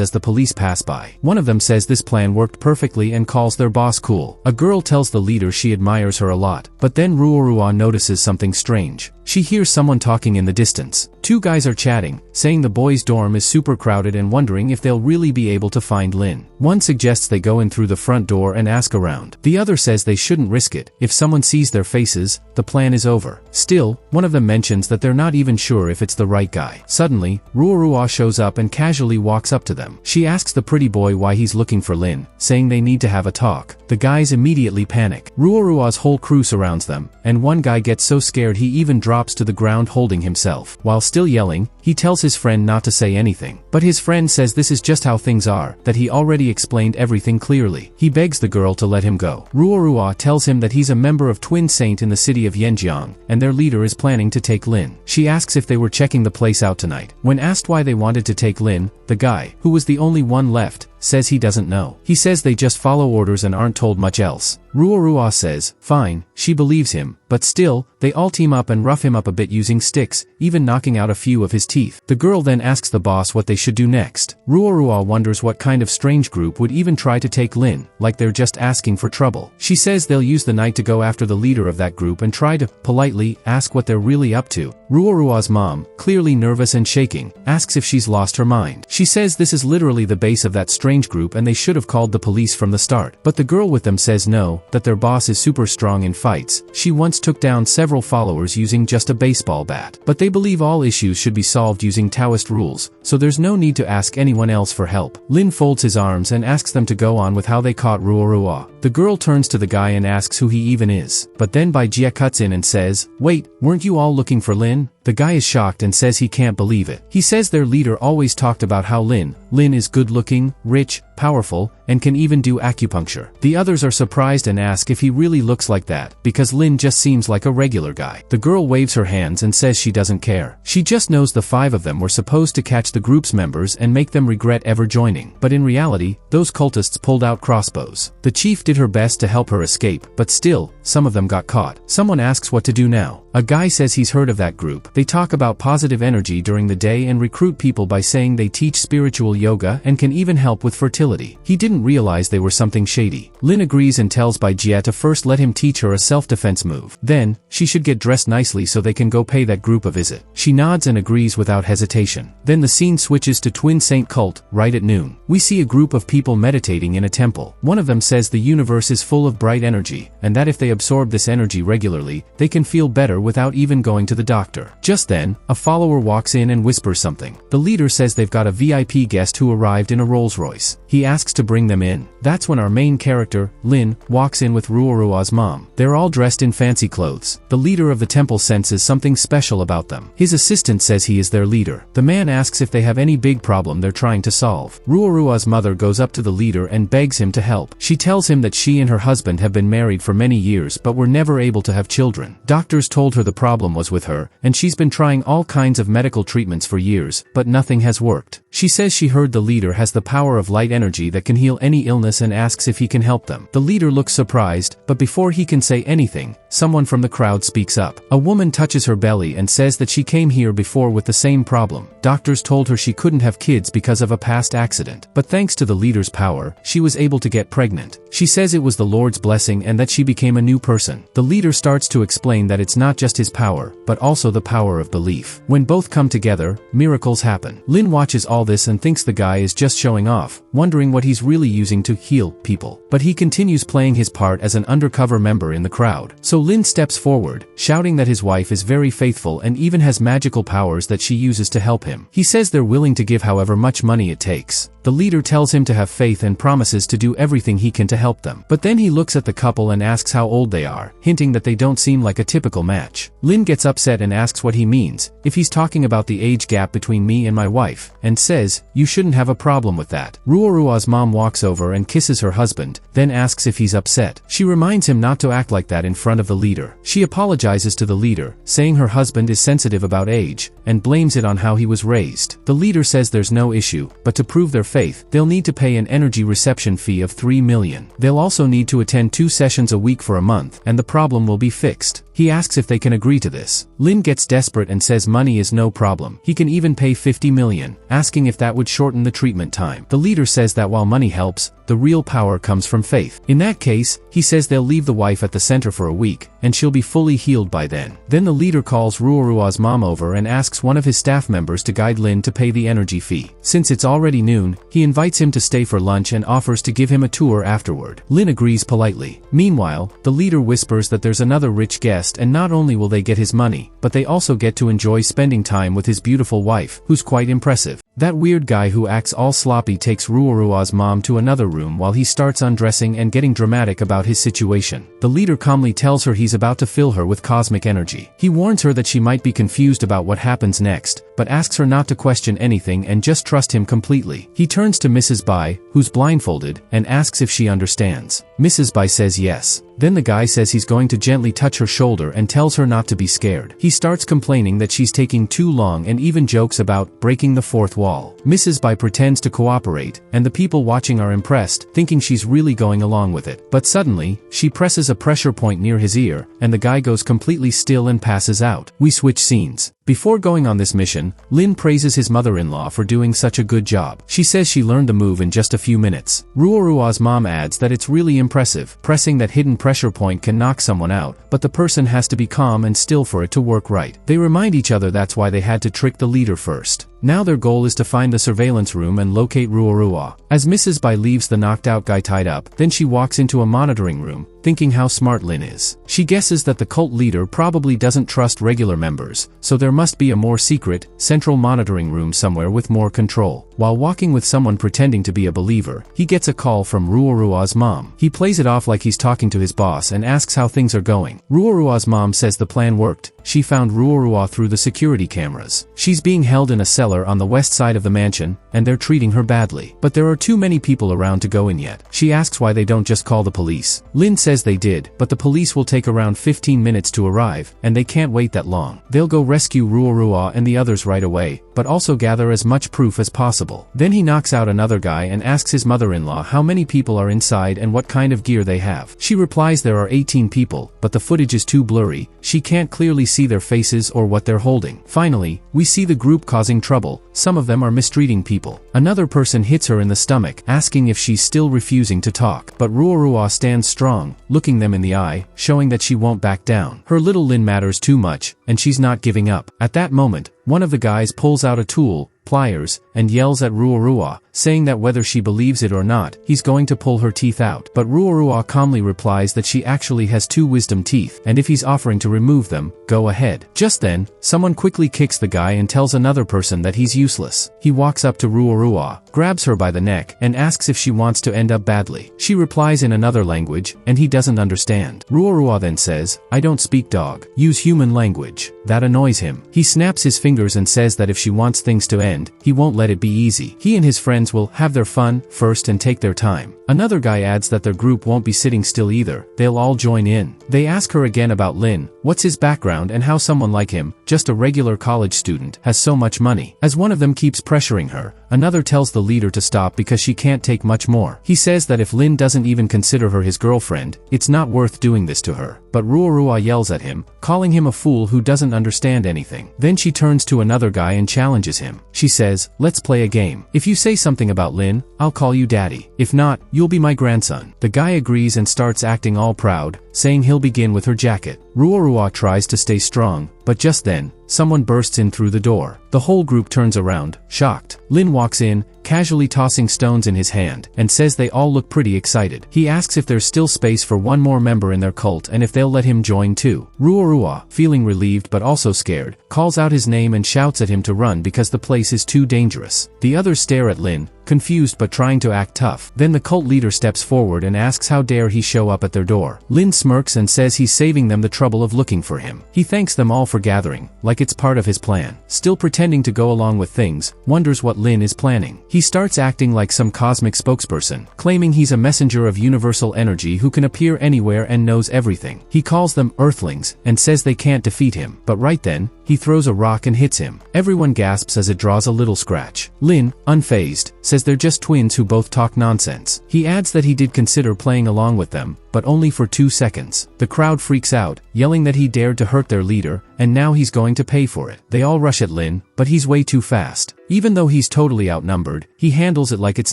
as the police pass by. One of them says this plan worked perfectly and calls their boss cool. A girl tells the leader she admires her a lot, but then Ruorua notices something strange. She hears someone talking in the distance. Two guys are chatting, saying the boys' dorm is super crowded and wondering if they'll really be able to find Lin. One suggests they go in through the front door and ask around. The other says they shouldn't risk it. If someone sees their faces, the plan is over. Still, one of them mentions that they're not even sure if it's the right guy. Suddenly, Ruorua shows up and casually walks up to them. She asks the pretty boy why he's looking for Lin, saying they need to have a talk. The guys immediately panic. Ruorua's whole crew surrounds them, and one guy gets so scared he even drops to the ground holding himself. While still yelling, he tells his friend not to say anything. But his friend says this is just how things are, that he already explained everything clearly. He begs the girl to let him go. Ruorua tells him that he's a member of Twin Saint in the city of Yenjiang, and their leader is planning to take Lin. She asks if they were checking the place out tonight. When asked why they wanted to take Lin, the guy, who was the only one left, says he doesn't know. He says they just follow orders and aren't told much else. Ruorua says, fine, she believes him, but still, they all team up and rough him up a bit using sticks, even knocking out a few of his teeth. The girl then asks the boss what they should do next. Ruorua wonders what kind of strange group would even try to take Lin, like they're just asking for trouble. She says they'll use the night to go after the leader of that group and try to, politely, ask what they're really up to. Ruorua's mom, clearly nervous and shaking, asks if she's lost her mind. She says this is literally the base of that strange group and they should have called the police from the start. But the girl with them says no, that their boss is super strong in fights. She once took down several followers using just a baseball bat. But they believe all issues should be solved using Taoist rules, so there's no need to ask anyone else for help. Lin folds his arms and asks them to go on with how they caught Ruorua. The girl turns to the guy and asks who he even is. But then Bai Jia cuts in and says, wait, weren't you all looking for Lin? The guy is shocked and says he can't believe it. He says their leader always talked about how Lin is good-looking, rich, powerful, and can even do acupuncture. The others are surprised and ask if he really looks like that, because Lin just seems like a regular guy. The girl waves her hands and says she doesn't care. She just knows the 5 of them were supposed to catch the group's members and make them regret ever joining. But in reality, those cultists pulled out crossbows. The chief did her best to help her escape, but still, some of them got caught. Someone asks what to do now. A guy says he's heard of that group. They talk about positive energy during the day and recruit people by saying they teach spiritual yoga and can even help with fertility. He didn't realize they were something shady. Lin agrees and tells Bai Jia to first let him teach her a self-defense move. Then, she should get dressed nicely so they can go pay that group a visit. She nods and agrees without hesitation. Then the scene switches to Twin Saint cult, right at noon. We see a group of people meditating in a temple. One of them says the universe is full of bright energy, and that if they absorb this energy regularly, they can feel better without even going to the doctor. Just then, a follower walks in and whispers something. The leader says they've got a VIP guest who arrived in a Rolls-Royce. He asks to bring them in. That's when our main character, Lin, walks in with Ruorua's mom. They're all dressed in fancy clothes. The leader of the temple senses something special about them. His assistant says he is their leader. The man asks if they have any big problem they're trying to solve. Ruorua's mother goes up to the leader and begs him to help. She tells him that she and her husband have been married for many years but were never able to have children. Doctors told her the problem was with her, and she's been trying all kinds of medical treatments for years, but nothing has worked. She says she heard the leader has the power of light energy that can heal any illness and asks if he can help them. The leader looks surprised, but before he can say anything, someone from the crowd speaks up. A woman touches her belly and says that she came here before with the same problem. Doctors told her she couldn't have kids because of a past accident, but thanks to the leader's power, she was able to get pregnant. She says it was the Lord's blessing and that she became a new person. The leader starts to explain that it's not just his power, but also the power of belief. When both come together, miracles happen. Lin watches all this and thinks the guy is just showing off, wondering what he's really using to heal people. But he continues playing his part as an undercover member in the crowd. So Lin steps forward, shouting that his wife is very faithful and even has magical powers that she uses to help him. He says they're willing to give however much money it takes. The leader tells him to have faith and promises to do everything he can to help them. But then he looks at the couple and asks how old they are, hinting that they don't seem like a typical match. Lin gets upset and asks what he means, if he's talking about the age gap between me and my wife, and says, you shouldn't have a problem with that. Ruorua's mom walks over and kisses her husband, then asks if he's upset. She reminds him not to act like that in front of the leader. She apologizes to the leader, saying her husband is sensitive about age, and blames it on how he was raised. The leader says there's no issue, but to prove their faith, they'll need to pay an energy reception fee of 3 million. They'll also need to attend 2 sessions a week for a month, and the problem will be fixed. He asks if they can agree to this. Lin gets desperate and says money is no problem. He can even pay 50 million, asking if that would shorten the treatment time. The leader says that while money helps, the real power comes from faith. In that case, he says they'll leave the wife at the center for a week, and she'll be fully healed by then. Then the leader calls Ruorua's mom over and asks one of his staff members to guide Lin to pay the energy fee. Since it's already noon, he invites him to stay for lunch and offers to give him a tour afterward. Lin agrees politely. Meanwhile, the leader whispers that there's another rich guest, and not only will they get his money, but they also get to enjoy spending time with his beautiful wife, who's quite impressive. That weird guy who acts all sloppy takes Ruorua's mom to another room while he starts undressing and getting dramatic about his situation. The leader calmly tells her he's about to fill her with cosmic energy. He warns her that she might be confused about what happens next, but asks her not to question anything and just trust him completely. He turns to Mrs. Bai, who's blindfolded, and asks if she understands. Mrs. Bai says yes. Then the guy says he's going to gently touch her shoulder and tells her not to be scared. He starts complaining that she's taking too long and even jokes about breaking the fourth wall. Mrs. Bai pretends to cooperate, and the people watching are impressed, thinking she's really going along with it. But suddenly, she presses a pressure point near his ear, and the guy goes completely still and passes out. We switch scenes. Before going on this mission, Lin praises his mother-in-law for doing such a good job. She says she learned the move in just a few minutes. Ruorua's mom adds that it's really impressive. Pressing that hidden pressure point can knock someone out, but the person has to be calm and still for it to work right. They remind each other that's why they had to trick the leader first. Now their goal is to find the surveillance room and locate Ruorua. As Mrs. Bai leaves the knocked-out guy tied up, then she walks into a monitoring room, thinking how smart Lin is. She guesses that the cult leader probably doesn't trust regular members, so there must be a more secret, central monitoring room somewhere with more control. While walking with someone pretending to be a believer, he gets a call from Ruorua's mom. He plays it off like he's talking to his boss and asks how things are going. Ruorua's mom says the plan worked. She found Ruorua through the security cameras. She's being held in a cellar on the west side of the mansion, and they're treating her badly. But there are too many people around to go in yet. She asks why they don't just call the police. Lin says they did, but the police will take around 15 minutes to arrive, and they can't wait that long. They'll go rescue Ruorua and the others right away, but also gather as much proof as possible. Then he knocks out another guy and asks his mother-in-law how many people are inside and what kind of gear they have. She replies there are 18 people, but the footage is too blurry. She can't clearly see their faces or what they're holding. Finally, we see the group causing trouble. Some of them are mistreating people. Another person hits her in the stomach, asking if she's still refusing to talk. But Ruorua stands strong, looking them in the eye, showing that she won't back down. Her little Lin matters too much, and she's not giving up. At that moment, one of the guys pulls out a tool, pliers, and yells at Ruorua, saying that whether she believes it or not, he's going to pull her teeth out. But Ruorua calmly replies that she actually has 2 wisdom teeth, and if he's offering to remove them, go ahead. Just then, someone quickly kicks the guy and tells another person that he's useless. He walks up to Ruorua, grabs her by the neck, and asks if she wants to end up badly. She replies in another language, and he doesn't understand. Ruorua then says, "I don't speak dog. Use human language." That annoys him. He snaps his fingers and says that if she wants things to end, he won't let it be easy. He and his friends will have their fun first and take their time. Another guy adds that their group won't be sitting still either. They'll all join in. They ask her again about Lin, what's his background and how someone like him, just a regular college student, has so much money. As one of them keeps pressuring her, another tells the leader to stop because she can't take much more. He says that if Lin doesn't even consider her his girlfriend, it's not worth doing this to her. But Ruorua yells at him, calling him a fool who doesn't understand anything. Then she turns to another guy and challenges him. She says, "Let's play a game. If you say something about Lin, I'll call you daddy. If not, you'll be my grandson." The guy agrees and starts acting all proud, saying he'll begin with her jacket. Ruorua tries to stay strong, but just then, someone bursts in through the door. The whole group turns around, shocked. Lin walks in, casually tossing stones in his hand, and says they all look pretty excited. He asks if there's still space for one more member in their cult and if they'll let him join too. Ruorua, feeling relieved but also scared, calls out his name and shouts at him to run because the place is too dangerous. The others stare at Lin, confused but trying to act tough. Then the cult leader steps forward and asks how dare he show up at their door. Lin smirks and says he's saving them the trouble of looking for him. He thanks them all for gathering, like it's part of his plan. Still pretending to go along with things, wonders what Lin is planning. He starts acting like some cosmic spokesperson, claiming he's a messenger of universal energy who can appear anywhere and knows everything. He calls them Earthlings and says they can't defeat him, but right then, he throws a rock and hits him. Everyone gasps as it draws a little scratch. Lin, unfazed, says they're just twins who both talk nonsense. He adds that he did consider playing along with them, but only for 2 seconds. The crowd freaks out, yelling that he dared to hurt their leader, and now he's going to pay for it. They all rush at Lin, but he's way too fast. Even though he's totally outnumbered, he handles it like it's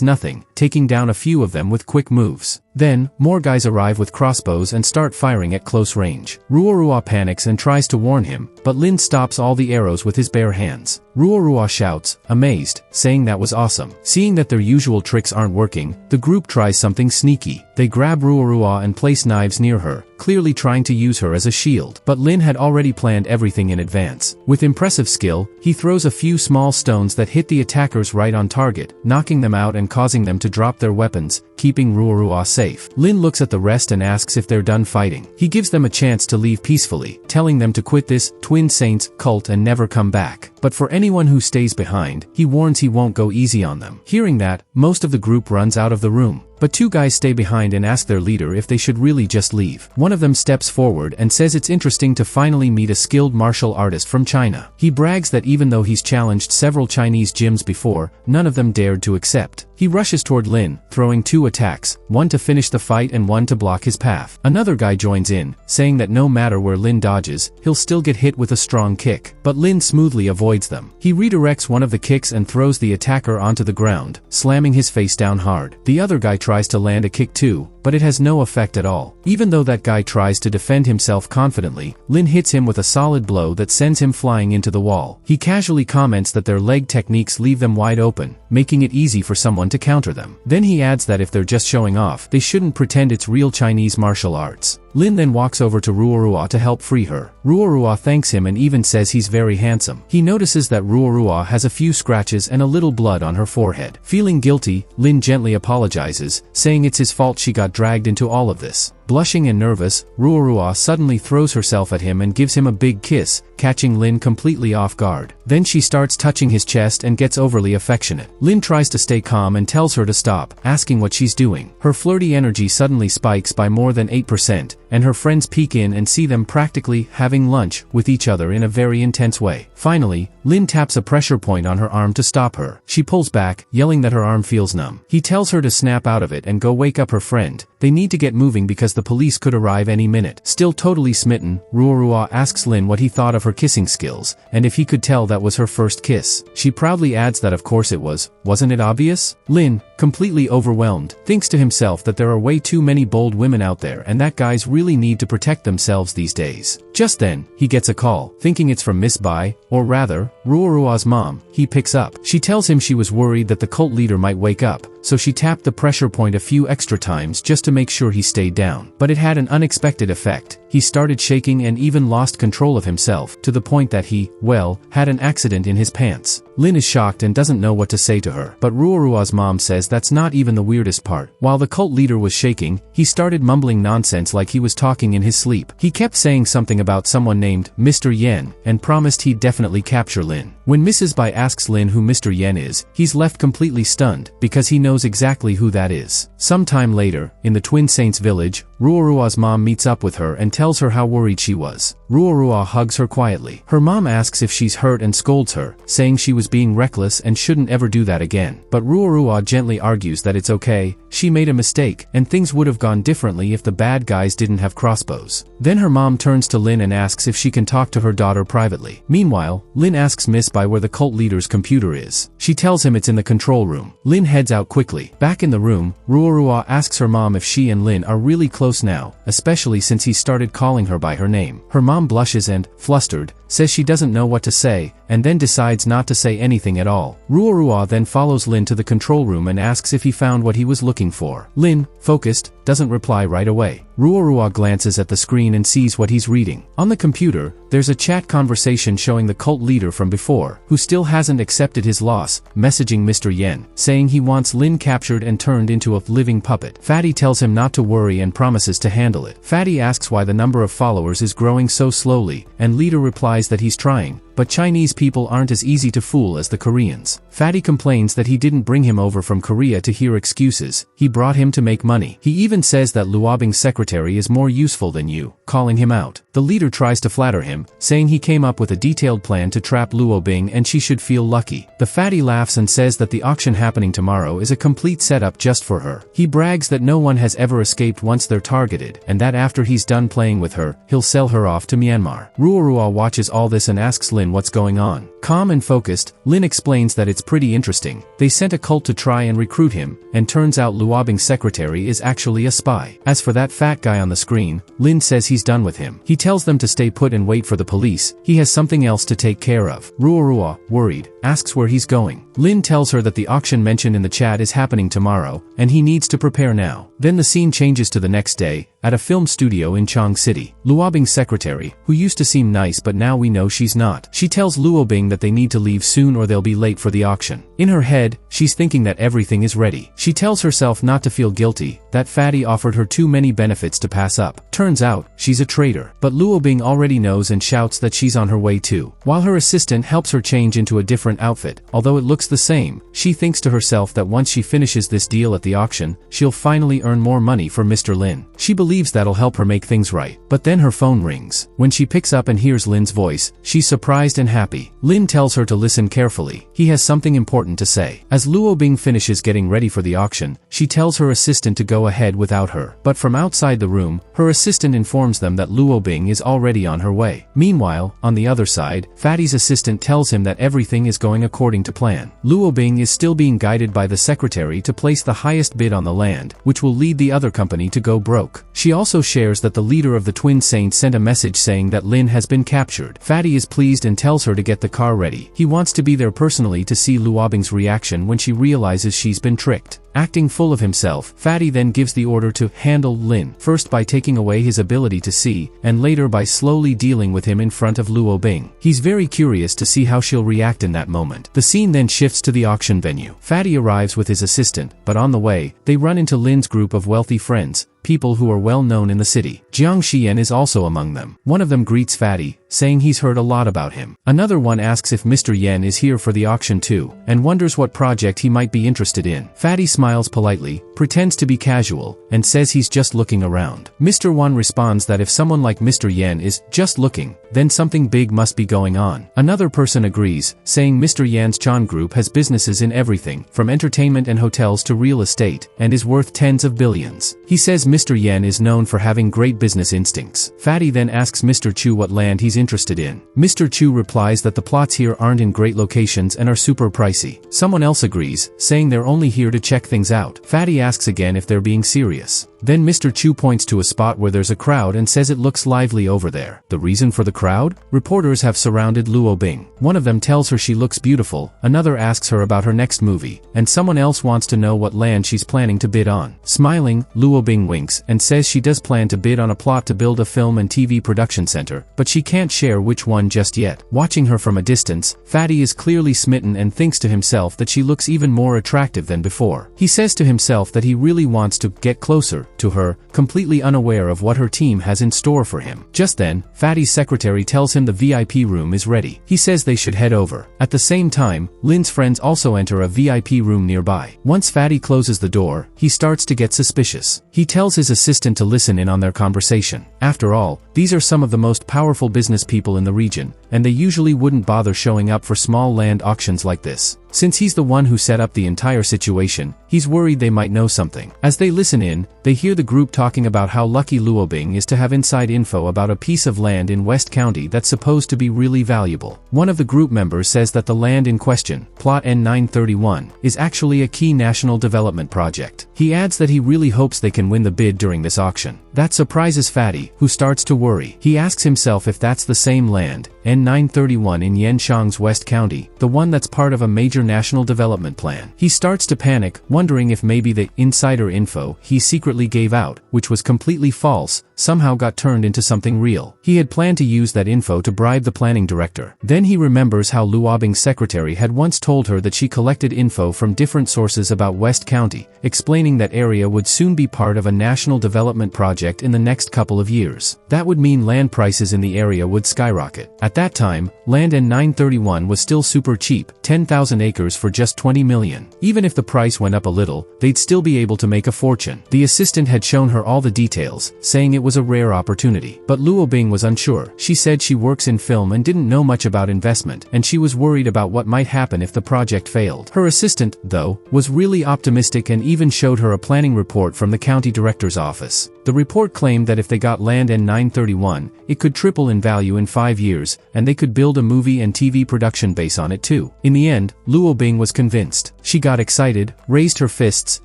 nothing, taking down a few of them with quick moves. Then, more guys arrive with crossbows and start firing at close range. Ruorua panics and tries to warn him, but Lin stops all the arrows with his bare hands. Ruorua shouts, amazed, saying that was awesome. Seeing that their usual tricks aren't working, the group tries something sneaky. They grab Ruorua and place knives near her, clearly trying to use her as a shield. But Lin had already planned everything in advance. With impressive skill, he throws a few small stones that hit the attackers right on target, knocking them out and causing them to drop their weapons, keeping Ruorua safe. Lin looks at the rest and asks if they're done fighting. He gives them a chance to leave peacefully, telling them to quit this Twin Saints cult and never come back. But for anyone who stays behind, he warns he won't go easy on them. Hearing that, most of the group runs out of the room. But 2 guys stay behind and ask their leader if they should really just leave. One of them steps forward and says it's interesting to finally meet a skilled martial artist from China. He brags that even though he's challenged several Chinese gyms before, none of them dared to accept. He rushes toward Lin, throwing 2 attacks, one to finish the fight and one to block his path. Another guy joins in, saying that no matter where Lin dodges, he'll still get hit with a strong kick. But Lin smoothly avoids them. He redirects one of the kicks and throws the attacker onto the ground, slamming his face down hard. The other guy tries to land a kick too, but it has no effect at all. Even though that guy tries to defend himself confidently, Lin hits him with a solid blow that sends him flying into the wall. He casually comments that their leg techniques leave them wide open, making it easy for someone to counter them. Then he adds that if they're just showing off, they shouldn't pretend it's real Chinese martial arts. Lin then walks over to Ruorua to help free her. Ruorua thanks him and even says he's very handsome. He notices that Ruorua has a few scratches and a little blood on her forehead. Feeling guilty, Lin gently apologizes, saying it's his fault she got dragged into all of this. Blushing and nervous, Ruorua suddenly throws herself at him and gives him a big kiss, catching Lin completely off guard. Then she starts touching his chest and gets overly affectionate. Lin tries to stay calm and tells her to stop, asking what she's doing. Her flirty energy suddenly spikes by more than 8%, and her friends peek in and see them practically having lunch with each other in a very intense way. Finally, Lin taps a pressure point on her arm to stop her. She pulls back, yelling that her arm feels numb. He tells her to snap out of it and go wake up her friend. They need to get moving because the police could arrive any minute. Still totally smitten, Ruorua asks Lin what he thought of her kissing skills, and if he could tell that was her first kiss. She proudly adds that of course it was. Wasn't it obvious? Lin, completely overwhelmed, thinks to himself that there are way too many bold women out there and that guys really need to protect themselves these days. Just then, he gets a call. Thinking it's from Miss Bai, or rather, Ruorua's mom, he picks up. She tells him she was worried that the cult leader might wake up, so she tapped the pressure point a few extra times just to make sure he stayed down. But it had an unexpected effect. He started shaking and even lost control of himself, to the point that he, well, had an accident in his pants. Lin is shocked and doesn't know what to say to her, but Ruorua's mom says that's not even the weirdest part. While the cult leader was shaking, he started mumbling nonsense like he was talking in his sleep. He kept saying something about someone named Mr. Yen, and promised he'd definitely capture Lin. When Mrs. Bai asks Lin who Mr. Yen is, he's left completely stunned, because he knows exactly who that is. Sometime later, in the Twin Saints village, Ruorua's mom meets up with her and tells her how worried she was. Ruorua hugs her quietly. Her mom asks if she's hurt and scolds her, saying she was being reckless and shouldn't ever do that again. But Ruorua gently argues that it's okay, she made a mistake, and things would have gone differently if the bad guys didn't have crossbows. Then her mom turns to Lin and asks if she can talk to her daughter privately. Meanwhile, Lin asks Miss Bai where the cult leader's computer is. She tells him it's in the control room. Lin heads out quickly. Back in the room, Ruorua asks her mom if she and Lin are really close now, especially since he started calling her by her name. Her mom blushes and, flustered, says she doesn't know what to say, and then decides not to say anything at all. Ruorua then follows Lin to the control room and asks if he found what he was looking for. Lin, focused, doesn't reply right away. Ruorua glances at the screen and sees what he's reading. On the computer, there's a chat conversation showing the cult leader from before, who still hasn't accepted his loss, messaging Mr. Yen, saying he wants Lin captured and turned into a living puppet. Fatty tells him not to worry and promises to handle it. Fatty asks why the number of followers is growing so slowly, and leader replies that he's trying, but Chinese people aren't as easy to fool as the Koreans. Fatty complains that he didn't bring him over from Korea to hear excuses, he brought him to make money. He even says that Luobing's secretary is more useful than you, calling him out. The leader tries to flatter him, saying he came up with a detailed plan to trap Luobing and she should feel lucky. The fatty laughs and says that the auction happening tomorrow is a complete setup just for her. He brags that no one has ever escaped once they're targeted, and that after he's done playing with her, he'll sell her off to Myanmar. Ruorua watches all this and asks Lin what's going on. Calm and focused, Lin explains that it's pretty interesting. They sent a cult to try and recruit him, and turns out Luobing's secretary is actually a spy. As for that fat guy on the screen, Lin says he's done with him. He tells them to stay put and wait for the police. He has something else to take care of. Ruorua, worried, asks where he's going. Lin tells her that the auction mentioned in the chat is happening tomorrow, and he needs to prepare now. Then the scene changes to the next day, at a film studio in Chong City. Luobing's secretary, who used to seem nice but now we know she's not. She tells Luobing that they need to leave soon or they'll be late for the auction. In her head, she's thinking that everything is ready. She tells herself not to feel guilty, that Fatty offered her too many benefits to pass up. Turns out, she's a traitor. But Luobing already knows and shouts that she's on her way too. While her assistant helps her change into a different outfit, although it looks the same, she thinks to herself that once she finishes this deal at the auction, she'll finally earn more money for Mr. Lin. She believes that'll help her make things right. But then her phone rings. When she picks up and hears Lin's voice, she's surprised and happy. Lin tells her to listen carefully. He has something important to say. As Luobing finishes getting ready for the auction, she tells her assistant to go ahead without her. But from outside the room, her assistant informs them that Luobing is already on her way. Meanwhile, on the other side, Fatty's assistant tells him that everything is going according to plan. Luobing is still being guided by the secretary to place the highest bid on the land, which will lead the other company to go broke. She also shares that the leader of the Twin Saints sent a message saying that Lin has been captured. Fatty is pleased and tells her to get the car ready. He wants to be there personally to see Luobing's reaction when she realizes she's been tricked. Acting full of himself, Fatty then gives the order to handle Lin, first by taking away his ability to see, and later by slowly dealing with him in front of Luobing. He's very curious to see how she'll react in that moment. The scene then shifts to the auction venue. Fatty arrives with his assistant, but on the way, they run into Lin's group of wealthy friends, people who are well known in the city. Jiang Xian is also among them. One of them greets Fatty, saying he's heard a lot about him. Another one asks if Mr. Yen is here for the auction too, and wonders what project he might be interested in. Fatty smiles politely, pretends to be casual, and says he's just looking around. Mr. Wan responds that if someone like Mr. Yen is just looking, then something big must be going on. Another person agrees, saying Mr. Yan's Chan Group has businesses in everything, from entertainment and hotels to real estate, and is worth tens of billions. He says Mr. Yen is known for having great business instincts. Fatty then asks Mr. Chu what land he's interested in. Mr. Chu replies that the plots here aren't in great locations and are super pricey. Someone else agrees, saying they're only here to check things out. Fatty asks again if they're being serious. Then Mr. Chu points to a spot where there's a crowd and says it looks lively over there. The reason for the crowd? Reporters have surrounded Luobing. One of them tells her she looks beautiful, another asks her about her next movie, and someone else wants to know what land she's planning to bid on. Smiling, Luobing winks and says she does plan to bid on a plot to build a film and TV production center, but she can't share which one just yet. Watching her from a distance, Fatty is clearly smitten and thinks to himself that she looks even more attractive than before. He says to himself that he really wants to get closer to her, completely unaware of what her team has in store for him. Just then, Fatty's secretary tells him the VIP room is ready. He says they should head over. At the same time, Lin's friends also enter a VIP room nearby. Once Fatty closes the door, he starts to get suspicious. He tells his assistant to listen in on their conversation. After all, these are some of the most powerful business people in the region, and they usually wouldn't bother showing up for small land auctions like this. Since he's the one who set up the entire situation, he's worried they might know something. As they listen in, they hear the group talking about how lucky Luobing is to have inside info about a piece of land in West County that's supposed to be really valuable. One of the group members says that the land in question, plot N931, is actually a key national development project. He adds that he really hopes they can win the bid during this auction. That surprises Fatty, who starts to worry. He asks himself if that's the same land, N931 in Yenshang's West County, the one that's part of a major major national development plan. He starts to panic, wondering if maybe the insider info he secretly gave out, which was completely false, somehow got turned into something real. He had planned to use that info to bribe the planning director. Then he remembers how Luobing's secretary had once told her that she collected info from different sources about West County, explaining that area would soon be part of a national development project in the next couple of years. That would mean land prices in the area would skyrocket. At that time, land in 931 was still super cheap, 10,000 acres for just 20 million. Even if the price went up a little, they'd still be able to make a fortune. The assistant had shown her all the details, saying it was a rare opportunity. But Luobing was unsure. She said she works in film and didn't know much about investment, and she was worried about what might happen if the project failed. Her assistant, though, was really optimistic and even showed her a planning report from the county director's office. The report claimed that if they got land in 931, it could triple in value in 5 years, and they could build a movie and TV production base on it too. In the end, Luobing was convinced. She got excited, raised her fists,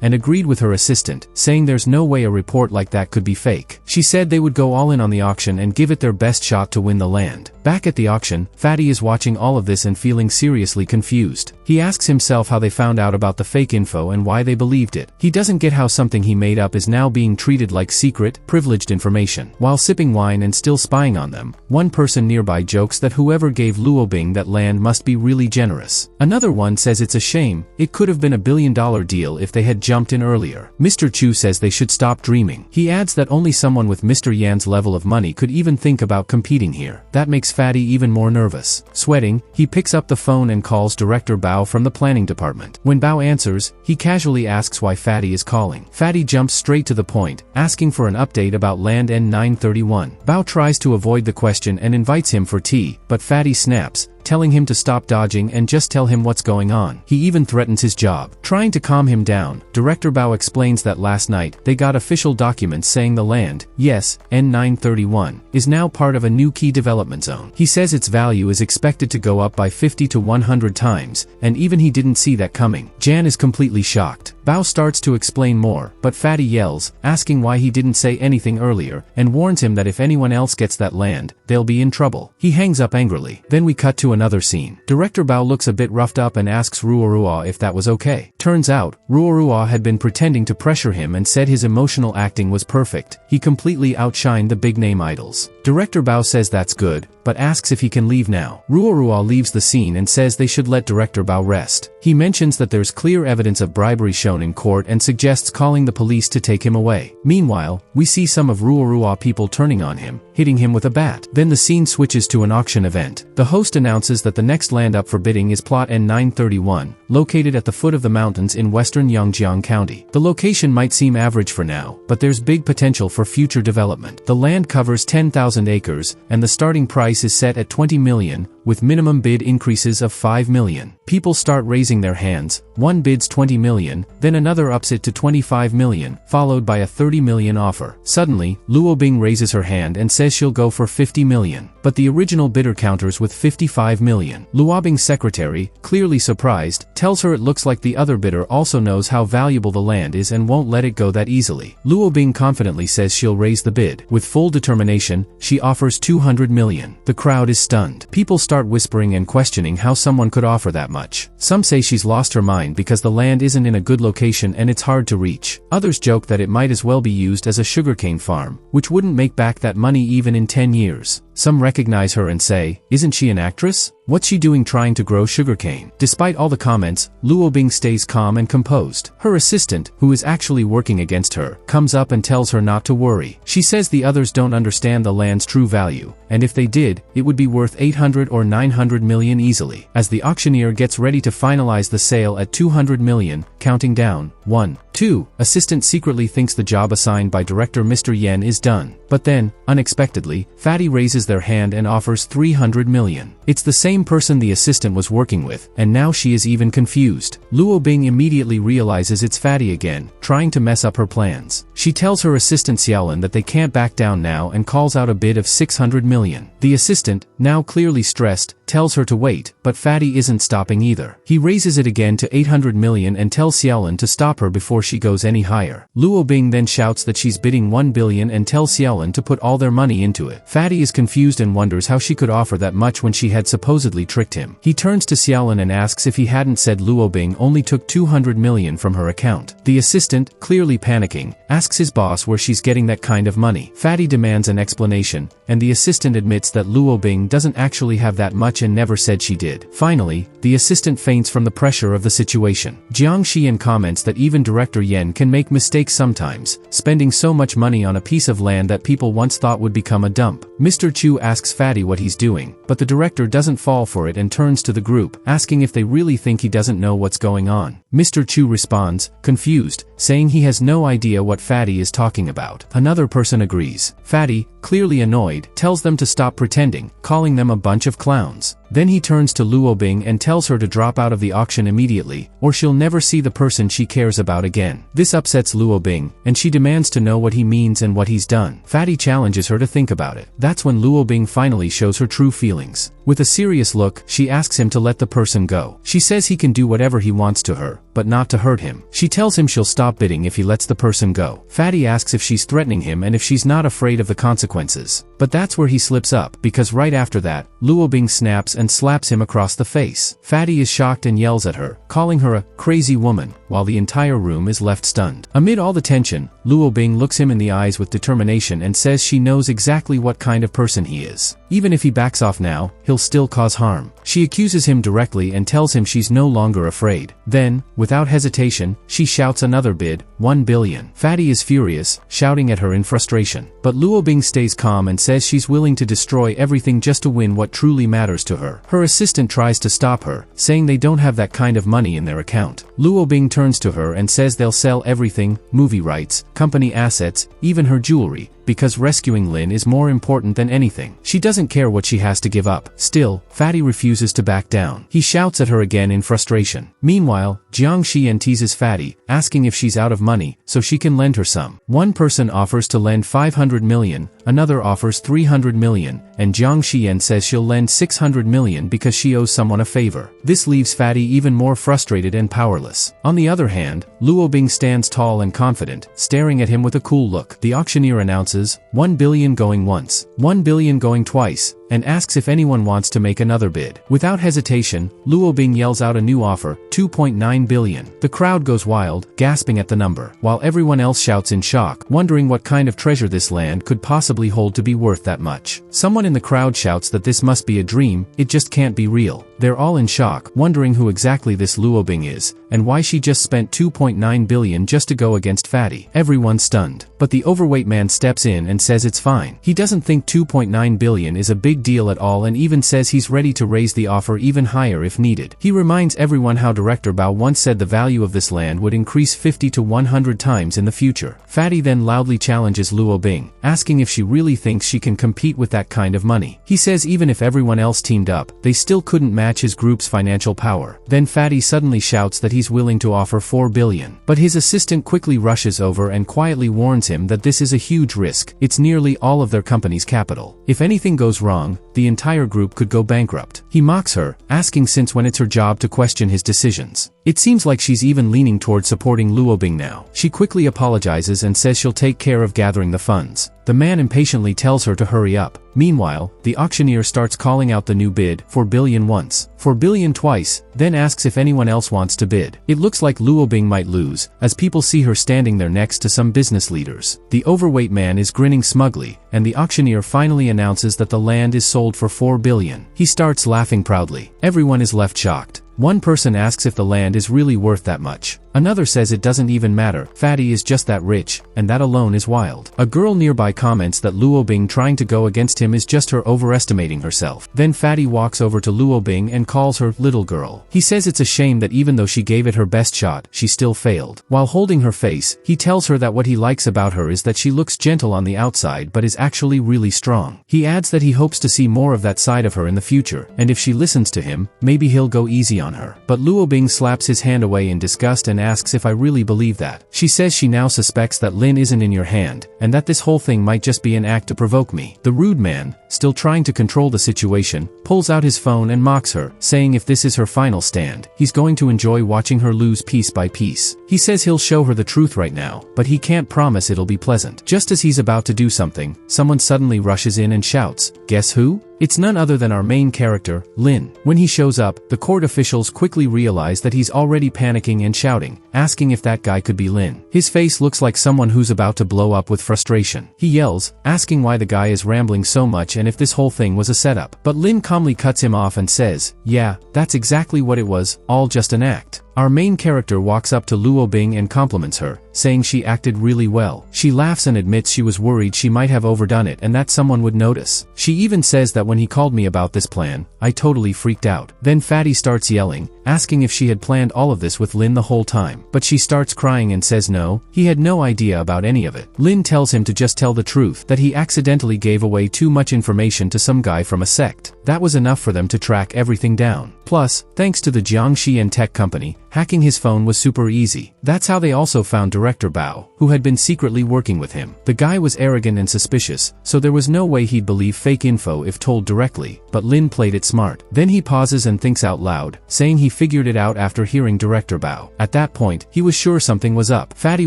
and agreed with her assistant, saying there's no way a report like that could be fake. She said they would go all in on the auction and give it their best shot to win the land. Back at the auction, Fatty is watching all of this and feeling seriously confused. He asks himself how they found out about the fake info and why they believed it. He doesn't get how something he made up is now being treated like secret, privileged information. While sipping wine and still spying on them, one person nearby jokes that whoever gave Luobing that land must be really generous. Another one says it's a shame, it could have been $1 billion deal if they had jumped in earlier. Mr. Chu says they should stop dreaming. He adds that only someone with Mr. Yan's level of money could even think about competing here. That makes Fatty even more nervous. Sweating, he picks up the phone and calls Director Bao from the planning department. When Bao answers, he casually asks why Fatty is calling. Fatty jumps straight to the point, asking for an update about land N931. Bao tries to avoid the question and invites him for tea, but Fatty snaps, telling him to stop dodging and just tell him what's going on. He even threatens his job. Trying to calm him down, Director Bao explains that last night, they got official documents saying the land, yes, N931, is now part of a new key development zone. He says its value is expected to go up by 50 to 100 times, and even he didn't see that coming. Jan is completely shocked. Bao starts to explain more, but Fatty yells, asking why he didn't say anything earlier, and warns him that if anyone else gets that land, they'll be in trouble. He hangs up angrily. Then we cut to another scene. Director Bao looks a bit roughed up and asks Ruorua if that was okay. Turns out, Ruorua had been pretending to pressure him and said his emotional acting was perfect. He completely outshined the big-name idols. Director Bao says that's good, but asks if he can leave now. Ruorua leaves the scene and says they should let Director Bao rest. He mentions that there's clear evidence of bribery shown in court and suggests calling the police to take him away. Meanwhile, we see some of Ruorua people turning on him, hitting him with a bat. Then the scene switches to an auction event. The host announces that the next land up for bidding is plot N931, located at the foot of the mountains in western Yangjiang County. The location might seem average for now, but there's big potential for future development. The land covers 10,000 acres, and the starting price is set at 20 million, with minimum bid increases of 5 million. People start raising their hands. One bids 20 million, then another ups it to 25 million, followed by a 30 million offer. Suddenly, Luobing raises her hand and says she'll go for 50 million. But the original bidder counters with 55 million. Luobing's secretary, clearly surprised, tells her it looks like the other bidder also knows how valuable the land is and won't let it go that easily. Luobing confidently says she'll raise the bid. With full determination, she offers 200 million. The crowd is stunned. People start whispering and questioning how someone could offer that much. Some say she's lost her mind because the land isn't in a good location and it's hard to reach. Others joke that it might as well be used as a sugarcane farm, which wouldn't make back that money even in 10 years. Some recognize her and say, "Isn't she an actress? What's she doing trying to grow sugarcane?" Despite all the comments, Luobing stays calm and composed. Her assistant, who is actually working against her, comes up and tells her not to worry. She says the others don't understand the land's true value, and if they did, it would be worth 800 or 900 million easily. As the auctioneer gets ready to finalize the sale at 200 million, counting down, 1, 2, assistant secretly thinks the job assigned by director Mr. Yen is done. But then, unexpectedly, Fatty raises their hand and offers 300 million. It's the same person the assistant was working with, and now she is even confused. Luobing immediately realizes it's Fatty again, trying to mess up her plans. She tells her assistant Xiaolin that they can't back down now and calls out a bid of 600 million. The assistant, now clearly stressed, tells her to wait, but Fatty isn't stopping either. He raises it again to 800 million and tells Xiaolin to stop her before she goes any higher. Luobing then shouts that she's bidding 1 billion and tells Xiaolin to put all their money into it. Fatty is confused and wonders how she could offer that much when she had supposedly tricked him. He turns to Xiaolin and asks if he hadn't said Luo Bing only took 200 million from her account. The assistant, clearly panicking, asks his boss where she's getting that kind of money. Fatty demands an explanation, and the assistant admits that Luo Bing doesn't actually have that much and never said she did. Finally, the assistant faints from the pressure of the situation. Jiang Xian comments that even Director Yen can make mistakes sometimes, spending so much money on a piece of land that people once thought would become a dump. Mr. Chu asks Fatty what he's doing, but the director doesn't fall for it and turns to the group, asking if they really think he doesn't know what's going on. Mr. Chu responds, confused, saying he has no idea what Fatty is talking about. Another person agrees. Fatty, clearly annoyed, tells them to stop pretending, calling them a bunch of clowns. Then he turns to Luo Bing and tells her to drop out of the auction immediately, or she'll never see the person she cares about again. This upsets Luo Bing, and she demands to know what he means and what he's done. Fatty challenges her to think about it. That's when Luo Bing finally shows her true feelings. With a serious look, she asks him to let the person go. She says he can do whatever he wants to her, but not to hurt him. She tells him she'll stop bidding if he lets the person go. Fatty asks if she's threatening him and if she's not afraid of the consequences. But that's where he slips up, because right after that, Luo Bing snaps and slaps him across the face. Fatty is shocked and yells at her, calling her a crazy woman, while the entire room is left stunned. Amid all the tension, Luo Bing looks him in the eyes with determination and says she knows exactly what kind of person he is. Even if he backs off now, he'll still cause harm. She accuses him directly and tells him she's no longer afraid. Then, without hesitation, she shouts another bid, 1 billion. Fatty is furious, shouting at her in frustration. But Luo Bing stays calm and says she's willing to destroy everything just to win what truly matters to her. Her assistant tries to stop her, saying they don't have that kind of money in their account. Luo Bing turns to her and says they'll sell everything, movie rights, company assets, even her jewelry, because rescuing Lin is more important than anything. She doesn't care what she has to give up. Still, Fatty refuses to back down. He shouts at her again in frustration. Meanwhile, Jiang Xian teases Fatty, asking if she's out of money, so she can lend her some. One person offers to lend 500 million, another offers 300 million, and Jiang Xian says she'll lend 600 million because she owes someone a favor. This leaves Fatty even more frustrated and powerless. On the other hand, Luo Bing stands tall and confident, staring at him with a cool look. The auctioneer announces, 1 billion going once, 1 billion going twice, and asks if anyone wants to make another bid. Without hesitation, Luo Bing yells out a new offer, 2.9 billion. The crowd goes wild, gasping at the number, while everyone else shouts in shock, wondering what kind of treasure this land could possibly hold to be worth that much. Someone in the crowd shouts that this must be a dream, it just can't be real. They're all in shock, wondering who exactly this Luo Bing is, and why she just spent 2.9 billion just to go against Fatty. Everyone's stunned. But the overweight man steps in and says it's fine. He doesn't think 2.9 billion is a big deal at all and even says he's ready to raise the offer even higher if needed. He reminds everyone how Director Bao once said the value of this land would increase 50 to 100 times in the future. Fatty then loudly challenges Luo Bing, asking if she really thinks she can compete with that kind of money. He says even if everyone else teamed up, they still couldn't match his group's financial power. Then Fatty suddenly shouts that he's willing to offer 4 billion. But his assistant quickly rushes over and quietly warns him that this is a huge risk. It's nearly all of their company's capital. If anything goes wrong, the entire group could go bankrupt. He mocks her, asking since when it's her job to question his decisions. It seems like she's even leaning toward supporting Luo Bing now. She quickly apologizes and says she'll take care of gathering the funds. The man impatiently tells her to hurry up. Meanwhile, the auctioneer starts calling out the new bid, 4 billion once, 4 billion twice, then asks if anyone else wants to bid. It looks like Luo Bing might lose, as people see her standing there next to some business leaders. The overweight man is grinning smugly, and the auctioneer finally announces that the land is sold for 4 billion. He starts laughing proudly. Everyone is left shocked. One person asks if the land is really worth that much. Another says it doesn't even matter, Fatty is just that rich, and that alone is wild. A girl nearby comments that Luo Bing trying to go against him is just her overestimating herself. Then Fatty walks over to Luo Bing and calls her little girl. He says it's a shame that even though she gave it her best shot, she still failed. While holding her face, he tells her that what he likes about her is that she looks gentle on the outside but is actually really strong. He adds that he hopes to see more of that side of her in the future, and if she listens to him, maybe he'll go easy on her. But Luo Bing slaps his hand away in disgust and asks if I really believe that. She says she now suspects that Lin isn't in your hand, and that this whole thing might just be an act to provoke me. The rude man, still trying to control the situation, pulls out his phone and mocks her, saying if this is her final stand, he's going to enjoy watching her lose piece by piece. He says he'll show her the truth right now, but he can't promise it'll be pleasant. Just as he's about to do something, someone suddenly rushes in and shouts, "Guess who?" It's none other than our main character, Lin. When he shows up, the court officials quickly realize that he's already panicking and shouting, asking if that guy could be Lin. His face looks like someone who's about to blow up with frustration. He yells, asking why the guy is rambling so much and if this whole thing was a setup. But Lin calmly cuts him off and says, yeah, that's exactly what it was, all just an act. Our main character walks up to Luo Bing and compliments her, saying she acted really well. She laughs and admits she was worried she might have overdone it and that someone would notice. She even says that when he called me about this plan, I totally freaked out. Then Fatty starts yelling, asking if she had planned all of this with Lin the whole time. But she starts crying and says no, he had no idea about any of it. Lin tells him to just tell the truth, that he accidentally gave away too much information to some guy from a sect. That was enough for them to track everything down. Plus, thanks to the Jiangxian tech company, hacking his phone was super easy. That's how they also found Director Bao, who had been secretly working with him. The guy was arrogant and suspicious, so there was no way he'd believe fake info if told directly, but Lin played it smart. Then he pauses and thinks out loud, saying he figured it out after hearing Director Bao. At that point, he was sure something was up. Fatty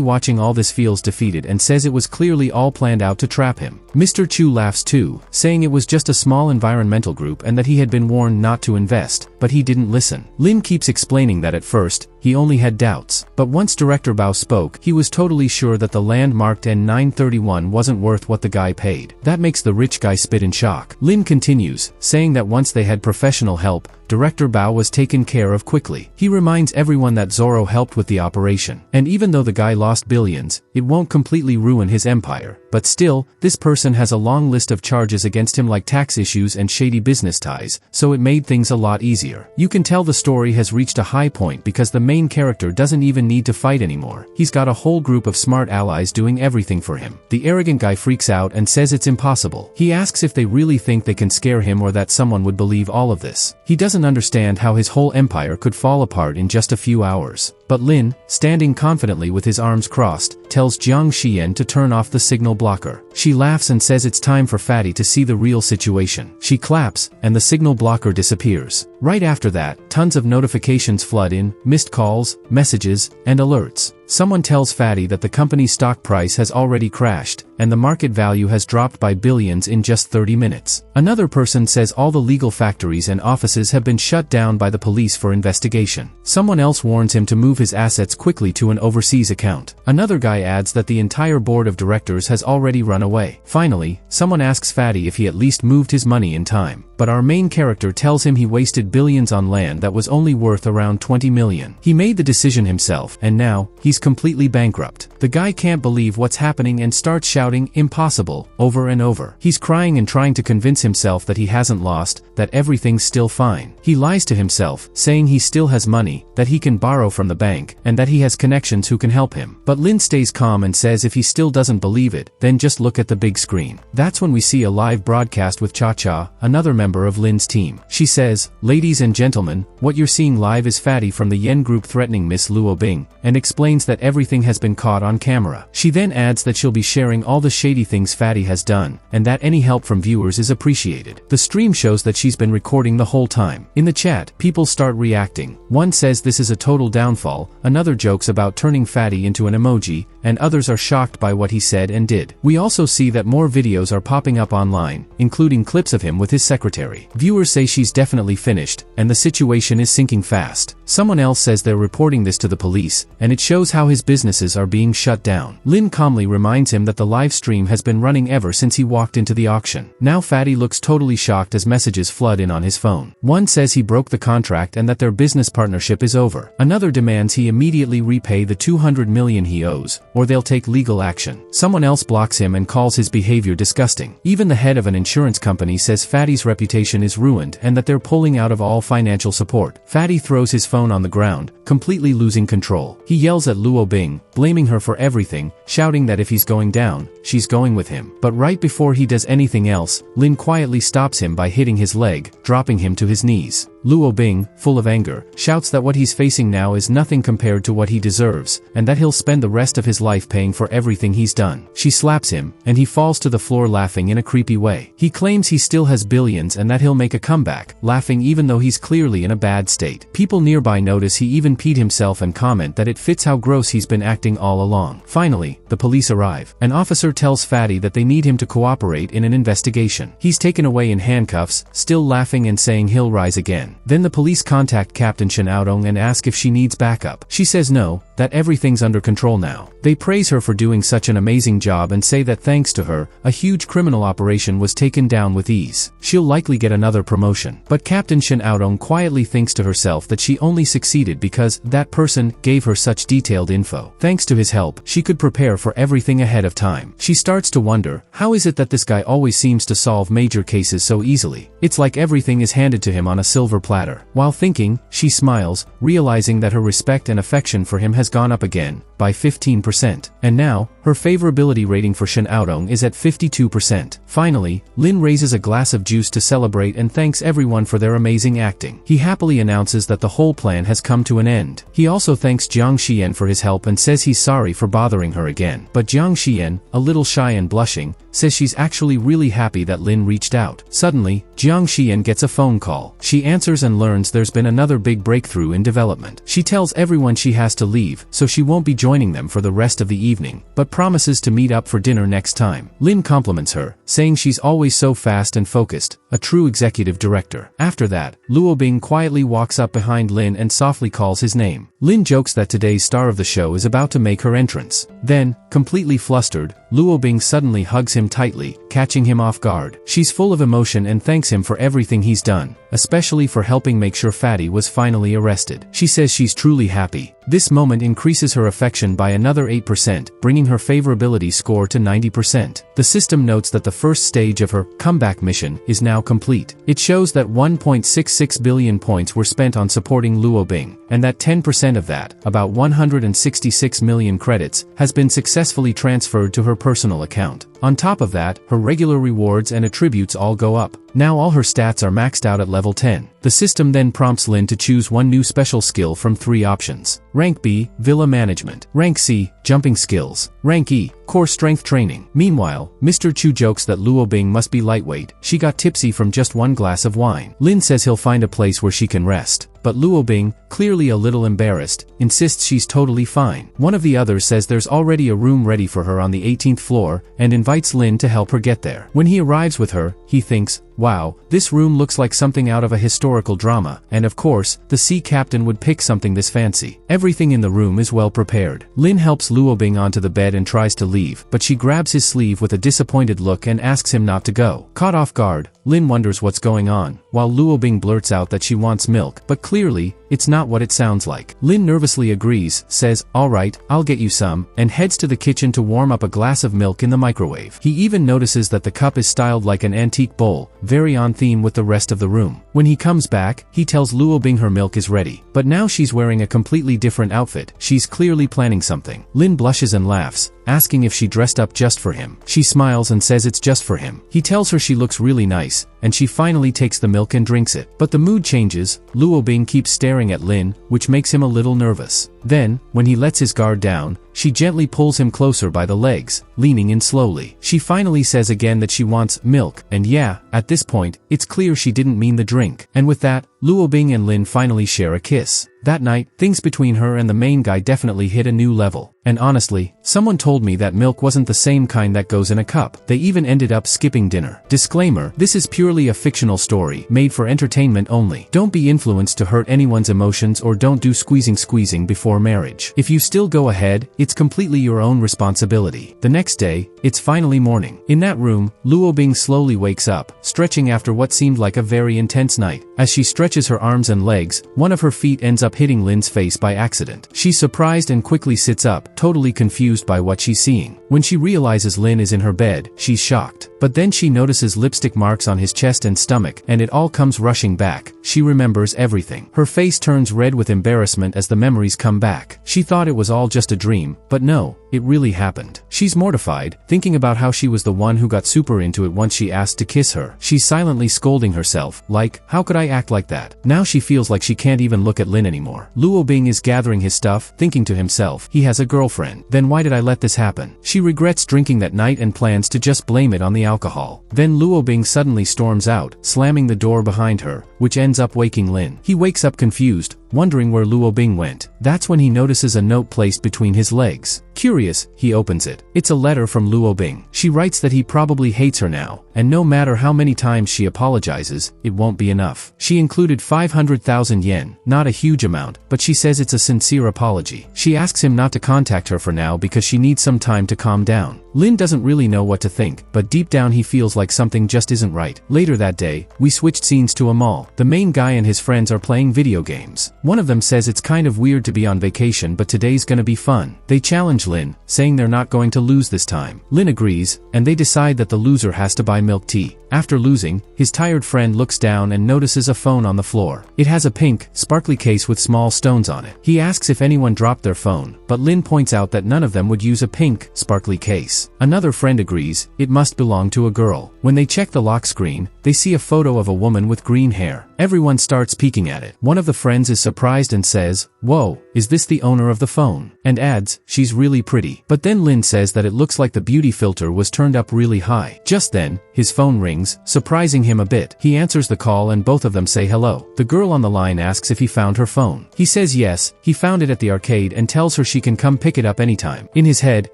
watching all this feels defeated and says it was clearly all planned out to trap him. Mr. Chu laughs too, saying it was just a small environmental group and that he had been warned not to invest, but he didn't listen. Lin keeps explaining that at first, he only had doubts. But once Director Bao spoke, he was totally sure that the land marked N931 wasn't worth what the guy paid. That makes the rich guy spit in shock. Lin continues, saying that once they had professional help, Director Bao was taken care of quickly. He reminds everyone that Zoro helped with the operation. And even though the guy lost billions, it won't completely ruin his empire. But still, this person has a long list of charges against him like tax issues and shady business ties, so it made things a lot easier. You can tell the story has reached a high point because the main character doesn't even need to fight anymore. He's got a whole group of smart allies doing everything for him. The arrogant guy freaks out and says it's impossible. He asks if they really think they can scare him or that someone would believe all of this. He doesn't understand how his whole empire could fall apart in just a few hours. But Lin, standing confidently with his arms crossed, tells Jiang Xian to turn off the signal blocker. She laughs and says it's time for Fatty to see the real situation. She claps, and the signal blocker disappears. Right after that, tons of notifications flood in, missed calls, messages, and alerts. Someone tells Fatty that the company's stock price has already crashed, and the market value has dropped by billions in just 30 minutes. Another person says all the legal factories and offices have been shut down by the police for investigation. Someone else warns him to move his assets quickly to an overseas account. Another guy adds that the entire board of directors has already run away. Finally, someone asks Fatty if he at least moved his money in time. But our main character tells him he wasted billions on land that was only worth around 20 million. He made the decision himself, and now, he's completely bankrupt. The guy can't believe what's happening and starts shouting, impossible, over and over. He's crying and trying to convince himself that he hasn't lost, that everything's still fine. He lies to himself, saying he still has money, that he can borrow from the bank, and that he has connections who can help him. But Lin stays calm and says if he still doesn't believe it, then just look at the big screen. That's when we see a live broadcast with Cha-Cha, another member of Lin's team. She says, ladies and gentlemen, what you're seeing live is Fatty from the Yen group threatening Miss Luo Bing, and explains that everything has been caught on camera. She then adds that she'll be sharing all the shady things Fatty has done, and that any help from viewers is appreciated. The stream shows that she's been recording the whole time. In the chat, people start reacting. One says this is a total downfall, another jokes about turning Fatty into an emoji, and others are shocked by what he said and did. We also see that more videos are popping up online, including clips of him with his secretary. Viewers say she's definitely finished, and the situation is sinking fast. Someone else says they're reporting this to the police, and it shows how his businesses are being shut down. Lin calmly reminds him that the live stream has been running ever since he walked into the auction. Now Fatty looks totally shocked as messages flood in on his phone. One says he broke the contract and that their business partnership is over. Another demands he immediately repay the 200 million he owes, or they'll take legal action. Someone else blocks him and calls his behavior disgusting. Even the head of an insurance company says Fatty's reputation is ruined and that they're pulling out of all financial support. Fatty throws his phone on the ground, completely losing control. He yells at Luo Bing, blaming her for everything, shouting that if he's going down, she's going with him. But right before he does anything else, Lin quietly stops him by hitting his leg, dropping him to his knees. Luo Bing, full of anger, shouts that what he's facing now is nothing compared to what he deserves, and that he'll spend the rest of his life paying for everything he's done. She slaps him, and he falls to the floor laughing in a creepy way. He claims he still has billions and that he'll make a comeback, laughing even though he's clearly in a bad state. People nearby notice he even peed himself and comment that it fits how gross he's been acting all along. Finally, the police arrive. An officer tells Fatty that they need him to cooperate in an investigation. He's taken away in handcuffs, still laughing and saying he'll rise again. Then the police contact Captain Shen Aodong and ask if she needs backup. She says no, that everything's under control now. They praise her for doing such an amazing job and say that thanks to her, a huge criminal operation was taken down with ease. She'll likely get another promotion. But Captain Shen Aodong quietly thinks to herself that she only succeeded because that person gave her such detailed info. Thanks to his help, she could prepare for everything ahead of time. She starts to wonder, how is it that this guy always seems to solve major cases so easily? It's like everything is handed to him on a silver platter. While thinking, she smiles, realizing that her respect and affection for him has gone up again, by 15%. And now, her favorability rating for Shen Aodong is at 52%. Finally, Lin raises a glass of juice to celebrate and thanks everyone for their amazing acting. He happily announces that the whole plan has come to an end. He also thanks Jiang Xian for his help and says he's sorry for bothering her again. But Jiang Xian, a little shy and blushing, says she's actually really happy that Lin reached out. Suddenly, Jiang Xian gets a phone call. She answers and learns there's been another big breakthrough in development. She tells everyone she has to leave, so she won't be joining them for the rest of the evening, but promises to meet up for dinner next time. Lin compliments her, saying she's always so fast and focused, a true executive director. After that, Luo Bing quietly walks up behind Lin and softly calls his name. Lin jokes that today's star of the show is about to make her entrance. Then, completely flustered, Luo Bing suddenly hugs him tightly, catching him off guard. She's full of emotion and thanks him for everything he's done, especially for helping make sure Fatty was finally arrested. She says she's truly happy. This moment increases her affection by another 8%, bringing her favorability score to 90%. The system notes that the first stage of her comeback mission is now complete. It shows that 1.66 billion points were spent on supporting Luo Bing, and that 10% of that, about 166 million credits, has been successfully transferred to her personal account. On top of that, her regular rewards and attributes all go up. Now all her stats are maxed out at level 10. The system then prompts Lin to choose one new special skill from 3 options. Rank B, Villa Management. Rank C, Jumping Skills. Rank E, Core Strength Training. Meanwhile, Mr. Chu jokes that Luo Bing must be lightweight. She got tipsy from just one glass of wine. Lin says he'll find a place where she can rest. But Luo Bing, clearly a little embarrassed, insists she's totally fine. One of the others says there's already a room ready for her on the 18th floor, and invites Lin to help her get there. When he arrives with her, he thinks, wow, this room looks like something out of a historical drama, and of course, the sea captain would pick something this fancy. Everything in the room is well prepared. Lin helps Luo Bing onto the bed and tries to leave, but she grabs his sleeve with a disappointed look and asks him not to go. Caught off guard, Lin wonders what's going on, while Luo Bing blurts out that she wants milk, but clearly, it's not what it sounds like. Lin nervously agrees, says, alright, I'll get you some, and heads to the kitchen to warm up a glass of milk in the microwave. He even notices that the cup is styled like an antique bowl, very on theme with the rest of the room. When he comes back, he tells Luo Bing her milk is ready, but now she's wearing a completely different outfit. She's clearly planning something. Lin blushes and laughs, asking if she dressed up just for him. She smiles and says it's just for him. He tells her she looks really nice, and she finally takes the milk and drinks it. But the mood changes. Luo Bing keeps staring at Lin, which makes him a little nervous. Then, when he lets his guard down, she gently pulls him closer by the legs, leaning in slowly. She finally says again that she wants milk, and yeah, at this point, it's clear she didn't mean the drink. And with that, Luo Bing and Lin finally share a kiss. That night, things between her and the main guy definitely hit a new level. And honestly, someone told me that milk wasn't the same kind that goes in a cup. They even ended up skipping dinner. Disclaimer, this is purely a fictional story, made for entertainment only. Don't be influenced to hurt anyone's emotions or don't do squeezing before marriage. If you still go ahead, it's completely your own responsibility. The next day, it's finally morning. In that room, Luo Bing slowly wakes up, stretching after what seemed like a very intense night. As she stretches her arms and legs, one of her feet ends up hitting Lin's face by accident. She's surprised and quickly sits up, totally confused by what she's seeing. When she realizes Lin is in her bed, she's shocked. But then she notices lipstick marks on his chest and stomach, and it all comes rushing back. She remembers everything. Her face turns red with embarrassment as the memories come back. She thought it was all just a dream, but no, it really happened. She's mortified, thinking about how she was the one who got super into it once she asked to kiss her. She's silently scolding herself, like, how could I act like that? Now she feels like she can't even look at Lin anymore. Luo Bing is gathering his stuff, thinking to himself, he has a girlfriend. Then why did I let this happen? She regrets drinking that night and plans to just blame it on the alcohol. Then Luo Bing suddenly storms out, slamming the door behind her, which ends up waking Lin. He wakes up confused, wondering where Luo Bing went. That's when he notices a note placed between his legs. Curious, he opens it. It's a letter from Luo Bing. She writes that he probably hates her now, and no matter how many times she apologizes, it won't be enough. She included 500,000 yen, not a huge amount, but she says it's a sincere apology. She asks him not to contact her for now because she needs some time to calm down. Lin doesn't really know what to think, but deep down he feels like something just isn't right. Later that day, we switched scenes to a mall. The main guy and his friends are playing video games. One of them says it's kind of weird to be on vacation, but today's gonna be fun. They challenge Lin, saying they're not going to lose this time. Lin agrees, and they decide that the loser has to buy milk tea. After losing, his tired friend looks down and notices a phone on the floor. It has a pink, sparkly case with small stones on it. He asks if anyone dropped their phone, but Lin points out that none of them would use a pink, sparkly case. Another friend agrees, it must belong to a girl. When they check the lock screen, they see a photo of a woman with green hair. Everyone starts peeking at it. One of the friends is surprised and says, "Whoa, is this the owner of the phone?" And adds, "She's really pretty." But then Lin says that it looks like the beauty filter was turned up really high. Just then, his phone rings, surprising him a bit. He answers the call and both of them say hello. The girl on the line asks if he found her phone. He says yes, he found it at the arcade and tells her she can come pick it up anytime. In his head,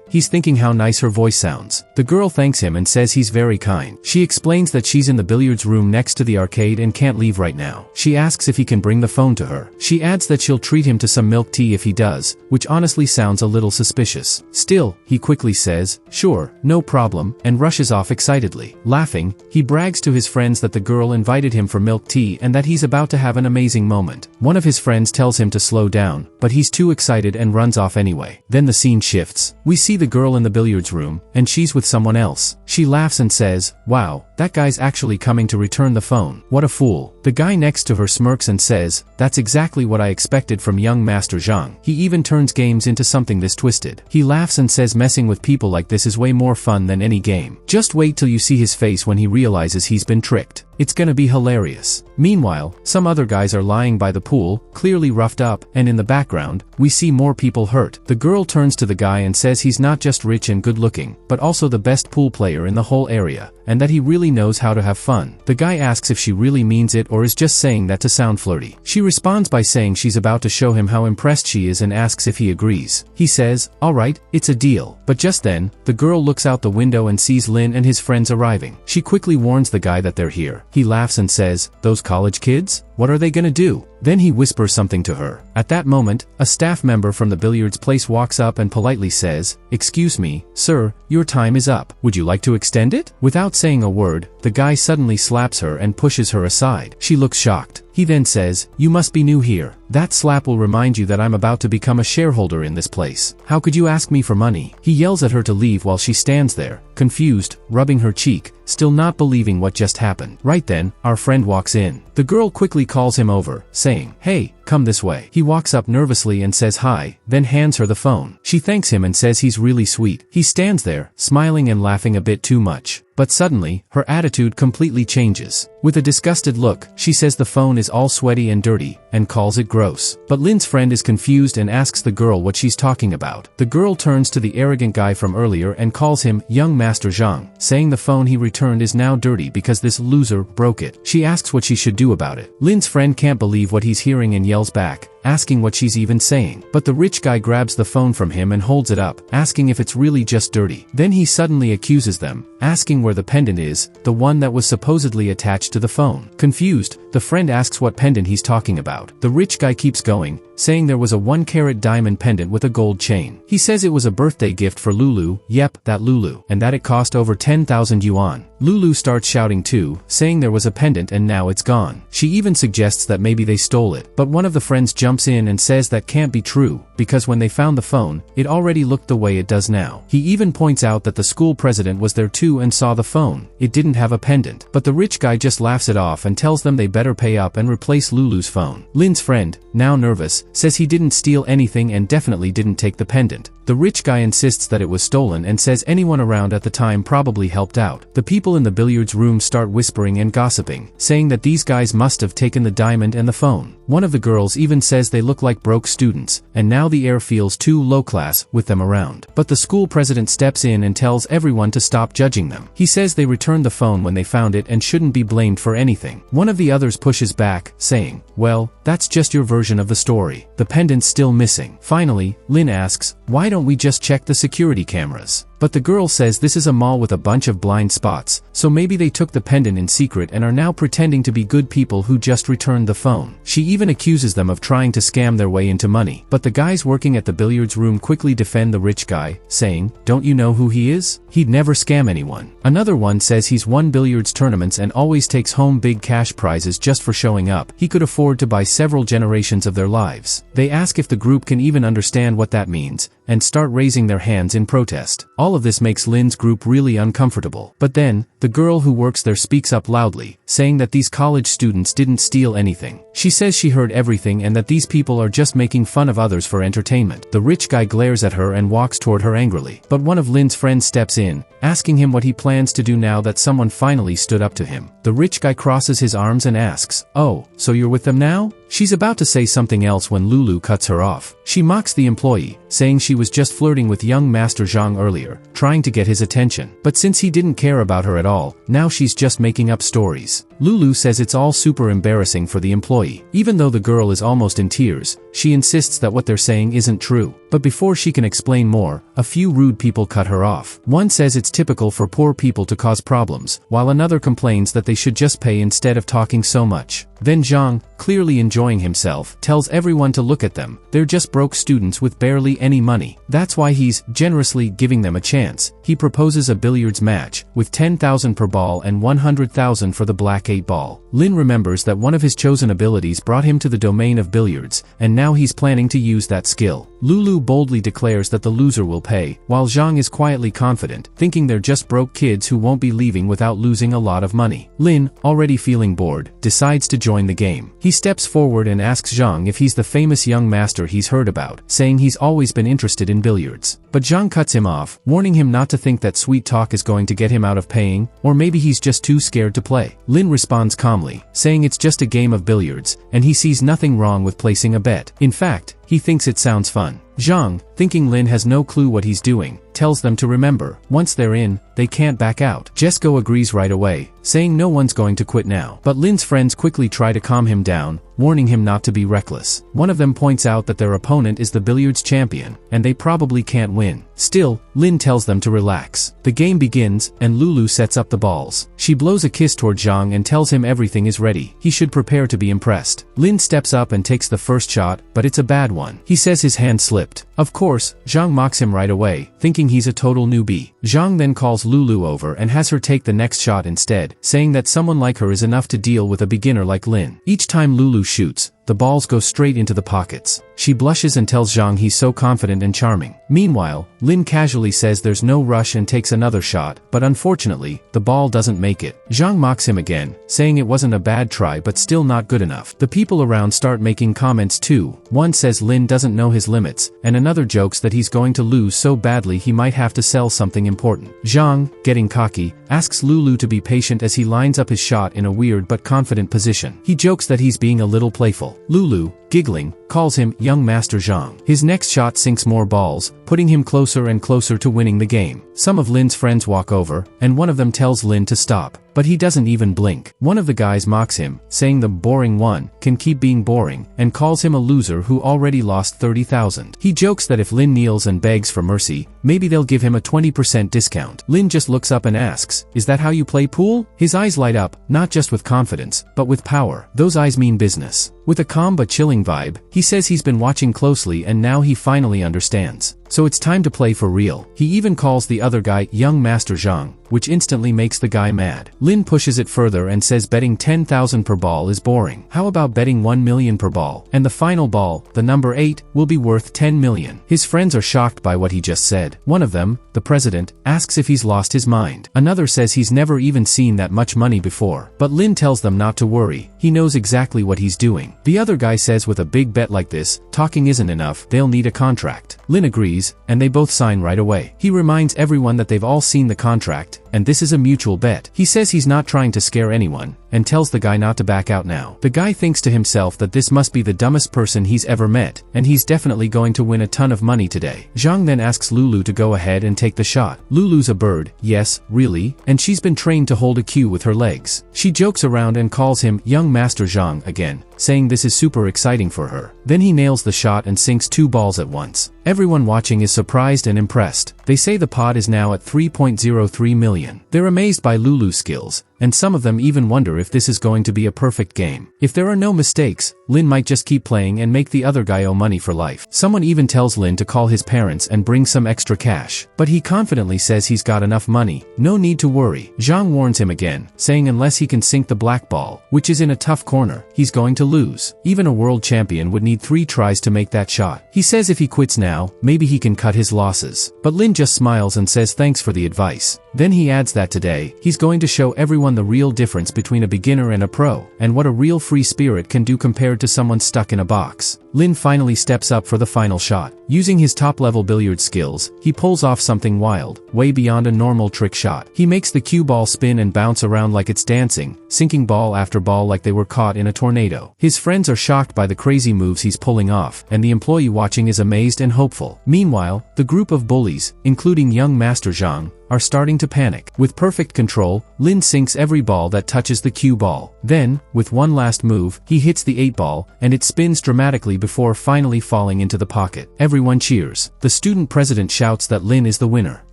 he's thinking how nice her voice sounds. The girl thanks him and says he's very kind. She explains that she's in the billiards room next to the arcade and can't leave right now. She asks if he can bring the phone to her. She adds that she'll treat him to some milk tea if he does, which honestly sounds a little suspicious. Still, he quickly says, "Sure, no problem," and rushes off excitedly. Laughing, he brags to his friends that the girl invited him for milk tea and that he's about to have an amazing moment. One of his friends tells him to slow down, but he's too excited and runs off anyway. Then the scene shifts. We see the girl in the billiards room, and she's with someone else. She laughs and says, "Wow, that guy's actually coming to return the phone. What a fool." The guy next to her smirks and says, "That's exactly what I expected from young Master Zhang. He even turns games into something this twisted." He laughs and says messing with people like this is way more fun than any game. Just wait till you see his face when he realizes he's been tricked. It's gonna be hilarious. Meanwhile, some other guys are lying by the pool, clearly roughed up, and in the background, we see more people hurt. The girl turns to the guy and says he's not just rich and good looking, but also the best pool player in the whole area, and that he really knows how to have fun. The guy asks if she really means it or is just saying that to sound flirty. She responds by saying she's about to show him how impressed she is and asks if he agrees. He says, "Alright, it's a deal." But just then, the girl looks out the window and sees Lin and his friends arriving. She quickly warns the guy that they're here. He laughs and says, "Those college kids? What are they gonna do?" Then he whispers something to her. At that moment, a staff member from the billiards place walks up and politely says, "Excuse me, sir, your time is up. Would you like to extend it?" Without saying a word, the guy suddenly slaps her and pushes her aside. She looks shocked. He then says, "You must be new here. That slap will remind you that I'm about to become a shareholder in this place. How could you ask me for money?" He yells at her to leave while she stands there, confused, rubbing her cheek, still not believing what just happened. Right then, our friend walks in. The girl quickly calls him over, saying, "Hey, come this way." He walks up nervously and says hi, then hands her the phone. She thanks him and says he's really sweet. He stands there, smiling and laughing a bit too much. But suddenly, her attitude completely changes. With a disgusted look, she says the phone is all sweaty and dirty, and calls it gross. But Lin's friend is confused and asks the girl what she's talking about. The girl turns to the arrogant guy from earlier and calls him young Master Zhang, saying the phone he returned is now dirty because this loser broke it. She asks what she should do about it. Lin's friend can't believe what he's hearing and yells back, asking what she's even saying. But the rich guy grabs the phone from him and holds it up, asking if it's really just dirty. Then he suddenly accuses them, asking where the pendant is, the one that was supposedly attached to the phone. Confused, the friend asks what pendant he's talking about. The rich guy keeps going, saying there was a 1-carat diamond pendant with a gold chain. He says it was a birthday gift for Lulu, yep, that Lulu, and that it cost over 10,000 yuan. Lulu starts shouting too, saying there was a pendant and now it's gone. She even suggests that maybe they stole it, but one of the friends jumps in and says that can't be true, because when they found the phone, it already looked the way it does now. He even points out that the school president was there too and saw the phone. It didn't have a pendant, but the rich guy just laughs it off and tells them they better pay up and replace Lulu's phone. Lin's friend, now nervous, says he didn't steal anything and definitely didn't take the pendant. The rich guy insists that it was stolen and says anyone around at the time probably helped out. The people in the billiards room start whispering and gossiping, saying that these guys must have taken the diamond and the phone. One of the girls even says they look like broke students, and now the air feels too low class with them around. But the school president steps in and tells everyone to stop judging them. He says they returned the phone when they found it and shouldn't be blamed for anything. One of the others pushes back, saying, well, that's just your version of the story. The pendant's still missing. Finally, Lin asks, why don't we just check the security cameras? But the girl says this is a mall with a bunch of blind spots, so maybe they took the pendant in secret and are now pretending to be good people who just returned the phone. She even accuses them of trying to scam their way into money. But the guys working at the billiards room quickly defend the rich guy, saying, don't you know who he is? He'd never scam anyone. Another one says he's won billiards tournaments and always takes home big cash prizes just for showing up. He could afford to buy several generations of their lives. They ask if the group can even understand what that means, and start raising their hands in protest. All of this makes Lin's group really uncomfortable. But then, the girl who works there speaks up loudly, saying that these college students didn't steal anything. She says she heard everything and that these people are just making fun of others for entertainment. The rich guy glares at her and walks toward her angrily. But one of Lin's friends steps in, asking him what he plans to do now that someone finally stood up to him. The rich guy crosses his arms and asks, oh, so you're with them now? She's about to say something else when Lulu cuts her off. She mocks the employee, saying she was just flirting with young Master Zhang earlier, trying to get his attention. But since he didn't care about her at all, now she's just making up stories. Lulu says it's all super embarrassing for the employee. Even though the girl is almost in tears, she insists that what they're saying isn't true. But before she can explain more, a few rude people cut her off. One says it's typical for poor people to cause problems, while another complains that they should just pay instead of talking so much. Then Zhang, clearly enjoying himself, tells everyone to look at them. They're just broke students with barely any money. That's why he's generously giving them a chance. He proposes a billiards match, with 10,000 per ball and 100,000 for the black 8 ball. Lin remembers that one of his chosen abilities brought him to the domain of billiards, and now he's planning to use that skill. Lulu boldly declares that the loser will pay, while Zhang is quietly confident, thinking they're just broke kids who won't be leaving without losing a lot of money. Lin, already feeling bored, decides to join the game. He steps forward and asks Zhang if he's the famous young master he's heard about, saying he's always been interested in billiards. But Zhang cuts him off, warning him not to think that sweet talk is going to get him out of paying, or maybe he's just too scared to play. Lin responds calmly, saying it's just a game of billiards, and he sees nothing wrong with placing a bet. In fact, he thinks it sounds fun. Zhang, thinking Lin has no clue what he's doing, tells them to remember, once they're in, they can't back out. Jesco agrees right away, saying no one's going to quit now. But Lin's friends quickly try to calm him down, warning him not to be reckless. One of them points out that their opponent is the billiards champion, and they probably can't win. Still, Lin tells them to relax. The game begins, and Lulu sets up the balls. She blows a kiss toward Zhang and tells him everything is ready. He should prepare to be impressed. Lin steps up and takes the first shot, but it's a bad one. He says his hand slipped. Of course, Zhang mocks him right away, thinking he's a total newbie. Zhang then calls Lulu over and has her take the next shot instead, saying that someone like her is enough to deal with a beginner like Lin. Each time Lulu shoots, the balls go straight into the pockets. She blushes and tells Zhang he's so confident and charming. Meanwhile, Lin casually says there's no rush and takes another shot, but unfortunately, the ball doesn't make it. Zhang mocks him again, saying it wasn't a bad try but still not good enough. The people around start making comments too. One says Lin doesn't know his limits, and another jokes that he's going to lose so badly he might have to sell something important. Zhang, getting cocky, asks Lulu to be patient as he lines up his shot in a weird but confident position. He jokes that he's being a little playful. Lulu, giggling, calls him young Master Zhang. His next shot sinks more balls, putting him closer and closer to winning the game. Some of Lin's friends walk over, and one of them tells Lin to stop. But he doesn't even blink. One of the guys mocks him, saying the boring one can keep being boring, and calls him a loser who already lost 30,000. He jokes that if Lin kneels and begs for mercy, maybe they'll give him a 20% discount. Lin just looks up and asks, "Is that how you play pool?" His eyes light up, not just with confidence, but with power. Those eyes mean business. With a calm but chilling vibe. He says he's been watching closely and now he finally understands. So it's time to play for real. He even calls the other guy Young Master Zhang, which instantly makes the guy mad. Lin pushes it further and says betting 10,000 per ball is boring. How about betting 1 million per ball? And the final ball, the number 8, will be worth 10 million. His friends are shocked by what he just said. One of them, the president, asks if he's lost his mind. Another says he's never even seen that much money before. But Lin tells them not to worry. He knows exactly what he's doing. The other guy says with a big bet like this, talking isn't enough, they'll need a contract. Lin agrees, and they both sign right away. He reminds everyone that they've all seen the contract, and this is a mutual bet. He says he's not trying to scare anyone, and tells the guy not to back out now. The guy thinks to himself that this must be the dumbest person he's ever met, and he's definitely going to win a ton of money today. Zhang then asks Lulu to go ahead and take the shot. Lulu's a bird, yes, really, and she's been trained to hold a cue with her legs. She jokes around and calls him Young Master Zhang again, saying this is super exciting for her. Then he nails the shot and sinks 2 balls at once. Everyone watching is surprised and impressed. They say the pot is now at 3.03 million. They're amazed by Lulu's skills, and some of them even wonder if this is going to be a perfect game. If there are no mistakes, Lin might just keep playing and make the other guy owe money for life. Someone even tells Lin to call his parents and bring some extra cash. But he confidently says he's got enough money, no need to worry. Zhang warns him again, saying unless he can sink the black ball, which is in a tough corner, he's going to lose. Even a world champion would need 3 tries to make that shot. He says if he quits now, maybe he can cut his losses. But Lin just smiles and says thanks for the advice. Then he adds that today, he's going to show everyone the real difference between a beginner and a pro, and what a real free spirit can do compared to someone stuck in a box. Lin finally steps up for the final shot. Using his top-level billiard skills, he pulls off something wild, way beyond a normal trick shot. He makes the cue ball spin and bounce around like it's dancing, sinking ball after ball like they were caught in a tornado. His friends are shocked by the crazy moves he's pulling off, and the employee watching is amazed and hopeful. Meanwhile, the group of bullies, including Young Master Zhang, are starting to panic. With perfect control, Lin sinks every ball that touches the cue ball. Then, with one last move, he hits the 8 ball, and it spins dramatically before finally falling into the pocket. Everyone cheers. The student president shouts that Lin is the winner.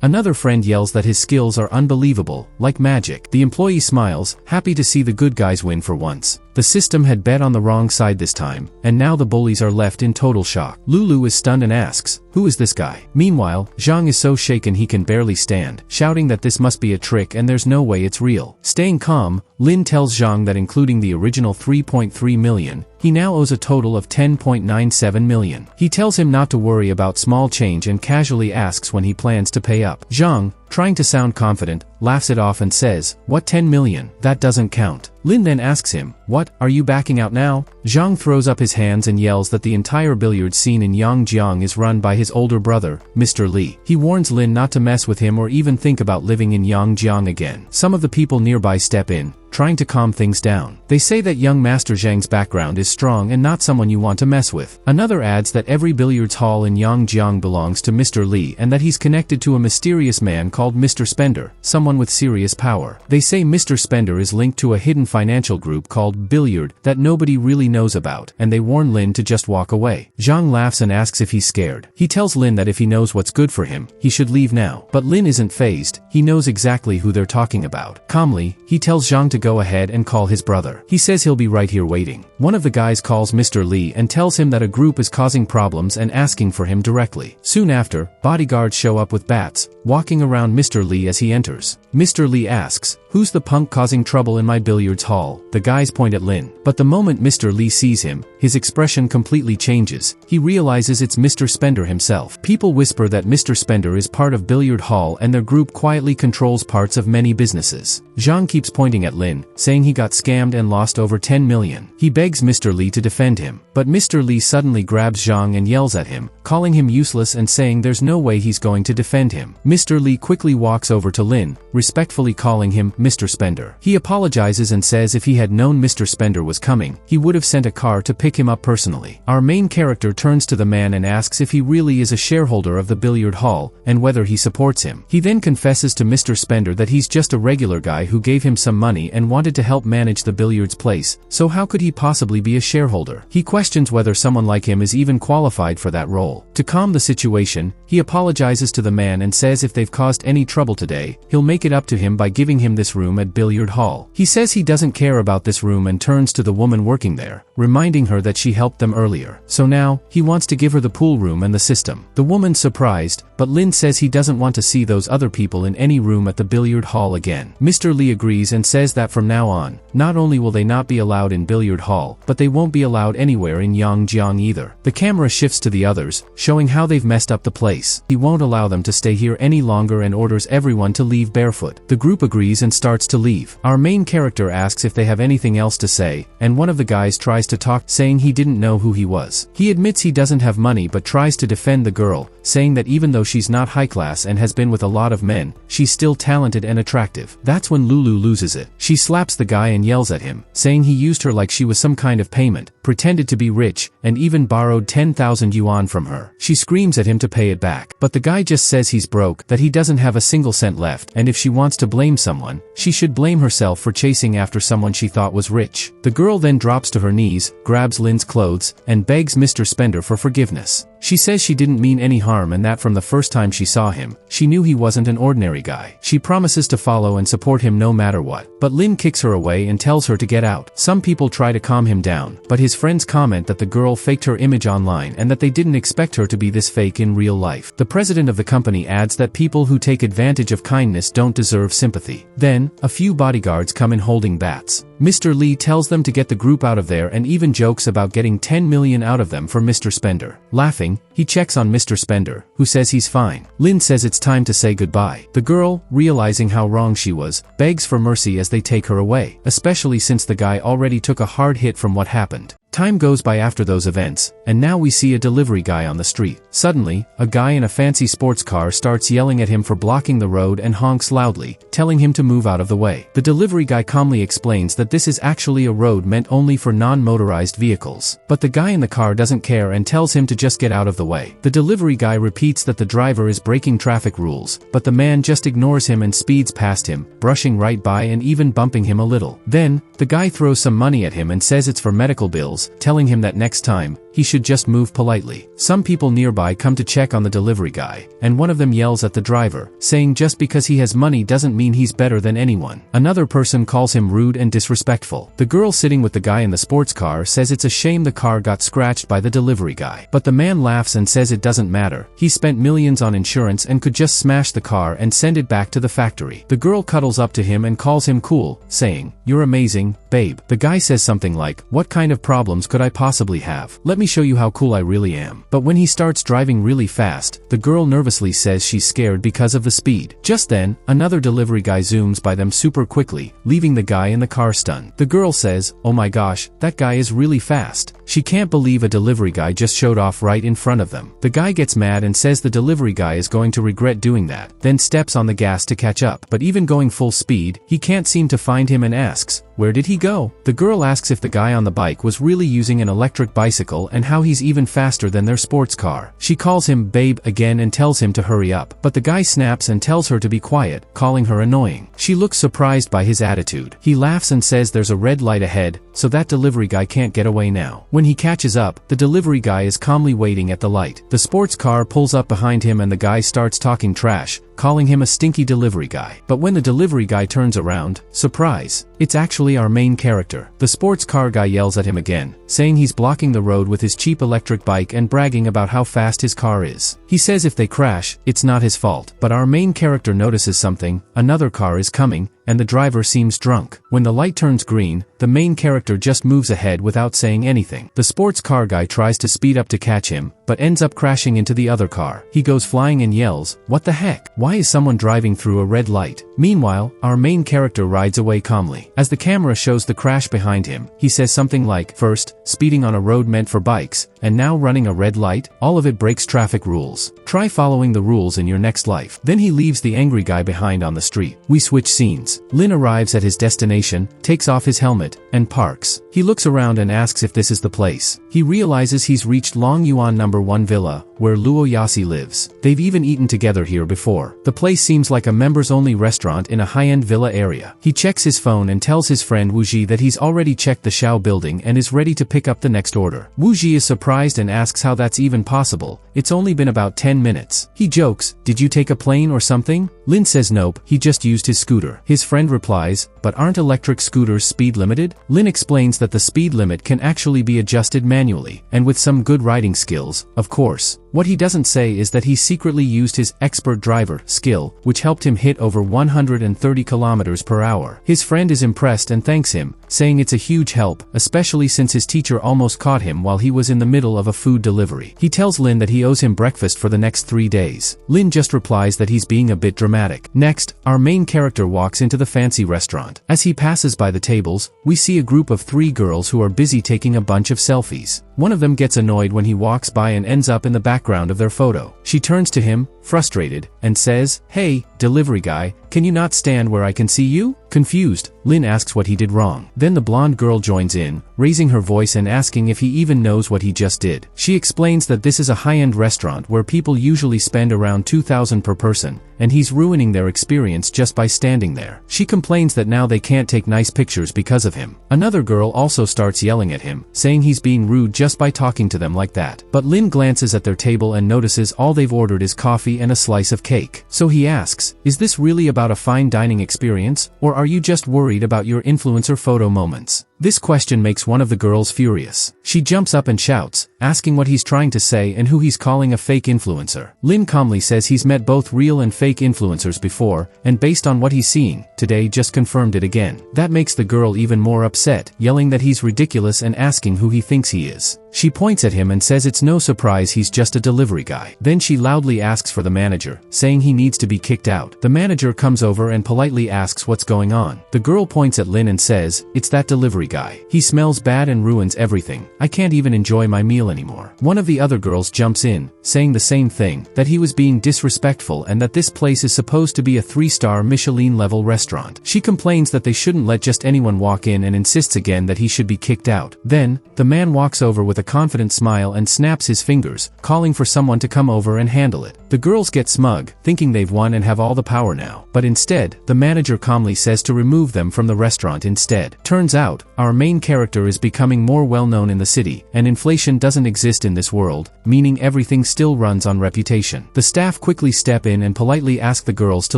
Another friend yells that his skills are unbelievable, like magic. The employee smiles, happy to see the good guys win for once. The system had bet on the wrong side this time, and now the bullies are left in total shock. Lulu is stunned and asks, who is this guy? Meanwhile, Zhang is so shaken he can barely stand, shouting that this must be a trick and there's no way it's real. Staying calm, Lin tells Zhang that including the original 3.3 million, he now owes a total of 10.97 million. He tells him not to worry about small change and casually asks when he plans to pay up. Zhang, trying to sound confident, laughs it off and says, what 10 million? That doesn't count. Lin then asks him, what, are you backing out now? Zhang throws up his hands and yells that the entire billiard scene in Yangjiang is run by his older brother, Mr. Li. He warns Lin not to mess with him or even think about living in Yangjiang again. Some of the people nearby step in, trying to calm things down. They say that young Master Zhang's background is strong and not someone you want to mess with. Another adds that every billiards hall in Yangjiang belongs to Mr. Li and that he's connected to a mysterious man called Mr. Spender, someone with serious power. They say Mr. Spender is linked to a hidden financial group called Billiard that nobody really knows about, and they warn Lin to just walk away. Zhang laughs and asks if he's scared. He tells Lin that if he knows what's good for him, he should leave now. But Lin isn't fazed. He knows exactly who they're talking about. Calmly, he tells Zhang to go ahead and call his brother. He says he'll be right here waiting. One of the guys calls Mr. Li and tells him that a group is causing problems and asking for him directly. Soon after, bodyguards show up with bats, walking around Mr. Li as he enters. Mr. Li asks, who's the punk causing trouble in my billiards hall? The guys point at Lin. But the moment Mr. Li sees him, his expression completely changes. He realizes it's Mr. Spender himself. People whisper that Mr. Spender is part of Billiard Hall and their group quietly controls parts of many businesses. Zhang keeps pointing at Lin, saying he got scammed and lost over 10 million. He begs Mr. Li to defend him, but Mr. Li suddenly grabs Zhang and yells at him, calling him useless and saying there's no way he's going to defend him. Mr. Li quickly walks over to Lin, respectfully calling him Mr. Spender. He apologizes and says if he had known Mr. Spender was coming, he would have sent a car to pick him up personally. Our main character turns to the man and asks if he really is a shareholder of the billiard hall, and whether he supports him. He then confesses to Mr. Spender that he's just a regular guy who gave him some money and wanted to help manage the billiards place, so how could he possibly be a shareholder? He questions questions whether someone like him is even qualified for that role. To calm the situation, he apologizes to the man and says if they've caused any trouble today, he'll make it up to him by giving him this room at billiard hall. He says he doesn't care about this room and turns to the woman working there, reminding her that she helped them earlier. So now, he wants to give her the pool room and the system. The woman's surprised, but Lin says he doesn't want to see those other people in any room at the billiard hall again. Mr. Lee agrees and says that from now on, not only will they not be allowed in billiard hall, but they won't be allowed anywhere in Yangjiang either. The camera shifts to the others, showing how they've messed up the place. He won't allow them to stay here any longer and orders everyone to leave barefoot. The group agrees and starts to leave. Our main character asks if they have anything else to say, and one of the guys tries to talk, saying he didn't know who he was. He admits he doesn't have money but tries to defend the girl, saying that even though she's not high class and has been with a lot of men, she's still talented and attractive. That's when Lulu loses it. She slaps the guy and yells at him, saying he used her like she was some kind of payment, pretended to be rich, and even borrowed 10,000 yuan from her. She screams at him to pay it back, but the guy just says he's broke, that he doesn't have a single cent left, and if she wants to blame someone, she should blame herself for chasing after someone she thought was rich. The girl then drops to her knees, grabs Lin's clothes, and begs Mr. Spender for forgiveness. She says she didn't mean any harm and that from the first time she saw him, she knew he wasn't an ordinary guy. She promises to follow and support him no matter what. But Lin kicks her away and tells her to get out. Some people try to calm him down, but his friends comment that the girl faked her image online and that they didn't expect her to be this fake in real life. The president of the company adds that people who take advantage of kindness don't deserve sympathy. Then, a few bodyguards come in holding bats. Mr. Lee tells them to get the group out of there and even jokes about getting 10 million out of them for Mr. Spender. Laughing, he checks on Mr. Spender, who says he's fine. Lin says it's time to say goodbye. The girl, realizing how wrong she was, begs for mercy as they take her away, especially since the guy already took a hard hit from what happened. Time goes by after those events, and now we see a delivery guy on the street. Suddenly, a guy in a fancy sports car starts yelling at him for blocking the road and honks loudly, telling him to move out of the way. The delivery guy calmly explains that this is actually a road meant only for non-motorized vehicles. But the guy in the car doesn't care and tells him to just get out of the way. The delivery guy repeats that the driver is breaking traffic rules, but the man just ignores him and speeds past him, brushing right by and even bumping him a little. Then, the guy throws some money at him and says it's for medical bills, telling him that next time, he should just move politely. Some people nearby come to check on the delivery guy, and one of them yells at the driver, saying just because he has money doesn't mean he's better than anyone. Another person calls him rude and disrespectful. The girl sitting with the guy in the sports car says it's a shame the car got scratched by the delivery guy. But the man laughs and says it doesn't matter. He spent millions on insurance and could just smash the car and send it back to the factory. The girl cuddles up to him and calls him cool, saying, "You're amazing, babe." The guy says something like, "What kind of problems could I possibly have? Let me show you how cool I really am." But when he starts driving really fast, the girl nervously says she's scared because of the speed. Just then, another delivery guy zooms by them super quickly, leaving the guy in the car stunned. The girl says, "Oh my gosh, that guy is really fast." She can't believe a delivery guy just showed off right in front of them. The guy gets mad and says the delivery guy is going to regret doing that, then steps on the gas to catch up. But even going full speed, he can't seem to find him and asks, "Where did he go?" The girl asks if the guy on the bike was really using an electric bicycle and how he's even faster than their sports car. She calls him babe again and tells him to hurry up, but the guy snaps and tells her to be quiet, calling her annoying. She looks surprised by his attitude. He laughs and says there's a red light ahead, so that delivery guy can't get away now. When he catches up, the delivery guy is calmly waiting at the light. The sports car pulls up behind him and the guy starts talking trash, calling him a stinky delivery guy. But when the delivery guy turns around, surprise, it's actually our main character. The sports car guy yells at him again, saying he's blocking the road with his cheap electric bike and bragging about how fast his car is. He says if they crash, it's not his fault. But our main character notices something: another car is coming, and the driver seems drunk. When the light turns green, the main character just moves ahead without saying anything. The sports car guy tries to speed up to catch him, but ends up crashing into the other car. He goes flying and yells, "What the heck? Why is someone driving through a red light?" Meanwhile, our main character rides away calmly. As the camera shows the crash behind him, he says something like, "First, speeding on a road meant for bikes, and now running a red light? All of it breaks traffic rules. Try following the rules in your next life." Then he leaves the angry guy behind on the street. We switch scenes. Lin arrives at his destination, takes off his helmet, and parks. He looks around and asks if this is the place. He realizes he's reached Long Yuan No. 1 Villa, where Luo Yasi lives. They've even eaten together here before. The place seems like a members-only restaurant in a high-end villa area. He checks his phone and tells his friend Wu Ji that he's already checked the Xiao building and is ready to pick up the next order. Wu Ji is surprised and asks how that's even possible. It's only been about 10 minutes. He jokes, "Did you take a plane or something?" Lin says nope, he just used his scooter. His friend replies, "But aren't electric scooters speed limited?" Lin explains that the speed limit can actually be adjusted manually, and with some good riding skills, of course. What he doesn't say is that he secretly used his expert driver skill, which helped him hit over 130 kilometers per hour. His friend is impressed and thanks him, saying it's a huge help, especially since his teacher almost caught him while he was in the middle of a food delivery. He tells Lin that he owes him breakfast for the next 3 days. Lin just replies that he's being a bit dramatic. Next, our main character walks into the fancy restaurant. As he passes by the tables, we see a group of 3 girls who are busy taking a bunch of selfies. One of them gets annoyed when he walks by and ends up in the background of their photo. She turns to him, frustrated, and says, "Hey, delivery guy, can you not stand where I can see you?" Confused, Lin asks what he did wrong. Then the blonde girl joins in, raising her voice and asking if he even knows what he just did. She explains that this is a high-end restaurant where people usually spend around 2,000 per person, and he's ruining their experience just by standing there. She complains that now they can't take nice pictures because of him. Another girl also starts yelling at him, saying he's being rude just by talking to them like that. But Lin glances at their table and notices all they've ordered is coffee and a slice of cake. So he asks, "Is this really about a fine dining experience, or are you just worried about your influencer photo moments?" This question makes one of the girls furious. She jumps up and shouts, asking what he's trying to say and who he's calling a fake influencer. Lin calmly says he's met both real and fake influencers before, and based on what he's seeing, today just confirmed it again. That makes the girl even more upset, yelling that he's ridiculous and asking who he thinks he is. She points at him and says it's no surprise he's just a delivery guy. Then she loudly asks for the manager, saying he needs to be kicked out. The manager comes over and politely asks what's going on. The girl points at Lin and says, "It's that delivery guy. He smells bad and ruins everything. I can't even enjoy my meal anymore." One of the other girls jumps in, saying the same thing, that he was being disrespectful and that this place is supposed to be a 3-star Michelin-level restaurant. She complains that they shouldn't let just anyone walk in and insists again that he should be kicked out. Then, the man walks over with a confident smile and snaps his fingers, calling for someone to come over and handle it. The girls get smug, thinking they've won and have all the power now. But instead, the manager calmly says to remove them from the restaurant instead. Turns out, our main character is becoming more well-known in the city, and inflation doesn't exist in this world, meaning everything still runs on reputation. The staff quickly step in and politely ask the girls to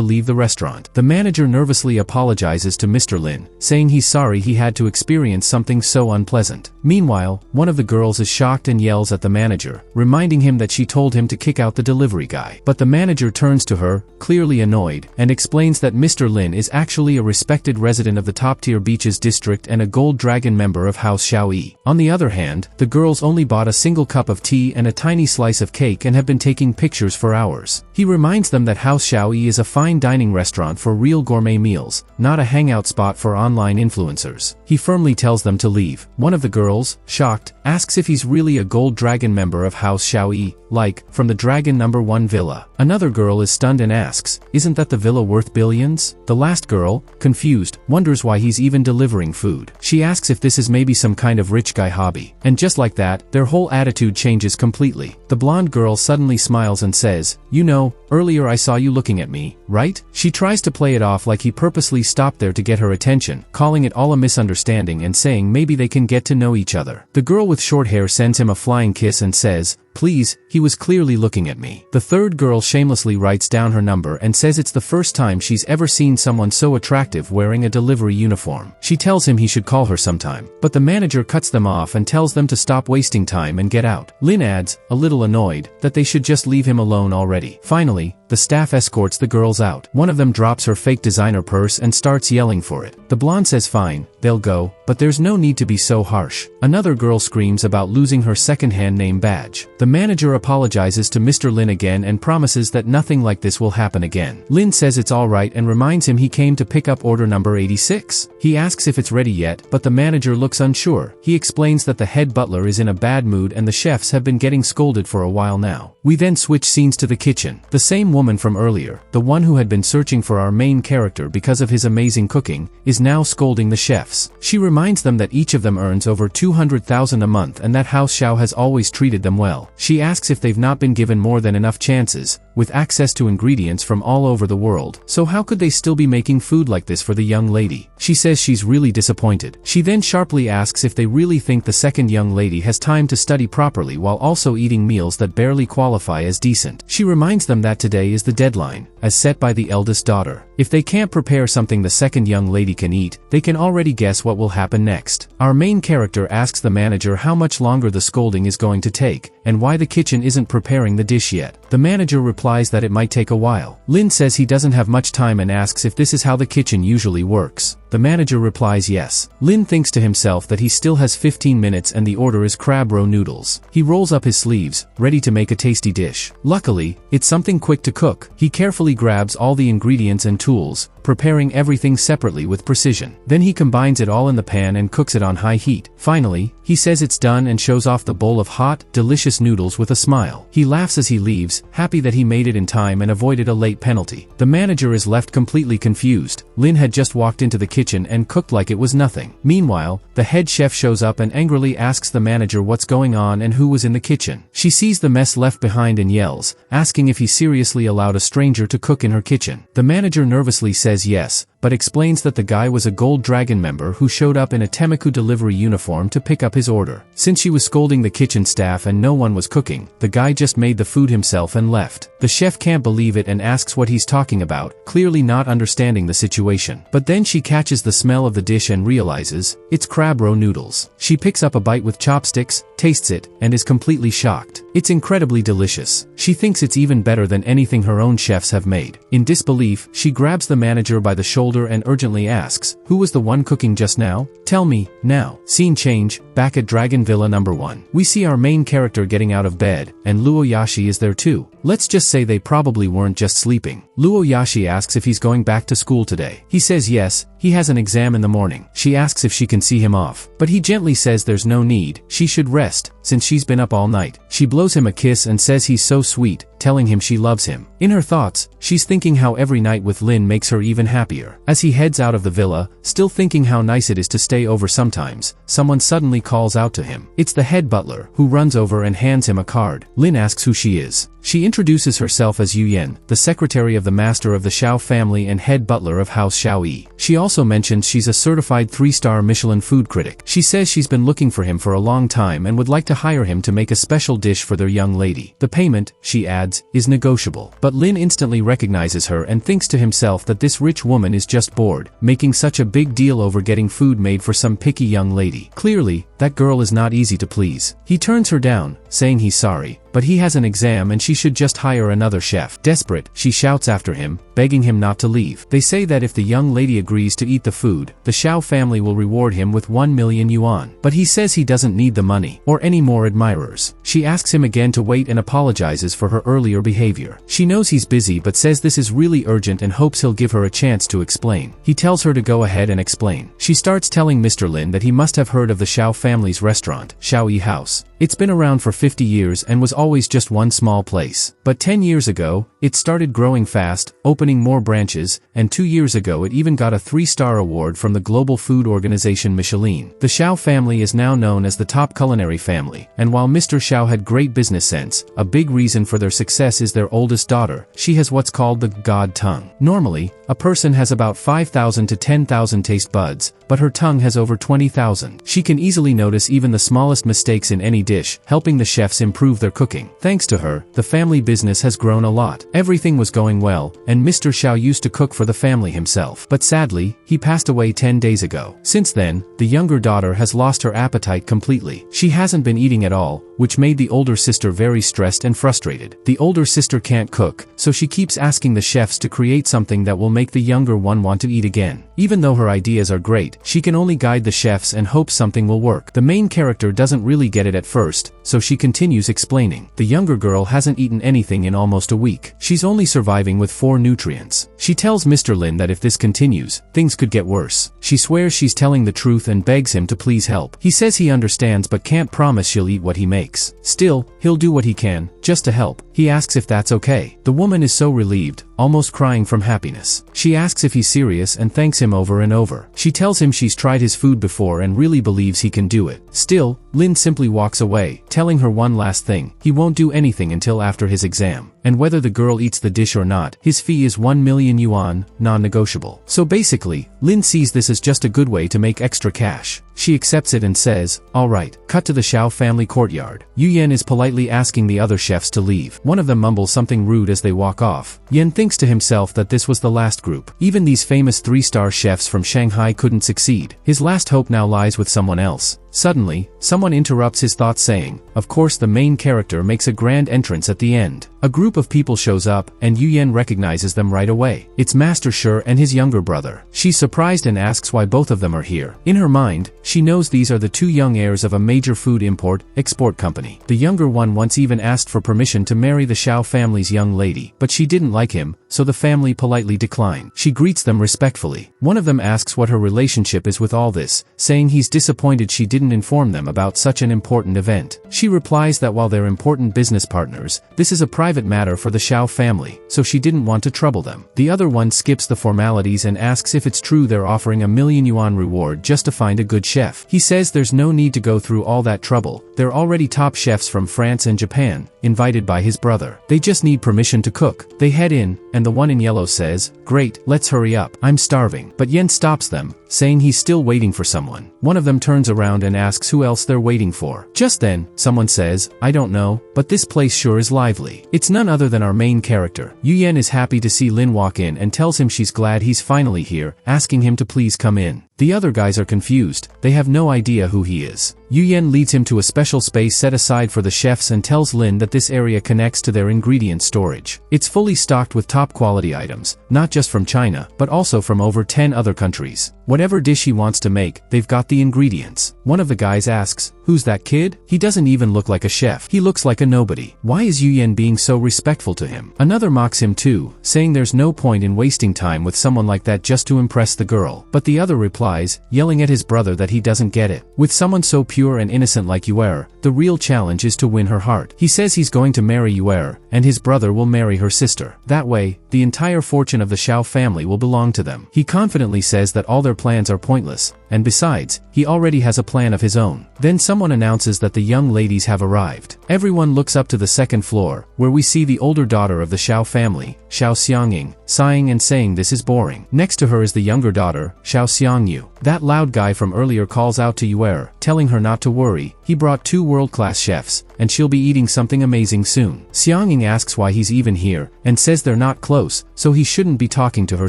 leave the restaurant. The manager nervously apologizes to Mr. Lin, saying he's sorry he had to experience something so unpleasant. Meanwhile, one of the girls is shocked and yells at the manager, reminding him that she told him to kick out the delivery guy. But the manager turns to her, clearly annoyed, and explains that Mr. Lin is actually a respected resident of the top-tier beaches district and a Gold Dragon member of House Xiaoyi. On the other hand, the girls only bought a single cup of tea and a tiny slice of cake and have been taking pictures for hours. He reminds them that House Xiaoyi is a fine dining restaurant for real gourmet meals, not a hangout spot for online influencers. He firmly tells them to leave. One of the girls, shocked, asks if he's really a Gold Dragon member of House Xiaoyi, like, from the Dragon No. 1 Villa. Another girl is stunned and asks, "Isn't that the villa worth billions?" The last girl, confused, wonders why he's even delivering food. She asks if this is maybe some kind of rich guy hobby. And just like that, their whole attitude changes completely. The blonde girl suddenly smiles and says, "You know, earlier I saw you looking at me, right?" She tries to play it off like he purposely stopped there to get her attention, calling it all a misunderstanding and saying maybe they can get to know each other. The girl with short hair sends him a flying kiss and says, "Please, he was clearly looking at me." The third girl shamelessly writes down her number and says it's the first time she's ever seen someone so attractive wearing a delivery uniform. She tells him he should call her sometime, but the manager cuts them off and tells them to stop wasting time and get out. Lin adds, a little annoyed, that they should just leave him alone already. Finally, the staff escorts the girls out. One of them drops her fake designer purse and starts yelling for it. The blonde says fine, they'll go, but there's no need to be so harsh. Another girl screams about losing her second-hand name badge. The manager apologizes to Mr. Lin again and promises that nothing like this will happen again. Lin says it's alright and reminds him he came to pick up order number 86. He asks if it's ready yet, but the manager looks unsure. He explains that the head butler is in a bad mood and the chefs have been getting scolded for a while now. We then switch scenes to the kitchen. The same woman from earlier, the one who had been searching for our main character because of his amazing cooking, is now scolding the chefs. She reminds them that each of them earns over 200,000 a month and that House Xiao has always treated them well. She asks if they've not been given more than enough chances, with access to ingredients from all over the world, so how could they still be making food like this for the young lady? She says she's really disappointed. She then sharply asks if they really think the second young lady has time to study properly while also eating meals that barely qualify as decent. She reminds them that today is the deadline, as set by the eldest daughter. If they can't prepare something the second young lady can eat, they can already guess what will happen next. Our main character asks the manager how much longer the scolding is going to take, and why the kitchen isn't preparing the dish yet. The manager replies that it might take a while. Lin says he doesn't have much time and asks if this is how the kitchen usually works. The manager replies yes. Lin thinks to himself that he still has 15 minutes and the order is crab roe noodles. He rolls up his sleeves, ready to make a tasty dish. Luckily, it's something quick to cook. He carefully grabs all the ingredients and tools, preparing everything separately with precision. Then he combines it all in the pan and cooks it on high heat. Finally, he says it's done and shows off the bowl of hot, delicious noodles with a smile. He laughs as he leaves, happy that he made it in time and avoided a late penalty. The manager is left completely confused. Lin had just walked into the kitchen and cooked like it was nothing. Meanwhile, the head chef shows up and angrily asks the manager what's going on and who was in the kitchen. She sees the mess left behind and yells, asking if he seriously allowed a stranger to cook in her kitchen. The manager nervously says yes, but explains that the guy was a Gold Dragon member who showed up in a Temaku delivery uniform to pick up his order. Since she was scolding the kitchen staff and no one was cooking, the guy just made the food himself and left. The chef can't believe it and asks what he's talking about, clearly not understanding the situation. But then she catches the smell of the dish and realizes, it's crab roe noodles. She picks up a bite with chopsticks, tastes it, and is completely shocked. It's incredibly delicious. She thinks it's even better than anything her own chefs have made. In disbelief, she grabs the manager by the shoulder and urgently asks, who was the one cooking just now? Tell me, now. Scene change, back at Dragon Villa number 1. We see our main character getting out of bed, and Luoyashi is there too. Let's just say they probably weren't just sleeping. Luoyashi asks if he's going back to school today. He says yes, he has an exam in the morning. She asks if she can see him off, but he gently says there's no need, she should rest, since she's been up all night. She blows him a kiss and says he's so sweet, telling him she loves him. In her thoughts, she's thinking how every night with Lin makes her even happier. As he heads out of the villa, still thinking how nice it is to stay over sometimes, someone suddenly calls out to him. It's the head butler, who runs over and hands him a card. Lin asks who she is. She introduces herself as Yu Yen, the secretary of the master of the Xiao family and head butler of House Xiao Yi. She also mentions she's a certified 3-star Michelin food critic. She says she's been looking for him for a long time and would like to hire him to make a special dish for their young lady. The payment, she adds, is negotiable. But Lin instantly recognizes her and thinks to himself that this rich woman is just bored, making such a big deal over getting food made for some picky young lady. Clearly, that girl is not easy to please. He turns her down, saying he's sorry, but he has an exam and she should just hire another chef. Desperate, she shouts after him, begging him not to leave. They say that if the young lady agrees to eat the food, the Xiao family will reward him with 1 million yuan. But he says he doesn't need the money, or any more admirers. She asks him again to wait and apologizes for her earlier behavior. She knows he's busy but says this is really urgent and hopes he'll give her a chance to explain. He tells her to go ahead and explain. She starts telling Mr. Lin that he must have heard of the Xiao family's restaurant, Xiao Yi House. It's been around for 50 years and was always just one small place. But 10 years ago, it started growing fast, opening more branches, and 2 years ago it even got a 3-star award from the global food organization Michelin. The Xiao family is now known as the top culinary family, and while Mr. Xiao had great business sense, a big reason for their success is their oldest daughter. She has what's called the God tongue. Normally, a person has about 5,000 to 10,000 taste buds, but her tongue has over 20,000. She can easily quickly notice even the smallest mistakes in any dish, helping the chefs improve their cooking. Thanks to her, the family business has grown a lot. Everything was going well, and Mr. Xiao used to cook for the family himself. But sadly, he passed away 10 days ago. Since then, the younger daughter has lost her appetite completely. She hasn't been eating at all, which made the older sister very stressed and frustrated. The older sister can't cook, so she keeps asking the chefs to create something that will make the younger one want to eat again. Even though her ideas are great, she can only guide the chefs and hope something will work. The main character doesn't really get it at first, so she continues explaining. The younger girl hasn't eaten anything in almost a week. She's only surviving with 4 nutrients. She tells Mr. Lin that if this continues, things could get worse. She swears she's telling the truth and begs him to please help. He says he understands but can't promise she'll eat what he makes. Still, he'll do what he can, just to help. He asks if that's okay. The woman is so relieved, almost crying from happiness. She asks if he's serious and thanks him over and over. She tells him she's tried his food before and really believes he can do it. Still, Lin simply walks away, telling her one last thing: he won't do anything until after his exam. And whether the girl eats the dish or not, his fee is 1 million yuan, non-negotiable. So basically, Lin sees this as just a good way to make extra cash. She accepts it and says, "Alright." Cut to the Xiao family courtyard. Yu Yan is politely asking the other chefs to leave. One of them mumbles something rude as they walk off. Yan thinks to himself that this was the last group. Even these famous 3-star chefs from Shanghai couldn't succeed. His last hope now lies with someone else. Suddenly, someone interrupts his thoughts saying, of course the main character makes a grand entrance at the end. A group of people shows up, and Yu Yan recognizes them right away. It's Master Shi and his younger brother. She's surprised and asks why both of them are here. In her mind, she knows these are the 2 young heirs of a major food import-export company. The younger one once even asked for permission to marry the Xiao family's young lady, but she didn't like him, so the family politely declined. She greets them respectfully. One of them asks what her relationship is with all this, saying he's disappointed she didn't inform them about such an important event. She replies that while they're important business partners, this is a private matter for the Xiao family, so she didn't want to trouble them. The other one skips the formalities and asks if it's true they're offering a 1 million yuan reward just to find a good chef. He says there's no need to go through all that trouble. They're already top chefs from France and Japan, invited by his brother. They just need permission to cook. They head in, and the one in yellow says, "Great, let's hurry up. I'm starving." But Yen stops them, saying he's still waiting for someone. One of them turns around and asks who else they're waiting for. Just then, someone says, "I don't know, but this place sure is lively." It's none other than our main character. Yu Yan is happy to see Lin walk in and tells him she's glad he's finally here, asking him to please come in. The other guys are confused. They have no idea who he is. Yu Yan leads him to a special space set aside for the chefs and tells Lin that this area connects to their ingredient storage. It's fully stocked with top quality items, not just from China, but also from over 10 other countries. Whatever dish he wants to make, they've got the ingredients. One of the guys asks, "Who's that kid? He doesn't even look like a chef. He looks like a nobody. Why is Yu Yan being so respectful to him?" Another mocks him too, saying there's no point in wasting time with someone like that just to impress the girl. But the other replies, yelling at his brother that he doesn't get it. With someone so pure and innocent like Yuer, the real challenge is to win her heart. He says he's going to marry Yuer, and his brother will marry her sister. That way, the entire fortune of the Xiao family will belong to them. He confidently says that all their plans are pointless, and besides, he already has a plan of his own. Then someone announces that the young ladies have arrived. Everyone looks up to the second floor, where we see the older daughter of the Xiao family, Xiao Xiangying, sighing and saying this is boring. Next to her is the younger daughter, Xiao Xiangyu. That loud guy from earlier calls out to Yuer, telling her not to worry. He brought 2 world-class chefs, and she'll be eating something amazing soon. Xiangying asks why he's even here, and says they're not close, so he shouldn't be talking to her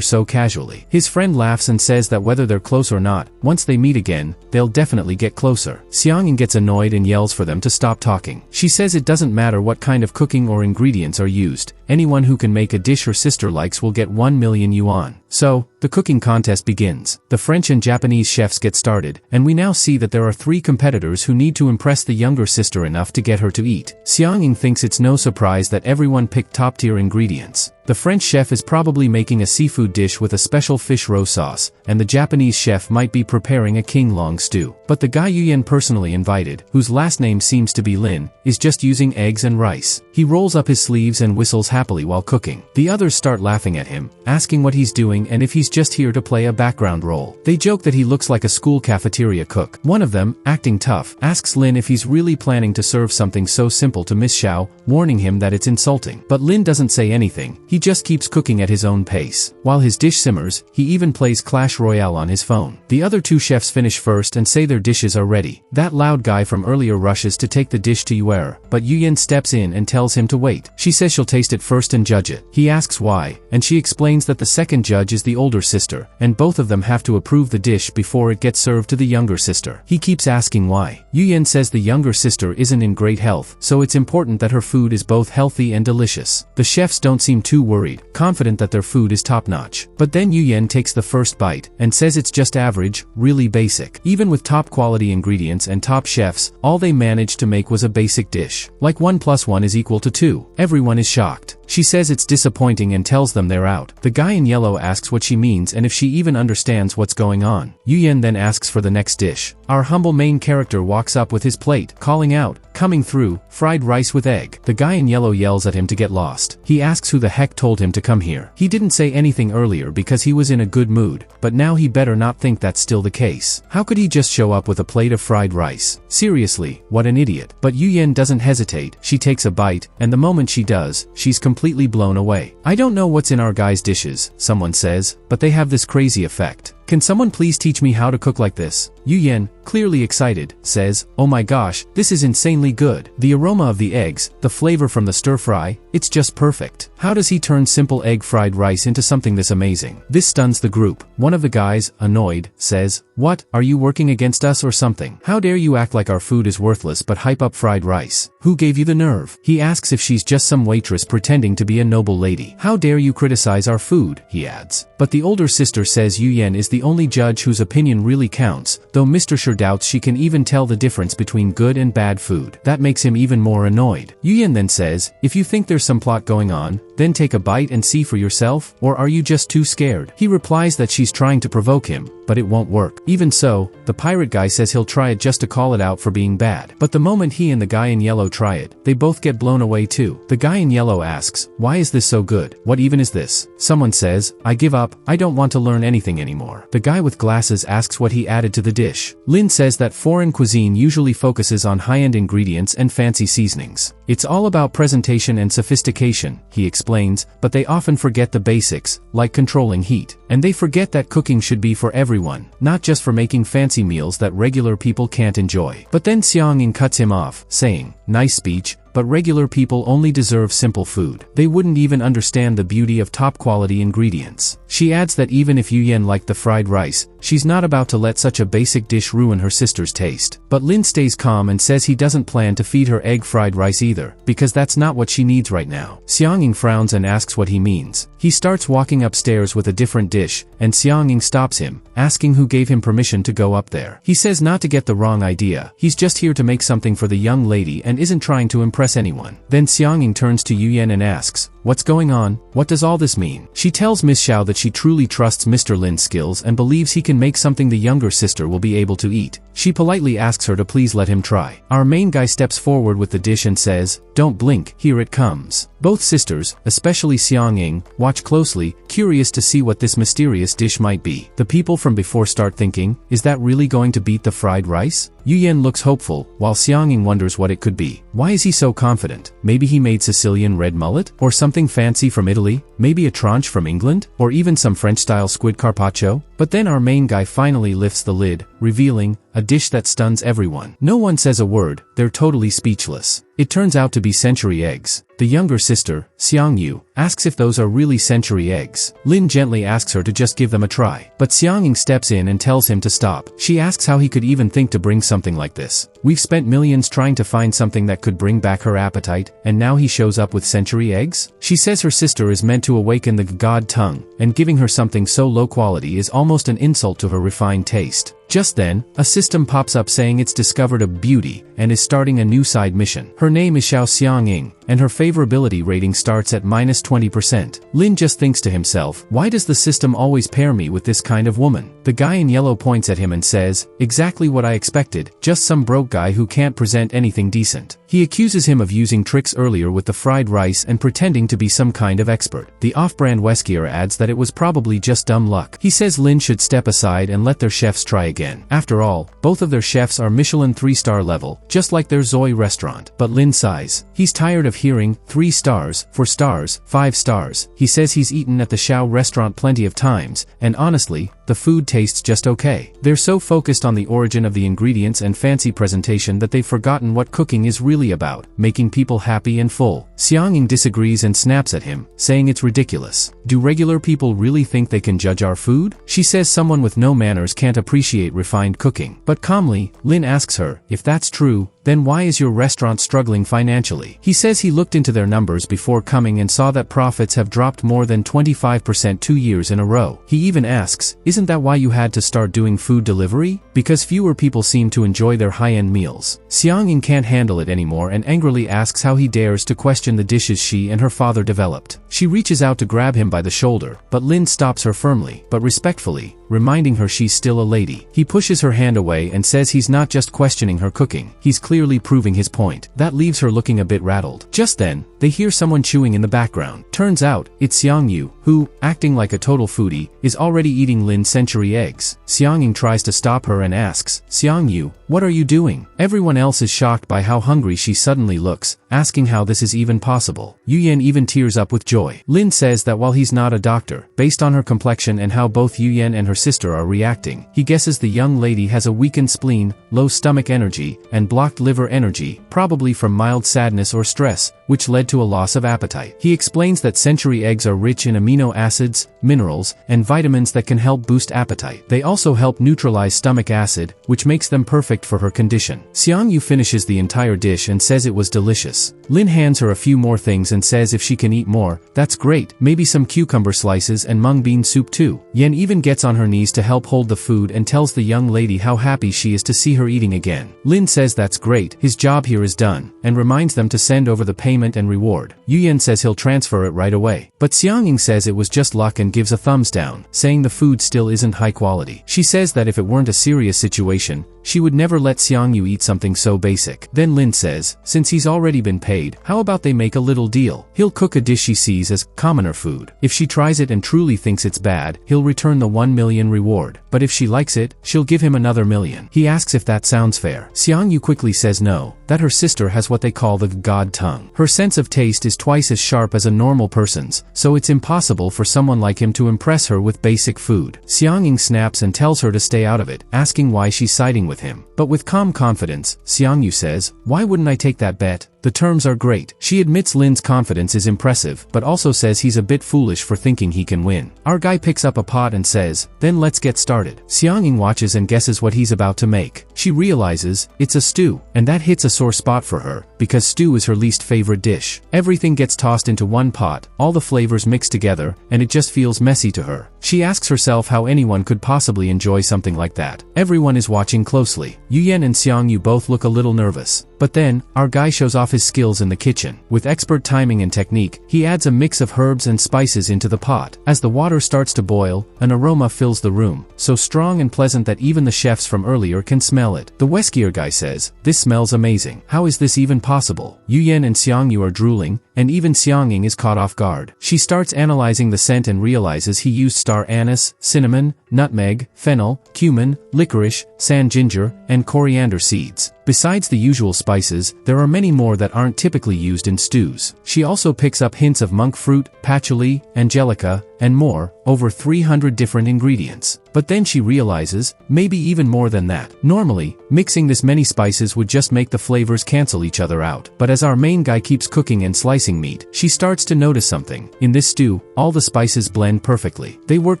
so casually. His friend laughs and says that whether they're close or not, once they meet again, they'll definitely get closer. Xiangying gets annoyed and yells for them to stop talking. She says it doesn't matter what kind of cooking or ingredients are used. Anyone who can make a dish her sister likes will get 1 million yuan. So, the cooking contest begins. The French and Japanese chefs get started, and we now see that there are 3 competitors who need to impress the younger sister enough to get her to eat. Xiangying thinks it's no surprise that everyone picked top-tier ingredients. The French chef is probably making a seafood dish with a special fish roe sauce, and the Japanese chef might be preparing a king long stew. But the guy Yu Yan personally invited, whose last name seems to be Lin, is just using eggs and rice. He rolls up his sleeves and whistles happily while cooking. The others start laughing at him, asking what he's doing and if he's just here to play a background role. They joke that he looks like a school cafeteria cook. One of them, acting tough, asks Lin if he's really planning to serve something so simple to Miss Xiao, warning him that it's insulting. But Lin doesn't say anything. He He just keeps cooking at his own pace. While his dish simmers, he even plays Clash Royale on his phone. The other two chefs finish first and say their dishes are ready. That loud guy from earlier rushes to take the dish to Yuer, but Yuyen steps in and tells him to wait. She says she'll taste it first and judge it. He asks why, and she explains that the second judge is the older sister, and both of them have to approve the dish before it gets served to the younger sister. He keeps asking why. Yuyen says the younger sister isn't in great health, so it's important that her food is both healthy and delicious. The chefs don't seem too worried, confident that their food is top-notch. But then Yuyen takes the first bite, and says it's just average, really basic. Even with top-quality ingredients and top chefs, all they managed to make was a basic dish. Like 1 + 1 is equal to 2. Everyone is shocked. She says it's disappointing and tells them they're out. The guy in yellow asks what she means and if she even understands what's going on. Yuyen then asks for the next dish. Our humble main character walks up with his plate, calling out, "Coming through, fried rice with egg." The guy in yellow yells at him to get lost. He asks who the heck told him to come here. He didn't say anything earlier because he was in a good mood, but now he better not think that's still the case. How could he just show up with a plate of fried rice? Seriously, what an idiot. But Yuyen doesn't hesitate. She takes a bite, and the moment she does, she's completely blown away. "I don't know what's in our guy's dishes," someone says, "but they have this crazy effect. Can someone please teach me how to cook like this?" Yuyen, clearly excited, says, "Oh my gosh, this is insanely good. The aroma of the eggs, the flavor from the stir-fry, it's just perfect. How does he turn simple egg fried rice into something this amazing?" This stuns the group. One of the guys, annoyed, says, "What, are you working against us or something? How dare you act like our food is worthless but hype up fried rice? Who gave you the nerve?" He asks if she's just some waitress pretending to be a noble lady. "How dare you criticize our food?" he adds. But the older sister says Yuyen is the only judge whose opinion really counts, though Mr. Sure doubts she can even tell the difference between good and bad food. That makes him even more annoyed. Yuyen then says, "If you think there's some plot going on, then take a bite and see for yourself, or are you just too scared?" He replies that she's trying to provoke him, but it won't work. Even so, the pirate guy says he'll try it just to call it out for being bad. But the moment he and the guy in yellow try it, they both get blown away too. The guy in yellow asks, "Why is this so good? What even is this?" Someone says, "I give up, I don't want to learn anything anymore." The guy with glasses asks what he added to the dish. Lin says that foreign cuisine usually focuses on high-end ingredients and fancy seasonings. It's all about presentation and sophistication, he explains, but they often forget the basics, like controlling heat. And they forget that cooking should be for everyone, not just for making fancy meals that regular people can't enjoy. But then Xiangning cuts him off, saying, "Nice speech, but regular people only deserve simple food. They wouldn't even understand the beauty of top-quality ingredients." She adds that even if Yuyen liked the fried rice, she's not about to let such a basic dish ruin her sister's taste. But Lin stays calm and says he doesn't plan to feed her egg fried rice either, because that's not what she needs right now. Xiangning frowns and asks what he means. He starts walking upstairs with a different dish, and Xiangning stops him, asking who gave him permission to go up there. He says not to get the wrong idea. He's just here to make something for the young lady and isn't trying to impress anyone. Then Xiangning turns to Yuyen and asks, "What's going on? What does all this mean?" She tells Miss Xiao that she truly trusts Mr. Lin's skills and believes he can make something the younger sister will be able to eat. She politely asks her to please let him try. Our main guy steps forward with the dish and says, "Don't blink, here it comes." Both sisters, especially Xiangning, watch closely, curious to see what this mysterious dish might be. The people from before start thinking, is that really going to beat the fried rice? Yuyen looks hopeful, while Xiangning wonders what it could be. Why is he so confident? Maybe he made Sicilian red mullet? Or something fancy from Italy? Maybe a tranche from England? Or even some French-style squid carpaccio? But then our main guy finally lifts the lid, revealing a dish that stuns everyone. No one says a word, they're totally speechless. It turns out to be century eggs. The younger sister, Xiangyu, asks if those are really century eggs. Lin gently asks her to just give them a try. But Xiangning steps in and tells him to stop. She asks how he could even think to bring something like this. We've spent millions trying to find something that could bring back her appetite, and now he shows up with century eggs? She says her sister is meant to awaken the god tongue, and giving her something so low quality is almost an insult to her refined taste. Just then, a system pops up saying it's discovered a beauty and is starting a new side mission. Her name is Xiao Xiangning, and her favorability rating starts at -20%. Lin just thinks to himself, why does the system always pair me with this kind of woman? The guy in yellow points at him and says, exactly what I expected, just some broke guy who can't present anything decent. He accuses him of using tricks earlier with the fried rice and pretending to be some kind of expert. The off-brand Weskier adds that it was probably just dumb luck. He says Lin should step aside and let their chefs try again. After all, both of their chefs are Michelin 3-star level, just like their Zoe restaurant. But Lin sighs. He's tired of hearing 3 stars, 4 stars, 5 stars. He says he's eaten at the Xiao restaurant plenty of times, and honestly, the food tastes just okay. They're so focused on the origin of the ingredients and fancy presentation that they've forgotten what cooking is really about, making people happy and full. Xiangying disagrees and snaps at him, saying it's ridiculous. Do regular people really think they can judge our food? She says someone with no manners can't appreciate refined cooking. But calmly, Lin asks her, if that's true, then why is your restaurant struggling financially? He says he looked into their numbers before coming and saw that profits have dropped more than 25% 2 years in a row. He even asks, isn't that why you had to start doing food delivery? Because fewer people seem to enjoy their high-end meals. Xiangying can't handle it anymore and angrily asks how he dares to question the dishes she and her father developed. She reaches out to grab him by the shoulder, but Lin stops her firmly, but respectfully, reminding her she's still a lady. He pushes her hand away and says he's not just questioning her cooking, he's clearly proving his point. That leaves her looking a bit rattled. Just then, they hear someone chewing in the background. Turns out, it's Xiangyu, who, acting like a total foodie, is already eating Lin's century eggs. Xiangying tries to stop her and asks, Xiangyu, what are you doing? Everyone else is shocked by how hungry she suddenly looks, asking how this is even possible. Yuyan even tears up with joy. Lin says that while he's not a doctor, based on her complexion and how both Yuyan and her sister are reacting, he guesses the young lady has a weakened spleen, low stomach energy, and blocked liver energy, probably from mild sadness or stress, which led to a loss of appetite. He explains that century eggs are rich in amino acids, minerals, and vitamins that can help boost appetite. They also help neutralize stomach acid, which makes them perfect for her condition. Xiangyu finishes the entire dish and says it was delicious. Lin hands her a few more things and says if she can eat more, that's great, maybe some cucumber slices and mung bean soup too. Yan even gets on her knees to help hold the food and tells the young lady how happy she is to see her eating again. Lin says that's great, his job here is done, and reminds them to send over the payment and reward. Yuyan says he'll transfer it right away. But Xiangying says it was just luck and gives a thumbs down, saying the food still isn't high quality. She says that if it weren't a serious situation, she would never let Xiangyu eat something so basic. Then Lin says, since he's already been paid, how about they make a little deal? He'll cook a dish she sees as commoner food. If she tries it and truly thinks it's bad, he'll return the 1 million reward. But if she likes it, she'll give him another million. He asks if that sounds fair. Xiangyu quickly says no, that her sister has what they call the god tongue. Her sense of taste is twice as sharp as a normal person's, so it's impossible for someone like him to impress her with basic food. Xiangying snaps and tells her to stay out of it, asking why she's siding with him. But with calm confidence, Xiangyu says, why wouldn't I take that bet? The terms are great. She admits Lin's confidence is impressive, but also says he's a bit foolish for thinking he can win. Our guy picks up a pot and says, then let's get started. Xiangying watches and guesses what he's about to make. She realizes, it's a stew, and that hits a sore spot for her, because stew is her least favorite dish. Everything gets tossed into one pot, all the flavors mixed together, and it just feels messy to her. She asks herself how anyone could possibly enjoy something like that. Everyone is watching closely. Yuyan and Xiangyu both look a little nervous. But then, our guy shows off his skills in the kitchen. With expert timing and technique, he adds a mix of herbs and spices into the pot. As the water starts to boil, an aroma fills the room, so strong and pleasant that even the chefs from earlier can smell it. The Weskier guy says, this smells amazing. How is this even possible? Yuyan and Xiangyu are drooling, and even Xiangying is caught off guard. She starts analyzing the scent and realizes he used star anise, cinnamon, nutmeg, fennel, cumin, licorice, sand ginger, and coriander seeds. Besides the usual spices, there are many more that aren't typically used in stews. She also picks up hints of monk fruit, patchouli, angelica, and more, over 300 different ingredients. But then she realizes, maybe even more than that. Normally, mixing this many spices would just make the flavors cancel each other out. But as our main guy keeps cooking and slicing meat, she starts to notice something. In this stew, all the spices blend perfectly. They work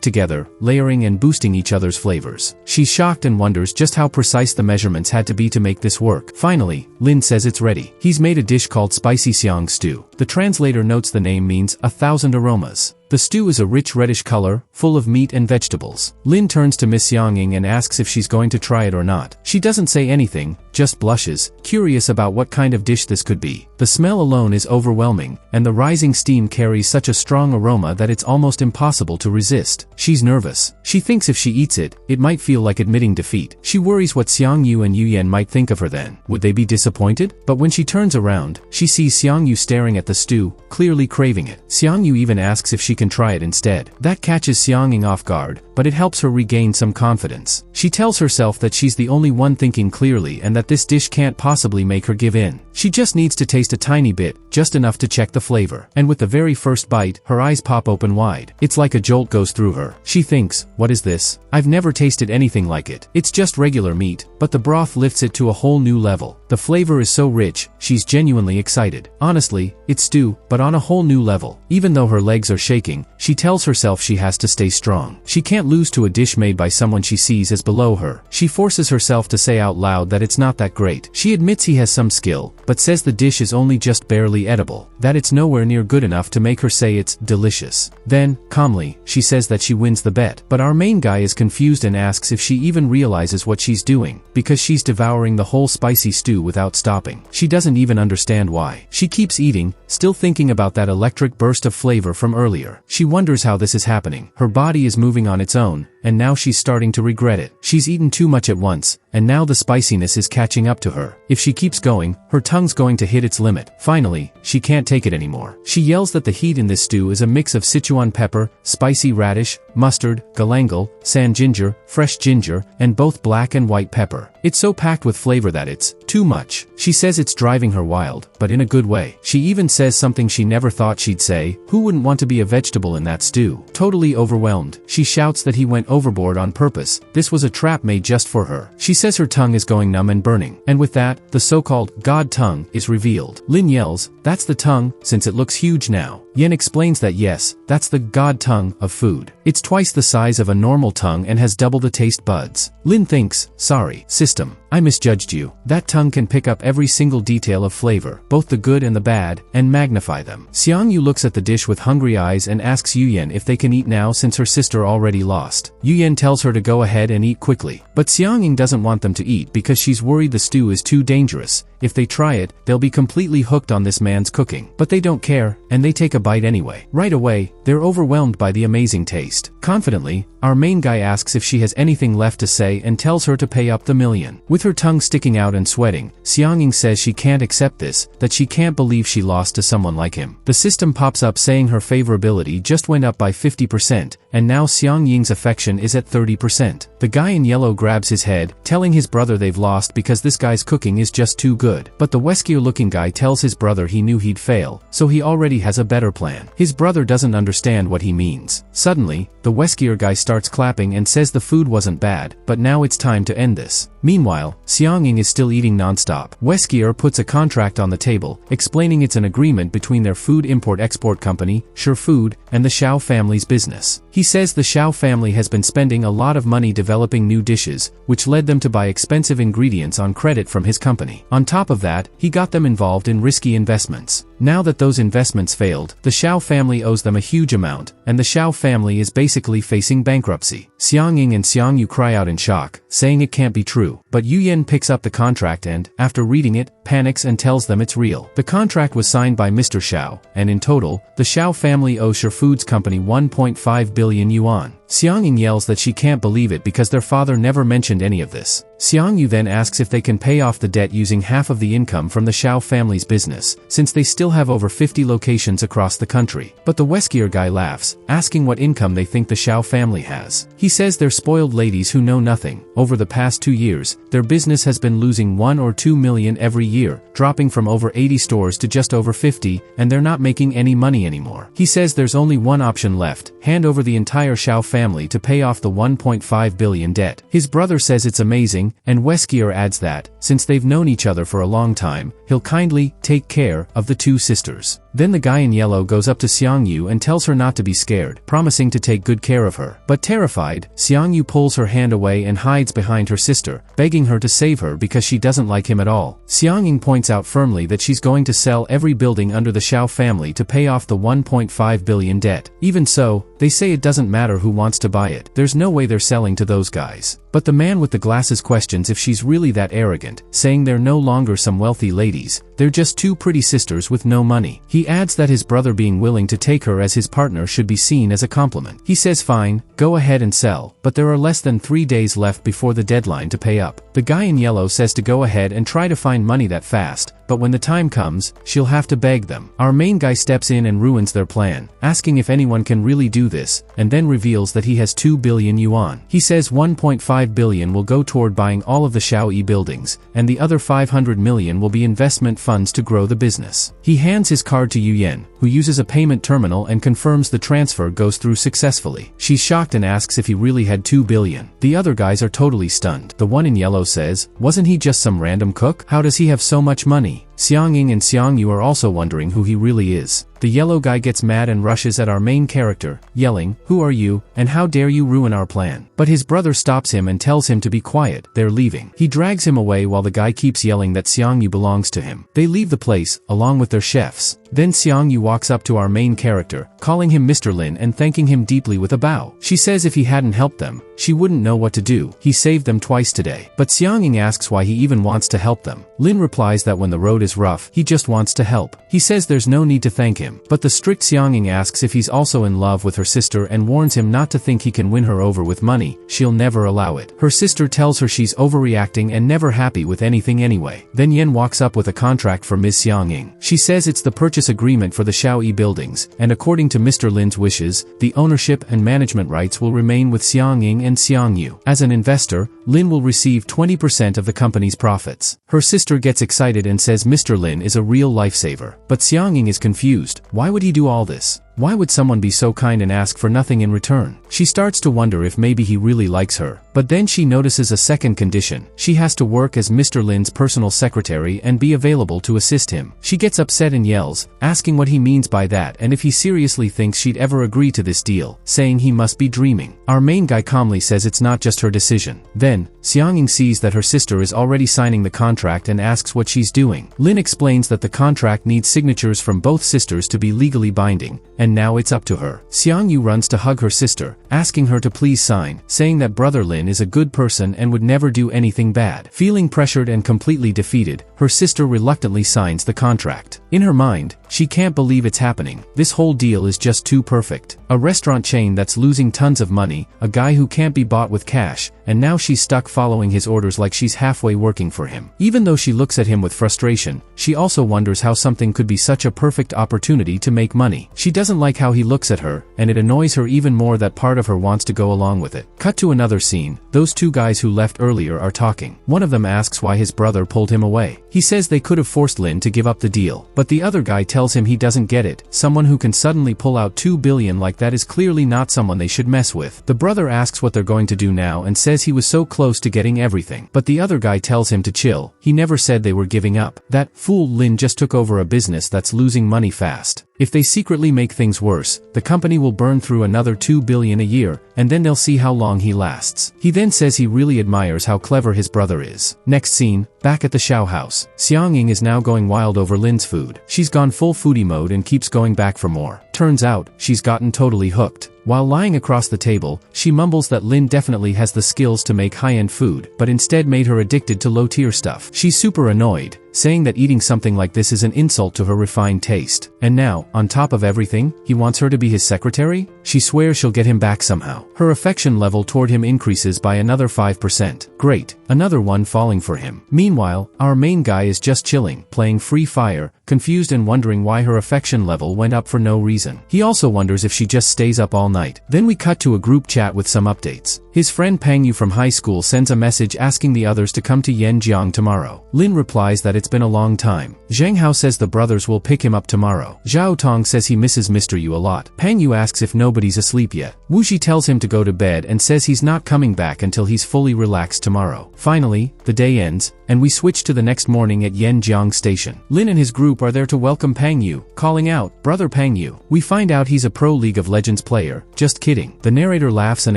together, layering and boosting each other's flavors. She's shocked and wonders just how precise the measurements had to be to make this work. Finally, Lin says it's ready. He's made a dish called Spicy Xiang Stew. The translator notes the name means 1,000 aromas. The stew is a rich reddish color, full of meat and vegetables. Lin turns to Miss Xiangying and asks if she's going to try it or not. She doesn't say anything, just blushes, curious about what kind of dish this could be. The smell alone is overwhelming, and the rising steam carries such a strong aroma that it's almost impossible to resist. She's nervous. She thinks if she eats it, it might feel like admitting defeat. She worries what Xiangyu and Yuyan might think of her then. Would they be disappointed? But when she turns around, she sees Xiangyu staring at the stew, clearly craving it. Xiangyu even asks if she can try it instead. That catches Xiangying off guard, but it helps her regain some confidence. She tells herself that she's the only one thinking clearly and that this dish can't possibly make her give in. She just needs to taste a tiny bit, just enough to check the flavor. And with the very first bite, her eyes pop open wide. It's like a jolt goes through her. She thinks, what is this? I've never tasted anything like it. It's just regular meat, but the broth lifts it to a whole new level. The flavor is so rich, she's genuinely excited. Honestly, it's stew, but on a whole new level. Even though her legs are shaking, she tells herself she has to stay strong. She can't lose to a dish made by someone she sees as below her. She forces herself to say out loud that it's not that great. She admits he has some skill, but says the dish is only just barely edible, that it's nowhere near good enough to make her say it's delicious. Then, calmly, she says that she wins the bet. But our main guy is confused and asks if she even realizes what she's doing, because she's devouring the whole spicy stew without stopping. She doesn't even understand why. She keeps eating, still thinking about that electric burst of flavor from earlier. She wonders how this is happening. Her body is moving on its own, and now she's starting to regret it. She's eaten too much at once, and now the spiciness is catching up to her. If she keeps going, her tongue's going to hit its limit. Finally, she can't take it anymore. She yells that the heat in this stew is a mix of Sichuan pepper, spicy radish, mustard, galangal, sand ginger, fresh ginger, and both black and white pepper. It's so packed with flavor that it's too much. She says it's driving her wild, but in a good way. She even says something she never thought she'd say. Who wouldn't want to be a vegetable in that stew? Totally overwhelmed, she shouts that he went overboard on purpose. This was a trap made just for her. She says her tongue is going numb and burning. And with that, the so-called God tongue is revealed. Lin yells, that's the tongue, since it looks huge now. Yen explains that yes, that's the God tongue of food. It's twice the size of a normal tongue and has double the taste buds. Lin thinks, sorry, system, I misjudged you. That tongue can pick up every single detail of flavor, both the good and the bad, and magnify them. Xiangyu looks at the dish with hungry eyes and asks Yuyan if they can eat now since her sister already lost. Yuyan tells her to go ahead and eat quickly. But Xiangying doesn't want them to eat because she's worried the stew is too dangerous. If they try it, they'll be completely hooked on this man's cooking. But they don't care, and they take a bite anyway. Right away, they're overwhelmed by the amazing taste. Confidently, our main guy asks if she has anything left to say and tells her to pay up the million. With her tongue sticking out and sweating, Xiangying says she can't accept this, that she can't believe she lost to someone like him. The system pops up saying her favorability just went up by 50%, and now Xiangying's affection is at 30%. The guy in yellow grabs his head, telling his brother they've lost because this guy's cooking is just too good. But the weskier-looking guy tells his brother he knew he'd fail, so he already has a better plan. His brother doesn't understand what he means. Suddenly, the weskier guy starts clapping and says the food wasn't bad, but now it's time to end this. Meanwhile, Xiangying is still eating non-stop. Weskier puts a contract on the table, explaining it's an agreement between their food import-export company, Sure Food, and the Shao family's business. He says the Shao family has been spending a lot of money developing new dishes, which led them to buy expensive ingredients on credit from his company. On top of that, he got them involved in risky investments. Now that those investments failed, the Shao family owes them a huge amount, and the Shao family is basically facing bankruptcy. Xiangying and Xiangyu cry out in shock, saying it can't be true. But Yuyan picks up the contract and, after reading it, panics and tells them it's real. The contract was signed by Mr. Shao, and in total, the Shao family owes Sure Foods Company 1.5 billion yuan. Xiangying yells that she can't believe it because their father never mentioned any of this. Xiangyu then asks if they can pay off the debt using half of the income from the Shao family's business, since they still have over 50 locations across the country. But the weskier guy laughs, asking what income they think the Shao family has. He says they're spoiled ladies who know nothing. Over the past 2 years, their business has been losing 1 or 2 million every year, dropping from over 80 stores to just over 50, and they're not making any money anymore. He says there's only one option left, hand over the entire Shao family to pay off the 1.5 billion debt. His brother says it's amazing, and Weskier adds that, since they've known each other for a long time, he'll kindly take care of the two sisters. Then the guy in yellow goes up to Xiangyu and tells her not to be scared, promising to take good care of her. But terrified, Xiangyu pulls her hand away and hides behind her sister, begging her to save her because she doesn't like him at all. Xiangying points out firmly that she's going to sell every building under the Xiao family to pay off the 1.5 billion debt. Even so, they say it doesn't matter who wants to buy it. There's no way they're selling to those guys. But the man with the glasses questions if she's really that arrogant, saying they're no longer some wealthy ladies, they're just two pretty sisters with no money. He adds that his brother being willing to take her as his partner should be seen as a compliment. He says fine, go ahead and sell, but there are less than 3 days left before the deadline to pay up. The guy in yellow says to go ahead and try to find money that fast, but when the time comes, she'll have to beg them. Our main guy steps in and ruins their plan, asking if anyone can really do this, and then reveals that he has 2 billion yuan. He says 1.5 billion will go toward buying all of the Xiaoyi buildings, and the other 500 million will be investment funds to grow the business. He hands his card to Yu Yan, who uses a payment terminal and confirms the transfer goes through successfully. She's shocked and asks if he really had 2 billion. The other guys are totally stunned. The one in yellow says, wasn't he just some random cook? How does he have so much money? Xiangying and Xiangyu are also wondering who he really is. The yellow guy gets mad and rushes at our main character, yelling, "Who are you, and how dare you ruin our plan?" But his brother stops him and tells him to be quiet. They're leaving. He drags him away while the guy keeps yelling that Xiangyu belongs to him. They leave the place, along with their chefs. Then Xiangyu walks up to our main character, calling him Mr. Lin and thanking him deeply with a bow. She says if he hadn't helped them, she wouldn't know what to do. He saved them twice today. But Xiangying asks why he even wants to help them. Lin replies that when the road is rough, he just wants to help. He says there's no need to thank him. But the strict Xiangying asks if he's also in love with her sister and warns him not to think he can win her over with money. She'll never allow it. Her sister tells her she's overreacting and never happy with anything anyway. Then Yen walks up with a contract for Ms. Xiangying. She says it's the purchase agreement for the Xiaoyi buildings, and according to Mr. Lin's wishes, the ownership and management rights will remain with Xiangying and Xiangyu. As an investor, Lin will receive 20% of the company's profits. Her sister gets excited and says Mr. Lin is a real lifesaver. But Xiangying is confused. Why would he do all this? Why would someone be so kind and ask for nothing in return? She starts to wonder if maybe he really likes her. But then she notices a second condition. She has to work as Mr. Lin's personal secretary and be available to assist him. She gets upset and yells, asking what he means by that and if he seriously thinks she'd ever agree to this deal, saying he must be dreaming. Our main guy calmly says it's not just her decision. Then, Xiangying sees that her sister is already signing the contract and asks what she's doing. Lin explains that the contract needs signatures from both sisters to be legally binding, and now it's up to her. Xiangyu runs to hug her sister, asking her to please sign, saying that brother Lin is a good person and would never do anything bad. Feeling pressured and completely defeated, her sister reluctantly signs the contract. In her mind, she can't believe it's happening. This whole deal is just too perfect. A restaurant chain that's losing tons of money, a guy who can't be bought with cash, and now she's stuck following his orders like she's halfway working for him. Even though she looks at him with frustration, she also wonders how something could be such a perfect opportunity to make money. She doesn't like how he looks at her, and it annoys her even more that part of her wants to go along with it. Cut to another scene. Those two guys who left earlier are talking. One of them asks why his brother pulled him away. He says they could have forced Lin to give up the deal. But the other guy tells him he doesn't get it. Someone who can suddenly pull out 2 billion like that is clearly not someone they should mess with. The brother asks what they're going to do now and says he was so close to getting everything. But the other guy tells him to chill. He never said they were giving up. That fool Lin just took over a business that's losing money fast. If they secretly make things worse, the company will burn through another 2 billion a year, and then they'll see how long he lasts. He then says he really admires how clever his brother is. Next scene, back at the Xiao house. Xiangying is now going wild over Lin's food. She's gone full foodie mode and keeps going back for more. Turns out, she's gotten totally hooked. While lying across the table, she mumbles that Lin definitely has the skills to make high-end food, but instead made her addicted to low-tier stuff. She's super annoyed, saying that eating something like this is an insult to her refined taste. And now, on top of everything, he wants her to be his secretary? She swears she'll get him back somehow. Her affection level toward him increases by another 5%. Great. Another one falling for him. Meanwhile, our main guy is just chilling, playing Free Fire, confused and wondering why her affection level went up for no reason. He also wonders if she just stays up all night. Then we cut to a group chat with some updates. His friend Pang Yu from high school sends a message asking the others to come to Yanjiang tomorrow. Lin replies that it's been a long time. Zhang Hao says the brothers will pick him up tomorrow. Zhao Tong says he misses Mr. Yu a lot. Pang Yu asks if nobody's asleep yet. Wu Ji tells him to go to bed and says he's not coming back until he's fully relaxed tomorrow. Finally, The day ends, and we switch to the next morning at Yanjiang Station. Lin and his group are there to welcome Pang Yu, calling out, "Brother Pang Yu." We find out he's a pro League of Legends player. Just kidding. The narrator laughs and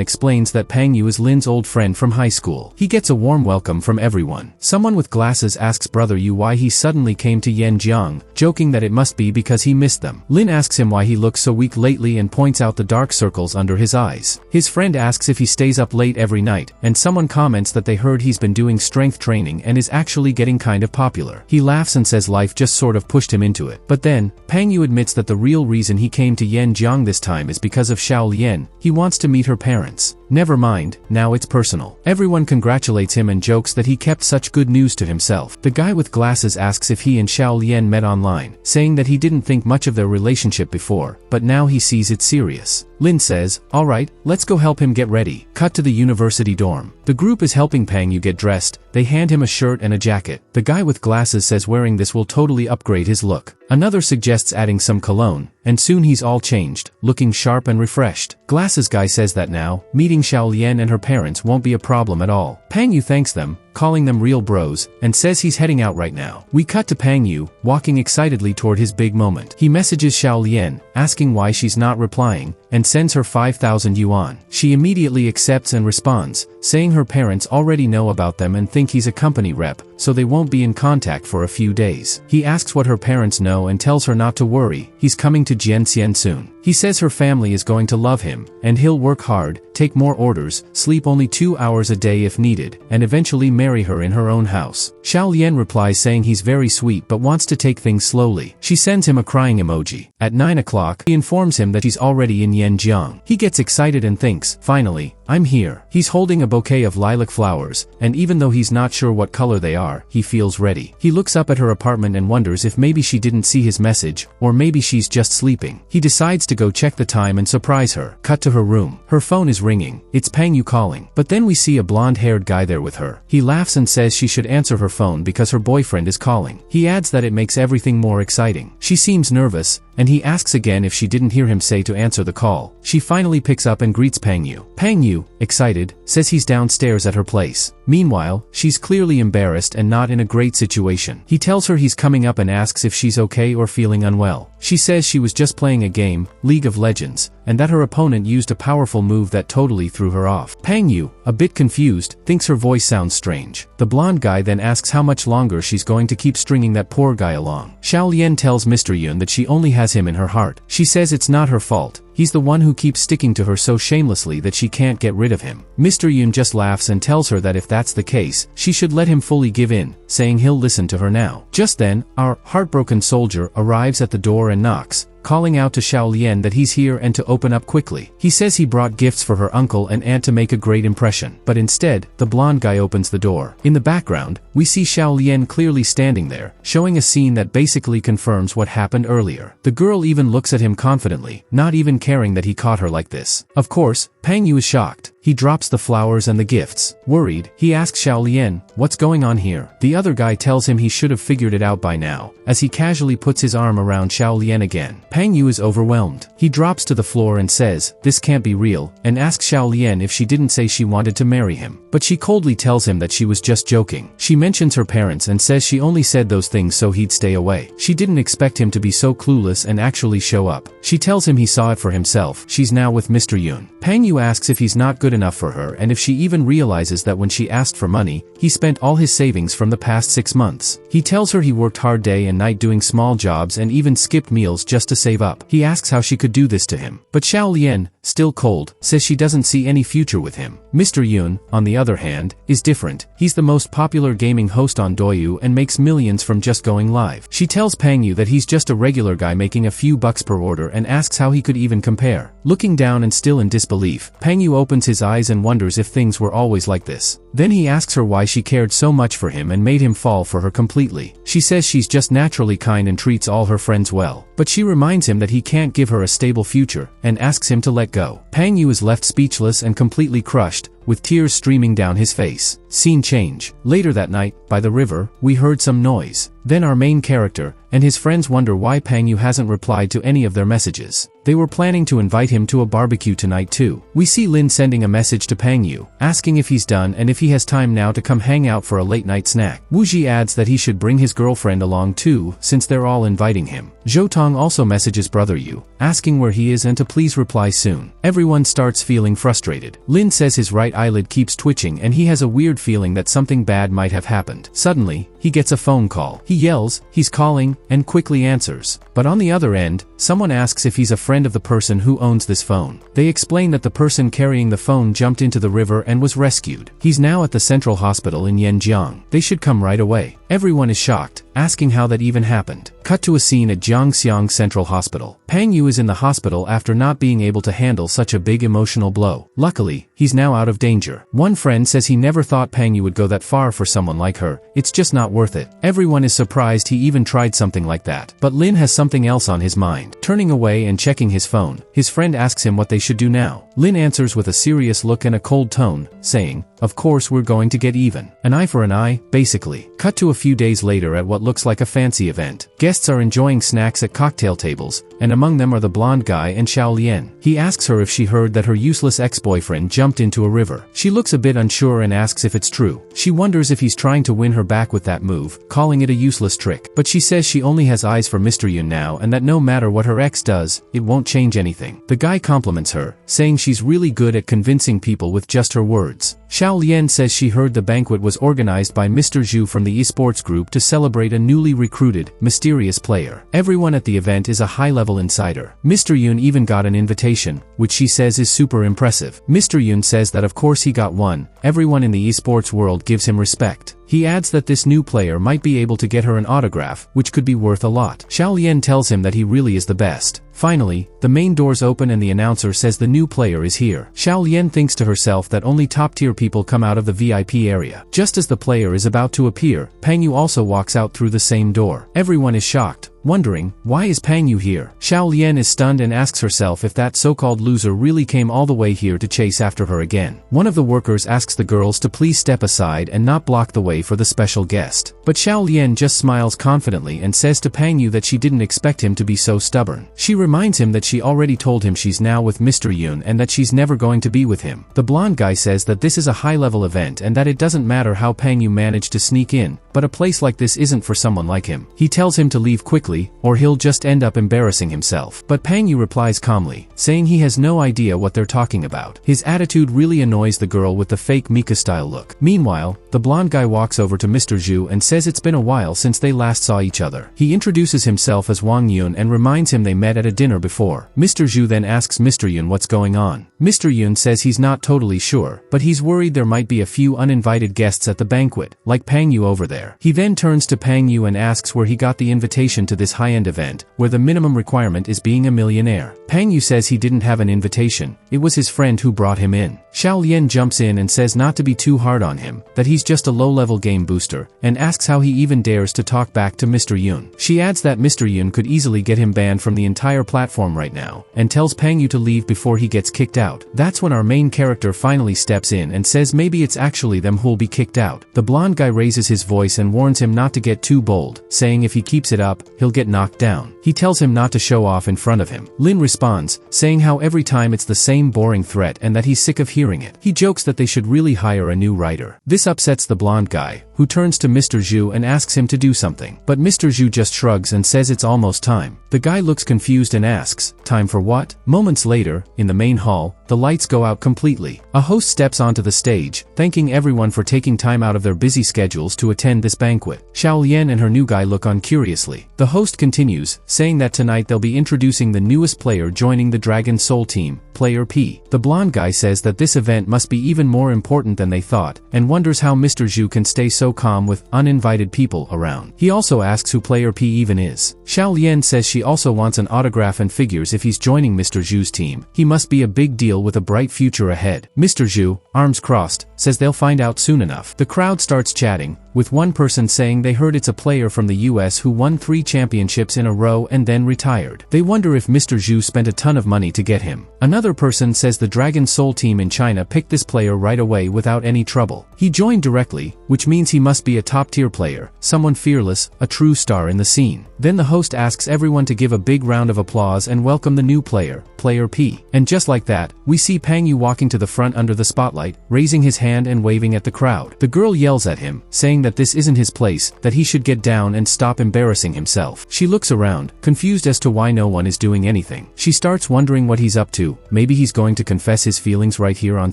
explains that Pang Yu is Lin's old friend from high school. He gets a warm welcome from everyone. Someone with glasses asks Brother Yu why he suddenly came to Yanjiang, joking that it must be because he missed them. Lin asks him why he looks so weak lately and points out the dark circles under his eyes. His friend asks if he stays up late every night, and someone comments that they heard he's been doing strength training and is actually getting kind of popular. He laughs and says life just sort of pushed him into it. But then, Pang Yu admits that the real reason he came to Yanjiang this time is because of Xiao Lian. He wants to meet her parents. Never mind, now it's personal. Everyone congratulates him and jokes that he kept such good news to himself. The guy with glasses asks if he and Xiao Lian met online, saying that he didn't think much of their relationship before, but now he sees it's serious. Lin says, "Alright, let's go help him get ready." Cut to the university dorm. The group is helping Pang Yu get dressed. They hand him a shirt and a jacket. The guy with glasses says wearing this will totally upgrade his look. Another suggests adding some cologne, and soon he's all changed, looking sharp and refreshed. Glasses guy says that now, meeting Xiao Lian and her parents won't be a problem at all. Pang Yu thanks them, calling them real bros, and says he's heading out right now. We cut to Pang Yu, walking excitedly toward his big moment. He messages Xiao Lian, asking why she's not replying, and sends her 5,000 yuan. She immediately accepts and responds, saying her parents already know about them and think he's a company rep, so they won't be in contact for a few days. He asks what her parents know and tells her not to worry, he's coming to Jianxian soon. He says her family is going to love him, and he'll work hard, take more orders, sleep only 2 hours a day if needed, and eventually marry her in her own house. Xiao Lian replies saying he's very sweet but wants to take things slowly. She sends him a crying emoji. At 9 o'clock, he informs him that she's already in Yanjiang. He gets excited and thinks, finally, I'm here. He's holding a bouquet of lilac flowers, and even though he's not sure what color they are, he feels ready. He looks up at her apartment and wonders if maybe she didn't see his message, or maybe she's just sleeping. He decides to go check the time and surprise her. Cut to her room. Her phone is ringing. It's Pang Yu calling. But then we see a blonde-haired guy there with her. He laughs and says she should answer her phone because her boyfriend is calling. He adds that it makes everything more exciting. She seems nervous, and he asks again if she didn't hear him say to answer the call. She finally picks up and greets Pang Yu. Pang Yu, excited, says he's downstairs at her place. Meanwhile, she's clearly embarrassed and not in a great situation. He tells her he's coming up and asks if she's okay or feeling unwell. She says she was just playing a game, League of Legends, and that her opponent used a powerful move that totally threw her off. Pang Yu, a bit confused, thinks her voice sounds strange. The blonde guy then asks how much longer she's going to keep stringing that poor guy along. Xiao Lian tells Mr. Yun that she only has him in her heart. She says it's not her fault. He's the one who keeps sticking to her so shamelessly that she can't get rid of him. Mr. Yun just laughs and tells her that if that's the case, she should let him fully give in, saying he'll listen to her now. Just then, our heartbroken soldier arrives at the door and knocks, calling out to Xiao Lian that he's here and to open up quickly. He says he brought gifts for her uncle and aunt to make a great impression. But instead, the blonde guy opens the door. In the background, we see Xiao Lian clearly standing there, showing a scene that basically confirms what happened earlier. The girl even looks at him confidently, not even caring that he caught her like this. Of course, Pang Yu is shocked. He drops the flowers and the gifts. Worried, he asks Xiao Lian, what's going on here? The other guy tells him he should have figured it out by now, as he casually puts his arm around Xiao Lian again. Pang Yu is overwhelmed. He drops to the floor and says, this can't be real, and asks Xiao Lian if she didn't say she wanted to marry him. But she coldly tells him that she was just joking. She mentions her parents and says she only said those things so he'd stay away. She didn't expect him to be so clueless and actually show up. She tells him he saw it for himself. She's now with Mr. Yun. Pang Yu asks if he's not good enough for her and if she even realizes that when she asked for money, he spent all his savings from the past 6 months. He tells her he worked hard day and night doing small jobs and even skipped meals just to save up. He asks how she could do this to him. But Xiao Lian, still cold, says she doesn't see any future with him. Mr. Yun, on the other hand, is different. He's the most popular gaming host on Douyu and makes millions from just going live. She tells Pang Yu that he's just a regular guy making a few bucks per order and asks how he could even compare. Looking down and still in disbelief, Pang Yu opens his eyes and wonders if things were always like this. Then he asks her why she cared so much for him and made him fall for her completely. She says she's just naturally kind and treats all her friends well. But she reminds him that he can't give her a stable future, and asks him to let go. Pang Yu is left speechless and completely crushed, with tears streaming down his face. Scene change. Later that night, by the river, we heard some noise. Then our main character and his friends wonder why Pang Yu hasn't replied to any of their messages. They were planning to invite him to a barbecue tonight too. We see Lin sending a message to Pang Yu, asking if he's done and if he has time now to come hang out for a late night snack. Wu Ji adds that he should bring his girlfriend along too, since they're all inviting him. Zhou Tong also messages brother Yu, asking where he is and to please reply soon. Everyone starts feeling frustrated. Lin says his right eyelid keeps twitching and he has a weird feeling that something bad might have happened. Suddenly, he gets a phone call. He yells, he's calling, and quickly answers. But on the other end, someone asks if he's a friend of the person who owns this phone. They explain that the person carrying the phone jumped into the river and was rescued. He's now at the central hospital in Yanjiang. They should come right away. Everyone is shocked, asking how that even happened. Cut to a scene at Jiangxiang Central Hospital. Pang Yu is in the hospital after not being able to handle such a big emotional blow. Luckily, he's now out of danger. One friend says he never thought Pang Yu would go that far for someone like her. It's just not worth it. Everyone is surprised he even tried something like that. But Lin has something else on his mind. Turning away and checking his phone, his friend asks him what they should do now. Lin answers with a serious look and a cold tone, saying, "Of course we're going to get even. An eye for an eye, basically." Cut to a few days later at what looks like a fancy event. Guests are enjoying snacks at cocktail tables, and among them are the blonde guy and Xiao Lian. He asks her if she heard that her useless ex-boyfriend jumped into a river. She looks a bit unsure and asks if it's true. She wonders if he's trying to win her back with that move, calling it a useless trick. But she says she only has eyes for Mr. Yun now and that no matter what her ex does, it won't change anything. The guy compliments her, saying she's really good at convincing people with just her words. Xiao Lian says she heard the banquet was organized by Mr. Zhu from the esports group to celebrate a newly recruited, mysterious player. Everyone at the event is a high-level insider. Mr. Yun even got an invitation, which she says is super impressive. Mr. Yun says that of course he got one. Everyone in the esports world gives him respect. He adds that this new player might be able to get her an autograph, which could be worth a lot. Xiao Lian tells him that he really is the best. Finally, the main doors open and the announcer says the new player is here. Xiao Lian thinks to herself that only top-tier people come out of the VIP area. Just as the player is about to appear, Pang Yu also walks out through the same door. Everyone is shocked, wondering, why is Pang Yu here? Xiao Lian is stunned and asks herself if that so-called loser really came all the way here to chase after her again. One of the workers asks the girls to please step aside and not block the way for the special guest. But Xiao Lian just smiles confidently and says to Pang Yu that she didn't expect him to be so stubborn. She reminds him that she already told him she's now with Mr. Yun and that she's never going to be with him. The blonde guy says that this is a high-level event and that it doesn't matter how Pang Yu managed to sneak in, but a place like this isn't for someone like him. He tells him to leave quickly, or he'll just end up embarrassing himself. But Pang Yu replies calmly, saying he has no idea what they're talking about. His attitude really annoys the girl with the fake Mika-style look. Meanwhile, the blonde guy walks over to Mr. Zhu and says it's been a while since they last saw each other. He introduces himself as Wang Yun and reminds him they met at a dinner before. Mr. Zhu then asks Mr. Yun what's going on. Mr. Yun says he's not totally sure, but he's worried there might be a few uninvited guests at the banquet, like Pang Yu over there. He then turns to Pang Yu and asks where he got the invitation to this high-end event, where the minimum requirement is being a millionaire. Pang Yu says he didn't have an invitation, it was his friend who brought him in. Xiao Lian jumps in and says not to be too hard on him, that he's just a low-level game booster, and asks how he even dares to talk back to Mr. Yun. She adds that Mr. Yun could easily get him banned from the entire platform right now, and tells Pang Yu to leave before he gets kicked out. That's when our main character finally steps in and says maybe it's actually them who'll be kicked out. The blonde guy raises his voice and warns him not to get too bold, saying if he keeps it up, he'll get knocked down. He tells him not to show off in front of him. Lin responds, saying how every time it's the same boring threat and that he's sick of hearing it. He jokes that they should really hire a new writer. This upsets the blonde guy, who turns to Mr. Zhu and asks him to do something. But Mr. Zhu just shrugs and says it's almost time. The guy looks confused and asks, time for what? Moments later, in the main hall, the lights go out completely. A host steps onto the stage, thanking everyone for taking time out of their busy schedules to attend this banquet. Xiao Lian and her new guy look on curiously. The host continues, saying that tonight they'll be introducing the newest player joining the Dragon Soul team, Player P. The blonde guy says that this event must be even more important than they thought, and wonders how Mr. Zhu can stay so calm with uninvited people around. He also asks who Player P even is. Xiao Lian says she also wants an autograph and figures if he's joining Mr. Zhu's team. He must be a big deal with a bright future ahead. Mr. Zhu, arms crossed, says they'll find out soon enough. The crowd starts chatting, with one person saying they heard it's a player from the US who won 3 championships in a row and then retired. They wonder if Mr. Zhu spent a ton of money to get him. Another Another person says the Dragon Soul team in China picked this player right away without any trouble. He joined directly, which means he must be a top-tier player, someone fearless, a true star in the scene. Then the host asks everyone to give a big round of applause and welcome the new player, Player P. And just like that, we see Pang Yu walking to the front under the spotlight, raising his hand and waving at the crowd. The girl yells at him, saying that this isn't his place, that he should get down and stop embarrassing himself. She looks around, confused as to why no one is doing anything. She starts wondering what he's up to. Maybe he's going to confess his feelings right here on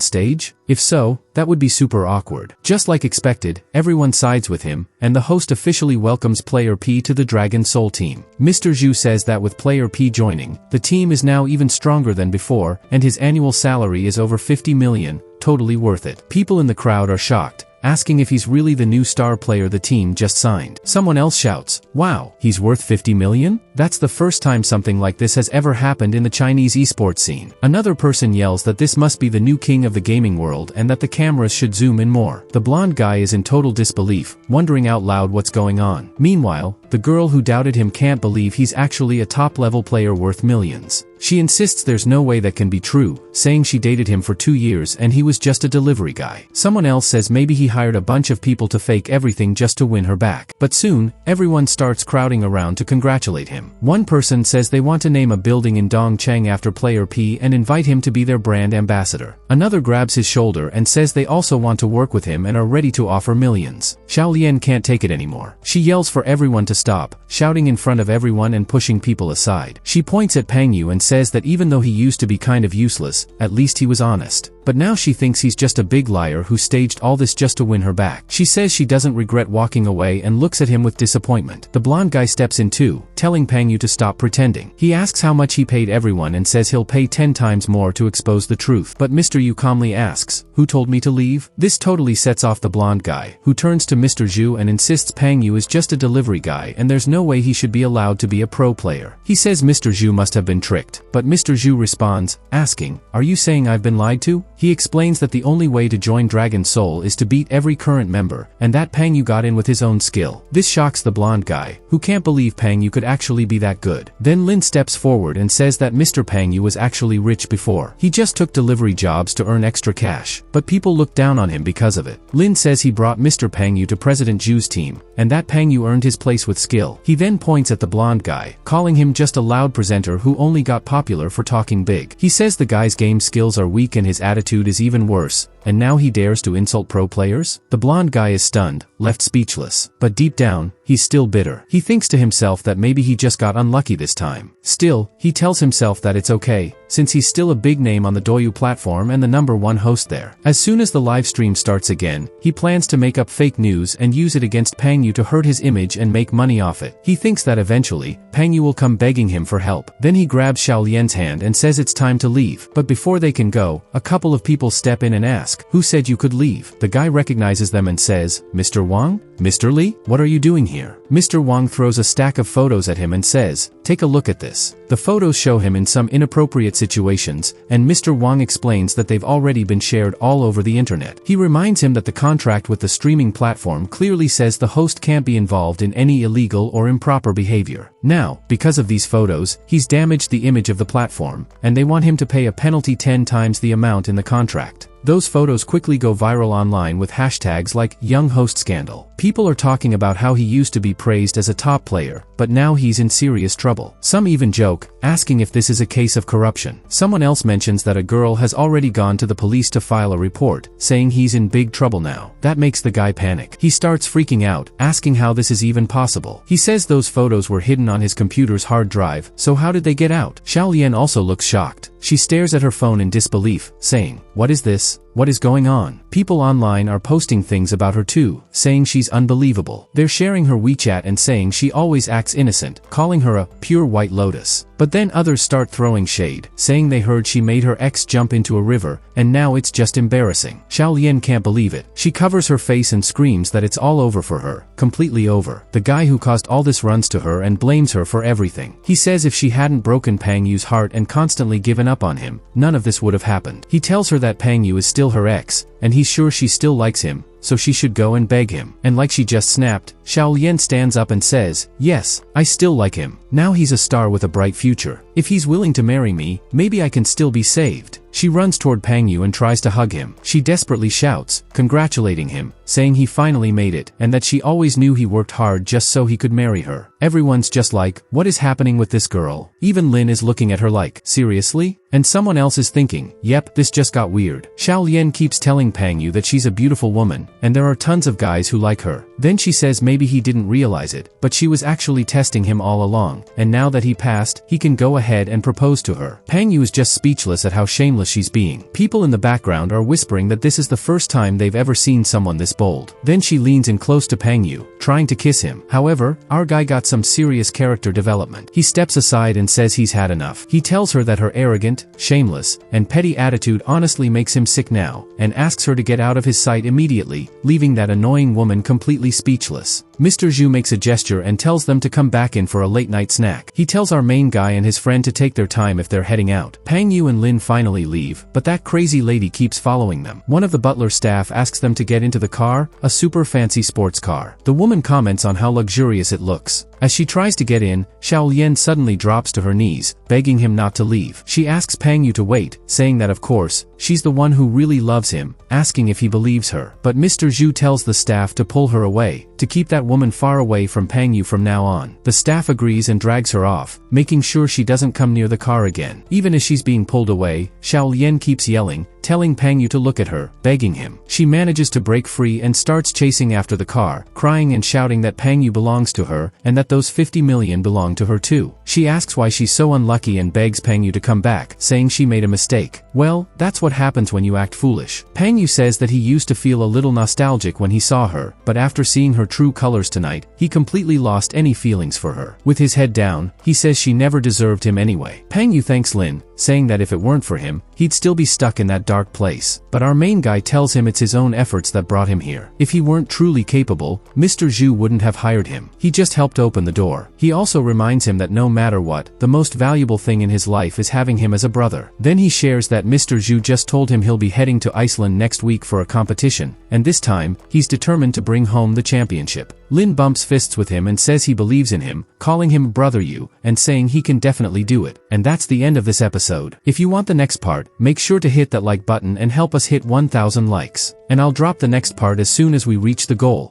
stage? If so, that would be super awkward. Just like expected, everyone sides with him, and the host officially welcomes Player P to the Dragon Soul team. Mr. Zhu says that with Player P joining, the team is now even stronger than before, and his annual salary is over 50 million, totally worth it. People in the crowd are shocked, asking if he's really the new star player the team just signed. Someone else shouts, "Wow, he's worth 50 million? That's the first time something like this has ever happened in the Chinese esports scene." Another person yells that this must be the new king of the gaming world and that the cameras should zoom in more. The blonde guy is in total disbelief, wondering out loud what's going on. Meanwhile, the girl who doubted him can't believe he's actually a top-level player worth millions. She insists there's no way that can be true, saying she dated him for 2 years and he was just a delivery guy. Someone else says maybe he hired a bunch of people to fake everything just to win her back. But soon, everyone starts crowding around to congratulate him. One person says they want to name a building in Dongcheng after Player P and invite him to be their brand ambassador. Another grabs his shoulder and says they also want to work with him and are ready to offer millions. Xiaolian can't take it anymore. She yells for everyone to stop, shouting in front of everyone and pushing people aside. She points at Pang Yu and says that even though he used to be kind of useless, at least he was honest. But now she thinks he's just a big liar who staged all this just to win her back. She says she doesn't regret walking away and looks at him with disappointment. The blonde guy steps in too, telling Pang Yu to stop pretending. He asks how much he paid everyone and says he'll pay 10 times more to expose the truth. But Mr. Yu calmly asks, "Who told me to leave?" This totally sets off the blonde guy, who turns to Mr. Zhu and insists Pang Yu is just a delivery guy and there's no way he should be allowed to be a pro player. He says Mr. Zhu must have been tricked, but Mr. Zhu responds, asking, "Are you saying I've been lied to?" He explains that the only way to join Dragon Soul is to beat every current member, and that Pang Yu got in with his own skill. This shocks the blonde guy, who can't believe Pang Yu could actually be that good. Then Lin steps forward and says that Mr. Pang Yu was actually rich before. He just took delivery jobs to earn extra cash, but people look down on him because of it. Lin says he brought Mr. Pang Yu to President Zhu's team, and that Pang Yu earned his place with skill. He then points at the blonde guy, calling him just a loud presenter who only got popular for talking big. He says the guy's game skills are weak and his attitude is even worse, and now he dares to insult pro players? The blonde guy is stunned, left speechless. But deep down, he's still bitter. He thinks to himself that maybe he just got unlucky this time. Still, he tells himself that it's okay, since he's still a big name on the Douyu platform and the #1 host there. As soon as the live stream starts again, he plans to make up fake news and use it against Pang Yu to hurt his image and make money off it. He thinks that eventually, Pang Yu will come begging him for help. Then he grabs Xiaolian's hand and says it's time to leave. But before they can go, a couple of people step in and ask, "Who said you could leave?" The guy recognizes them and says, "Mr. Wang? Mr. Li? What are you doing here?" Mr. Wang throws a stack of photos at him and says, "Take a look at this." The photos show him in some inappropriate situations, and Mr. Wang explains that they've already been shared all over the internet. He reminds him that the contract with the streaming platform clearly says the host can't be involved in any illegal or improper behavior. Now, because of these photos, he's damaged the image of the platform, and they want him to pay a penalty 10 times the amount in the contract. Those photos quickly go viral online with hashtags like Young Host Scandal. People are talking about how he used to be praised as a top player, but now he's in serious trouble. Some even joke, asking if this is a case of corruption. Someone else mentions that a girl has already gone to the police to file a report, saying he's in big trouble now. That makes the guy panic. He starts freaking out, asking how this is even possible. He says those photos were hidden on his computer's hard drive, so how did they get out? Xiaolian also looks shocked. She stares at her phone in disbelief, saying, "What is this? What is going on?" People online are posting things about her too, saying she's unbelievable. They're sharing her WeChat and saying she always acts innocent, calling her a pure white lotus. But then others start throwing shade, saying they heard she made her ex jump into a river, and now it's just embarrassing. Xiaolian can't believe it. She covers her face and screams that it's all over for her, completely over. The guy who caused all this runs to her and blames her for everything. He says if she hadn't broken Pang Yu's heart and constantly given up on him, none of this would have happened. He tells her that Pang Yu is still her ex, and he's sure she still likes him, so she should go and beg him. And like she just snapped, Xiaolian stands up and says, "Yes, I still like him. Now he's a star with a bright future. If he's willing to marry me, maybe I can still be saved." She runs toward Pang Yu and tries to hug him. She desperately shouts, congratulating him, saying he finally made it, and that she always knew he worked hard just so he could marry her. Everyone's just like, what is happening with this girl? Even Lin is looking at her like, seriously? And someone else is thinking, yep, this just got weird. Xiaolian keeps telling Pang Yu that she's a beautiful woman, and there are tons of guys who like her. Then she says maybe he didn't realize it, but she was actually testing him all along, and now that he passed, he can go ahead and propose to her. Pang Yu is just speechless at how shameless she's being. People in the background are whispering that this is the first time they've ever seen someone this bold. Then she leans in close to Pang Yu, trying to kiss him. However, our guy got some serious character development. He steps aside and says he's had enough. He tells her that her arrogant, shameless, and petty attitude honestly makes him sick now, and asks her to get out of his sight immediately, leaving that annoying woman completely speechless. Mr. Zhu makes a gesture and tells them to come back in for a late-night snack. He tells our main guy and his friend to take their time if they're heading out. Pang Yu and Lin finally leave, but that crazy lady keeps following them. One of the butler staff asks them to get into the car, a super fancy sports car. The woman comments on how luxurious it looks. As she tries to get in, Xiaolian suddenly drops to her knees, begging him not to leave. She asks Pang Yu to wait, saying that of course, she's the one who really loves him, asking if he believes her. But Mr. Zhu tells the staff to pull her away, to keep that woman far away from Pang Yu from now on. The staff agrees and drags her off, making sure she doesn't come near the car again. Even as she's being pulled away, Xiaolian keeps yelling, telling Pang Yu to look at her, begging him. She manages to break free and starts chasing after the car, crying and shouting that Pang Yu belongs to her, and that those 50 million belong to her too. She asks why she's so unlucky and begs Pang Yu to come back, saying she made a mistake. Well, that's what happens when you act foolish. Pang Yu says that he used to feel a little nostalgic when he saw her, but after seeing her true colors tonight, he completely lost any feelings for her. With his head down, he says she never deserved him anyway. Pang Yu thanks Lin, saying that if it weren't for him, he'd still be stuck in that dark place. But our main guy tells him it's his own efforts that brought him here. If he weren't truly capable, Mr. Zhu wouldn't have hired him. He just helped open the door. He also reminds him that no matter what, the most valuable thing in his life is having him as a brother. Then he shares that Mr. Zhu just told him he'll be heading to Iceland next week for a competition, and this time, he's determined to bring home the championship. Lin bumps fists with him and says he believes in him, calling him Brother Yu, and saying he can definitely do it. And that's the end of this episode. If you want the next part, make sure to hit that like button and help us hit 1,000 likes. And I'll drop the next part as soon as we reach the goal.